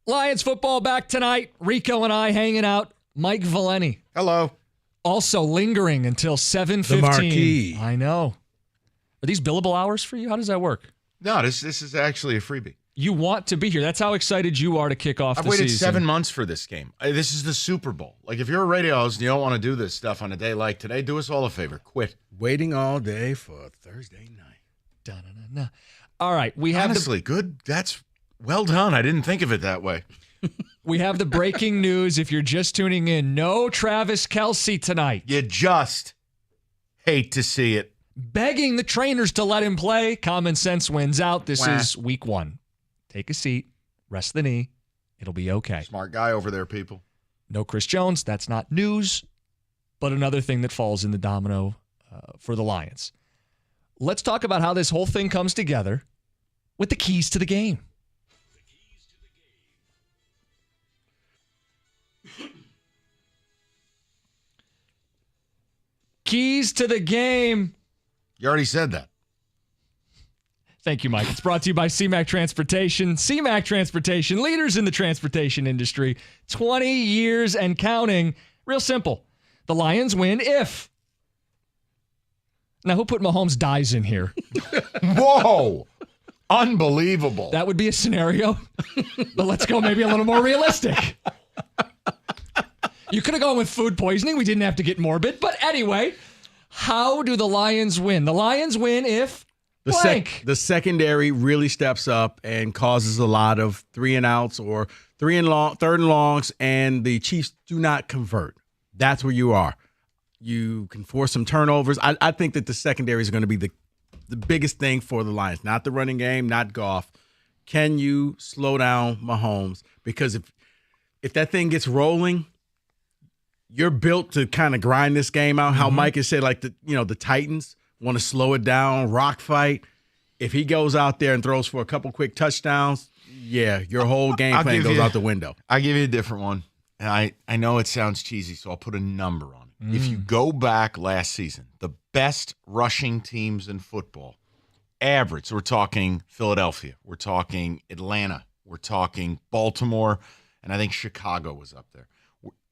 Lions football back tonight. Rico and I hanging out. Mike Valeni. Hello. Also lingering until 7:15. The marquee. I know. Are these billable hours for you? How does that work? No, this is actually a freebie. You want to be here. That's how excited you are to kick off the season. I've waited 7 months for this game. This is the Super Bowl. Like, if you're a radio host and you don't want to do this stuff on a day like today, do us all a favor. Quit. Waiting all day for Thursday night. Da-na-na-na. All right. We have Honestly, good. That's well done. I didn't think of it that way. We have the breaking news. If you're just tuning in, no Travis Kelsey tonight. You just hate to see it. Begging the trainers to let him play. Common sense wins out. This is week 1. Take a seat. Rest the knee. It'll be okay. Smart guy over there, people. No Chris Jones. That's not news, but another thing that falls in the domino for the Lions. let's talk about how this whole thing comes together with the keys to the game. Keys to the game. You already said that. Thank you, Mike. It's brought to you by CMAC Transportation. CMAC Transportation, leaders in the transportation industry. 20 years and counting. Real simple. The Lions win if. Now, who put Mahomes dies in here? Whoa. Unbelievable. That would be a scenario. But let's go maybe a little more realistic. You could have gone with food poisoning. We didn't have to get morbid. But anyway, how do the Lions win? The Lions win if the secondary really steps up and causes a lot of 3-and-outs or third and longs, and the Chiefs do not convert. That's where you are. You can force some turnovers. I think that the secondary is going to be the biggest thing for the Lions, not the running game, not Goff. Can you slow down Mahomes? Because if that thing gets rolling, you're built to kind of grind this game out. How Mike has said, like the Titans want to slow it down, rock fight. If he goes out there and throws for a couple quick touchdowns, yeah, your whole game plan goes out the window. I'll give you a different one. And I know it sounds cheesy, so I'll put a number on it. If you go back last season, the best rushing teams in football, average, so we're talking Philadelphia, we're talking Atlanta, we're talking Baltimore, and I think Chicago was up there.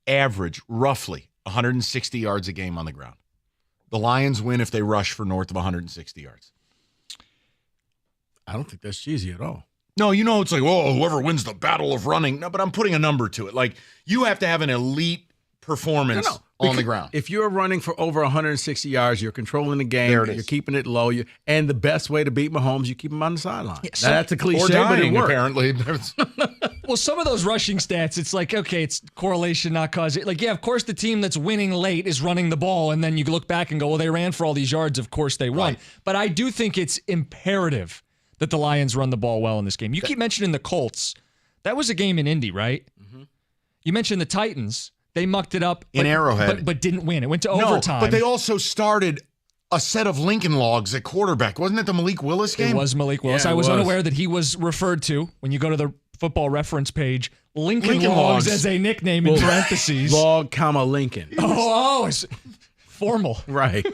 Average roughly 160 yards a game on the ground. The Lions win if they rush for north of 160 yards. I don't think that's cheesy at all. No, it's like, whoa, whoever wins the battle of running. No, but I'm putting a number to it. Like, you have to have an elite performance on the ground. If you're running for over 160 yards, you're controlling the game, you're keeping it low, and the best way to beat Mahomes, you keep him on the sideline. Yeah, that's a cliche, or dying, but it apparently. Well, some of those rushing stats, it's like, okay, it's correlation, not causation. Like, yeah, of course the team that's winning late is running the ball, and then you look back and go, well, they ran for all these yards. Of course they won. Right. But I do think it's imperative that the Lions run the ball well in this game. You keep mentioning the Colts. That was a game in Indy, right? Mm-hmm. You mentioned the Titans. They mucked it up in Arrowhead, but didn't win. It went to overtime. But they also started a set of Lincoln Logs at quarterback. Wasn't it the Malik Willis game? It was Malik Willis. Yeah, I was unaware that he was referred to when you go to the Football Reference page. Lincoln Logs as a nickname in parentheses. Log, comma Lincoln. Oh, it's formal. Right.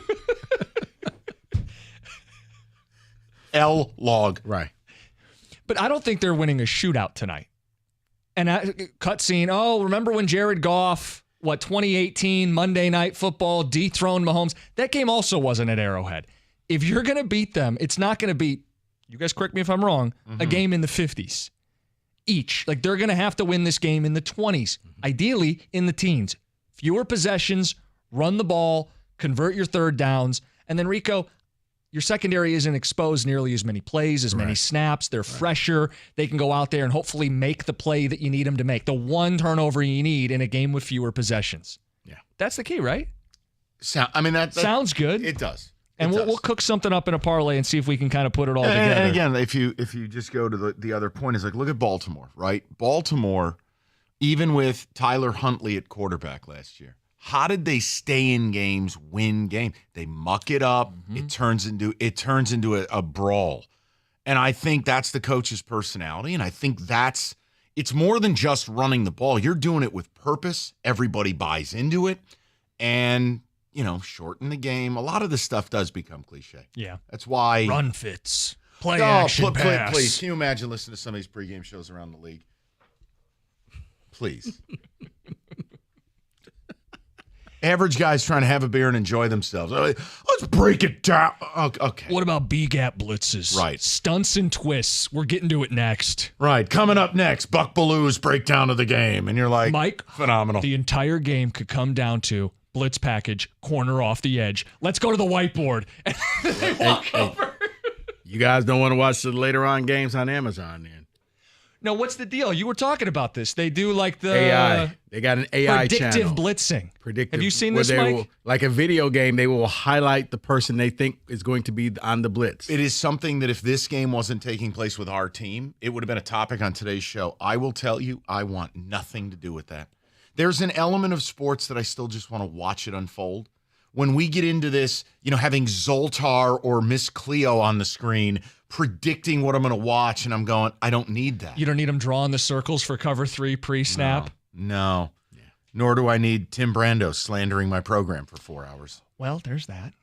L log. Right. But I don't think they're winning a shootout tonight. And cutscene, remember when Jared Goff, 2018, Monday Night Football, dethroned Mahomes? That game also wasn't at Arrowhead. If you're going to beat them, it's not going to be, you guys correct me if I'm wrong, a game in the 50s each. Like, they're going to have to win this game in the 20s, ideally in the teens. Fewer possessions, run the ball, convert your third downs, and then Rico, your secondary isn't exposed nearly as many plays, as many snaps. They're fresher. They can go out there and hopefully make the play that you need them to make. The one turnover you need in a game with fewer possessions. Yeah. That's the key, right? That sounds good. It does. And we'll cook something up in a parlay and see if we can kind of put it all together. And again, if you just go to the other point, is like, look at Baltimore, right? Baltimore, even with Tyler Huntley at quarterback last year, how did they stay in games, win games? They muck it up. It turns into a brawl. And I think that's the coach's personality. And I think it's more than just running the ball. You're doing it with purpose. Everybody buys into it. And, shorten the game. A lot of this stuff does become cliche. Yeah. That's why. Run fits. Play action pass. Please. Can you imagine listening to some of these pregame shows around the league? Please. Average guys trying to have a beer and enjoy themselves. Let's break it down. Okay. What about B-gap blitzes? Right. Stunts and twists. We're getting to it next. Right. Coming up next, Buck Baloo's breakdown of the game. And you're like, Mike, phenomenal. The entire game could come down to blitz package, corner off the edge. Let's go to the whiteboard. And they walk over. You guys don't want to watch the later on games on Amazon then? No, what's the deal? You were talking about this. They do like the AI. They got an AI predictive channel. blitzing. Predictive. Have you seen this, Mike? Like a video game, they will highlight the person they think is going to be on the blitz. It is something that if this game wasn't taking place with our team, it would have been a topic on today's show. I will tell you, I want nothing to do with that. There's an element of sports that I still just want to watch it unfold. when we get into this, having Zoltar or Miss Cleo on the screen, predicting what I'm going to watch, and I'm going, I don't need that. You don't need them drawing the circles for cover 3 pre-snap? No. Yeah. Nor do I need Tim Brando slandering my program for 4 hours. Well, there's that.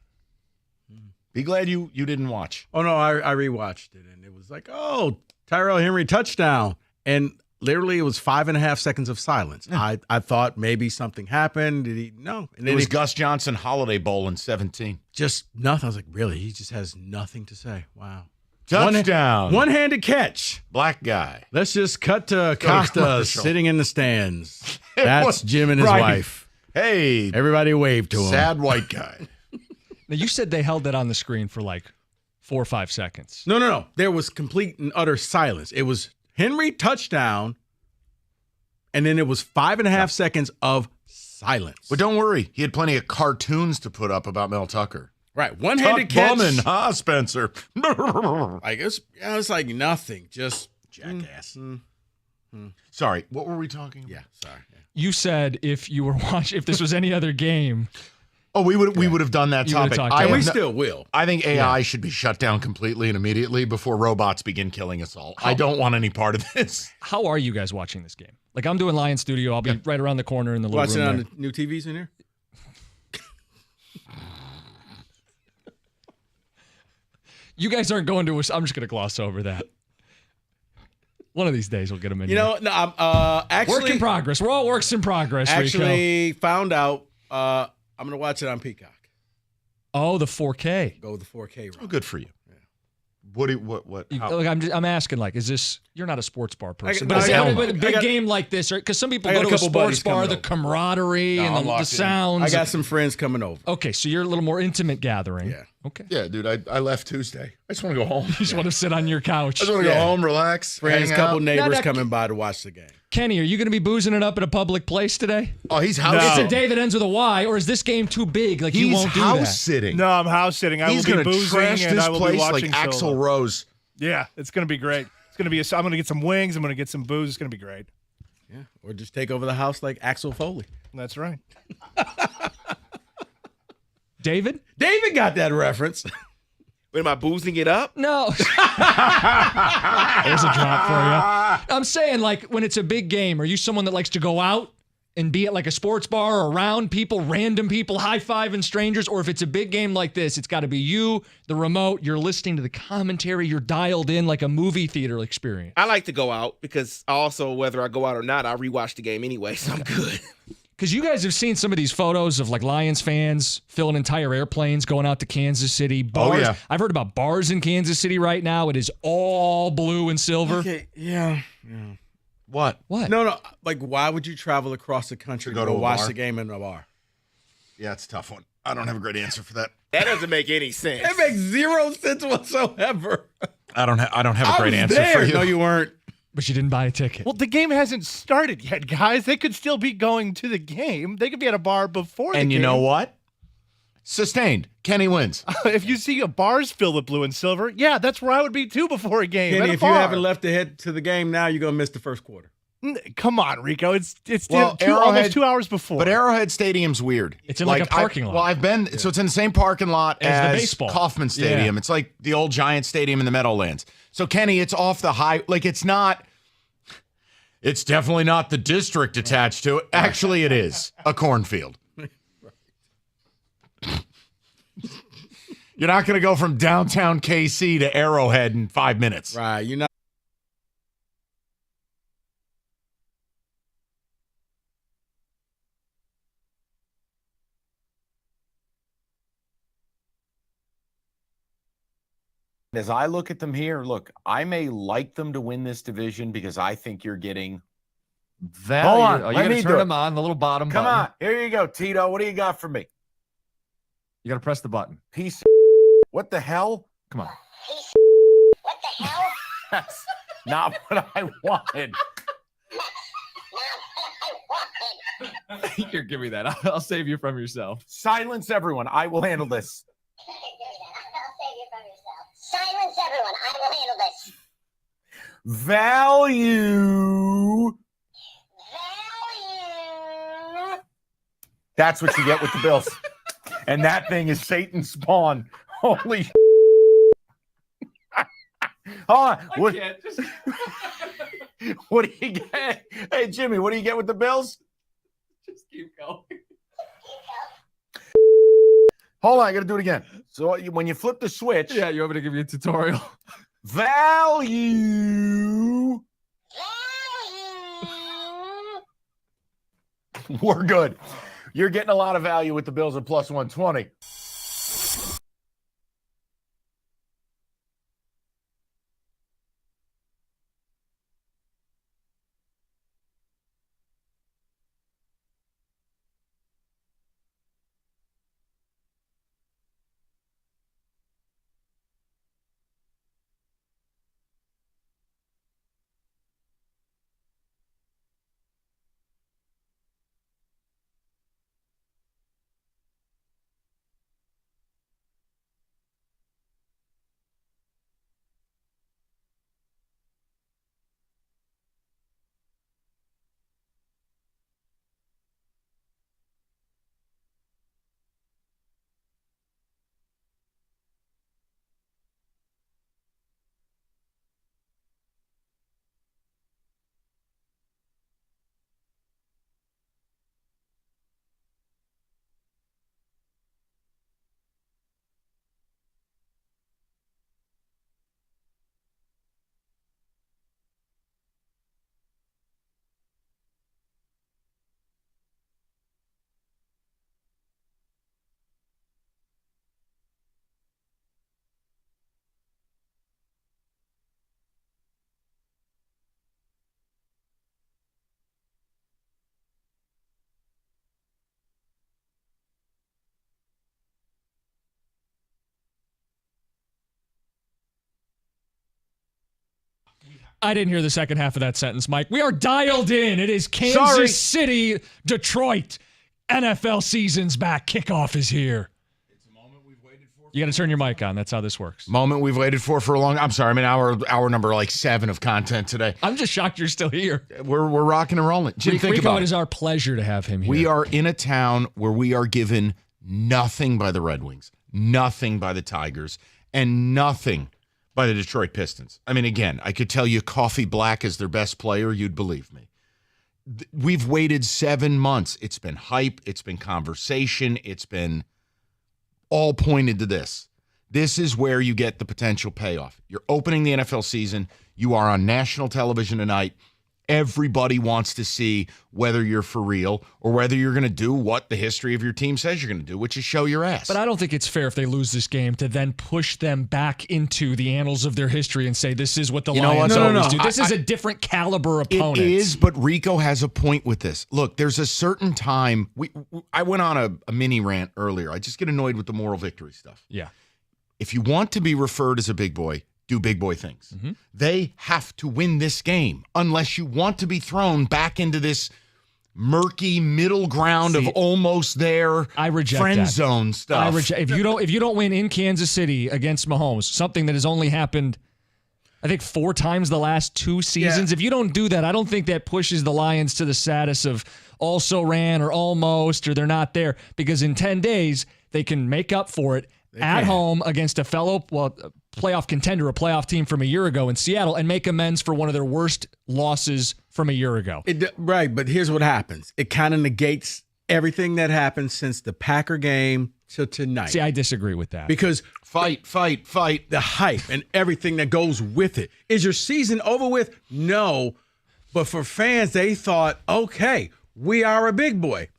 Be glad you didn't watch. Oh, no, I rewatched it, and it was like, oh, Tyrell Henry touchdown. And literally it was 5.5 seconds of silence. Yeah. I thought maybe something happened. Did he? No. And it was Gus Johnson Holiday Bowl in 17. Just nothing. I was like, really? He just has nothing to say. Wow. Touchdown. One-handed catch. Black guy. Let's just cut to Costa sitting in the stands. That's Jim and his wife. Hey. Everybody waved to him. Sad white guy. Now, you said they held that on the screen for like 4 or 5 seconds. No. There was complete and utter silence. It was Henry touchdown, and then it was 5.5 seconds of silence. But don't worry. He had plenty of cartoons to put up about Mel Tucker. Right. One-handed catch. Bumming, huh, Spencer? It's like nothing. Just jackass. Sorry. What were we talking about? Yeah, sorry. Yeah. You said if this was any other game. Oh, we would have done that topic. We still will. I think AI should be shut down completely and immediately before robots begin killing us all. I don't want any part of this. How are you guys watching this game? Like, I'm doing Lion Studio. I'll be right around the corner in the little room. Watching on the new TVs in here? You guys aren't going to. I'm just going to gloss over that. One of these days we'll get them in. Actually, work in progress. We're all works in progress. Actually, found out. I'm going to watch it on Peacock. Oh, the 4K. Go with the 4K route. Oh, good for you. Yeah. What? Look, I'm asking, like, is this? You're not a sports bar person, but a big game like this, right? Because some people go to a sports bar, the camaraderie and the sounds. I got some friends coming over. Okay, so you're a little more intimate gathering. Yeah. Okay. Yeah, dude. I left Tuesday. I just want to go home. You just want to sit on your couch. I just want to go home, relax, friends, hang couple out. neighbors coming by to watch the game. Kenny, are you going to be boozing it up at a public place today? Oh, he's house. It's a day that ends with a Y, or is this game too big? Like, you won't do that? He's house sitting. No, I'm house sitting. He's going to trash and this I will place be watching like Axl Rose. Yeah, it's going to be great. It's going to be. I'm going to get some wings. I'm going to get some booze. It's going to be great. Yeah, or just take over the house like Axel Foley. That's right. David got that reference. Wait, am I boozing it up? No. There's a drop for you. I'm saying, like, when it's a big game, are you someone that likes to go out and be at like a sports bar or around people, random people, high-fiving strangers? Or if it's a big game like this, it's got to be you, the remote, you're listening to the commentary, you're dialed in like a movie theater experience. I like to go out because also, whether I go out or not, I rewatch the game anyway, so I'm good. Because you guys have seen some of these photos of like Lions fans filling entire airplanes going out to Kansas City. Bars. Oh, yeah. I've heard about bars in Kansas City right now. It is all blue and silver. Okay, yeah. What? No. Like, why would you travel across the country to go watch the game in a bar? Yeah, it's a tough one. I don't have a great answer for that. That doesn't make any sense. It makes zero sense whatsoever. I don't have a great answer for you. No, you weren't. But you didn't buy a ticket. Well, the game hasn't started yet, guys. They could still be going to the game. They could be at a bar before the game. And you know what? Sustained. Kenny wins. If you see a bars filled with blue and silver, yeah, that's where I would be too before a game. Kenny, if you haven't left to head to the game now, you're going to miss the first quarter. Come on, Rico. It's Arrowhead, almost 2 hours before. But Arrowhead Stadium's weird. It's in like a parking lot. Well, I've been, so it's in the same parking lot as as the baseball. Kauffman Stadium. Yeah. It's like the old Giant Stadium in the Meadowlands. So, Kenny, it's off the high, like it's not, it's definitely not the district attached to it. Actually, it is a cornfield. You're not going to go from downtown KC to Arrowhead in 5 minutes. Right. You're not. As I look at them here, look, I may like them to win this division because I think you're getting value. Hold on. Are you going to turn them on, the little bottom Come button? on. Here you go, Tito. What do you got for me? You got to press the button. Piece of what the hell? Come on. What the hell? That's not what I wanted. Here, give me that. I'll save you from yourself. Silence everyone. I will handle this. Silence everyone. I will handle this. Value. That's what you get with the Bills. and that thing is Satan's spawn. Holy Hold on. What do you get? Hey, Jimmy, what do you get with the Bills? Just keep going. Hold on, I got to do it again. So when you flip the switch. Yeah, you want me to give you a tutorial? Value. We're good. You're getting a lot of value with the Bills at plus 120. I didn't hear the second half of that sentence, Mike. We are dialed in. It is Kansas City, Detroit. NFL season's back. Kickoff is here. It's a moment we've waited for. You got to turn your mic on. That's how this works. Moment we've waited for a long. I'm sorry. I mean, hour number like 7 of content today. I'm just shocked you're still here. We're rocking and rolling. Jim, think Rico, about it is our pleasure to have him here. We are in a town where we are given nothing by the Red Wings, nothing by the Tigers, and nothing by the Detroit Pistons. I mean, again, I could tell you Coffee Black is their best player. You'd believe me. We've waited 7 months. It's been hype. It's been conversation. It's been all pointed to this. This is where you get the potential payoff. You're opening the NFL season. You are on national television tonight. Everybody wants to see whether you're for real or whether you're going to do what the history of your team says you're going to do, which is show your ass. But I don't think it's fair if they lose this game to then push them back into the annals of their history and say this is what the Lions always do. This is a different caliber opponent. It is, but Rico has a point with this. Look, there's a certain time. I went on a mini rant earlier. I just get annoyed with the moral victory stuff. Yeah. If you want to be referred as a big boy, do big boy things. Mm-hmm. They have to win this game unless you want to be thrown back into this murky middle ground of almost there. I reject friend that. zone stuff. I reject. If you don't win in Kansas City against Mahomes, something that has only happened, I think 4 times the last 2 seasons. Yeah. If you don't do that, I don't think that pushes the Lions to the status of also ran or almost or they're not there, because in 10 days they can make up for it at home against a playoff contender, a playoff team from a year ago in Seattle, and make amends for one of their worst losses from a year ago. Right, but here's what happens. It kind of negates everything that happened since the Packer game till tonight. See, I disagree with that. Because fight. The hype and everything that goes with it. Is your season over with? No. But for fans, they thought, okay, we are a big boy.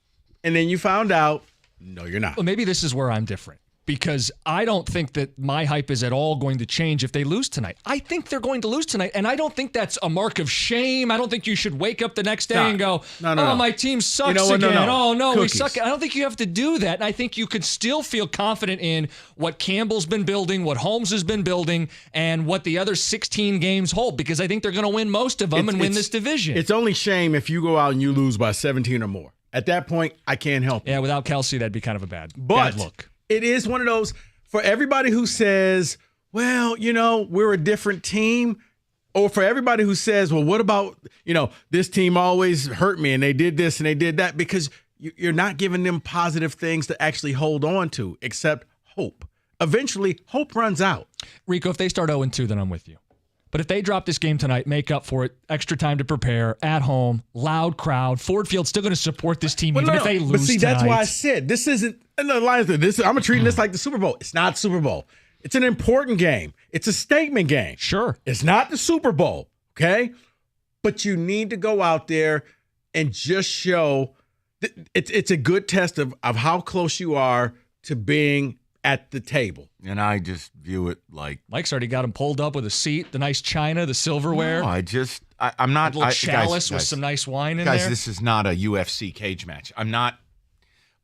And then you found out, no, you're not. Well, maybe this is where I'm different. Because I don't think that my hype is at all going to change if they lose tonight. I think they're going to lose tonight, and I don't think that's a mark of shame. I don't think you should wake up the next day and go, no. My team sucks again. Oh, no, we suck. I don't think you have to do that, and I think you could still feel confident in what Campbell's been building, what Holmes has been building, and what the other 16 games hold, because I think they're going to win most of them and win this division. It's only shame if you go out and you lose by 17 or more. At that point, I can't help you. Yeah, without Kelsey, that'd be kind of a bad look. It is one of those, for everybody who says, well, we're a different team, or for everybody who says, well, what about, this team always hurt me and they did this and they did that, because you're not giving them positive things to actually hold on to, except hope. Eventually, hope runs out. Rico, if they start 0-2, then I'm with you. But if they drop this game tonight, make up for it, extra time to prepare, at home, loud crowd, Ford Field's still going to support this team even if they lose But see, tonight. that's why I said this isn't the Lions. I'm treating this like the Super Bowl. It's not Super Bowl. It's an important game. It's a statement game. Sure. It's not the Super Bowl, okay? But you need to go out there and just show it's a good test of how close you are to being at the table. And I just view it like Mike's already got him pulled up with a seat, the nice china, the silverware. No, I'm not. A little chalice with some nice wine in there. Guys, this is not a UFC cage match. I'm not.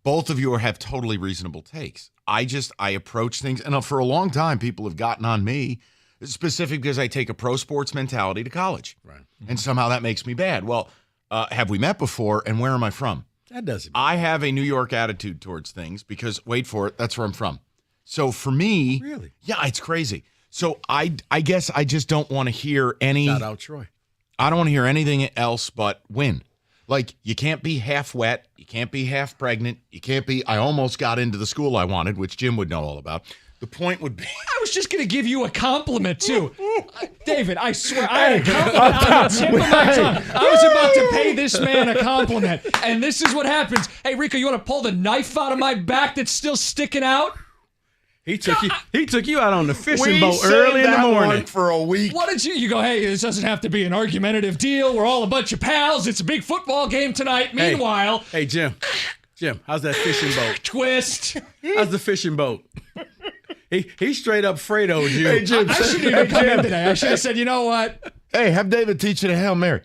Both of you have totally reasonable takes. I approach things, and for a long time, people have gotten on me, specifically because I take a pro sports mentality to college. Right. And somehow that makes me bad. Well, have we met before, and where am I from? That doesn't. I have a New York attitude towards things because, wait for it, that's where I'm from. So for me, really, yeah, it's crazy. So I guess I just don't want to hear any. Shout out Troy. I don't want to hear anything else but win. Like, you can't be half wet. You can't be half pregnant. You can't be. I almost got into the school I wanted, which Jim would know all about. The point would be. I was just going to give you a compliment, too. David, I swear, I had a compliment on the tip of my tongue. I was about to pay this man a compliment, and this is what happens. Hey, Rico, you want to pull the knife out of my back that's still sticking out? He took you out on the fishing boat early in the morning for a week. What did you go, hey, this doesn't have to be an argumentative deal. We're all a bunch of pals. It's a big football game tonight. Meanwhile. Hey, Jim, how's that fishing boat? Twist. How's the fishing boat? He straight up Fredo'd you. Hey, Jim, I shouldn't even come in today. I should have said, you know what? Hey, have David teach you the Hail Mary.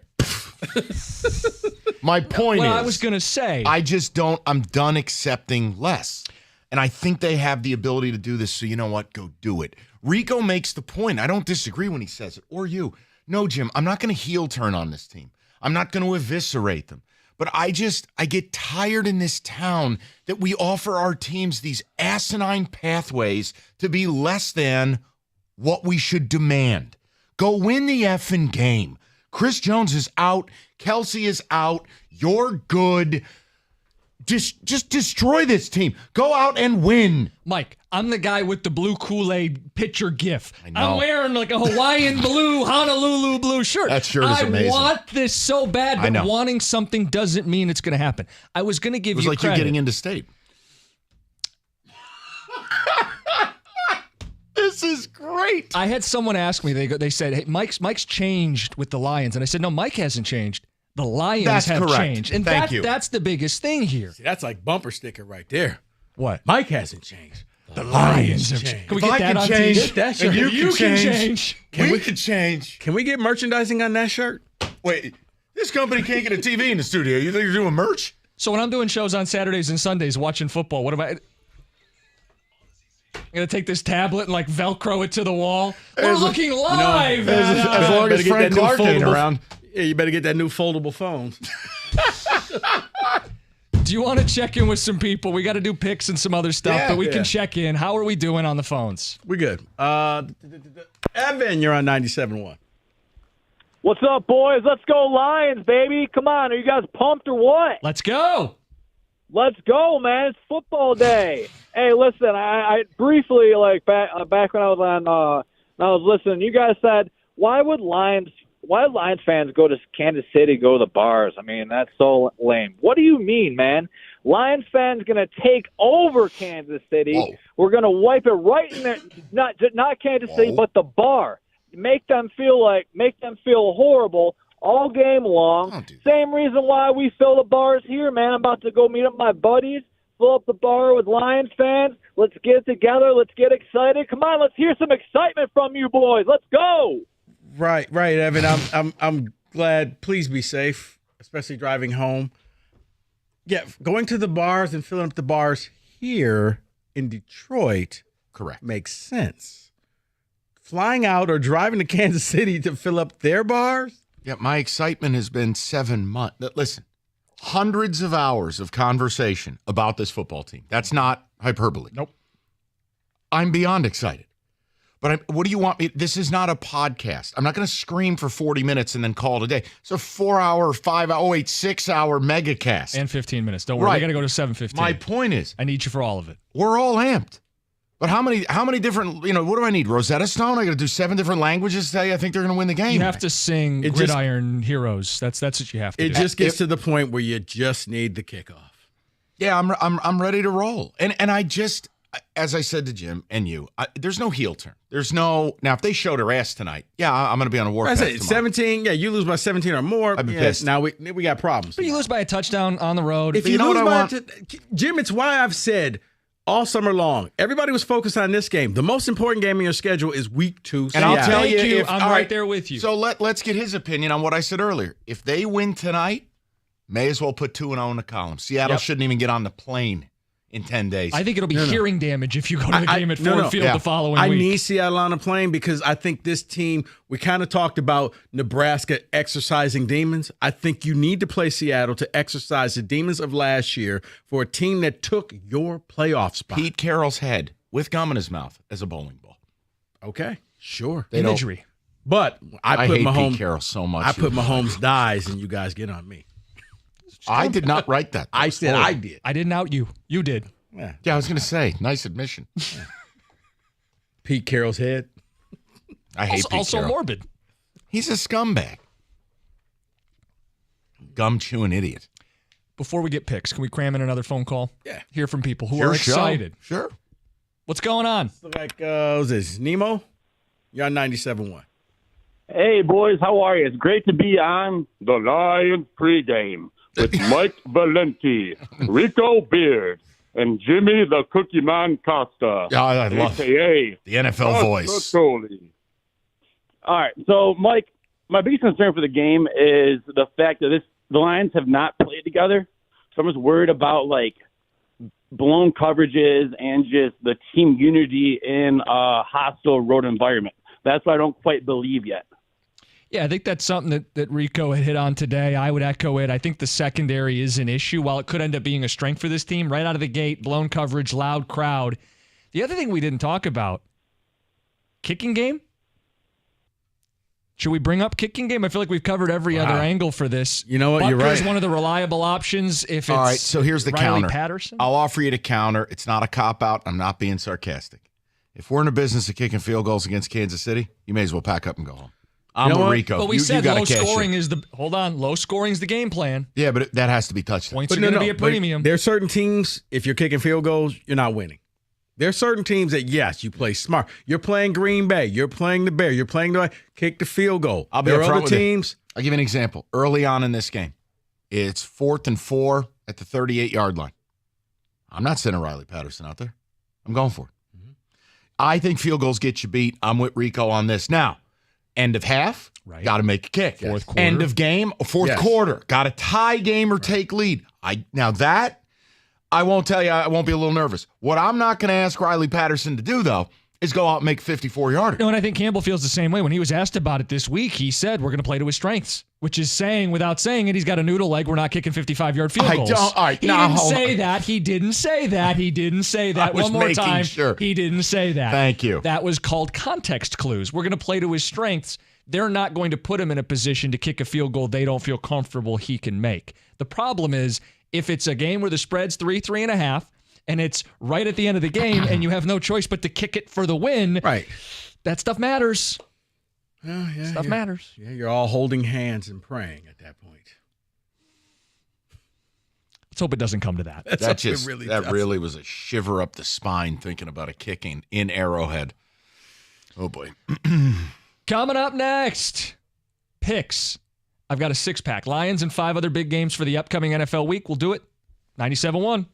My point is. I was going to say. I'm done accepting less. And I think they have the ability to do this, so you know what? Go do it. Rico makes the point. I don't disagree when he says it, or you. No, Jim, I'm not going to heel turn on this team. I'm not going to eviscerate them. But I get tired in this town that we offer our teams these asinine pathways to be less than what we should demand. Go win the effing game. Chris Jones is out. Kelsey is out. You're good. Just destroy this team. Go out and win. Mike, I'm the guy with the blue Kool-Aid pitcher gif. I know. I'm wearing like a Hawaiian blue, Honolulu blue shirt. That shirt is amazing. I want this so bad, I but know. wanting something doesn't mean it's going to happen. I was going to give you credit. It was like you're getting into state. This is great. I had someone ask me, they said, hey, Mike's changed with the Lions. And I said, no, Mike hasn't changed. The Lions have changed. And Thank you. That's the biggest thing here. See, that's like bumper sticker right there. What? Mike hasn't changed. The Lions have changed. Can we get that on change, t-shirt? and you can change. We can change. Can we get merchandising on that shirt? Wait, this company can't get a TV in the studio. You think you're doing merch? So when I'm doing shows on Saturdays and Sundays watching football, what am I'm going to take this tablet and like Velcro it to the wall. We're looking live. As long as Frank Clark ain't around. Yeah, you better get that new foldable phone. Do you want to check in with some people? We got to do picks and some other stuff, but we can check in. How are we doing on the phones? We're good. Evan, you're on 97.1. What's up, boys? Let's go Lions, baby. Come on. Are you guys pumped or what? Let's go. Let's go, man. It's football day. Hey, listen, I briefly, like, back when I was on, I was listening, you guys said, why Lions fans go to Kansas City, go to the bars? I mean, that's so lame. What do you mean, man? Lions fans going to take over Kansas City. Whoa. We're going to wipe it right in there. Not Kansas City, but the bar. Make them feel horrible all game long. Same reason why we fill the bars here, man. I'm about to go meet up my buddies, fill up the bar with Lions fans. Let's get together. Let's get excited. Come on, let's hear some excitement from you boys. Let's go. Right, Evan. I'm glad. Please be safe, especially driving home. Yeah, going to the bars and filling up the bars here in Detroit, correct, makes sense. Flying out or driving to Kansas City to fill up their bars? Yeah, my excitement has been 7 months. Listen, hundreds of hours of conversation about this football team. That's not hyperbole. Nope. I'm beyond excited. But what do you want me? This is not a podcast. I'm not going to scream for 40 minutes and then call it a day. It's a 4-hour, 5-hour, 6-hour megacast. And 15 minutes. Don't worry. Right. We got to go to 7:15. My point is, I need you for all of it. we're all amped. But how many different, what do I need? Rosetta Stone? I got to do 7 different languages to tell you I think they're going to win the game. You have to sing Gridiron Heroes. That's what you have to do. It just gets to the point where you just need the kickoff. Yeah, I'm ready to roll. And I just, as I said to Jim and you, there's no heel turn. There's no, now if they showed her ass tonight, I'm going to be on a warpath tomorrow. 17, you lose by 17 or more. I'd be pissed. Now we got problems. But you lose by a touchdown on the road. If you lose by Jim, it's why I've said all summer long, everybody was focused on this game. The most important game in your schedule is week 2. And I'll tell you, I'm right there with you. So let's get his opinion on what I said earlier. If they win tonight, may as well put 2-0 in the column. Seattle shouldn't even get on the plane in 10 days. I think it'll be hearing damage if you go to the game at Ford Field the following week. I need Seattle on a plane because I think this team, we kind of talked about Nebraska exercising demons. I think you need to play Seattle to exercise the demons of last year for a team that took your playoff spot. Pete Carroll's head with gum in his mouth as a bowling ball. Okay, sure. Imagery. But I put hate Mahomes, Pete Carroll so much. I put Mahomes dies and you guys get on me. I did not write that. I said I did. I didn't out you. You did. Yeah, I was going to say, nice admission. Pete Carroll's head. I hate Pete Also Carroll. morbid. He's a scumbag. Gum-chewing idiot. Before we get picks, can we cram in another phone call? Yeah. Hear from people who Sure, are excited. Sure. What's going on? Look like, who's this? Nemo? You're on 97.1. Hey, boys, how are you? It's great to be on the Lions pregame with Mike Valenti, Rico Beard, and Jimmy the Cookie Man Costa. Yeah, I love AKA the NFL voice. Totally. All right, so, Mike, my biggest concern for the game is the fact that the Lions have not played together. So I'm just worried about, blown coverages and just the team unity in a hostile road environment. That's what I don't quite believe yet. Yeah, I think that's something that Rico had hit on today. I would echo it. I think the secondary is an issue. While it could end up being a strength for this team, right out of the gate, blown coverage, loud crowd. The other thing we didn't talk about, kicking game. Should we bring up kicking game? I feel like we've covered every other angle for this. You know what? You're Butker's right. one of the reliable options if it's All right, so here's the Riley counter. Patterson. I'll offer you the counter. It's not a cop-out. I'm not being sarcastic. If we're in the business of kicking field goals against Kansas City, you may as well pack up and go home. I'm with Rico. But we you said gotta low cash scoring in. is low scoring's the game plan. Yeah, but that has to be touchdowns. Points are going to be a premium. There are certain teams, if you're kicking field goals, you're not winning. There are certain teams that, yes, you play smart. You're playing Green Bay. You're playing the Bear. You're playing kick the field goal. I'll be there upfront are other with you. teams. I'll give you an example. Early on in this game, it's 4th and 4 at the 38-yard line. I'm not sending Riley Patterson out there. I'm going for it. I think field goals get you beat. I'm with Rico on this. Now, end of half, got to make a kick. Fourth quarter. End of game, fourth quarter, got to tie game or take lead. Now that, I won't tell you, I won't be a little nervous. What I'm not going to ask Riley Patterson to do, though, is go out and make 54-yarder. No, and I think Campbell feels the same way. When he was asked about it this week, he said, we're going to play to his strengths, which is saying, without saying it, he's got a noodle leg. We're not kicking 55-yard field goals. He didn't say that. He didn't say that. He didn't say that. One more time. Sure. He didn't say that. Thank you. That was called context clues. We're going to play to his strengths. They're not going to put him in a position to kick a field goal they don't feel comfortable he can make. The problem is, if it's a game where the spread's 3.5, and it's right at the end of the game, and you have no choice but to kick it for the win, right? That stuff matters. Stuff matters. Yeah, you're all holding hands and praying at that point. Let's hope it doesn't come to that. That really was a shiver up the spine thinking about a kicking in Arrowhead. Oh, boy. Coming up next, picks. I've got a 6-pack. Lions and 5 other big games for the upcoming NFL week. We'll do it. 97.1.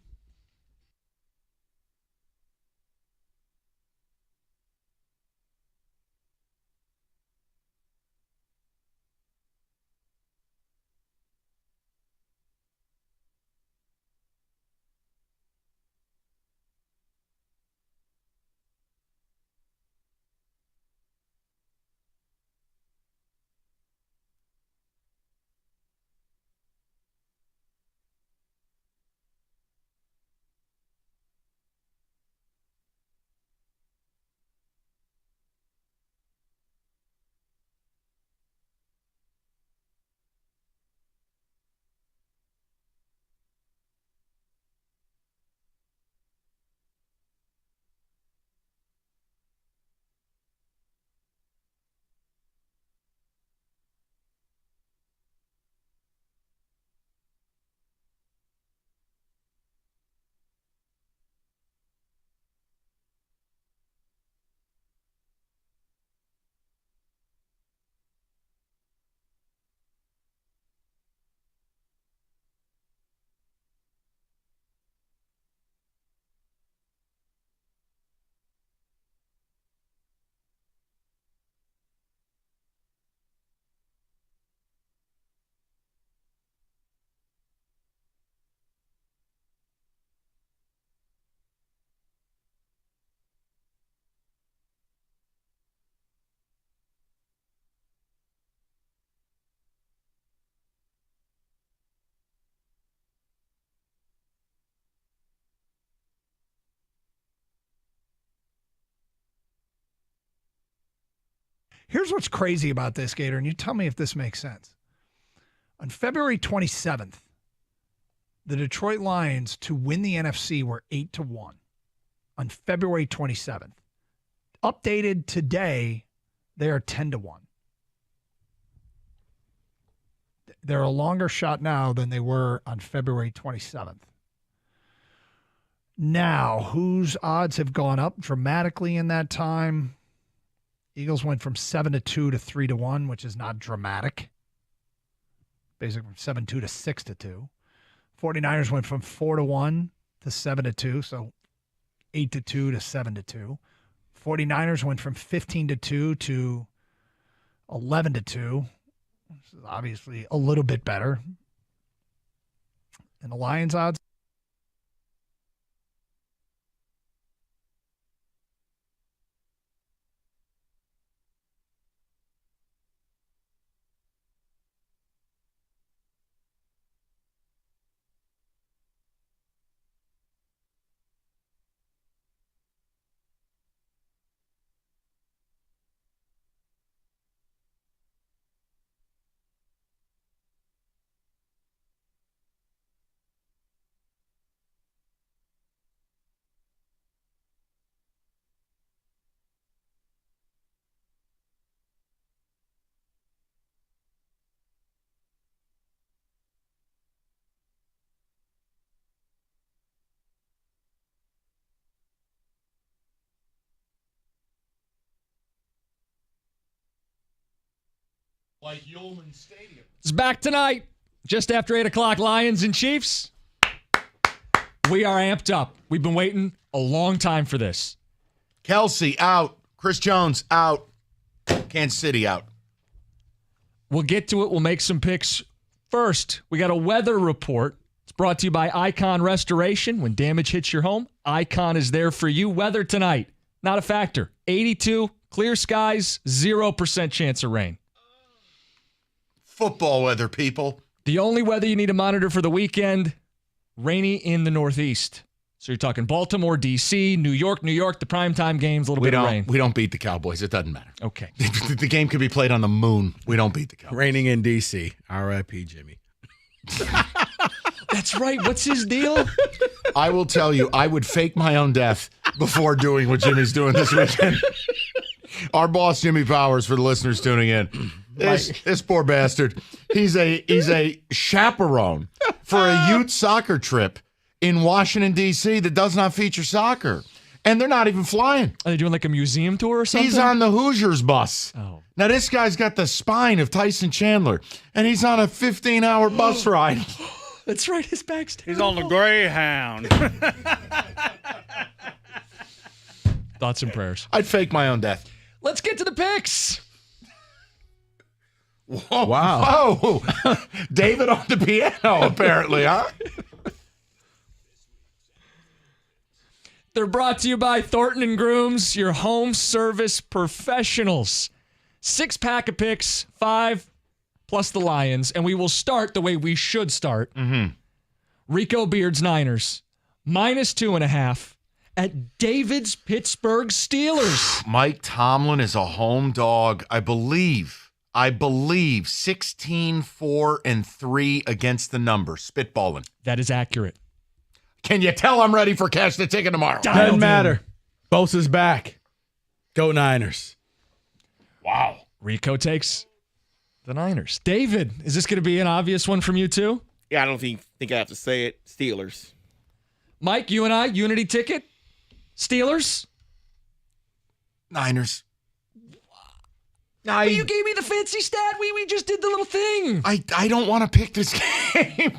Here's what's crazy about this, Gator, and you tell me if this makes sense. On February 27th, the Detroit Lions to win the NFC were 8-1 on February 27th. Updated today, they are 10-1. They're a longer shot now than they were on February 27th. Now, whose odds have gone up dramatically in that time? Eagles went from 7-2 to 3-1, which is not dramatic. Basically from 7-2 to 6-2. 49ers went from 4-1 to 7-2, so 8-2 to 7-2. 49ers went from 15-2 to 11-2. This is obviously a little bit better. And the Lions odds? Like Ullman Stadium. It's back tonight, just after 8 o'clock, Lions and Chiefs. We are amped up. We've been waiting a long time for this. Kelsey out. Chris Jones out. Kansas City out. We'll get to it. We'll make some picks. First, we got a weather report. It's brought to you by Icon Restoration. When damage hits your home, Icon is there for you. Weather tonight, not a factor. 82, clear skies, 0% chance of rain. Football weather, people. The only weather you need to monitor for the weekend, rainy in the Northeast. So you're talking Baltimore, D.C., New York, the primetime games, a little bit of rain. We don't beat the Cowboys. It doesn't matter. Okay. The game could be played on the moon. We don't beat the Cowboys. Raining in D.C. R.I.P. Jimmy. That's right. What's his deal? I will tell you, I would fake my own death before doing what Jimmy's doing this weekend. Our boss, Jimmy Powers, for the listeners tuning in. This poor bastard. He's a chaperone for a youth soccer trip in Washington, D.C. that does not feature soccer. And they're not even flying. Are they doing like a museum tour or something? He's on the Hoosiers bus. Oh. Now, this guy's got the spine of Tyson Chandler, and he's on a 15-hour bus ride. That's right. His back's terrible. He's on the Greyhound. Thoughts and prayers. I'd fake my own death. Let's get to the picks. Whoa. Wow. Whoa. David on the piano, apparently, huh? They're brought to you by Thornton & Grooms, your home service professionals. 6-pack of picks, 5 plus the Lions, and we will start the way we should start. Mm-hmm. Rico Beard's Niners, -2.5 at David's Pittsburgh Steelers. Mike Tomlin is a home dog, I believe 16-4-3 against the number. Spitballing. That is accurate. Can you tell I'm ready for Cash the Ticket tomorrow? Doesn't matter. Bosa's back. Go Niners. Wow. Rico takes the Niners. David, is this going to be an obvious one from you too? Yeah, I don't think I have to say it. Steelers. Mike, you and I, unity ticket? Steelers? Niners. But you gave me the fancy stat. We just did the little thing. I don't want to pick this game.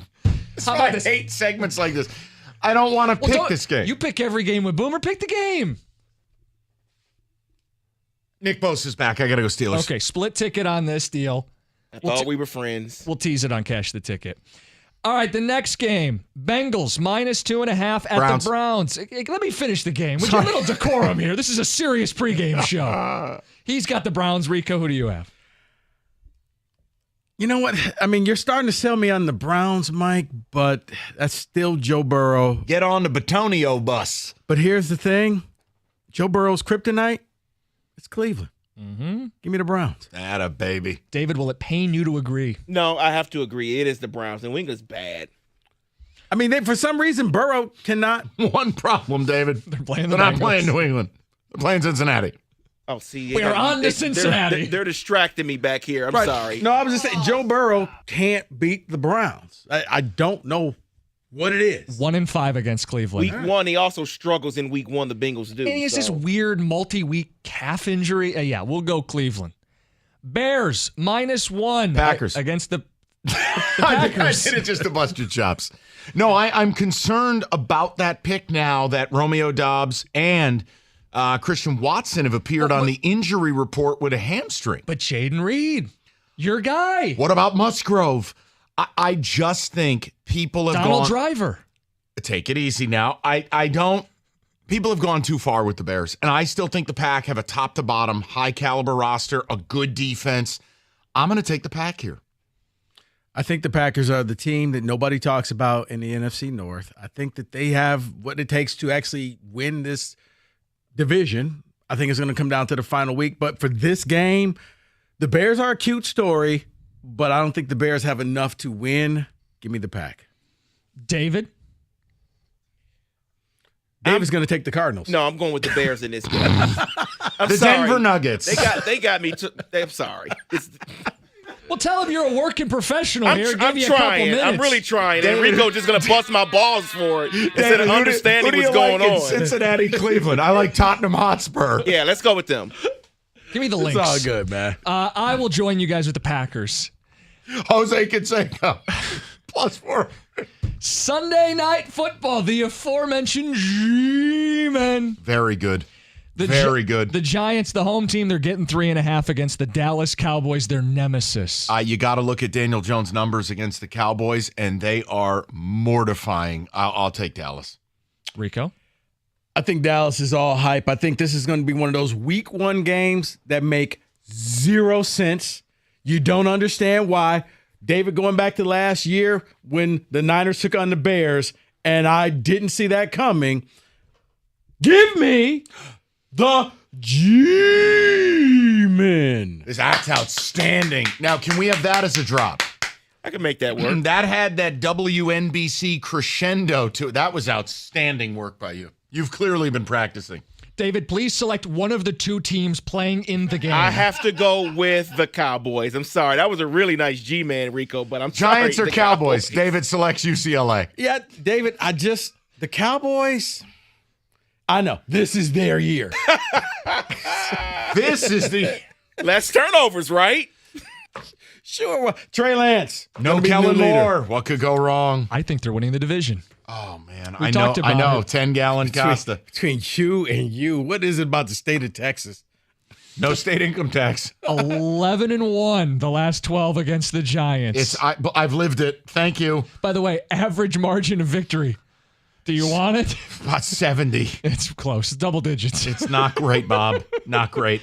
How about I this? hate segments like this. I don't want to pick this game. You pick every game with Boomer. Pick the game. Nick Bosa's back. I got to go Steelers. Okay, split ticket on this deal. I thought we were friends. We'll tease it on Cash the Ticket. All right, the next game. Bengals -2.5 at Browns. the Browns. Let me finish the game. With a little decorum here. This is a serious pregame show. He's got the Browns. Rico, who do you have? You know what? I mean, you're starting to sell me on the Browns, Mike, but that's still Joe Burrow. Get on the Batonio bus. But here's the thing. Joe Burrow's kryptonite, it's Cleveland. Mm-hmm. Give me the Browns. Atta baby. David, will it pain you to agree? No, I have to agree. It is the Browns. New England's bad. I mean, for some reason, Burrow cannot. One problem, David. They're playing They're not playing New England. They're playing Cincinnati. Oh, see, We're on to Cincinnati. They're distracting me back here. I'm sorry. No, I was just saying, Joe Burrow can't beat the Browns. I don't know what it is. 1-5 against Cleveland. Week 1, he also struggles in week 1. The Bengals do. And he has this weird multi-week calf injury. Yeah, we'll go Cleveland. Bears -1 Packers against the Packers. I did it just to bust your chops. No, I'm concerned about that pick now that Romeo Doubs and Christian Watson have appeared on the injury report with a hamstring. But Jaden Reed, your guy. What about Musgrove? I just think people have Donald gone. Driver. Take it easy now. I don't. People have gone too far with the Bears, and I still think the Pack have a top-to-bottom, high-caliber roster, a good defense. I'm going to take the Pack here. I think the Packers are the team that nobody talks about in the NFC North. I think that they have what it takes to actually win this division. I think it's going to come down to the final week. But for this game, the Bears are a cute story, but I don't think the Bears have enough to win. Give me the Pack. David? David's going to take the Cardinals. No, I'm going with the Bears in this game. The Denver Nuggets. They got me. I'm sorry. Well, tell him you're a working professional here. I'm trying. I'm really trying. And Rico just going to bust my balls for it instead of understanding what's going on. Cincinnati, Cleveland. I like Tottenham Hotspur. Yeah, let's go with them. Give me the links. It's all good, man. I will join you guys with the Packers. Jose Canseco. +4. Sunday Night Football, the aforementioned G-Men. Very good. Very good. The Giants, the home team, they're getting 3.5 against the Dallas Cowboys, their nemesis. You got to look at Daniel Jones' numbers against the Cowboys, and they are mortifying. I'll take Dallas. Rico? I think Dallas is all hype. I think this is going to be one of those week 1 games that make zero sense. You don't understand why. David, going back to last year when the Niners took on the Bears, and I didn't see that coming. Give me the G-Men. That's outstanding. Now, can we have that as a drop? I can make that work. That had that WNBC crescendo to it. That was outstanding work by you. You've clearly been practicing. David, please select one of the two teams playing in the game. I have to go with the Cowboys. I'm sorry. That was a really nice G-Man, Rico, but I'm sorry. Giants or Cowboys? David selects UCLA. Yeah, David, the Cowboys, I know. This is their year. This is the... Less turnovers, right? Sure. Trey Lance. No Kellen Moore. What could go wrong? I think they're winning the division. Oh, man. I know. 10-gallon Costa. Between you and you, what is it about the state of Texas? No state income tax. 11-1 the last 12 against the Giants. I've lived it. Thank you. By the way, average margin of victory. Do you want it? About 70. It's close. Double digits. It's not great, Bob. Not great.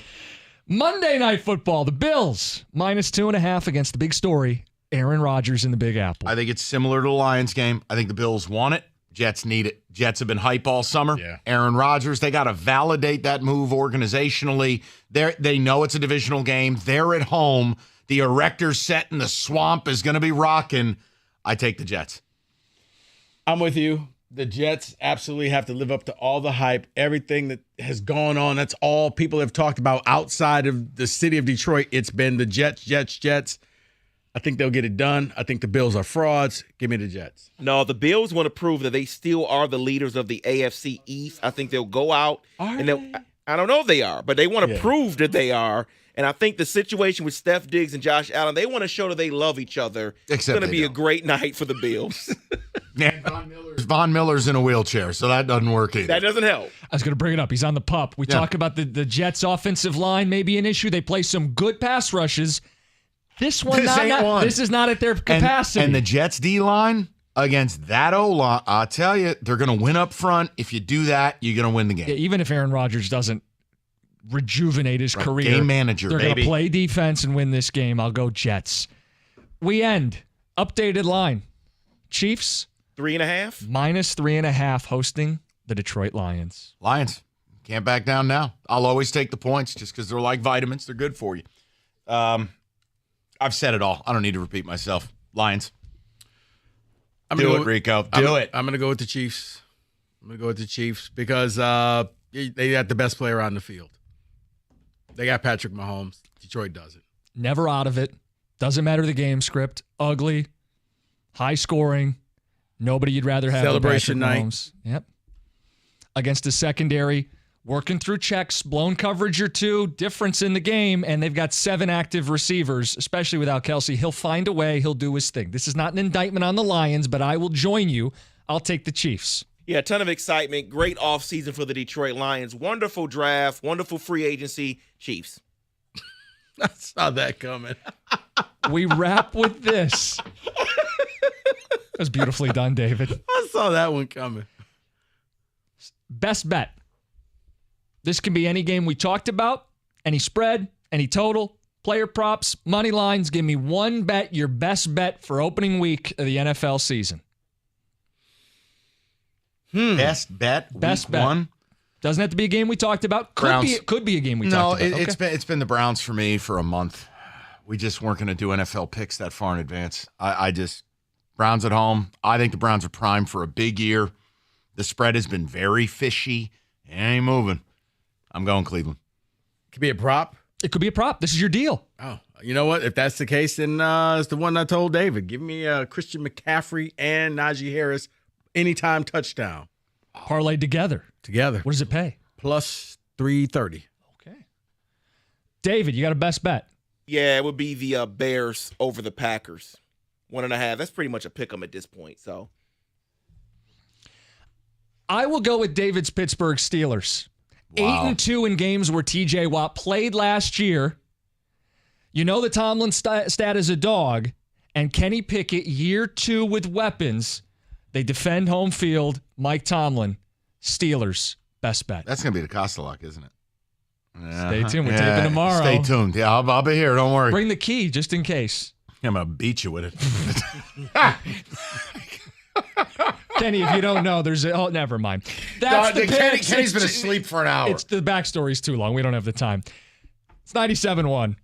Monday Night Football. The Bills -2.5 against the big story. Aaron Rodgers in the Big Apple. I think it's similar to the Lions game. I think the Bills want it. Jets need it. Jets have been hype all summer. Yeah. Aaron Rodgers, they got to validate that move organizationally. They know it's a divisional game. They're at home. The erector set in the swamp is going to be rocking. I take the Jets. I'm with you. The Jets absolutely have to live up to all the hype, everything that has gone on. That's all people have talked about outside of the city of Detroit. It's been the Jets. I think they'll get it done. I think the Bills are frauds. Give me the Jets. No, the Bills want to prove that they still are the leaders of the AFC East. I think they'll go out I don't know if they are, but they want to prove that they are. And I think the situation with Steph Diggs and Josh Allen, they want to show that they love each other. It's going to be a great night for the Bills. Man, Von Miller's in a wheelchair, so that doesn't work either. That doesn't help. I was going to bring it up. He's on the pup. We talk about the Jets' offensive line may be an issue. They play some good pass rushes. This is not at their capacity. And the Jets D-line against that O-line, I'll tell you, they're going to win up front. If you do that, you're going to win the game. Yeah, even if Aaron Rodgers doesn't rejuvenate his career. Game manager, they're going to play defense and win this game. I'll go Jets. We end. Updated line. Chiefs. 3.5? -3.5 hosting the Detroit Lions. Lions. Can't back down now. I'll always take the points just because they're like vitamins. They're good for you. I've said it all. I don't need to repeat myself. Lions. Do it, Rico. Do it. I'm going to go with the Chiefs. Because they got the best player on the field. They got Patrick Mahomes. Detroit doesn't. Never out of it. Doesn't matter the game script. Ugly. High scoring. Nobody you'd rather have. Celebration night. Mahomes. Yep. Against a secondary. Working through checks. Blown coverage or two. Difference in the game. And they've got 7 active receivers, especially without Kelsey. He'll find a way. He'll do his thing. This is not an indictment on the Lions, but I will join you. I'll take the Chiefs. Yeah, a ton of excitement. Great offseason for the Detroit Lions. Wonderful draft. Wonderful free agency. Chiefs. I saw that coming. We wrap with this. That was beautifully done, David. I saw that one coming. Best bet. This can be any game we talked about, any spread, any total, player props, money lines. Give me one bet, your best bet for opening week of the NFL season. Best bet. Best bet. One. Doesn't have to be a game we talked about. Could be a game we talked about. No, it's been the Browns for me for a month. We just weren't going to do NFL picks that far in advance. Browns at home. I think the Browns are primed for a big year. The spread has been very fishy. It ain't moving. I'm going Cleveland. Could be a prop. It could be a prop. This is your deal. Oh, you know what? If that's the case, then it's the one I told David. Give me Christian McCaffrey and Najee Harris anytime touchdown. Parlayed together. What does it pay? Plus 330. Okay. David, you got a best bet? Yeah, it would be the Bears over the Packers. 1.5. That's pretty much a pick 'em at this point. So I will go with David's Pittsburgh Steelers. Wow. 8-2 in games where TJ Watt played last year. You know the Tomlin stat is a dog. And Kenny Pickett, year 2 with weapons. They defend home field. Mike Tomlin, Steelers, best bet. That's going to be the Costa lock, isn't it? Stay tuned. We're taping tomorrow. Stay tuned. Yeah, I'll be here. Don't worry. Bring the key just in case. I'm going to beat you with it. Kenny, if you don't know, never mind. That's the Kenny's been asleep for an hour. The backstory's too long. We don't have the time. It's 97.1.